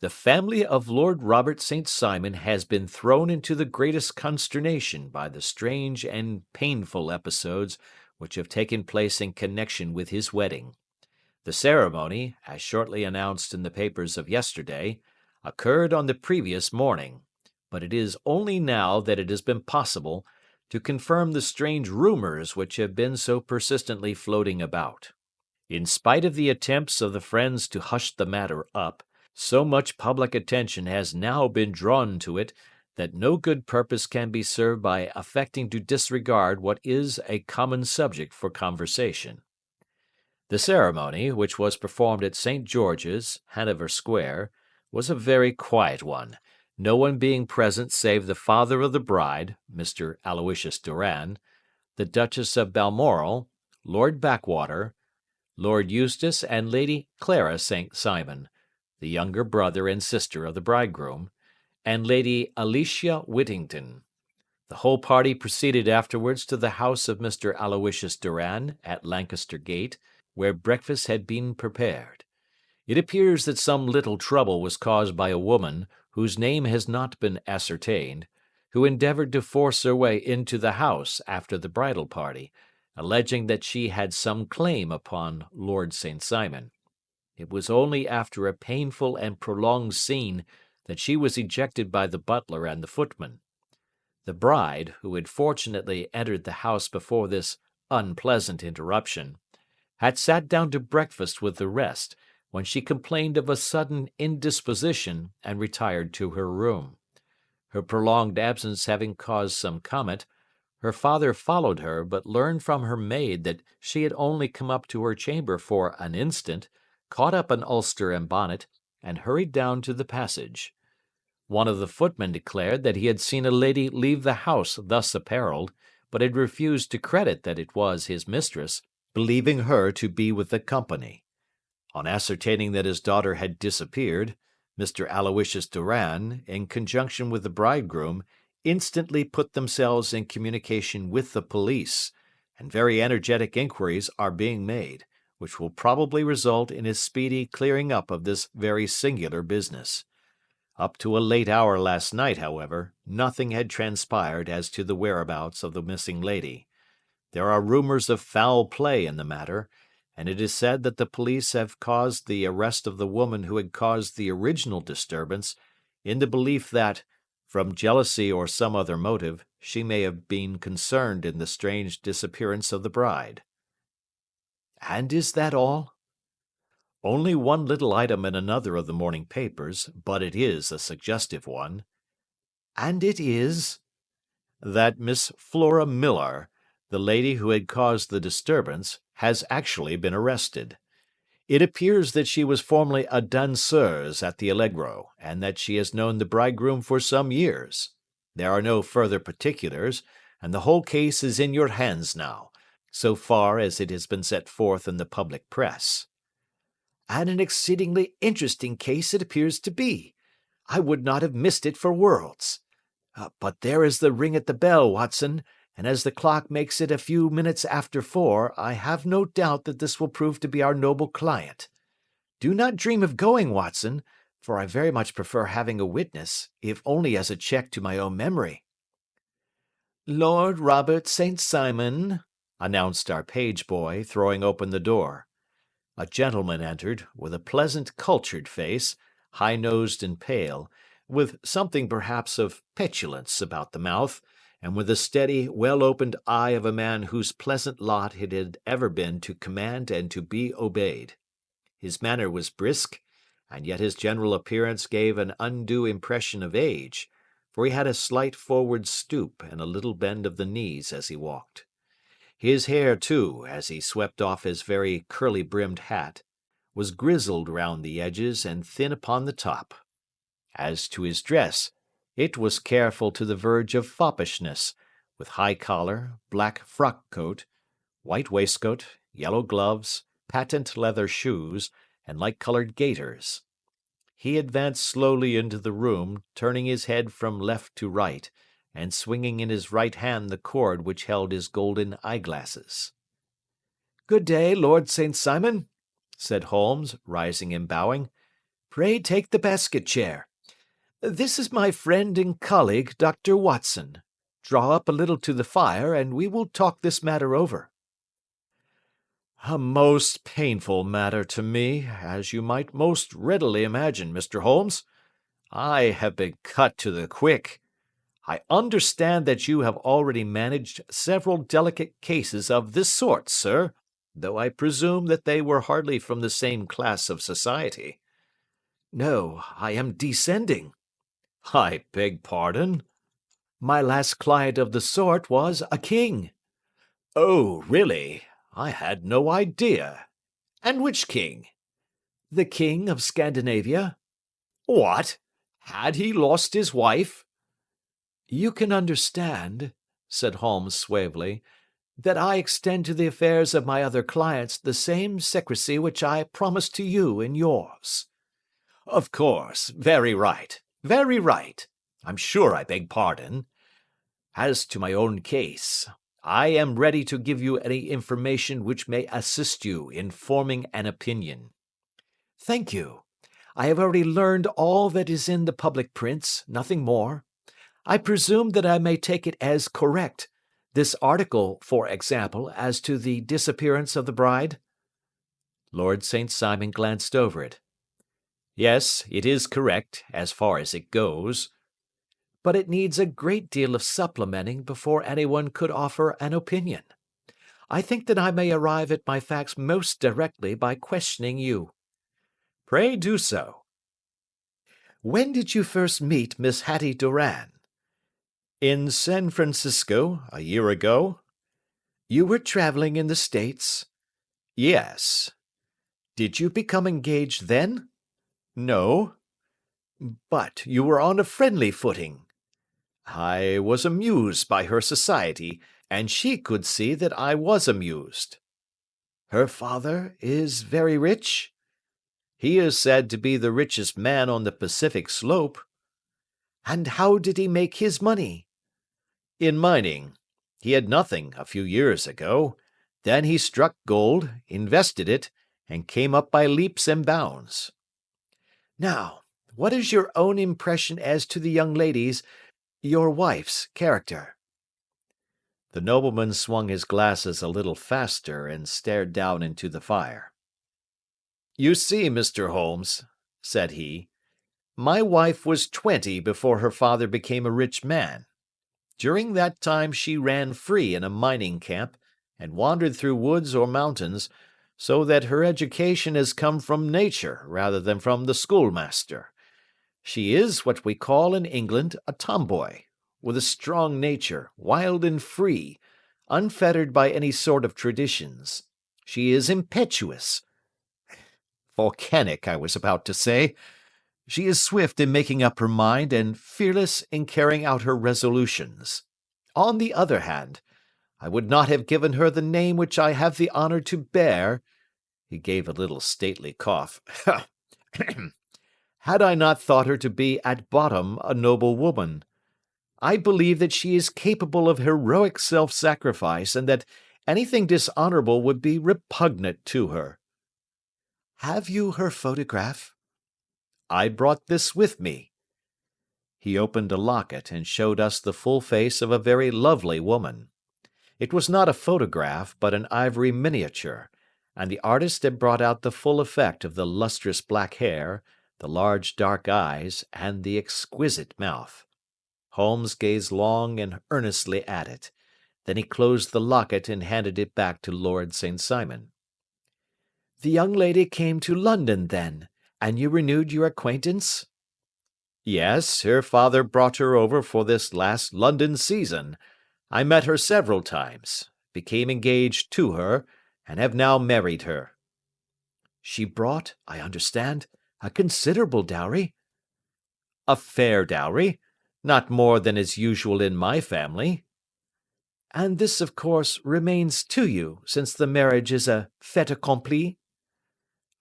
The family of Lord Robert St. Simon has been thrown into the greatest consternation by the strange and painful episodes which have taken place in connection with his wedding. The ceremony, as shortly announced in the papers of yesterday, occurred on the previous morning, but it is only now that it has been possible to confirm the strange rumors which have been so persistently floating about. In spite of the attempts of the friends to hush the matter up, so much public attention has now been drawn to it that no good purpose can be served by affecting to disregard what is a common subject for conversation. The ceremony, which was performed at St. George's, Hanover Square, was a very quiet one, no one being present save the father of the bride, Mr. Aloysius Doran, the Duchess of Balmoral, Lord Backwater, Lord Eustace and Lady Clara St. Simon, the younger brother and sister of the bridegroom, and Lady Alicia Whittington. The whole party proceeded afterwards to the house of Mr. Aloysius Doran at Lancaster Gate, where breakfast had been prepared. It appears that some little trouble was caused by a woman, whose name has not been ascertained, who endeavoured to force her way into the house after the bridal party, alleging that she had some claim upon Lord St. Simon. It was only after a painful and prolonged scene that she was ejected by the butler and the footman. The bride, who had fortunately entered the house before this unpleasant interruption, had sat down to breakfast with the rest, when she complained of a sudden indisposition and retired to her room. Her prolonged absence having caused some comment, her father followed her, but learned from her maid that she had only come up to her chamber for an instant, caught up an ulster and bonnet, and hurried down to the passage. One of the footmen declared that he had seen a lady leave the house thus apparelled, but had refused to credit that it was his mistress, believing her to be with the company. On ascertaining that his daughter had disappeared, Mr. Aloysius Doran, in conjunction with the bridegroom, instantly put themselves in communication with the police, and very energetic inquiries are being made, which will probably result in a speedy clearing up of this very singular business. Up to a late hour last night, however, nothing had transpired as to the whereabouts of the missing lady. There are rumors of foul play in the matter, and it is said that the police have caused the arrest of the woman who had caused the original disturbance, in the belief that, from jealousy or some other motive, she may have been concerned in the strange disappearance of the bride. And is that all? Only one little item in another of the morning papers, but it is a suggestive one. And it is? That Miss Flora Millar, the lady who had caused the disturbance, has actually been arrested. It appears that she was formerly a danseuse at the Allegro, and that she has known the bridegroom for some years. There are no further particulars, and the whole case is in your hands now, so far as it has been set forth in the public press. And an exceedingly interesting case it appears to be. I would not have missed it for worlds. But there is the ring at the bell, Watson, and as the clock makes it a few minutes after 4, I have no doubt that this will prove to be our noble client. Do not dream of going, Watson, for I very much prefer having a witness, if only as a check to my own memory. Lord Robert St. Simon, announced our page boy, throwing open the door. A gentleman entered, with a pleasant, cultured face, high-nosed and pale, with something perhaps of petulance about the mouth, and with the steady, well-opened eye of a man whose pleasant lot it had ever been to command and to be obeyed. His manner was brisk, and yet his general appearance gave an undue impression of age, for he had a slight forward stoop and a little bend of the knees as he walked. His hair, too, as he swept off his very curly-brimmed hat, was grizzled round the edges and thin upon the top. As to his dress, it was careful to the verge of foppishness, with high collar, black frock-coat, white waistcoat, yellow gloves, patent leather shoes, and light-coloured gaiters. He advanced slowly into the room, turning his head from left to right, and swinging in his right hand the cord which held his golden eyeglasses. "Good day, Lord St. Simon," said Holmes, rising and bowing. "Pray take the basket chair. This is my friend and colleague, Dr. Watson. Draw up a little to the fire, and we will talk this matter over." A most painful matter to me, as you might most readily imagine, Mr. Holmes. I have been cut to the quick. I understand that you have already managed several delicate cases of this sort, sir, though I presume that they were hardly from the same class of society. No, I am descending. I beg pardon? My last client of the sort was a king. Oh, really? I had no idea. And which king? The king of Scandinavia. What? Had he lost his wife? You can understand, said Holmes suavely, that I extend to the affairs of my other clients the same secrecy which I promised to you in yours. Of course, very right, very right. I'm sure I beg pardon. As to my own case, I am ready to give you any information which may assist you in forming an opinion. Thank you. I have already learned all that is in the public prints, nothing more. I presume that I may take it as correct, this article, for example, as to the disappearance of the bride? Lord St. Simon glanced over it. Yes, it is correct, as far as it goes. But it needs a great deal of supplementing before anyone could offer an opinion. I think that I may arrive at my facts most directly by questioning you. Pray do so. When did you first meet Miss Hattie Doran? In San Francisco, a year ago. You were traveling in the States? Yes. Did you become engaged then? No. But you were on a friendly footing. I was amused by her society, and she could see that I was amused. Her father is very rich? He is said to be the richest man on the Pacific slope. And how did he make his money? In mining. He had nothing a few years ago. Then he struck gold, invested it, and came up by leaps and bounds. Now, what is your own impression as to the young lady's, your wife's, character? The nobleman swung his glasses a little faster and stared down into the fire. You see, Mr. Holmes, said he, my wife was 20 before her father became a rich man. During that time she ran free in a mining camp and wandered through woods or mountains, so that her education has come from nature rather than from the schoolmaster. She is what we call in England a tomboy, with a strong nature, wild and free, unfettered by any sort of traditions. She is impetuous. Volcanic, I was about to say. She is swift in making up her mind and fearless in carrying out her resolutions. On the other hand, I would not have given her the name which I have the honor to bear. He gave a little stately cough. Had I not thought her to be at bottom a noble woman. I believe that she is capable of heroic self-sacrifice, and that anything dishonorable would be repugnant to her. Have you her photograph? I brought this with me. He opened a locket and showed us the full face of a very lovely woman. It was not a photograph, but an ivory miniature, and the artist had brought out the full effect of the lustrous black hair, the large dark eyes, and the exquisite mouth. Holmes gazed long and earnestly at it. Then he closed the locket and handed it back to Lord St. Simon. The young lady came to London, then, and you renewed your acquaintance? Yes, her father brought her over for this last London season. I met her several times, became engaged to her, and have now married her. She brought, I understand, a considerable dowry? A fair dowry, not more than is usual in my family. And this, of course, remains to you, since the marriage is a fait accompli?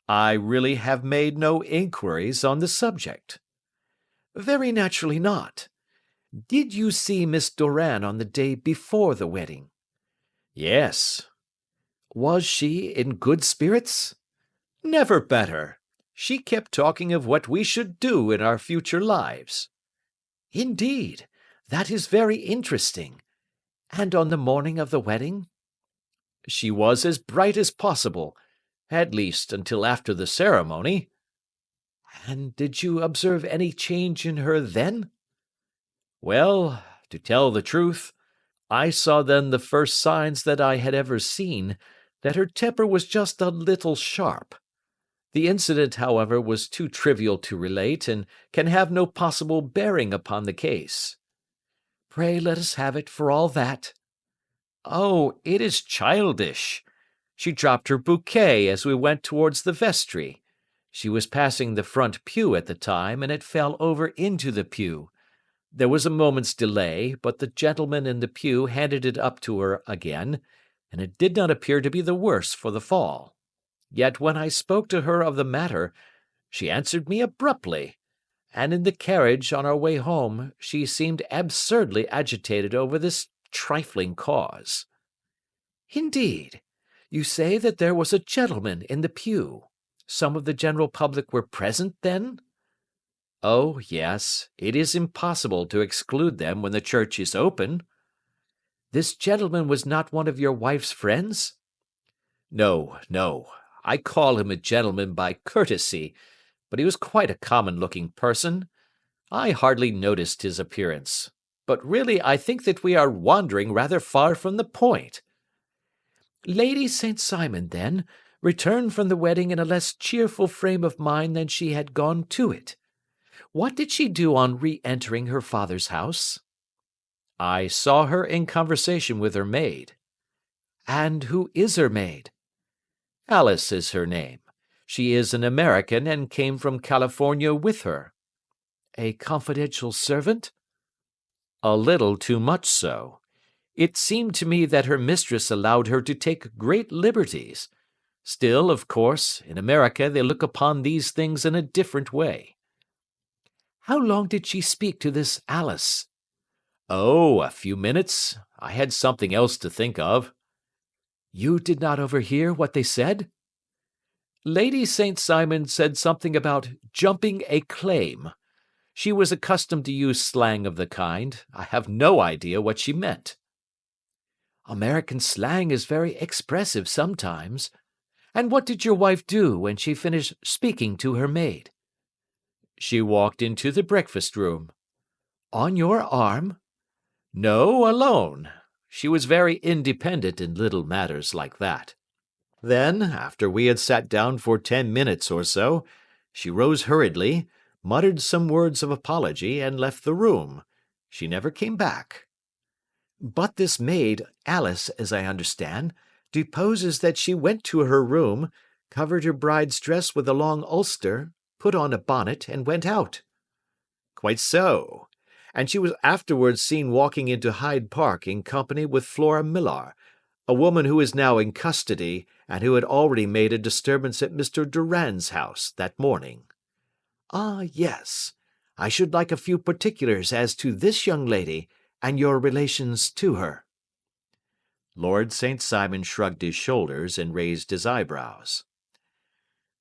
I really have made no inquiries on the subject. Very naturally not. Did you see Miss Doran on the day before the wedding? Yes. Was she in good spirits? Never better. She kept talking of what we should do in our future lives. Indeed, that is very interesting. And on the morning of the wedding? She was as bright as possible, at least until after the ceremony. And did you observe any change in her then? Well, to tell the truth, I saw then the first signs that I had ever seen, that her temper was just a little sharp. The incident, however, was too trivial to relate, and can have no possible bearing upon the case. Pray let us have it for all that. Oh, it is childish. She dropped her bouquet as we went towards the vestry. She was passing the front pew at the time, and it fell over into the pew. There was a moment's delay, but the gentleman in the pew handed it up to her again, and it did not appear to be the worse for the fall. Yet when I spoke to her of the matter, she answered me abruptly, and in the carriage on our way home she seemed absurdly agitated over this trifling cause. Indeed, you say that there was a gentleman in the pew. Some of the general public were present, then? Oh, yes, it is impossible to exclude them when the church is open. This gentleman was not one of your wife's friends? No, no. I call him a gentleman by courtesy, but he was quite a common-looking person. I hardly noticed his appearance. But really I think that we are wandering rather far from the point. Lady St. Simon, then, returned from the wedding in a less cheerful frame of mind than she had gone to it. What did she do on re-entering her father's house? I saw her in conversation with her maid. And who is her maid? Alice is her name. She is an American and came from California with her. A confidential servant? A little too much so. It seemed to me that her mistress allowed her to take great liberties. Still, of course, in America they look upon these things in a different way. How long did she speak to this Alice? Oh, a few minutes. I had something else to think of. You did not overhear what they said? Lady St. Simon said something about jumping a claim. She was accustomed to use slang of the kind. I have no idea what she meant. American slang is very expressive sometimes. And what did your wife do when she finished speaking to her maid? She walked into the breakfast room. On your arm? No, alone. She was very independent in little matters like that. Then, after we had sat down for 10 minutes or so, she rose hurriedly, muttered some words of apology, and left the room. She never came back. But this maid, Alice, as I understand, deposes that she went to her room, covered her bride's dress with a long ulster, put on a bonnet, and went out. Quite so. And she was afterwards seen walking into Hyde Park in company with Flora Millar, a woman who is now in custody, and who had already made a disturbance at Mr. Durand's house that morning. Ah, yes. I should like a few particulars as to this young lady, and your relations to her. Lord St. Simon shrugged his shoulders and raised his eyebrows.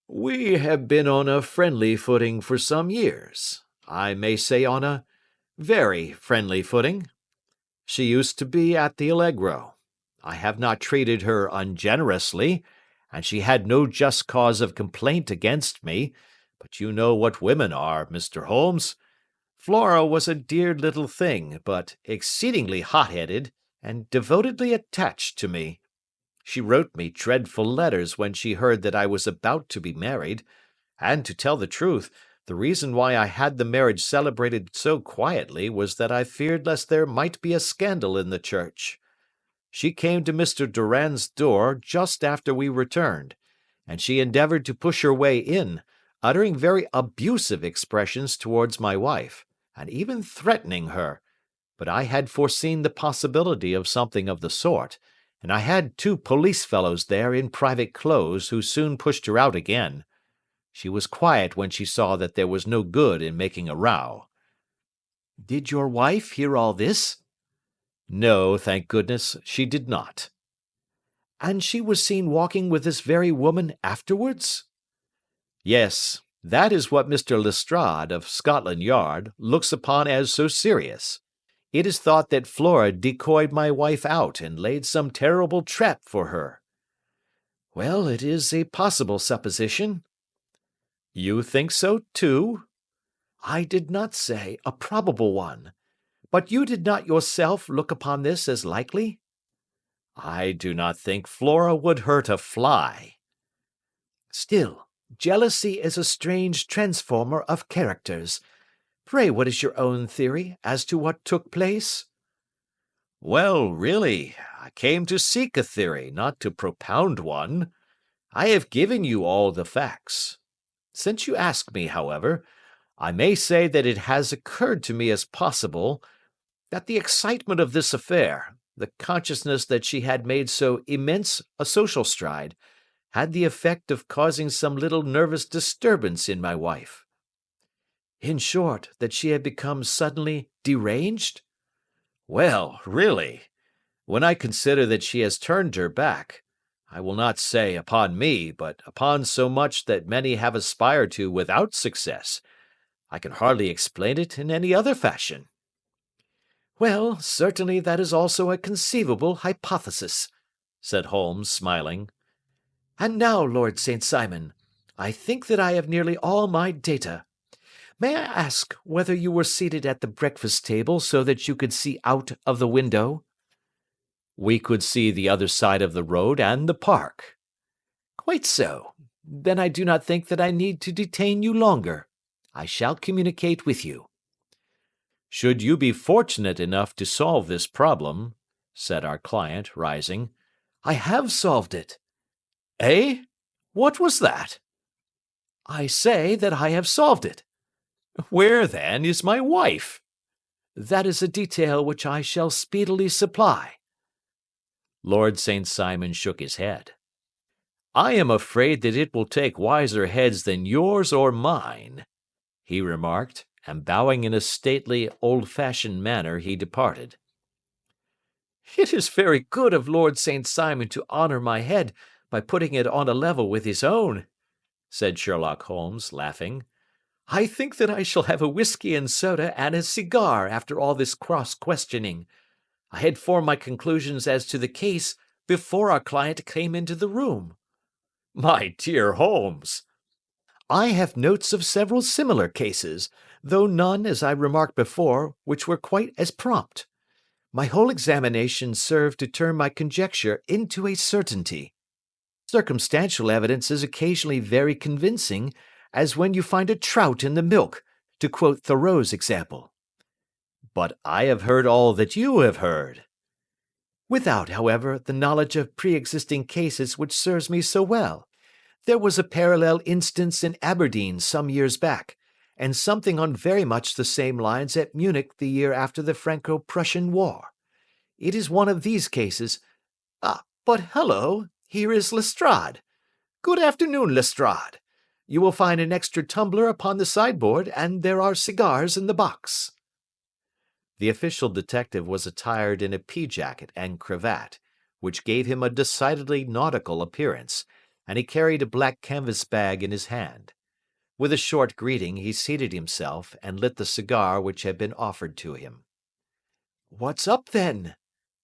We have been on a friendly footing for some years. I may say on a very friendly footing. She used to be at the Allegro. I have not treated her ungenerously, and she had no just cause of complaint against me, but you know what women are, Mr. Holmes. Flora was a dear little thing, but exceedingly hot-headed and devotedly attached to me. She wrote me dreadful letters when she heard that I was about to be married, and to tell the truth, the reason why I had the marriage celebrated so quietly was that I feared lest there might be a scandal in the church. She came to Mr. Durand's door just after we returned, and she endeavored to push her way in, uttering very abusive expressions towards my wife, and even threatening her, but I had foreseen the possibility of something of the sort, and I had 2 police fellows there in private clothes who soon pushed her out again. She was quiet when she saw that there was no good in making a row. Did your wife hear all this? No, thank goodness, she did not. And she was seen walking with this very woman afterwards? Yes, that is what Mr. Lestrade of Scotland Yard looks upon as so serious. It is thought that Flora decoyed my wife out and laid some terrible trap for her. Well, it is a possible supposition. You think so, too? I did not say a probable one. But you did not yourself look upon this as likely? I do not think Flora would hurt a fly. Still, jealousy is a strange transformer of characters. Pray, what is your own theory as to what took place? Well, really, I came to seek a theory, not to propound one. I have given you all the facts. Since you ask me, however, I may say that it has occurred to me as possible that the excitement of this affair, the consciousness that she had made so immense a social stride, had the effect of causing some little nervous disturbance in my wife. In short, that she had become suddenly deranged? Well, really, when I consider that she has turned her back, I will not say upon me, but upon so much that many have aspired to without success, I can hardly explain it in any other fashion. Well, certainly that is also a conceivable hypothesis, said Holmes, smiling. And now, Lord St. Simon, I think that I have nearly all my data. May I ask whether you were seated at the breakfast table so that you could see out of the window? We could see the other side of the road and the park. Quite so. Then I do not think that I need to detain you longer. I shall communicate with you. Should you be fortunate enough to solve this problem, said our client, rising, I have solved it. Eh? What was that? I say that I have solved it. Where, then, is my wife? That is a detail which I shall speedily supply. Lord St. Simon shook his head. I am afraid that it will take wiser heads than yours or mine, he remarked, and bowing in a stately, old-fashioned manner, he departed. It is very good of Lord St. Simon to honour my head by putting it on a level with his own, said Sherlock Holmes, laughing. I think that I shall have a whisky and soda and a cigar after all this cross-questioning. I had formed my conclusions as to the case before our client came into the room. My dear Holmes! I have notes of several similar cases, though none, as I remarked before, which were quite as prompt. My whole examination served to turn my conjecture into a certainty. Circumstantial evidence is occasionally very convincing, as when you find a trout in the milk, to quote Thoreau's example. But I have heard all that you have heard. Without, however, the knowledge of pre-existing cases which serves me so well. There was a parallel instance in Aberdeen some years back, and something on very much the same lines at Munich the year after the Franco-Prussian War. It is one of these cases. But hello, here is Lestrade. Good afternoon, Lestrade. You will find an extra tumbler upon the sideboard, and there are cigars in the box. The official detective was attired in a pea-jacket and cravat, which gave him a decidedly nautical appearance, and he carried a black canvas bag in his hand. With a short greeting, he seated himself and lit the cigar which had been offered to him. "What's up, then?"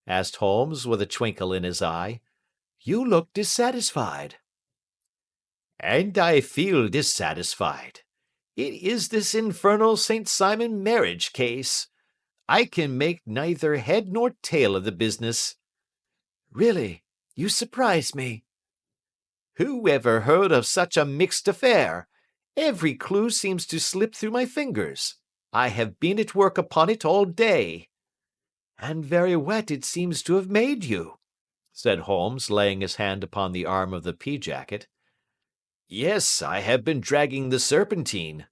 asked Holmes, with a twinkle in his eye. "You look dissatisfied." "And I feel dissatisfied. It is this infernal St. Simon marriage case. I can make neither head nor tail of the business." "Really, you surprise me." "Who ever heard of such a mixed affair? Every clue seems to slip through my fingers. I have been at work upon it all day." "And very wet it seems to have made you," said Holmes, laying his hand upon the arm of the pea-jacket. "Yes, I have been dragging the Serpentine."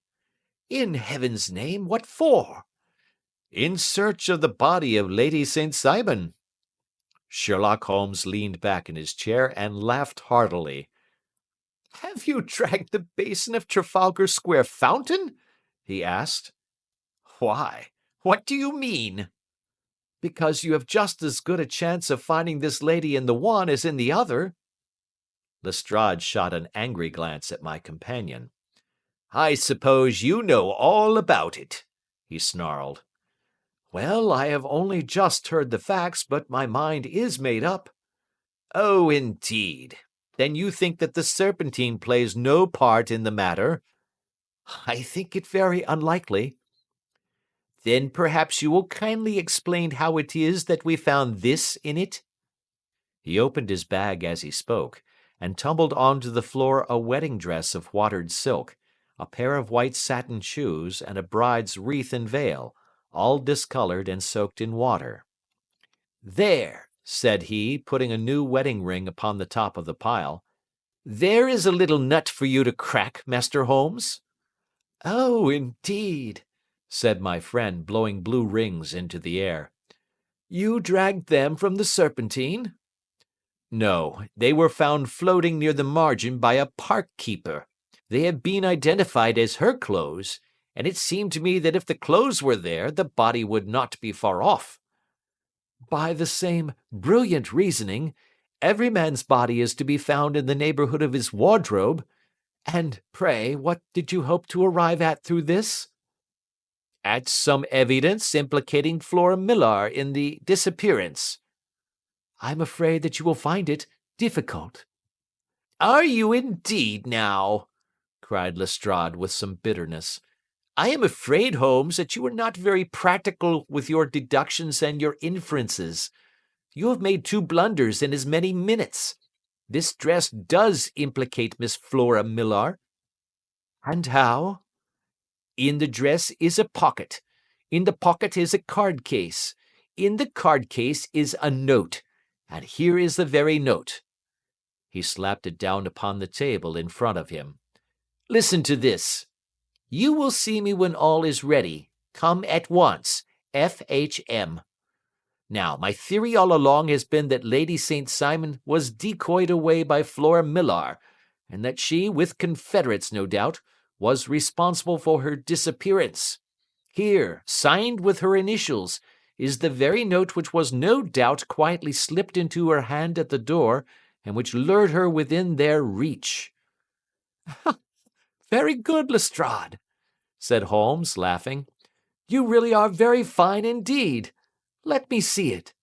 "In heaven's name, what for?" "In search of the body of Lady St. Simon." Sherlock Holmes leaned back in his chair and laughed heartily. "Have you dragged the basin of Trafalgar Square fountain?" he asked. "Why? What do you mean?" "Because you have just as good a chance of finding this lady in the one as in the other." Lestrade shot an angry glance at my companion. "I suppose you know all about it," he snarled. "Well, I have only just heard the facts, but my mind is made up." "Oh, indeed. Then you think that the Serpentine plays no part in the matter?" "I think it very unlikely." "Then perhaps you will kindly explain how it is that we found this in it?" He opened his bag as he spoke, and tumbled onto the floor a wedding dress of watered silk, a pair of white satin shoes, and a bride's wreath and veil, all discolored and soaked in water. "There," said he, putting a new wedding ring upon the top of the pile. "There is a little nut for you to crack, Master Holmes." "Oh, indeed," said my friend, blowing blue rings into the air. "You dragged them from the Serpentine?" "No, they were found floating near the margin by a park keeper. They have been identified as her clothes, and it seemed to me that if the clothes were there, the body would not be far off." "By the same brilliant reasoning, every man's body is to be found in the neighborhood of his wardrobe. And pray, what did you hope to arrive at through this?" "At some evidence implicating Flora Millar in the disappearance." "I'm afraid that you will find it difficult." "Are you indeed now?" cried Lestrade with some bitterness. "I am afraid, Holmes, that you are not very practical with your deductions and your inferences. You have made two blunders in as many minutes. This dress does implicate Miss Flora Millar." "And how?" "In the dress is a pocket. In the pocket is a card case. In the card case is a note. And here is the very note." He slapped it down upon the table in front of him. Listen to this. You will see me when all is ready. Come at once. F.H.M. Now, my theory all along has been that Lady St. Simon was decoyed away by Flora Millar, and that she, with confederates no doubt, was responsible for her disappearance. Here, signed with her initials, is the very note which was no doubt quietly slipped into her hand at the door, and which lured her within their reach. Very good, Lestrade, said Holmes, laughing. You really are very fine indeed. Let me see it.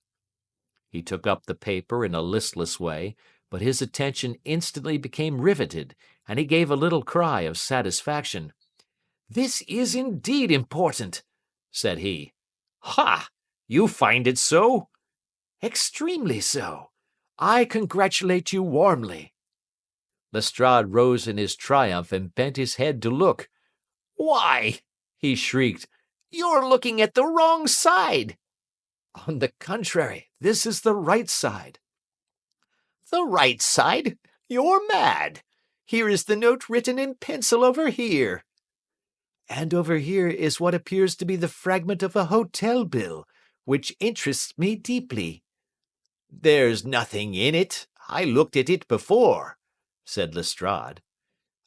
He took up the paper in a listless way, but his attention instantly became riveted, and he gave a little cry of satisfaction. This is indeed important, said he. Ha! You find it so? Extremely so. I congratulate you warmly. Lestrade rose in his triumph and bent his head to look. Why, he shrieked, you're looking at the wrong side. On the contrary, this is the right side. The right side? You're mad. Here is the note written in pencil over here. And over here is what appears to be the fragment of a hotel bill, which interests me deeply. There's nothing in it. I looked at it before, said Lestrade.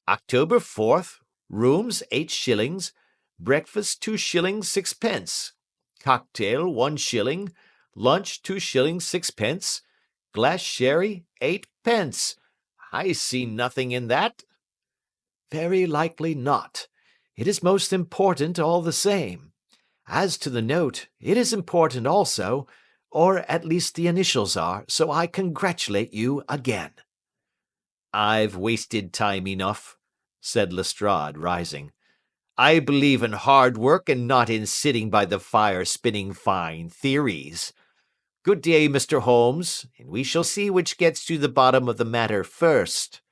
October 4th, rooms 8 shillings, breakfast 2 shillings 6 pence, cocktail 1 shilling, lunch 2 shillings 6 pence, glass sherry 8 pence. I see nothing in that. Very likely not. It is most important all the same. As to the note, it is important also, or at least the initials are, so I congratulate you again. I've wasted time enough, said Lestrade, rising. I believe in hard work and not in sitting by the fire spinning fine theories. Good day, Mr. Holmes, and we shall see which gets to the bottom of the matter first.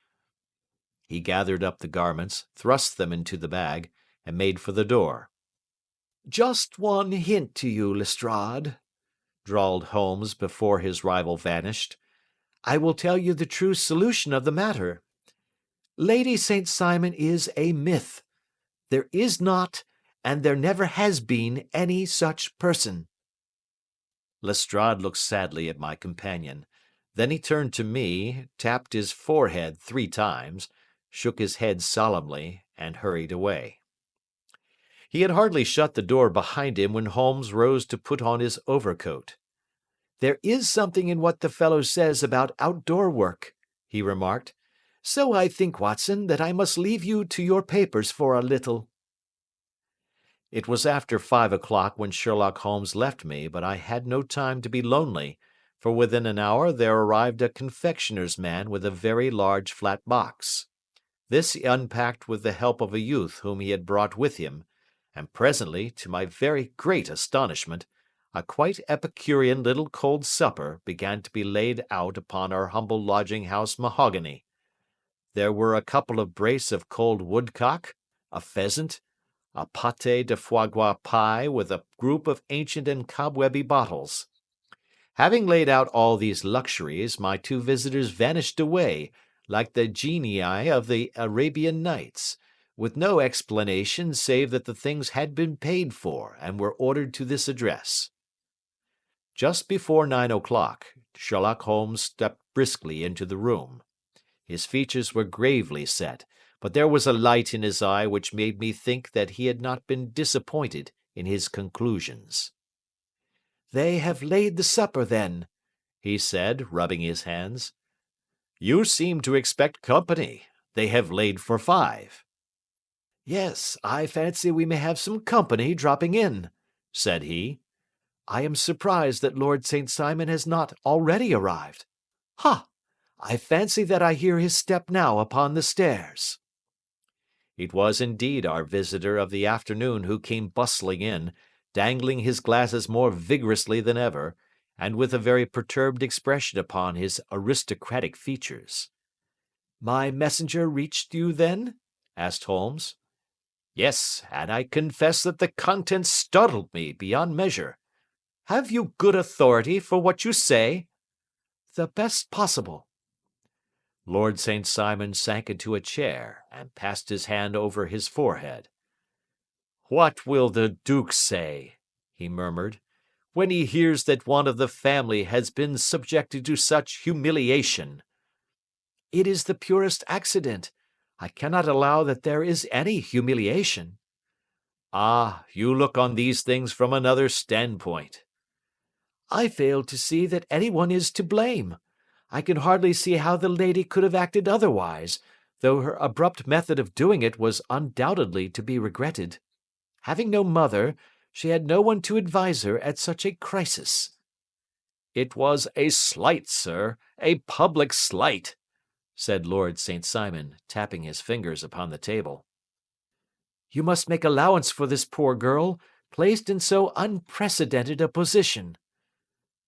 He gathered up the garments, thrust them into the bag, and made for the door. Just one hint to you, Lestrade, drawled Holmes before his rival vanished. I will tell you the true solution of the matter. Lady St. Simon is a myth. There is not, and there never has been, any such person. Lestrade looked sadly at my companion. Then he turned to me, tapped his forehead 3 times, shook his head solemnly, and hurried away. He had hardly shut the door behind him when Holmes rose to put on his overcoat. There is something in what the fellow says about outdoor work, he remarked. So I think, Watson, that I must leave you to your papers for a little. It was after 5 o'clock when Sherlock Holmes left me, but I had no time to be lonely, for within an hour there arrived a confectioner's man with a very large flat box. This he unpacked with the help of a youth whom he had brought with him, and presently, to my very great astonishment, a quite epicurean little cold supper began to be laid out upon our humble lodging-house mahogany. There were a couple of brace of cold woodcock, a pheasant, a pâté de foie gras pie with a group of ancient and cobwebby bottles. Having laid out all these luxuries, my 2 visitors vanished away, like the genii of the Arabian Nights, with no explanation save that the things had been paid for and were ordered to this address. Just before 9 o'clock, Sherlock Holmes stepped briskly into the room. His features were gravely set, but there was a light in his eye which made me think that he had not been disappointed in his conclusions. They have laid the supper, then, he said, rubbing his hands. You seem to expect company. They have laid for 5. Yes, I fancy we may have some company dropping in, said he. I am surprised that Lord St. Simon has not already arrived. Ha! I fancy that I hear his step now upon the stairs. It was indeed our visitor of the afternoon who came bustling in, dangling his glasses more vigorously than ever, and with a very perturbed expression upon his aristocratic features. My messenger reached you, then? asked Holmes. Yes, and I confess that the contents startled me beyond measure. Have you good authority for what you say? The best possible. Lord St. Simon sank into a chair and passed his hand over his forehead. "What will the Duke say," he murmured, "when he hears that one of the family has been subjected to such humiliation?" It is the purest accident. I cannot allow that there is any humiliation. Ah, you look on these things from another standpoint. I fail to see that anyone is to blame. I can hardly see how the lady could have acted otherwise, though her abrupt method of doing it was undoubtedly to be regretted. Having no mother, she had no one to advise her at such a crisis. It was a slight, sir, a public slight, said Lord St. Simon, tapping his fingers upon the table. You must make allowance for this poor girl, placed in so unprecedented a position.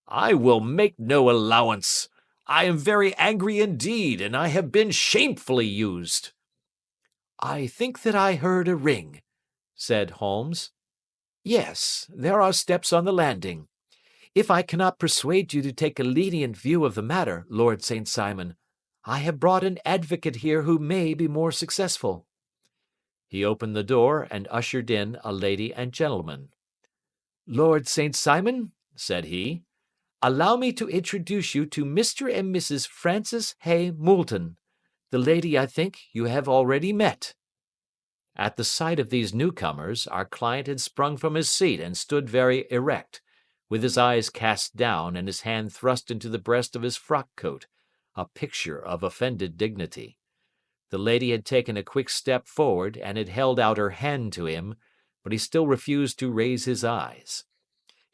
I will make no allowance. I am very angry indeed, and I have been shamefully used. I think that I heard a ring, said Holmes. Yes, there are steps on the landing. If I cannot persuade you to take a lenient view of the matter, Lord St. Simon, I have brought an advocate here who may be more successful. He opened the door and ushered in a lady and gentleman. Lord St. Simon, said he, allow me to introduce you to Mr. and Mrs. Francis Hay Moulton. The lady, I think, you have already met. At the sight of these newcomers, our client had sprung from his seat and stood very erect, with his eyes cast down and his hand thrust into the breast of his frock coat, a picture of offended dignity. The lady had taken a quick step forward and had held out her hand to him, but he still refused to raise his eyes.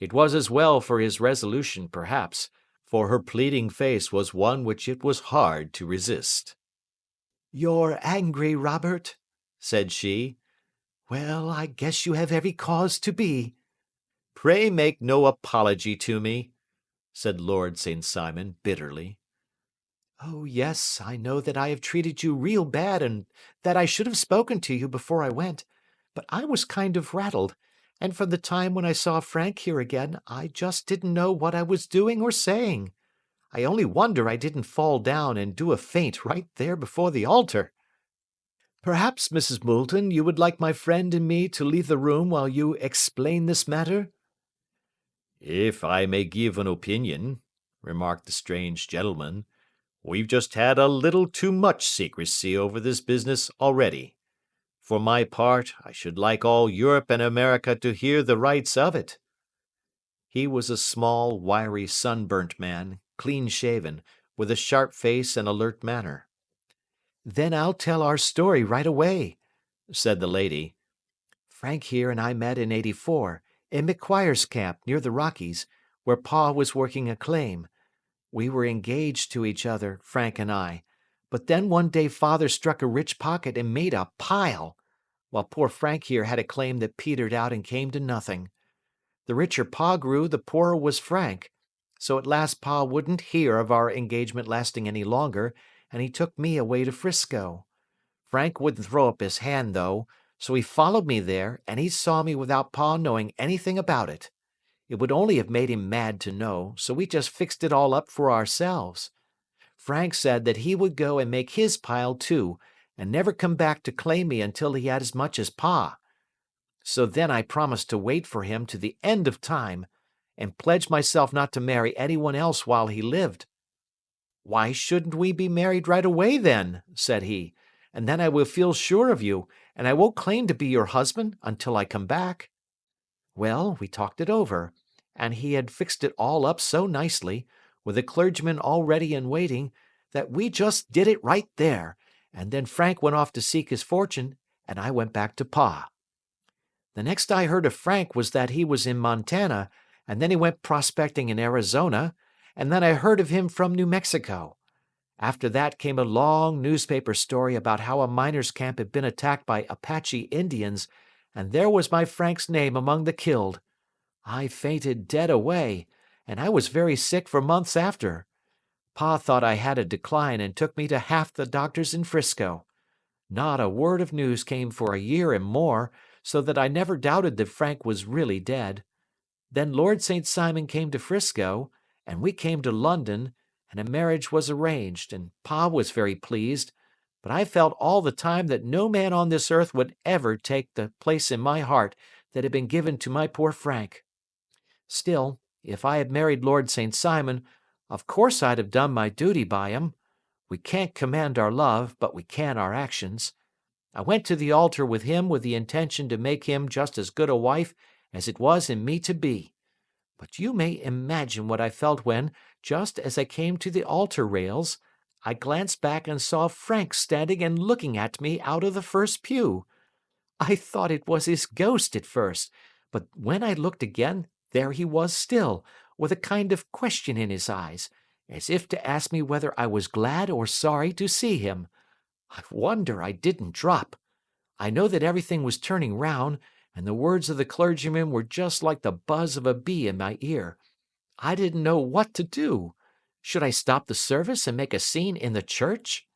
It was as well for his resolution, perhaps, for her pleading face was one which it was hard to resist. "You're angry, Robert," said she. "Well, I guess you have every cause to be." "Pray make no apology to me," said Lord St. Simon bitterly. "Oh, yes, I know that I have treated you real bad and that I should have spoken to you before I went, but I was kind of rattled, and from the time when I saw Frank here again, I just didn't know what I was doing or saying. I only wonder I didn't fall down and do a faint right there before the altar. Perhaps, Mrs. Moulton, you would like my friend and me to leave the room while you explain this matter?" "If I may give an opinion," remarked the strange gentleman, "we've just had a little too much secrecy over this business already. For my part, I should like all Europe and America to hear the rights of it." He was a small, wiry, sunburnt man, clean-shaven, with a sharp face and alert manner. "Then I'll tell our story right away," said the lady. "Frank here and I met in '84, in McQuire's camp near the Rockies, where Pa was working a claim. We were engaged to each other, Frank and I, but then one day Father struck a rich pocket and made a pile, while poor Frank here had a claim that petered out and came to nothing. The richer Pa grew, the poorer was Frank, so at last Pa wouldn't hear of our engagement lasting any longer, and he took me away to Frisco. Frank wouldn't throw up his hand, though, so he followed me there, and he saw me without Pa knowing anything about it. It would only have made him mad to know, so we just fixed it all up for ourselves. Frank said that he would go and make his pile too, and never come back to claim me until he had as much as Pa. So then I promised to wait for him to the end of time, and pledged myself not to marry anyone else while he lived. 'Why shouldn't we be married right away then?' said he, 'and then I will feel sure of you, and I won't claim to be your husband until I come back.' Well, we talked it over, and he had fixed it all up so nicely, with a clergyman all ready and waiting, that we just did it right there, and then Frank went off to seek his fortune, and I went back to Pa. The next I heard of Frank was that he was in Montana, and then he went prospecting in Arizona, and then I heard of him from New Mexico. After that came a long newspaper story about how a miners' camp had been attacked by Apache Indians, and there was my Frank's name among the killed. I fainted dead away, and I was very sick for months after. Pa thought I had a decline and took me to half the doctors in Frisco. Not a word of news came for a year and more, so that I never doubted that Frank was really dead. Then Lord St. Simon came to Frisco, and we came to London, and a marriage was arranged, and Pa was very pleased, but I felt all the time that no man on this earth would ever take the place in my heart that had been given to my poor Frank. Still, if I had married Lord St. Simon, of course I'd have done my duty by him. We can't command our love, but we can our actions. I went to the altar with him with the intention to make him just as good a wife as it was in me to be. But you may imagine what I felt when, just as I came to the altar rails, I glanced back and saw Frank standing and looking at me out of the first pew. I thought it was his ghost at first, but when I looked again, there he was still, with a kind of question in his eyes, as if to ask me whether I was glad or sorry to see him. I wonder I didn't drop. I know that everything was turning round, and the words of the clergyman were just like the buzz of a bee in my ear. I didn't know what to do. Should I stop the service and make a scene in the church?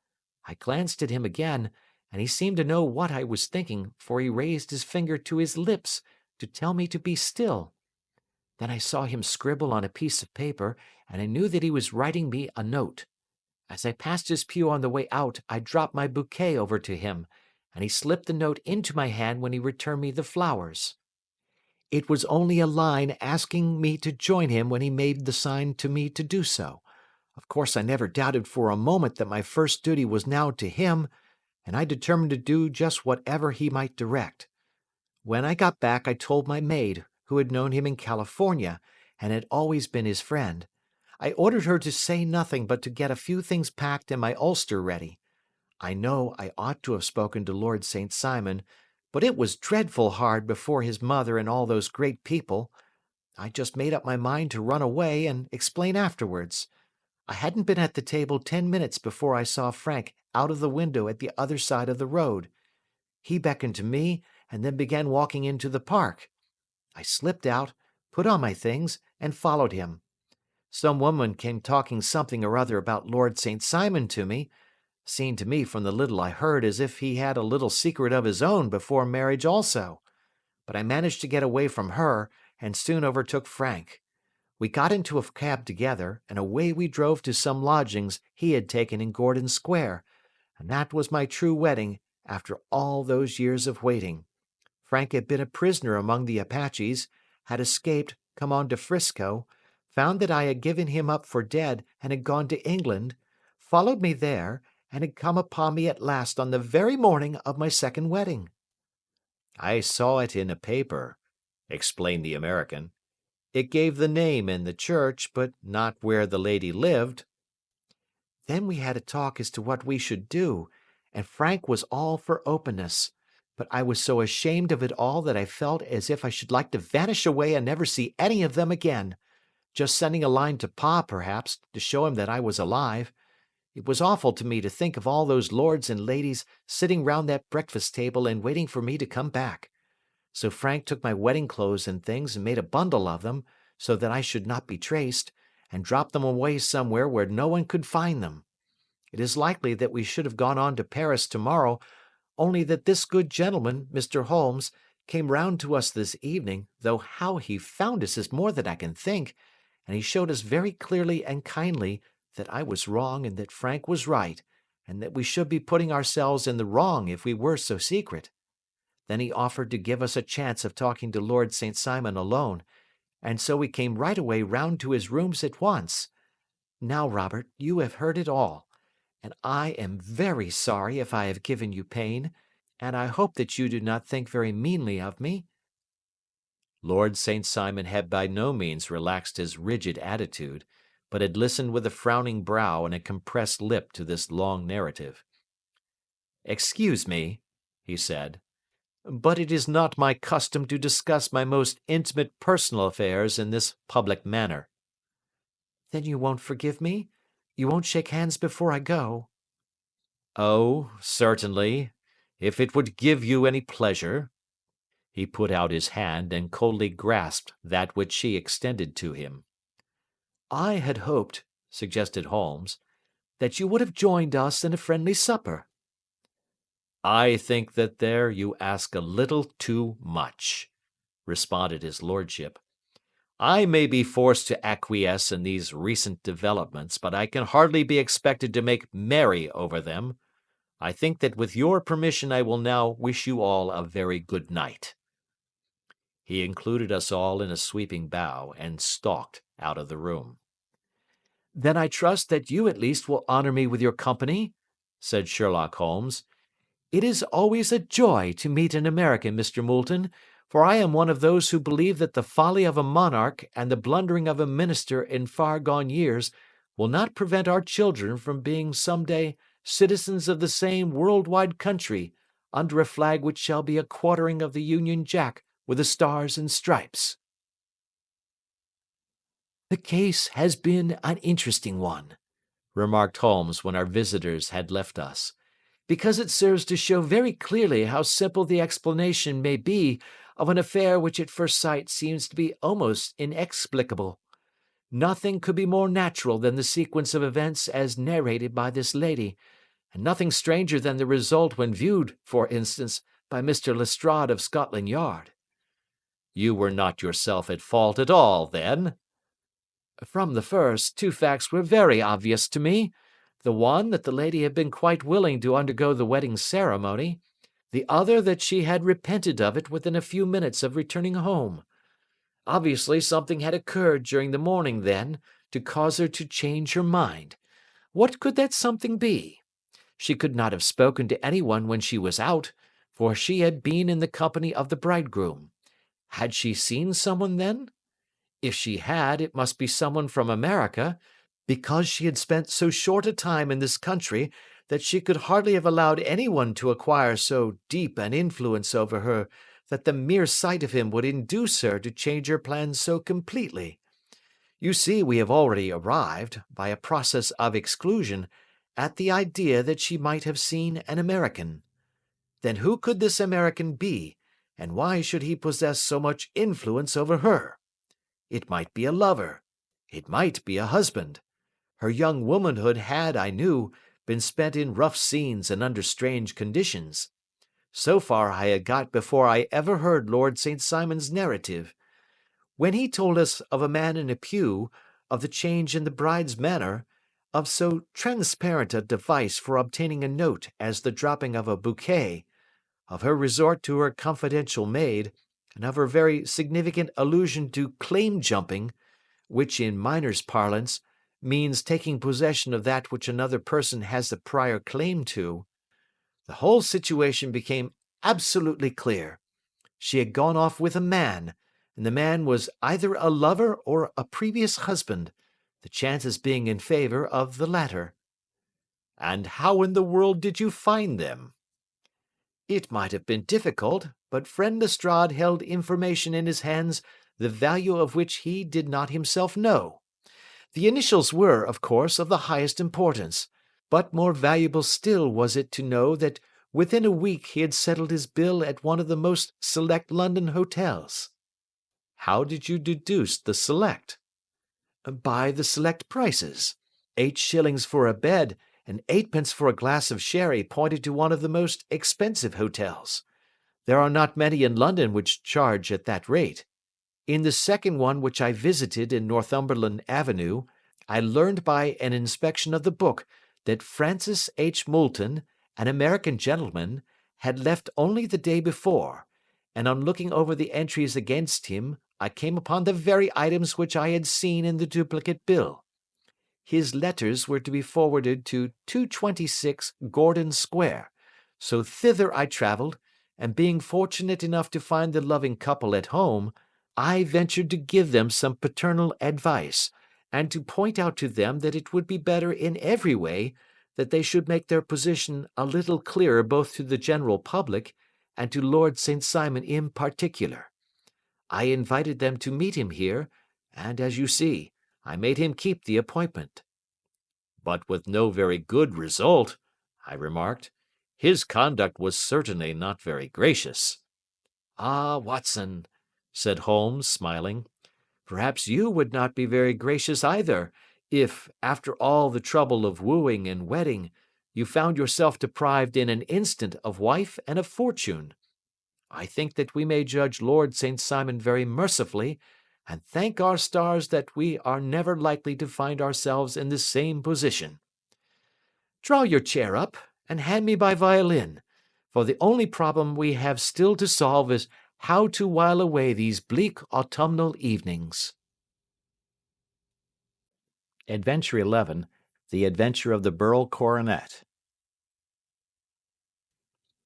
I glanced at him again, and he seemed to know what I was thinking, for he raised his finger to his lips to tell me to be still. Then I saw him scribble on a piece of paper, and I knew that he was writing me a note. As I passed his pew on the way out, I dropped my bouquet over to him, and he slipped the note into my hand when he returned me the flowers. It was only a line asking me to join him when he made the sign to me to do so. Of course, I never doubted for a moment that my first duty was now to him, and I determined to do just whatever he might direct. When I got back, I told my maid, who had known him in California and had always been his friend. I ordered her to say nothing but to get a few things packed and my ulster ready. I know I ought to have spoken to Lord St. Simon, but it was dreadful hard before his mother and all those great people. I just made up my mind to run away and explain afterwards. I hadn't been at the table 10 minutes before I saw Frank out of the window at the other side of the road. He beckoned to me and then began walking into the park. I slipped out, put on my things, and followed him. Some woman came talking something or other about Lord St. Simon to me. Seemed to me from the little I heard as if he had a little secret of his own before marriage also. But I managed to get away from her and soon overtook Frank. We got into a cab together, and away we drove to some lodgings he had taken in Gordon Square, and that was my true wedding after all those years of waiting. Frank had been a prisoner among the Apaches, had escaped, come on to 'Frisco, found that I had given him up for dead and had gone to England, followed me there, and had come upon me at last on the very morning of my second wedding. I saw it in a paper, explained the American. It gave the name in the church, but not where the lady lived. Then we had a talk as to what we should do, and Frank was all for openness. But I was so ashamed of it all that I felt as if I should like to vanish away and never see any of them again. Just sending a line to Pa, perhaps, to show him that I was alive. It was awful to me to think of all those lords and ladies sitting round that breakfast table and waiting for me to come back. So Frank took my wedding clothes and things and made a bundle of them, so that I should not be traced, and dropped them away somewhere where no one could find them. It is likely that we should have gone on to Paris tomorrow, only that this good gentleman, Mr. Holmes, came round to us this evening, though how he found us is more than I can think, and he showed us very clearly and kindly that I was wrong and that Frank was right, and that we should be putting ourselves in the wrong if we were so secret. Then he offered to give us a chance of talking to Lord St. Simon alone, and so we came right away round to his rooms at once. Now, Robert, you have heard it all, and I am very sorry if I have given you pain, and I hope that you do not think very meanly of me. Lord St. Simon had by no means relaxed his rigid attitude, but had listened with a frowning brow and a compressed lip to this long narrative. "Excuse me," he said, "but it is not my custom to discuss my most intimate personal affairs in this public manner." Then you won't forgive me? You won't shake hands before I go? "Oh, certainly, if it would give you any pleasure." He put out his hand and coldly grasped that which she extended to him. I had hoped, suggested Holmes, that you would have joined us in a friendly supper. "I think that there you ask a little too much," responded his lordship. I may be forced to acquiesce in these recent developments, but I can hardly be expected to make merry over them. I think that with your permission I will now wish you all a very good night." He included us all in a sweeping bow and stalked out of the room. "Then I trust that you at least will honor me with your company," said Sherlock Holmes. "It is always a joy to meet an American, Mr. Moulton, for I am one of those who believe that the folly of a monarch and the blundering of a minister in far gone years will not prevent our children from being some day citizens of the same world-wide country under a flag which shall be a quartering of the Union Jack with the stars and stripes." "The case has been an interesting one," remarked Holmes when our visitors had left us, "because it serves to show very clearly how simple the explanation may be of an affair which at first sight seems to be almost inexplicable. Nothing could be more natural than the sequence of events as narrated by this lady, and nothing stranger than the result when viewed, for instance, by Mr. Lestrade of Scotland Yard." "You were not yourself at fault at all, then?" "From the first, two facts were very obvious to me. The one that the lady had been quite willing to undergo the wedding ceremony, the other that she had repented of it within a few minutes of returning home. Obviously something had occurred during the morning, then, to cause her to change her mind. What could that something be? She could not have spoken to anyone when she was out, for she had been in the company of the bridegroom. Had she seen someone then? If she had, it must be someone from America, because she had spent so short a time in this country that she could hardly have allowed anyone to acquire so deep an influence over her that the mere sight of him would induce her to change her plans so completely. You see, we have already arrived, by a process of exclusion, at the idea that she might have seen an American. Then who could this American be, and why should he possess so much influence over her? It might be a lover. It might be a husband. Her young womanhood had, I knew, been spent in rough scenes and under strange conditions. So far I had got before I ever heard Lord St. Simon's narrative. When he told us of a man in a pew, of the change in the bride's manner, of so transparent a device for obtaining a note as the dropping of a bouquet, of her resort to her confidential maid, and of her very significant allusion to claim jumping, which in miners' parlance means taking possession of that which another person has a prior claim to, the whole situation became absolutely clear. She had gone off with a man, and the man was either a lover or a previous husband, the chances being in favor of the latter. "And how in the world did you find them?" It might have been difficult, but friend Lestrade held information in his hands the value of which he did not himself know. The initials were, of course, of the highest importance, but more valuable still was it to know that within a week he had settled his bill at one of the most select London hotels." "How did you deduce the select?" "By the select prices. 8 shillings for a bed and 8 pence for a glass of sherry pointed to one of the most expensive hotels. There are not many in London which charge at that rate. In the second one which I visited in Northumberland Avenue, I learned by an inspection of the book that Francis H. Moulton, an American gentleman, had left only the day before, and on looking over the entries against him, I came upon the very items which I had seen in the duplicate bill. His letters were to be forwarded to 226 Gordon Square, so thither I travelled, and being fortunate enough to find the loving couple at home, I ventured to give them some paternal advice, and to point out to them that it would be better in every way that they should make their position a little clearer both to the general public and to Lord St. Simon in particular. I invited them to meet him here, and, as you see, I made him keep the appointment." "But with no very good result," I remarked. "His conduct was certainly not very gracious." "Ah, Watson," said Holmes, smiling, "perhaps you would not be very gracious either, if, after all the trouble of wooing and wedding, you found yourself deprived in an instant of wife and of fortune. I think that we may judge Lord St. Simon very mercifully, and thank our stars that we are never likely to find ourselves in the same position. Draw your chair up and hand me my violin, for the only problem we have still to solve is how to while away these bleak autumnal evenings. Adventure 11. The Adventure of the Beryl Coronet.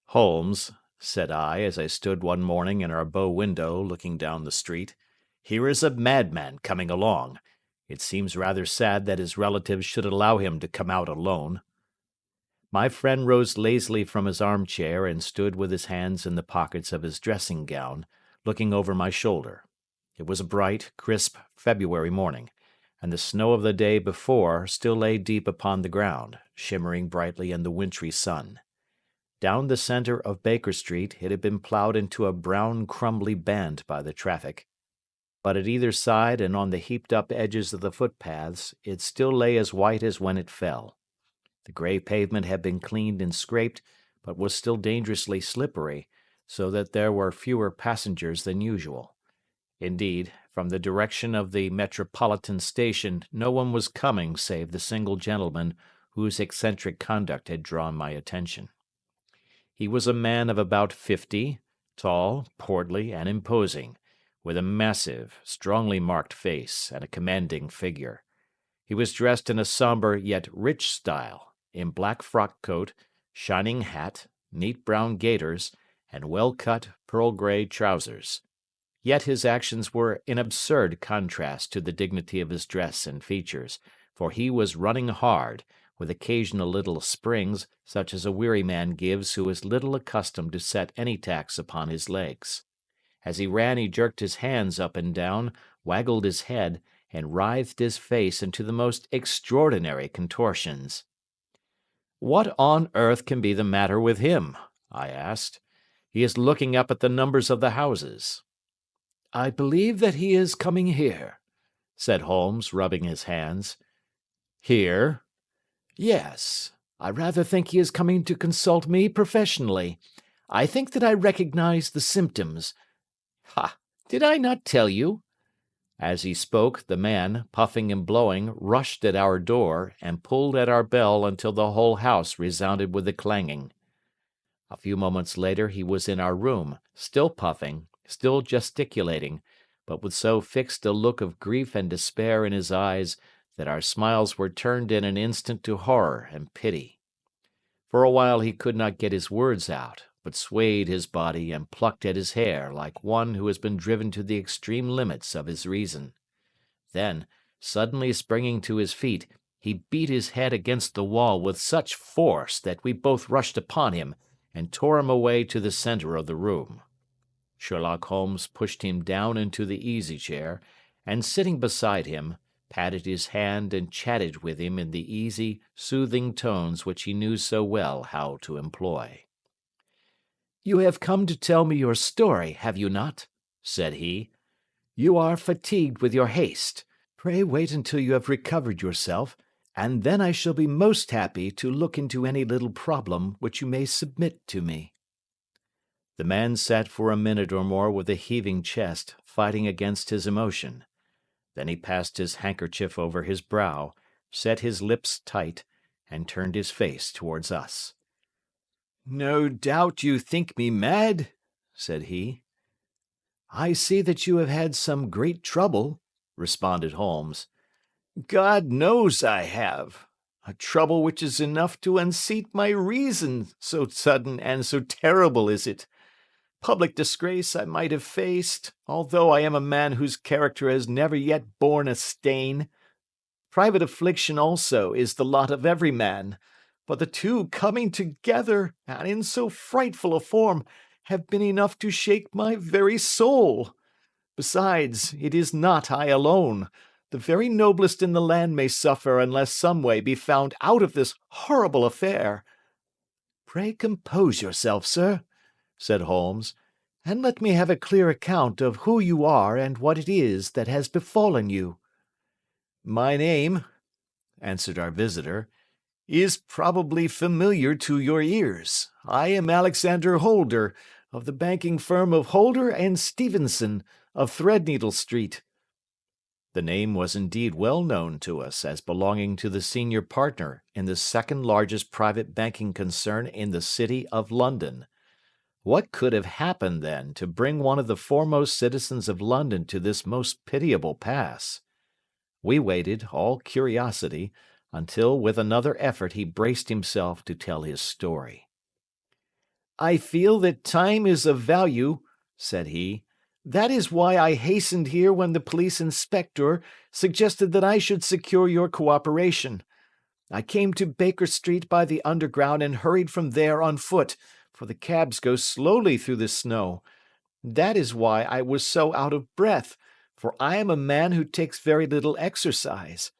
Holmes, said I, as I stood one morning in our bow window looking down the street, here is a madman coming along. It seems rather sad that his relatives should allow him to come out alone. My friend rose lazily from his armchair and stood with his hands in the pockets of his dressing gown, looking over my shoulder. It was a bright, crisp February morning, and the snow of the day before still lay deep upon the ground, shimmering brightly in the wintry sun. Down the centre of Baker Street it had been ploughed into a brown crumbly band by the traffic, but at either side and on the heaped-up edges of the footpaths it still lay as white as when it fell. The grey pavement had been cleaned and scraped, but was still dangerously slippery, so that there were fewer passengers than usual. Indeed, from the direction of the Metropolitan Station no one was coming save the single gentleman whose eccentric conduct had drawn my attention. He was a man of about 50, tall, portly, and imposing, with a massive, strongly marked face and a commanding figure. He was dressed in a sombre yet rich style, in black frock coat, shining hat, neat brown gaiters, and well-cut pearl-grey trousers. Yet his actions were in absurd contrast to the dignity of his dress and features, for he was running hard, with occasional little springs such as a weary man gives who is little accustomed to set any tax upon his legs. As he ran he jerked his hands up and down, waggled his head, and writhed his face into the most extraordinary contortions. "What on earth can be the matter with him?" I asked. "He is looking up at the numbers of the houses." "I believe that he is coming here," said Holmes, rubbing his hands. "Here?" "Yes. I rather think he is coming to consult me professionally. I think that I recognize the symptoms. Ha! Did I not tell you?" As he spoke, the man, puffing and blowing, rushed at our door, and pulled at our bell until the whole house resounded with the clanging. A few moments later he was in our room, still puffing, still gesticulating, but with so fixed a look of grief and despair in his eyes that our smiles were turned in an instant to horror and pity. For a while he could not get his words out, but swayed his body and plucked at his hair like one who has been driven to the extreme limits of his reason. Then, suddenly springing to his feet, he beat his head against the wall with such force that we both rushed upon him and tore him away to the centre of the room. Sherlock Holmes pushed him down into the easy-chair, and sitting beside him, patted his hand and chatted with him in the easy, soothing tones which he knew so well how to employ. "You have come to tell me your story, have you not?" said he. "You are fatigued with your haste. Pray wait until you have recovered yourself, and then I shall be most happy to look into any little problem which you may submit to me." The man sat for a minute or more with a heaving chest, fighting against his emotion. Then he passed his handkerchief over his brow, set his lips tight, and turned his face towards us. "No doubt you think me mad," said he. "I see that you have had some great trouble," responded Holmes. "God knows I have. A trouble which is enough to unseat my reason, so sudden and so terrible is it. Public disgrace I might have faced, although I am a man whose character has never yet borne a stain. Private affliction also is the lot of every man, but the two coming together, and in so frightful a form, have been enough to shake my very soul. Besides, it is not I alone. The very noblest in the land may suffer unless some way be found out of this horrible affair." "Pray compose yourself, sir," said Holmes, "and let me have a clear account of who you are and what it is that has befallen you." "My name," answered our visitor, "is probably familiar to your ears. I am Alexander Holder, of the banking firm of Holder and Stevenson, of Threadneedle Street. The name was indeed well known to us as belonging to the senior partner in the second largest private banking concern in the city of London. What could have happened, then, to bring one of the foremost citizens of London to this most pitiable pass? We waited, all curiosity, until with another effort he braced himself to tell his story. "I feel that time is of value," said he. "That is why I hastened here when the police inspector suggested that I should secure your cooperation. I came to Baker Street by the Underground and hurried from there on foot, for the cabs go slowly through the snow. That is why I was so out of breath, for I am a man who takes very little exercise.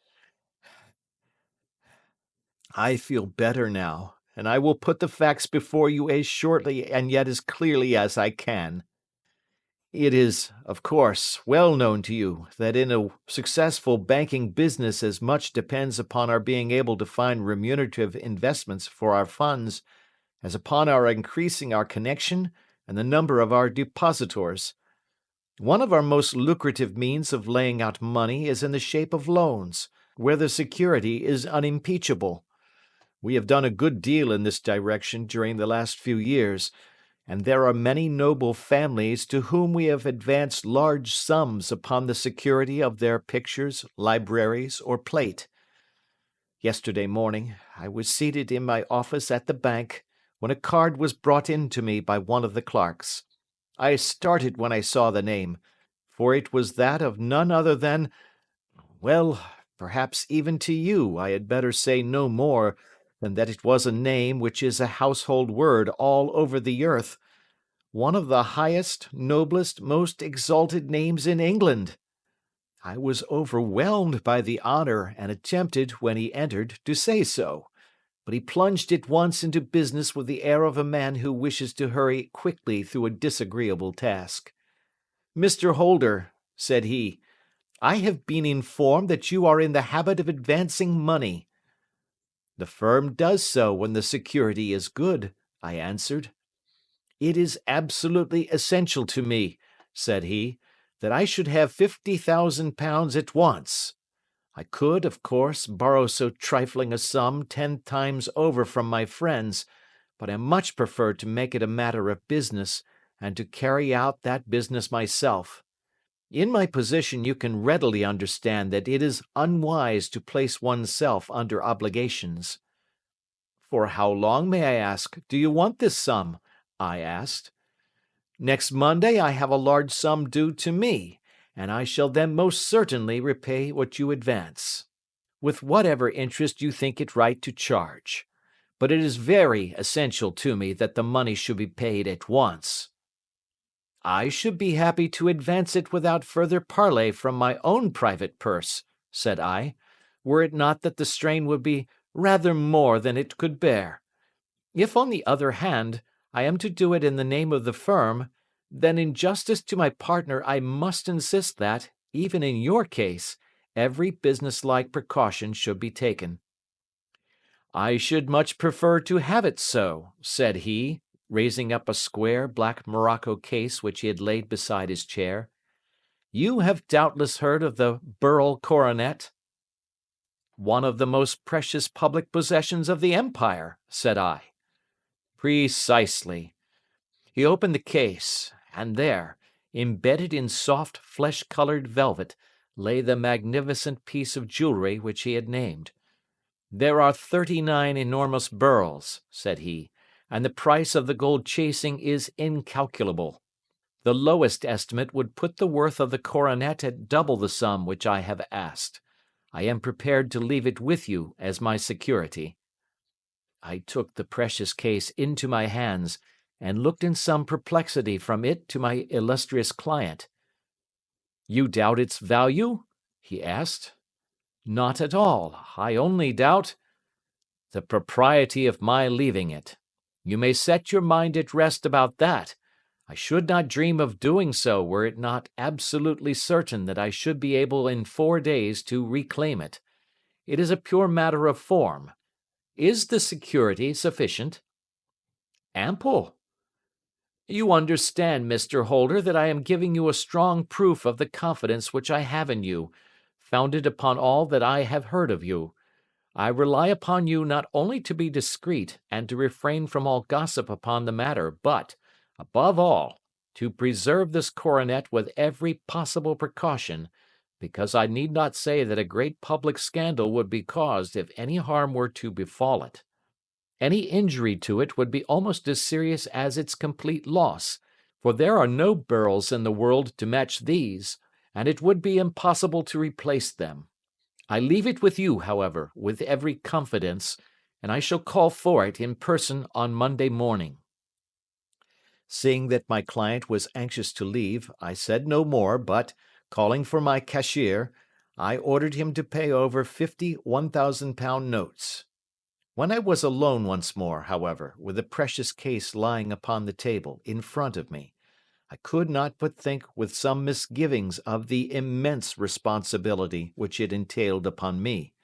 I feel better now, and I will put the facts before you as shortly and yet as clearly as I can. It is, of course, well known to you that in a successful banking business as much depends upon our being able to find remunerative investments for our funds as upon our increasing our connection and the number of our depositors. One of our most lucrative means of laying out money is in the shape of loans, where the security is unimpeachable. We have done a good deal in this direction during the last few years, and there are many noble families to whom we have advanced large sums upon the security of their pictures, libraries, or plate. Yesterday morning I was seated in my office at the bank when a card was brought in to me by one of the clerks. I started when I saw the name, for it was that of none other than, well, perhaps even to you I had better say no more than that it was a name which is a household word all over the earth, one of the highest, noblest, most exalted names in England. I was overwhelmed by the honor and attempted, when he entered, to say so, but he plunged at once into business with the air of a man who wishes to hurry quickly through a disagreeable task. "Mr. Holder," said he, "I have been informed that you are in the habit of advancing money." "The firm does so when the security is good," I answered. "It is absolutely essential to me," said he, "that I should have £50,000 at once. I could, of course, borrow so trifling a sum 10 times over from my friends, but I much prefer to make it a matter of business, and to carry out that business myself. In my position you can readily understand that it is unwise to place oneself under obligations." "For how long, may I ask, do you want this sum?" I asked. "Next Monday I have a large sum due to me, and I shall then most certainly repay what you advance, with whatever interest you think it right to charge. But it is very essential to me that the money should be paid at once." "I should be happy to advance it without further parley from my own private purse," said I, "were it not that the strain would be rather more than it could bear. If, on the other hand, I am to do it in the name of the firm, then in justice to my partner I must insist that, even in your case, every businesslike precaution should be taken." "I should much prefer to have it so," said he, raising up a square black morocco case which he had laid beside his chair. "You have doubtless heard of the Beryl coronet?" "One of the most precious public possessions of the empire," said I. "Precisely." He opened the case, and there, embedded in soft flesh-colored velvet, lay the magnificent piece of jewellery which he had named. "There are 39 enormous beryls," said he, "and the price of the gold chasing is incalculable. The lowest estimate would put the worth of the coronet at double the sum which I have asked. I am prepared to leave it with you as my security." I took the precious case into my hands, and looked in some perplexity from it to my illustrious client. "You doubt its value?" he asked. "Not at all. I only doubt—" "The propriety of my leaving it. You may set your mind at rest about that. I should not dream of doing so were it not absolutely certain that I should be able in 4 days to reclaim it. It is a pure matter of form. Is the security sufficient?" "Ample." "You understand, Mr. Holder, that I am giving you a strong proof of the confidence which I have in you, founded upon all that I have heard of you. I rely upon you not only to be discreet and to refrain from all gossip upon the matter, but, above all, to preserve this coronet with every possible precaution, because I need not say that a great public scandal would be caused if any harm were to befall it. Any injury to it would be almost as serious as its complete loss, for there are no Beryls in the world to match these, and it would be impossible to replace them. I leave it with you, however, with every confidence, and I shall call for it in person on Monday morning." Seeing that my client was anxious to leave, I said no more, but, calling for my cashier, I ordered him to pay over 50 £1,000 notes. When I was alone once more, however, with the precious case lying upon the table in front of me, I could not but think with some misgivings of the immense responsibility which it entailed upon me.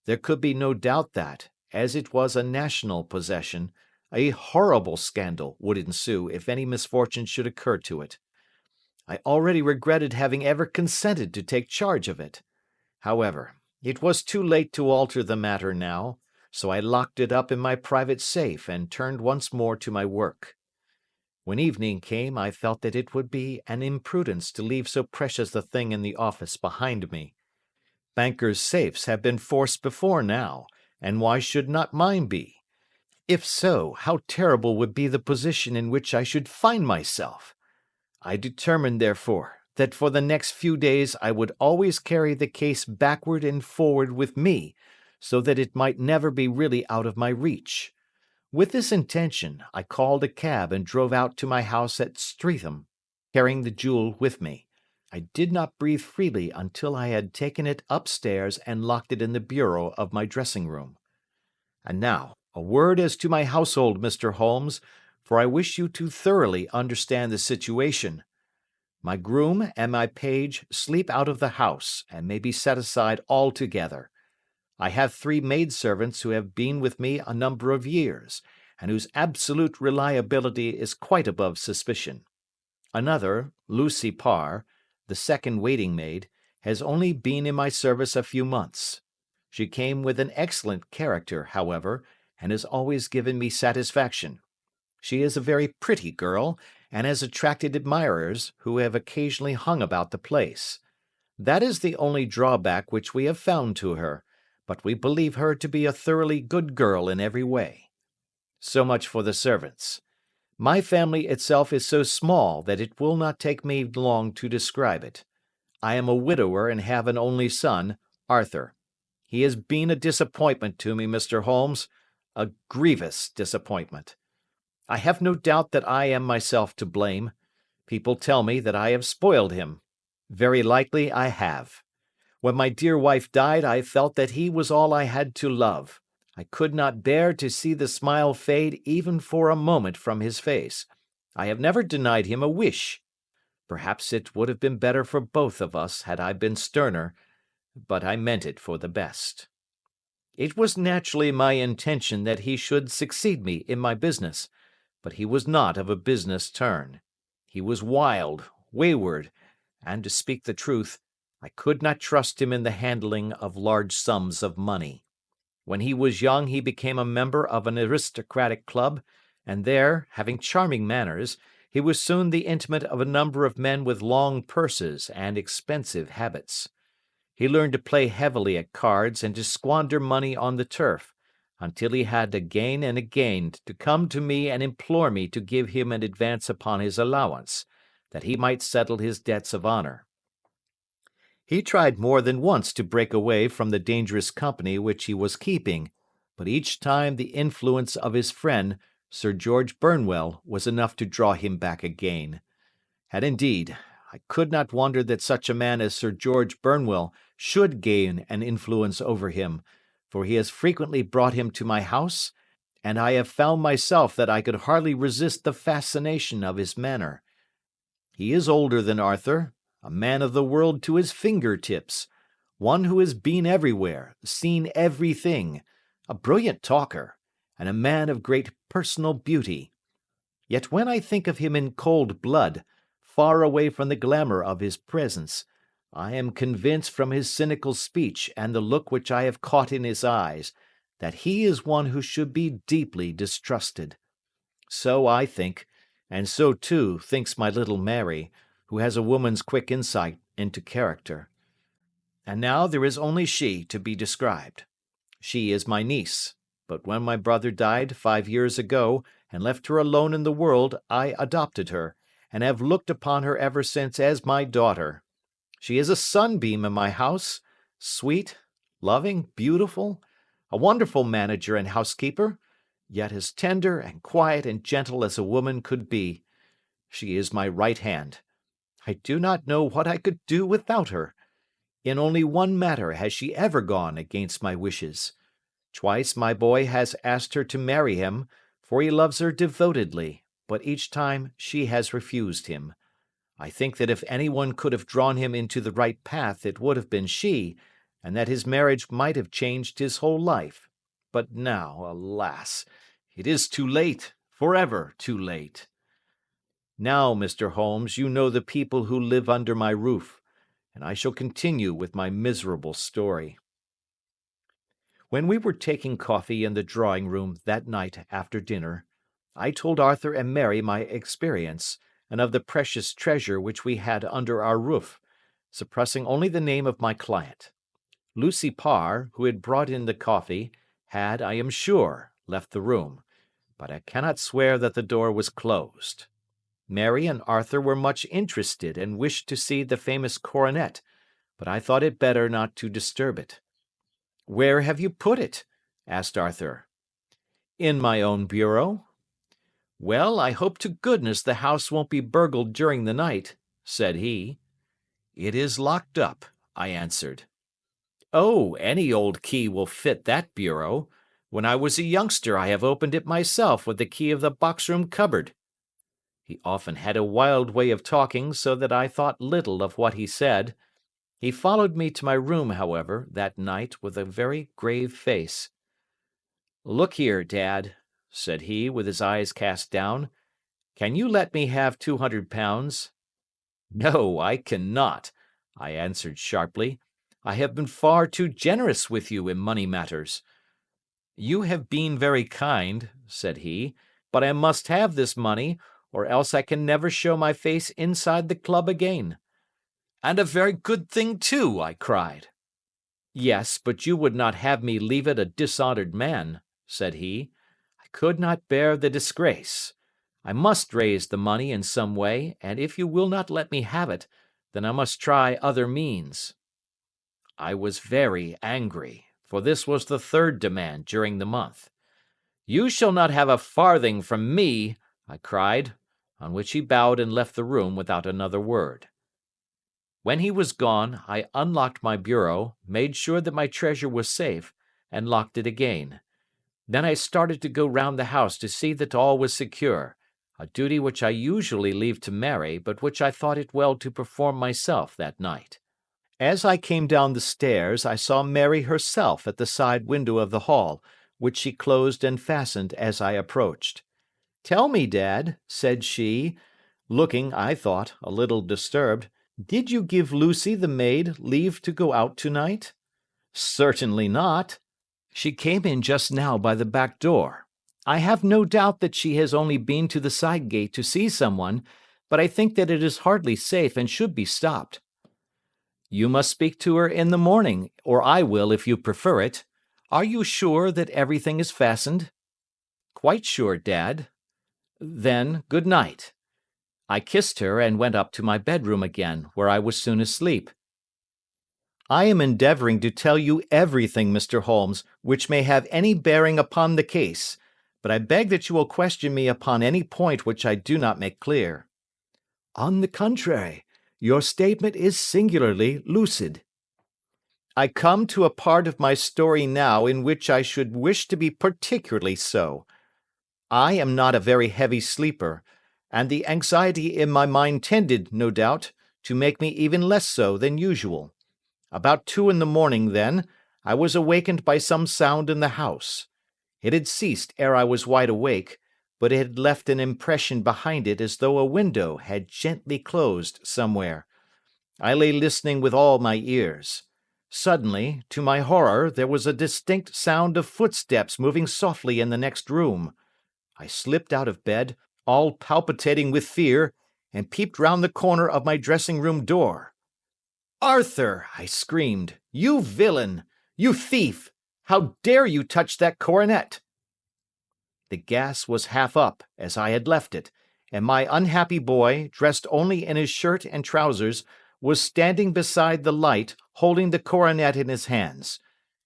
There could be no doubt that, as it was a national possession, a horrible scandal would ensue if any misfortune should occur to it. I already regretted having ever consented to take charge of it. However, it was too late to alter the matter now, so I locked it up in my private safe and turned once more to my work. When evening came, I felt that it would be an imprudence to leave so precious a thing in the office behind me. Bankers' safes have been forced before now, and why should not mine be? If so, how terrible would be the position in which I should find myself! I determined, therefore, that for the next few days I would always carry the case backward and forward with me, so that it might never be really out of my reach. With this intention, I called a cab and drove out to my house at Streatham, carrying the jewel with me. I did not breathe freely until I had taken it upstairs and locked it in the bureau of my dressing-room. And now, a word as to my household, Mr. Holmes, for I wish you to thoroughly understand the situation. My groom and my page sleep out of the house, and may be set aside altogether. I have 3 maidservants who have been with me a number of years, and whose absolute reliability is quite above suspicion. Another, Lucy Parr, the second waiting-maid, has only been in my service a few months. She came with an excellent character, however, and has always given me satisfaction. She is a very pretty girl, and has attracted admirers, who have occasionally hung about the place. That is the only drawback which we have found to her, but we believe her to be a thoroughly good girl in every way. So much for the servants. My family itself is so small that it will not take me long to describe it. I am a widower and have an only son, Arthur. He has been a disappointment to me, Mr. Holmes, a grievous disappointment. I have no doubt that I am myself to blame. People tell me that I have spoiled him. Very likely I have. When my dear wife died, I felt that he was all I had to love. I could not bear to see the smile fade even for a moment from his face. I have never denied him a wish. Perhaps it would have been better for both of us had I been sterner, but I meant it for the best. It was naturally my intention that he should succeed me in my business, but he was not of a business turn. He was wild, wayward, and, to speak the truth, I could not trust him in the handling of large sums of money. When he was young he became a member of an aristocratic club, and there, having charming manners, he was soon the intimate of a number of men with long purses and expensive habits. He learned to play heavily at cards and to squander money on the turf, until he had again and again to come to me and implore me to give him an advance upon his allowance, that he might settle his debts of honour. He tried more than once to break away from the dangerous company which he was keeping, but each time the influence of his friend, Sir George Burnwell, was enough to draw him back again. And indeed, I could not wonder that such a man as Sir George Burnwell should gain an influence over him, for he has frequently brought him to my house, and I have found myself that I could hardly resist the fascination of his manner. He is older than Arthur, a man of the world to his finger-tips, one who has been everywhere, seen everything, a brilliant talker, and a man of great personal beauty. Yet when I think of him in cold blood, far away from the glamour of his presence, I am convinced from his cynical speech and the look which I have caught in his eyes that he is one who should be deeply distrusted. So I think, and so too thinks my little Mary, who has a woman's quick insight into character. And now there is only she to be described. She is my niece, but when my brother died 5 years ago and left her alone in the world, I adopted her, and have looked upon her ever since as my daughter. She is a sunbeam in my house, sweet, loving, beautiful, a wonderful manager and housekeeper, yet as tender and quiet and gentle as a woman could be. She is my right hand. I do not know what I could do without her. In only one matter has she ever gone against my wishes. Twice my boy has asked her to marry him, for he loves her devotedly, but each time she has refused him. I think that if anyone could have drawn him into the right path, it would have been she, and that his marriage might have changed his whole life. But now, alas, it is too late, forever too late. Now, Mr. Holmes, you know the people who live under my roof, and I shall continue with my miserable story. When we were taking coffee in the drawing-room that night after dinner, I told Arthur and Mary my experience, and of the precious treasure which we had under our roof, suppressing only the name of my client. Lucy Parr, who had brought in the coffee, had, I am sure, left the room, but I cannot swear that the door was closed. Mary and Arthur were much interested and wished to see the famous coronet, but I thought it better not to disturb it. "Where have you put it?" asked Arthur. "In my own bureau." "Well, I hope to goodness the house won't be burgled during the night," said he. "It is locked up," I answered. "Oh, any old key will fit that bureau. When I was a youngster I have opened it myself with the key of the box-room cupboard." He often had a wild way of talking, so that I thought little of what he said. He followed me to my room, however, that night with a very grave face. "Look here, Dad," said he, with his eyes cast down, "can you let me have £200? "No, I cannot," I answered sharply. "I have been far too generous with you in money matters." "You have been very kind," said he, "but I must have this money, or else I can never show my face inside the club again." "And a very good thing too," I cried. "Yes, but you would not have me leave it a dishonored man," said he. "I could not bear the disgrace. I must raise the money in some way, and if you will not let me have it, then I must try other means." I was very angry, for this was the third demand during the month. "You shall not have a farthing from me," I cried, on which he bowed and left the room without another word. When he was gone, I unlocked my bureau, made sure that my treasure was safe, and locked it again. Then I started to go round the house to see that all was secure, a duty which I usually leave to Mary, but which I thought it well to perform myself that night. As I came down the stairs, I saw Mary herself at the side window of the hall, which she closed and fastened as I approached. "Tell me, Dad," said she, looking, I thought, a little disturbed, "did you give Lucy the maid leave to go out tonight?" "Certainly not. She came in just now by the back door. I have no doubt that she has only been to the side gate to see someone, but I think that it is hardly safe and should be stopped." "You must speak to her in the morning, or I will if you prefer it. Are you sure that everything is fastened?" "Quite sure, Dad." "Then, good night." I kissed her and went up to my bedroom again, where I was soon asleep. I am endeavouring to tell you everything, Mr. Holmes, which may have any bearing upon the case, but I beg that you will question me upon any point which I do not make clear. "On the contrary, your statement is singularly lucid." "I come to a part of my story now in which I should wish to be particularly so. I am not a very heavy sleeper, and the anxiety in my mind tended, no doubt, to make me even less so than usual. About 2 in the morning, then, I was awakened by some sound in the house. It had ceased ere I was wide awake, but it had left an impression behind it as though a window had gently closed somewhere. I lay listening with all my ears. Suddenly, to my horror, there was a distinct sound of footsteps moving softly in the next room. I slipped out of bed, all palpitating with fear, and peeped round the corner of my dressing-room door. "Arthur!" I screamed. "You villain! You thief! How dare you touch that coronet?" The gas was half up, as I had left it, and my unhappy boy, dressed only in his shirt and trousers, was standing beside the light, holding the coronet in his hands.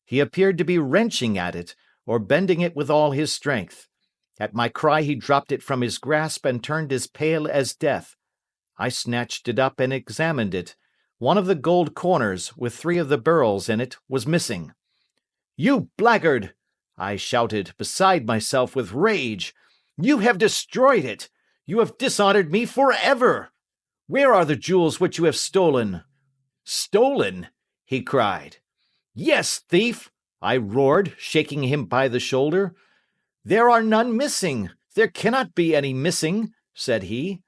He appeared to be wrenching at it, or bending it with all his strength. At my cry he dropped it from his grasp and turned as pale as death. I snatched it up and examined it. One of the gold corners, with 3 of the beryls in it, was missing. "You blackguard!" I shouted, beside myself with rage. "You have destroyed it! You have dishonoured me forever! Where are the jewels which you have stolen?" "Stolen?" he cried. "Yes, thief!" I roared, shaking him by the shoulder. "There are none missing. There cannot be any missing," said he.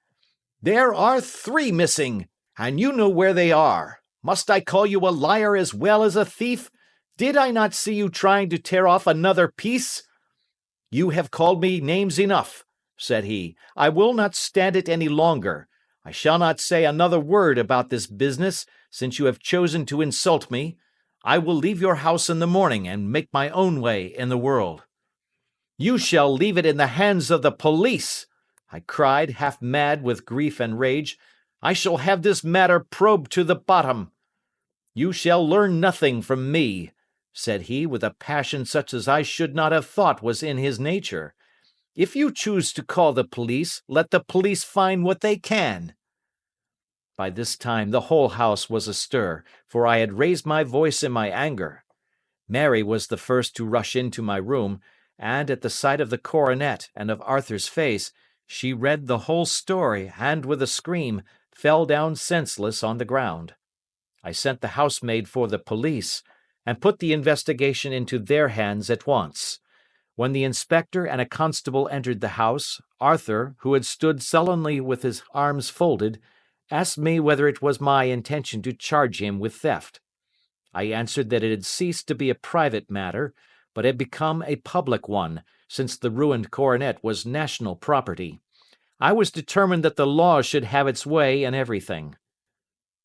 "There are 3 missing, and you know where they are. Must I call you a liar as well as a thief? Did I not see you trying to tear off another piece?" "You have called me names enough," said he. "I will not stand it any longer. I shall not say another word about this business, since you have chosen to insult me. I will leave your house in the morning and make my own way in the world." "You shall leave it in the hands of the police," I cried, half mad with grief and rage. "I shall have this matter probed to the bottom." "You shall learn nothing from me," said he, with a passion such as I should not have thought was in his nature. "If you choose to call the police, let the police find what they can." By this time the whole house was astir, for I had raised my voice in my anger. Mary was the first to rush into my room, and, at the sight of the coronet and of Arthur's face, she read the whole story, and, with a scream, fell down senseless on the ground. I sent the housemaid for the police, and put the investigation into their hands at once. When the inspector and a constable entered the house, Arthur, who had stood sullenly with his arms folded, asked me whether it was my intention to charge him with theft. I answered that it had ceased to be a private matter, but had become a public one, since the ruined coronet was national property. I was determined that the law should have its way in everything.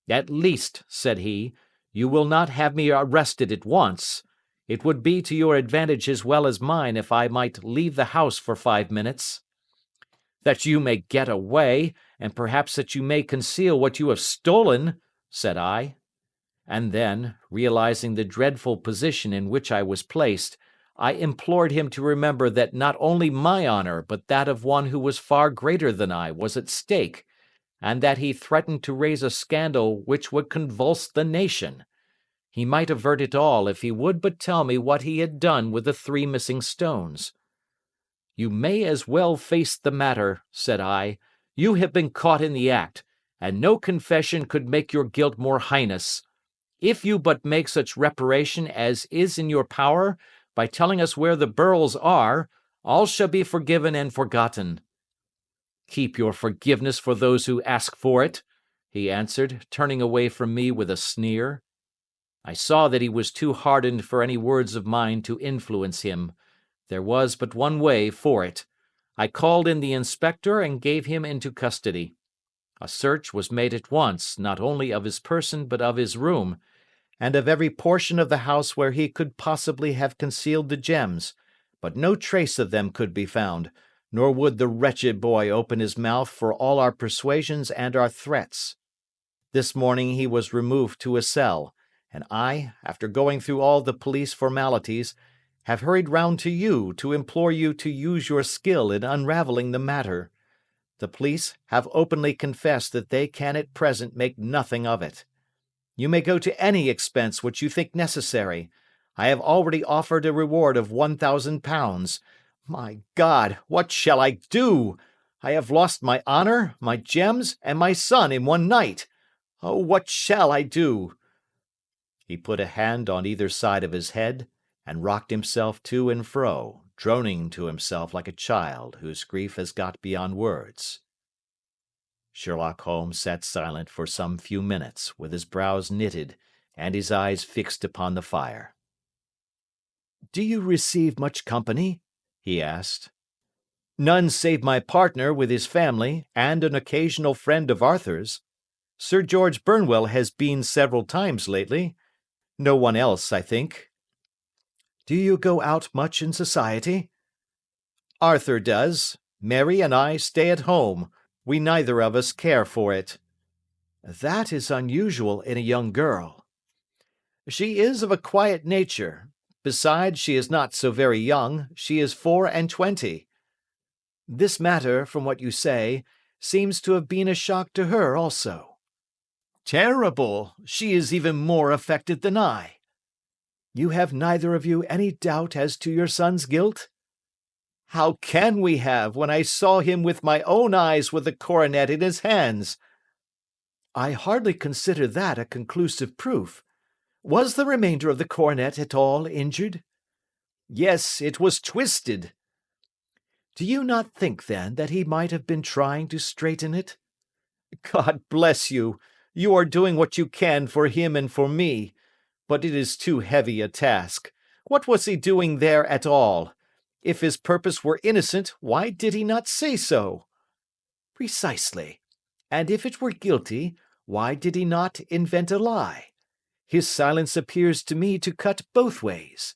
"At least," said he, "you will not have me arrested at once. It would be to your advantage as well as mine if I might leave the house for 5 minutes." "That you may get away, and perhaps that you may conceal what you have stolen," said I. And then, realizing the dreadful position in which I was placed, I implored him to remember that not only my honour but that of one who was far greater than I was at stake, and that he threatened to raise a scandal which would convulse the nation. He might avert it all if he would but tell me what he had done with the 3 missing stones. "You may as well face the matter," said I. "You have been caught in the act, and no confession could make your guilt more heinous. If you but make such reparation as is in your power, by telling us where the beryls are, all shall be forgiven and forgotten." "Keep your forgiveness for those who ask for it," he answered, turning away from me with a sneer. I saw that he was too hardened for any words of mine to influence him. There was but one way for it. I called in the inspector and gave him into custody. A search was made at once, not only of his person but of his room, and of every portion of the house where he could possibly have concealed the gems, but no trace of them could be found, nor would the wretched boy open his mouth for all our persuasions and our threats. This morning he was removed to a cell, and I, after going through all the police formalities, have hurried round to you to implore you to use your skill in unravelling the matter. The police have openly confessed that they can at present make nothing of it. You may go to any expense which you think necessary. I have already offered a reward of £1,000. My God, what shall I do? I have lost my honour, my gems, and my son in one night. Oh, what shall I do?" He put a hand on either side of his head, and rocked himself to and fro, droning to himself like a child whose grief has got beyond words. Sherlock Holmes sat silent for some few minutes, with his brows knitted and his eyes fixed upon the fire. "Do you receive much company?" he asked. "None save my partner with his family and an occasional friend of Arthur's. Sir George Burnwell has been several times lately. No one else, I think." "Do you go out much in society?" "Arthur does. Mary and I stay at home. We neither of us care for it." "That is unusual in a young girl." "She is of a quiet nature. Besides, she is not so very young. She is 24. This matter, from what you say, seems to have been a shock to her also." "Terrible! She is even more affected than I." "You have neither of you any doubt as to your son's guilt?" "How can we have, when I saw him with my own eyes with the coronet in his hands?" "I hardly consider that a conclusive proof. Was the remainder of the coronet at all injured?" "Yes, it was twisted." "Do you not think, then, that he might have been trying to straighten it?" "God bless you! You are doing what you can for him and for me. But it is too heavy a task. What was he doing there at all? If his purpose were innocent, why did he not say so?" "Precisely. And if it were guilty, why did he not invent a lie? His silence appears to me to cut both ways.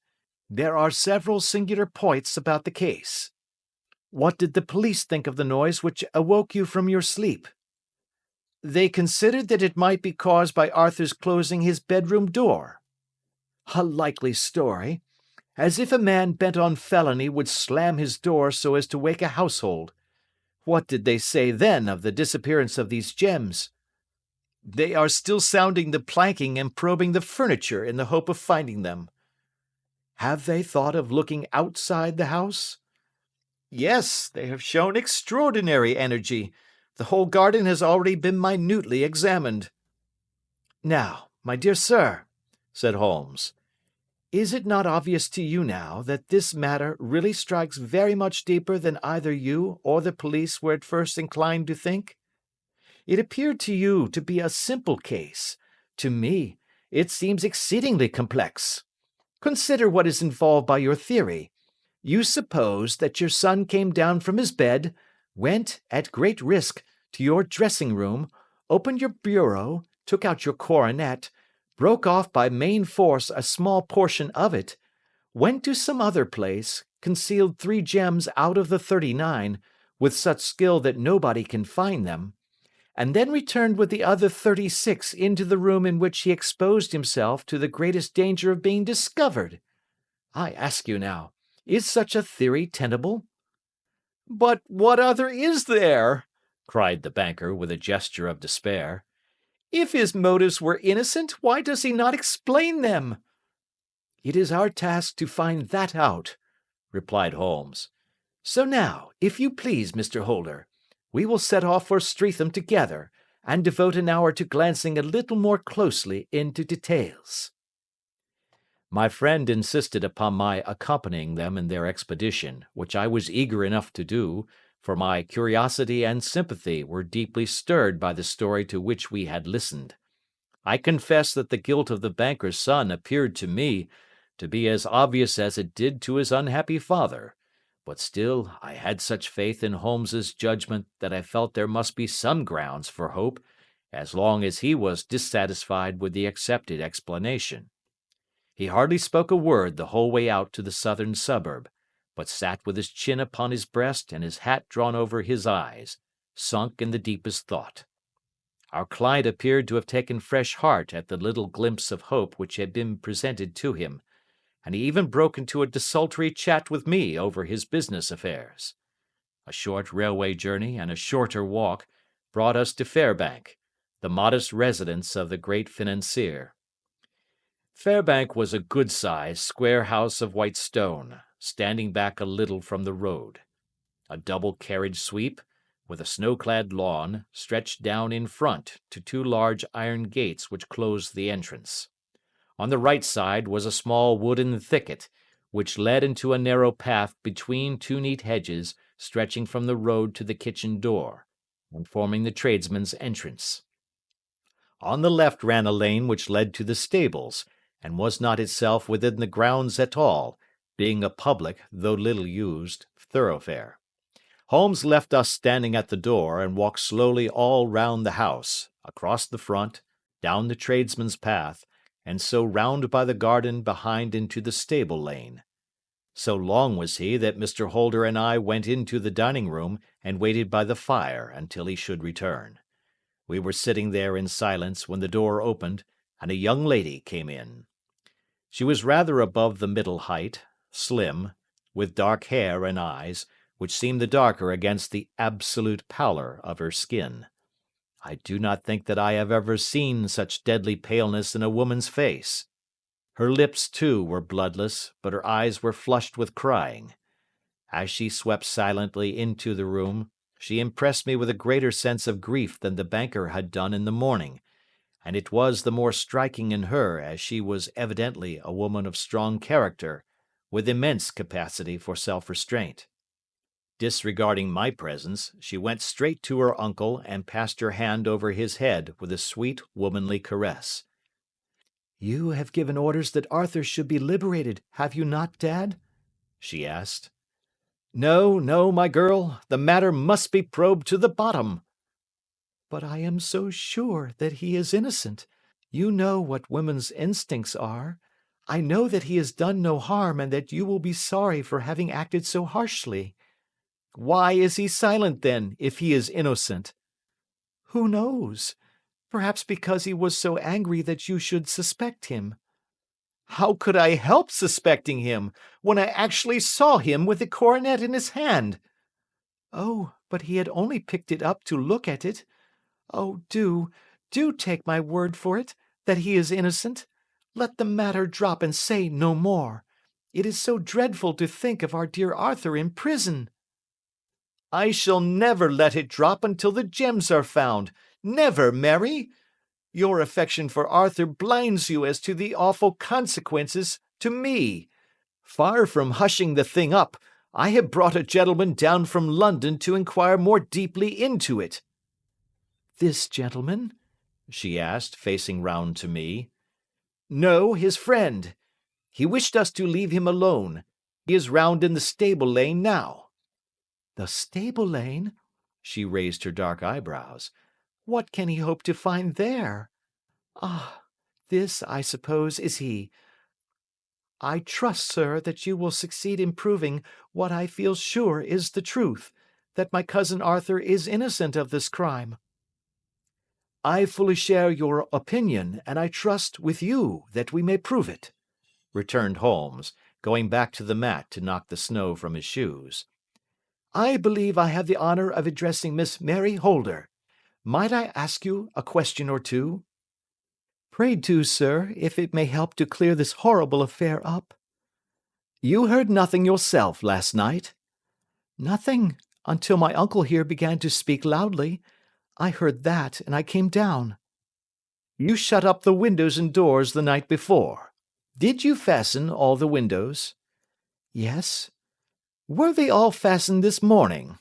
There are several singular points about the case. What did the police think of the noise which awoke you from your sleep?" "They considered that it might be caused by Arthur's closing his bedroom door." "A likely story. As if a man bent on felony would slam his door so as to wake a household. What did they say then of the disappearance of these gems?" "They are still sounding the planking and probing the furniture in the hope of finding them." "Have they thought of looking outside the house?" "Yes, they have shown extraordinary energy. The whole garden has already been minutely examined." "Now, my dear sir," said Holmes, "is it not obvious to you now that this matter really strikes very much deeper than either you or the police were at first inclined to think? It appeared to you to be a simple case. To me, it seems exceedingly complex. Consider what is involved by your theory. You suppose that your son came down from his bed, went, at great risk, to your dressing room, opened your bureau, took out your coronet, broke off by main force a small portion of it, went to some other place, concealed 3 gems out of the 39, with such skill that nobody can find them, and then returned with the other 36 into the room in which he exposed himself to the greatest danger of being discovered. I ask you now, is such a theory tenable?" "But what other is there?" cried the banker, with a gesture of despair. "If his motives were innocent, why does he not explain them?" "It is our task to find that out," replied Holmes. "So now, if you please, Mr. Holder, we will set off for Streatham together, and devote an hour to glancing a little more closely into details." My friend insisted upon my accompanying them in their expedition, which I was eager enough to do, for my curiosity and sympathy were deeply stirred by the story to which we had listened. I confess that the guilt of the banker's son appeared to me to be as obvious as it did to his unhappy father, but still I had such faith in Holmes's judgment that I felt there must be some grounds for hope as long as he was dissatisfied with the accepted explanation. He hardly spoke a word the whole way out to the southern suburb, but sat with his chin upon his breast and his hat drawn over his eyes, sunk in the deepest thought. Our client appeared to have taken fresh heart at the little glimpse of hope which had been presented to him, and he even broke into a desultory chat with me over his business affairs. A short railway journey and a shorter walk brought us to Fairbank, the modest residence of the great financier. Fairbank was a good-sized, square house of white stone, standing back a little from the road. A double carriage sweep, with a snow-clad lawn, stretched down in front to 2 large iron gates which closed the entrance. On the right side was a small wooden thicket, which led into a narrow path between 2 neat hedges stretching from the road to the kitchen door, and forming the tradesmen's entrance. On the left ran a lane which led to the stables, and was not itself within the grounds at all, being a public, though little used, thoroughfare. Holmes left us standing at the door, and walked slowly all round the house, across the front, down the tradesmen's path, and so round by the garden behind into the stable lane. So long was he that Mr. Holder and I went into the dining-room and waited by the fire until he should return. We were sitting there in silence when the door opened, and a young lady came in. She was rather above the middle height, slim, with dark hair and eyes, which seemed the darker against the absolute pallor of her skin. I do not think that I have ever seen such deadly paleness in a woman's face. Her lips, too, were bloodless, but her eyes were flushed with crying. As she swept silently into the room, she impressed me with a greater sense of grief than the banker had done in the morning, and it was the more striking in her as she was evidently a woman of strong character, with immense capacity for self-restraint. Disregarding my presence, she went straight to her uncle and passed her hand over his head with a sweet, womanly caress. "You have given orders that Arthur should be liberated, have you not, Dad?" she asked. "No, no, my girl, the matter must be probed to the bottom." "But I am so sure that he is innocent. You know what women's instincts are. I know that he has done no harm and that you will be sorry for having acted so harshly." "Why is he silent, then, if he is innocent?" "Who knows? Perhaps because he was so angry that you should suspect him." "How could I help suspecting him, when I actually saw him with the coronet in his hand?" "Oh, but he had only picked it up to look at it. Oh, do take my word for it, that he is innocent. Let the matter drop and say no more. It is so dreadful to think of our dear Arthur in prison." "I shall never let it drop until the gems are found. Never, Mary. Your affection for Arthur blinds you as to the awful consequences to me. Far from hushing the thing up, I have brought a gentleman down from London to inquire more deeply into it." "This gentleman?" she asked, facing round to me. "No, his friend. He wished us to leave him alone. He is round in the stable lane now." "The stable lane?" She raised her dark eyebrows. "What can he hope to find there? Ah, this, I suppose, is he. I trust, sir, that you will succeed in proving what I feel sure is the truth, that my cousin Arthur is innocent of this crime." "I fully share your opinion, and I trust, with you, that we may prove it," returned Holmes, going back to the mat to knock the snow from his shoes. "I believe I have the honour of addressing Miss Mary Holder. Might I ask you a question or two?" "Pray do, sir, if it may help to clear this horrible affair up." "You heard nothing yourself last night?" "Nothing, until my uncle here began to speak loudly. I heard that, and I came down." "You shut up the windows and doors the night before. Did you fasten all the windows?" "Yes." "Were they all fastened this morning?"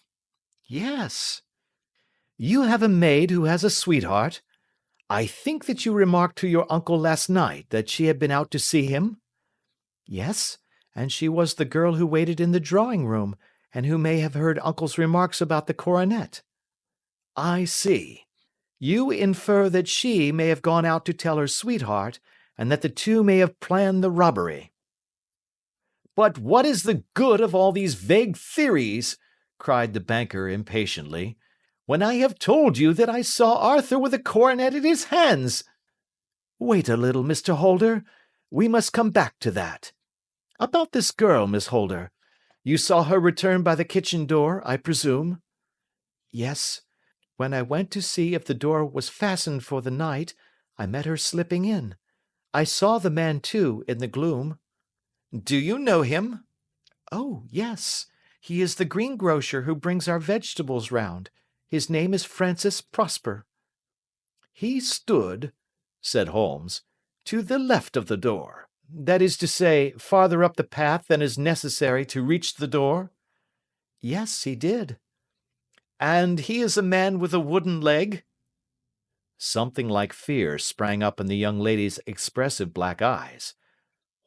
"Yes." "You have a maid who has a sweetheart. I think that you remarked to your uncle last night that she had been out to see him?" "Yes, and she was the girl who waited in the drawing-room, and who may have heard uncle's remarks about the coronet." "I see. You infer that she may have gone out to tell her sweetheart, and that the two may have planned the robbery." "But what is the good of all these vague theories?" cried the banker impatiently, "when I have told you that I saw Arthur with a coronet in his hands?" "Wait a little, Mr. Holder. We must come back to that. About this girl, Miss Holder. You saw her return by the kitchen door, I presume?" "Yes. When I went to see if the door was fastened for the night, I met her slipping in. I saw the man, too, in the gloom." "Do you know him?" "Oh, yes. He is the greengrocer who brings our vegetables round. His name is Francis Prosper." "He stood," said Holmes, "to the left of the door. That is to say, farther up the path than is necessary to reach the door?" "Yes, he did." And he is a man with a wooden leg? Something like fear sprang up in the young lady's expressive black eyes.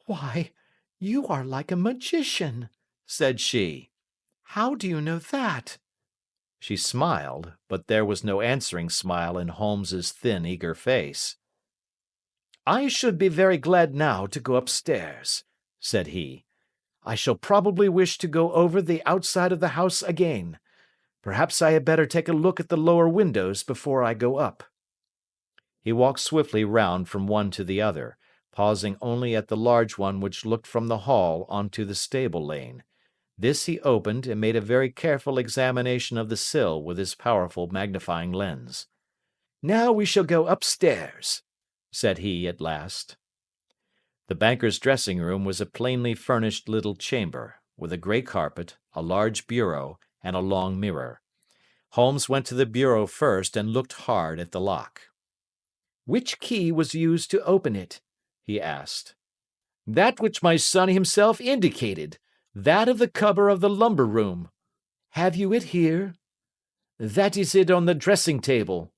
Why, you are like a magician, said she. How do you know that? She smiled, but there was no answering smile in Holmes's thin, eager face. I should be very glad now to go upstairs, said he. I shall probably wish to go over the outside of the house again. Perhaps I had better take a look at the lower windows before I go up. He walked swiftly round from one to the other, pausing only at the large one which looked from the hall onto the stable lane. This he opened and made a very careful examination of the sill with his powerful magnifying lens. Now we shall go upstairs, said he at last. The banker's dressing-room was a plainly furnished little chamber, with a grey carpet, a large bureau, and a long mirror. Holmes went to the bureau first and looked hard at the lock. Which key was used to open it? He asked. That which my son himself indicated, that of the cupboard of the lumber room. Have you it here? That is it on the dressing table.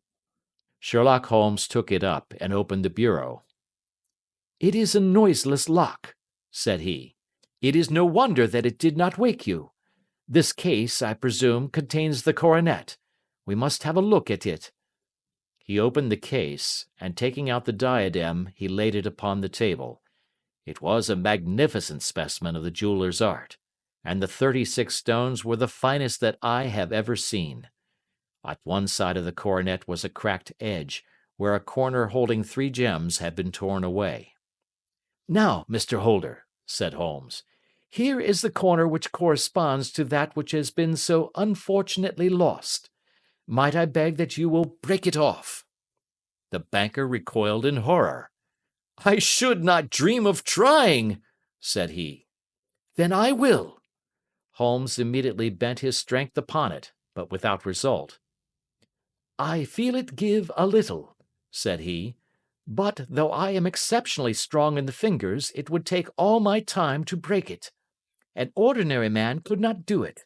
Sherlock Holmes took it up and opened the bureau. It is a noiseless lock, said he. It is no wonder that it did not wake you. This case, I presume, contains the coronet. We must have a look at it. He opened the case, and taking out the diadem, he laid it upon the table. It was a magnificent specimen of the jeweller's art, and the 36 stones were the finest that I have ever seen. At one side of the coronet was a cracked edge, where a corner holding 3 gems had been torn away. Now, Mr. Holder, said Holmes, here is the corner which corresponds to that which has been so unfortunately lost. Might I beg that you will break it off? The banker recoiled in horror. I should not dream of trying, said he. Then I will. Holmes immediately bent his strength upon it, but without result. I feel it give a little, said he, but though I am exceptionally strong in the fingers, it would take all my time to break it. An ordinary man could not do it.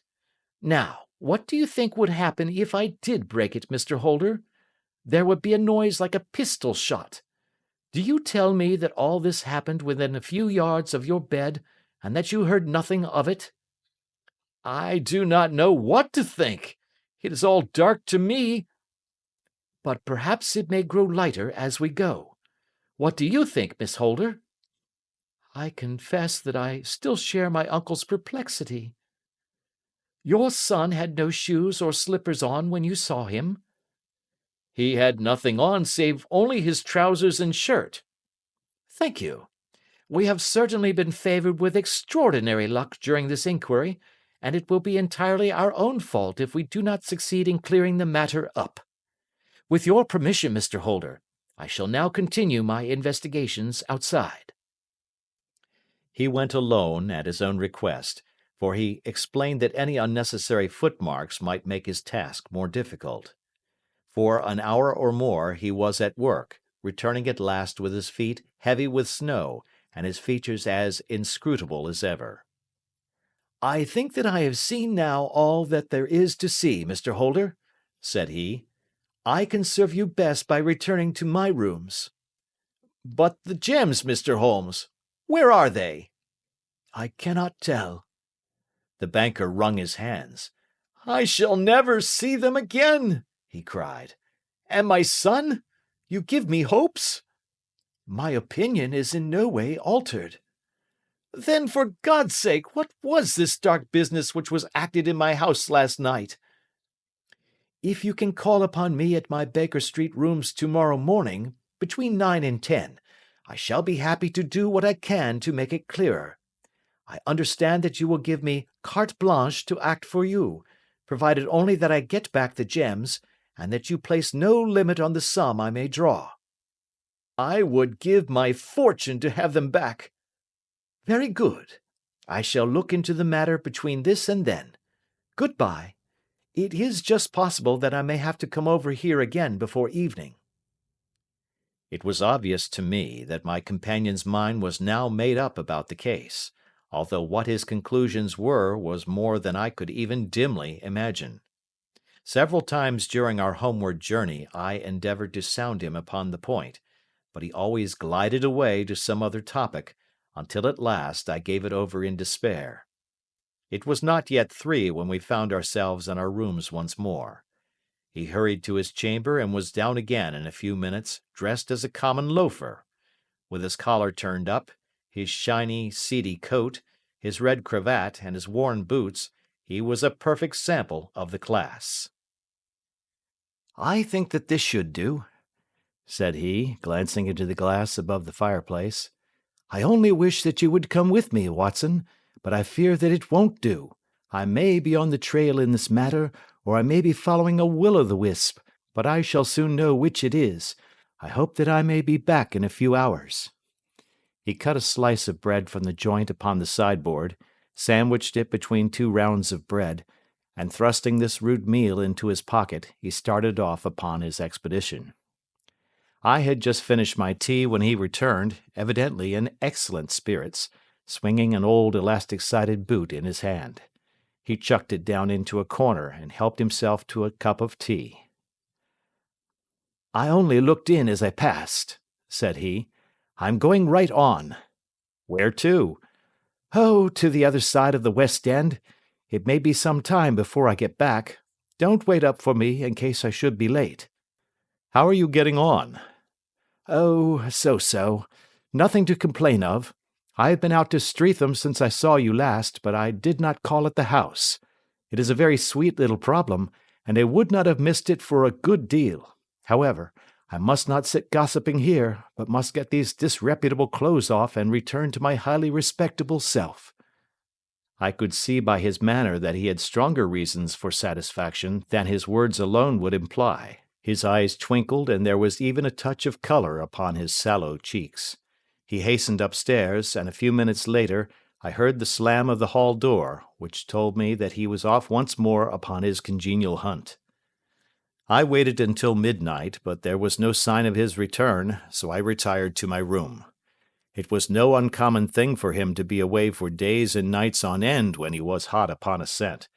Now, what do you think would happen if I did break it, Mr. Holder? There would be a noise like a pistol shot. Do you tell me that all this happened within a few yards of your bed, and that you heard nothing of it? I do not know what to think. It is all dark to me. But perhaps it may grow lighter as we go. What do you think, Miss Holder? I confess that I still share my uncle's perplexity. Your son had no shoes or slippers on when you saw him? He had nothing on save only his trousers and shirt. Thank you. We have certainly been favored with extraordinary luck during this inquiry, and it will be entirely our own fault if we do not succeed in clearing the matter up. With your permission, Mr. Holder, I shall now continue my investigations outside. He went alone at his own request, for he explained that any unnecessary footmarks might make his task more difficult. For an hour or more he was at work, returning at last with his feet heavy with snow and his features as inscrutable as ever. I think that I have seen now all that there is to see, Mr. Holder, said he. I can serve you best by returning to my rooms. But the gems, Mr. Holmes, where are they? I cannot tell. The banker wrung his hands. I shall never see them again, he cried. And my son? You give me hopes? My opinion is in no way altered. Then, for God's sake, what was this dark business which was acted in my house last night? If you can call upon me at my Baker Street rooms tomorrow morning, between 9 and 10, I shall be happy to do what I can to make it clearer. I understand that you will give me carte blanche to act for you, provided only that I get back the gems, and that you place no limit on the sum I may draw. I would give my fortune to have them back. Very good. I shall look into the matter between this and then. Good-bye. It is just possible that I may have to come over here again before evening. It was obvious to me that my companion's mind was now made up about the case, although what his conclusions were was more than I could even dimly imagine. Several times during our homeward journey I endeavoured to sound him upon the point, but he always glided away to some other topic, until at last I gave it over in despair. It was not yet 3 when we found ourselves in our rooms once more. He hurried to his chamber and was down again in a few minutes, dressed as a common loafer. With his collar turned up, his shiny, seedy coat, his red cravat, and his worn boots, he was a perfect sample of the class. "I think that this should do," said he, glancing into the glass above the fireplace. "I only wish that you would come with me, Watson, but I fear that it won't do. I may be on the trail in this matter, or I may be following a will-o'-the-wisp, but I shall soon know which it is. I hope that I may be back in a few hours." He cut a slice of bread from the joint upon the sideboard, sandwiched it between 2 rounds of bread, and thrusting this rude meal into his pocket, he started off upon his expedition. I had just finished my tea when he returned, evidently in excellent spirits, swinging an old elastic-sided boot in his hand. He chucked it down into a corner and helped himself to a cup of tea. "I only looked in as I passed," said he. "I'm going right on." "Where to?" "Oh, to the other side of the West End. It may be some time before I get back. Don't wait up for me in case I should be late." "How are you getting on?" "Oh, so-so. Nothing to complain of. I have been out to Streatham since I saw you last, but I did not call at the house. It is a very sweet little problem, and I would not have missed it for a good deal. However, I must not sit gossiping here, but must get these disreputable clothes off and return to my highly respectable self." I could see by his manner that he had stronger reasons for satisfaction than his words alone would imply. His eyes twinkled, and there was even a touch of colour upon his sallow cheeks. He hastened upstairs, and a few minutes later I heard the slam of the hall door, which told me that he was off once more upon his congenial hunt. I waited until midnight, but there was no sign of his return, so I retired to my room. It was no uncommon thing for him to be away for days and nights on end when he was hot upon a scent,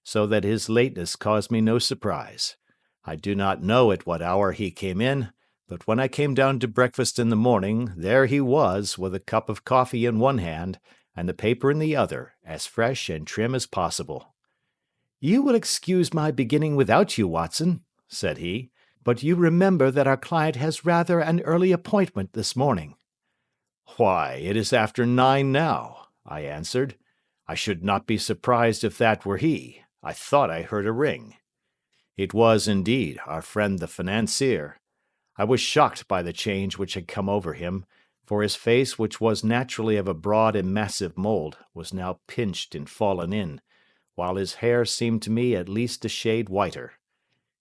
so that his lateness caused me no surprise. I do not know at what hour he came in, but when I came down to breakfast in the morning, there he was, with a cup of coffee in one hand and the paper in the other, as fresh and trim as possible. "You will excuse my beginning without you, Watson," said he, "but you remember that our client has rather an early appointment this morning." "Why, it is after 9 now," I answered. "I should not be surprised if that were he. I thought I heard a ring." It was, indeed, our friend the financier. I was shocked by the change which had come over him, for his face, which was naturally of a broad and massive mould, was now pinched and fallen in, while his hair seemed to me at least a shade whiter.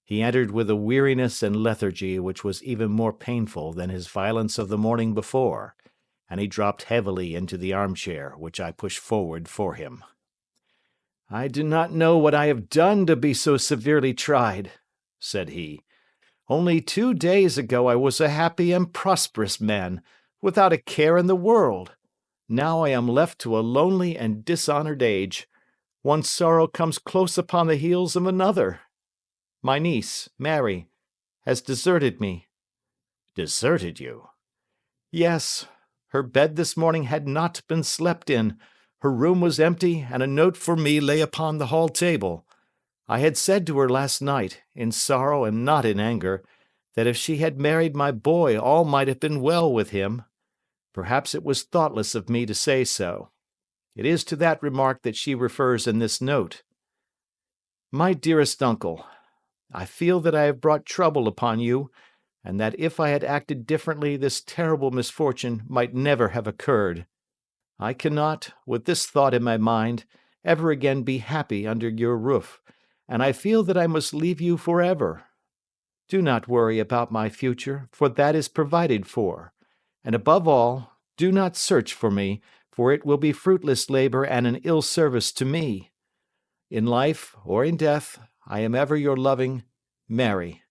He entered with a weariness and lethargy which was even more painful than his violence of the morning before, and he dropped heavily into the armchair which I pushed forward for him. "I do not know what I have done to be so severely tried," said he. "Only 2 days ago I was a happy and prosperous man, without a care in the world. Now I am left to a lonely and dishonoured age. One sorrow comes close upon the heels of another. My niece, Mary, has deserted me." "Deserted you?" "Yes. Her bed this morning had not been slept in. Her room was empty, and a note for me lay upon the hall table. I had said to her last night, in sorrow and not in anger, that if she had married my boy all might have been well with him. Perhaps it was thoughtless of me to say so. It is to that remark that she refers in this note. My dearest uncle, I feel that I have brought trouble upon you, and that if I had acted differently this terrible misfortune might never have occurred. I cannot, with this thought in my mind, ever again be happy under your roof, and I feel that I must leave you forever. Do not worry about my future, for that is provided for, and above all, do not search for me, for it will be fruitless labour and an ill service to me. In life or in death, I am ever your loving Mary."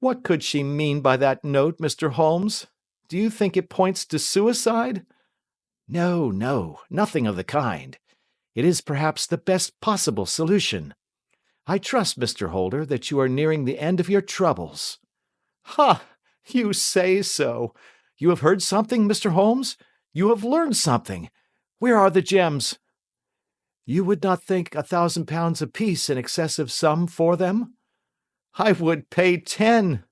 "What could she mean by that note, Mr. Holmes? Do you think it points to suicide?" "No, no, nothing of the kind. It is perhaps the best possible solution. I trust, Mr. Holder, that you are nearing the end of your troubles." "Ha! You say so. You have heard something, Mr. Holmes? You have learned something. Where are the gems? You would not think £1,000 apiece an excessive sum for them?" "I would pay 10."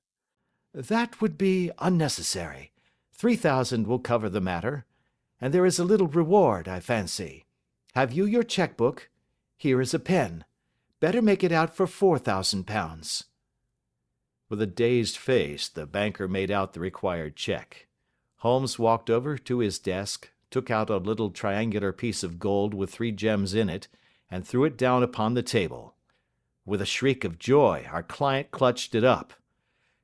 "That would be unnecessary. 3,000 will cover the matter. And there is a little reward, I fancy. Have you your cheque-book? Here is a pen. Better make it out for £4,000. With a dazed face, the banker made out the required cheque. Holmes walked over to his desk, took out a little triangular piece of gold with 3 gems in it, and threw it down upon the table. With a shriek of joy, our client clutched it up.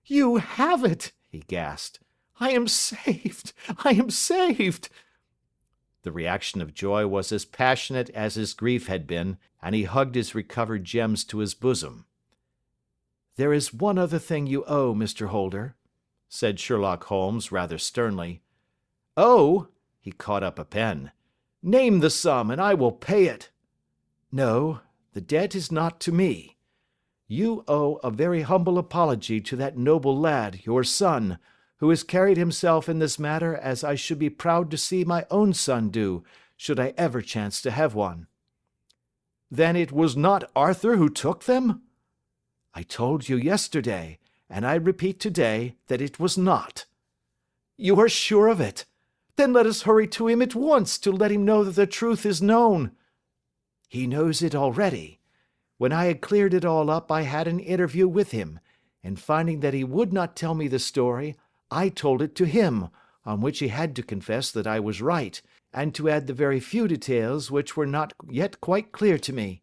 "You have it!" he gasped. "I am saved! I am saved!" The reaction of joy was as passionate as his grief had been, and he hugged his recovered gems to his bosom. "There is one other thing you owe, Mr. Holder," said Sherlock Holmes rather sternly. "Oh!" He caught up a pen. "Name the sum, and I will pay it." "No, the debt is not to me. You owe a very humble apology to that noble lad, your son, who has carried himself in this matter as I should be proud to see my own son do, should I ever chance to have one." "Then it was not Arthur who took them?" "I told you yesterday, and I repeat today, that it was not." "You are sure of it? Then let us hurry to him at once to let him know that the truth is known." "He knows it already. When I had cleared it all up, I had an interview with him, and finding that he would not tell me the story, I told it to him, on which he had to confess that I was right, and to add the very few details which were not yet quite clear to me.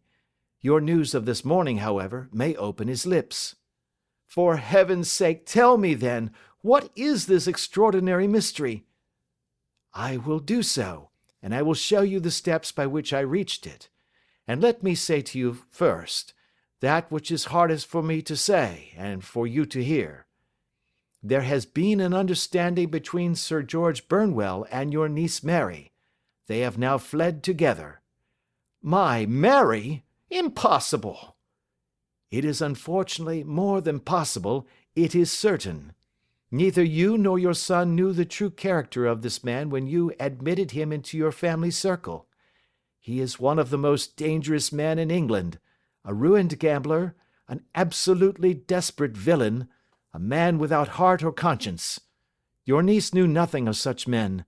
Your news of this morning, however, may open his lips." "For heaven's sake, tell me then, what is this extraordinary mystery?" "I will do so, and I will show you the steps by which I reached it. And let me say to you first, that which is hardest for me to say, and for you to hear. There has been an understanding between Sir George Burnwell and your niece Mary. They have now fled together." "My Mary? Impossible!" "It is unfortunately more than possible, it is certain. Neither you nor your son knew the true character of this man when you admitted him into your family circle. He is one of the most dangerous men in England, a ruined gambler, an absolutely desperate villain, a man without heart or conscience. Your niece knew nothing of such men.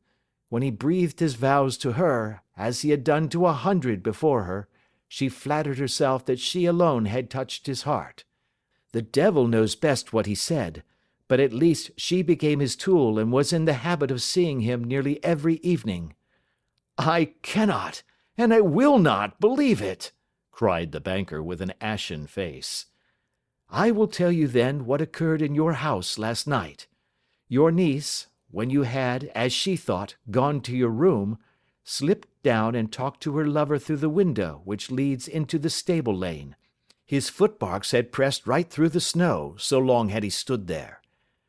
When he breathed his vows to her, as he had done to 100 before her, she flattered herself that she alone had touched his heart. The devil knows best what he said, but at least she became his tool and was in the habit of seeing him nearly every evening." "I cannot, and I will not believe it," cried the banker with an ashen face. "I will tell you then what occurred in your house last night. Your niece, when you had, as she thought, gone to your room, slipped down and talked to her lover through the window which leads into the stable lane. His footmarks had pressed right through the snow, so long had he stood there.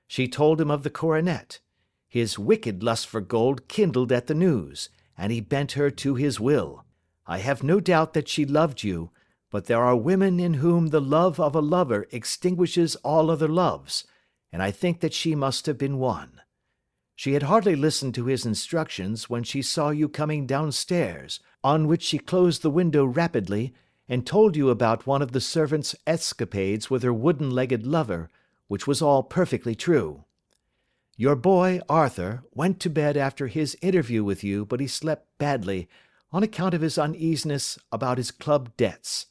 She told him of the coronet. His wicked lust for gold kindled at the news, and he bent her to his will. I have no doubt that she loved you, but there are women in whom the love of a lover extinguishes all other loves, and I think that she must have been one. She had hardly listened to his instructions when she saw you coming downstairs, on which she closed the window rapidly and told you about one of the servants' escapades with her wooden-legged lover, which was all perfectly true. Your boy, Arthur, went to bed after his interview with you, but he slept badly, on account of his uneasiness about his club debts.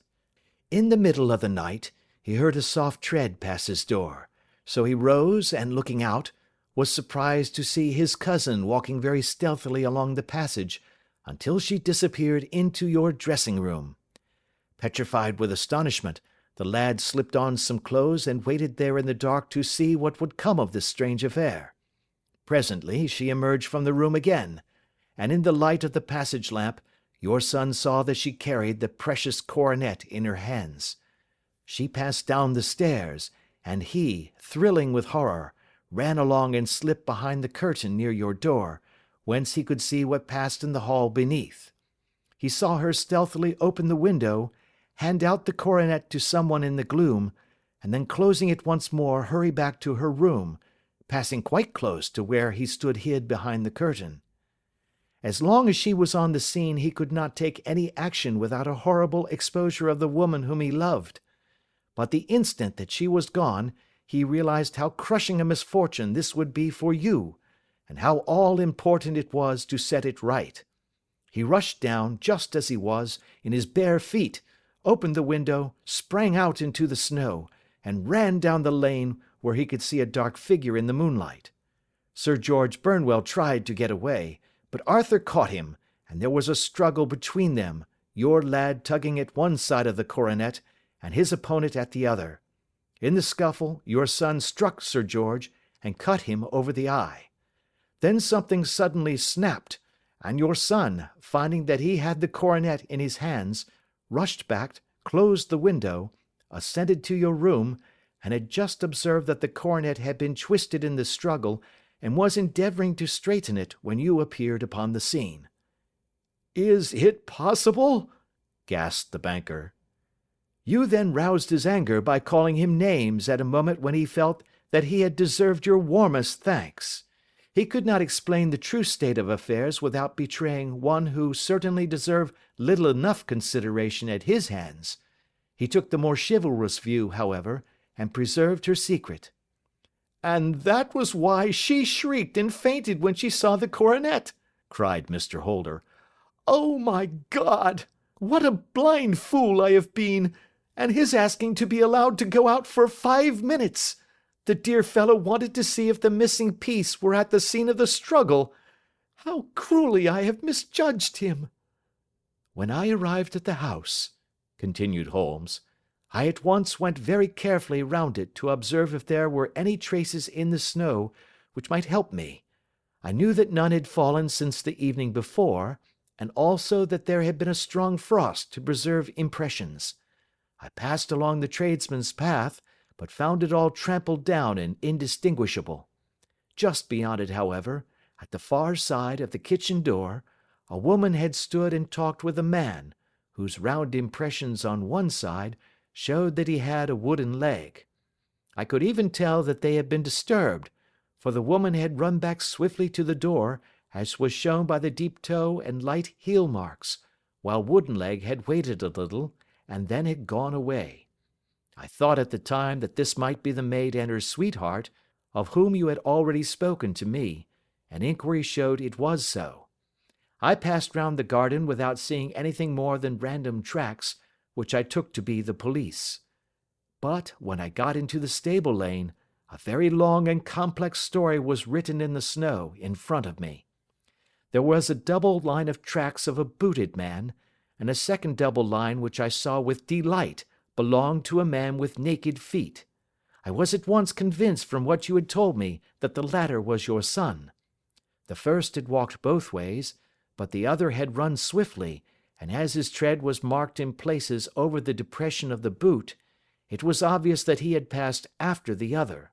In the middle of the night, he heard a soft tread pass his door, so he rose and, looking out, was surprised to see his cousin walking very stealthily along the passage until she disappeared into your dressing-room. Petrified with astonishment, the lad slipped on some clothes and waited there in the dark to see what would come of this strange affair. Presently she emerged from the room again, and in the light of the passage lamp your son saw that she carried the precious coronet in her hands. She passed down the stairs, and he, thrilling with horror, ran along and slipped behind the curtain near your door, whence he could see what passed in the hall beneath. He saw her stealthily open the window, hand out the coronet to someone in the gloom, and then closing it once more hurry back to her room, passing quite close to where he stood hid behind the curtain. As long as she was on the scene he could not take any action without a horrible exposure of the woman whom he loved. But the instant that she was gone, he realized how crushing a misfortune this would be for you, and how all-important it was to set it right. He rushed down, just as he was, in his bare feet, opened the window, sprang out into the snow, and ran down the lane where he could see a dark figure in the moonlight. Sir George Burnwell tried to get away, but Arthur caught him, and there was a struggle between them, your lad tugging at one side of the coronet, and his opponent at the other. In the scuffle, your son struck Sir George and cut him over the eye. Then something suddenly snapped, and your son, finding that he had the coronet in his hands, rushed back, closed the window, ascended to your room, and had just observed that the coronet had been twisted in the struggle, and was endeavouring to straighten it when you appeared upon the scene. "Is it possible?" gasped the banker. You then roused his anger by calling him names at a moment when he felt that he had deserved your warmest thanks. He could not explain the true state of affairs without betraying one who certainly deserved little enough consideration at his hands. He took the more chivalrous view, however, and preserved her secret. "And that was why she shrieked and fainted when she saw the coronet," cried Mr. Holder. "Oh, my God! What a blind fool I have been! And his asking to be allowed to go out for 5 minutes! The dear fellow wanted to see if the missing piece were at the scene of the struggle. How cruelly I have misjudged him!" "When I arrived at the house," continued Holmes, "I at once went very carefully round it to observe if there were any traces in the snow which might help me. I knew that none had fallen since the evening before, and also that there had been a strong frost to preserve impressions. I passed along the tradesman's path, but found it all trampled down and indistinguishable. Just beyond it, however, at the far side of the kitchen door, a woman had stood and talked with a man, whose round impressions on one side showed that he had a wooden leg. I could even tell that they had been disturbed, for the woman had run back swiftly to the door, as was shown by the deep toe and light heel marks, while Woodenleg had waited a little, and then had gone away. I thought at the time that this might be the maid and her sweetheart, of whom you had already spoken to me, and inquiry showed it was so. I passed round the garden without seeing anything more than random tracks, which I took to be the police. But when I got into the stable lane, a very long and complex story was written in the snow in front of me. There was a double line of tracks of a booted man, and a second double line which I saw with delight belonged to a man with naked feet. I was at once convinced from what you had told me that the latter was your son. The first had walked both ways, but the other had run swiftly, and as his tread was marked in places over the depression of the boot, it was obvious that he had passed after the other.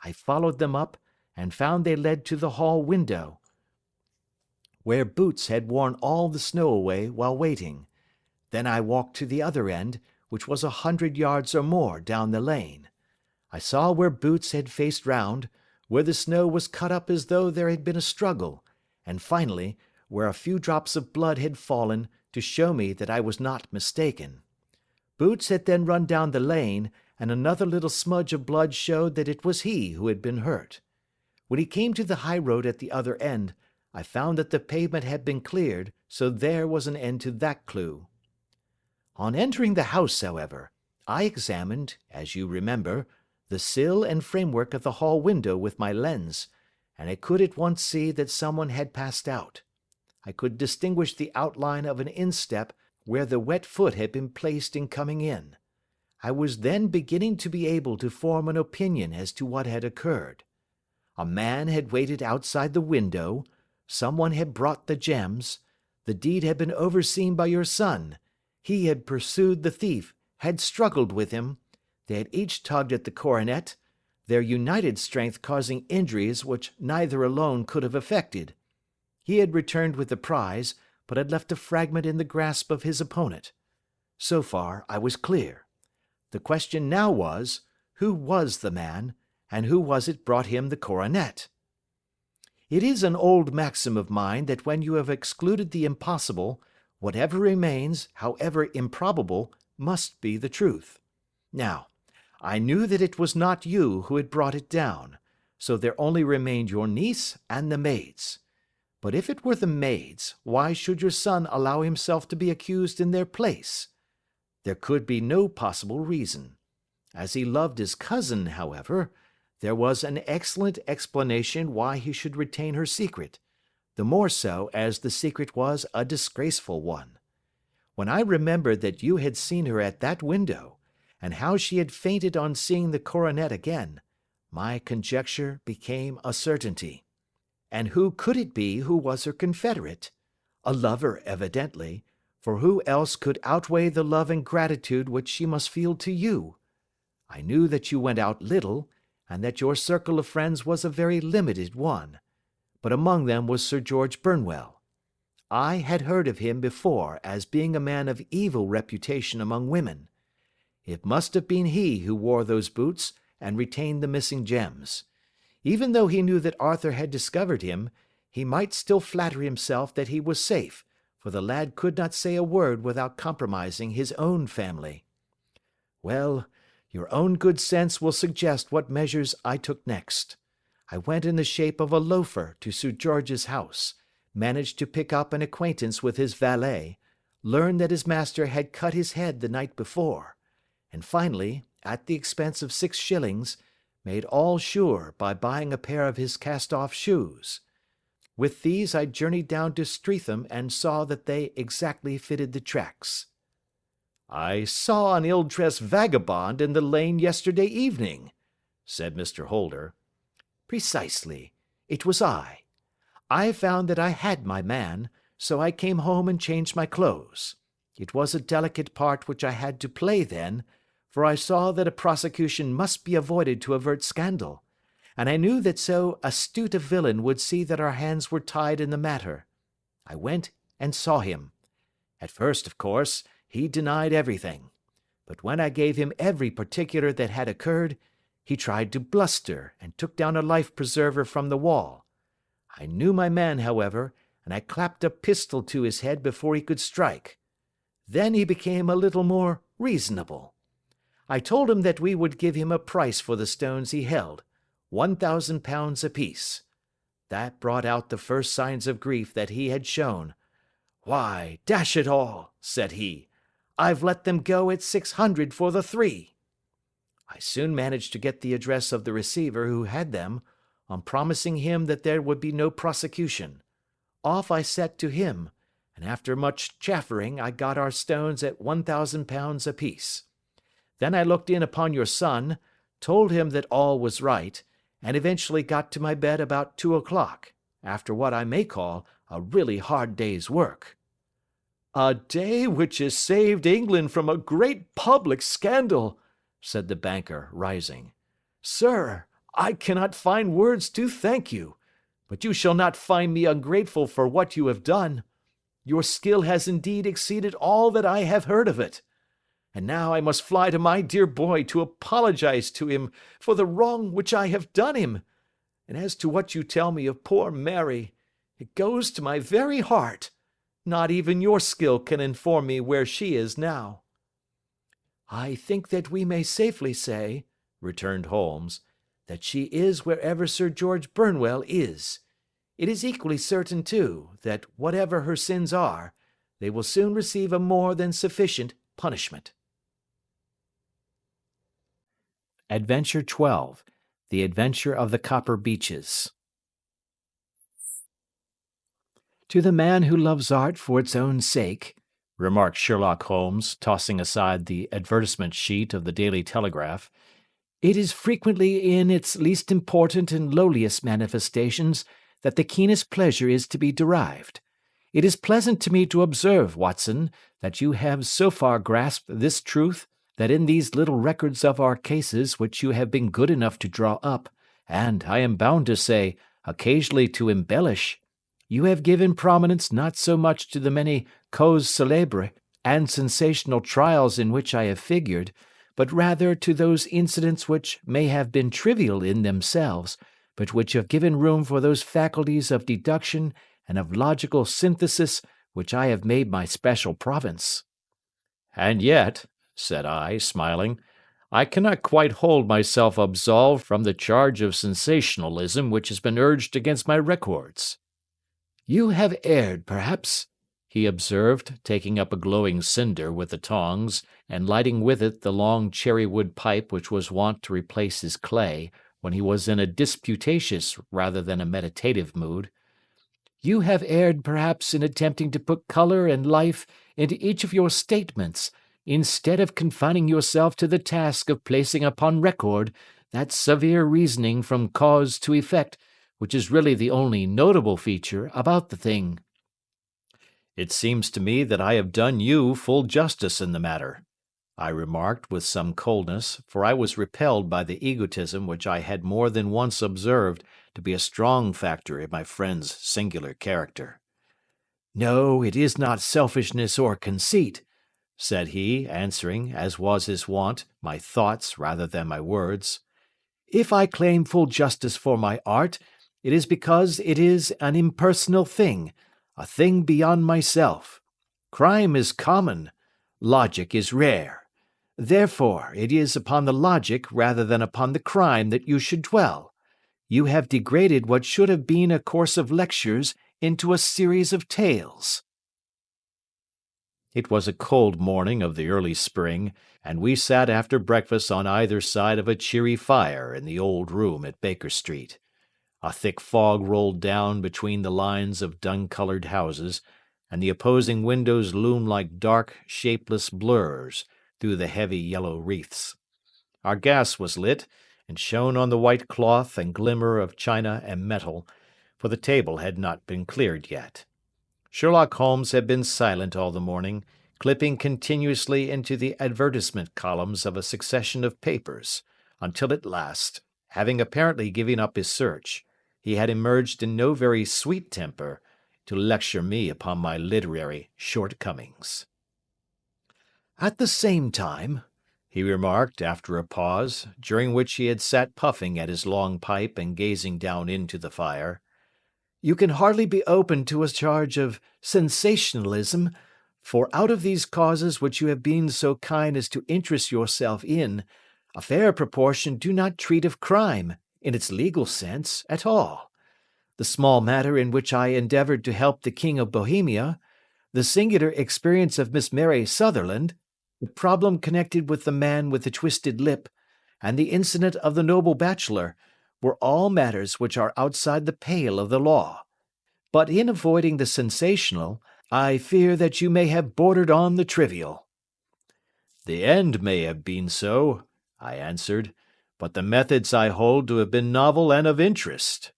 I followed them up, and found they led to the hall window, where Boots had worn all the snow away while waiting. Then I walked to the other end, which was 100 yards or more down the lane. I saw where Boots had faced round, where the snow was cut up as though there had been a struggle, and finally, where a few drops of blood had fallen to show me that I was not mistaken. Boots had then run down the lane, and another little smudge of blood showed that it was he who had been hurt. When he came to the high road at the other end, I found that the pavement had been cleared, so there was an end to that clue. On entering the house, however, I examined, as you remember, the sill and framework of the hall window with my lens, and I could at once see that someone had passed out. I could distinguish the outline of an instep where the wet foot had been placed in coming in. I was then beginning to be able to form an opinion as to what had occurred. A man had waited outside the window, someone had brought the gems, the deed had been overseen by your son, he had pursued the thief, had struggled with him, they had each tugged at the coronet, their united strength causing injuries which neither alone could have effected. He had returned with the prize, but had left a fragment in the grasp of his opponent. So far I was clear. The question now was, who was the man, and who was it brought him the coronet? It is an old maxim of mine that when you have excluded the impossible, whatever remains, however improbable, must be the truth. Now, I knew that it was not you who had brought it down, so there only remained your niece and the maids. But if it were the maids, why should your son allow himself to be accused in their place? There could be no possible reason. As he loved his cousin, however, there was an excellent explanation why he should retain her secret, the more so as the secret was a disgraceful one. When I remembered that you had seen her at that window, and how she had fainted on seeing the coronet again, my conjecture became a certainty. And who could it be who was her confederate? A lover, evidently, for who else could outweigh the love and gratitude which she must feel to you? I knew that you went out little, and that your circle of friends was a very limited one, but among them was Sir George Burnwell. I had heard of him before as being a man of evil reputation among women. It must have been he who wore those boots and retained the missing gems. Even though he knew that Arthur had discovered him, he might still flatter himself that he was safe, for the lad could not say a word without compromising his own family. Well, your own good sense will suggest what measures I took next. I went in the shape of a loafer to Sir George's house, managed to pick up an acquaintance with his valet, learned that his master had cut his head the night before, and finally, at the expense of 6 shillings, made all sure by buying a pair of his cast-off shoes. With these I journeyed down to Streatham and saw that they exactly fitted the tracks. "I saw an ill-dressed vagabond in the lane yesterday evening," said Mr. Holder. "Precisely. It was I. I found that I had my man, so I came home and changed my clothes. It was a delicate part which I had to play then, for I saw that a prosecution must be avoided to avert scandal, and I knew that so astute a villain would see that our hands were tied in the matter. I went and saw him. At first, of course, he denied everything, but when I gave him every particular that had occurred, he tried to bluster and took down a life-preserver from the wall. I knew my man, however, and I clapped a pistol to his head before he could strike. Then he became a little more reasonable. I told him that we would give him a price for the stones he held, £1,000 apiece. That brought out the first signs of grief that he had shown. 'Why, dash it all,' said he, 'I've let them go at 600 for the 3. I soon managed to get the address of the receiver who had them, on promising him that there would be no prosecution. Off I set to him, and after much chaffering I got our stones at £1,000 apiece. Then I looked in upon your son, told him that all was right, and eventually got to my bed about 2 o'clock, after what I may call a really hard day's work.' 'A day which has saved England from a great public scandal,' said the banker, rising. 'Sir, I cannot find words to thank you, but you shall not find me ungrateful for what you have done. Your skill has indeed exceeded all that I have heard of it. And now I must fly to my dear boy to apologize to him for the wrong which I have done him. And as to what you tell me of poor Mary, it goes to my very heart. Not even your skill can inform me where she is now.' 'I think that we may safely say,' returned Holmes, 'that she is wherever Sir George Burnwell is. It is equally certain, too, that whatever her sins are, they will soon receive a more than sufficient punishment.' Adventure 12. The Adventure of the Copper Beeches. "To the man who loves art for its own sake," remarked Sherlock Holmes, tossing aside the advertisement sheet of the Daily Telegraph, "it is frequently in its least important and lowliest manifestations that the keenest pleasure is to be derived. It is pleasant to me to observe, Watson, that you have so far grasped this truth, that in these little records of our cases which you have been good enough to draw up, and, I am bound to say, occasionally to embellish, you have given prominence not so much to the many causes célèbres and sensational trials in which I have figured, but rather to those incidents which may have been trivial in themselves, but which have given room for those faculties of deduction and of logical synthesis which I have made my special province." "And yet," said I, smiling, "I cannot quite hold myself absolved from the charge of sensationalism which has been urged against my records." "You have erred, perhaps," he observed, taking up a glowing cinder with the tongs, and lighting with it the long cherry-wood pipe which was wont to replace his clay when he was in a disputatious rather than a meditative mood. "You have erred, perhaps, in attempting to put colour and life into each of your statements, instead of confining yourself to the task of placing upon record that severe reasoning from cause to effect, which is really the only notable feature about the thing." "It seems to me that I have done you full justice in the matter," I remarked with some coldness, for I was repelled by the egotism which I had more than once observed to be a strong factor in my friend's singular character. "No, it is not selfishness or conceit," said he, answering, as was his wont, my thoughts rather than my words. "If I claim full justice for my art, it is because it is an impersonal thing, a thing beyond myself. Crime is common, logic is rare. Therefore, it is upon the logic rather than upon the crime that you should dwell. You have degraded what should have been a course of lectures into a series of tales." It was a cold morning of the early spring, and we sat after breakfast on either side of a cheery fire in the old room at Baker Street. A thick fog rolled down between the lines of dun-coloured houses, and the opposing windows loomed like dark, shapeless blurs through the heavy yellow wreaths. Our gas was lit, and shone on the white cloth and glimmer of china and metal, for the table had not been cleared yet. Sherlock Holmes had been silent all the morning, clipping continuously into the advertisement columns of a succession of papers, until at last, having apparently given up his search, he had emerged in no very sweet temper to lecture me upon my literary shortcomings. "At the same time," he remarked after a pause, during which he had sat puffing at his long pipe and gazing down into the fire, "you can hardly be open to a charge of sensationalism, for out of these causes which you have been so kind as to interest yourself in, a fair proportion do not treat of crime, in its legal sense, at all. The small matter in which I endeavoured to help the King of Bohemia, the singular experience of Miss Mary Sutherland, the problem connected with the man with the twisted lip, and the incident of the noble Bachelor, were all matters which are outside the pale of the law. But in avoiding the sensational, I fear that you may have bordered on the trivial." "The end may have been so," I answered, "but the methods I hold to have been novel and of interest."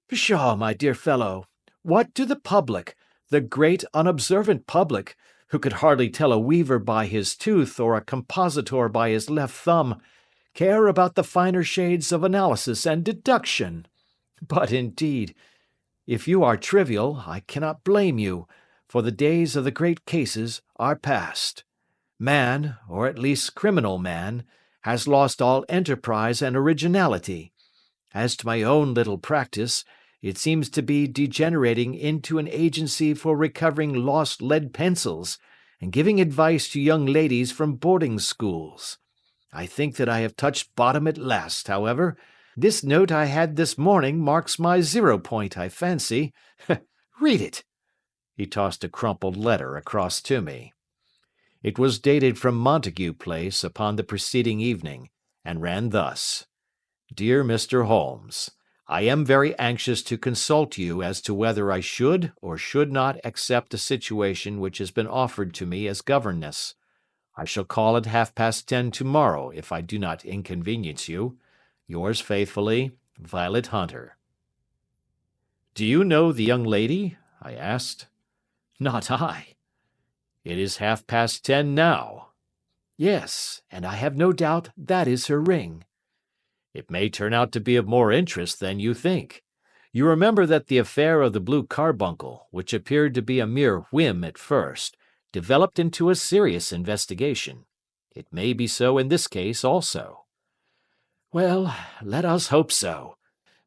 "Pshaw, my dear fellow! What do the public, the great unobservant public, who could hardly tell a weaver by his tooth or a compositor by his left thumb, care about the finer shades of analysis and deduction? But, indeed, if you are trivial, I cannot blame you, for the days of the great cases are past. Man, or at least criminal man, has lost all enterprise and originality. As to my own little practice, it seems to be degenerating into an agency for recovering lost lead pencils, and giving advice to young ladies from boarding schools. I think that I have touched bottom at last, however. This note I had this morning marks my 0 point, I fancy. Read it." He tossed a crumpled letter across to me. It was dated from Montague Place upon the preceding evening, and ran thus: "Dear Mr. Holmes, I am very anxious to consult you as to whether I should or should not accept a situation which has been offered to me as governess. I shall call at 10:30 tomorrow if I do not inconvenience you. Yours faithfully, Violet Hunter." "Do you know the young lady?" I asked. "Not I." "It is 10:30 now." "Yes, and I have no doubt that is her ring." "It may turn out to be of more interest than you think. You remember that the affair of the blue carbuncle, which appeared to be a mere whim at first, developed into a serious investigation. It may be so in this case also. Well, let us hope so.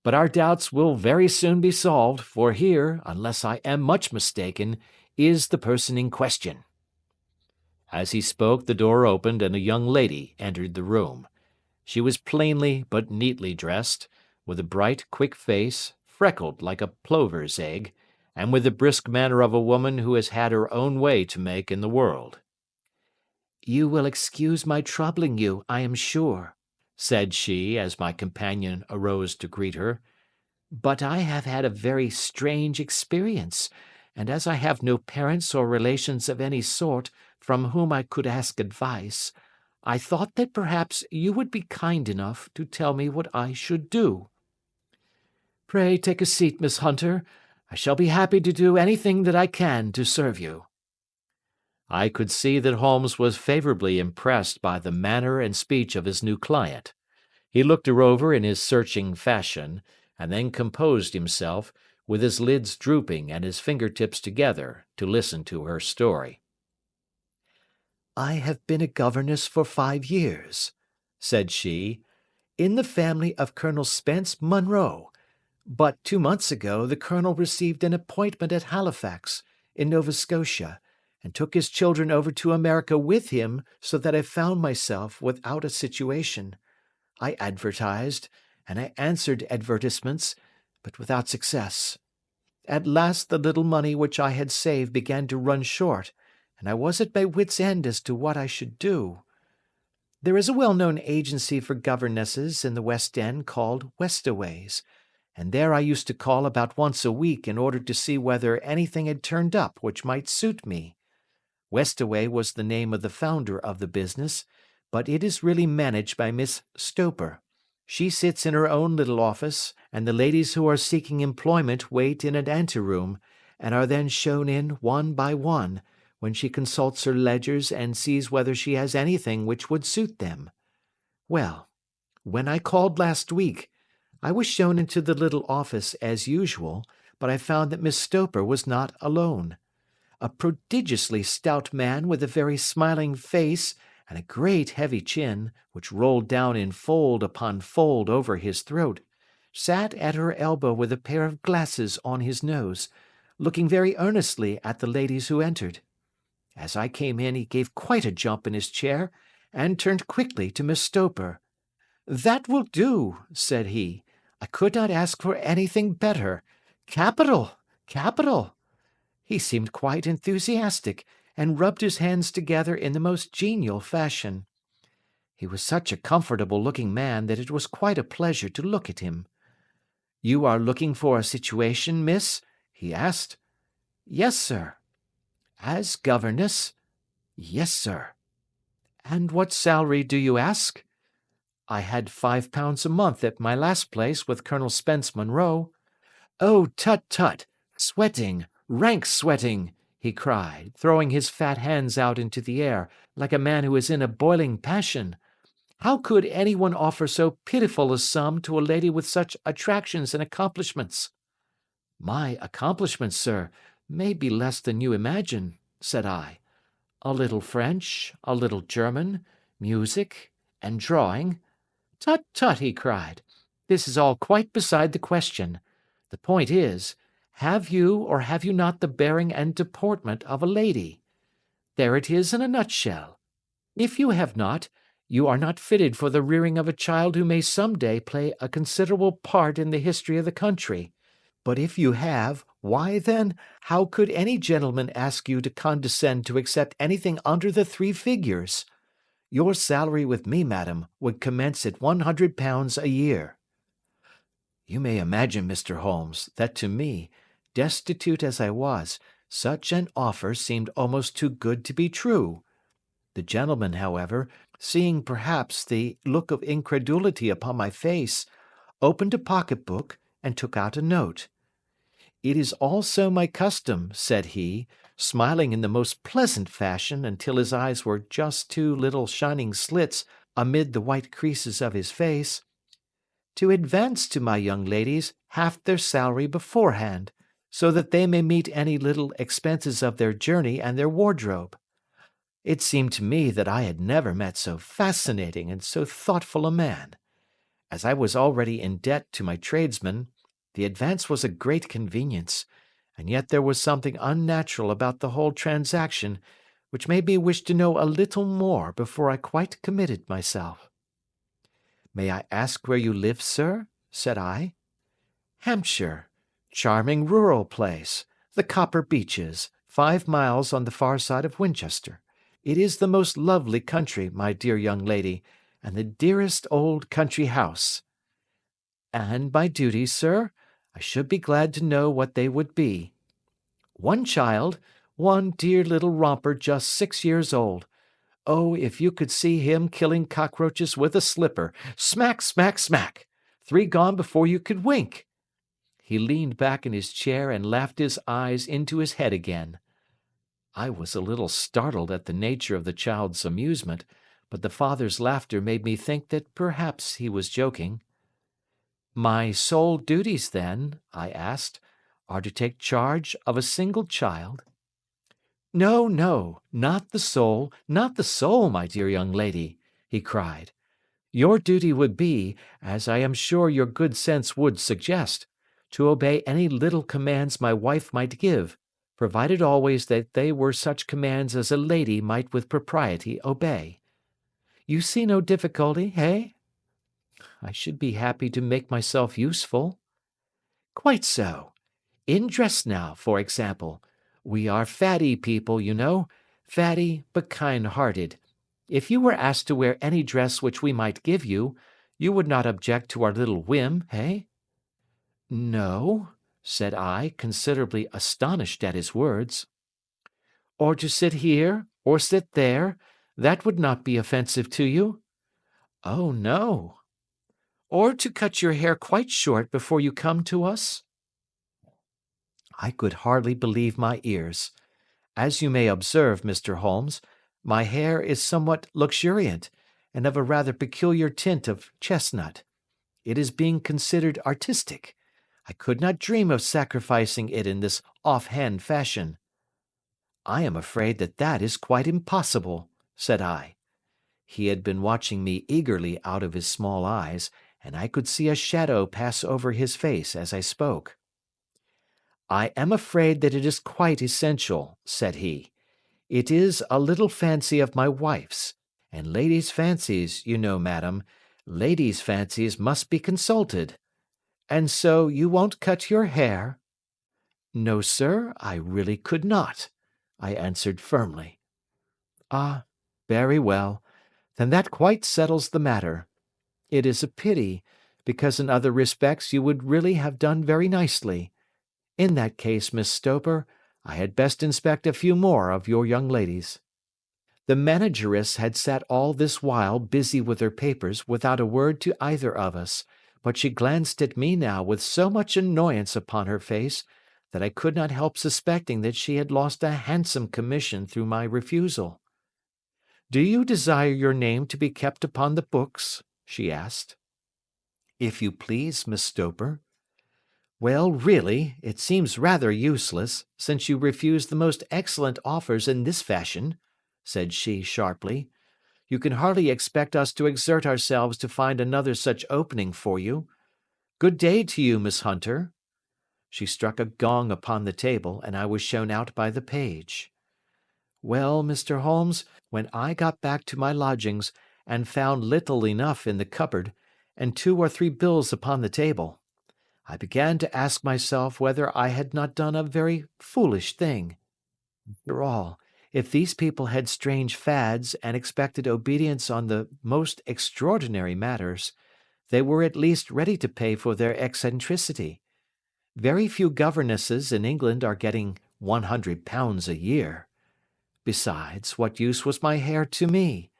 But our doubts will very soon be solved, for here, unless I am much mistaken, is the person in question." As he spoke, the door opened and a young lady entered the room. She was plainly but neatly dressed, with a bright, quick face, freckled like a plover's egg, and with the brisk manner of a woman who has had her own way to make in the world. "You will excuse my troubling you, I am sure," said she, as my companion arose to greet her, "but I have had a very strange experience, and as I have no parents or relations of any sort from whom I could ask advice, I thought that perhaps you would be kind enough to tell me what I should do." "Pray take a seat, Miss Hunter. I shall be happy to do anything that I can to serve you." I could see that Holmes was favourably impressed by the manner and speech of his new client. He looked her over in his searching fashion, and then composed himself, with his lids drooping and his finger-tips together, to listen to her story. "I have been a governess for 5 years," said she, "in the family of Colonel Spence Munro, but 2 months ago the colonel received an appointment at Halifax, in Nova Scotia, and took his children over to America with him, so that I found myself without a situation. I advertised, and I answered advertisements, but without success. At last the little money which I had saved began to run short, and I was at my wits' end as to what I should do. There is a well-known agency for governesses in the West End called Westaway's, and there I used to call about once a week in order to see whether anything had turned up which might suit me. Westaway was the name of the founder of the business, but it is really managed by Miss Stoper. She sits in her own little office, and the ladies who are seeking employment wait in an anteroom, and are then shown in one by one, when she consults her ledgers and sees whether she has anything which would suit them. Well, when I called last week, I was shown into the little office as usual, but I found that Miss Stoper was not alone. A prodigiously stout man with a very smiling face and a great heavy chin, which rolled down in fold upon fold over his throat, sat at her elbow with a pair of glasses on his nose, looking very earnestly at the ladies who entered. As I came in, he gave quite a jump in his chair, and turned quickly to Miss Stoper. "That will do," said he. "I could not ask for anything better. Capital! Capital!" He seemed quite enthusiastic, and rubbed his hands together in the most genial fashion. He was such a comfortable-looking man that it was quite a pleasure to look at him. "You are looking for a situation, miss?" he asked. "Yes, sir." "As governess?" "Yes, sir." "And what salary do you ask?" "I had £5 a month at my last place with Colonel Spence Munro." "Oh, tut, tut! Sweating, rank sweating!" he cried, throwing his fat hands out into the air, like a man who is in a boiling passion. "How could any one offer so pitiful a sum to a lady with such attractions and accomplishments?" "My accomplishments, sir, may be less than you imagine," said I. "A little French, a little German, music, and drawing." "Tut, tut!" he cried. "This is all quite beside the question. The point is, have you or have you not the bearing and deportment of a lady? There it is in a nutshell. If you have not, you are not fitted for the rearing of a child who may some day play a considerable part in the history of the country. But if you have, why then, how could any gentleman ask you to condescend to accept anything under the 3 figures? Your salary with me, madam, would commence at £100 a year." You may imagine, Mr. Holmes, that to me, destitute as I was, such an offer seemed almost too good to be true. The gentleman, however, seeing perhaps the look of incredulity upon my face, opened a pocket-book and took out a note. "It is also my custom," said he, smiling in the most pleasant fashion until his eyes were just 2 little shining slits amid the white creases of his face, "to advance to my young ladies half their salary beforehand, so that they may meet any little expenses of their journey and their wardrobe. It seemed to me that I had never met so fascinating and so thoughtful a man. As I was already in debt to my tradesmen, the advance was a great convenience, and yet there was something unnatural about the whole transaction which made me wish to know a little more before I quite committed myself. "May I ask where you live, sir?" said I. "Hampshire. Charming rural place. The Copper Beeches, 5 miles on the far side of Winchester. It is the most lovely country, my dear young lady, and the dearest old country house." "And my duties, sir? I should be glad to know what they would be." "One child, one dear little romper just 6 years old. Oh, if you could see him killing cockroaches with a slipper! Smack, smack, smack! 3 gone before you could wink." He leaned back in his chair and laughed his eyes into his head again. I was a little startled at the nature of the child's amusement, but the father's laughter made me think that perhaps he was joking. "My sole duties, then," I asked, "are to take charge of a single child?" "No, no, not the sole, not the sole, my dear young lady," he cried. "Your duty would be, as I am sure your good sense would suggest, to obey any little commands my wife might give, provided always that they were such commands as a lady might with propriety obey. You see no difficulty, eh?" "I should be happy to make myself useful." "Quite so. In dress now, for example. We are fatty people, you know, fatty but kind-hearted. If you were asked to wear any dress which we might give you, you would not object to our little whim, eh?" "No," said I, considerably astonished at his words. "Or to sit here, or sit there, that would not be offensive to you?" "Oh, no." "Or to cut your hair quite short before you come to us?" I could hardly believe my ears. As you may observe, Mr. Holmes, my hair is somewhat luxuriant, and of a rather peculiar tint of chestnut. It is being considered artistic. I could not dream of sacrificing it in this off-hand fashion. "I am afraid that that is quite impossible," said I. He had been watching me eagerly out of his small eyes, and I could see a shadow pass over his face as I spoke. "I am afraid that it is quite essential," said he. "It is a little fancy of my wife's, and ladies' fancies, you know, madam, ladies' fancies must be consulted. And so you won't cut your hair?" "No, sir, I really could not," I answered firmly. "Ah, very well. Then that quite settles the matter. It is a pity, because in other respects you would really have done very nicely. In that case, Miss Stoper, I had best inspect a few more of your young ladies." The manageress had sat all this while busy with her papers without a word to either of us, but she glanced at me now with so much annoyance upon her face that I could not help suspecting that she had lost a handsome commission through my refusal. "Do you desire your name to be kept upon the books?" she asked. "If you please, Miss Stoper." "Well, really, it seems rather useless, since you refuse the most excellent offers in this fashion," said she sharply. "You can hardly expect us to exert ourselves to find another such opening for you. Good day to you, Miss Hunter." She struck a gong upon the table, and I was shown out by the page. Well, Mr. Holmes, when I got back to my lodgings, and found little enough in the cupboard, and 2 or 3 bills upon the table, I began to ask myself whether I had not done a very foolish thing. After all, if these people had strange fads and expected obedience on the most extraordinary matters, they were at least ready to pay for their eccentricity. Very few governesses in England are getting £100 a year. Besides, what use was my hair to me?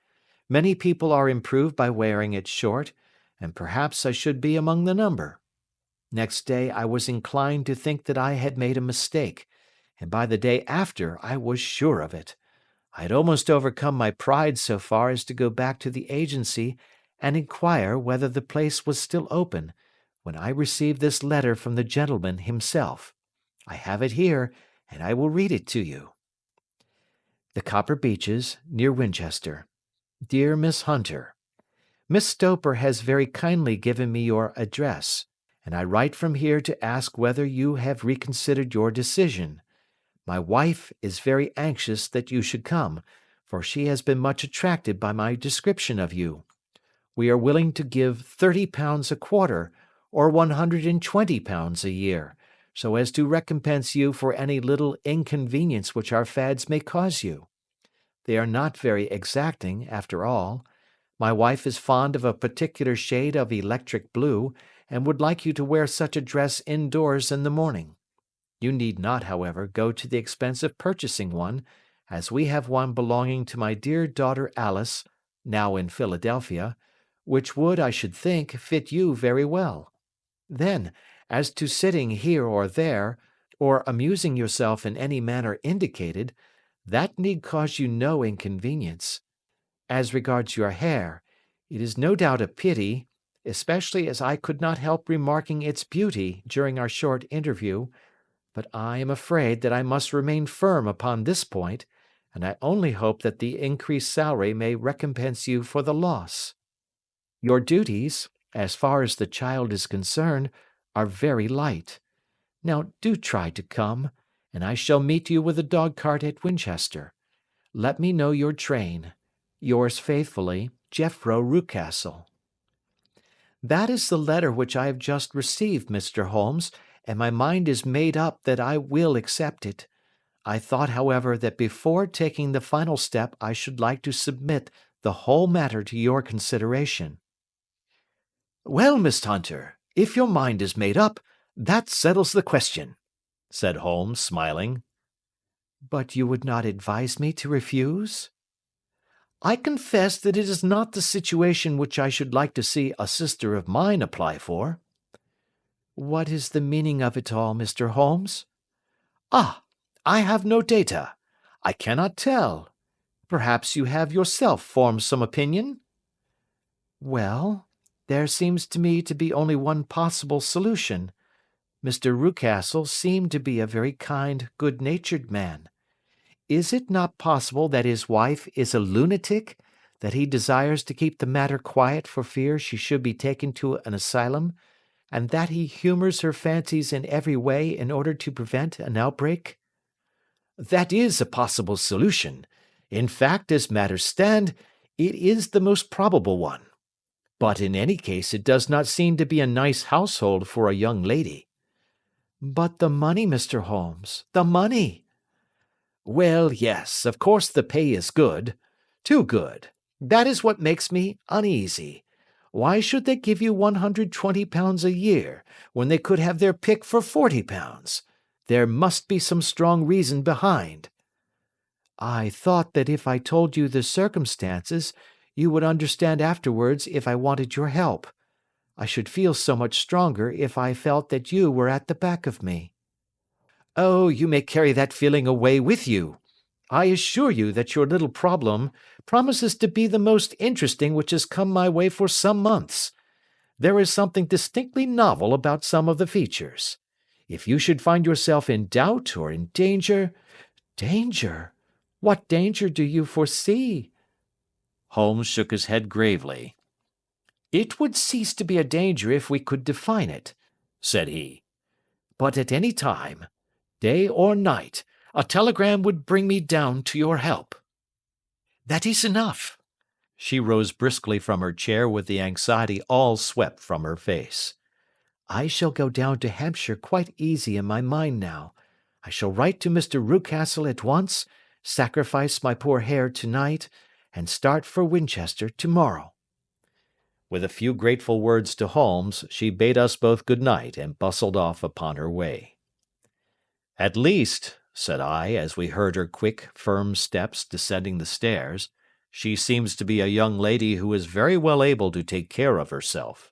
Many people are improved by wearing it short, and perhaps I should be among the number. Next day I was inclined to think that I had made a mistake, and by the day after I was sure of it. I had almost overcome my pride so far as to go back to the agency and inquire whether the place was still open, when I received this letter from the gentleman himself. I have it here, and I will read it to you. The Copper Beeches, near Winchester. Dear Miss Hunter, Miss Stoper has very kindly given me your address, and I write from here to ask whether you have reconsidered your decision. My wife is very anxious that you should come, for she has been much attracted by my description of you. We are willing to give £30 a quarter, or £120 a year, so as to recompense you for any little inconvenience which our fads may cause you. They are not very exacting, after all. My wife is fond of a particular shade of electric blue, and would like you to wear such a dress indoors in the morning. You need not, however, go to the expense of purchasing one, as we have one belonging to my dear daughter Alice, now in Philadelphia, which would, I should think, fit you very well. Then, as to sitting here or there, or amusing yourself in any manner indicated, that need cause you no inconvenience. As regards your hair, it is no doubt a pity, especially as I could not help remarking its beauty during our short interview, but I am afraid that I must remain firm upon this point, and I only hope that the increased salary may recompense you for the loss. Your duties, as far as the child is concerned, are very light. Now do try to come, and I shall meet you with a dog-cart at Winchester. Let me know your train. Yours faithfully, Jeffro Rucastle. That is the letter which I have just received, Mr. Holmes, and my mind is made up that I will accept it. I thought, however, that before taking the final step I should like to submit the whole matter to your consideration. Well, Miss Hunter, if your mind is made up, that settles the question, said Holmes, smiling. But you would not advise me to refuse? I confess that it is not the situation which I should like to see a sister of mine apply for. What is the meaning of it all, Mr. Holmes? Ah, I have no data. I cannot tell. Perhaps you have yourself formed some opinion? Well, there seems to me to be only one possible solution. Mr. Rucastle seemed to be a very kind, good-natured man. Is it not possible that his wife is a lunatic, that he desires to keep the matter quiet for fear she should be taken to an asylum, and that he humors her fancies in every way in order to prevent an outbreak? That is a possible solution. In fact, as matters stand, it is the most probable one. But in any case it does not seem to be a nice household for a young lady. But the money, Mr. Holmes, the money! Well, yes, of course the pay is good. Too good. That is what makes me uneasy. Why should they give you £120 a year, when they could have their pick for £40? There must be some strong reason behind. I thought that if I told you the circumstances, you would understand afterwards if I wanted your help. I should feel so much stronger if I felt that you were at the back of me. Oh, you may carry that feeling away with you. I assure you that your little problem promises to be the most interesting which has come my way for some months. There is something distinctly novel about some of the features. If you should find yourself in doubt or in danger— Danger? What danger do you foresee? Holmes shook his head gravely. It would cease to be a danger if we could define it, said he. But at any time, day or night, a telegram would bring me down to your help. That is enough. She rose briskly from her chair with the anxiety all swept from her face. I shall go down to Hampshire quite easy in my mind now. I shall write to Mr. Rucastle at once, sacrifice my poor hair tonight, and start for Winchester tomorrow. With a few grateful words to Holmes, she bade us both good night and bustled off upon her way. At least, said I, as we heard her quick, firm steps descending the stairs, she seems to be a young lady who is very well able to take care of herself.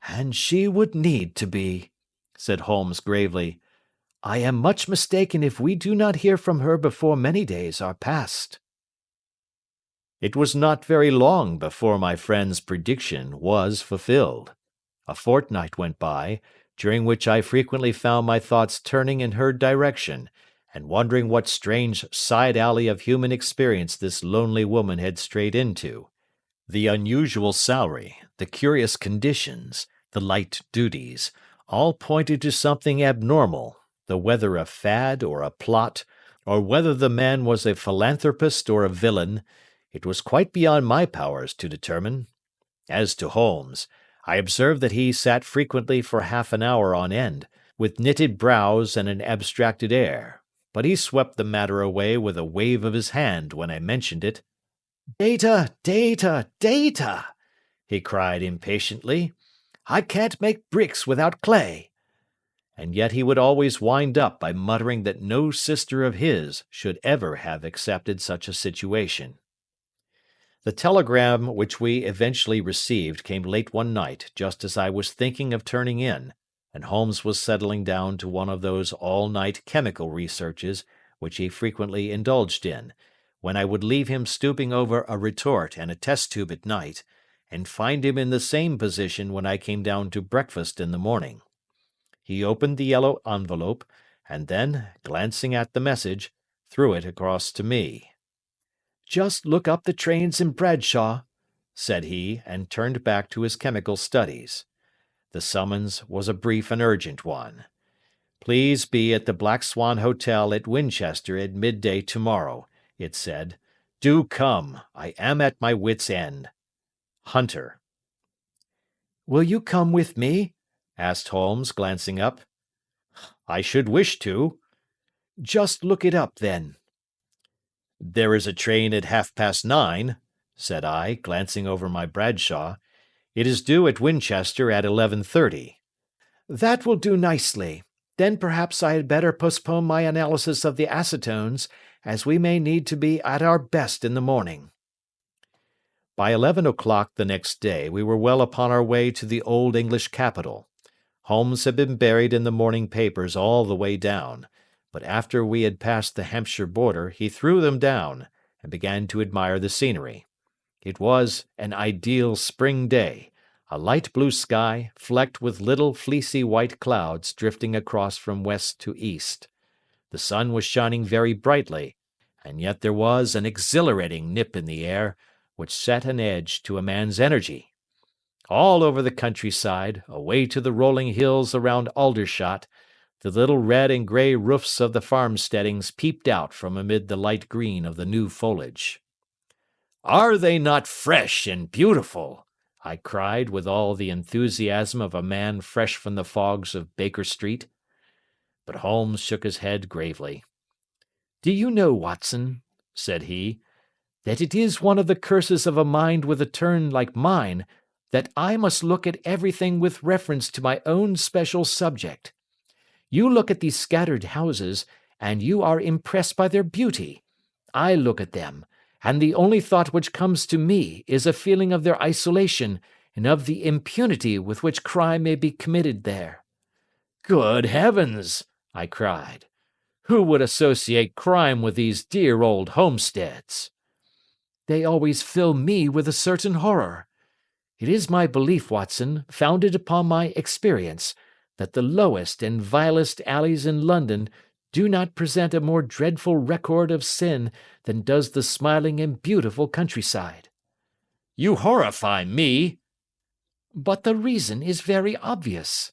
And she would need to be, said Holmes gravely. I am much mistaken if we do not hear from her before many days are past. It was not very long before my friend's prediction was fulfilled. A fortnight went by, during which I frequently found my thoughts turning in her direction, and wondering what strange side alley of human experience this lonely woman had strayed into. The unusual salary, the curious conditions, the light duties, all pointed to something abnormal, though whether a fad or a plot, or whether the man was a philanthropist or a villain, it was quite beyond my powers to determine. As to Holmes, I observed that he sat frequently for half an hour on end, with knitted brows and an abstracted air, but he swept the matter away with a wave of his hand when I mentioned it. "Data, data, data!" he cried impatiently. "I can't make bricks without clay." And yet he would always wind up by muttering that no sister of his should ever have accepted such a situation. The telegram which we eventually received came late one night just as I was thinking of turning in, and Holmes was settling down to one of those all-night chemical researches which he frequently indulged in, when I would leave him stooping over a retort and a test tube at night, and find him in the same position when I came down to breakfast in the morning. He opened the yellow envelope, and then, glancing at the message, threw it across to me. "Just look up the trains in Bradshaw," said he, and turned back to his chemical studies. The summons was a brief and urgent one. "Please be at the Black Swan Hotel at Winchester at midday tomorrow," it said. "Do come. I am at my wits' end. Hunter." "Will you come with me?" asked Holmes, glancing up. "I should wish to." "Just look it up, then." "There is a train at 9:30, said I, glancing over my Bradshaw. "It is due at Winchester at 11:30. "That will do nicely. Then perhaps I had better postpone my analysis of the acetones, as we may need to be at our best in the morning." By 11 o'clock the next day we were well upon our way to the old English capital. Holmes had been buried in the morning papers all the way down, but after we had passed the Hampshire border he threw them down, and began to admire the scenery. It was an ideal spring day, a light blue sky, flecked with little fleecy white clouds drifting across from west to east. The sun was shining very brightly, and yet there was an exhilarating nip in the air, which set an edge to a man's energy. All over the countryside, away to the rolling hills around Aldershot, the little red and grey roofs of the farmsteadings peeped out from amid the light green of the new foliage. "Are they not fresh and beautiful?" I cried with all the enthusiasm of a man fresh from the fogs of Baker Street. But Holmes shook his head gravely. "Do you know, Watson," said he, "that it is one of the curses of a mind with a turn like mine, that I must look at everything with reference to my own special subject. You look at these scattered houses, and you are impressed by their beauty. I look at them, and the only thought which comes to me is a feeling of their isolation and of the impunity with which crime may be committed there." "Good heavens!" I cried. "Who would associate crime with these dear old homesteads?" "They always fill me with a certain horror. It is my belief, Watson, founded upon my experience, that the lowest and vilest alleys in London do not present a more dreadful record of sin than does the smiling and beautiful countryside." "You horrify me." "But the reason is very obvious.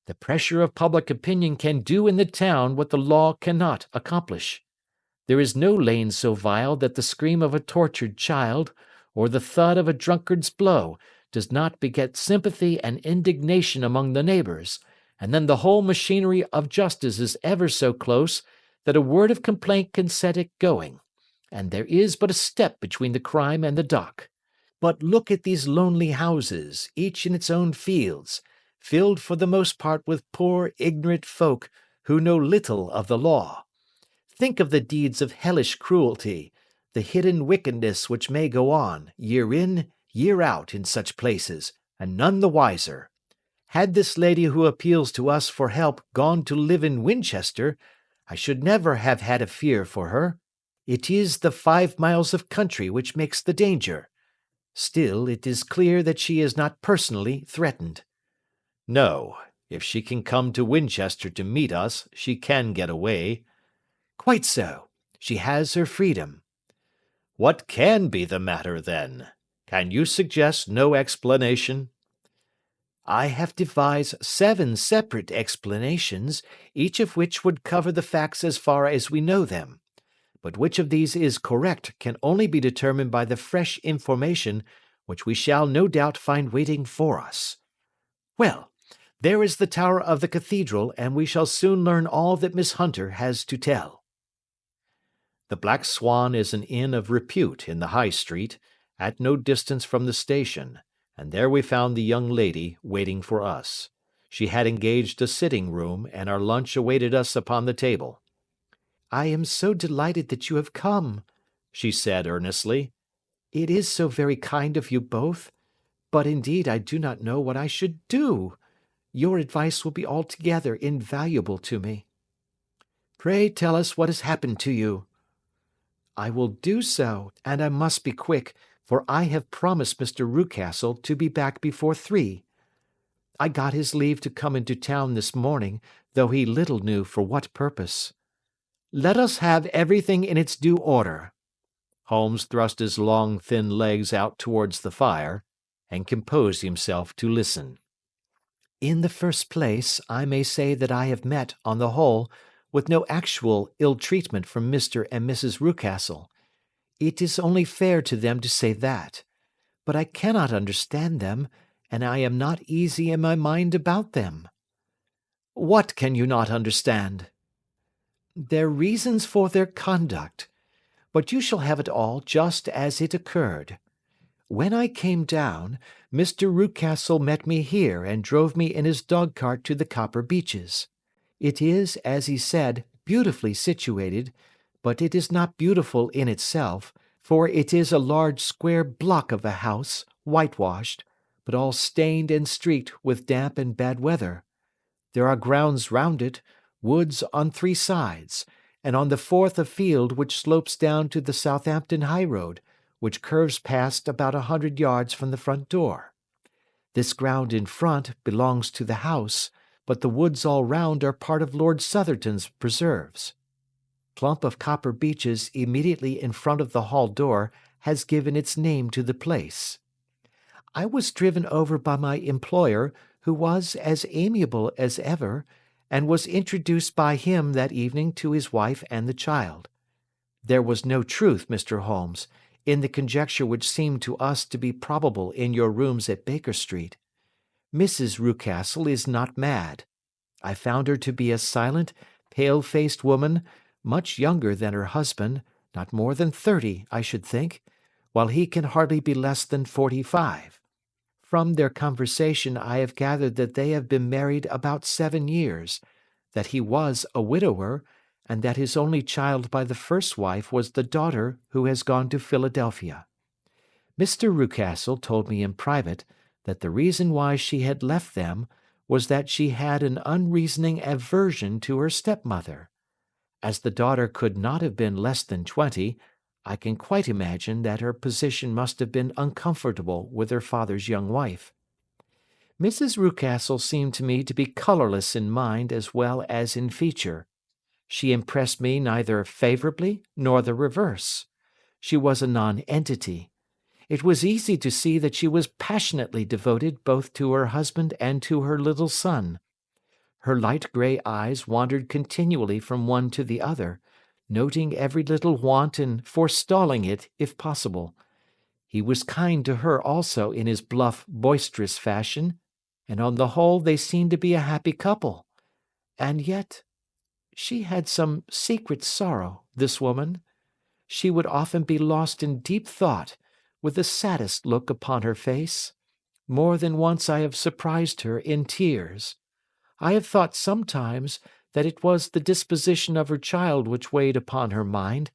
The pressure of public opinion can do in the town what the law cannot accomplish. There is no lane so vile that the scream of a tortured child, or the thud of a drunkard's blow, does not beget sympathy and indignation among the neighbours, and then the whole machinery of justice is ever so close that a word of complaint can set it going, and there is but a step between the crime and the dock. But look at these lonely houses, each in its own fields, filled for the most part with poor ignorant folk who know little of the law. Think of the deeds of hellish cruelty, the hidden wickedness which may go on, year in, year out, in such places, and none the wiser. Had this lady who appeals to us for help gone to live in Winchester, I should never have had a fear for her. It is the 5 miles of country which makes the danger. Still, it is clear that she is not personally threatened." "No, If she can come to Winchester to meet us, she can get away. Quite so. She has her freedom. What can be the matter, then? Can you suggest no explanation? I have devised 7 separate explanations, each of which would cover the facts as far as we know them. But which of these is correct can only be determined by the fresh information which we shall no doubt find waiting for us. Well, there is the tower of the cathedral, and we shall soon learn all that Miss Hunter has to tell. The Black Swan is an inn of repute in the High Street, at no distance from the station, and there we found the young lady waiting for us. She had engaged a sitting room, and our lunch awaited us upon the table. I am so delighted that you have come, she said earnestly. It is so very kind of you both, but indeed I do not know what I should do. Your advice will be altogether invaluable to me. Pray tell us what has happened to you. I will do so, and I must be quick, for I have promised Mr. Rucastle to be back before 3. I got his leave to come into town this morning, though he little knew for what purpose. Let us have everything in its due order. Holmes thrust his long, thin legs out towards the fire, and composed himself to listen. In the first place, I may say that I have met, on the whole, with no actual ill-treatment from Mr. and Mrs. Rucastle. It is only fair to them to say that. But I cannot understand them, and I am not easy in my mind about them. What can you not understand? Their reasons for their conduct. But you shall have it all just as it occurred. When I came down, Mr. Rucastle met me here and drove me in his dog-cart to the Copper Beeches. It is, as he said, beautifully situated, but it is not beautiful in itself, for it is a large square block of a house, whitewashed, but all stained and streaked with damp and bad weather. There are grounds round it, woods on 3 sides, and on the 4th a field which slopes down to the Southampton high road, which curves past about 100 yards from the front door. This ground in front belongs to the house, but the woods all round are part of Lord Southerton's preserves. Clump of copper beeches immediately in front of the hall door has given its name to the place. I was driven over by my employer, who was as amiable as ever, and was introduced by him that evening to his wife and the child. There was no truth, Mr. Holmes, in the conjecture which seemed to us to be probable in your rooms at Baker Street. Mrs. Rucastle is not mad. I found her to be a silent, pale-faced woman, much younger than her husband, not more than 30, I should think, while he can hardly be less than 45. From their conversation I have gathered that they have been married about 7 years, that he was a widower, and that his only child by the first wife was the daughter who has gone to Philadelphia. Mr. Rucastle told me in private that the reason why she had left them was that she had an unreasoning aversion to her stepmother. As the daughter could not have been less than 20, I can quite imagine that her position must have been uncomfortable with her father's young wife. Mrs. Rucastle seemed to me to be colourless in mind as well as in feature. She impressed me neither favourably nor the reverse. She was a nonentity. It was easy to see that she was passionately devoted both to her husband and to her little son. Her light grey eyes wandered continually from one to the other, noting every little want and forestalling it if possible. He was kind to her also in his bluff, boisterous fashion, and on the whole they seemed to be a happy couple. And yet she had some secret sorrow, this woman. She would often be lost in deep thought, with the saddest look upon her face. More than once I have surprised her in tears. I have thought sometimes that it was the disposition of her child which weighed upon her mind,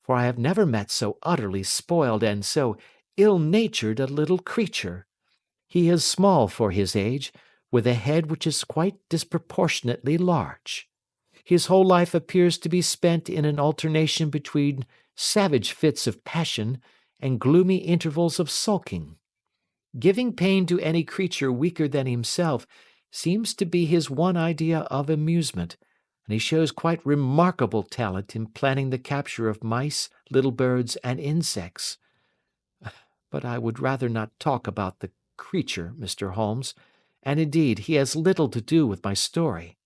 for I have never met so utterly spoiled and so ill-natured a little creature. He is small for his age, with a head which is quite disproportionately large. His whole life appears to be spent in an alternation between savage fits of passion and gloomy intervals of sulking. Giving pain to any creature weaker than himself, seems to be his one idea of amusement, and he shows quite remarkable talent in planning the capture of mice, little birds, and insects. But I would rather not talk about the creature, Mr. Holmes, and indeed he has little to do with my story."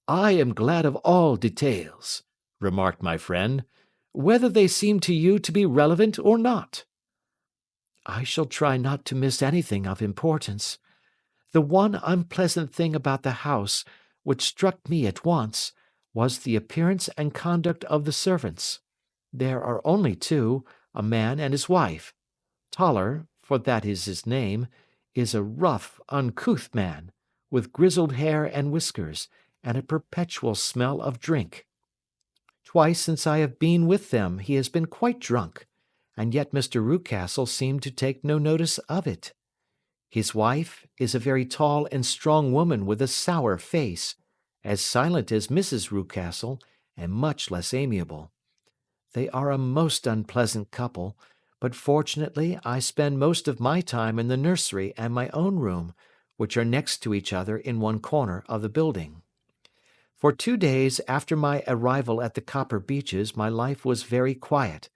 "I am glad of all details," remarked my friend, "whether they seem to you to be relevant or not." "I shall try not to miss anything of importance. The one unpleasant thing about the house, which struck me at once, was the appearance and conduct of the servants. There are only two, a man and his wife. Toller, for that is his name, is a rough, uncouth man, with grizzled hair and whiskers, and a perpetual smell of drink. Twice since I have been with them he has been quite drunk, and yet Mr. Rucastle seemed to take no notice of it. His wife is a very tall and strong woman with a sour face, as silent as Mrs. Rucastle, and much less amiable. They are a most unpleasant couple, but fortunately I spend most of my time in the nursery and my own room, which are next to each other in one corner of the building. For 2 days after my arrival at the Copper Beeches my life was very quiet.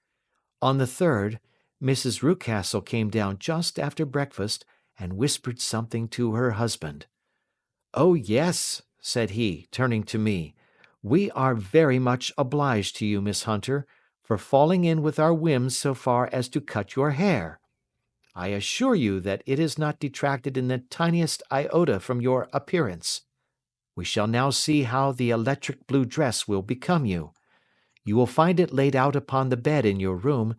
On the third, Mrs. Rucastle came down just after breakfast and whispered something to her husband. "Oh, yes," said he, turning to me, "we are very much obliged to you, Miss Hunter, for falling in with our whims so far as to cut your hair. I assure you that it has not detracted in the tiniest iota from your appearance. We shall now see how the electric blue dress will become you. You will find it laid out upon the bed in your room,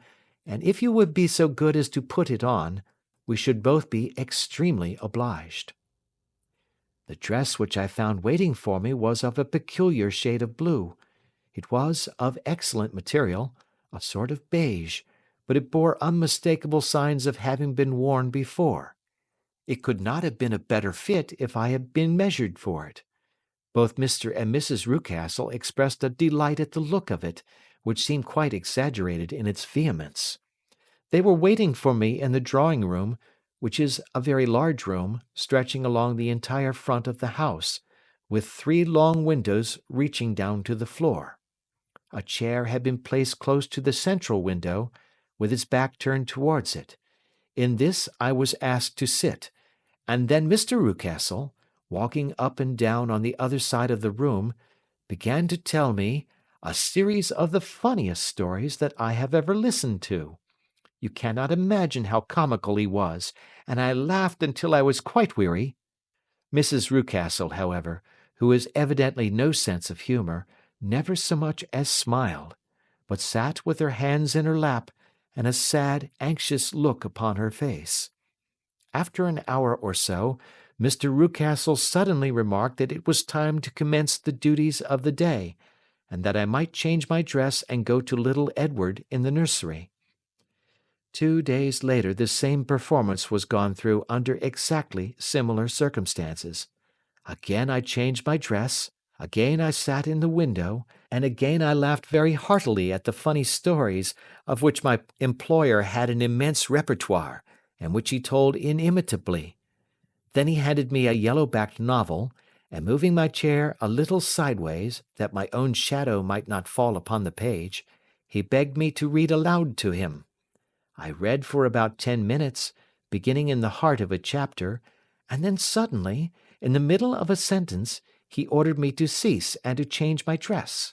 and if you would be so good as to put it on, we should both be extremely obliged." The dress which I found waiting for me was of a peculiar shade of blue. It was of excellent material, a sort of beige, but it bore unmistakable signs of having been worn before. It could not have been a better fit if I had been measured for it. Both Mr. and Mrs. Rucastle expressed a delight at the look of it, which seemed quite exaggerated in its vehemence. They were waiting for me in the drawing-room, which is a very large room, stretching along the entire front of the house, with 3 long windows reaching down to the floor. A chair had been placed close to the central window, with its back turned towards it. In this I was asked to sit, and then Mr. Rucastle, walking up and down on the other side of the room, began to tell me a series of the funniest stories that I have ever listened to. You cannot imagine how comical he was, and I laughed until I was quite weary. Mrs. Rucastle, however, who has evidently no sense of humour, never so much as smiled, but sat with her hands in her lap and a sad, anxious look upon her face. After an hour or so, Mr. Rucastle suddenly remarked that it was time to commence the duties of the day, and that I might change my dress and go to little Edward in the nursery. 2 days later the same performance was gone through under exactly similar circumstances. Again I changed my dress, again I sat in the window, and again I laughed very heartily at the funny stories of which my employer had an immense repertoire, and which he told inimitably. Then he handed me a yellow-backed novel, and moving my chair a little sideways, that my own shadow might not fall upon the page, he begged me to read aloud to him. I read for about 10 minutes, beginning in the heart of a chapter, and then suddenly, in the middle of a sentence, he ordered me to cease and to change my dress.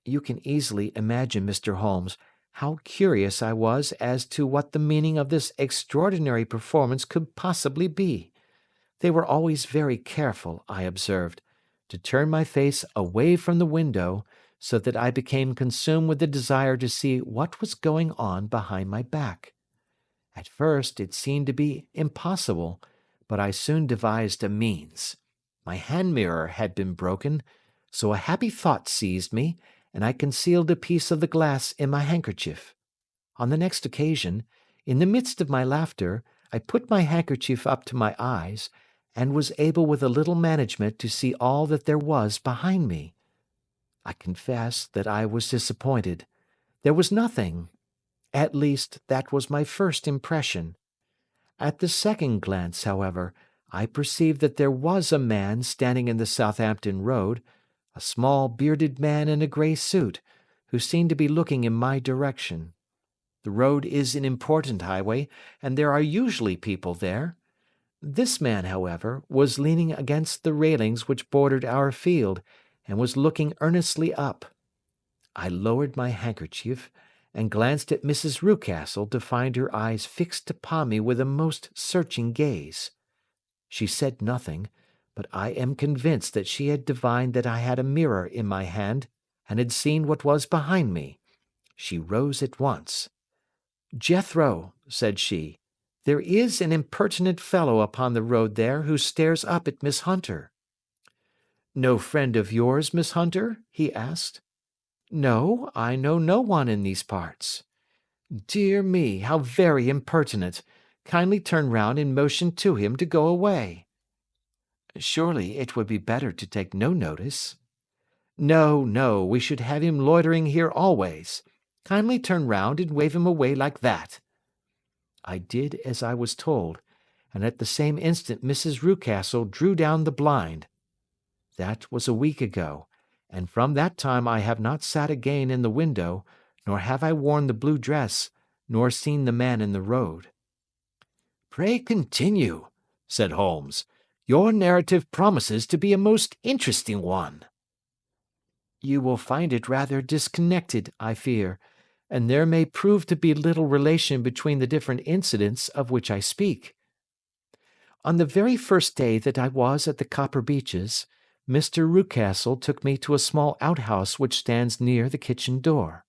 You can easily imagine, Mr. Holmes, how curious I was as to what the meaning of this extraordinary performance could possibly be. They were always very careful, I observed, to turn my face away from the window, so that I became consumed with the desire to see what was going on behind my back. At first it seemed to be impossible, but I soon devised a means. My hand mirror had been broken, so a happy thought seized me, and I concealed a piece of the glass in my handkerchief. On the next occasion, in the midst of my laughter, I put my handkerchief up to my eyes, and was able with a little management to see all that there was behind me. I confess that I was disappointed. There was nothing. At least, that was my first impression. At the second glance, however, I perceived that there was a man standing in the Southampton Road, a small bearded man in a grey suit, who seemed to be looking in my direction. The road is an important highway, and there are usually people there. This man, however, was leaning against the railings which bordered our field, and was looking earnestly up. I lowered my handkerchief, and glanced at Mrs. Rucastle to find her eyes fixed upon me with a most searching gaze. She said nothing, but I am convinced that she had divined that I had a mirror in my hand, and had seen what was behind me. She rose at once. "Jethro," said she, "there is an impertinent fellow upon the road there who stares up at Miss Hunter." "No friend of yours, Miss Hunter?" he asked. "No, I know no one in these parts." "Dear me, how very impertinent! Kindly turn round and motion to him to go away." "Surely it would be better to take no notice." "No, no, we should have him loitering here always. Kindly turn round and wave him away like that." I did as I was told, and at the same instant Mrs. Rucastle drew down the blind. That was a week ago, and from that time I have not sat again in the window, nor have I worn the blue dress, nor seen the man in the road. "Pray continue," said Holmes. "Your narrative promises to be a most interesting one." "You will find it rather disconnected, I fear, and there may prove to be little relation between the different incidents of which I speak. On the very first day that I was at the Copper Beeches, Mr. Rucastle took me to a small outhouse which stands near the kitchen door.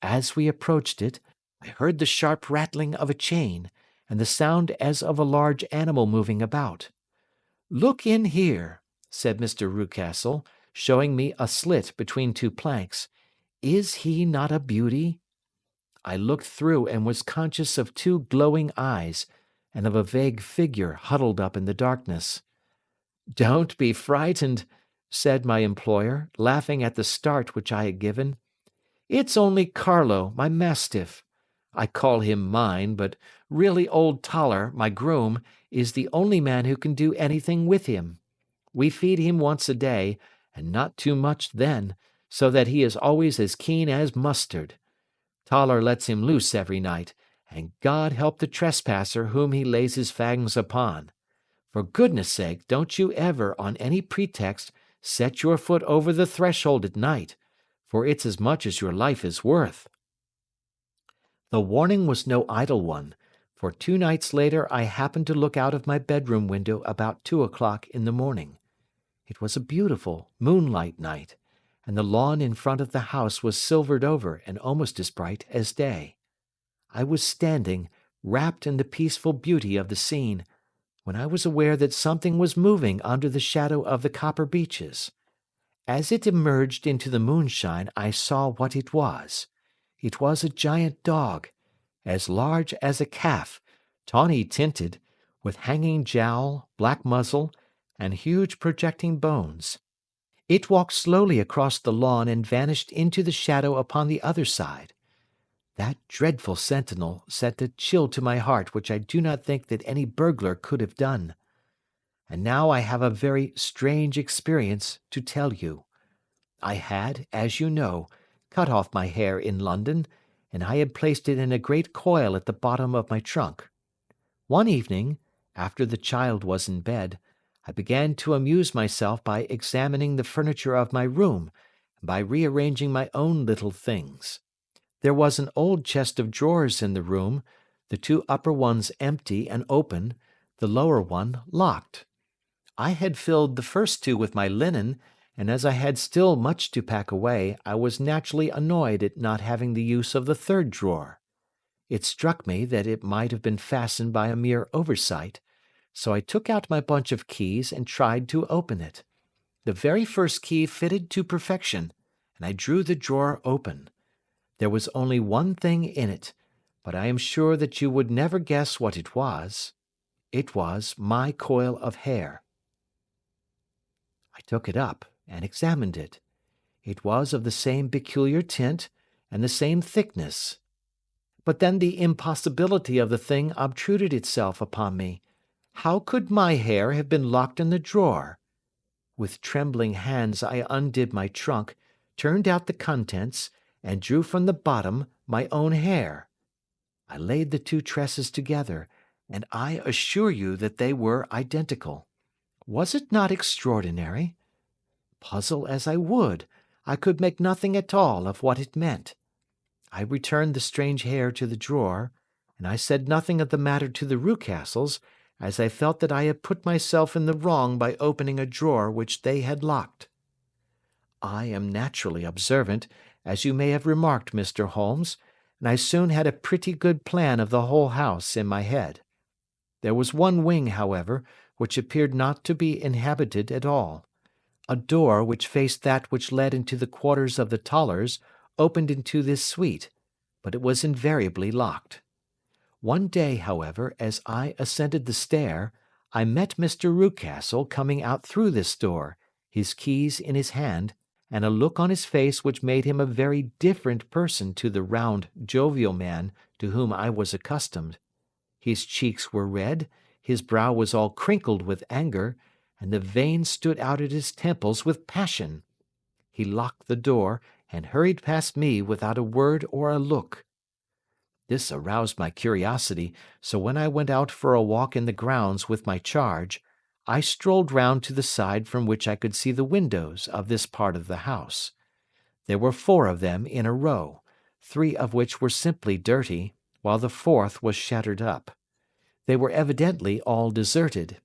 As we approached it, I heard the sharp rattling of a chain, and the sound as of a large animal moving about. "Look in here," said Mr. Rucastle, showing me a slit between two planks. "Is he not a beauty?" I looked through and was conscious of two glowing eyes, and of a vague figure huddled up in the darkness. "Don't be frightened," said my employer, laughing at the start which I had given. "It's only Carlo, my mastiff. I call him mine, but really old Toller, my groom, is the only man who can do anything with him. We feed him once a day, and not too much then, so that he is always as keen as mustard. Toller lets him loose every night, and God help the trespasser whom he lays his fangs upon. For goodness' sake, don't you ever, on any pretext, set your foot over the threshold at night, for it's as much as your life is worth." The warning was no idle one, for 2 nights later I happened to look out of my bedroom window about 2 o'clock in the morning. It was a beautiful moonlight night, and the lawn in front of the house was silvered over and almost as bright as day. I was standing, wrapped in the peaceful beauty of the scene, when I was aware that something was moving under the shadow of the Copper Beeches. As it emerged into the moonshine, I saw what it was. It was a giant dog, as large as a calf, tawny tinted, with hanging jowl, black muzzle, and huge projecting bones. It walked slowly across the lawn and vanished into the shadow upon the other side. That dreadful sentinel sent a chill to my heart which I do not think that any burglar could have done. And now I have a very strange experience to tell you. I had, as you know, cut off my hair in London, and I had placed it in a great coil at the bottom of my trunk. One evening, after the child was in bed, I began to amuse myself by examining the furniture of my room, and by rearranging my own little things. There was an old chest of drawers in the room, the 2 upper ones empty and open, the lower one locked. I had filled the first 2 with my linen, and as I had still much to pack away, I was naturally annoyed at not having the use of the 3rd drawer. It struck me that it might have been fastened by a mere oversight, so I took out my bunch of keys and tried to open it. The very first key fitted to perfection, and I drew the drawer open. There was only one thing in it, but I am sure that you would never guess what it was. It was my coil of hair. I took it up and examined it. It was of the same peculiar tint and the same thickness. But then the impossibility of the thing obtruded itself upon me. How could my hair have been locked in the drawer? With trembling hands I undid my trunk, turned out the contents, and drew from the bottom my own hair. I laid the two tresses together, and I assure you that they were identical. Was it not extraordinary? Puzzle as I would, I could make nothing at all of what it meant. I returned the strange hair to the drawer, and I said nothing of the matter to the Rucastles, as I felt that I had put myself in the wrong by opening a drawer which they had locked. I am naturally observant, as you may have remarked, Mr. Holmes, and I soon had a pretty good plan of the whole house in my head. There was one wing, however, which appeared not to be inhabited at all. A door which faced that which led into the quarters of the Tollers opened into this suite, but it was invariably locked. One day, however, as I ascended the stair, I met Mr. Rucastle coming out through this door, his keys in his hand, and a look on his face which made him a very different person to the round, jovial man to whom I was accustomed. His cheeks were red, his brow was all crinkled with anger, and the veins stood out at his temples with passion. He locked the door, and hurried past me without a word or a look. This aroused my curiosity, so when I went out for a walk in the grounds with my charge, I strolled round to the side from which I could see the windows of this part of the house. There were 4 of them in a row, 3 of which were simply dirty, while the 4th was shattered up. They were evidently all deserted.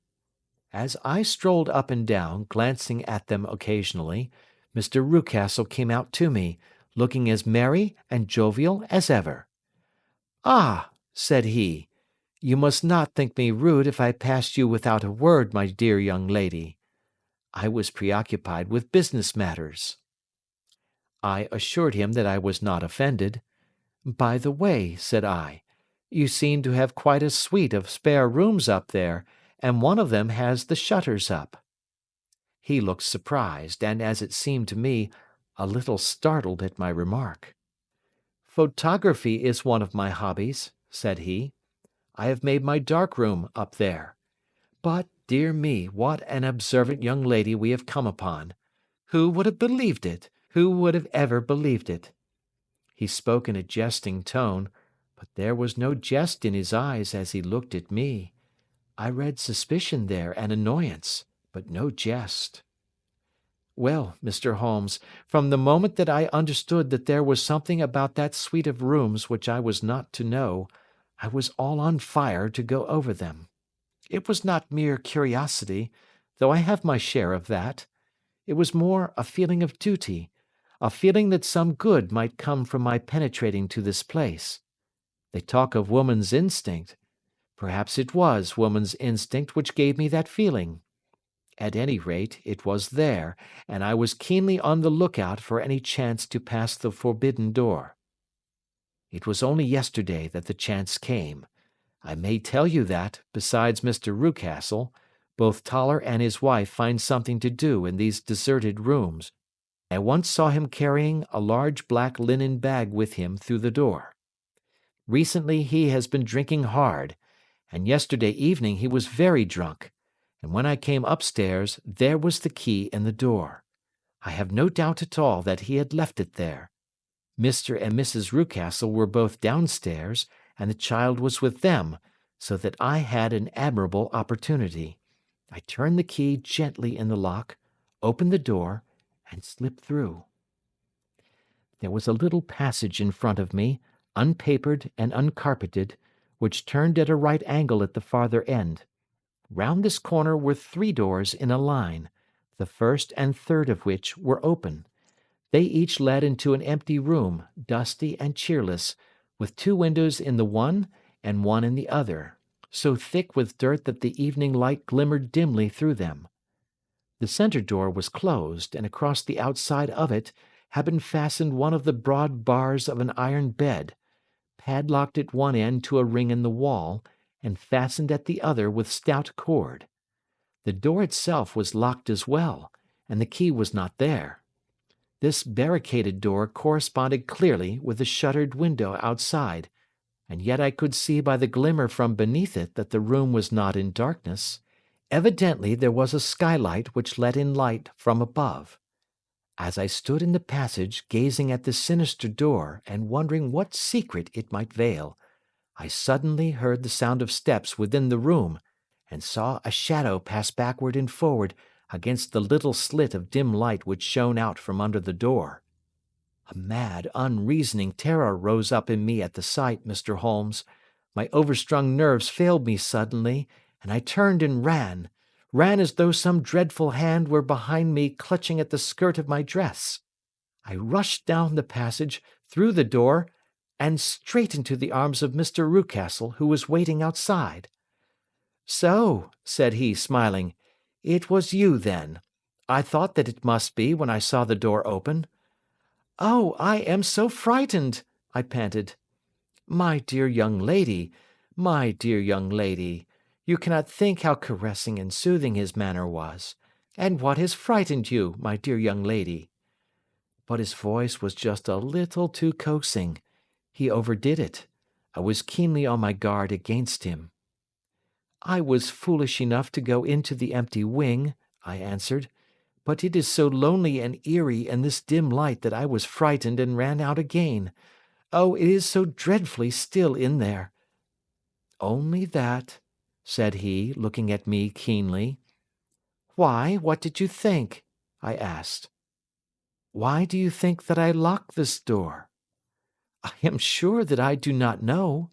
As I strolled up and down, glancing at them occasionally, Mr. Rucastle came out to me, looking as merry and jovial as ever. "Ah," said he, "you must not think me rude if I passed you without a word, my dear young lady." I was preoccupied with business matters. I assured him that I was not offended. "By the way," said I, "you seem to have quite a suite of spare rooms up there, and one of them has the shutters up." He looked surprised, and, as it seemed to me, a little startled at my remark. "Photography is one of my hobbies," said he. "I have made my dark room up there. But, dear me, what an observant young lady we have come upon! Who would have believed it? Who would have ever believed it?" He spoke in a jesting tone, but there was no jest in his eyes as he looked at me. I read suspicion there and annoyance, but no jest. Well, Mr. Holmes, from the moment that I understood that there was something about that suite of rooms which I was not to know, I was all on fire to go over them. It was not mere curiosity, though I have my share of that. It was more a feeling of duty, a feeling that some good might come from my penetrating to this place. They talk of woman's instinct. Perhaps it was woman's instinct which gave me that feeling. At any rate, it was there, and I was keenly on the lookout for any chance to pass the forbidden door. It was only yesterday that the chance came. I may tell you that, besides Mr. Rucastle, both Toller and his wife find something to do in these deserted rooms. I once saw him carrying a large black linen bag with him through the door. Recently he has been drinking hard, and yesterday evening he was very drunk, and when I came upstairs there was the key in the door. I have no doubt at all that he had left it there. Mr. and Mrs. Rucastle were both downstairs, and the child was with them, so that I had an admirable opportunity. I turned the key gently in the lock, opened the door, and slipped through. There was a little passage in front of me, unpapered and uncarpeted, which turned at a right angle at the farther end. Round this corner were 3 doors in a line, the first and third of which were open. They each led into an empty room, dusty and cheerless, with 2 windows in the one and one in the other, so thick with dirt that the evening light glimmered dimly through them. The centre door was closed, and across the outside of it had been fastened one of the broad bars of an iron bed, padlocked at one end to a ring in the wall, and fastened at the other with stout cord. The door itself was locked as well, and the key was not there. This barricaded door corresponded clearly with the shuttered window outside, and yet I could see by the glimmer from beneath it that the room was not in darkness. Evidently there was a skylight which let in light from above. As I stood in the passage gazing at the sinister door and wondering what secret it might veil, I suddenly heard the sound of steps within the room, and saw a shadow pass backward and forward against the little slit of dim light which shone out from under the door. A mad, unreasoning terror rose up in me at the sight, Mr. Holmes. My overstrung nerves failed me suddenly, and I turned and ran as though some dreadful hand were behind me clutching at the skirt of my dress. I rushed down the passage, through the door, and straight into the arms of Mr. Rucastle, who was waiting outside. "So," said he, smiling, "it was you, then. I thought that it must be when I saw the door open." "Oh, I am so frightened," I panted. "My dear young lady, my dear young lady, you cannot think how caressing and soothing his manner was. And what has frightened you, my dear young lady?" But his voice was just a little too coaxing. He overdid it. I was keenly on my guard against him. "I was foolish enough to go into the empty wing," I answered, "but it is so lonely and eerie in this dim light that I was frightened and ran out again. Oh, it is so dreadfully still in there." "Only that," said he, looking at me keenly. "Why, what did you think?" I asked. "Why do you think that I locked this door?" "I am sure that I do not know."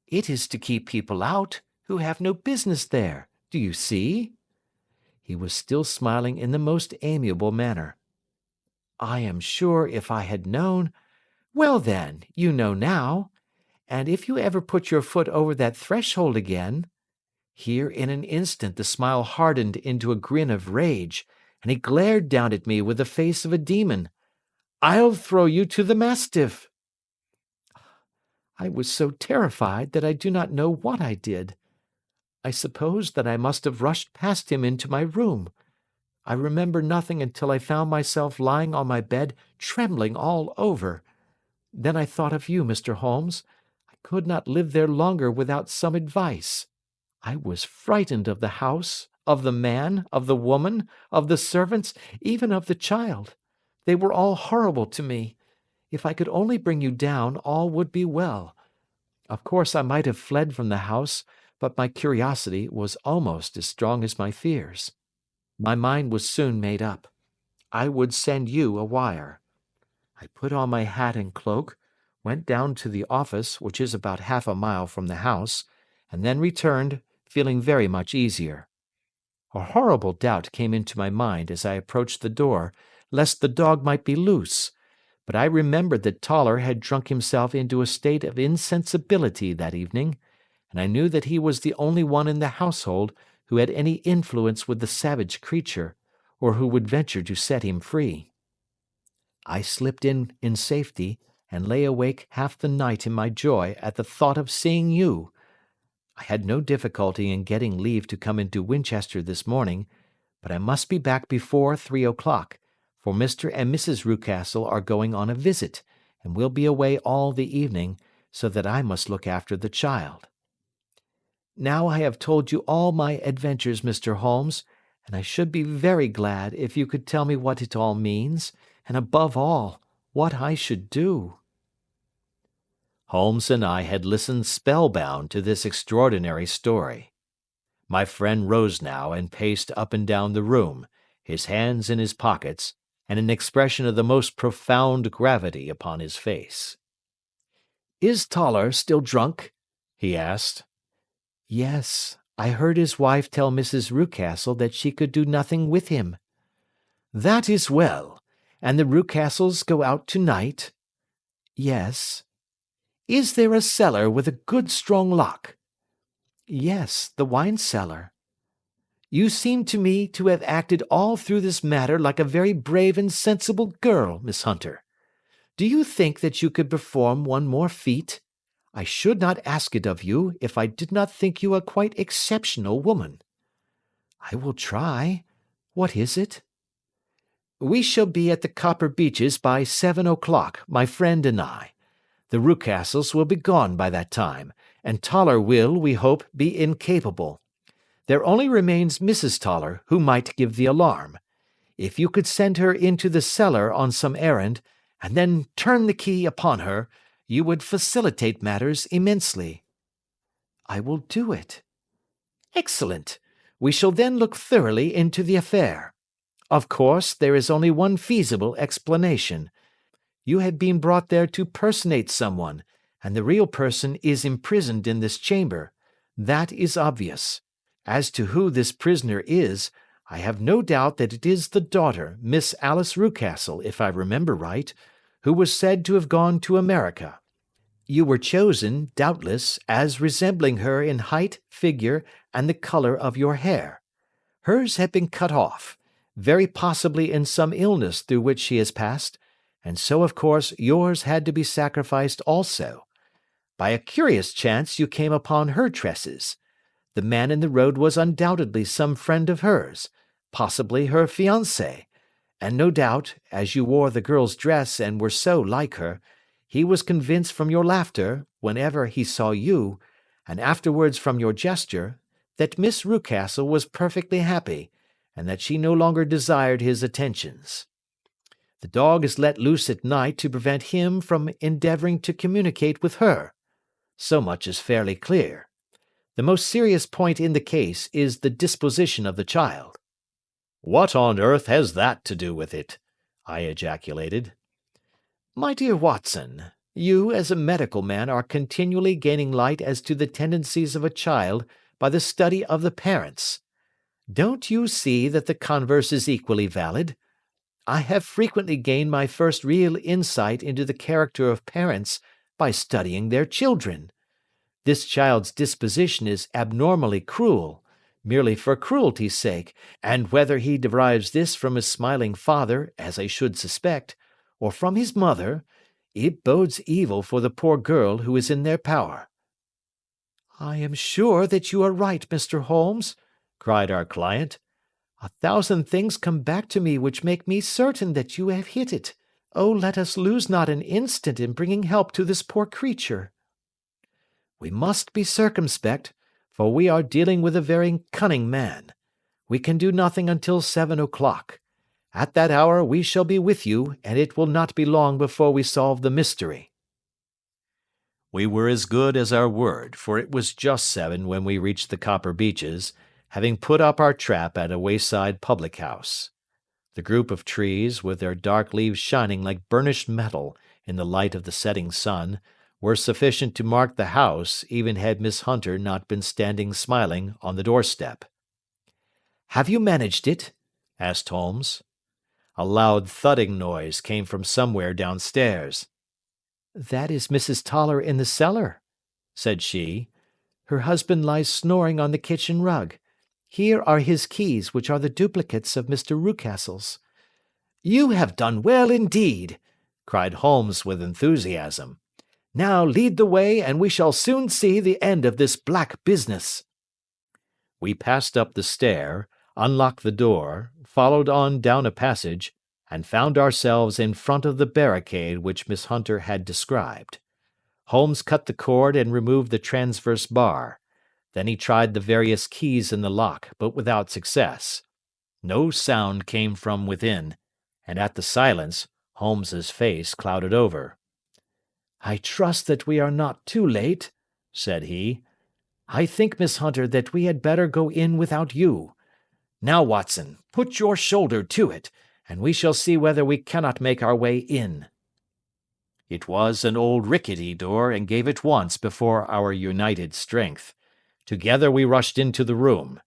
"It is to keep people out who have no business there. Do you see?" He was still smiling in the most amiable manner. "I am sure if I had known—" "Well, then, you know now. And if you ever put your foot over that threshold again—" Here in an instant the smile hardened into a grin of rage, and he glared down at me with the face of a demon. "I'll throw you to the mastiff." I was so terrified that I do not know what I did. I suppose that I must have rushed past him into my room. I remember nothing until I found myself lying on my bed, trembling all over. Then I thought of you, Mr. Holmes. I could not live there longer without some advice. I was frightened of the house, of the man, of the woman, of the servants, even of the child. They were all horrible to me. If I could only bring you down, all would be well. Of course I might have fled from the house, but my curiosity was almost as strong as my fears. My mind was soon made up. I would send you a wire. I put on my hat and cloak, went down to the office, which is about half a mile from the house, and then returned, feeling very much easier. A horrible doubt came into my mind as I approached the door, lest the dog might be loose, but I remembered that Toller had drunk himself into a state of insensibility that evening, and I knew that he was the only one in the household who had any influence with the savage creature, or who would venture to set him free. I slipped in safety, and lay awake half the night in my joy at the thought of seeing you. I had no difficulty in getting leave to come into Winchester this morning, but I must be back before 3 o'clock, for Mr. and Mrs. Rucastle are going on a visit, and will be away all the evening, so that I must look after the child. Now I have told you all my adventures, Mr. Holmes, and I should be very glad if you could tell me what it all means, and above all, what I should do." Holmes and I had listened spellbound to this extraordinary story. My friend rose now and paced up and down the room, his hands in his pockets, and an expression of the most profound gravity upon his face. "Is Toller still drunk?" he asked. "Yes, I heard his wife tell Mrs. Rucastle that she could do nothing with him." "That is well. And the Rucastles go out to-night?" "Yes." "Is there a cellar with a good strong lock?" "Yes, the wine cellar." "You seem to me to have acted all through this matter like a very brave and sensible girl, Miss Hunter. Do you think that you could perform one more feat? I should not ask it of you if I did not think you a quite exceptional woman." "I will try. What is it?" "We shall be at the Copper Beeches by 7 o'clock, my friend and I. The Rucastles will be gone by that time, and Toller will, we hope, be incapable. There only remains Mrs. Toller, who might give the alarm. If you could send her into the cellar on some errand, and then turn the key upon her, you would facilitate matters immensely." "I will do it." "Excellent. We shall then look thoroughly into the affair. Of course, there is only one feasible explanation. You have been brought there to personate someone, and the real person is imprisoned in this chamber. That is obvious. As to who this prisoner is, I have no doubt that it is the daughter, Miss Alice Rucastle, if I remember right, who was said to have gone to America. You were chosen, doubtless, as resembling her in height, figure, and the colour of your hair. Hers had been cut off, very possibly in some illness through which she has passed, and so of course yours had to be sacrificed also. By a curious chance you came upon her tresses. The man in the road was undoubtedly some friend of hers, possibly her fiancé, and no doubt, as you wore the girl's dress and were so like her, he was convinced from your laughter, whenever he saw you, and afterwards from your gesture, that Miss Rucastle was perfectly happy, and that she no longer desired his attentions. The dog is let loose at night to prevent him from endeavouring to communicate with her. So much is fairly clear. The most serious point in the case is the disposition of the child." "What on earth has that to do with it?" I ejaculated. "My dear Watson, you as a medical man are continually gaining light as to the tendencies of a child by the study of the parents. Don't you see that the converse is equally valid? I have frequently gained my first real insight into the character of parents by studying their children. This child's disposition is abnormally cruel, merely for cruelty's sake, and whether he derives this from his smiling father, as I should suspect, or from his mother, it bodes evil for the poor girl who is in their power." "I am sure that you are right, Mr. Holmes," cried our client. "A thousand things come back to me which make me certain that you have hit it. Oh, let us lose not an instant in bringing help to this poor creature." "We must be circumspect, for we are dealing with a very cunning man. We can do nothing until 7 o'clock. At that hour we shall be with you, and it will not be long before we solve the mystery." We were as good as our word, for it was just 7 when we reached the Copper Beeches, having put up our trap at a wayside public-house. The group of trees, with their dark leaves shining like burnished metal in the light of the setting sun, were sufficient to mark the house even had Miss Hunter not been standing smiling on the doorstep. "Have you managed it?" asked Holmes. A loud thudding noise came from somewhere downstairs. "That is Mrs. Toller in the cellar," said she. "Her husband lies snoring on the kitchen rug. Here are his keys, which are the duplicates of Mr. Rucastle's." "You have done well indeed," cried Holmes with enthusiasm. "Now lead the way, and we shall soon see the end of this black business." We passed up the stair, unlocked the door, followed on down a passage, and found ourselves in front of the barricade which Miss Hunter had described. Holmes cut the cord and removed the transverse bar. Then he tried the various keys in the lock, but without success. No sound came from within, and at the silence Holmes's face clouded over. "I trust that we are not too late," said he. "I think, Miss Hunter, that we had better go in without you. Now, Watson, put your shoulder to it, and we shall see whether we cannot make our way in." It was an old rickety door, and gave at once before our united strength. Together we rushed into the room.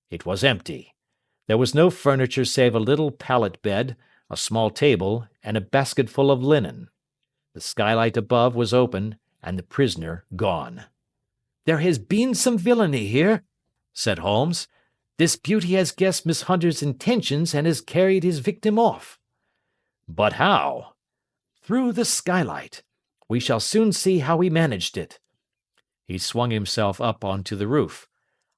It was empty. There was no furniture save a little pallet bed, a small table, and a basketful of linen. The skylight above was open, and the prisoner gone. "There has been some villainy here," said Holmes. "This beauty has guessed Miss Hunter's intentions and has carried his victim off." "But how?" "Through the skylight. We shall soon see how he managed it." He swung himself up onto the roof.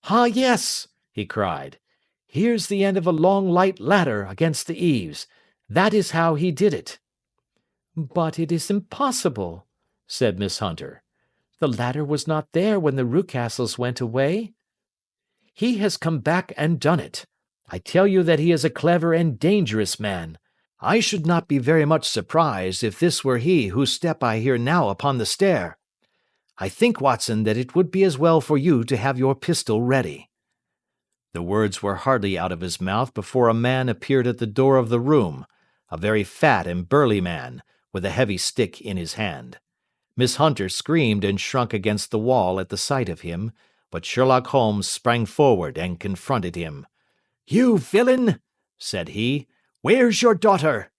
"Ah, yes," he cried. "Here's the end of a long light ladder against the eaves. That is how he did it." "But it is impossible," said Miss Hunter. "The ladder was not there when the Rucastles went away. He has come back and done it. I tell you that he is a clever and dangerous man. I should not be very much surprised if this were he whose step I hear now upon the stair. I think, Watson, that it would be as well for you to have your pistol ready." The words were hardly out of his mouth before a man appeared at the door of the room, a very fat and burly man, with a heavy stick in his hand. Miss Hunter screamed and shrunk against the wall at the sight of him, but Sherlock Holmes sprang forward and confronted him. "You villain!" said he. "Where's your daughter?"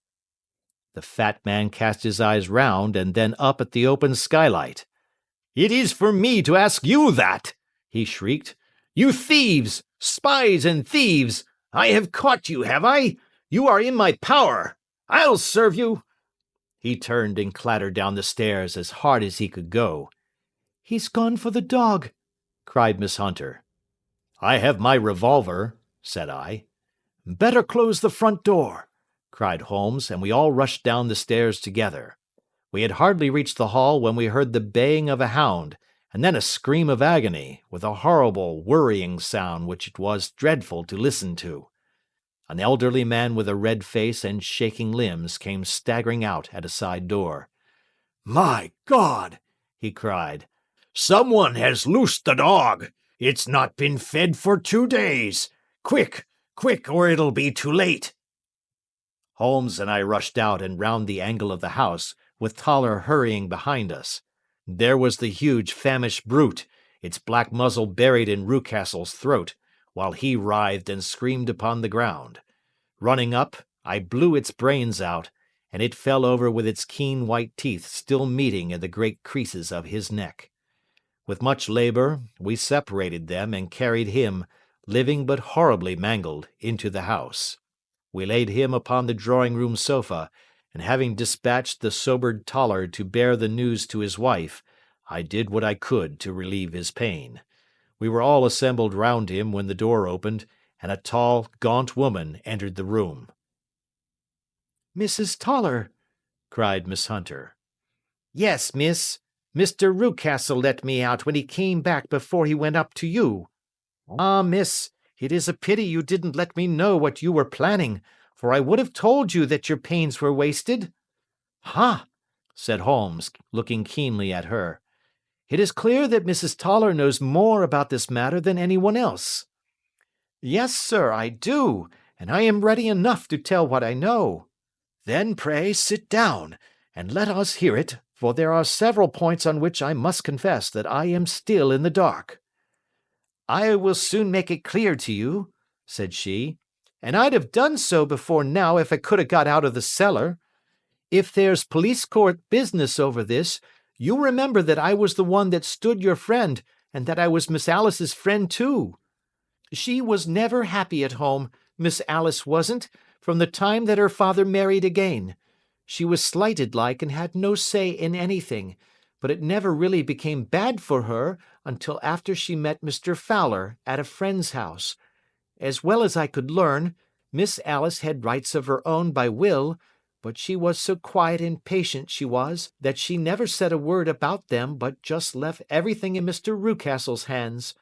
The fat man cast his eyes round and then up at the open skylight. "It is for me to ask you that!" he shrieked. "You thieves! Spies and thieves! I have caught you, have I? You are in my power! I'll serve you!" He turned and clattered down the stairs as hard as he could go. "He's gone for the dog," cried Miss Hunter. "I have my revolver," said I. "Better close the front door," cried Holmes, and we all rushed down the stairs together. We had hardly reached the hall when we heard the baying of a hound, and then a scream of agony, with a horrible, worrying sound which it was dreadful to listen to. An elderly man with a red face and shaking limbs came staggering out at a side door. "My God!" he cried. "Someone has loosed the dog. It's not been fed for 2 days. Quick, quick, or it'll be too late." Holmes and I rushed out and round the angle of the house, with Toller hurrying behind us. There was the huge famished brute, its black muzzle buried in Rucastle's throat, while he writhed and screamed upon the ground. Running up, I blew its brains out, and it fell over with its keen white teeth still meeting in the great creases of his neck. With much labour, we separated them and carried him, living but horribly mangled, into the house. We laid him upon the drawing-room sofa, and having dispatched the sobered Toller to bear the news to his wife, I did what I could to relieve his pain. We were all assembled round him when the door opened, and a tall, gaunt woman entered the room. "Mrs. Toller!" cried Miss Hunter. "Yes, miss. Mr. Rucastle let me out when he came back before he went up to you. Ah, miss, it is a pity you didn't let me know what you were planning, for I would have told you that your pains were wasted." "Ha!" said Holmes, looking keenly at her. "It is clear that Mrs. Toller knows more about this matter than anyone else." "Yes, sir, I do, and I am ready enough to tell what I know." "Then pray sit down, and let us hear it, for there are several points on which I must confess that I am still in the dark." "I will soon make it clear to you," said she, "and I'd have done so before now if I could have got out of the cellar. If there's police court business over this, you remember that I was the one that stood your friend, and that I was Miss Alice's friend too. She was never happy at home, Miss Alice wasn't, from the time that her father married again. She was slighted like and had no say in anything, but it never really became bad for her until after she met Mr. Fowler at a friend's house. As well as I could learn, Miss Alice had rights of her own by will, but she was so quiet and patient, she was, that she never said a word about them but just left everything in Mr. Rucastle's hands.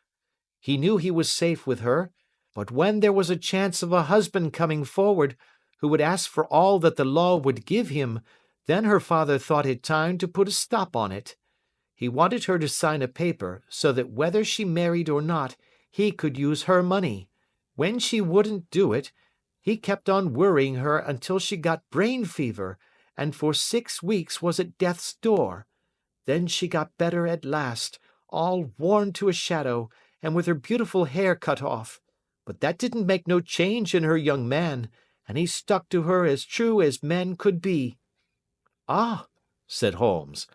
He knew he was safe with her, but when there was a chance of a husband coming forward, who would ask for all that the law would give him, then her father thought it time to put a stop on it. He wanted her to sign a paper, so that whether she married or not, he could use her money. When she wouldn't do it, he kept on worrying her until she got brain fever, and for 6 weeks was at death's door. Then she got better at last, all worn to a shadow, and with her beautiful hair cut off. But that didn't make no change in her young man, and he stuck to her as true as men could be." "Ah," said Holmes,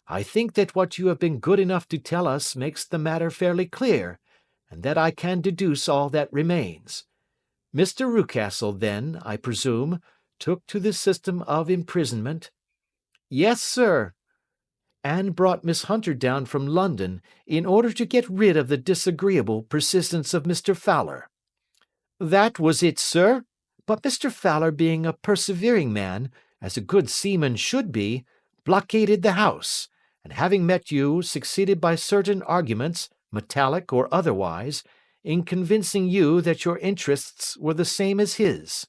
"I think that what you have been good enough to tell us makes the matter fairly clear, and that I can deduce all that remains. Mr. Rucastle, then, I presume, took to the system of imprisonment?" "Yes, sir." "And brought Miss Hunter down from London in order to get rid of the disagreeable persistence of Mr. Fowler?" "That was it, sir. But Mr. Fowler, being a persevering man, as a good seaman should be, blockaded the house, and having met you, succeeded by certain arguments, metallic or otherwise, in convincing you that your interests were the same as his.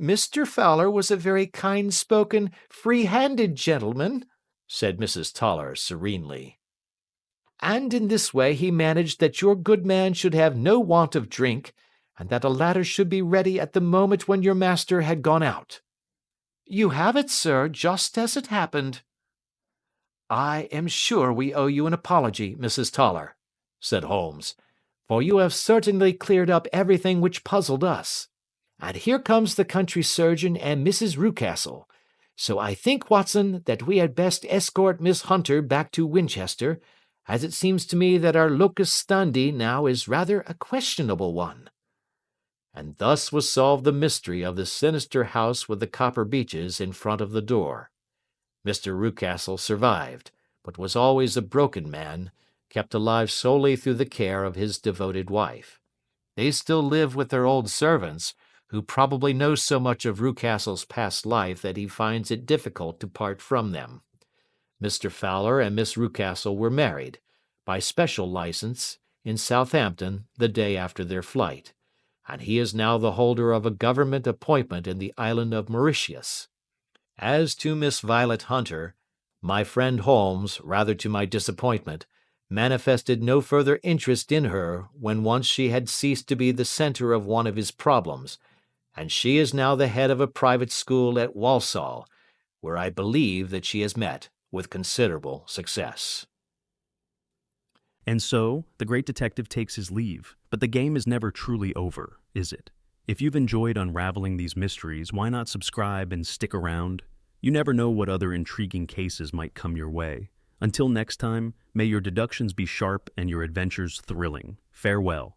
Mr. Fowler was a very kind-spoken, free-handed gentleman, said Mrs. Toller serenely. And in this way he managed that your good man should have no want of drink, and that a ladder should be ready at the moment when your master had gone out. You have it, sir, just as it happened. I am sure we owe you an apology, Mrs. Toller, said Holmes, for you have certainly cleared up everything which puzzled us. And here comes the country surgeon and Mrs. Rucastle. So I think, Watson, that we had best escort Miss Hunter back to Winchester, as it seems to me that our locus standi now is rather a questionable one. And thus was solved the mystery of the sinister house with the copper beeches in front of the door. Mr. Rucastle survived, but was always a broken man, kept alive solely through the care of his devoted wife. They still live with their old servants, who probably know so much of Rucastle's past life that he finds it difficult to part from them. Mr. Fowler and Miss Rucastle were married, by special license, in Southampton the day after their flight, and he is now the holder of a government appointment in the island of Mauritius. As to Miss Violet Hunter, my friend Holmes, rather to my disappointment, manifested no further interest in her when once she had ceased to be the centre of one of his problems, and she is now the head of a private school at Walsall, where I believe that she has met with considerable success. And so, the great detective takes his leave, but the game is never truly over, is it? If you've enjoyed unraveling these mysteries, why not subscribe and stick around? You never know what other intriguing cases might come your way. Until next time, may your deductions be sharp and your adventures thrilling. Farewell.